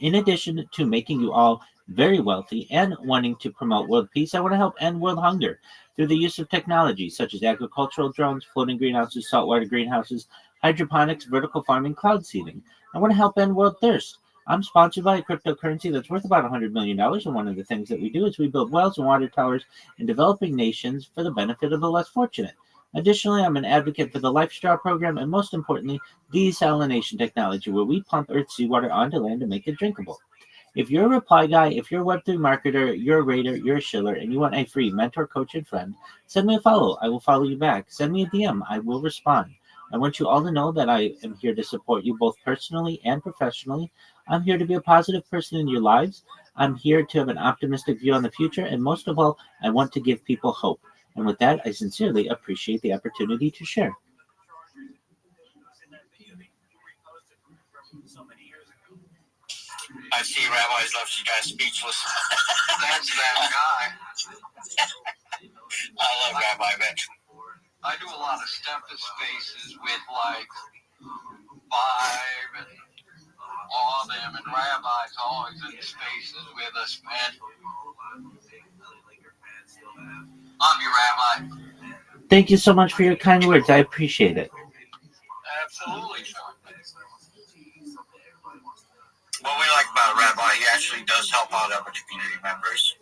In addition to making you all very wealthy and wanting to promote world peace, I want to help end world hunger through the use of technology such as agricultural drones, floating greenhouses, saltwater greenhouses, hydroponics, vertical farming, cloud seeding. I want to help end world thirst. I'm sponsored by a cryptocurrency that's worth about $100 million, and one of the things that we do is we build wells and water towers in developing nations for the benefit of the less fortunate. Additionally, I'm an advocate for the Life Straw program and, most importantly, desalination technology, where we pump Earth's seawater onto land to make it drinkable. If you're a reply guy, if you're a Web3 marketer, you're a raider, you're a shiller, and you want a free mentor, coach, and friend, send me a follow. I will follow you back. Send me a DM. I will respond. I want you all to know that I am here to support you both personally and professionally. I'm here to be a positive person in your lives. I'm here to have an optimistic view on the future. And most of all, I want to give people hope. And with that, I sincerely appreciate the opportunity to share. I see rabbis left you guys speechless. That's that guy. I love Rabbi, man. I do a lot of stepper spaces with like Five and all of them, and Rabbi's always in the spaces with us, man. I'm your Rabbi. Thank you so much for your kind words. I appreciate it. Absolutely, Sean. What we like about Rabbi, he actually does help out other community members.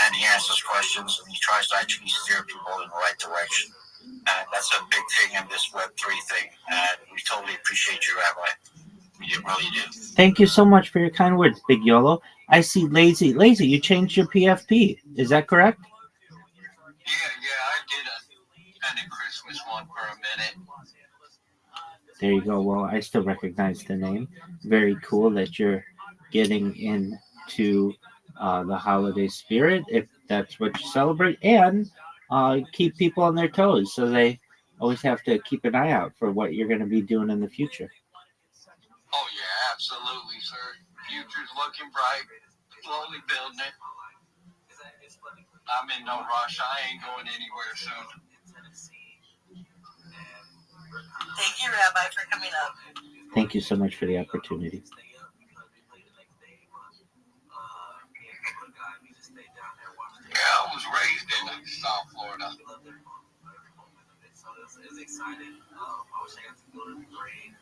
And he answers questions, and he tries to actually steer people in the right direction. And that's a big thing in this Web3 thing. And we totally appreciate you, Rabbi. We really do. Thank you so much for your kind words, Big YOLO. I see Lazy. Lazy, you changed your PFP. Is that correct? Yeah, I did a Christmas one for a minute. There you go. Well, I still recognize the name. Very cool that you're getting into the holiday spirit, if that's what you celebrate, and keep people on their toes so they always have to keep an eye out for what you're going to be doing in the future. Oh, yeah, absolutely, sir. Future's looking bright. Slowly building it. I'm in no rush. I ain't going anywhere soon. Thank you, Rabbi, for coming up. Thank you so much for the opportunity. Yeah, I was raised in South Florida. Excited. I wish I got to go to the grade.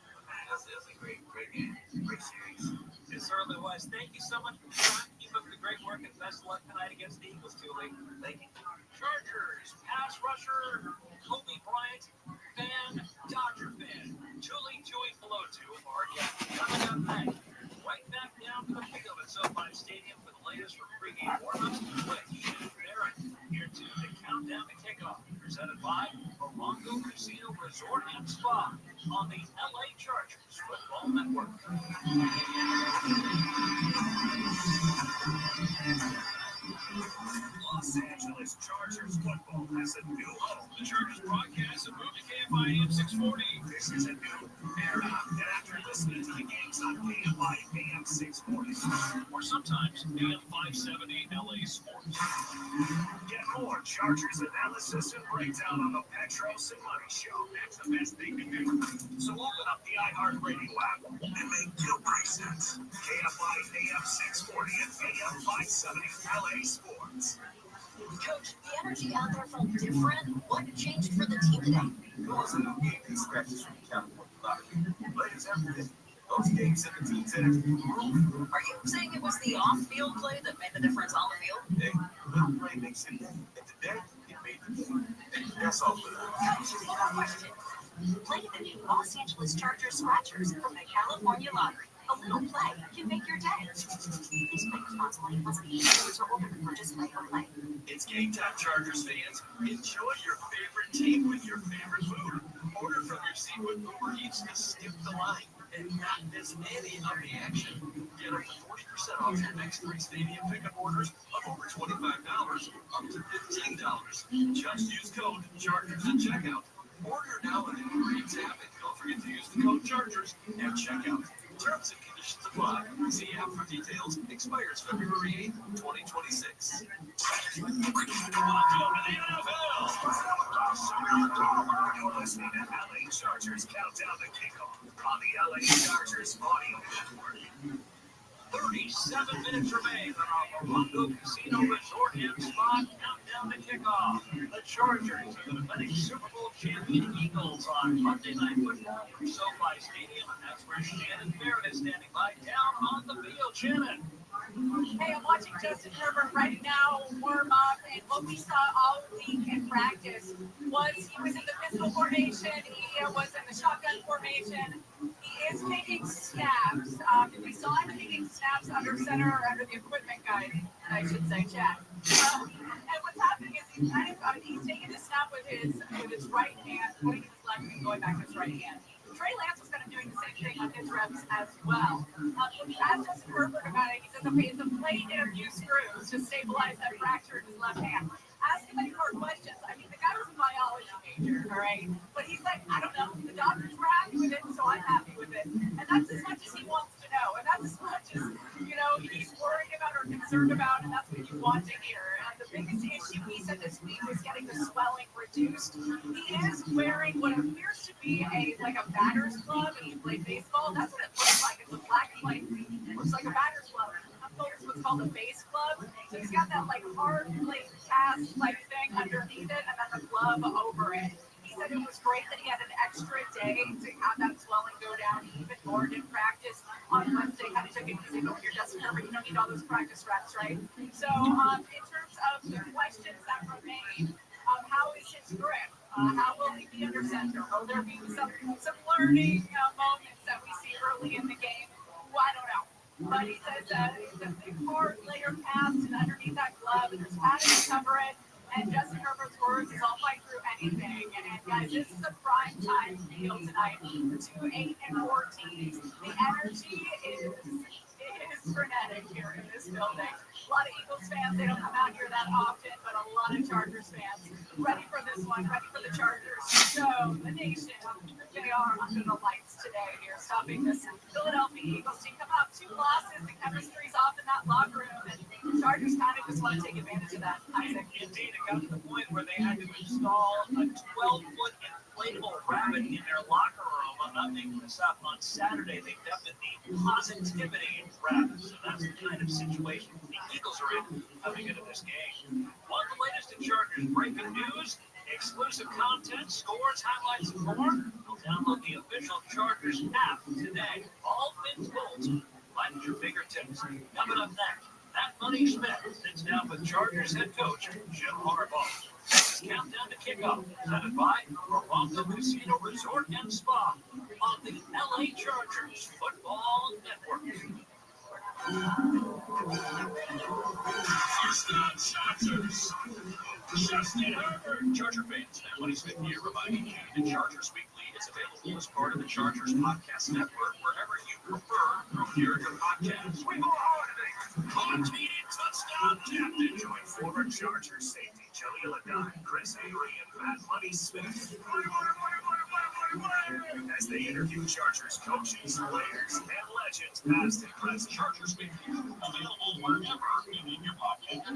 That's a great game. Great series. It certainly was. Thank you so much for your time. Keep up the great work and best of luck tonight against the Eagles, Julie. Thank you. Chargers, pass rusher, Kobe Bryant, fan, Dodger fan, Julie Joey Pelotu, our guest coming up next. Right back down to the field at SoFi Stadium for the latest from pregame warm-ups with Shannon Barrett. Here to the countdown to kickoff, presented by Morongo Casino Resort and Spa on the LA Chargers Football Network. Los Angeles. Angeles Chargers football has a new home. The Chargers broadcast have moved to KFI AM 640. This is a new era. And after listening to the games on KFI AM 640, or sometimes AM 570 LA Sports. Get more Chargers analysis and breakdown on the Petros and Money Show. That's the best thing to do. So open up the iHeartRadio app and make your presence. KFI AM 640 and AM 570 LA Sports. Coach, the energy out there felt different. What changed for the team today? It wasn't a game they scratches from California Lottery. Players every day. Those games and the team's energy grew. Are you saying it was the off-field play that made the difference on the field? Hey, little play makes it. And today, it made the game. That's all for that. Coach, I have a question. Play the new Los Angeles Chargers Scratchers from the California Lottery. A little play can make your day. Please play responsibly. Must be 18 years or older to participate or play. It's game time, Chargers fans. Enjoy your favorite team with your favorite food. Order from your seat with Uber Eats to skip the line and not miss any of the action. Get up to 40% off your next 3 stadium pickup orders of over $25, up to $15. Just use code Chargers at checkout. Order now on the Uber Eats app, and don't forget to use the code Chargers at checkout. Terms and conditions apply. See app for details. Expires February 8th, 2026. You're listening to LA Chargers Countdown to Kickoff on the LA Chargers Audio Network. 37 minutes remain on our Morongo Casino Resort and Spa countdown to kickoff. The Chargers are the defending Super Bowl champion Eagles on Monday Night Football from SoFi Stadium, and that's where Shannon Barrett is standing by down on the field. Shannon. Hey, I'm watching Justin Herbert right now warm up, and what we saw all week in practice was he was in the pistol formation, he was in the shotgun formation. He is taking snaps. We saw him taking snaps under center or under the equipment guy, I should say, Chad. And what's happening is he's kind of he's taking the snap with his right hand, putting his left and going back to his right hand. Trey Lance was kind of doing the same thing on his reps as well. When we asked Justin Herbert about it, he said the plate in a few screws to stabilize that fracture in his left hand. Ask him any more questions. I mean, the guy was a biology major, all right? But he's like, I don't know. The doctors were happy with it, so I'm happy with it. And that's as much as he wants to know. And that's as much as, he's worried about or concerned about, and that's what you want to hear. And the biggest issue he said this week was getting the swelling reduced. He is wearing what appears to be a batter's glove, and he played baseball. That's what it looks like. It's a black and white. It looks like a batter's glove. It's what's called a base glove. So he's got that hard plate cast thing underneath it, and then the glove over it. He said it was great that he had an extra day to have that swelling go down even more in practice on Wednesday. Kind of took it easy, but when you're Justin Herbert, you don't need all those practice reps, right? So in terms of the questions that remain, how is his grip? How will he be under center? Will there be some learning moments that we see early in the game? Well, I don't know. But he says it's a big hard layer cast and underneath that glove, and there's padding to cover it. And Justin Herbert's words is I'll fight through anything. And guys, this is a prime time deal tonight for 2 8-4 teams. The energy is frenetic here in this building. A lot of Eagles fans, they don't come out here that often, but a lot of Chargers fans ready for this one, ready for the Chargers. So the nation, they are under the lights today here, stopping this Philadelphia Eagles team. Come out 2 losses, the chemistry's off in that locker room, and the Chargers kind of just want to take advantage of that. Isaac. Indeed, it got to the point where they had to install a 12-foot inflatable rabbit in their locker room. I'm not making this up. On Saturday, they dubbed it the positivity rabbit. So that's the kind of situation the Eagles are in coming into this game. Want the latest in Chargers breaking news, exclusive content, scores, highlights, and more? Download the official Chargers app today. All things Bulls, right at your fingertips. Coming up next, That Money Schmidt sits down with Chargers head coach Jim Harbaugh. This is Countdown to Kickoff, presented by Morongo Casino Resort and Spa on the LA Chargers Football Network. Touchdown Chargers! Justin Herbert! Charger fans, That Money Schmidt here reminding you that Chargers Weekly is available as part of the Chargers Podcast Network wherever you prefer from here to podcasts. We go hard today. Undefeated touchdown captain joined former Chargers safety Chris Avery and Fat Money Smith as they interview Chargers coaches, players, and legends past and present. Chargers Week, available wherever you get your podcast.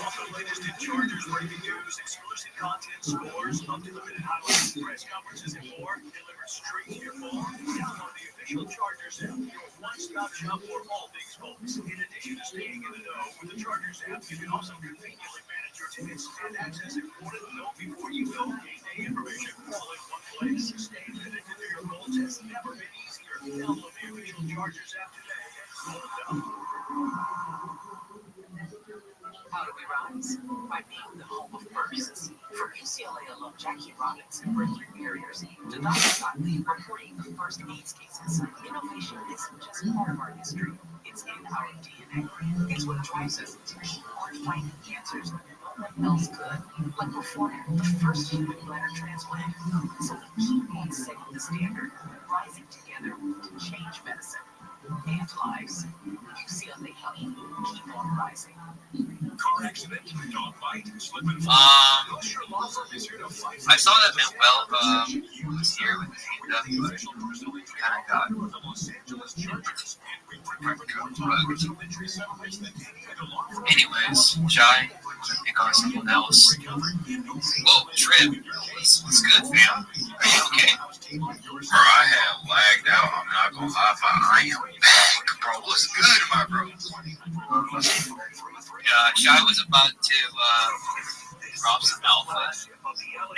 All the latest in Chargers breaking news, exclusive content, scores, up-to-the-minute highlights, press conferences, and more, delivered straight to your phone. Download the official Chargers app, your one-stop shop for all things Colts. In addition to staying in the know with the Chargers app, you can also conveniently manage your tickets and access important know before you go game day information all in one place. Staying connected to your Colts has never been easier. Download the official Chargers app today and slow down. How do we rise? By being the home of firsts. From UCLA alum Jackie Robbins and breakthrough barriers to Dr. Scott Lee reporting the first AIDS cases, innovation isn't just part of our history, it's in our DNA. It's what drives us to keep on finding cancers when no one else could. Like performing the first human bladder transplant. So we keep on setting the standard, rising together to change medicine and lives. UCLA Health, keep on rising. Car accident, dog bite, slip and fall. I saw that Manuel this year with his BMW, but kind of got. Anyways, Jai, pick on someone else. Whoa, Trib, what's good, fam? Are you okay? Bro, I have lagged out. I'm not gonna lie, but I am back, bro. What's good, my bro? Jai was about to drop some alpha,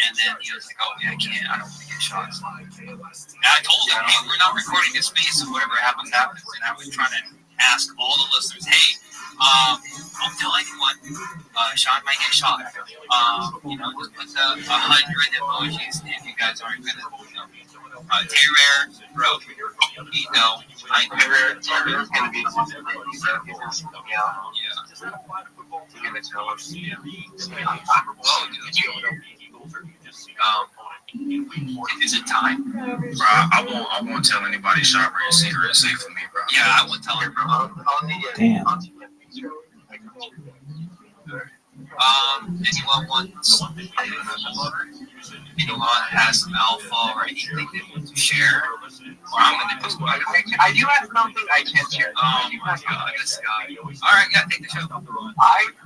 and then he was like, "Oh yeah, I don't want to get shots." And I told him, "Hey, we're not recording this space, so whatever happens, happens." And I was trying to ask all the listeners, "Hey, don't tell anyone. Sean might get shot. Just put the 100 emojis if you guys aren't gonna, Terror, bro. Terror's gonna be Is it time? Bro, I won't tell anybody shot Red Secret is safe for me, bro. Yeah, I won't tell her, bro. Damn. Anyone wants? Anyone has some alpha or anything they want to share? Or I'm gonna just. I do have something I can share. Oh my god, this guy. Alright, yeah, take the show.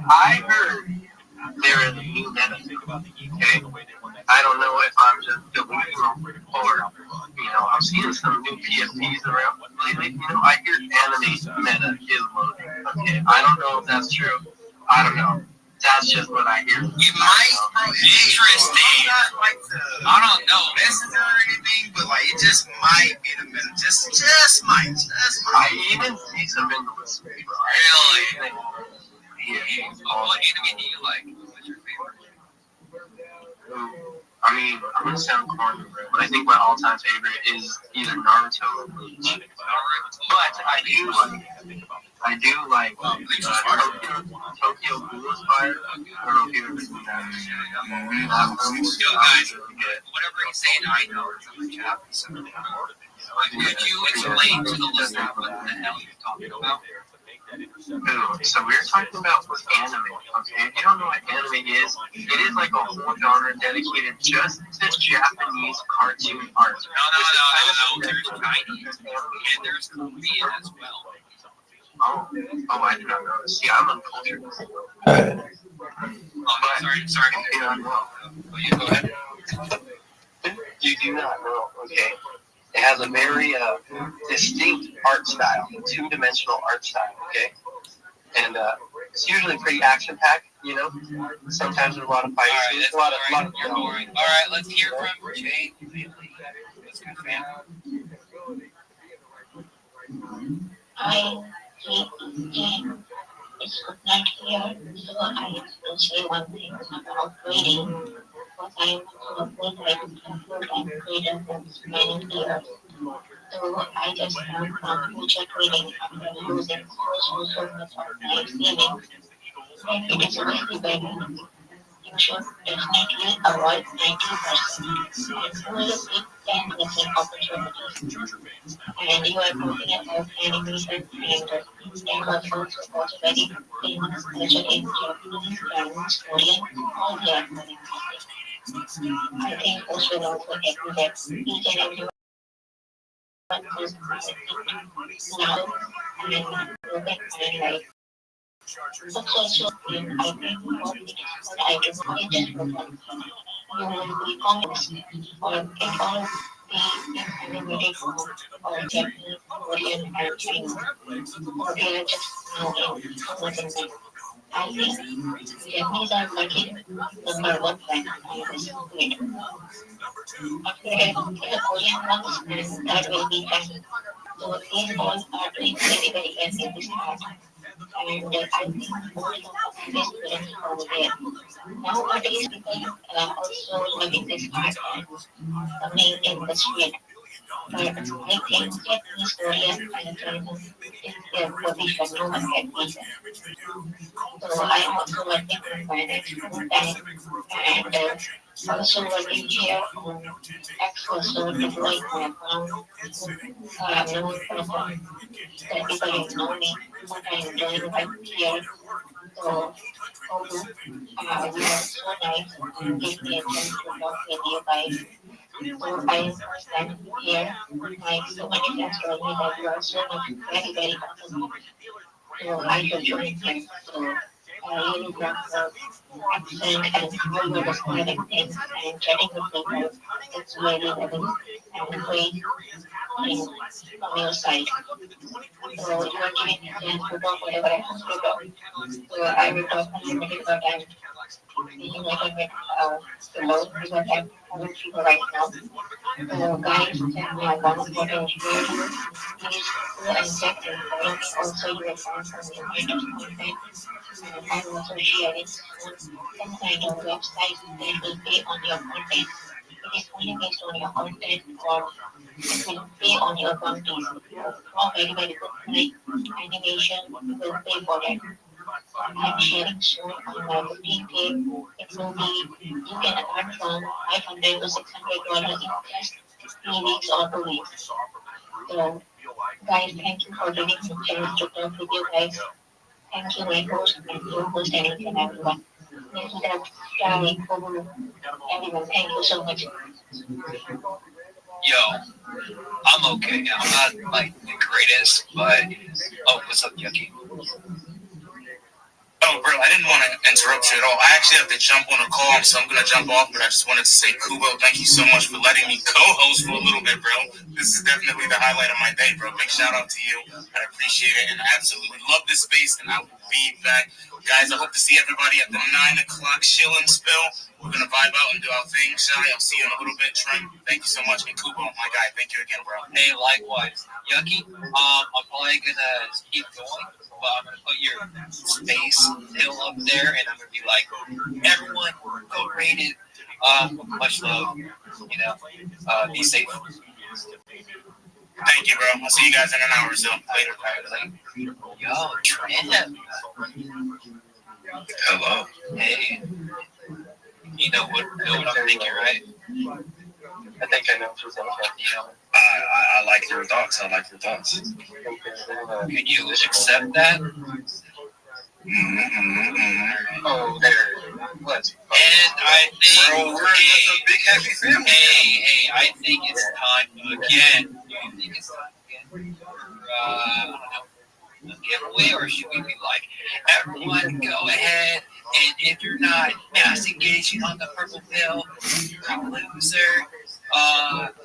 I heard there is a new meta. Okay? I don't know if I'm just delusional or, I'm seeing some new PFPs around lately. I hear anime meta is loading. Okay? I don't know if that's true. I don't know. That's just what I hear. It might, bro. Interesting. I don't know. This is anything, but it just might be the middle. Just might. I even see some in the list. Really? What anime do you like? What's your favorite? I mean, I'm gonna sound corny, but I think my all-time favorite is either Naruto or Bleach. But I do like Tokyo Ghoul is fire. I don't know if you've ever seen that. Yo, guys, whatever he's saying, I know it's in the chat. Could you explain to the listener what the hell you're talking about? So we're talking about anime. Okay, if you don't know what anime is, it is like a whole genre dedicated just to Japanese cartoon art. No. There's Chinese and there's Korean as well. Oh, I did not know this. See, I'm uncultured. Sorry. You go ahead. You do not know, okay? It has a very distinct art style, two-dimensional art style, okay? And it's usually pretty action-packed, Sometimes there's a lot of fighting. Alright, that's boring. You're boring. Alright, let's hear from Jay. Let's go, fam. I hate this game. It's not clear, so I will say one thing about grading. What I am to avoid and greater than spending years. So I just found future grading after losing so much of my savings. It is really better. you should definitely avoid 90% and only pick 10% opportunities. And you are talking about animation and that was also very famous culture in Japanese, Chinese, Korean, all the animating. I think most will also agree that each and everyone who's now and moving and like books also in I think what it is what I do not just for fun. You will be comics or it all be in animated form or Japanese, Korean and Chinese. Or they are just now in formatting them. I think Japanese are lucky number one fan on this grid. Okay, the Korean ones and that will be fine. So these all are doing very very well in this part. And I think most of these students over there. Nowadays people also loving this art and coming in the street. But I think Japanese, Korean and China is their position. No one can beat them. So I am also working on finance full time and also working here on Excel, so deploying my account. Known person that people know me, what I am doing right here. So, you are so nice and give me a chance to talk with you guys. So I understand here, like so many friends told me that you are so much very, very awesome. So I could join here. So I really love the accent and how you're describing things and chatting with people. It's really lovely and great thing from your side. So you are giving me a chance to talk whatever I have to talk. So I will talk a little bit about I'm being a little bit slow because I'm having fever right now. So guys, tell me about what I should do. Please go and check and follow me. Also, you will find some new kind of content. And I'm also sharing some kind of website that will pay on your content. It is only based on your content or it will pay on your bounties. If you draw very, very good like animation, you will pay for it. I'm sharing soon on my 15K. It will be, you can earn from $500 to $600 in just 3 weeks or 2 weeks. So, guys, thank you for giving me a chance to talk with you guys. Thank you, my host, and your host, and each and everyone. Mr. Charlie, everyone, thank you so much. Yo, I'm okay. I'm not like the greatest, but what's up, Yucky? Oh, bro, I didn't want to interrupt you at all. I actually have to jump on a call, so I'm going to jump off, but I just wanted to say, Kubo, thank you so much for letting me co-host for a little bit, bro. This is definitely the highlight of my day, bro. Big shout out to you. I appreciate it, and I absolutely love this space, and I will be back. Guys, I hope to see everybody at the 9 o'clock chillin' spill. We're going to vibe out and do our thing, Shy. I'll see you in a little bit, Trent. Thank you so much, and Kubo, my guy, thank you again, bro. Hey, likewise. Yucky, I'm probably going to keep going. But I'm going to put your space hill up there, and I'm going to be like, everyone, go rate it. Much love. You know, be safe. Thank you, bro. I'll see you guys in an hour or so. Later. Yo, Trent. Hello. Hey. You know what I'm thinking, right? I think I know what you're thinking. You know, I like your thoughts. I like your thoughts. can you accept that? Oh, there. Let's. And I think, Bro, we're just a big happy family. Hey, I think it's time again. Do you think it's time again for, I don't know, a giveaway, or should we be like, everyone go ahead, and if you're not mass engaging on the purple pill, you're a loser.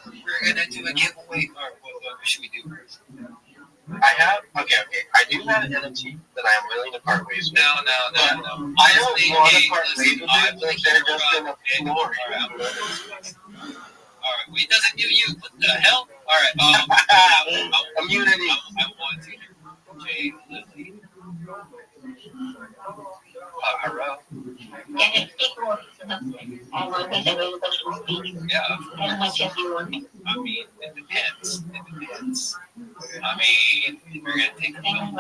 We're gonna do a giveaway, or what should we do? I do have an NFT that I am willing to part ways with. No. I don't want to part ways with it, but they're just going to ignore it. Alright, wait, doesn't do you. What the hell? Alright, immunity. I want to hear Jay Lily. Hello. Can I speak more? I'm always available to speak Yeah. as much as you want. I mean, it depends. I mean, if we're gonna take the time,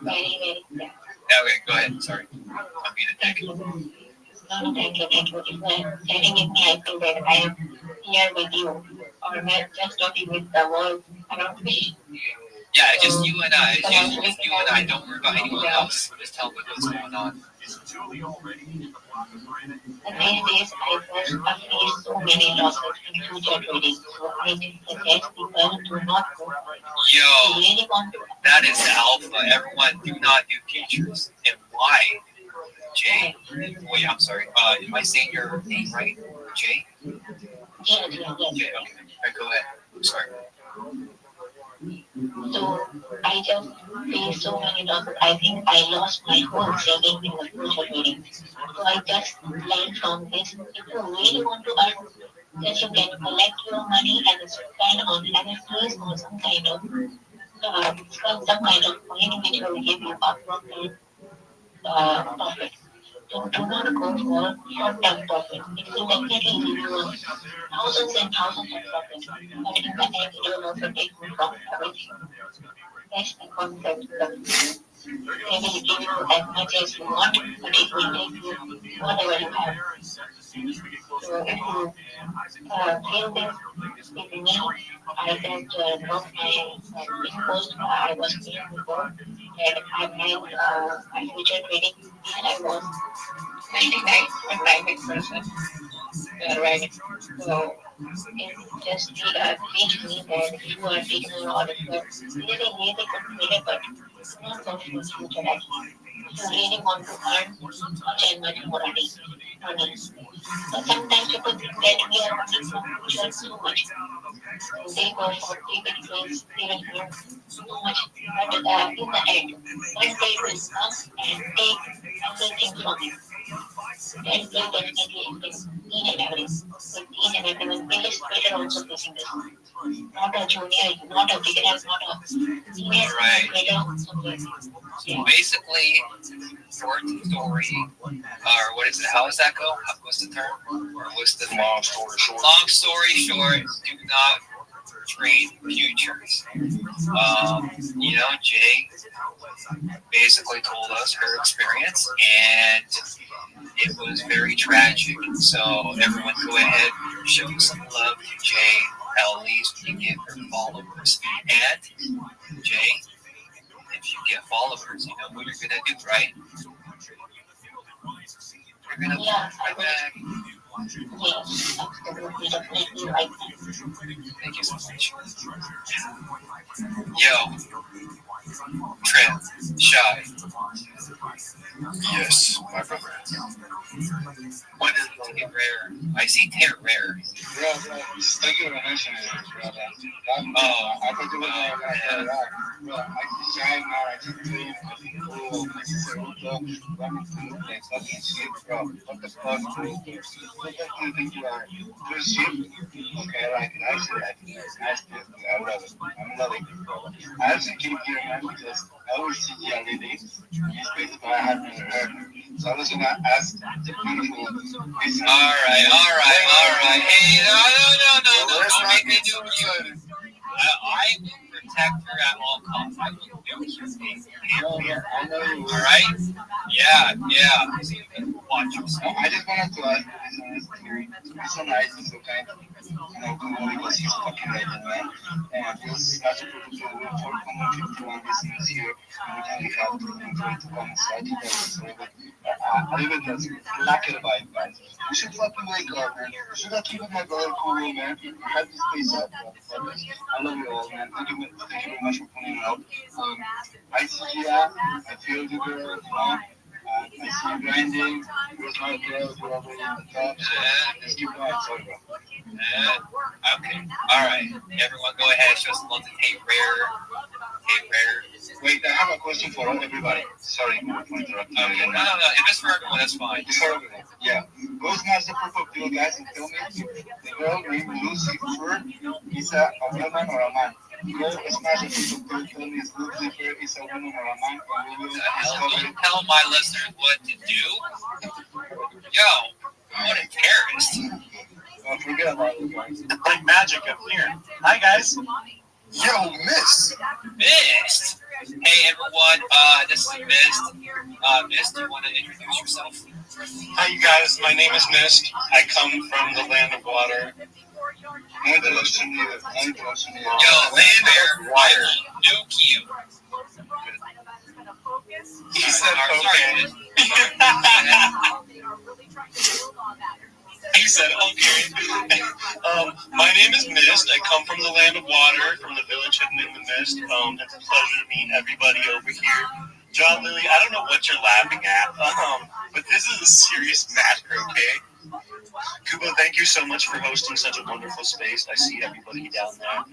Very, very, yeah. Okay, go ahead. Sorry. I'm being a dick. thank you. No, thank you. If you are chatting with me, I feel that I am here with you, or not just talking with the world around me. Yeah, just you and I. It's just you and I. Don't worry about anyone else. Just tell me what's going on. And these days, I face so many losses in future trading, so I just suggest people do not go for it. Yo, You really want to. that is the alpha. Everyone, do not do futures. And why? Jay? Wait, I'm sorry. Am I saying your name right? Jay? Yeah. Jay, okay. Right, go ahead. I'm sorry. So I just faced so many losses. I think I lost my whole saving in the future trading. So I just learned from this. If you really want to earn, then you can collect your money and spend on NFTs or some kind of coin which will give you upfront profit. So do not go for short-term profit. It will definitely give you thousands and thousands of profit, but in the end, it will also take you from everything. That's the concept. They will give you as much as you want, but it will take you whatever you have. So if you feel this with me, I just dropped my post I was saying before that I meant my future trading and I was 99 a private person. Right. So it just teach me that if you are taking a lot of work, really good trader, but not go for future actually. If you really want to earn much and much more money. But sometimes people think that we are earning from future so much. So they go for big things, they will earn so much. But in the end, one day will come and take everything from you. And will definitely invest each and every with each and everyone. Biggest trader also facing this. Not a junior, not a beginner, not a senior trader. So basically, short story, or what is it? How does that go? What's the term? Or what's the long story short? Long story short, do not trade futures. Jay basically told us her experience, and it was very tragic. So everyone, go ahead, show some love to Jay. At least you get her followers. And Jay, if you get followers, you know what you're gonna do, right? You're gonna right back. Yes, absolutely, definitely right. Thank you so much. Yo, Trent, Shy. Yes, my brother. What is Terrare? I see Terrare. Bro, thank you for mentioning it, bro. I could do it now. Bro, I just shy now. I just do it. Fucking shit, bro. What the fuck, bro? What the fuck do you think you are? You're shit? Okay, I like it. I see that. Nice, I love it. I'm loving it, bro. I actually came here, man, because I always see the lady. These places I have never heard. So I was gonna ask the beautiful. All right. Hey, no. Don't make me do it. I will protect her at all costs. I will do her. All right? Yeah. Watch yourself. I just wanted to ask to be so nice and so kind. Como because he's fucking legend, man. And just as a producer, we're talking 51 listeners here, and we have to enjoy to come inside. I even just lack it vibe, guys. We should fucking wake up, man. We should have keep my brother cool, man. We have this place up, bro. I love you all, man. Thank you very much for putting it out. I see you, I feel you, girl, I see you grinding. Where's my girl? You're already on the top. So let's keep going. Sorry, bro. Okay. All right. Everyone, go ahead. Show some love to Rare. Wait, I have a question for everybody. Sorry for interrupting. Okay. No. If it's for everyone, that's fine. It's for everyone. Yeah. Ghostmaster Purple Pill, guys, and tell me if the girl named Lucifer is a woman or a man. Ghostmaster Purple Pill, tell me if Lucifer is a woman or a man. Don't tell my listeners what to do. Yo, what a terrorist. Forget about it, guys. The black magic up here. Hi, guys. Yo, Mist. Hey, everyone. This is Mist. Mist, do you want to introduce yourself? Hi, you guys. My name is Mist. I come from the land of water. Yo, land there, water. Nuke you. He said okay. He said okay. My name is Mist. I come from the land of water, from the village hidden in the mist. It's a pleasure to meet everybody over here. John Lilly, I don't know what you're laughing at, but this is a serious matter, okay? Kubo, thank you so much for hosting such a wonderful space. I see everybody down there.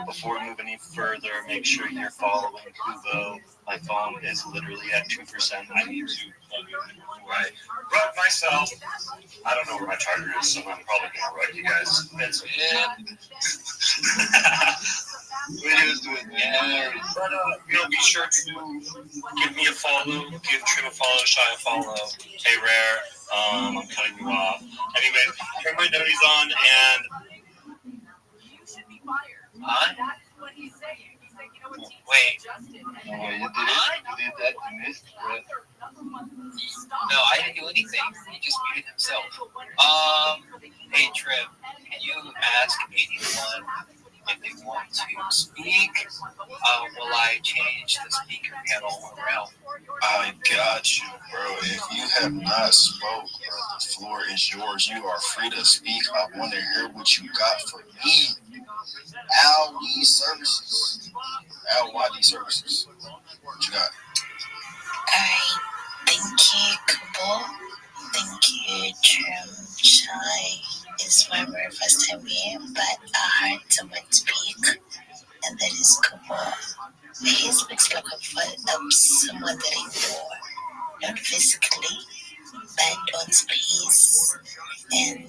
Before we move any further, make sure you're following Kubo. My phone is literally at 2%. I need to plug it in right. But myself, I don't know where my charger is, so I'm probably going to write you guys. That's videos do it, yeah. But be sure to give me a follow, give Trim a follow, Shy a follow. Hey, Rare, I'm cutting you off. Anyway, everybody know he's on, and Wait. You did that, you missed, right? No, I didn't do anything. He just muted himself. Hey, Trip, can you ask anyone if they want to speak? Will I change the speaker panel around? I got you, bro. If you have not spoke, bro, the floor is yours. You are free to speak. I want to hear what you got for me. LYD Services. LYD Services. What you got? Alright, thank you, Kubo. Thank you, Trim Shy. It's my very first time here, but I heard someone speak, and that is Kubo. He speaks like someone that I know, not physically, but on space. And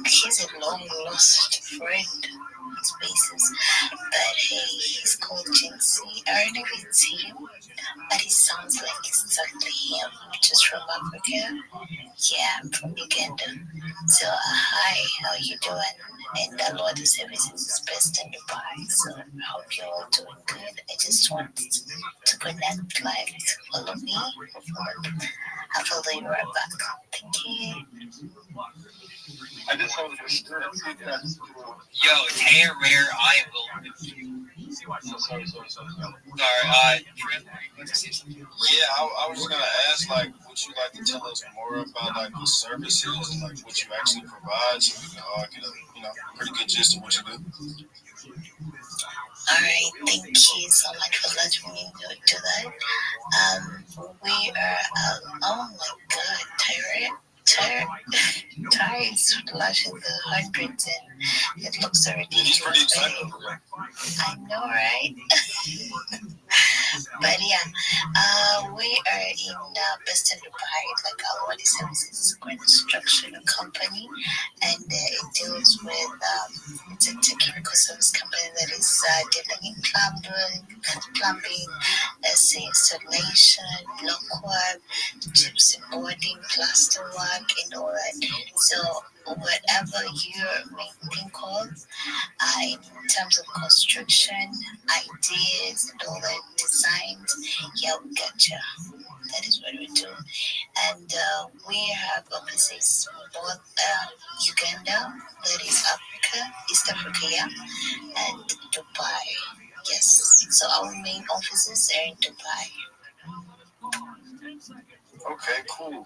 he's a long lost friend on spaces. But hey, he's called Jinxie. I don't know if it's him, but it sounds like exactly him, just from Africa. Yeah, I'm from Uganda. So hi, how you doing? And the Lord of Services is best in Dubai. So I hope you're all doing good. I just want to connect, like follow me. I'll follow you right back. Thank you. I just hope it's good. Yo, hey, Rare, I will. Sorry. Trip, Yeah, I was gonna ask, like, would you like to tell us more about, like, the services and, like, what you actually provide, so we can all get a pretty good gist of what you do? Alright, thank you so much for letting me do that. We are oh my god, Tyre is flashing the hundreds, and it looks so ridiculous. He's pretty excited. I know, right? But yeah, we are in Boston, Dubai. Like LYD Services is a construction company, and it deals with it's a technical service company that is dealing in plumbing, installation, block work, gypsum boarding, plaster work, and all that. So whatever you may think of in terms of construction, ideas, and all that designs, yeah, we got you. That is what we do. And we have offices both Uganda, that is Africa, East Africa, yeah, and Dubai. Yes. So our main offices are in Dubai. Okay, cool.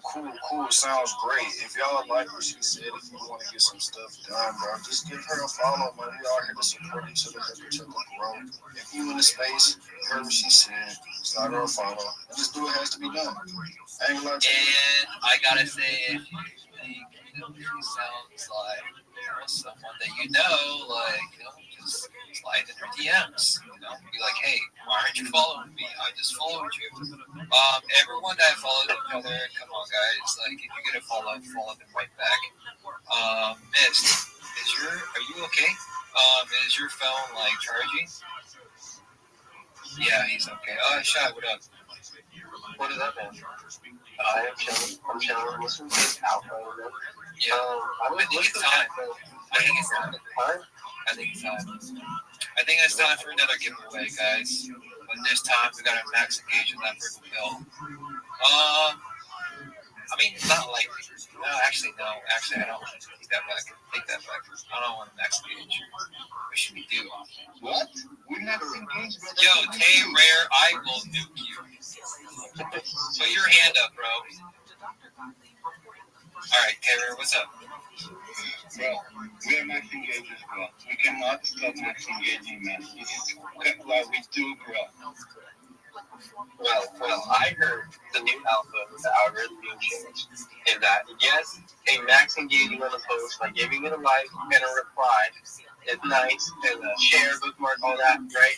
Sounds great. If y'all like what she said, if you want to get some stuff done, bro, just give her a follow, man. We all here to support each other, help each other grow. If you in the space, you heard what she said, start her a follow. Just do what has to be done. I ain't gonna lie to you. and I gotta say, if you think she sounds like someone that you know, like, just slide in her DMs, be like, hey, why aren't you following me? I just followed you. Everyone that followed each other, come on, guys, like, if you get a follow them right back. Mist, are you okay? Is your phone, like, charging? Yeah, he's okay. Shai, what up? What is that, man? I am chilling. I'm listening to this outro. Yeah, I think it's time. I think it's time for another giveaway, guys. But this time we got a max engagement effort bill. mean, not like, no, actually, I don't want to take that back. I don't want to max engage. What should we do? What? We're not engaged. Yo, Tay Rare, I will nuke you. Put your hand up, bro. Alright, Tay Rare, what's up? Bro, we are max engagers, bro. We cannot stop max engaging, man. This is what we do, bro. Well, I heard the new alpha was the algorithm being changed, and that yes, a max engaging on a post by giving it a like and a reply is nice, and a share, bookmark, all that, right?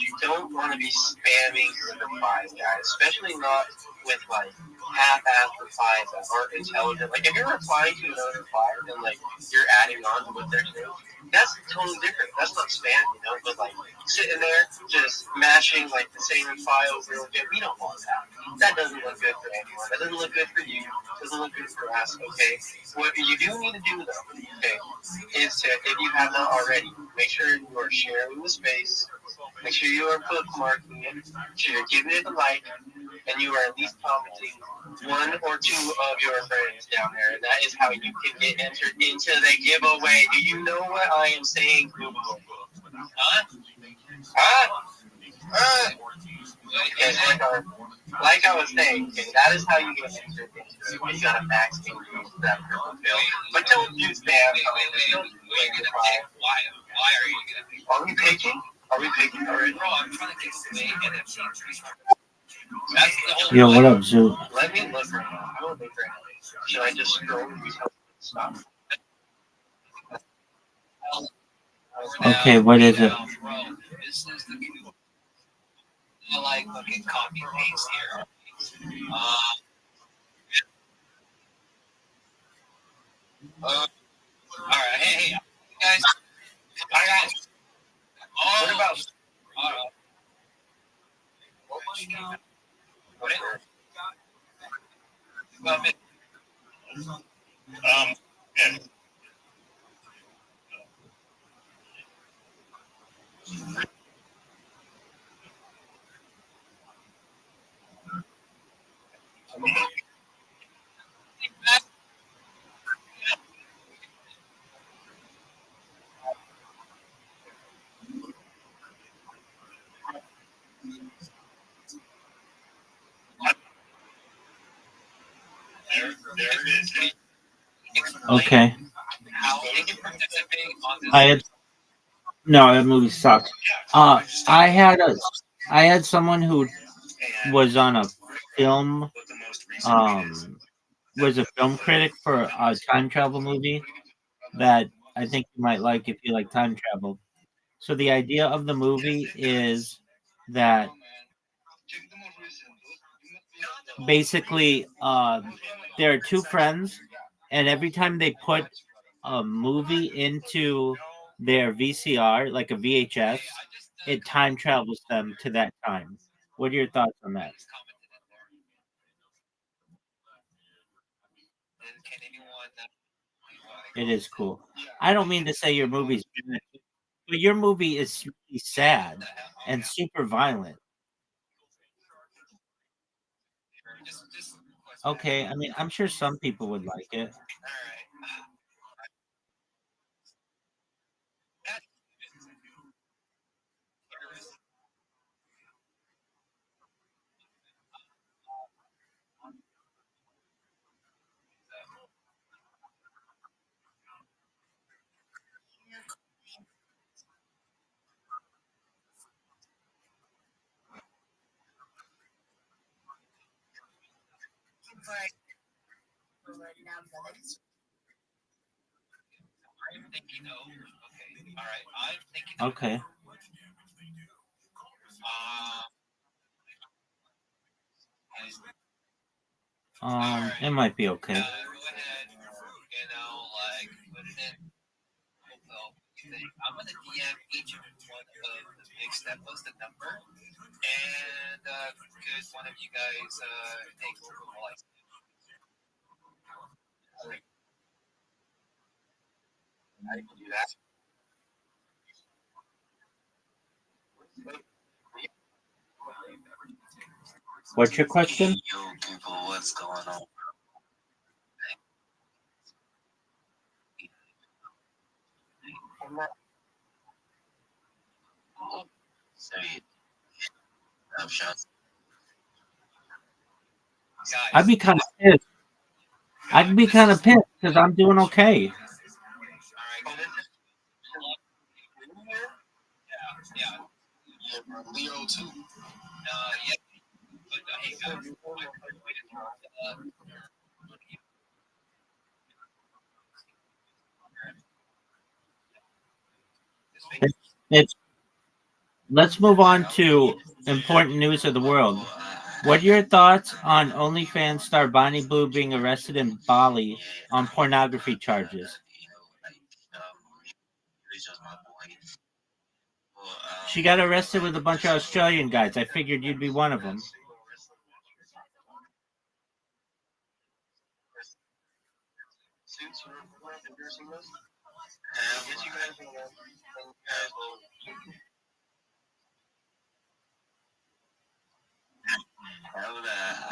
You don't want to be spamming your replies, guys, especially not with like half-assed replies that aren't intelligent. Like if you're replying to another reply and like you're adding on to what they're saying, that's totally different. That's not spam, you know. But like sitting there just mashing like the same reply over and over, we don't want that. That doesn't look good for anyone. That doesn't look good for you. Doesn't look good for us. Okay. What you do need to do though, okay, is to, if you have not already, make sure you are sharing the space. Make sure you are bookmarking it. Make sure you're giving it a like, and you are at least commenting one or two of your friends down there. And that is how you can get entered into the giveaway. Do you know what I am saying, Google? Huh? Okay, like I was saying, okay, that is how you get entered into it. You gotta max engage that purple field. But don't do spam. Why are you gonna pick? Are we picking? Are we picking already? Bro, I'm trying to get away NFT. That's the whole Yo, what up, Zoo? Let me look right now. I will look right now. Should I just scroll and stop? Okay, what is it? Bro, this is the I like fucking copy paste here. All right, hey, guys. What about? Yeah. There it is. Okay. How they can participate on this? I had no, that movie sucks. I had someone who was on a film, was a film critic for a time travel movie that I think you might like if you like time travel. So the idea of the movie is that basically there are two friends, and every time they put a movie into their VCR, like a VHS, it time travels them to that time. What are your thoughts on that? It is cool. I don't mean to say your movie's bad, but your movie is really sad and super violent. Okay, I mean, I'm sure some people would like it. Okay. It might be okay. I'm gonna DM each one of the big step. What's the number? And could one of you guys take over while I can do that? What's your question? Yo, people, what's going on? I'd be kind of pissed. I'd be kind of pissed because I'm doing okay. Leo too. Yeah. But hey, guys, It's let's move on to important news of the world. What are your thoughts on OnlyFans star Bonnie Blue being arrested in Bali on pornography charges? She got arrested with a bunch of Australian guys. I figured you'd be one of them.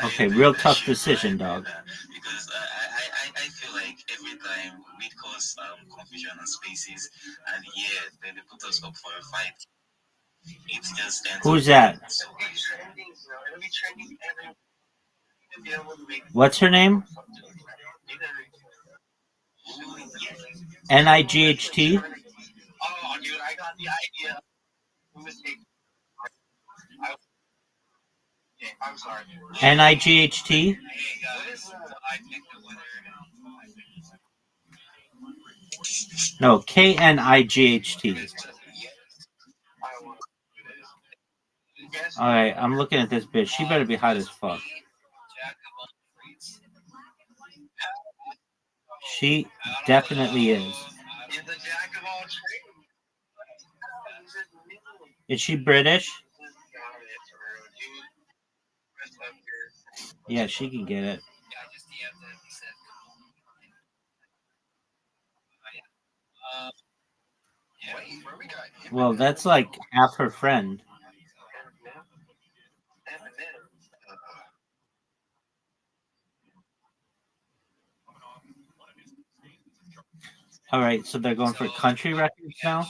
Okay, real tough decision, dog. Because I feel like every time we cause confusion and spaces, and then they put us up for a fight. It's just Who's that? What's her name? NIGHT? Oh, dude, I got the idea. I'm sorry. NIGHT? No, KNIGHT. Alright, I'm looking at this bitch. She better be hot as fuck. She definitely is. Is she British? Yeah, she can get it. Well, that's like half her friend. All right, so they're going for country records now?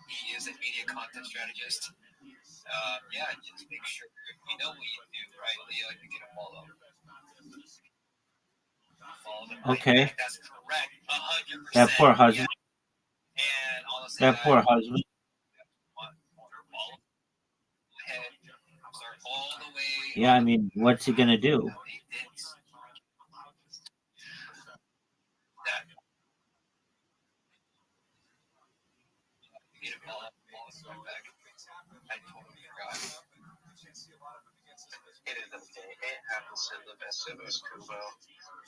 He is a media content strategist. Yeah, just make sure you know what you do, right, Leo? You get a follow. Okay. That's correct. 100%. That poor husband. And honestly, That poor husband. Yeah, I mean, what's he gonna do? It is okay. It happens to the best of us, Kubo.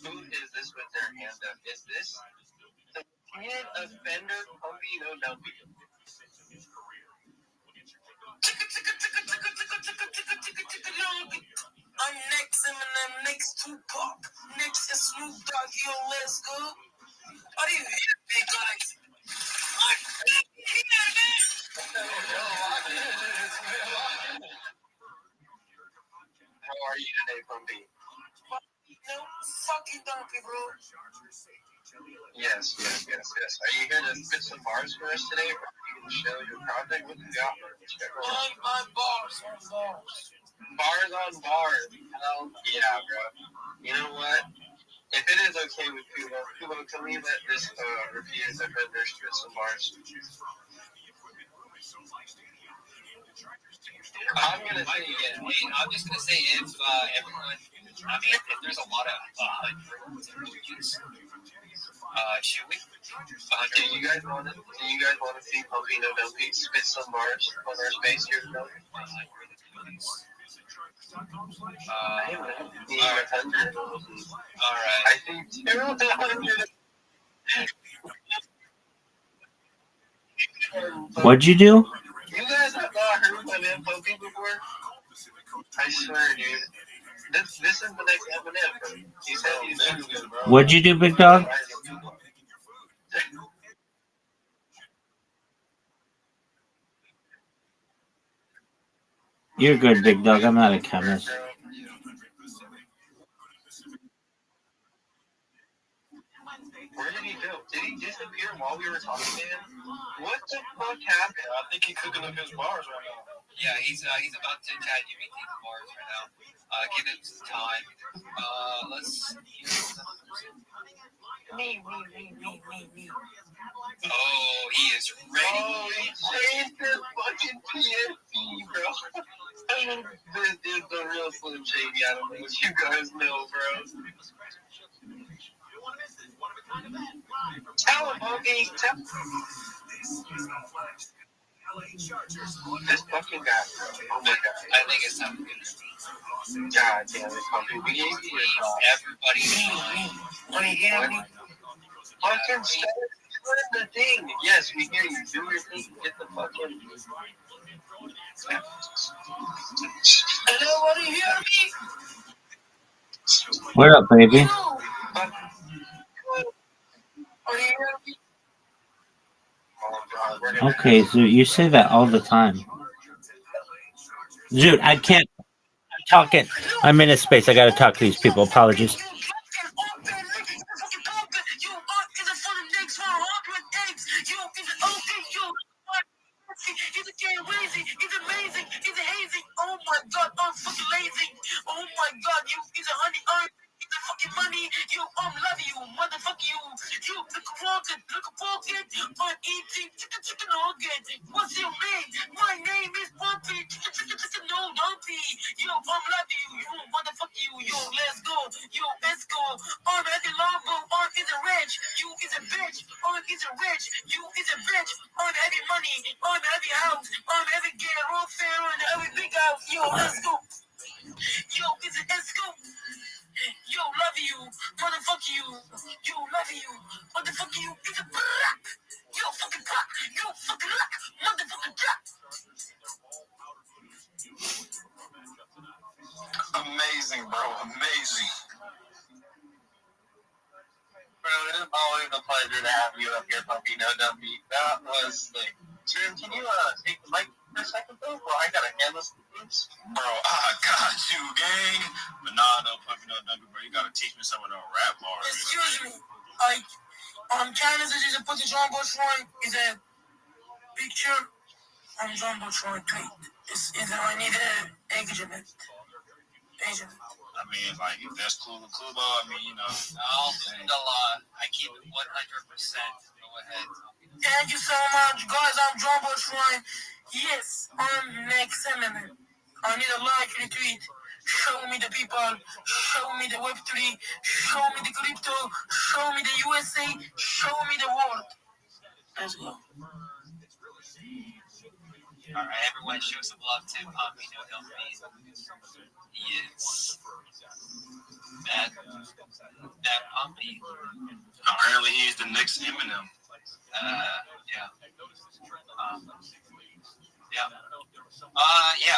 Who is this with their hand up? Is this the kid offender Pumpy No Dumpy? I'm next Eminem, next Tupac, next is Snoop Dogg, yo, let's go. Are you here, big guys? How are you today, Pumpy? No, fucking donkey, bro. Yes. Are you here to spit some bars for us today? Or are you going to show your project? What you got? On bars. Bars on bars. Hell yeah, bro. You know what? If it is okay with Kubo, can we let this refuse offender spit some bars? I'm gonna say yeah. I'm just gonna say if everyone, I mean, if there's a lot of hundreds of reviews, should we? Do you guys want to see Pumpy No Dumpy spit some bars on our space here tonight? All right. I think 200. What'd you do? You guys have not heard my man Pumpy before? I swear, dude. This is the next Eminem. He said he's good, bro. What'd you do, big dog? You're good, big dog. I'm not a chemist. Where did he go? Did he disappear while we were talking to him? What the fuck happened? I think he's cooking up his bars right now. Yeah, he's about to chat UBT the bars right now. Give him some time. Let's. Me. Oh, he is ready. Oh, he changed his fucking PSP, bro. This is the real Slim Shady. I don't know if you guys know, bro. Tell him, okay. This fucking guy, bro. Oh my god. I think it's time to get it. God damn it, fucking. We gave you everybody. What do you hear me? Fucking start doing the thing. Yes, we hear you. Do your thing. Get the fucking. Hello, what do you hear me? What up, baby? Okay, so you say that all the time. Dude, I can't. I'm talking. I'm in a space. I gotta talk to these people. Apologies. He's crazy. He's amazing. He's hazy. Oh my god, I'm fucking lazy. Oh my god, he's a honey. He's a fucking money. Love you, motherfucker. You look forward. I'm eating chicken nugget. What's your name? My name is Bumpy. Chicken no dumpy. I'm love you, motherfucker. Let's go. Let's go. I'm heavy logo. I'm is a rich. You is a bitch. I'm is a rich. You is a bitch. I'm heavy money. I'm heavy house. I'm heavy gear. Roll fair and heavy big house. Let's go. Is it let's go. Love you, motherfucker you. Love you, motherfucker you. It's a black. Fucking black. Fucking black. Motherfucking black. Amazing, bro. Amazing. Bro, it is always a pleasure to have you up here, Puppy. No dumpy. That was like, Jim, can you take the mic for a second, though? Well, I gotta handle some things. Bro, I got you, gang. But nah, no Puppy, no dumpy, bro. You gotta teach me some of those rap bars. Excuse me. Candace is a put the Jumbo Shrine is a picture on Jumbo Shrine tweet. I need an engagement. I mean, like, if that's cool, I mean, you know. Alhamdulillah. I keep it 100%. Go ahead. Thank you so much, guys. I'm Jumbo Shrine. Yes, I'm next eminent. I need a like retweet. Show me the people. Show me the Web3. Show me the crypto. Show me the USA. Show me the world. Let's go. All right, everyone show some love to Pumpy No Dumpy. He is that Pumpy. Apparently, he's the next Eminem. Yeah.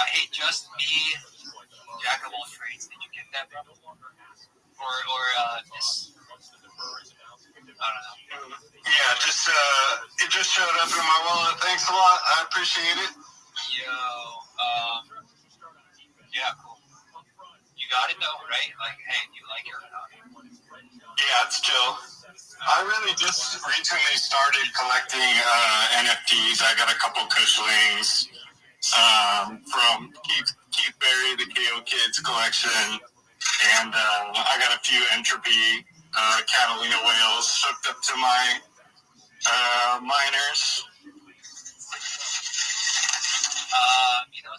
Hey, just be jack of all trades. Did you get that, bro? Or this? I don't know. Yeah, it just showed up in my wallet. Thanks a lot. I appreciate it. Yeah, cool. You got it though, right? Like, hey, do you like it or not? Yeah, it's chill. I really just recently started collecting NFTs. I got a couple Kushlings from Keith Berry, the KO Kids collection, and I got a few Entropy Catalina whales hooked up to my miners.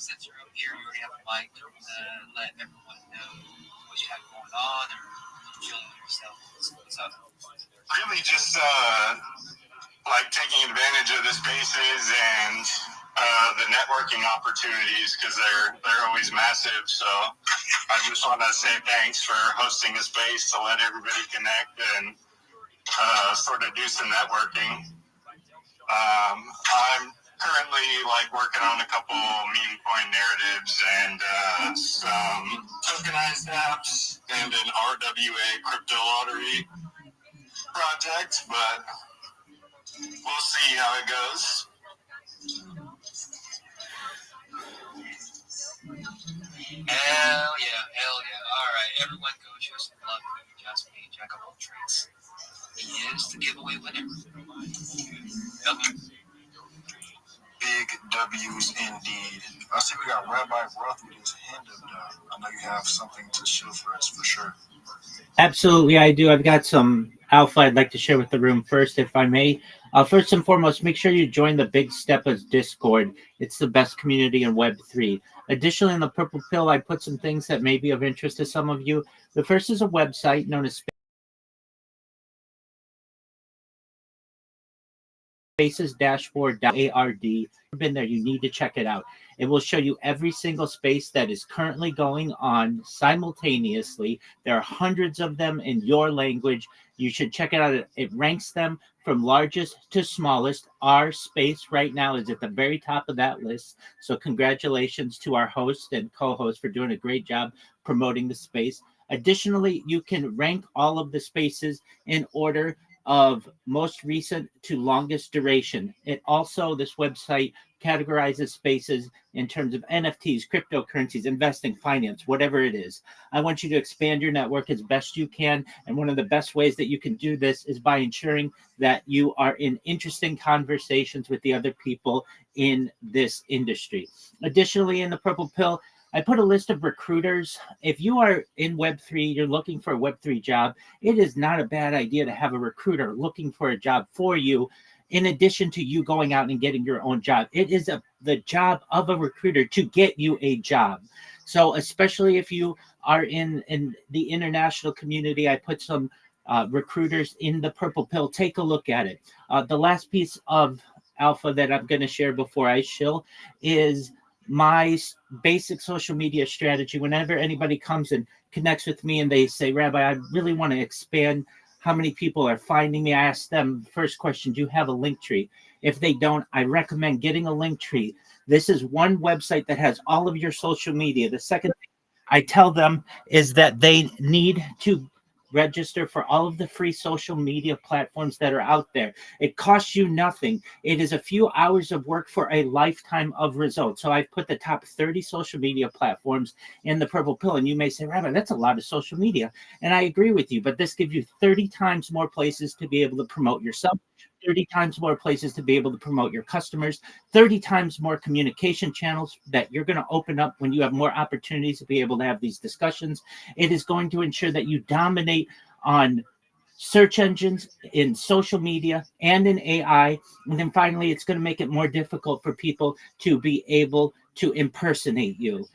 Since you're up here, you already have a mic. Let everyone know what you have going on, or chilling with yourself. What's up? Really just taking advantage of the spaces and the networking opportunities, because they're always massive. So I just want to say thanks for hosting a space to let everybody connect and sort of do some networking. I'm currently working on a couple meme coin narratives and some tokenized apps and an RWA crypto lottery project, but we'll see how it goes. Hell yeah. All right, everyone go show some love to Just Me, jack of all trades. He is the giveaway winner. Big W's indeed. I see we got Rabbi Roth with his hand up now. I know you have something to show for us for sure. Absolutely, I do. I've got some alpha I'd like to share with the room first, if I may. First and foremost, make sure you join the Big Steppers Discord. It's the best community in Web3. Additionally, in the Purple Pill, I put some things that may be of interest to some of you. The first is a website known as spaces-dashboard.ard. Been there, you need to check it out. It will show you every single space that is currently going on simultaneously. There are hundreds of them in your language. You should check it out. It ranks them from largest to smallest. Our space right now is at the very top of that list. So congratulations to our host and co-host for doing a great job promoting the space. Additionally, you can rank all of the spaces in order of most recent to longest duration. It also, this website categorizes spaces in terms of NFTs, cryptocurrencies, investing, finance, whatever it is. I want you to expand your network as best you can. And one of the best ways that you can do this is by ensuring that you are in interesting conversations with the other people in this industry. Additionally, in the Purple Pill, I put a list of recruiters. If you are in Web3, you're looking for a Web3 job, it is not a bad idea to have a recruiter looking for a job for you, in addition to you going out and getting your own job. It is the job of a recruiter to get you a job. So especially if you are in the international community, I put some recruiters in the Purple Pill. Take a look at it. The last piece of alpha that I'm going to share before I shill is my basic social media strategy. Whenever anybody comes and connects with me and they say, Rabbi, I really want to expand how many people are finding me, I ask them, first question, do you have a link tree? If they don't, I recommend getting a link tree. This is one website that has all of your social media. The second thing I tell them is that they need to register for all of the free social media platforms that are out there. It costs you nothing. It is a few hours of work for a lifetime of results. So I've put the top 30 social media platforms in the Purple Pill. And you may say, Rabbi, that's a lot of social media. And I agree with you, but this gives you 30 times more places to be able to promote yourself, 30 times more places to be able to promote your customers, 30 times more communication channels that you're going to open up when you have more opportunities to be able to have these discussions. It is going to ensure that you dominate on search engines, in social media, and in AI. And then finally, it's going to make it more difficult for people to be able to impersonate you.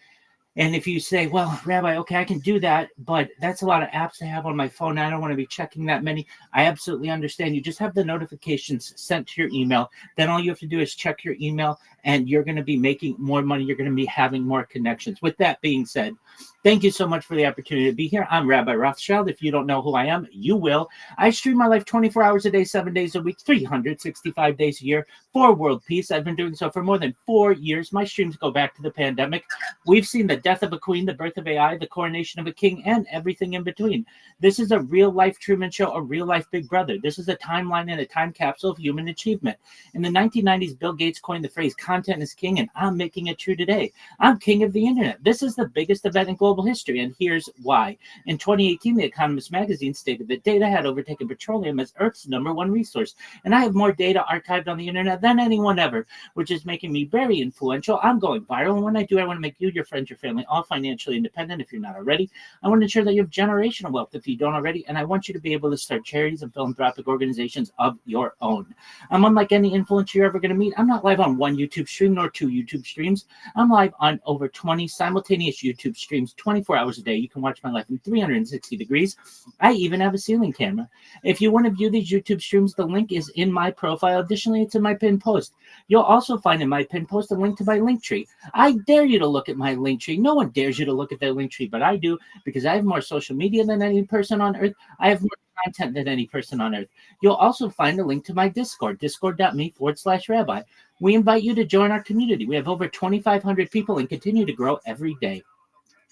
And if you say, well, Rabbi, okay, I can do that, but that's a lot of apps to have on my phone. I don't want to be checking that many. I absolutely understand. You just have the notifications sent to your email. Then all you have to do is check your email, and you're going to be making more money. You're going to be having more connections. With that being said, thank you so much for the opportunity to be here. I'm Rabbi Rothschild. If you don't know who I am, you will. I stream my life 24 hours a day, 7 days a week, 365 days a year for world peace. I've been doing so for more than 4 years. My streams go back to the pandemic. We've seen the death of a queen, the birth of AI, the coronation of a king, and everything in between. This is a real-life Truman Show, a real-life Big Brother. This is a timeline and a time capsule of human achievement. In the 1990s, Bill Gates coined the phrase, content is king, and I'm making it true today. I'm king of the internet. This is the biggest event in global history, and here's why. In 2018, The Economist magazine stated that data had overtaken petroleum as Earth's #1 resource, and I have more data archived on the internet than anyone ever, which is making me very influential. I'm going viral, and when I do, I want to make you, your friends, your family, all financially independent if you're not already. I want to ensure that you have generational wealth if you don't already, and I want you to be able to start charities and philanthropic organizations of your own. I'm unlike any influencer you're ever going to meet. I'm not live on one YouTube stream nor 2 YouTube streams. I'm live on over 20 simultaneous YouTube streams, 24 hours a day. You can watch my life in 360 degrees. I even have a ceiling camera. If you want to view these YouTube streams, the link is in my profile. Additionally, it's in my pinned post. You'll also find in my pinned post a link to my link tree. I dare you to look at my link tree. No one dares you to look at their link tree, but I do, because I have more social media than any person on earth. I have more content than any person on earth. You'll also find a link to my Discord, discord.me/rabbi. We invite you to join our community. We have over 2,500 people and continue to grow every day.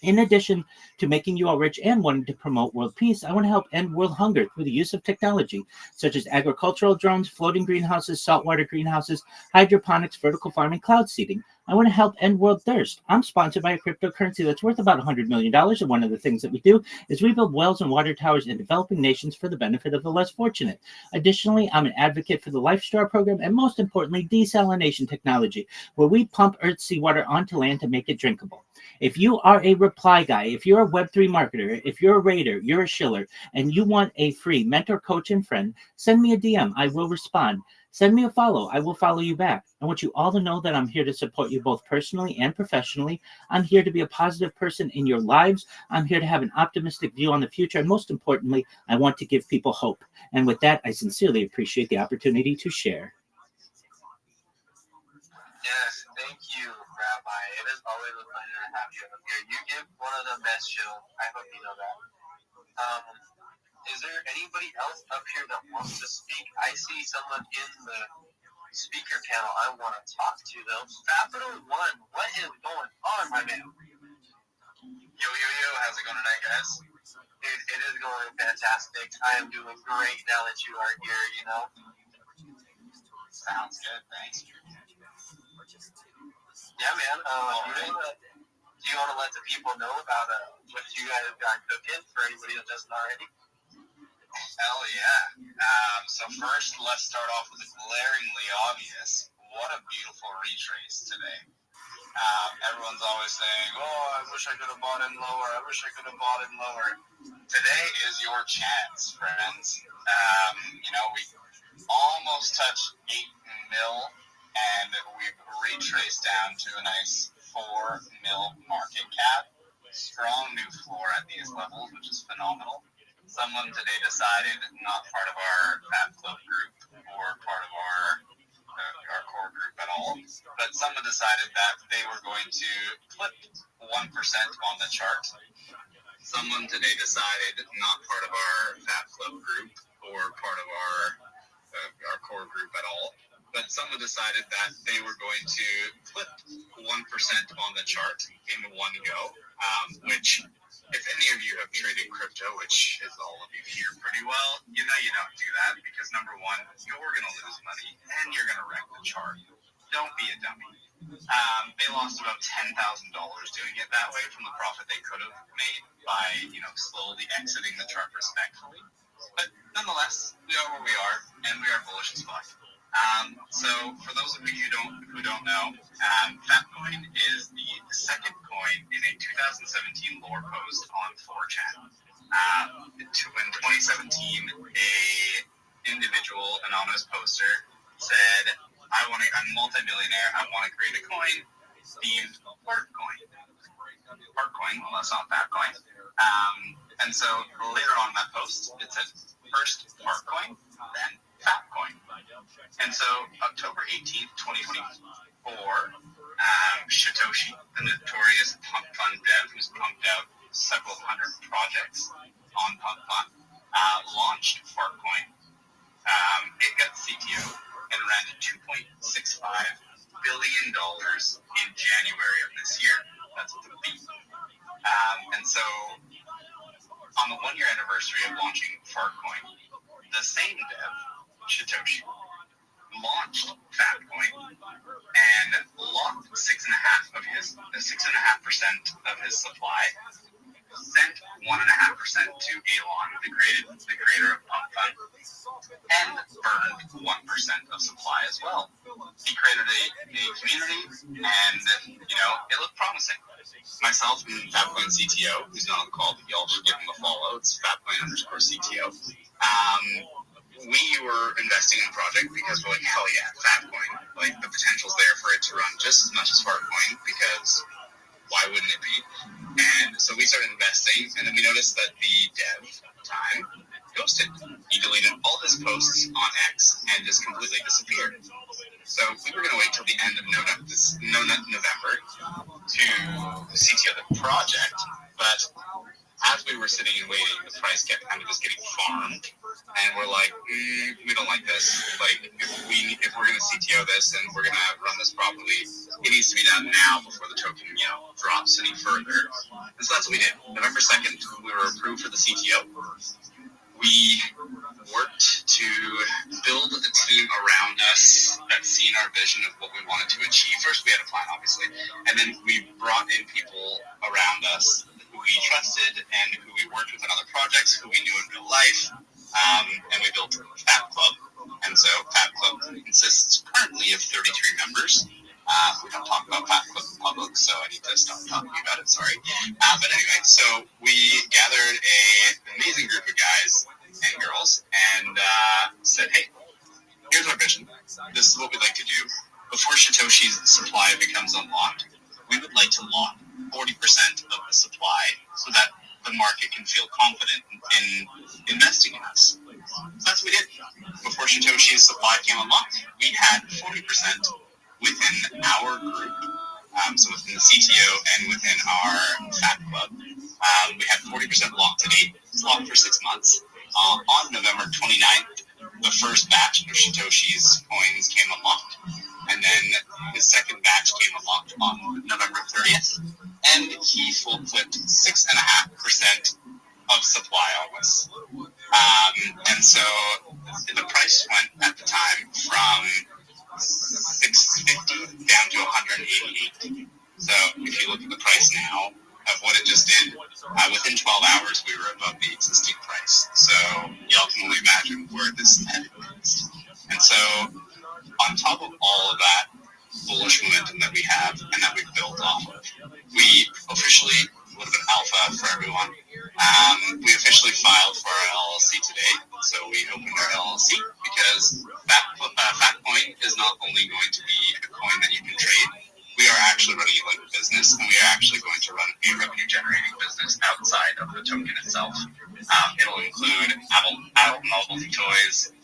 In addition to making you all rich and wanting to promote world peace, I want to help end world hunger through the use of technology, such as agricultural drones, floating greenhouses, saltwater greenhouses, hydroponics, vertical farming, cloud seeding. I want to help end world thirst. I'm sponsored by a cryptocurrency that's worth about $100 million. And one of the things that we do is we build wells and water towers in developing nations for the benefit of the less fortunate. Additionally, I'm an advocate for the Life Straw program and most importantly, desalination technology, where we pump Earth's seawater onto land to make it drinkable. If you are a reply guy, if you're a Web3 marketer, if you're a raider, you're a shiller, and you want a free mentor, coach, and friend, send me a DM. I will respond. Send me a follow. I will follow you back. I want you all to know that I'm here to support you both personally and professionally. I'm here to be a positive person in your lives. I'm here to have an optimistic view on the future. And most importantly, I want to give people hope. And with that, I sincerely appreciate the opportunity to share. Yes, thank you, Rabbi. It is always a pleasure to have you up here. You give one of the best shows. I hope you know that. Is there anybody else up here that wants to speak? I see someone in the speaker panel I want to talk to, though. Capital One, what is going on, my man? Yo, how's it going tonight, guys? Dude, it is going fantastic. I am doing great now that you are here, you know? Sounds good, thanks. Yeah, man. Do you want to let the people know about what you guys have got cooking for anybody that doesn't already? Hell yeah. So first, let's start off with the glaringly obvious. What a beautiful retrace today. Everyone's always saying, oh, I wish I could have bought in lower. I wish I could have bought in lower. Today is your chance, friends. We almost touched 8 mil, and we've retraced down to a nice 4 mil market cap. Strong new floor at these levels, which is phenomenal. Someone today decided, not part of our Fat Club group or part of our core group at all, but someone decided that they were going to clip 1% on the chart. Someone today decided, not part of our Fat Club group or part of our core group at all, but someone decided that they were going to clip 1% on the chart in one go, which, if any of you have traded crypto, which is all of you here pretty well, you know you don't do that because, number one, you're going to lose money and you're going to wreck the chart. Don't be a dummy. They lost about $10,000 doing it that way from the profit they could have made by, slowly exiting the chart respectfully. But nonetheless, we are where we are, and we are bullish as fuck. So for those of you who don't know, Fatcoin is the second coin in a 2017 lore post on 4chan. In 2017, a individual anonymous poster said, I'm multi-millionaire, I want to create a coin themed Fartcoin. Fartcoin, well, that's not Fatcoin. And so later on in that post, it said first Fartcoin, then Fatcoin. And so October 18th, 2024, Satoshi, the notorious Pump Fund dev who's pumped out several hundred projects on Pump Fund, launched Fartcoin. It got CTO and ran to $2.65 billion in January of this year. That's the beat. And so on the 1-year anniversary of launching Fartcoin, the same dev, Satoshi, launched Fatcoin and locked 6.5% of his supply, sent 1.5% to Elon, the creator of Pump Fund, and burned 1% of supply as well. He created a community, and it looked promising. Myself and Fatcoin CTO, who's not on the call, but y'all should give him a follow. It's Fatcoin_CTO. We were investing in the project because we're like, hell yeah, Fatcoin. Like, the potential's there for it to run just as much as Fartcoin, because why wouldn't it be? And so we started investing, and then we noticed that the dev time ghosted. He deleted all his posts on X and just completely disappeared. So we were going to wait till the end of November to CTO the project, but as we were sitting and waiting, the price kept kind of just getting farmed, and we're like, we don't like this. Like, if we're going to CTO this and we're going to run this properly, it needs to be done now before the token, drops any further. And so that's what we did. November 2nd, we were approved for the CTO. We worked to build a team around us that seen our vision of what we wanted to achieve. First, we had a plan, obviously, and then we brought in people around us who we trusted and who we worked with on other projects, who we knew in real life, and we built Fat Club. And so Fat Club consists currently of 33 members. We don't talk about Fat Club in public, so I need to stop talking about it, sorry. But anyway, so we gathered an amazing group of guys and girls and said, hey, here's our vision. This is what we'd like to do. Before Shatoshi's supply becomes unlocked, we would like to lock 40% of the supply so that the market can feel confident in investing in us. So that's what we did. Before Shatoshi's supply came unlocked, we had 40% within our group, so within the CTO and within our Fat Club. We had 40% locked to date. It's locked for 6 months. On November 29th, the first batch of Shatoshi's coins came unlocked, and then the second batch came unlocked on November 30th, and he full flipped 6.5% of supply on us. And so the price went at the time from $650 down to $188. So if you look at the price now of what it just did, within 12 hours we were above the existing price. So y'all can only imagine where this is headed next. And so on top of all of that bullish momentum that we have and that we've built off of, we officially, a little bit alpha for everyone, we officially filed for our LLC today. So we opened our LLC because Fatcoin is not only going to be a coin that you can trade, we are actually running it like a business, and we are actually going to run a revenue-generating business outside of the token itself. It'll include adult novelty toys,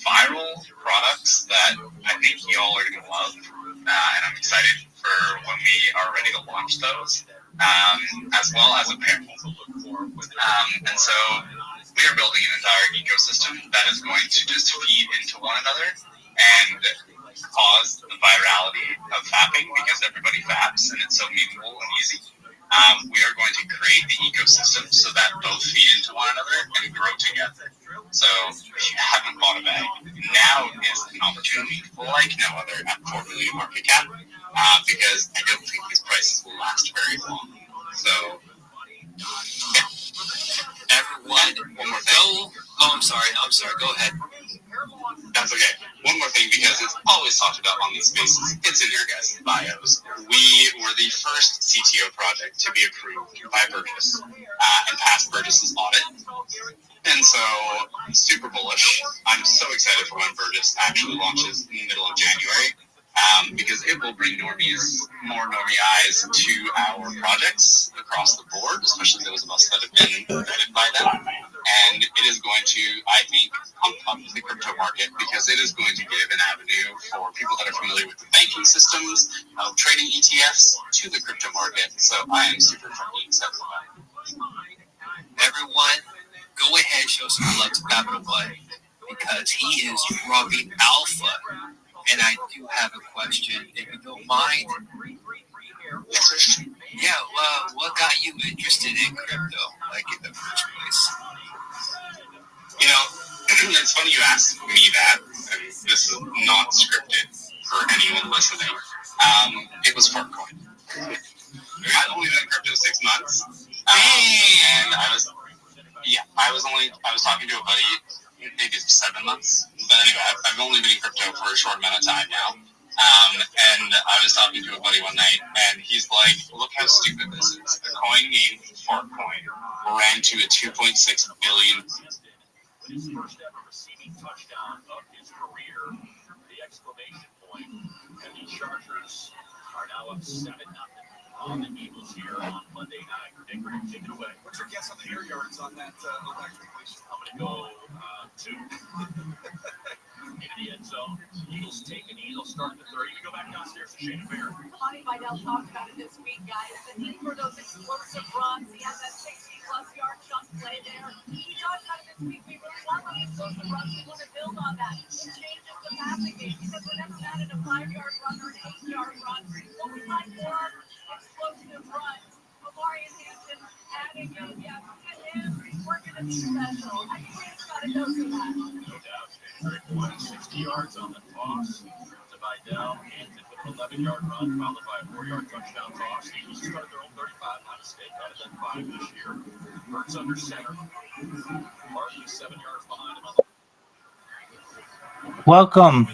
viral products that I think y'all are going to love, and I'm excited for when we are ready to launch those, as well as apparel. And so we are building an entire ecosystem that is going to just feed into one another and cause the virality of fapping because everybody faps and it's so memeable and easy. We are going to create the ecosystem so that both feed into one another and grow together. So if you haven't bought a bag, now is an opportunity like no other at 4 million market cap, because I don't think these prices will last very long. So yeah. Everyone, one more thing. Oh, I'm sorry. Go ahead. That's okay. One more thing, because it's always talked about on these spaces. It's in your guys' bios. We were the first CTO project to be approved by Burgess and pass Burgess's audit. And so, super bullish. I'm so excited for when Burgess actually launches in the middle of January, because it will bring more normie eyes to our projects across the board, especially those of us that have been vetted by them. And it is going to, I think, pump up the crypto market, because it is going to give an avenue for people that are familiar with the banking systems of trading ETFs to the crypto market. So I am super fucking excited about it. Everyone, go ahead and show some love to Capital Bud, because he is Rabbi Alpha. And I do have a question, if you don't mind. Yeah, what got you interested in crypto, like in the first place? You know, it's funny you asked me that, and this is not scripted for anyone listening. It was Fartcoin. I've only been in crypto 6 months, and I was talking to a buddy, maybe 7 months. But anyway, I've only been in crypto for a short amount of time now. And I was talking to a buddy one night, and he's like, look how stupid this is. The coin named Fartcoin ran to a 2.6 billion. His first ever receiving touchdown of his career, the exclamation point, and the Chargers are now up 7-0 on the Eagles here on Monday night. Nick, take it away. What's your guess on the air yards on that completion? I'm going to go 2. Into the end zone. Eagles take a knee. They'll start at the 30. We go back downstairs to Shane Bear. Lonnie Vidal talked about it this week, guys. The need for those explosive runs. He has that 60-plus yard chunk play there. We talked about it this week. We really want those explosive runs. We want to build on that. It changes the passing game, because we're never mad at a 5-yard run or an 8-yard run. What we like more explosive runs. Amarian Hampton adding in, yeah, look at him. We're going to be special. I think we just got a dose of that. No doubt. 60 yards on the toss to Vidal, and to put an 11-yard run, followed by a 4-yard touchdown toss. The Eagles started their own 35, not a mistake, out of that 5 this year. Hurts under center. Barkley 7 yards behind him on the Welcome.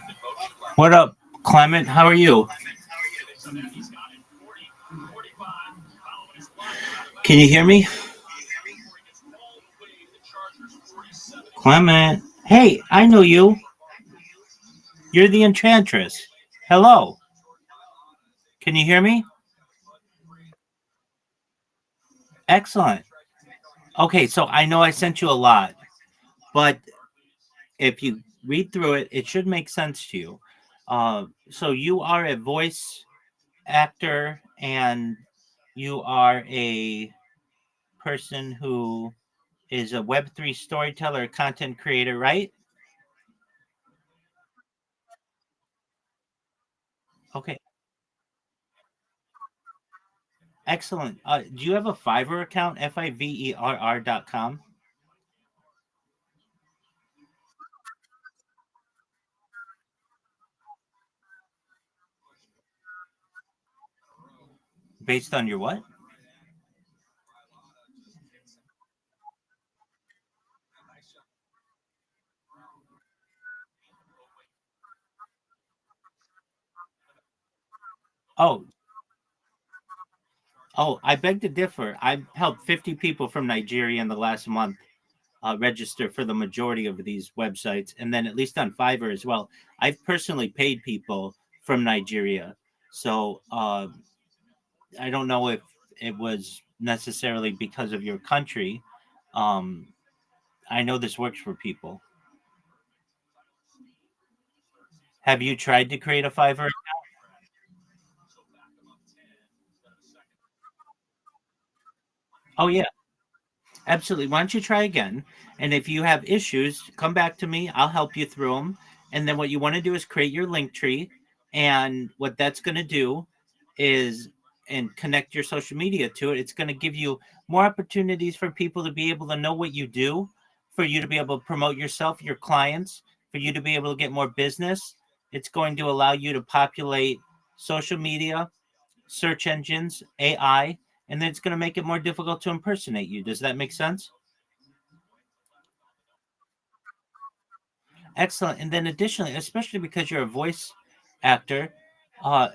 What up, Clement? How are you? Can you hear me? Clement. Hey, I know you. You're the Enchantress. Hello. Can you hear me? Excellent. Okay, so I know I sent you a lot, but if you read through it, it should make sense to you. So you are a voice actor and you are a person who is a Web3 storyteller, content creator, right? Okay, excellent. Do you have a Fiverr account? Fiverr.com? Based on your what? Oh, I beg to differ. I've helped 50 people from Nigeria in the last month register for the majority of these websites. And then, at least on Fiverr as well, I've personally paid people from Nigeria. So I don't know if it was necessarily because of your country. Um, I know this works for people. Have you tried to create a Fiverr? Oh, yeah. Absolutely. Why don't you try again? And if you have issues, come back to me. I'll help you through them. And then what you want to do is create your link tree. And what that's going to do is and connect your social media to it. It's going to give you more opportunities for people to be able to know what you do, for you to be able to promote yourself, your clients, for you to be able to get more business. It's going to allow you to populate social media, search engines, AI, and then it's going to make it more difficult to impersonate you. Does that make sense? Excellent. And then additionally, especially because you're a voice actor, uh,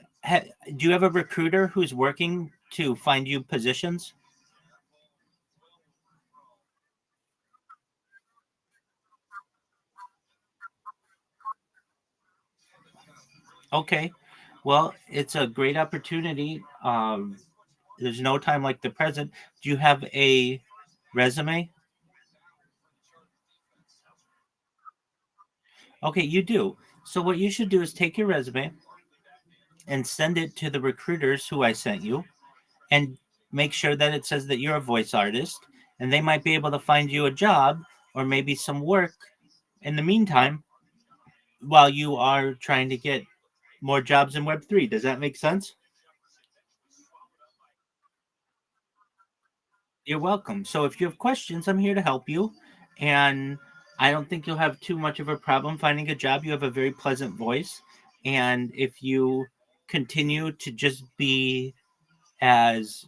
do you have a recruiter who's working to find you positions? Okay. Well, it's a great opportunity. There's no time like the present. Do you have a resume? Okay, you do. So what you should do is take your resume and send it to the recruiters who I sent you and make sure that it says that you're a voice artist and they might be able to find you a job or maybe some work in the meantime while you are trying to get more jobs in Web3. Does that make sense? You're welcome. So if you have questions, I'm here to help you. And I don't think you'll have too much of a problem finding a job. You have a very pleasant voice. And if you continue to just be as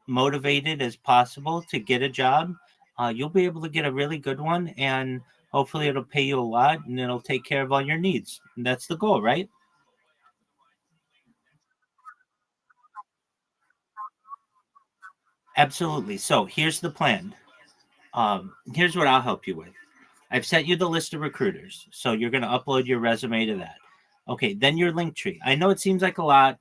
motivated as possible to get a job, you'll be able to get a really good one. And hopefully it'll pay you a lot and it'll take care of all your needs. And that's the goal, right? Absolutely. So here's the plan. Here's what I'll help you with. I've sent you the list of recruiters. So you're going to upload your resume to that. Okay, then your link tree. I know it seems like a lot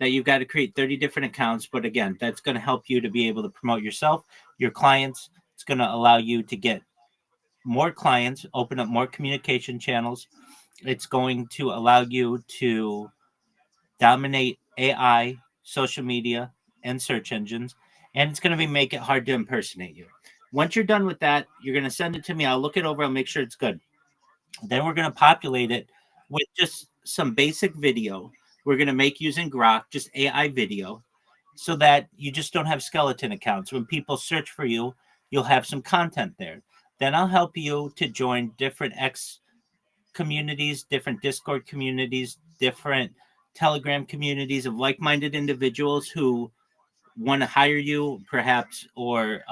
that you've got to create 30 different accounts, but again, that's going to help you to be able to promote yourself, your clients. It's going to allow you to get more clients, open up more communication channels. It's going to allow you to dominate AI, social media, and search engines, and it's going to be make it hard to impersonate you. Once you're done with that, you're going to send it to me. I'll look it over. I'll make sure it's good. Then we're going to populate it with just some basic video. We're going to make using Grok, just AI video, so that you just don't have skeleton accounts. When people search for you, you'll have some content there. Then I'll help you to join different X communities, different Discord communities, different Telegram communities of like-minded individuals who want to hire you, perhaps, or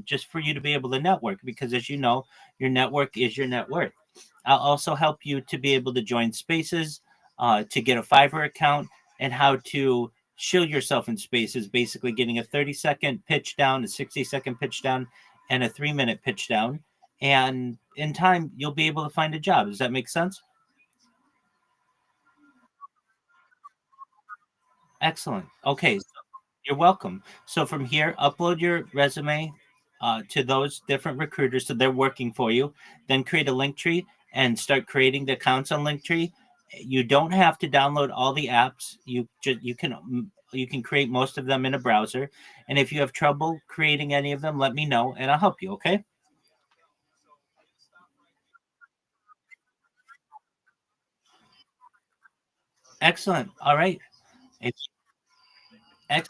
just for you to be able to network. Because as you know, your network is your net worth. I'll also help you to be able to join spaces, to get a Fiverr account, and how to shield yourself in spaces, basically getting a 30-second pitch down, a 60-second pitch down, and a 3-minute pitch down. And in time, you'll be able to find a job. Does that make sense? Excellent. Okay, so you're welcome. So from here, upload your resume to those different recruiters so they're working for you. Then create a link tree and start creating the accounts on Linktree. You don't have to download all the apps. You can create most of them in a browser. And if you have trouble creating any of them, let me know and I'll help you. Okay. Excellent. All right. If ex-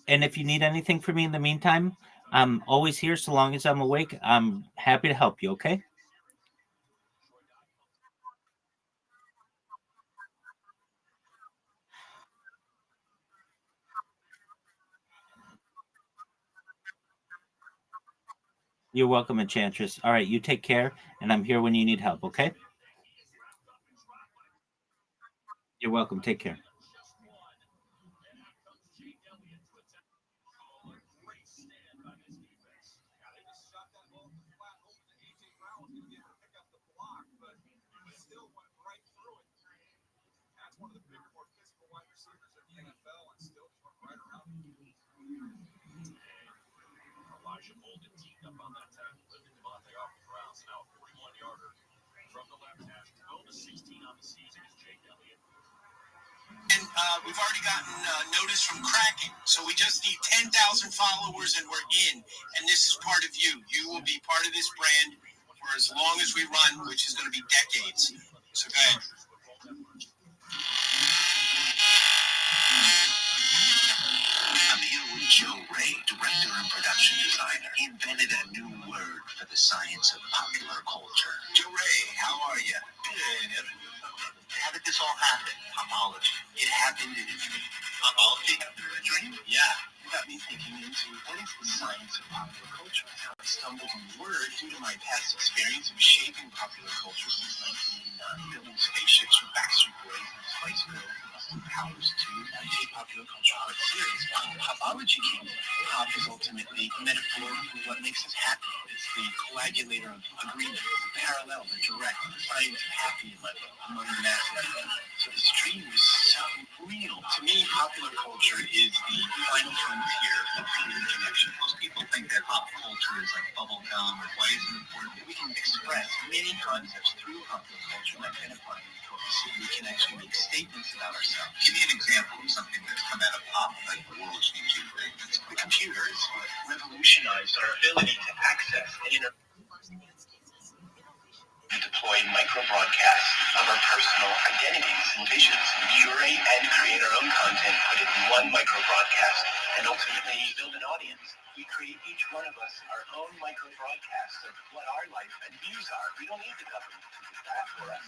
and if you need anything from me in the meantime, I'm always here so long as I'm awake. I'm happy to help you. Okay. You're welcome, Enchantress. All right, you take care, and I'm here when you need help, okay? You're welcome. Take care. And we've already gotten notice from Kraken, so we just need 10,000 followers and we're in. And this is part of you. You will be part of this brand for as long as we run, which is going to be decades. So go ahead. I'm here with Joe Ray, director and production designer. He invented a new word for the science of popular culture. Joe Ray, how are you? Good. How did this all happen? Homology. It happened in a dream. Homology? A dream? Yeah. You got me thinking into what is the science of popular culture? How I stumbled on the word due to my past experience of shaping popular culture since 1989, building spaceships from Backstreet Boys and Spice Girls and Austin Powers to take popular culture quite seriously. Popology came in. Pop is ultimately a metaphor for what makes us happy. It's the coagulator of agreement, the parallel, the direct, the science of happy in my book, among the masses. So this dream was so real. To me, popular culture is the final frontier of human connection. Most people think that pop culture is like bubble gum, or why is it important? We can express many concepts through popular culture and identify with focus. We can actually make statements about ourselves. Give me an example of something that's come out of pop, like the world-changing thing. The computer is what revolutionized our ability to access and deploy micro broadcasts of our personal identities and visions, and curate and create our own content, put it in one micro broadcast, and ultimately build an audience. We create each one of us our own micro broadcast of what our life and views are. We don't need the government to do that for us.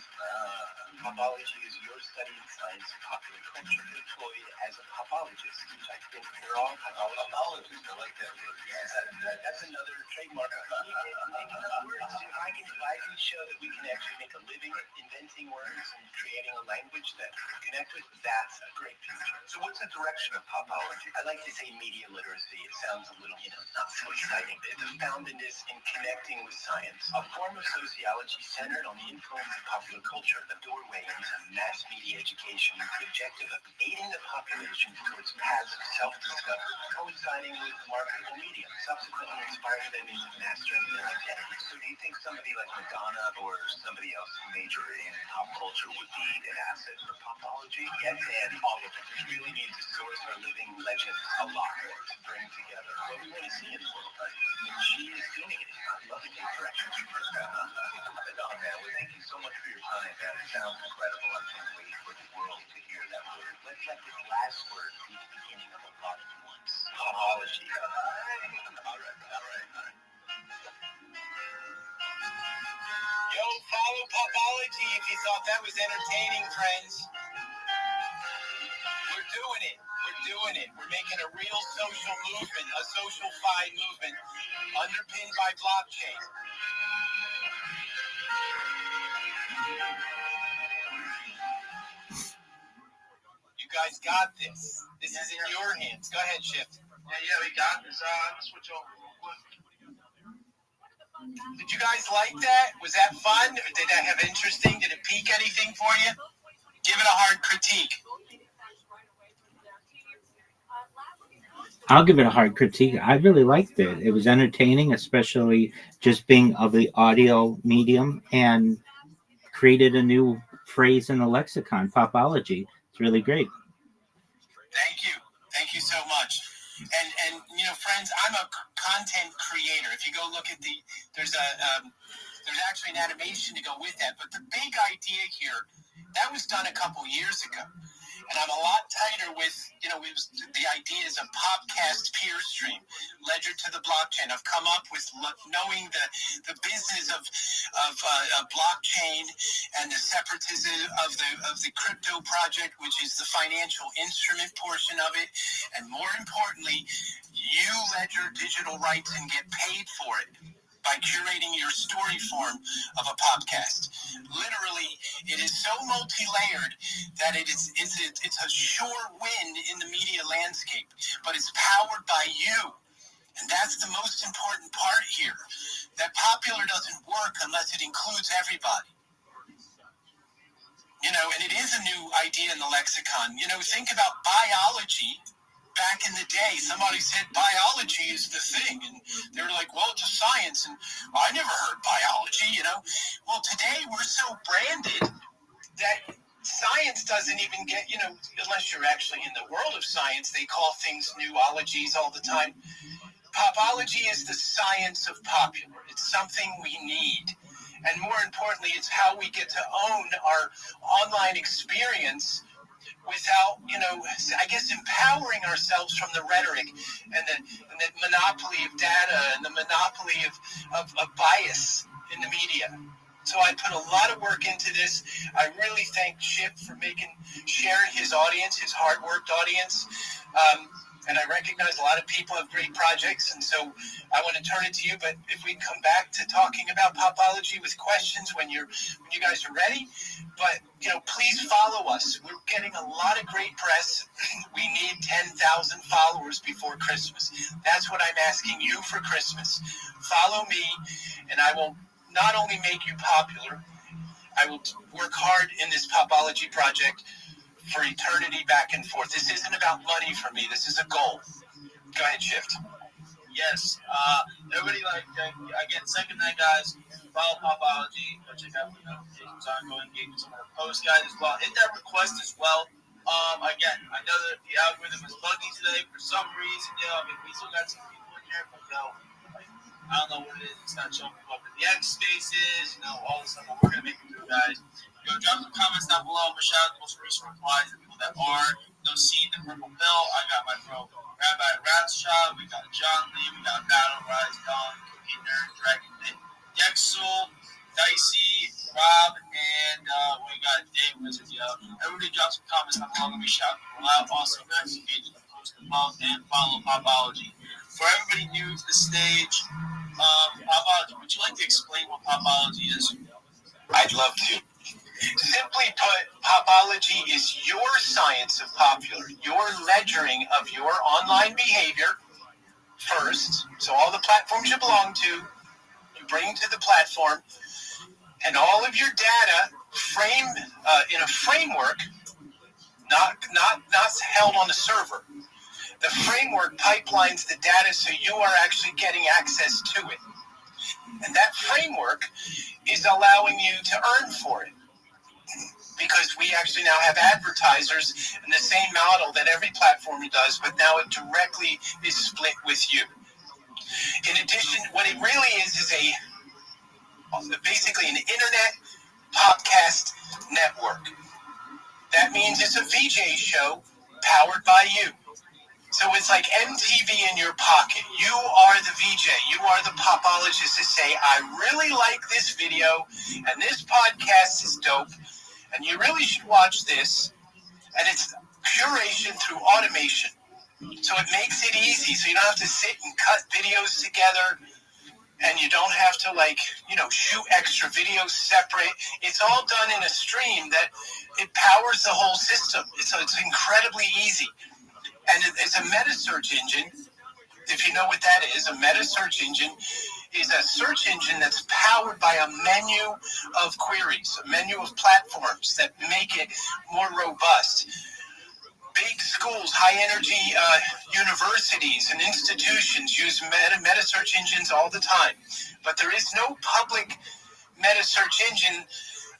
Popology is your study in science of popular culture deployed as a popologist, which I think they're all popologists. I like that word. Yeah, that's another trademark. If I can show that we can actually make a living inventing words and creating a language that we connect with, that's a great future. So what's the direction of popology? I like to say media literacy. It sounds a little, not so exciting. It's a foundedness in connecting with science, a form of sociology centered on the influence of popular culture, the doorway into mass media education with the objective of aiding the population towards paths of self-discovery, coinciding with marketable media, subsequently inspiring them into mastering their identity. So do you think somebody like Madonna or somebody else who majored in pop culture would be an asset for popology? Yes, and all of it. We really need to source our living legends a lot more to bring together what we want to see in the world. And she is doing it. I love the direction she took. Oh, man, well, thank you so much for your time, man. It sounds incredible. I can't wait for the world to hear that word. Let's let this last word be the beginning of a lot of new ones. Popology. All right. Yo, Follow Popology if you thought that was entertaining, friends. We're doing it. We're making a real social movement, a social-fi movement underpinned by blockchain. You guys got this. This is in your hands. Go ahead, Shift. Yeah, we got this. Switch over real quick. Did you guys like that? Was that fun? Did that have interesting? Did it pique anything for you? Give it a hard critique. I'll give it a hard critique. I really liked it. It was entertaining, especially just being of the audio medium, and created a new phrase in the lexicon, popology. It's really great. Thank you. Thank you so much. And you know, friends, I'm a content creator. If you go look at there's actually an animation to go with that. But the big idea here, that was done a couple years ago. And I'm a lot tighter with, it was the ideas of podcast peer stream, ledger to the blockchain. I've come up with knowing the business of blockchain and the separatism of the crypto project, which is the financial instrument portion of it. And more importantly, you ledger digital rights and get paid for it by curating your story form of a podcast. Literally, it is so multi-layered that it's a sure win in the media landscape, but it's powered by you. And that's the most important part here. That popular doesn't work unless it includes everybody. And it is a new idea in the lexicon. Think about biology. Back in the day, somebody said biology is the thing, and they were like, well, it's a science, and I never heard biology, Well, today we're so branded that science doesn't even get, unless you're actually in the world of science, they call things newologies all the time. Popology is the science of popular. It's something we need. And more importantly, it's how we get to own our online experience without, I guess, empowering ourselves from the rhetoric and the monopoly of data and the monopoly of bias in the media. So I put a lot of work into this. I really thank Chip for sharing his audience, his hard-worked audience. And I recognize a lot of people have great projects, and so I want to turn it to you. But if we come back to talking about popology with questions when you guys are ready. But please follow us. We're getting a lot of great press. We need 10,000 followers before Christmas. That's what I'm asking you for Christmas. Follow me, and I will not only make you popular, I will work hard in this popology project for eternity back and forth. This isn't about money for me. This is a goal. Go ahead, Shift. Yes. Everybody, again, second night, guys, follow Popology. Go check out the notifications on. Go engage with some of the posts, guys, as well. Hit that request as well. Again, I know that the algorithm is buggy today for some reason. We still got some people in here, but I don't know what it is. It's not showing up in the X spaces, all this stuff. But we're going to make it through, guys. Drop some comments down below. I'm going to shout out the most recent replies, the people that are. See the purple pill. I got my bro Rabbi Rothschild. We got John Lee. We got Battle Rise, Don, Cookie Nerd, Dragon Pit, Yexul, Dicey, Rob, and we got Dave Wizard. Everybody drop some comments down below. Let me shout people out. Also, guys, engage in the post above and follow Popology. For everybody new to the stage, Popology, would you like to explain what Popology is? I'd love to. Simply put, popology is your science of popular, your ledgering of your online behavior first. So all the platforms you belong to, you bring to the platform, and all of your data framed in a framework, not held on the server. The framework pipelines the data so you are actually getting access to it. And that framework is allowing you to earn for it. Because we actually now have advertisers in the same model that every platform does, but now it directly is split with you. In addition, what it really is basically an internet podcast network. That means it's a VJ show powered by you. So it's like MTV in your pocket. You are the VJ. You are the popologist to say, I really like this video, and this podcast is dope, and you really should watch this. And it's curation through automation. So it makes it easy. So you don't have to sit and cut videos together, and you don't have to, like, you know, shoot extra videos separate. It's all done in a stream that it powers the whole system. So it's incredibly easy. And it's a meta search engine. If you know what that is, a meta search engine is a search engine that's powered by a menu of queries, a menu of platforms that make it more robust. Big schools, high-energy universities and institutions use meta search engines all the time. But there is no public meta search engine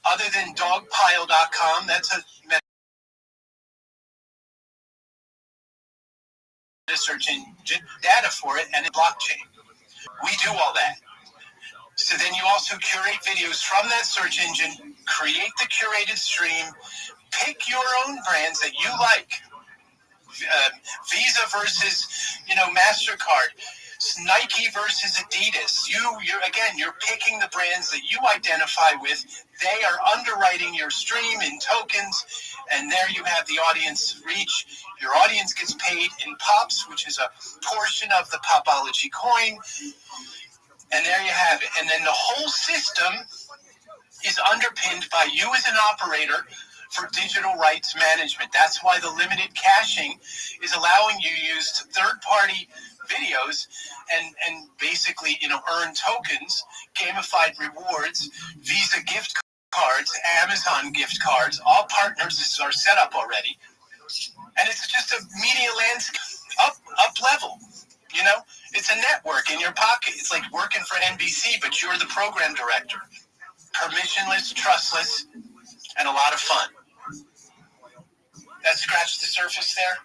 other than dogpile.com. That's a meta search engine, data for it, and a blockchain. We do all that. So then you also curate videos from that search engine, create the curated stream, pick your own brands that you like. Visa versus, MasterCard, Nike versus Adidas. You're picking the brands that you identify with. They are underwriting your stream in tokens, and there you have the audience reach. Your audience gets paid in pops, which is a portion of the Popology coin, and there you have it. And then the whole system is underpinned by you as an operator for digital rights management. That's why the limited caching is allowing you to use third-party videos and basically, earn tokens, gamified rewards, Visa gift cards, Amazon gift cards. All partners are set up already. And it's just a media landscape up level. It's a network in your pocket. It's like working for NBC, but you're the program director. Permissionless, trustless, and a lot of fun. That scratched the surface there?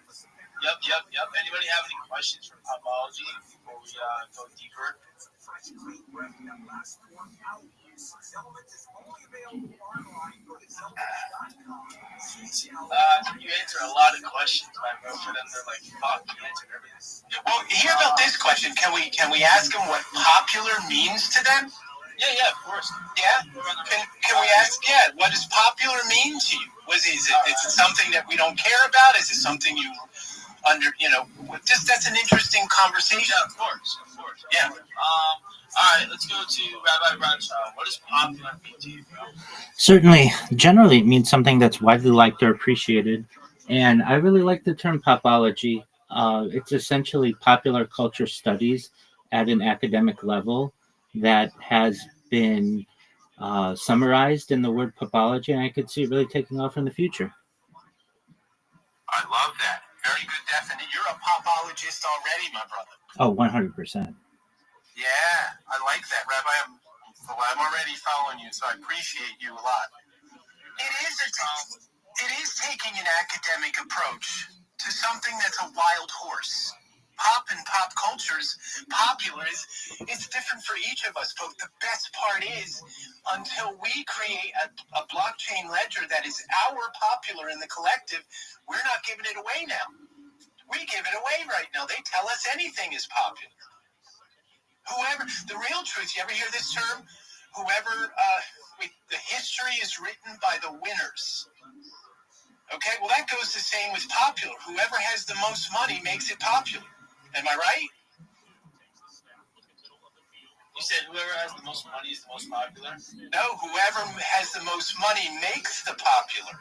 Yep. Anybody have any questions for Popology before we go deeper? You answer a lot of questions, my bro. For them, they're like, fuck, you answered everything. Well, hear about this question. Can we ask them what popular means to them? Yeah, of course. Yeah? Can we ask, what does popular mean to you? Is it something that we don't care about? Is it something you that's an interesting conversation. Yeah, of course. Yeah. All right, let's go to Rabbi Rothschild. What does popular mean to you, bro? Certainly, generally, it means something that's widely liked or appreciated. And I really like the term popology. It's essentially popular culture studies at an academic level that has been summarized in the word popology, and I could see it really taking off in the future. I love that. Very good definition. You're a popologist already, my brother. Oh, 100%. Yeah, I like that, Rabbi. I'm already following you, so I appreciate you a lot. It is taking an academic approach to something that's a wild horse. Pop and pop cultures, popular it's different for each of us, but the best part is until we create a blockchain ledger that is our popular in the collective, we're not giving it away now. We give it away right now. They tell us anything is popular. The real truth, you ever hear this term? The history is written by the winners. Okay, well that goes the same with popular. Whoever has the most money makes it popular. Am I right? You said whoever has the most money is the most popular? No, whoever has the most money makes the popular.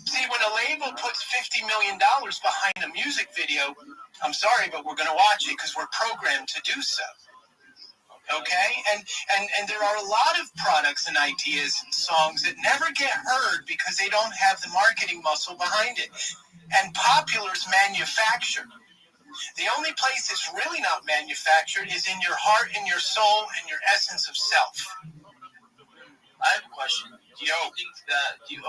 See, when a label puts $50 million behind a music video, I'm sorry, but we're going to watch it because we're programmed to do so. Okay? And there are a lot of products and ideas and songs that never get heard because they don't have the marketing muscle behind it. And popular's manufactured. The only place it's really not manufactured is in your heart, in your soul, and your essence of self. I have a question. Do you think that you're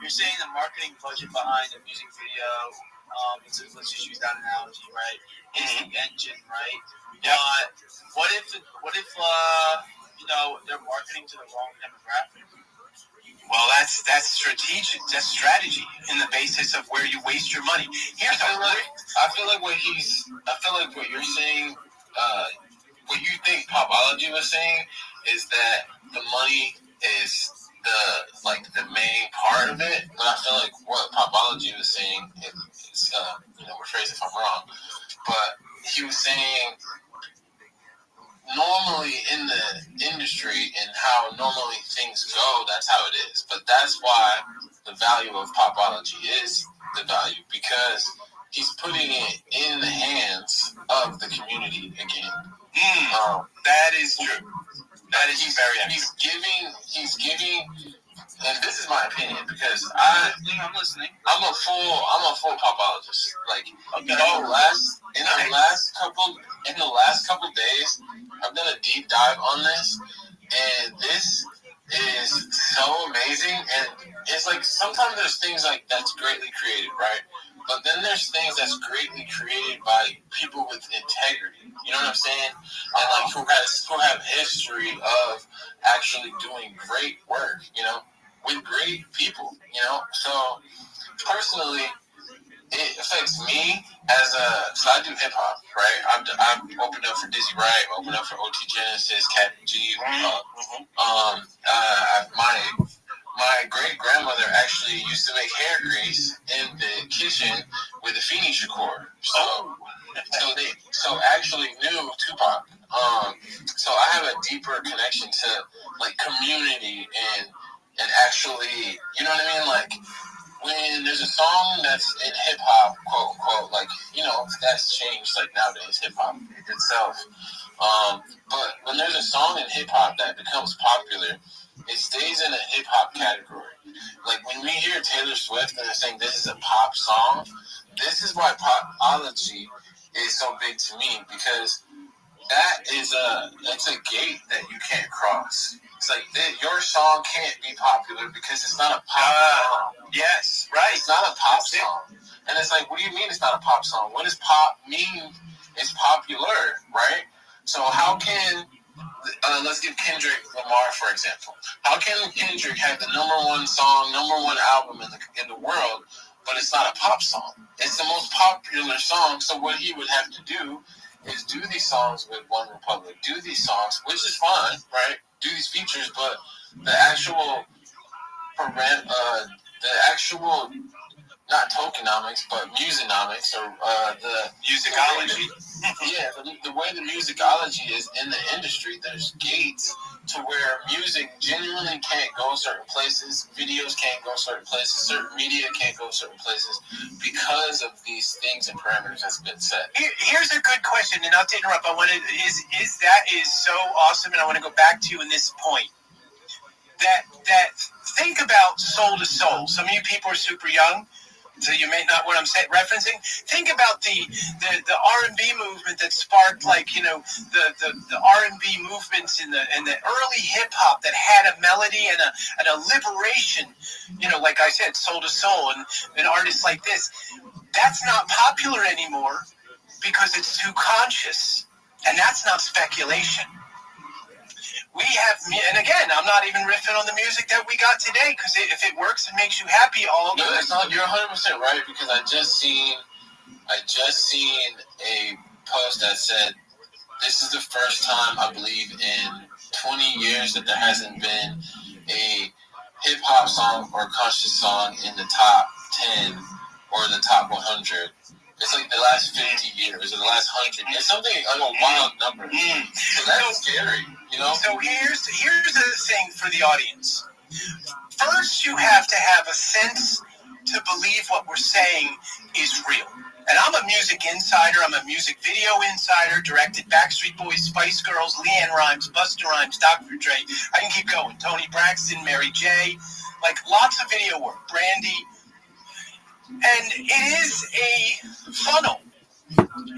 saying the marketing budget behind a music video, let's just use that analogy, right? Is the engine, right? Yeah. What if they're marketing to the wrong demographic? Well, that's strategic. That's strategy in the basis of where you waste your money. I feel like what you're saying, what you think Popology was saying, is that the money is the main part of it. But I feel like what Popology was saying is rephrase if I'm wrong, but he was saying normally in the industry and how normally things go, that's how it is. But that's why the value of Popology is the value, because he's putting it in the hands of the community again. That is true. That is very accurate. He's giving, and this is my opinion, because I'm listening. I'm a full Popologist. Like in the last couple days, I've done a deep dive on this, and this is so amazing. And it's like sometimes there's things like that's greatly created, right? But then there's things that's greatly created by people with integrity. You know what I'm saying? And like who have history of actually doing great work, with great people, So personally, it affects me so I do hip hop, right? I'm opened up for Dizzy Wright, opened up for OT Genesis, Cat G. My great grandmother actually used to make hair grease in the kitchen with a Phoenix recorder. So actually knew Tupac. So I have a deeper connection to like community and actually, you know what I mean? Like when there's a song that's in hip hop, quote unquote, like that's changed like nowadays hip hop itself. But when there's a song in hip hop that becomes popular, it stays in a hip hop category. Like when we hear Taylor Swift and they're saying this is a pop song, this is why Popology is so big to me, because it's a gate that you can't cross. It's like your song can't be popular because it's not a pop song. Yes, right. It's not a pop song. And it's like, what do you mean it's not a pop song? What does pop mean? It's popular, right? So how can let's give Kendrick Lamar for example. How can Kendrick have the #1 song, #1 album in the world, but it's not a pop song? It's the most popular song. So what he would have to do is do these songs with One Republic, do these songs, which is fine, right? Do these features, but the actual not tokenomics, but musiconomics, or the musicology. Yeah, the way the musicology is in the industry, there's gates to where music genuinely can't go certain places, videos can't go certain places, certain media can't go certain places because of these things and parameters that's been set. Here's a good question, and not to interrupt, I want to is so awesome, and I want to go back to you in this point. That think about Soul to Soul. Some of you people are super young, so you may not what I'm referencing. Think about the R&B movement that sparked, like, the R&B movements in the early hip hop that had a melody and a liberation. Like I said, Soul to Soul and artists like this. That's not popular anymore because it's too conscious, and that's not speculation. We have, and again, I'm not even riffing on the music that we got today, because if it works and makes you happy, all good. You're 100% right, because I just seen a post that said this is the first time, I believe, in 20 years that there hasn't been a hip hop song or conscious song in the top 10 or the top 100. It's like the last 50 years or the last 100. It's something like a wild number. So that's scary, So here's the thing for the audience. First, you have to have a sense to believe what we're saying is real. And I'm a music insider. I'm a music video insider. Directed Backstreet Boys, Spice Girls, LeAnn Rimes, Busta Rhymes, Dr. Dre. I can keep going. Tony Braxton, Mary J. Like lots of video work. Brandy. And it is a funnel.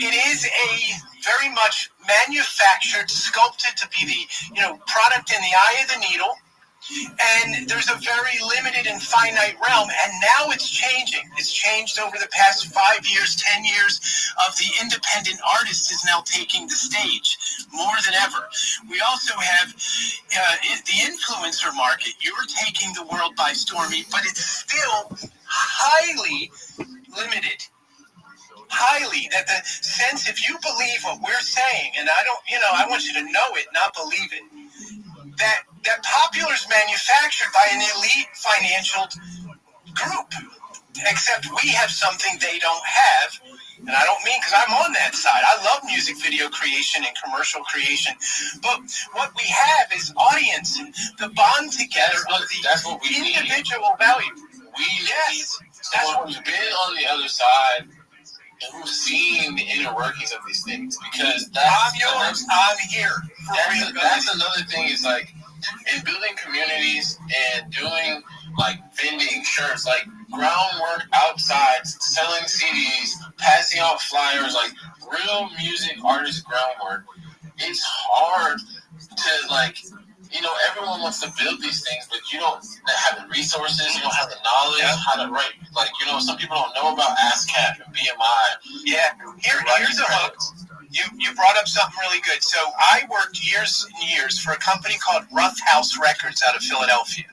It is a very much manufactured, sculpted to be the product in the eye of the needle, And there's a very limited and finite realm, and now it's changing. It's changed over the past 5 years, 10 years of the independent artist is now taking the stage more than ever. We also have the influencer market. You're taking the world by storm, but it's still highly limited. Highly, that the sense, if you believe what we're saying, and I want you to know it, not believe it, that popular is manufactured by an elite financial group, except we have something they don't have. And I don't mean, because I'm on that side. I love music video creation and commercial creation. But what we have is audience and the bond together of the individual value. Someone who's been on the other side and who's seen the inner workings of these things. Because I'm yours. I'm here. That's another thing is like, in building communities and doing like vending shirts, like groundwork outside, selling CDs, passing out flyers, like real music artist groundwork. It's hard to like, everyone wants to build these things, but you don't have the resources, you don't have the knowledge, how to write. Like, some people don't know about ASCAP and BMI. Yeah, here's a hook. You brought up something really good. So I worked years and years for a company called Rothschild Records out of Philadelphia.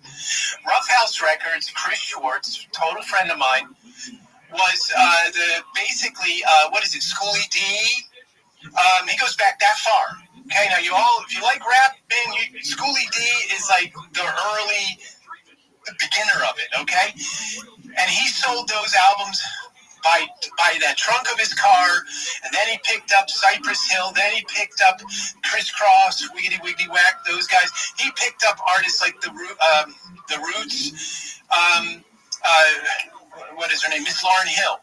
Rothschild Records, Chris Schwartz, total friend of mine, was Schoolie D. He goes back that far. Okay, now if you like rap, man, Schoolie D is like the beginner of it. Okay, and he sold those albums by that trunk of his car, and then he picked up Cypress Hill, then he picked up Crisscross, Wiggity Wiggity Whack, those guys. He picked up artists like the Roots, what is her name, Miss Lauryn Hill,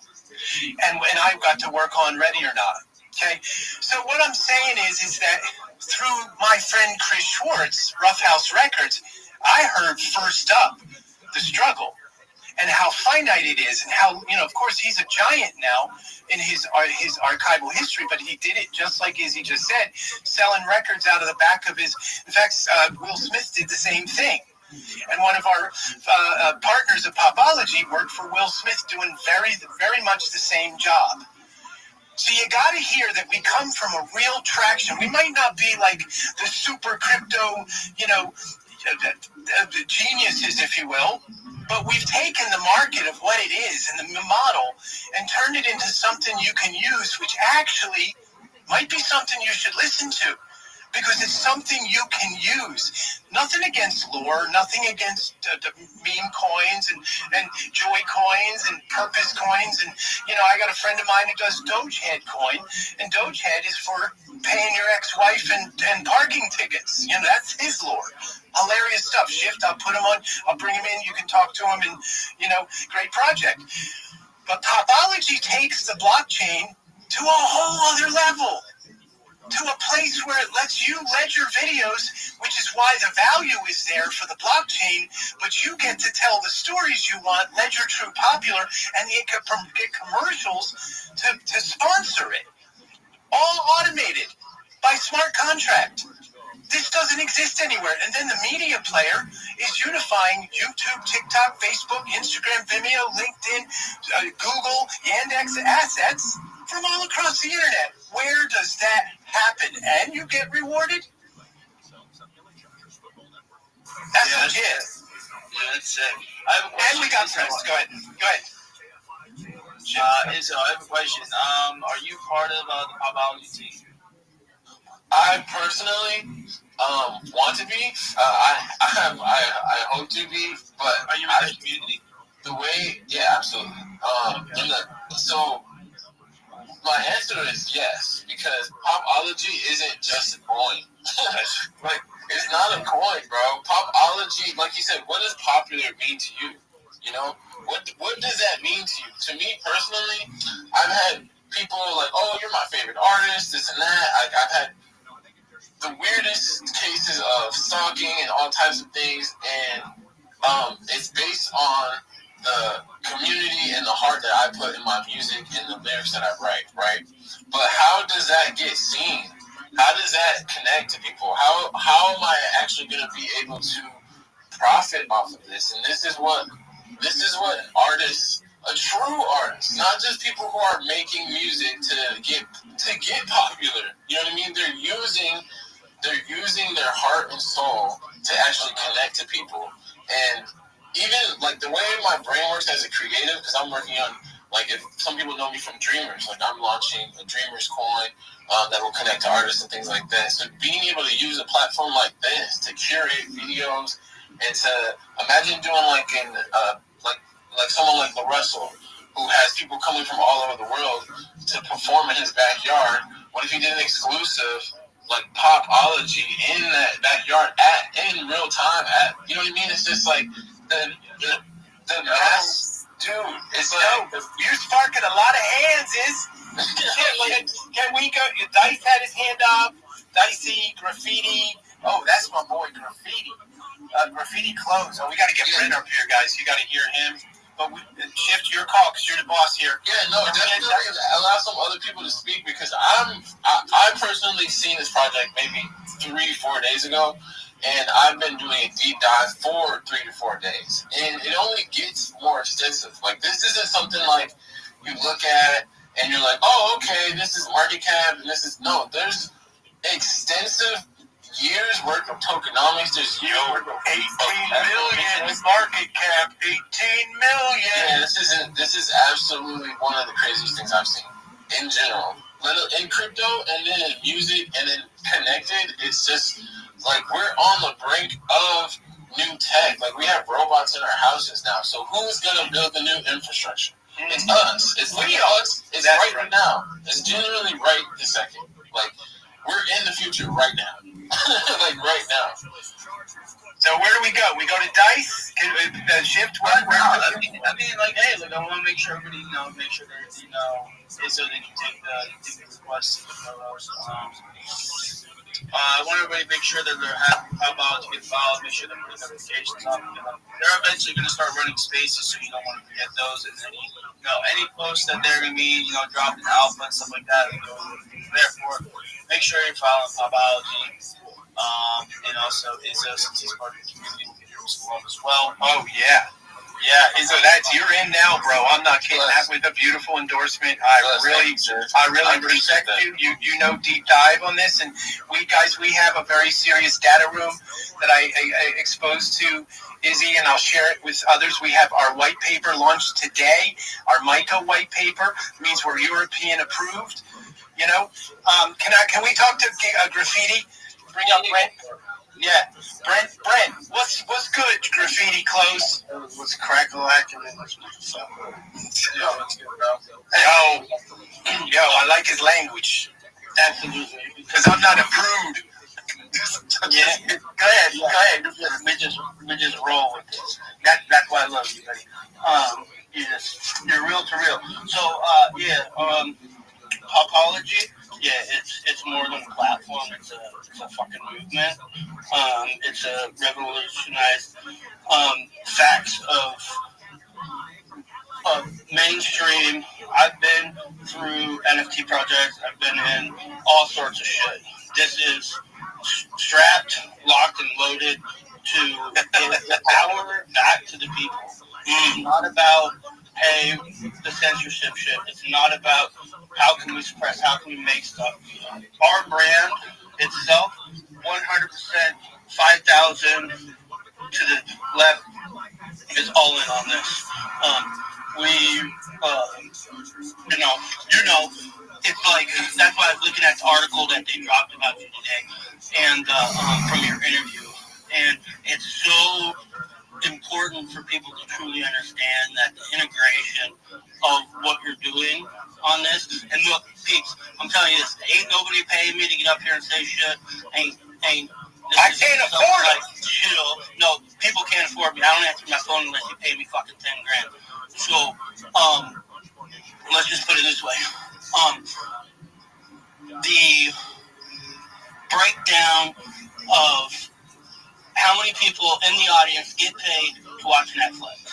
and I got to work on Ready or Not. Okay, so what I'm saying is that through my friend Chris Schwartz, Rothschild Records, I heard first up the struggle and how finite it is, and how, of course, he's a giant now in his archival history, but he did it just like Izzy just said, selling records out of the back of his. In fact, Will Smith did the same thing. And one of our partners of Popology worked for Will Smith, doing very, very much the same job. So you got to hear that we come from a real traction. We might not be like the super crypto, geniuses, if you will, but we've taken the market of what it is and the model and turned it into something you can use, which actually might be something you should listen to, because it's something you can use. Nothing against lore, nothing against the meme coins and joy coins and purpose coins. And, I got a friend of mine who does Dogehead coin, and Dogehead is for paying your ex-wife and parking tickets. That's his lore. Hilarious stuff. Shift, I'll put him on, I'll bring him in, you can talk to him, and, great project. But Popology takes the blockchain to a whole other level, to a place where it lets you ledger videos, which is why the value is there for the blockchain, but you get to tell the stories you want, ledger true popular, and you can get commercials to sponsor it. All automated by smart contract. This doesn't exist anywhere. And then the media player is unifying YouTube, TikTok, Facebook, Instagram, Vimeo, LinkedIn, Google, Yandex assets from all across the internet. Where does that happen? And you get rewarded? That's legit. Yeah, that's sick. And we got press. Go ahead. So I have a question. Are you part of the Popology team? I personally want to be. I hope to be, but are you in the community? The way, yeah, absolutely. So my answer is yes, because Popology isn't just a coin. Like, it's not a coin, bro. Popology, like you said, what does popular mean to you? What does that mean to you? To me personally, I've had people like, oh, you're my favorite artist, this and that. I've had the weirdest cases of stalking and all types of things, and it's based on the community and the heart that I put in my music and the lyrics that I write, right? But how does that get seen? How does that connect to people? How am I actually going to be able to profit off of this, and this is what artists, a true artist, not just people who are making music to get popular. You know what I mean? They're using their heart and soul to actually connect to people. And even like the way my brain works as a creative, because I'm working on, like, if some people know me from Dreamers, like I'm launching a Dreamers coin that will connect to artists and things like that. So being able to use a platform like this to curate videos and to imagine doing like someone like Russell, who has people coming from all over the world to perform in his backyard. What if he did an exclusive like popology in that backyard in real time? You know what I mean? It's just like the mass, dude. It's like You're sparking a lot of hands. Can we go? Dice had his hand up. Dicey, Graffiti. Oh, that's my boy, Graffiti. Graffiti clothes. Oh, we got to get Brent up here, guys. You got to hear him. But shift your call because you're the boss here. Yeah, no, definitely allow some other people to speak, because I personally seen this project maybe 3-4 days ago, and I've been doing a deep dive for 3 to 4 days, and it only gets more extensive. Like, this isn't something like you look at and you're like, oh, okay, this is market cap, and there's extensive years worth of tokenomics. There's years worth of 18 million market cap. 18 million. Yeah, this is absolutely one of the craziest things I've seen in general. In crypto, and then in music, and then connected. It's just like we're on the brink of new tech. Like, we have robots in our houses now. So who's gonna build the new infrastructure? It's us. It's like us. It's right now. It's generally right this second. Like, we're in the future right now. Like, right now. So where do we go? We go to Dice? Shift? I mean, like, hey, look, I want to make sure everybody, make sure that, so they can take the requests. I want everybody to make sure that they're about to get followed, make sure that their notifications up. They're eventually going to start running spaces, so you don't want to forget those. And then, any posts that they're going to be, dropping alpha and stuff like that, therefore, make sure you're following Popology. And also Izzo, since he's part of the community, will get involved as well. Oh, yeah. Yeah, Izzo, you're in now, bro. I'm not kidding. That was a beautiful endorsement. I really respect you. You know deep dive on this, and we have a very serious data room that I exposed to Izzy, and I'll share it with others. We have our white paper launched today. Our MICA white paper means we're European approved. Can we talk to Graffiti? Bring up Brent. Yeah, Brent, what's good? Graffiti close. What's crack-a-lacking in this stuff? Yo, I like his language. Absolutely, because I'm not a prude. Yeah, go ahead. We just roll with this. That's why I love you, buddy. You're real to real. So, Popology, it's more than a platform. It's a fucking movement. It's a revolutionized facts of mainstream. I've been through NFT projects. I've been in all sorts of shit. This is strapped, locked, and loaded to give the power back to the people. It's not about, hey, the censorship shit. It's not about how can we suppress, how can we make stuff. Our brand itself, 100%, 5,000 to the left is all in on this. It's like, that's why I was looking at the article that they dropped about you today, and from your interview. And it's so important for people to truly understand that the integration of what you're doing on this. And look, peeps, I'm telling you this, ain't nobody paying me to get up here and say shit. I can't afford it. Chill. No, people can't afford me. I don't answer my phone unless you pay me fucking $10,000. So, let's just put it this way. The breakdown of how many people in the audience get paid to watch Netflix?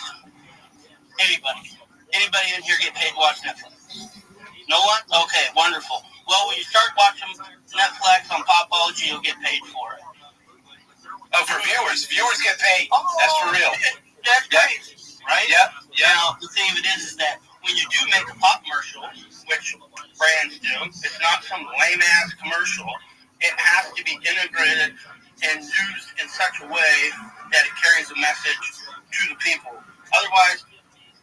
Anybody in here get paid to watch Netflix? No one? Okay, wonderful. Well, when you start watching Netflix on Popology, you'll get paid for it. Oh, for viewers. Viewers get paid. That's for real. That's crazy. Right? Yeah. Now, the thing of it is that when you do make a pop commercial, which brands do, it's not some lame-ass commercial. It has to be integrated and used in such a way that it carries a message to the people. Otherwise,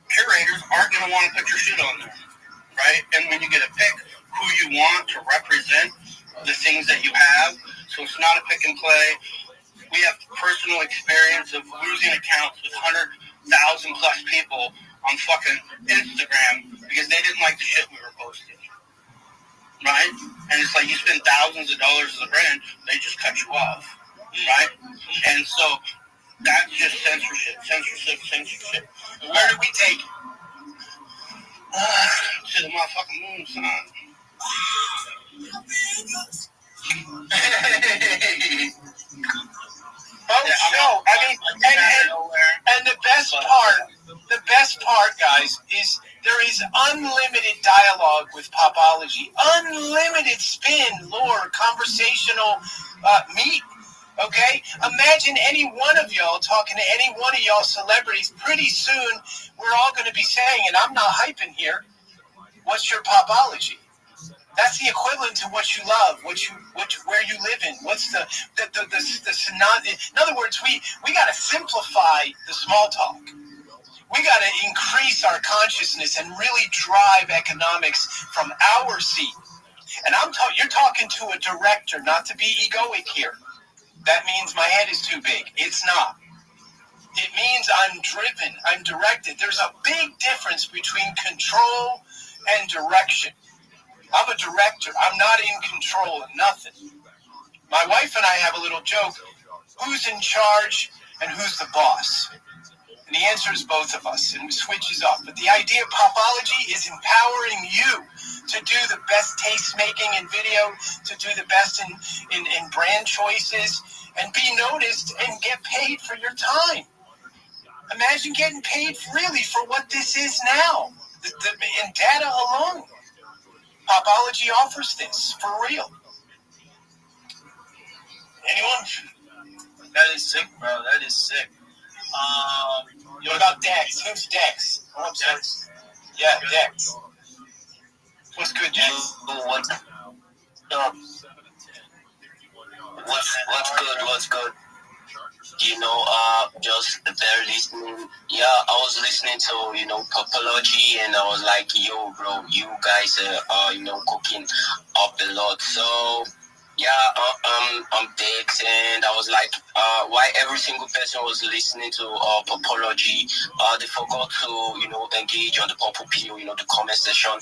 curators aren't going to want to put your shit on there, right? And when you get to pick who you want to represent the things that you have, so it's not a pick and play. We have personal experience of losing accounts with 100,000 plus people on fucking Instagram because they didn't like the shit we were posting, right? And it's like you spend thousands of dollars as a brand, they just cut you off, right? And so that's just censorship. Where do we take it? To the motherfucking moon, son. And the best part, guys, is there is unlimited dialogue with Popology, unlimited spin, lore, conversational meat. Okay, imagine any one of y'all talking to any one of y'all celebrities. Pretty soon, we're all going to be saying, and I'm not hyping here, what's your Popology? That's the equivalent to what you love, where you live in. What's the in other words, we got to simplify the small talk. We got to increase our consciousness and really drive economics from our seat. And you're talking to a director, not to be egoic here. That means my head is too big. It's not. It means I'm driven, I'm directed. There's a big difference between control and direction. I'm a director. I'm not in control of nothing. My wife and I have a little joke. Who's in charge and who's the boss? And the answer is both of us, and it switches off. But the idea of Popology is empowering you to do the best taste making in video, to do the best in brand choices, and be noticed and get paid for your time. Imagine getting paid really for what this is now, in data alone. Popology offers this for real. Anyone? That is sick, bro. That is sick. What about Dex? Who's Dex? Oh, I'm sorry. Yeah, Dex. What's good, Dex? What's up? What's good? Just there listening. Yeah, I was listening to, Popology, and I was like, yo, bro, you guys are, cooking up a lot. So, yeah, I'm Dex, and I was like, why every single person was listening to Popology, they forgot to, engage on the Popopio, the comment section.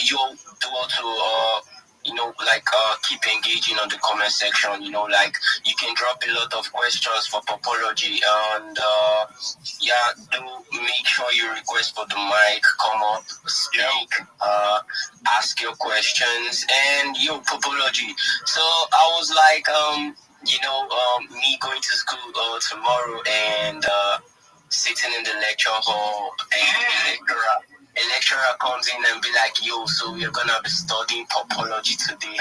You do to, keep engaging on the comment section, you can drop a lot of questions for Popology, and do make sure you request for the mic, come up, speak, ask your questions, and Popology. So I was like, me going to school tomorrow and sitting in the lecture hall, and a lecturer comes in and be like, yo, so we're gonna be studying Popology today.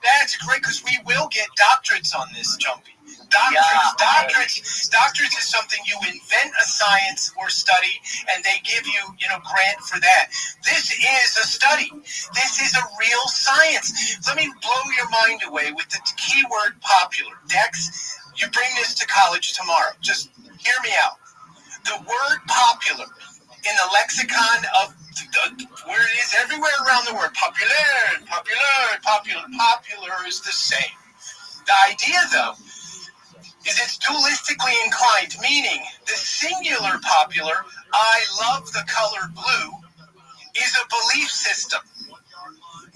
That's great, because we will get doctorates on this, Jumpy. Doctorates is something you invent a science or study, and they give you, grant for that. This is a study. This is a real science. Let me blow your mind away with the keyword popular. Dex, you bring this to college tomorrow. Just hear me out. The word popular in the lexicon of where it is everywhere around the world, popular is the same. The idea, though, is it's dualistically inclined, meaning the singular popular, I love the color blue, is a belief system.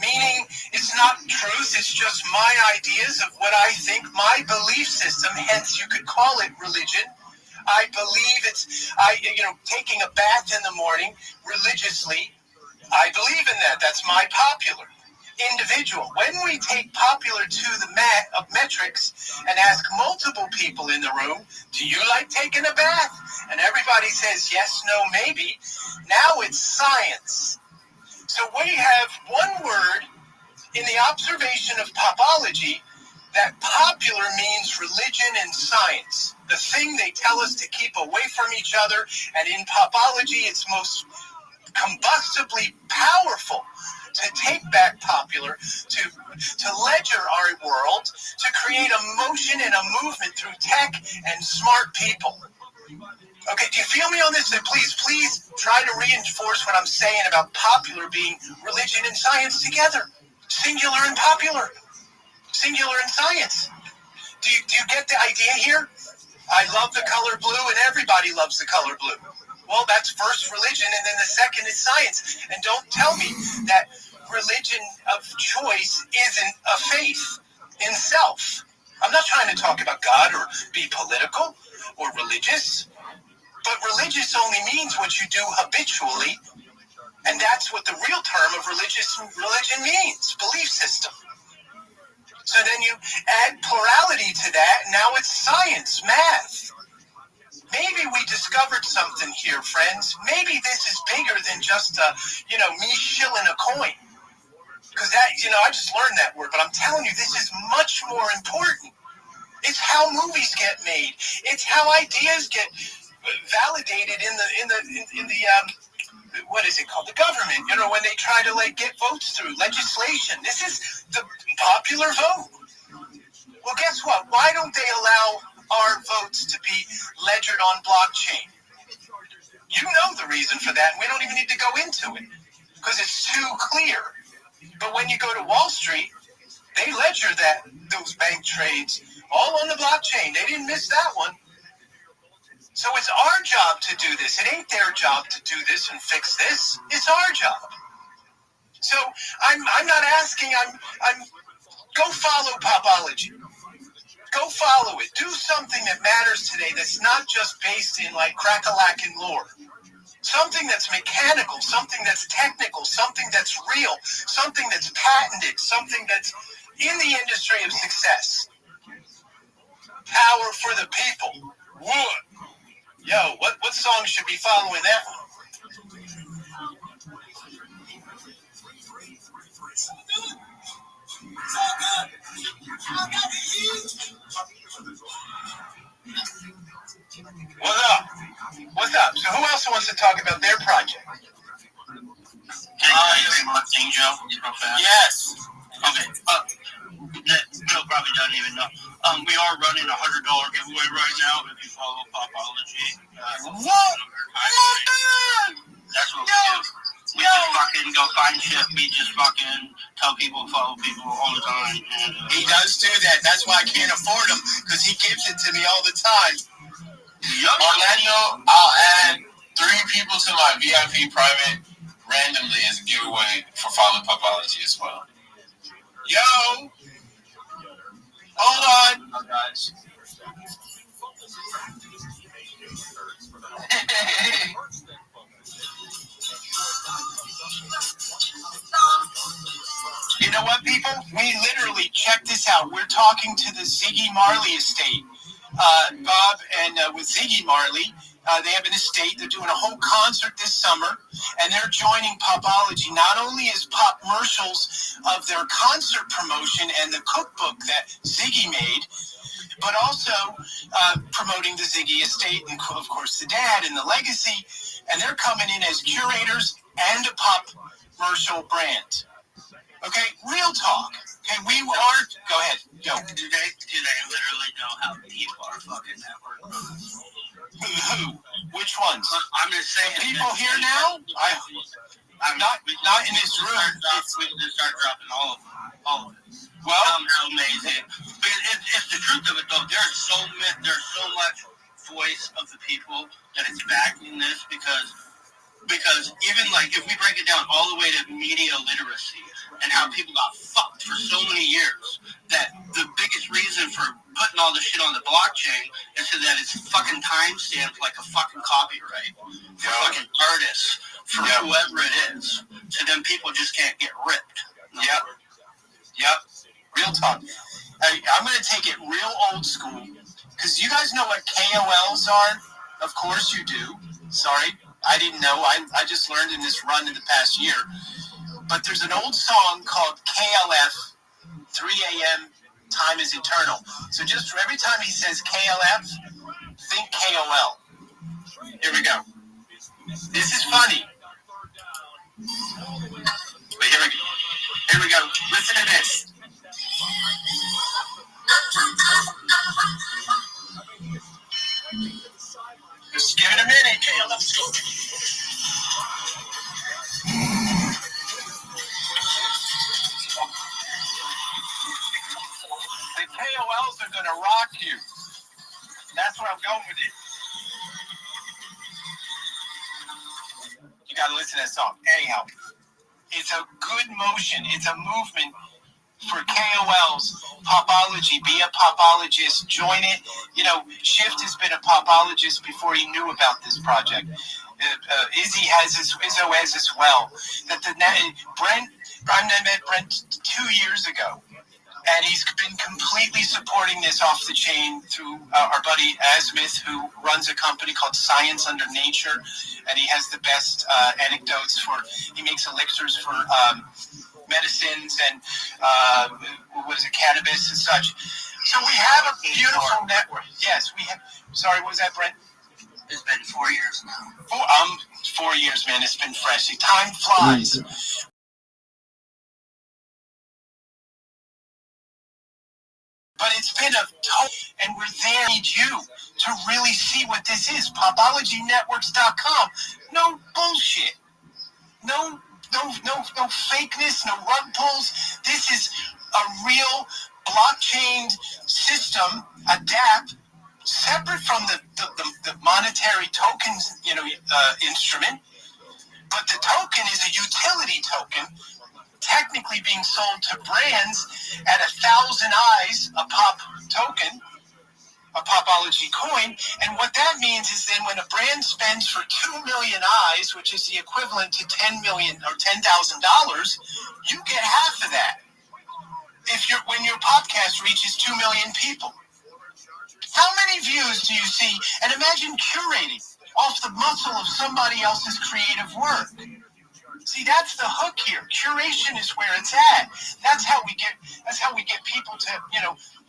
Meaning it's not truth, it's just my ideas of what I think, my belief system, hence you could call it religion. I believe taking a bath in the morning religiously, I believe in that. That's my popular. Individual. When we take popular to the mat of metrics and ask multiple people in the room, do you like taking a bath? And everybody says yes, no, maybe. Now it's science. So we have one word in the observation of popology, that popular means religion and science, the thing they tell us to keep away from each other, and in popology it's most combustibly powerful to take back popular, to ledger our world, to create a motion and a movement through tech and smart people. Okay, do you feel me on this? Then please try to reinforce what I'm saying about popular being religion and science together. Singular and popular. Singular and science. Do you get the idea here? I love the color blue and everybody loves the color blue. Well, that's first religion and then the second is science. And don't tell me that religion of choice isn't a faith in self. I'm not trying to talk about God or be political or religious. But religious only means what you do habitually, and that's what the real term of religion means, belief system. So then you add plurality to that, and now it's science, math. Maybe we discovered something here, friends. Maybe this is bigger than just, me shilling a coin. Because that, I just learned that word, but I'm telling you, this is much more important. It's how movies get made. It's how ideas get validated in the what is it called? The government, when they try to get votes through legislation. This is the popular vote. Well, guess what? Why don't they allow our votes to be ledgered on blockchain? You know the reason for that, and we don't even need to go into it because it's too clear. But when you go to Wall Street, they ledger those bank trades all on the blockchain. They didn't miss that one. So it's our job to do this. It ain't their job to do this and fix this. It's our job. So I'm not asking. I'm go follow popology. Go follow it. Do something that matters today that's not just based in crack-a-lack and lore. Something that's mechanical, something that's technical, something that's real, something that's patented, something that's in the industry of success. Power for the people. What? Yo, what song should be following that one? What's up? So who else wants to talk about their project? Yes. Okay. Joe probably doesn't even know. We are running a $100 giveaway right now if you follow Popology. What? That's what we do. We just fucking go find shit. We just fucking tell people, follow people all the time. And, he does do that. That's why I can't afford him, because he gives it to me all the time. Orlando, I'll add 3 people to my VIP private randomly as a giveaway for following Popology as well. Yo! Hold on. Oh, guys. You know what, people? We literally, check this out. We're talking to the Ziggy Marley estate. Bob and with Ziggy Marley, they have an estate. They're doing a whole concert this summer, and they're joining Popology. Not only as pop commercials of their concert promotion and the cookbook that Ziggy made, but also promoting the Ziggy estate and, of course, the dad and the legacy. And they're coming in as curators and a pop commercial brand. Okay, real talk. Okay, we are. Go ahead. Go. Do they literally know how deep our fucking network goes? Who? Which ones? I'm just saying. The people here now? I'm not in this room. We can just start dropping all of it. Well, how amazing. But it's the truth of it, though. There's so much voice of the people that is backing this because even if we break it down all the way to media literacy and how people got fucked for so many years, that the biggest reason for putting all this shit on the blockchain is so that it's fucking time-stamped like a fucking copyright for fucking artists, for whoever it is. So then people just can't get ripped. Yep. Real talk. I'm going to take it real old school because you guys know what KOLs are? Of course you do. Sorry. I didn't know. I just learned in this run in the past year. but there's an old song called KLF, 3 a.m., Time is Eternal. So just for every time he says KLF, think KOL. Here we go. This is funny. But here we go. Listen to this. Just give it a minute. KLF's go. The KOLs are going to rock you. That's where I'm going with it. You got to listen to that song. Anyhow, it's a good motion. It's a movement for KOLs. Popology. Be a popologist. Join it. You know, Shift has been a popologist before he knew about this project. Izzo has as well. I met Brent 2 years ago. And he's been completely supporting this off the chain through our buddy Asmith, who runs a company called Science Under Nature, and he has the best anecdotes he makes elixirs for medicines and cannabis and such. So we have a beautiful network. Yes, we have. Sorry, what was that, Brent? It's been 4 years now. 4 years, man. It's been fresh. See, time flies. But it's been and we're there to need you to really see what this is. PopologyNetworks.com. No bullshit. No fakeness, no rug pulls. This is a real blockchain system, a DApp, separate from the monetary tokens, instrument. But the token is a utility token, technically being sold to brands at 1,000 eyes a pop token, a Popology coin. And what that means is then when a brand spends for 2 million eyes, which is the equivalent to $10 million or $10,000, you get half of that. When your podcast reaches 2 million people. How many views do you see? And imagine curating off the muscle of somebody else's creative work. See, that's the hook here. Curation is where it's at. That's how we get people to,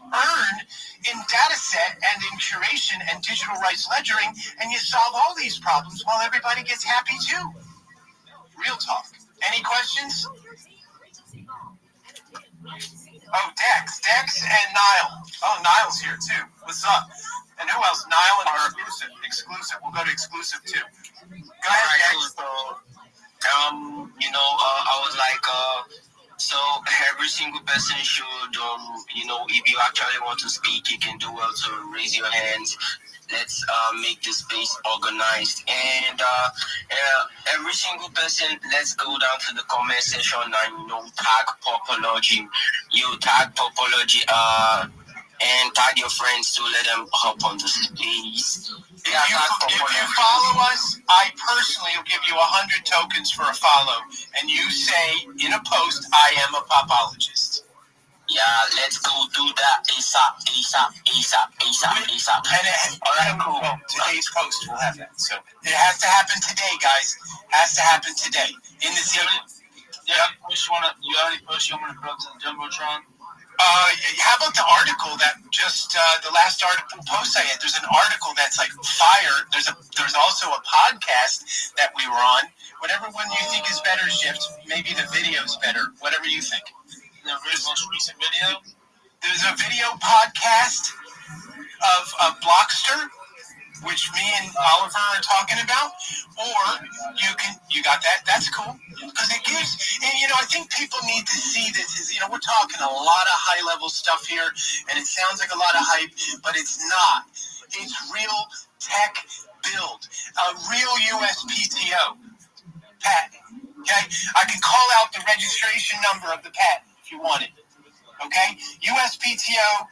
earn in data set and in curation and digital rights ledgering, and you solve all these problems while everybody gets happy too. Real talk. Any questions? Oh, Dex and Niall. Oh, Niall's here too. What's up? And who else? Niall and our exclusive. We'll go to exclusive too. Go ahead, Dex. I was like, so every single person should, if you actually want to speak, you can do well to raise your hands. Let's make the space organized. And every single person, let's go down to the comment section and, tag Popology. You tag Popology, and tag your friends to let them hop on the space. If you follow us, I personally will give you 100 tokens for a follow, and you say in a post, "I am a popologist." Yeah, let's go do that ASAP. All right, cool. Well, today's post will have that. So it has to happen today, guys. Has to happen today in the city. Yeah, you have any posts you want to put up to the Jumbotron? How about the article that just the last article post I had? There's an article that's like fire. There's also a podcast that we were on. Whatever one you think is better, Shift. Maybe the video's better. Whatever you think. The most recent video. There's a video podcast of Blockster, which me and Oliver are talking about, or you got that. That's cool because it gives. And I think people need to see this. We're talking a lot of high level stuff here, and it sounds like a lot of hype, but it's not. It's real tech build, a real USPTO patent. Okay, I can call out the registration number of the patent if you want it. Okay, USPTO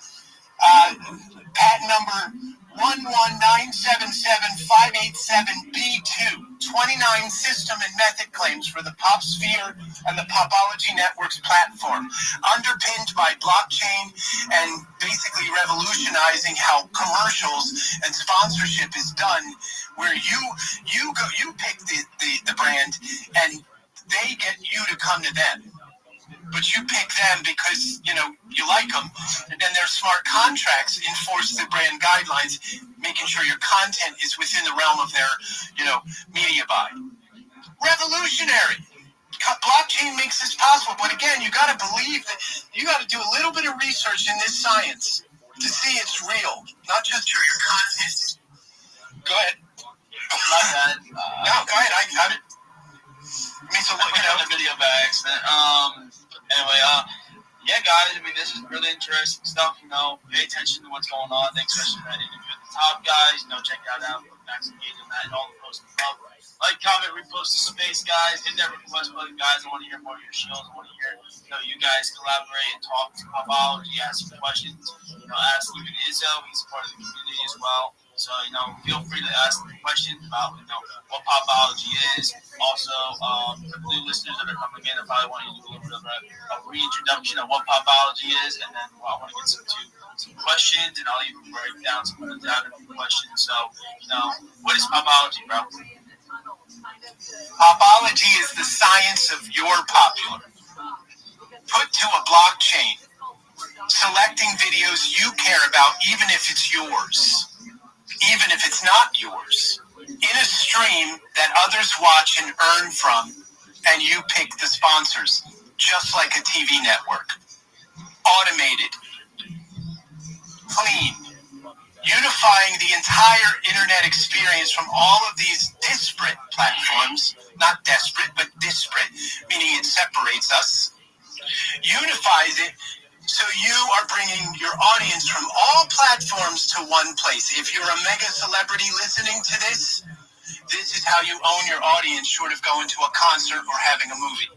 patent number 11977-587B2, 29 system and method claims for the PopSphere and the Popology Networks platform, underpinned by blockchain and basically revolutionizing how commercials and sponsorship is done, where you pick the brand and they get you to come to them. But you pick them because, you like them. And then their smart contracts enforce the brand guidelines, making sure your content is within the realm of their, media buy. Revolutionary. Blockchain makes this possible. But again, you got to believe that you got to do a little bit of research in this science to see it's real, not just your content. Go ahead. My bad. No, go ahead. I got it. So look, the video by accident. Anyway, yeah, guys. I mean, this is really interesting stuff. Pay attention to what's going on. Thanks, especially that interview at the top, guys. Check that out. Max engage on that and all the posts above. Like, comment, repost the space, guys. Hit that request button, guys. I want to hear more of your shields. I want to hear, you guys collaborate and talk to Popology, ask some questions. Ask even Izzo. He's part of the community as well. So, feel free to ask the questions about, what Popology is. Also, for new listeners that are coming in, I probably want to do a little bit of a reintroduction of what Popology is, and then I want to get some questions, and I'll even break down some of the questions. So, what is Popology, bro? Popology is the science of your popular. Put to a blockchain, selecting videos you care about, even if it's yours, even if it's not yours, in a stream that others watch and earn from, and you pick the sponsors, just like a TV network. Automated, clean, unifying the entire internet experience from all of these disparate platforms, not desperate, but disparate, meaning it separates us, unifies it so you are bringing your audience from all platforms to one place. If you're a mega celebrity listening to this is how you own your audience, short of going to a concert or having a movie,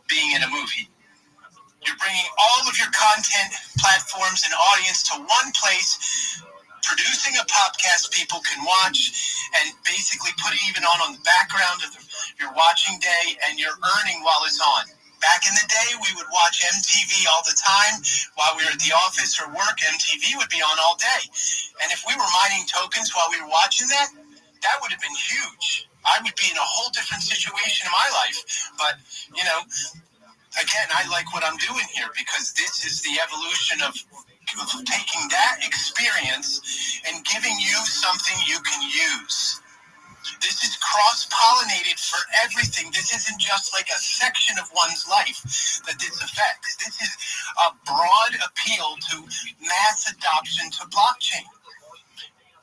being in a movie. You're bringing all of your content, platforms, and audience to one place, producing a podcast people can watch, and basically put it even on the background of your watching day, and you're earning while it's on. Back in the day, we would watch MTV all the time. While we were at the office or work, MTV would be on all day. And if we were mining tokens while we were watching that would have been huge. I would be in a whole different situation in my life. But, again, I like what I'm doing here because this is the evolution of taking that experience and giving you something you can use. This is cross-pollinated for everything. This isn't just like a section of one's life that this affects. This is a broad appeal to mass adoption to blockchain.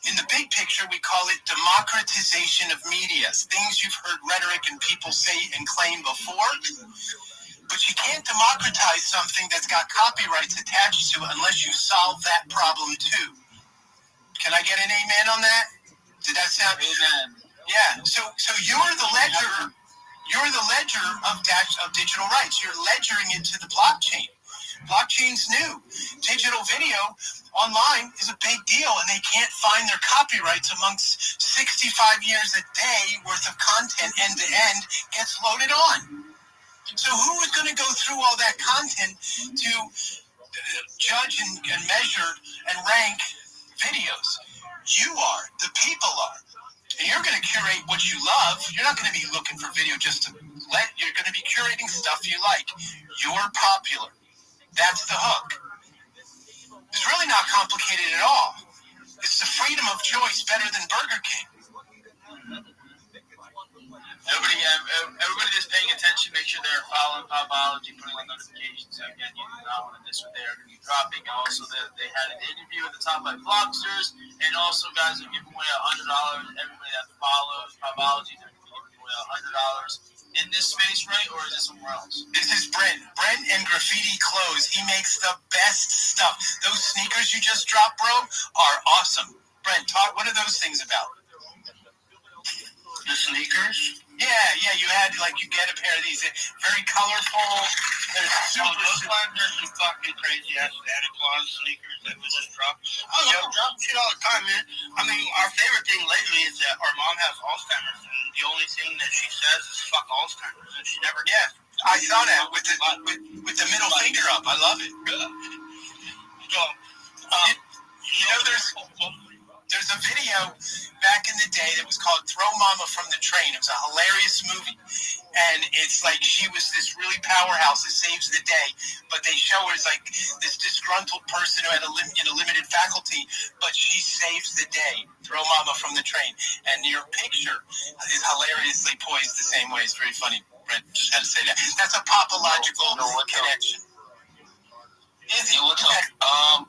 In the big picture, we call it democratization of media. Things you've heard rhetoric and people say and claim before. But you can't democratize something that's got copyrights attached to it unless you solve that problem too. Can I get an amen on that? Did that sound? Amen. Yeah. So you're the ledger. You're the ledger of digital rights. You're ledgering it to the blockchain. Blockchain's new. Digital video online is a big deal, and they can't find their copyrights amongst 65 years a day worth of content end to end gets loaded on. So who is going to go through all that content to judge and measure and rank videos? You are. The people are. And you're going to curate what you love. You're not going to be looking for video just to you're going to be curating stuff you like. You're popular. That's the hook. It's really not complicated at all. It's the freedom of choice better than Burger King. Everybody that's paying attention, make sure they're following Popology, putting on notifications. So again, you do not want to miss what they're going to be dropping. Also, they had an interview at the top by Vlogsters, and also, guys, are giving away $100. Everybody that follows Popology, they're going to be giving away $100 in this space, right? Or is it somewhere else? This is Brent. Brent and Graffiti Clothes. He makes the best stuff. Those sneakers you just dropped, bro, are awesome. Brent, what are those things about? The sneakers? Yeah, you had, you get a pair of these. Very colorful. They're super. Those ones are some fucking crazy ass Santa Claus sneakers that we just dropped. Drop shit all the time, man. I mean, our favorite thing lately is that our mom has Alzheimer's, and the only thing that she says is fuck Alzheimer's, and she never. Yeah, I saw that with the middle finger up. I love it. So, there's. There's a video back in the day that was called Throw Mama from the Train. It was a hilarious movie. And it's like she was this really powerhouse that saves the day. But they show her as like this disgruntled person who had a limited faculty, but she saves the day. Throw Mama from the Train. And your picture is hilariously poised the same way. It's very funny. Brent, just had to say that. That's a popological connection. Izzy, what's up?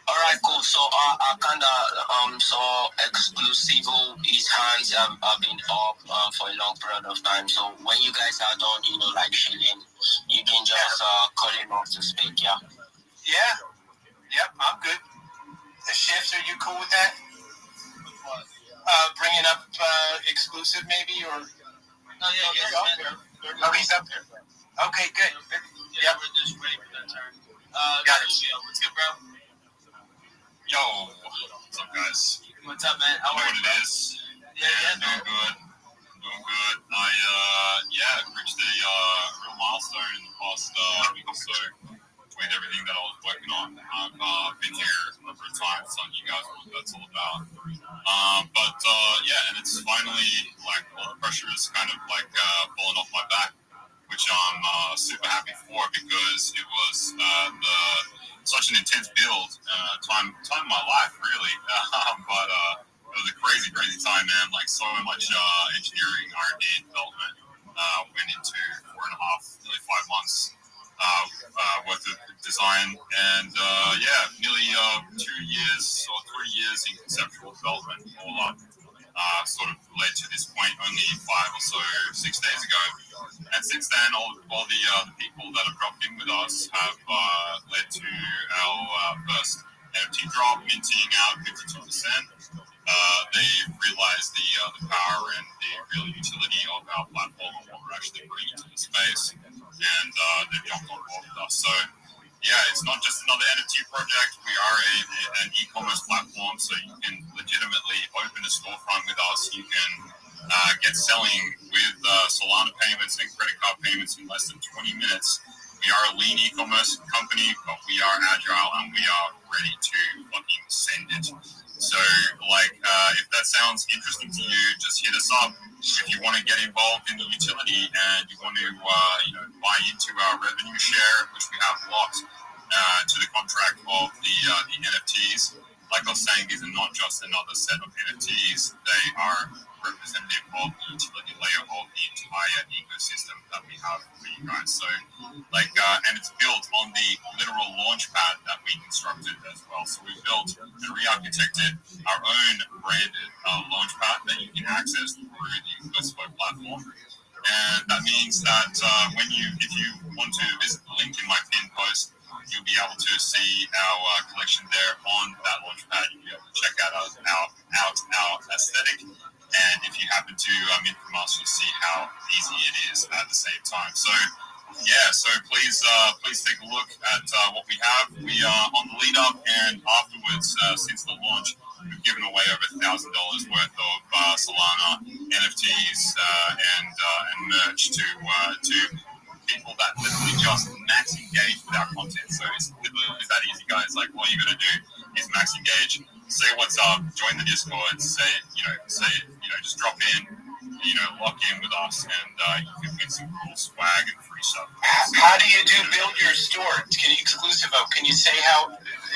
All right, cool. So I kind of saw exclusive his hands have been up for a long period of time. So when you guys are done, like chilling, you can just call him up to speak. Yeah. Yeah. Yep. I'm good. The shifts, are you cool with that? Bringing up exclusive maybe or? Oh yeah, oh, he's up there. Okay, good. Yeah, we're just waiting for that turn. Got it. What's good, bro? Yo, what's up, guys? What's up, man? How are you? What it is? Yeah, doing good. I reached a real milestone in the past week or so with everything that I was working on. I've been here a number of times telling you guys what that's all about. And it's finally like all the pressure is kind of like falling off my back, which I'm super happy for because it was such an intense build, time of my life, really. It was a crazy time, man. Like so much engineering, R&D, development went into 4.5, nearly 5 months worth of design, and nearly 2 years or 3 years in conceptual development, all up. Sort of led to this point only 5 or so 6 days ago, and since then all the people that have dropped in with us have led to our first NFT drop, minting out 52%. They've realized the power and the real utility of our platform and what we're actually bringing to the space, and they've jumped on board with us. So yeah, it's not just another NFT project. We are an e-commerce platform, so you can legitimately open a storefront with us. You can get selling with Solana payments and credit card payments in less than 20 minutes. We are a lean e-commerce company, but we are agile and we are ready to fucking send it. So, if that sounds interesting to you, just hit us up. If you want to get involved in the utility and you want to, buy into our revenue share, which we have locked to the contract of the NFTs. Like I was saying, these are not just another set of NFTs. They are representative of the utility layer of the entire ecosystem that we have for you guys. So, and it's built on the literal launch pad that we constructed as well. So we built and re-architected our own branded launch pad that you can access through the Expo platform. And that means that if you want to visit the link in my pinned post, you'll be able to see our collection there on that launch pad. You'll be able to check out our aesthetic. And if you happen to mint from us, you'll see how easy it is at the same time. So please take a look at what we have. We are on the lead up, and afterwards, since the launch, we've given away over $1,000 worth of Solana NFTs and merch to people that literally just max engage with our content. So it's literally that easy, guys. Like all you gotta do is max engage, say what's up, join the Discord, just drop in, lock in with us, and you can win some cool swag and free stuff. How do you build your store? Can you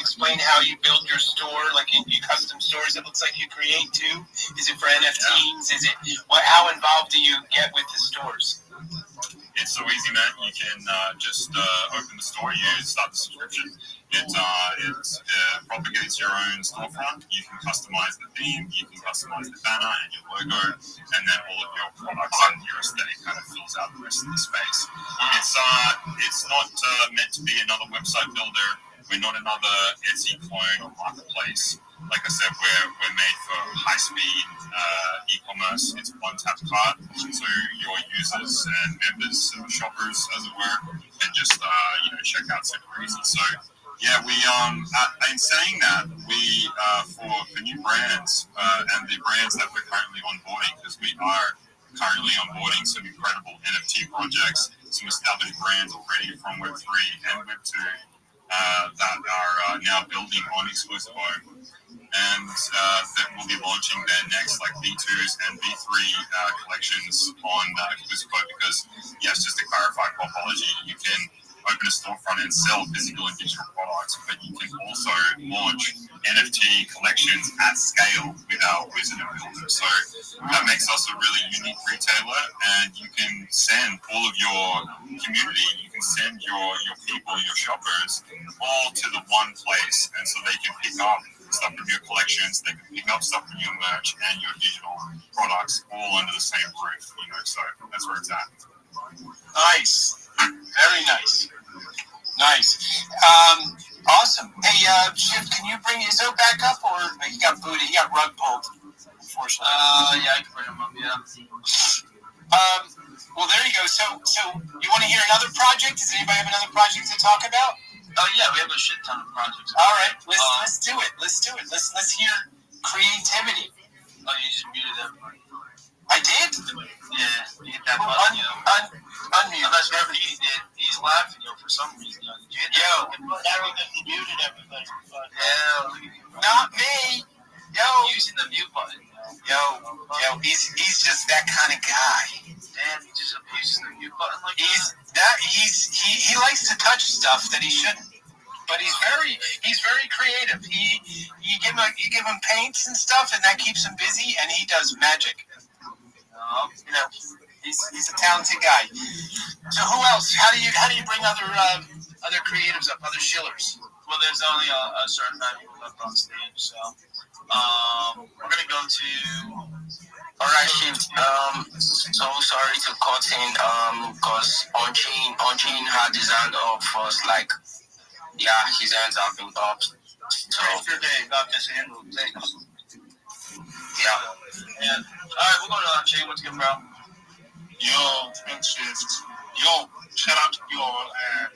explain how you build your store, like in custom stores it looks like you create too? Is it for NFTs? Yeah. Is it how involved do you get with the stores? It's so easy, man. You can just open the store, you start the subscription. It propagates your own storefront. You can customize the theme, you can customize the banner and your logo, and then all of your products and your aesthetic kind of fills out the rest of the space. It's not meant to be another website builder. We're not another Etsy clone or marketplace. Like I said, we're made for high-speed e-commerce. It's one-tap cart, so your users and members, shoppers, as it were, can just check out super easy. So yeah, we in saying that, we for new brands and the brands that we're currently onboarding, because we are currently onboarding some incredible NFT projects, some established brands already from Web3 and Web2 that are now building on Exclusivo. And that will be launching their next like V2s and V3 collections on Cusco, because yes, just to clarify Quapology, you can open a storefront and sell physical and digital products, but you can also launch NFT collections at scale with our Wizard and Builder. So that makes us a really unique retailer, and you can send all of your community, you can send your people, your shoppers, all to the one place, and so they can pick up stuff from your collections, they can pick up stuff from your merch and your digital products all under the same roof, so that's where it's at. Nice. Very nice. Nice. Awesome. Hey, Shiv, can you bring Izzo back up, or he got booted? He got rug pulled, unfortunately. Yeah, I can bring him up, yeah. Well, there you go. So you want to hear another project? Does anybody have another project to talk about? Oh, yeah, we have a shit ton of projects. All right, let's do it. Let's do it. Let's hear creativity. Oh, you just muted everybody. I did? Yeah, you hit that button, unmute. Unless Rabbi did. He's laughing, for some reason. Did you hit that fucking button? Everybody muted everybody. Yeah. Not me. Yo. Using the mute button. Yo, he's just that kind of guy. Damn, he just abuses the mute button like he likes to touch stuff that he shouldn't. But he's very creative. You give him paints and stuff, and that keeps him busy, and he does magic. He's a talented guy. So who else? How do you bring other creatives up, other shillers? Well, there's only a certain amount of people left on stage, so we're gonna go to. All right, Shiv. So sorry to cut in, because on-chain had his hand up first, like, yeah, his hands have been up. So yesterday got this handled. Thanks. Yeah. And all right, we'll go to on-chain. What's good, bro? Yo, thanks, Shiv. Yo, shout out to you all, and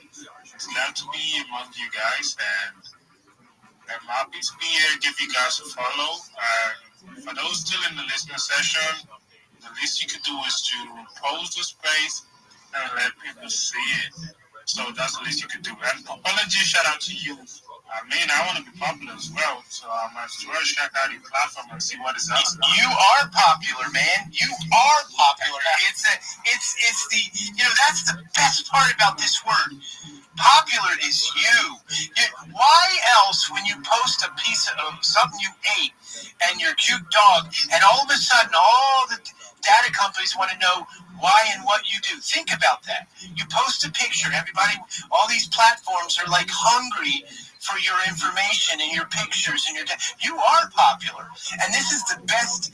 it's glad to be among you guys, and I'm happy to be here, give you guys a follow. For those still in the listening session, the least you could do is to post the space and let people see it. So that's the least you could do. And apology, shout out to you. I mean, I want to be popular as well, so I might as well check out your platform and see what is up. You are popular, man. You are popular. It's the that's the best part about this word. Popular is you. Why else, when you post a piece of something you ate and your cute dog, and all of a sudden all the data companies want to know why and what you do? Think about that. You post a picture, everybody, all these platforms are like hungry for your information and your pictures and you are popular. And this is the best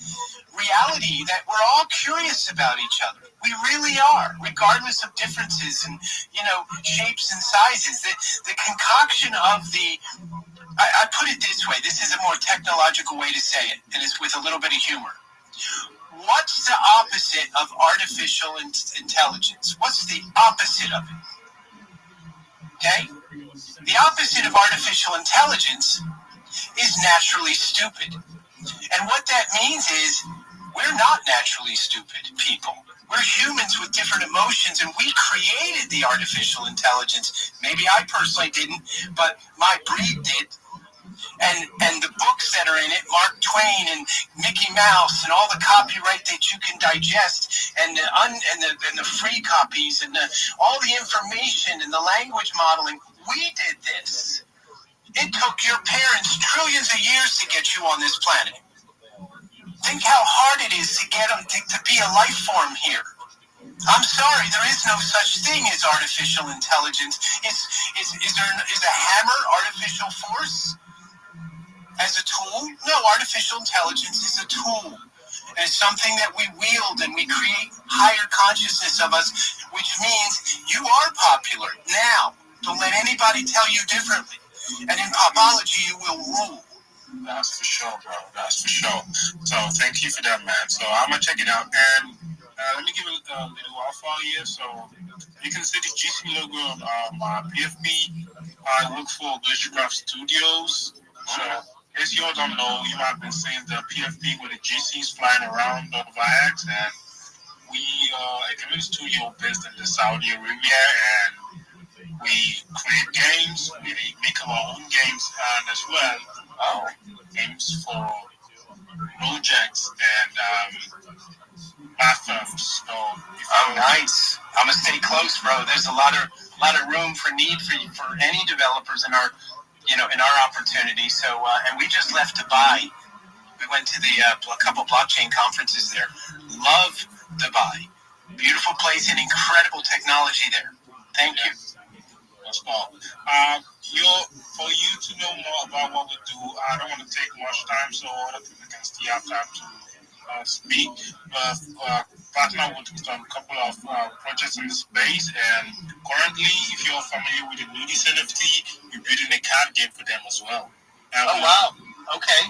reality, that we're all curious about each other. We really are, regardless of differences and, shapes and sizes. The concoction of I put it this way, this is a more technological way to say it, and it's with a little bit of humor. What's the opposite of artificial intelligence? What's the opposite of it? Okay? The opposite of artificial intelligence is naturally stupid. And what that means is we're not naturally stupid people. We're humans with different emotions, and we created the artificial intelligence. Maybe I personally didn't, but my breed did. And the books that are in it, Mark Twain and Mickey Mouse, and all the copyright that you can digest, and the free copies, and all the information and the language modeling, we did this. It took your parents trillions of years to get you on this planet. Think how hard it is to get them to be a life form here. I'm sorry, there is no such thing as artificial intelligence. Is a hammer artificial force? As a tool? No, artificial intelligence is a tool. And it's something that we wield, and we create higher consciousness of us, which means you are popular. Now, don't let anybody tell you differently. And in popology, you will rule. That's for sure, bro. That's for sure. So thank you for that, man. So I'm going to check it out. And let me give it a little alpha here. So you can see the GC logo on my PFP. I work for Glitchcraft Studios. So in case you all don't know, you might have been seeing the PFP with the GCs flying around over X. And we are a community studio based in the Saudi Arabia. And we create games. We make our own games as well. aims for projects and bathrooms. So Nice. I'm gonna stay close, bro. There's a lot of room for need for any developers in our opportunity. So and we just left Dubai. We went to a couple blockchain conferences there. Love Dubai. Beautiful place and incredible technology there. Thank you. That's all. For you to know more about what we do, I don't want to take much time, so other people can still have time to speak. Partner with a couple of projects in the space, and currently, if you're familiar with the Nudis NFT, we're building a card game for them as well. And wow. Okay.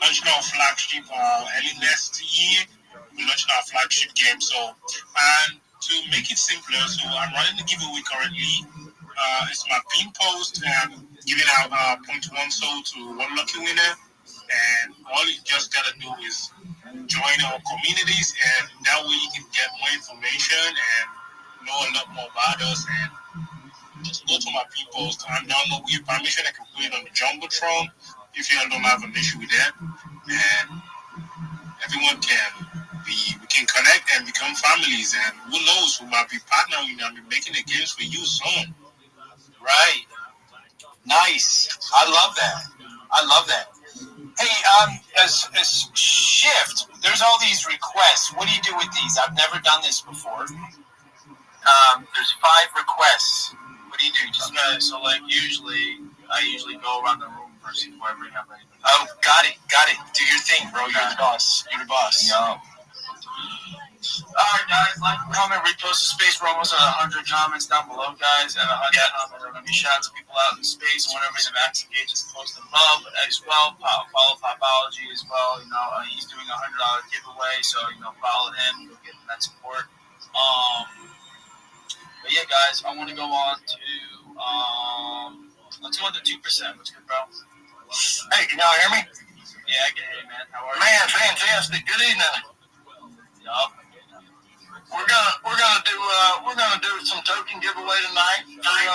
Launching our flagship early next year. We're launching our flagship game. So, and to make it simpler, so I'm running the giveaway currently. It's my pin post and giving out 0.1 soul to one lucky winner. And all you just gotta do is join our communities, and that way you can get more information and know a lot more about us. And just go to my pin post and download with your permission. I can put it on the Jumbotron if you don't have an issue with that. And everyone we can connect and become families. And who knows, we might be partnering and be making the games for you soon. Right. Nice. I love that. Hey, as Shift, there's all these requests. What do you do with these? I've never done this before. There's 5 requests. What do you do? Just so like I usually go around the room first before I bring up anything. Oh, got it. Do your thing, bro. You're the boss. Yeah. Alright, guys, comment, repost the space. We're almost at 100 comments down below, guys. At 100 comments, we're going to be shouting to people out in space. And whenever the max engages, post above as well. Follow Popology as well. He's doing a $100 giveaway, so follow him. You'll get that support. But yeah, guys, I want to go on to let's go on to 2%. What's good, bro? Hey, can y'all hear me? Yeah, I can hear you, man. How are you? Man, fantastic. Good evening. Yup. We're gonna do some token giveaway tonight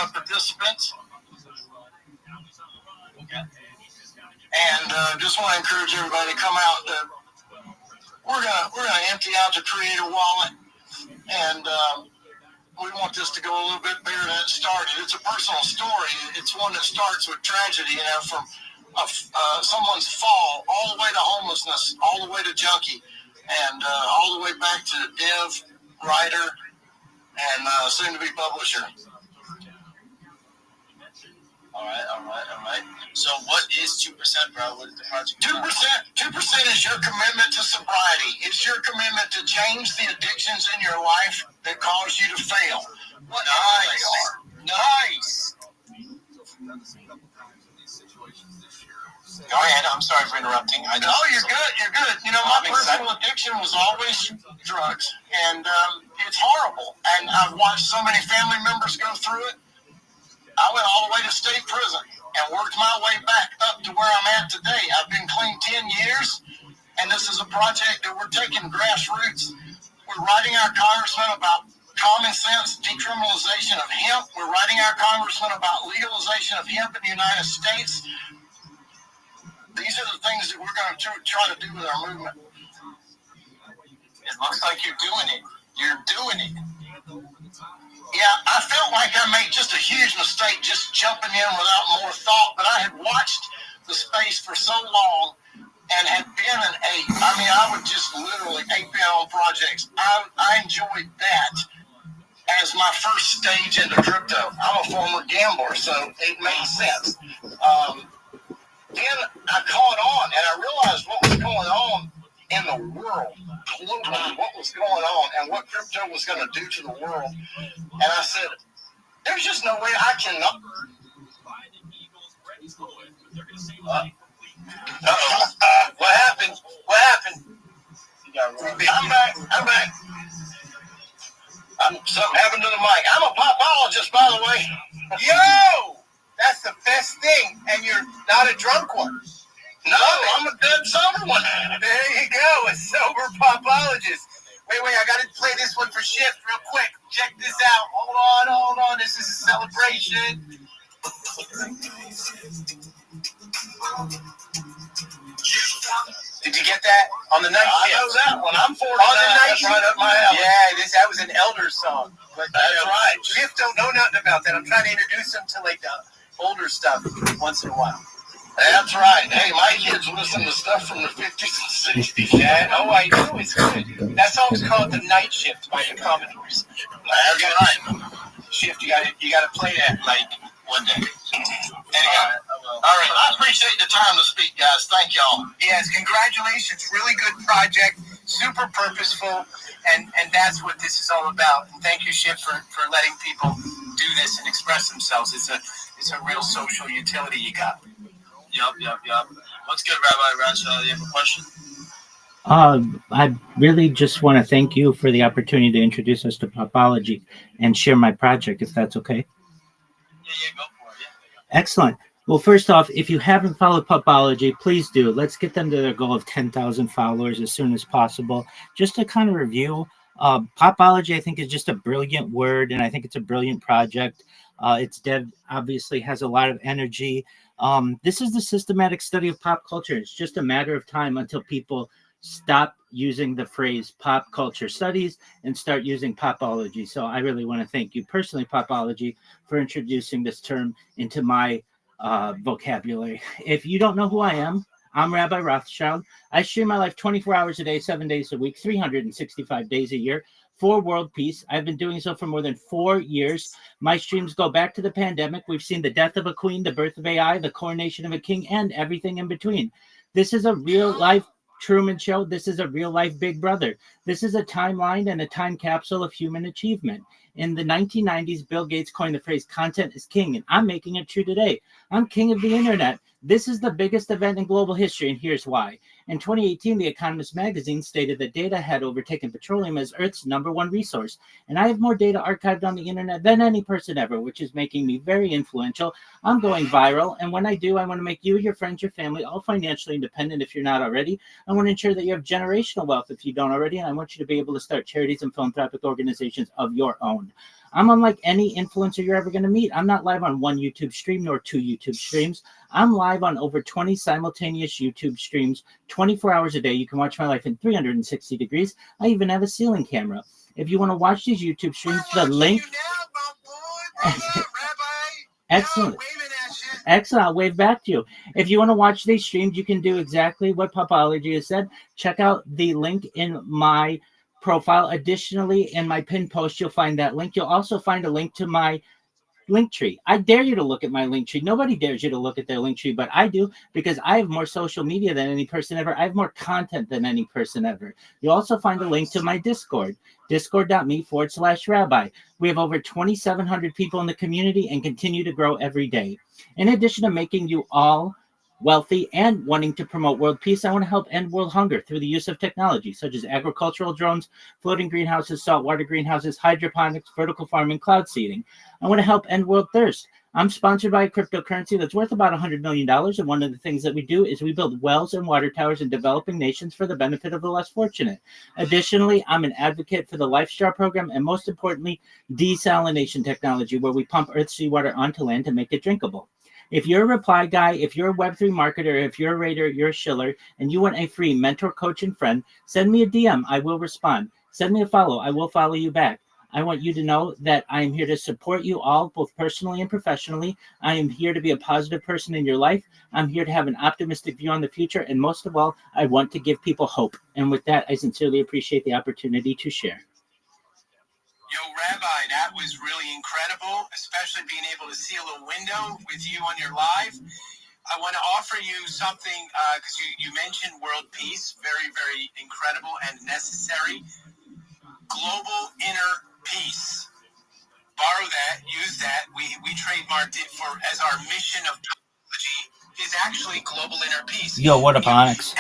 for participants. Okay. And just want to encourage everybody to come out. We're gonna empty out the creator wallet, and we want this to go a little bit bigger than it started. It's a personal story. It's one that starts with tragedy, from someone's fall all the way to homelessness, all the way to junkie, and all the way back to dev, writer, and soon-to-be publisher. All right. So what is 2%, bro? What is the project? 2% is your commitment to sobriety. It's your commitment to change the addictions in your life that cause you to fail. Nice. Go ahead. I'm sorry for interrupting. No, you're good. My personal addiction was always drugs, and it's horrible. And I've watched so many family members go through it. I went all the way to state prison and worked my way back up to where I'm at today. I've been clean 10 years, and this is a project that we're taking grassroots. We're writing our congressman about common sense decriminalization of hemp. We're writing our congressman about legalization of hemp in the United States. These are the things that we're going to try to do with our movement. It looks like you're doing it. Yeah, I felt like I made just a huge mistake just jumping in without more thought, but I had watched the space for so long and had been an ape. I would just literally ape out on projects. I enjoyed that as my first stage into crypto. I'm a former gambler, so it made sense. Then I caught on, and I realized what was going on in the world, globally, what was going on, and what crypto was going to do to the world. And I said, there's just no way I can not. What happened? I'm back. Something happened to the mic. I'm a popologist, by the way. Yo! That's the best thing. And you're not a drunk one. No, I'm a dead sober one. There you go, a sober popologist. Wait, I gotta play this one for Shift real quick. Check this out. Hold on. This is a celebration. Did you get that? On the night I shift. know that one. I'm 49. On the night That's right up my alley. Yeah, that was an elder song. But, That's right. Shift don't know nothing about that. I'm trying to introduce them to like the older stuff once in a while. That's right. Hey, my kids listen to stuff from the 50s and 60s. Yeah, oh, I do. It's good. That song's called The Night Shift by the Commodores. That's right. Shift, you gotta play that like one day. All right. I appreciate the time to speak, guys. Thank y'all. Yes, congratulations. Really good project. Super purposeful. And that's what this is all about. And thank you, Shift, for letting people do this and express themselves. It's a real social utility you got. Yep. What's good, Rabbi Rothschild? You have a question? I really just want to thank you for the opportunity to introduce us to Popology and share my project, if that's okay. Yeah, go for it. Yeah. Excellent. Well, first off, if you haven't followed Popology, please do. Let's get them to their goal of 10,000 followers as soon as possible. Just to kind of review, Popology, I think, is just a brilliant word, and I think it's a brilliant project. Its dev obviously has a lot of energy. This is the systematic study of pop culture. It's just a matter of time until people stop using the phrase pop culture studies and start using Popology. So I really want to thank you personally, Popology, for introducing this term into my vocabulary. If you don't know who I am, I'm Rabbi Rothschild. I stream my life 24 hours a day, 7 days a week, 365 days a year for world peace. I've been doing so for more than 4 years. My streams go back to the pandemic. We've seen the death of a queen, the birth of AI, the coronation of a king, and everything in between. This is a real life Truman Show. This is a real life Big Brother. This is a timeline and a time capsule of human achievement. In the 1990s, Bill Gates coined the phrase content is king, and I'm making it true today. I'm king of the internet. This is the biggest event in global history, and here's why. In 2018, The Economist magazine stated that data had overtaken petroleum as Earth's #1 resource, and I have more data archived on the internet than any person ever, which is making me very influential. I'm going viral, and when I do, I want to make you, your friends, your family all financially independent if you're not already. I want to ensure that you have generational wealth if you don't already, and I want you to be able to start charities and philanthropic organizations of your own. I'm unlike any influencer you're ever going to meet. I'm not live on one YouTube stream nor 2 YouTube streams. I'm live on over 20 simultaneous YouTube streams, 24 hours a day. You can watch my life in 360 degrees. I even have a ceiling camera. If you want to watch these YouTube streams, the link... Excellent. Excellent. I'll wave back to you. If you want to watch these streams, you can do exactly what Popology has said. Check out the link in my profile. Additionally, in my pinned post, you'll find that link. You'll also find a link to my Linktree. I dare you to look at my Linktree. Nobody dares you to look at their Linktree, but I do, because I have more social media than any person ever. I have more content than any person ever. You'll also find a link to my Discord, discord.me/rabbi. We have over 2,700 people in the community and continue to grow every day. In addition to making you all wealthy and wanting to promote world peace, I want to help end world hunger through the use of technology such as agricultural drones, floating greenhouses, saltwater greenhouses, hydroponics, vertical farming, cloud seeding. I want to help end world thirst. I'm sponsored by a cryptocurrency that's worth about $100 million, and one of the things that we do is we build wells and water towers in developing nations for the benefit of the less fortunate. Additionally, I'm an advocate for the LifeStar program, and most importantly, desalination technology, where we pump Earth's seawater onto land to make it drinkable. If you're a reply guy, if you're a Web3 marketer, if you're a raider, you're a shiller, and you want a free mentor, coach, and friend, send me a DM. I will respond. Send me a follow. I will follow you back. I want you to know that I am here to support you all, both personally and professionally. I am here to be a positive person in your life. I'm here to have an optimistic view on the future. And most of all, I want to give people hope. And with that, I sincerely appreciate the opportunity to share. Yo, Rabbi, that was really incredible, especially being able to seal a window with you on your live. I want to offer you something, because you mentioned world peace, very, very incredible and necessary. Global inner peace. Borrow that, use that. We trademarked it as our mission of technology is actually global inner peace. Yo, what up, Onyx?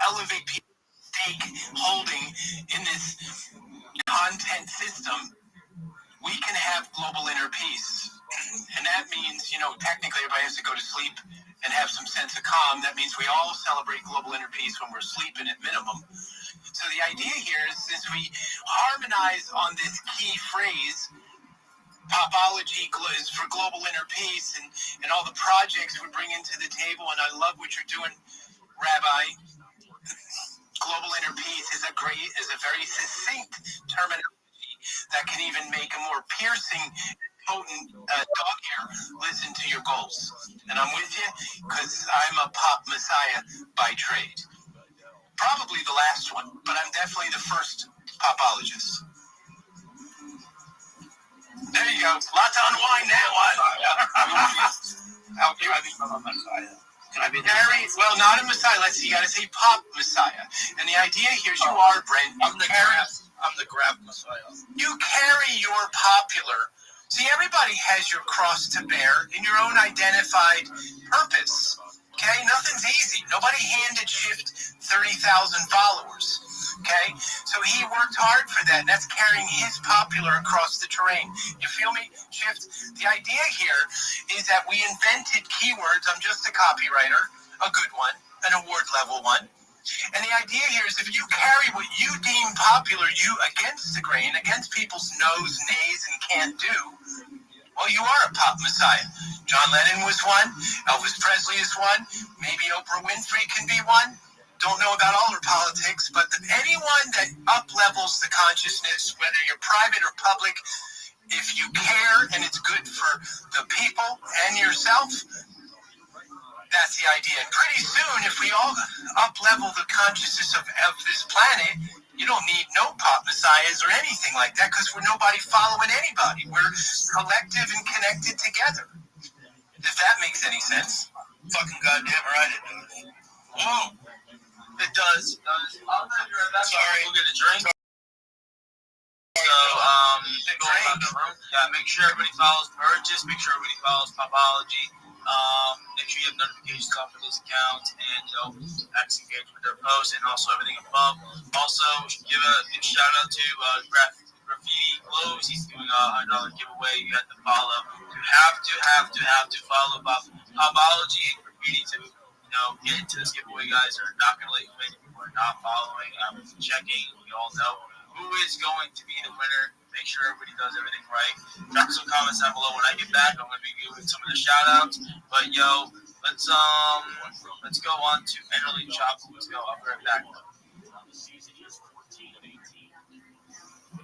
Elevate people's stake holding in this content system, we can have global inner peace. And that means, technically everybody has to go to sleep and have some sense of calm. That means we all celebrate global inner peace when we're sleeping at minimum. So the idea here is, since we harmonize on this key phrase, Popology is for global inner peace, and all the projects we bring into the table, and I love what you're doing, Rabbi. Global inner peace is a very succinct terminology that can even make a more piercing, potent dog hair listen to your goals. And I'm with you because I'm a pop messiah by trade. Probably the last one, but I'm definitely the first popologist. There you go. Lot to unwind now. How can I be a messiah? Can I be Well, not a messiah. Let's see. You got to say pop messiah. And the idea here is you are, Brent. I'm the grab messiah. You carry your popular. See, everybody has your cross to bear in your own identified purpose. Okay? Nothing's easy. Nobody handed Shift 30,000 followers. Okay? So he worked hard for that, and that's carrying his popular across the terrain. You feel me, Shift? The idea here is that we invented keywords. I'm just a copywriter, a good one, an award level one. And the idea here is if you carry what you deem popular, you against the grain, against people's no's, nays, and can't do, well, you are a pop messiah. John Lennon was one. Elvis Presley is one. Maybe Oprah Winfrey can be one. Don't know about all her politics, but anyone that up-levels the consciousness, whether you're private or public, if you care and it's good for the people and yourself, that's the idea. And pretty soon, if we all up-level the consciousness of this planet, you don't need no pop messiahs or anything like that because we're nobody following anybody. We're collective and connected together. If that makes any sense. Fucking goddamn right it does. Whoa. It does. Sorry. We'll get a drink. So, make sure everybody follows Purchase. Make sure everybody follows Popology. Make sure you have notifications on for those accounts and, actually engage with their posts and also everything above. Also, give a shout out to Graffiti Clothes. He's doing a $100 giveaway. You have to follow. You have to follow Popology and Graffiti to get into this giveaway. Guys are not going to let you win if you are not following. I'm checking. We all know who is going to be the winner. Make sure everybody does everything right. Drop some comments down below when I get back. I'm going to be giving some of the shout outs. But let's go on to Enterly Chop. Let's go. I'll be right back.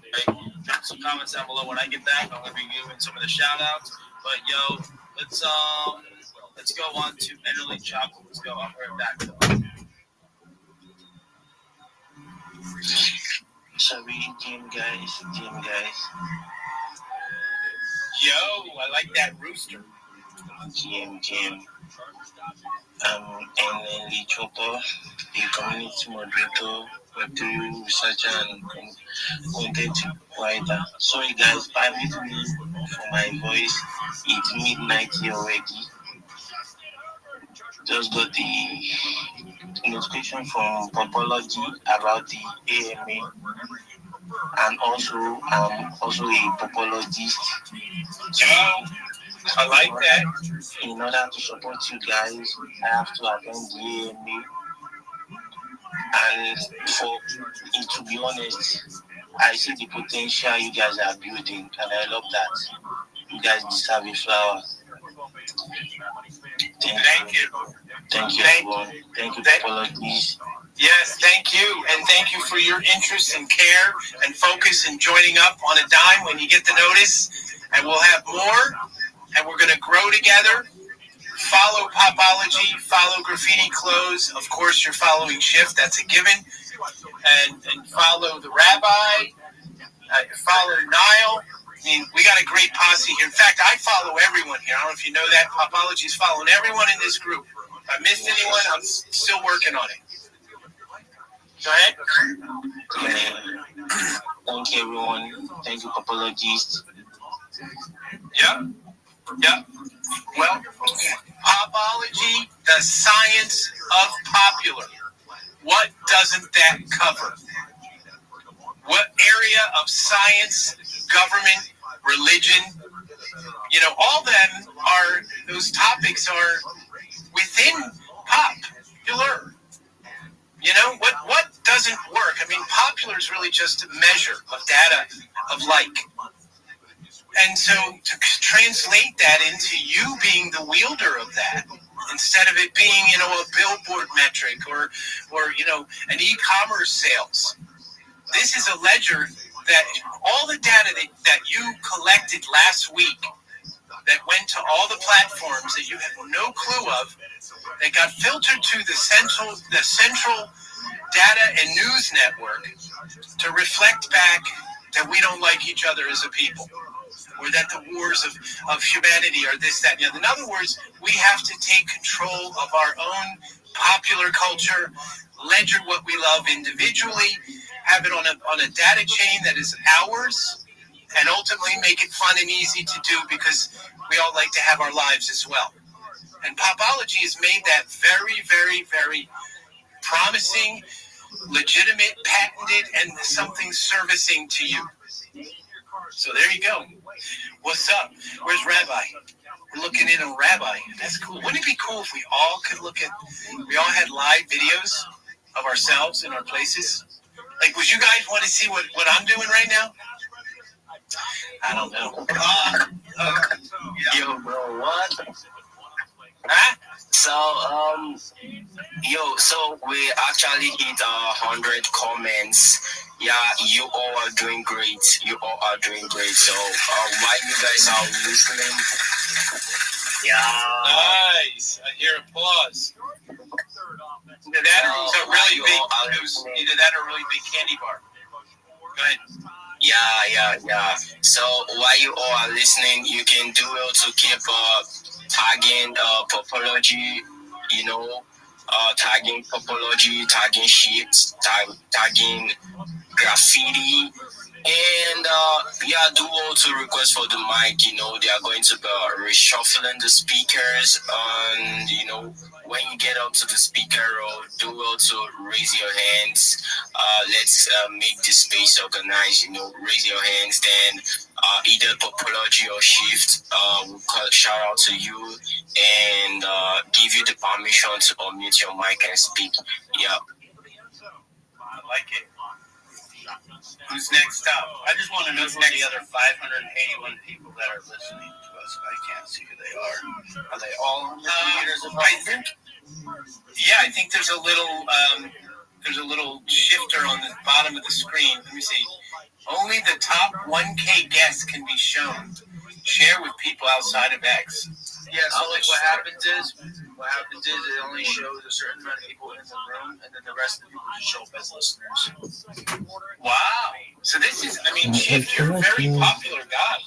Okay. Drop some comments down below when I get back. I'm going to be giving some of the shout outs. But let's go on to Enterly Chop. Let's go. I'll be right back. Sorry, gym guys. Yo, I like that rooster. Gym. Enterly Chopper, the community moderator, Web3 researcher, and content writer. Sorry guys, permit me for my voice. It's midnight here already. Just got the notification from Popology about the AMA, and also I'm also a popologist. I like that. In order to support you guys, I have to attend the AMA. And to be honest, I see the potential you guys are building, and I love that. You guys deserve a flower. Thank you. Thank you, everyone. Thank you, Popologies. Yes, thank you. And thank you for your interest and care and focus and joining up on a dime when you get the notice. And we'll have more. And we're going to grow together. Follow Popology. Follow Graffiti Clothes. Of course, you're following Shift. That's a given. And follow the Rabbi. Follow Nile. I mean, we got a great posse here. In fact, I follow everyone here. I don't know if you know that. Popology is following everyone in this group. If I missed anyone, I'm still working on it. Go ahead. Thank you, everyone. Thank you, Popologists. Yeah. Well, Popology, the science of popular. What doesn't that cover? What area of science, government, religion, all them those topics are within popular. What doesn't work? I mean, popular is really just a measure of data of like. And so to translate that into you being the wielder of that and instead of it being, a billboard metric or an e-commerce sales. This is a ledger that all the data that you collected last week that went to all the platforms that you had no clue of, that got filtered to the central data and news network to reflect back that we don't like each other as a people, or that the wars of humanity are this, that, and the other. In other words, we have to take control of our own popular culture, ledger what we love individually, have it on a data chain that is ours, and ultimately make it fun and easy to do because we all like to have our lives as well. And Popology has made that very, very, very promising, legitimate, patented, and something servicing to you. So there you go. What's up? Where's Rabbi? We're looking in on Rabbi. That's cool. Wouldn't it be cool if we all had live videos of ourselves in our places? Like, would you guys want to see what I'm doing right now? I don't know. Yo, bro, what? Huh? So we actually hit 100 comments. Yeah, you all are doing great. So while you guys are listening, Nice. I hear applause. Either that or a really big candy bar. Go ahead. Yeah. So while you all are listening, you can do it to keep tagging Popology, tagging Popology, tagging sheets, tagging graffiti, and do also request for the mic. They are going to be reshuffling the speakers, and when you get up to the speaker row, do also raise your hands. Let's make this space organized. Raise your hands, then either Popology or Shift will shout out to you and give you the permission to unmute your mic and speak. Yeah. I like it. Who's next up? I just want to know who the other 581 people that are listening to us. I can't see who they are. Are they all on the computers? I think there's a little shifter on the bottom of the screen. Let me see. Only the top 1K guests can be shown. Share with people outside of X. Yeah, so what happens is it only shows a certain amount of people in the room, and then the rest of the people just show up as listeners. Wow. So this is, Shift, you're a very popular guy.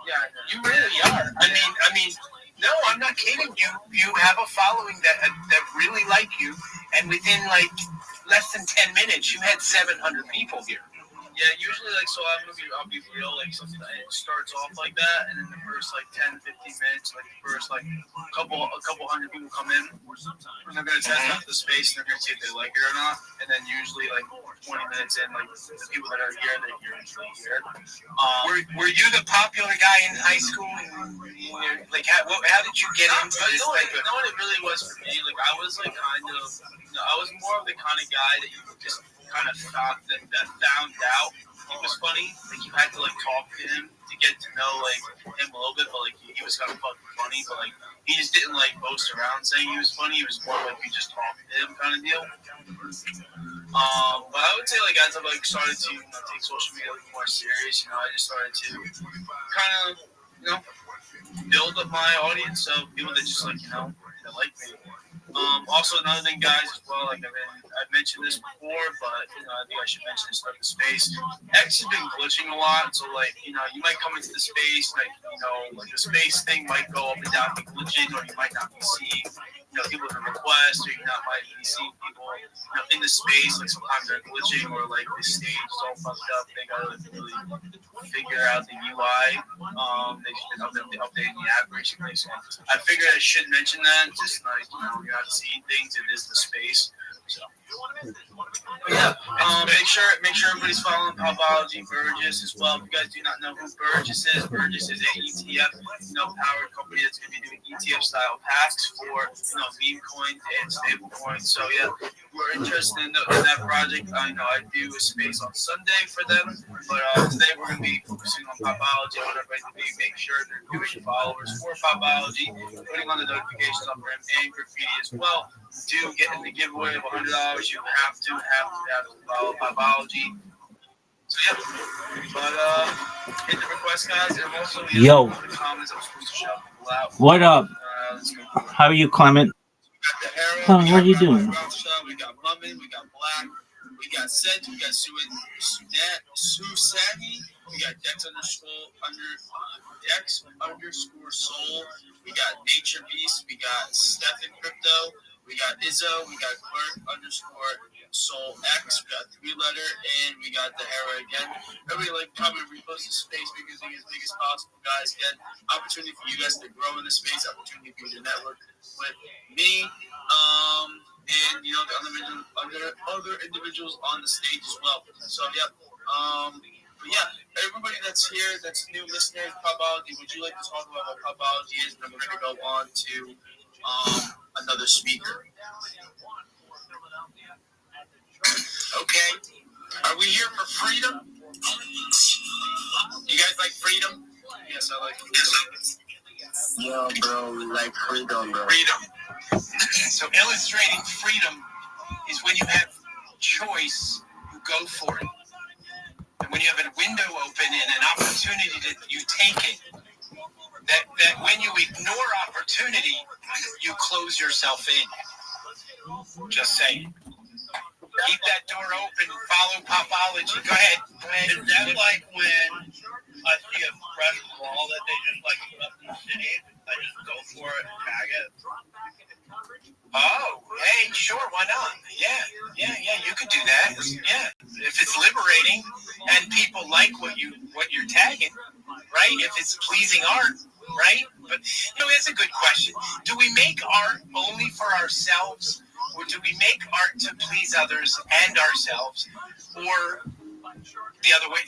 Yeah, you really are. I mean, no, I'm not kidding. You have a following that really like you, and within less than 10 minutes, you had 700 people here. Yeah, usually, I'll be real, something it starts off like that, and then the first, 10, 15 minutes, the first, couple hundred people come in, and they're going to test out the space, and they're going to see if they like it or not, and then usually, 20 minutes in, the people that are here, they're usually here. Were you the popular guy in high school? How did you get into this? No, what it really was for me, I was, I was more of the kind of guy that you just kind of thought that found out he was funny. You had to talk to him to get to know him a little bit, but he was kind of fucking funny. But he just didn't boast around saying he was funny. He was more you just talked to him kind of deal. But I would say as I've started to take social media a little more serious, I just started to kind of build up my audience of people that just that like me. Also, another thing, guys, as well, I've mentioned this before, but, I think I should mention this about the space. X has been glitching a lot, so, you might come into the space, the space thing might go up and down, be glitching, or you might not be seeing, people in request, or you might be seeing people, in the space, sometimes they're glitching, or, the stage is all fucked up. They gotta really figure out the UI. They've been updating the app recently, so I figured I should mention that, just, you're not seeing things, it is the space. So, make sure everybody's following Popology Burgess as well. If you guys do not know who Burgess is an ETF, powered company that's going to be doing ETF style tasks for meme coins and stable coins. So are interested in that project, I do a space on Sunday for them. But today we're going to be focusing on Popology. I want everybody to make sure they're doing followers for Popology, putting on the notifications on for him and Graffiti as well. To get in the giveaway of $100, you have to follow Popology. So yeah, but hit the request, guys, and also Yo. the comments. I'm supposed to shout people out. What up? Let's go. How are you, Clement? Clement, what are you doing? We got Mummin, we got Black, we got Sedge, we got Susani, we got Dex_Soul, we got Nature Beast, we got Stephen Crypto, we got Izzo, we got Clerk_Soul X, we got 3-letter, and we got the Hera again. Everybody comment, repost the space, make it as big as possible, guys. Again, opportunity for you guys to grow in the space, opportunity for you to network with me, and the other individuals on the stage as well. So yeah, but yeah, everybody that's here, that's new listeners, Popology, would you like to talk about what Popology is? And then we're going to go on to another speaker. Okay, are we here for freedom? You guys like freedom? Yes, I like freedom. Yo, bro, we like freedom, bro. Freedom. So illustrating freedom is when you have choice, you go for it. And when you have a window open and an opportunity, you take it. That when you ignore opportunity, you close yourself in. Just saying. Keep that door open. Follow Popology. Go ahead. Is that like when I see a fresh wall that they just like put up in the city? I just go for it and tag it. Oh, hey, sure, why not? Yeah, you could do that. Yeah, if it's liberating and people like what you're tagging, right? If it's pleasing art, right? But that's a good question. Do we make art only for ourselves, or do we make art to please others and ourselves, or the other way?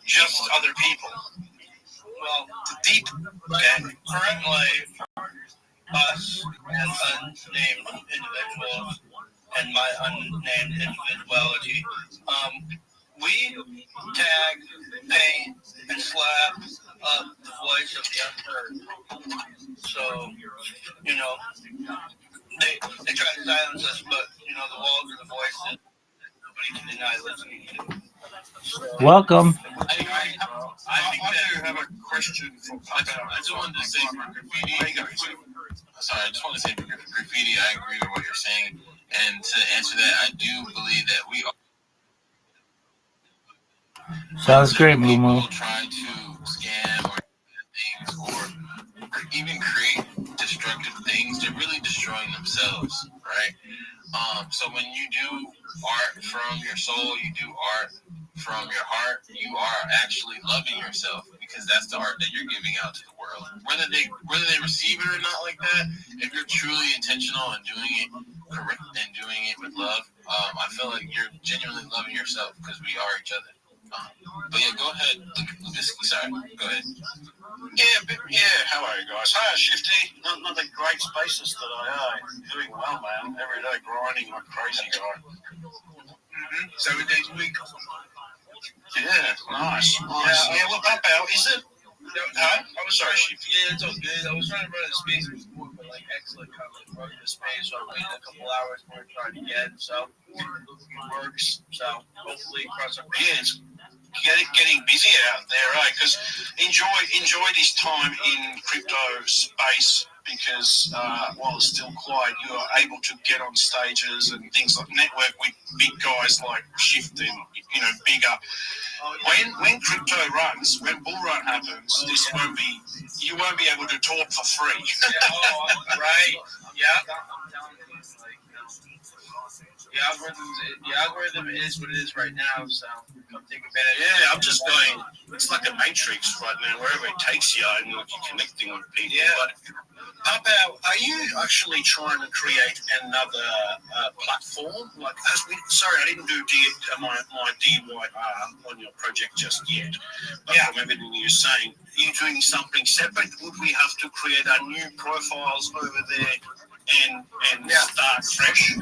Just other people. Well, deep. Okay. Currently, us as unnamed individuals and my unnamed individuality, we tag, paint, and slap up the voice of the unheard. So, they try to silence us, but, the walls are the voices nobody can deny listening to. Welcome. I do have a question for I just wanted to say for graffiti. Sorry, I just want to say for graffiti, I agree with what you're saying. And to answer that, I do believe that we are. Sounds great, Blue Moon. People try to scam or things or even create destructive things. They're really destroying themselves, right? So when you do art from your soul, you do art from your heart, you are actually loving yourself, because that's the art that you're giving out to the world. Whether they receive it or not like that, if you're truly intentional and doing it correct and doing it with love, I feel like you're genuinely loving yourself, because we are each other. But yeah, go ahead, Lubiski. Sorry, go ahead. Yeah, how are you guys? Hi, Shifty. Another great spaces today, doing well, man. Every day grinding like crazy guy. 7 days a week. Yeah, nice. Yeah, well, that out, is it? I'm sorry, Shifty. Yeah, it's all good. I was trying to run a space before, but excellent comment running the space, so I waited a couple hours more to try it again. So it works. So hopefully cross our fingers. Getting busier out there, right? Because enjoy this time in crypto space, because while it's still quiet, you are able to get on stages and things like network with big guys like Shift and bigger. When crypto runs, when bull run happens, you won't be able to talk for free. Right? Yeah. The algorithm is what it is right now, so come take advantage. Yeah, I'm just going. It's like a matrix right now, wherever it takes you, and you're connecting with people. Yeah. But how about, are you actually trying to create another platform? Like, sorry, I didn't do my DIY on your project just yet. But from everything you're saying, are you doing something separate? Would we have to create our new profiles over there and start fresh?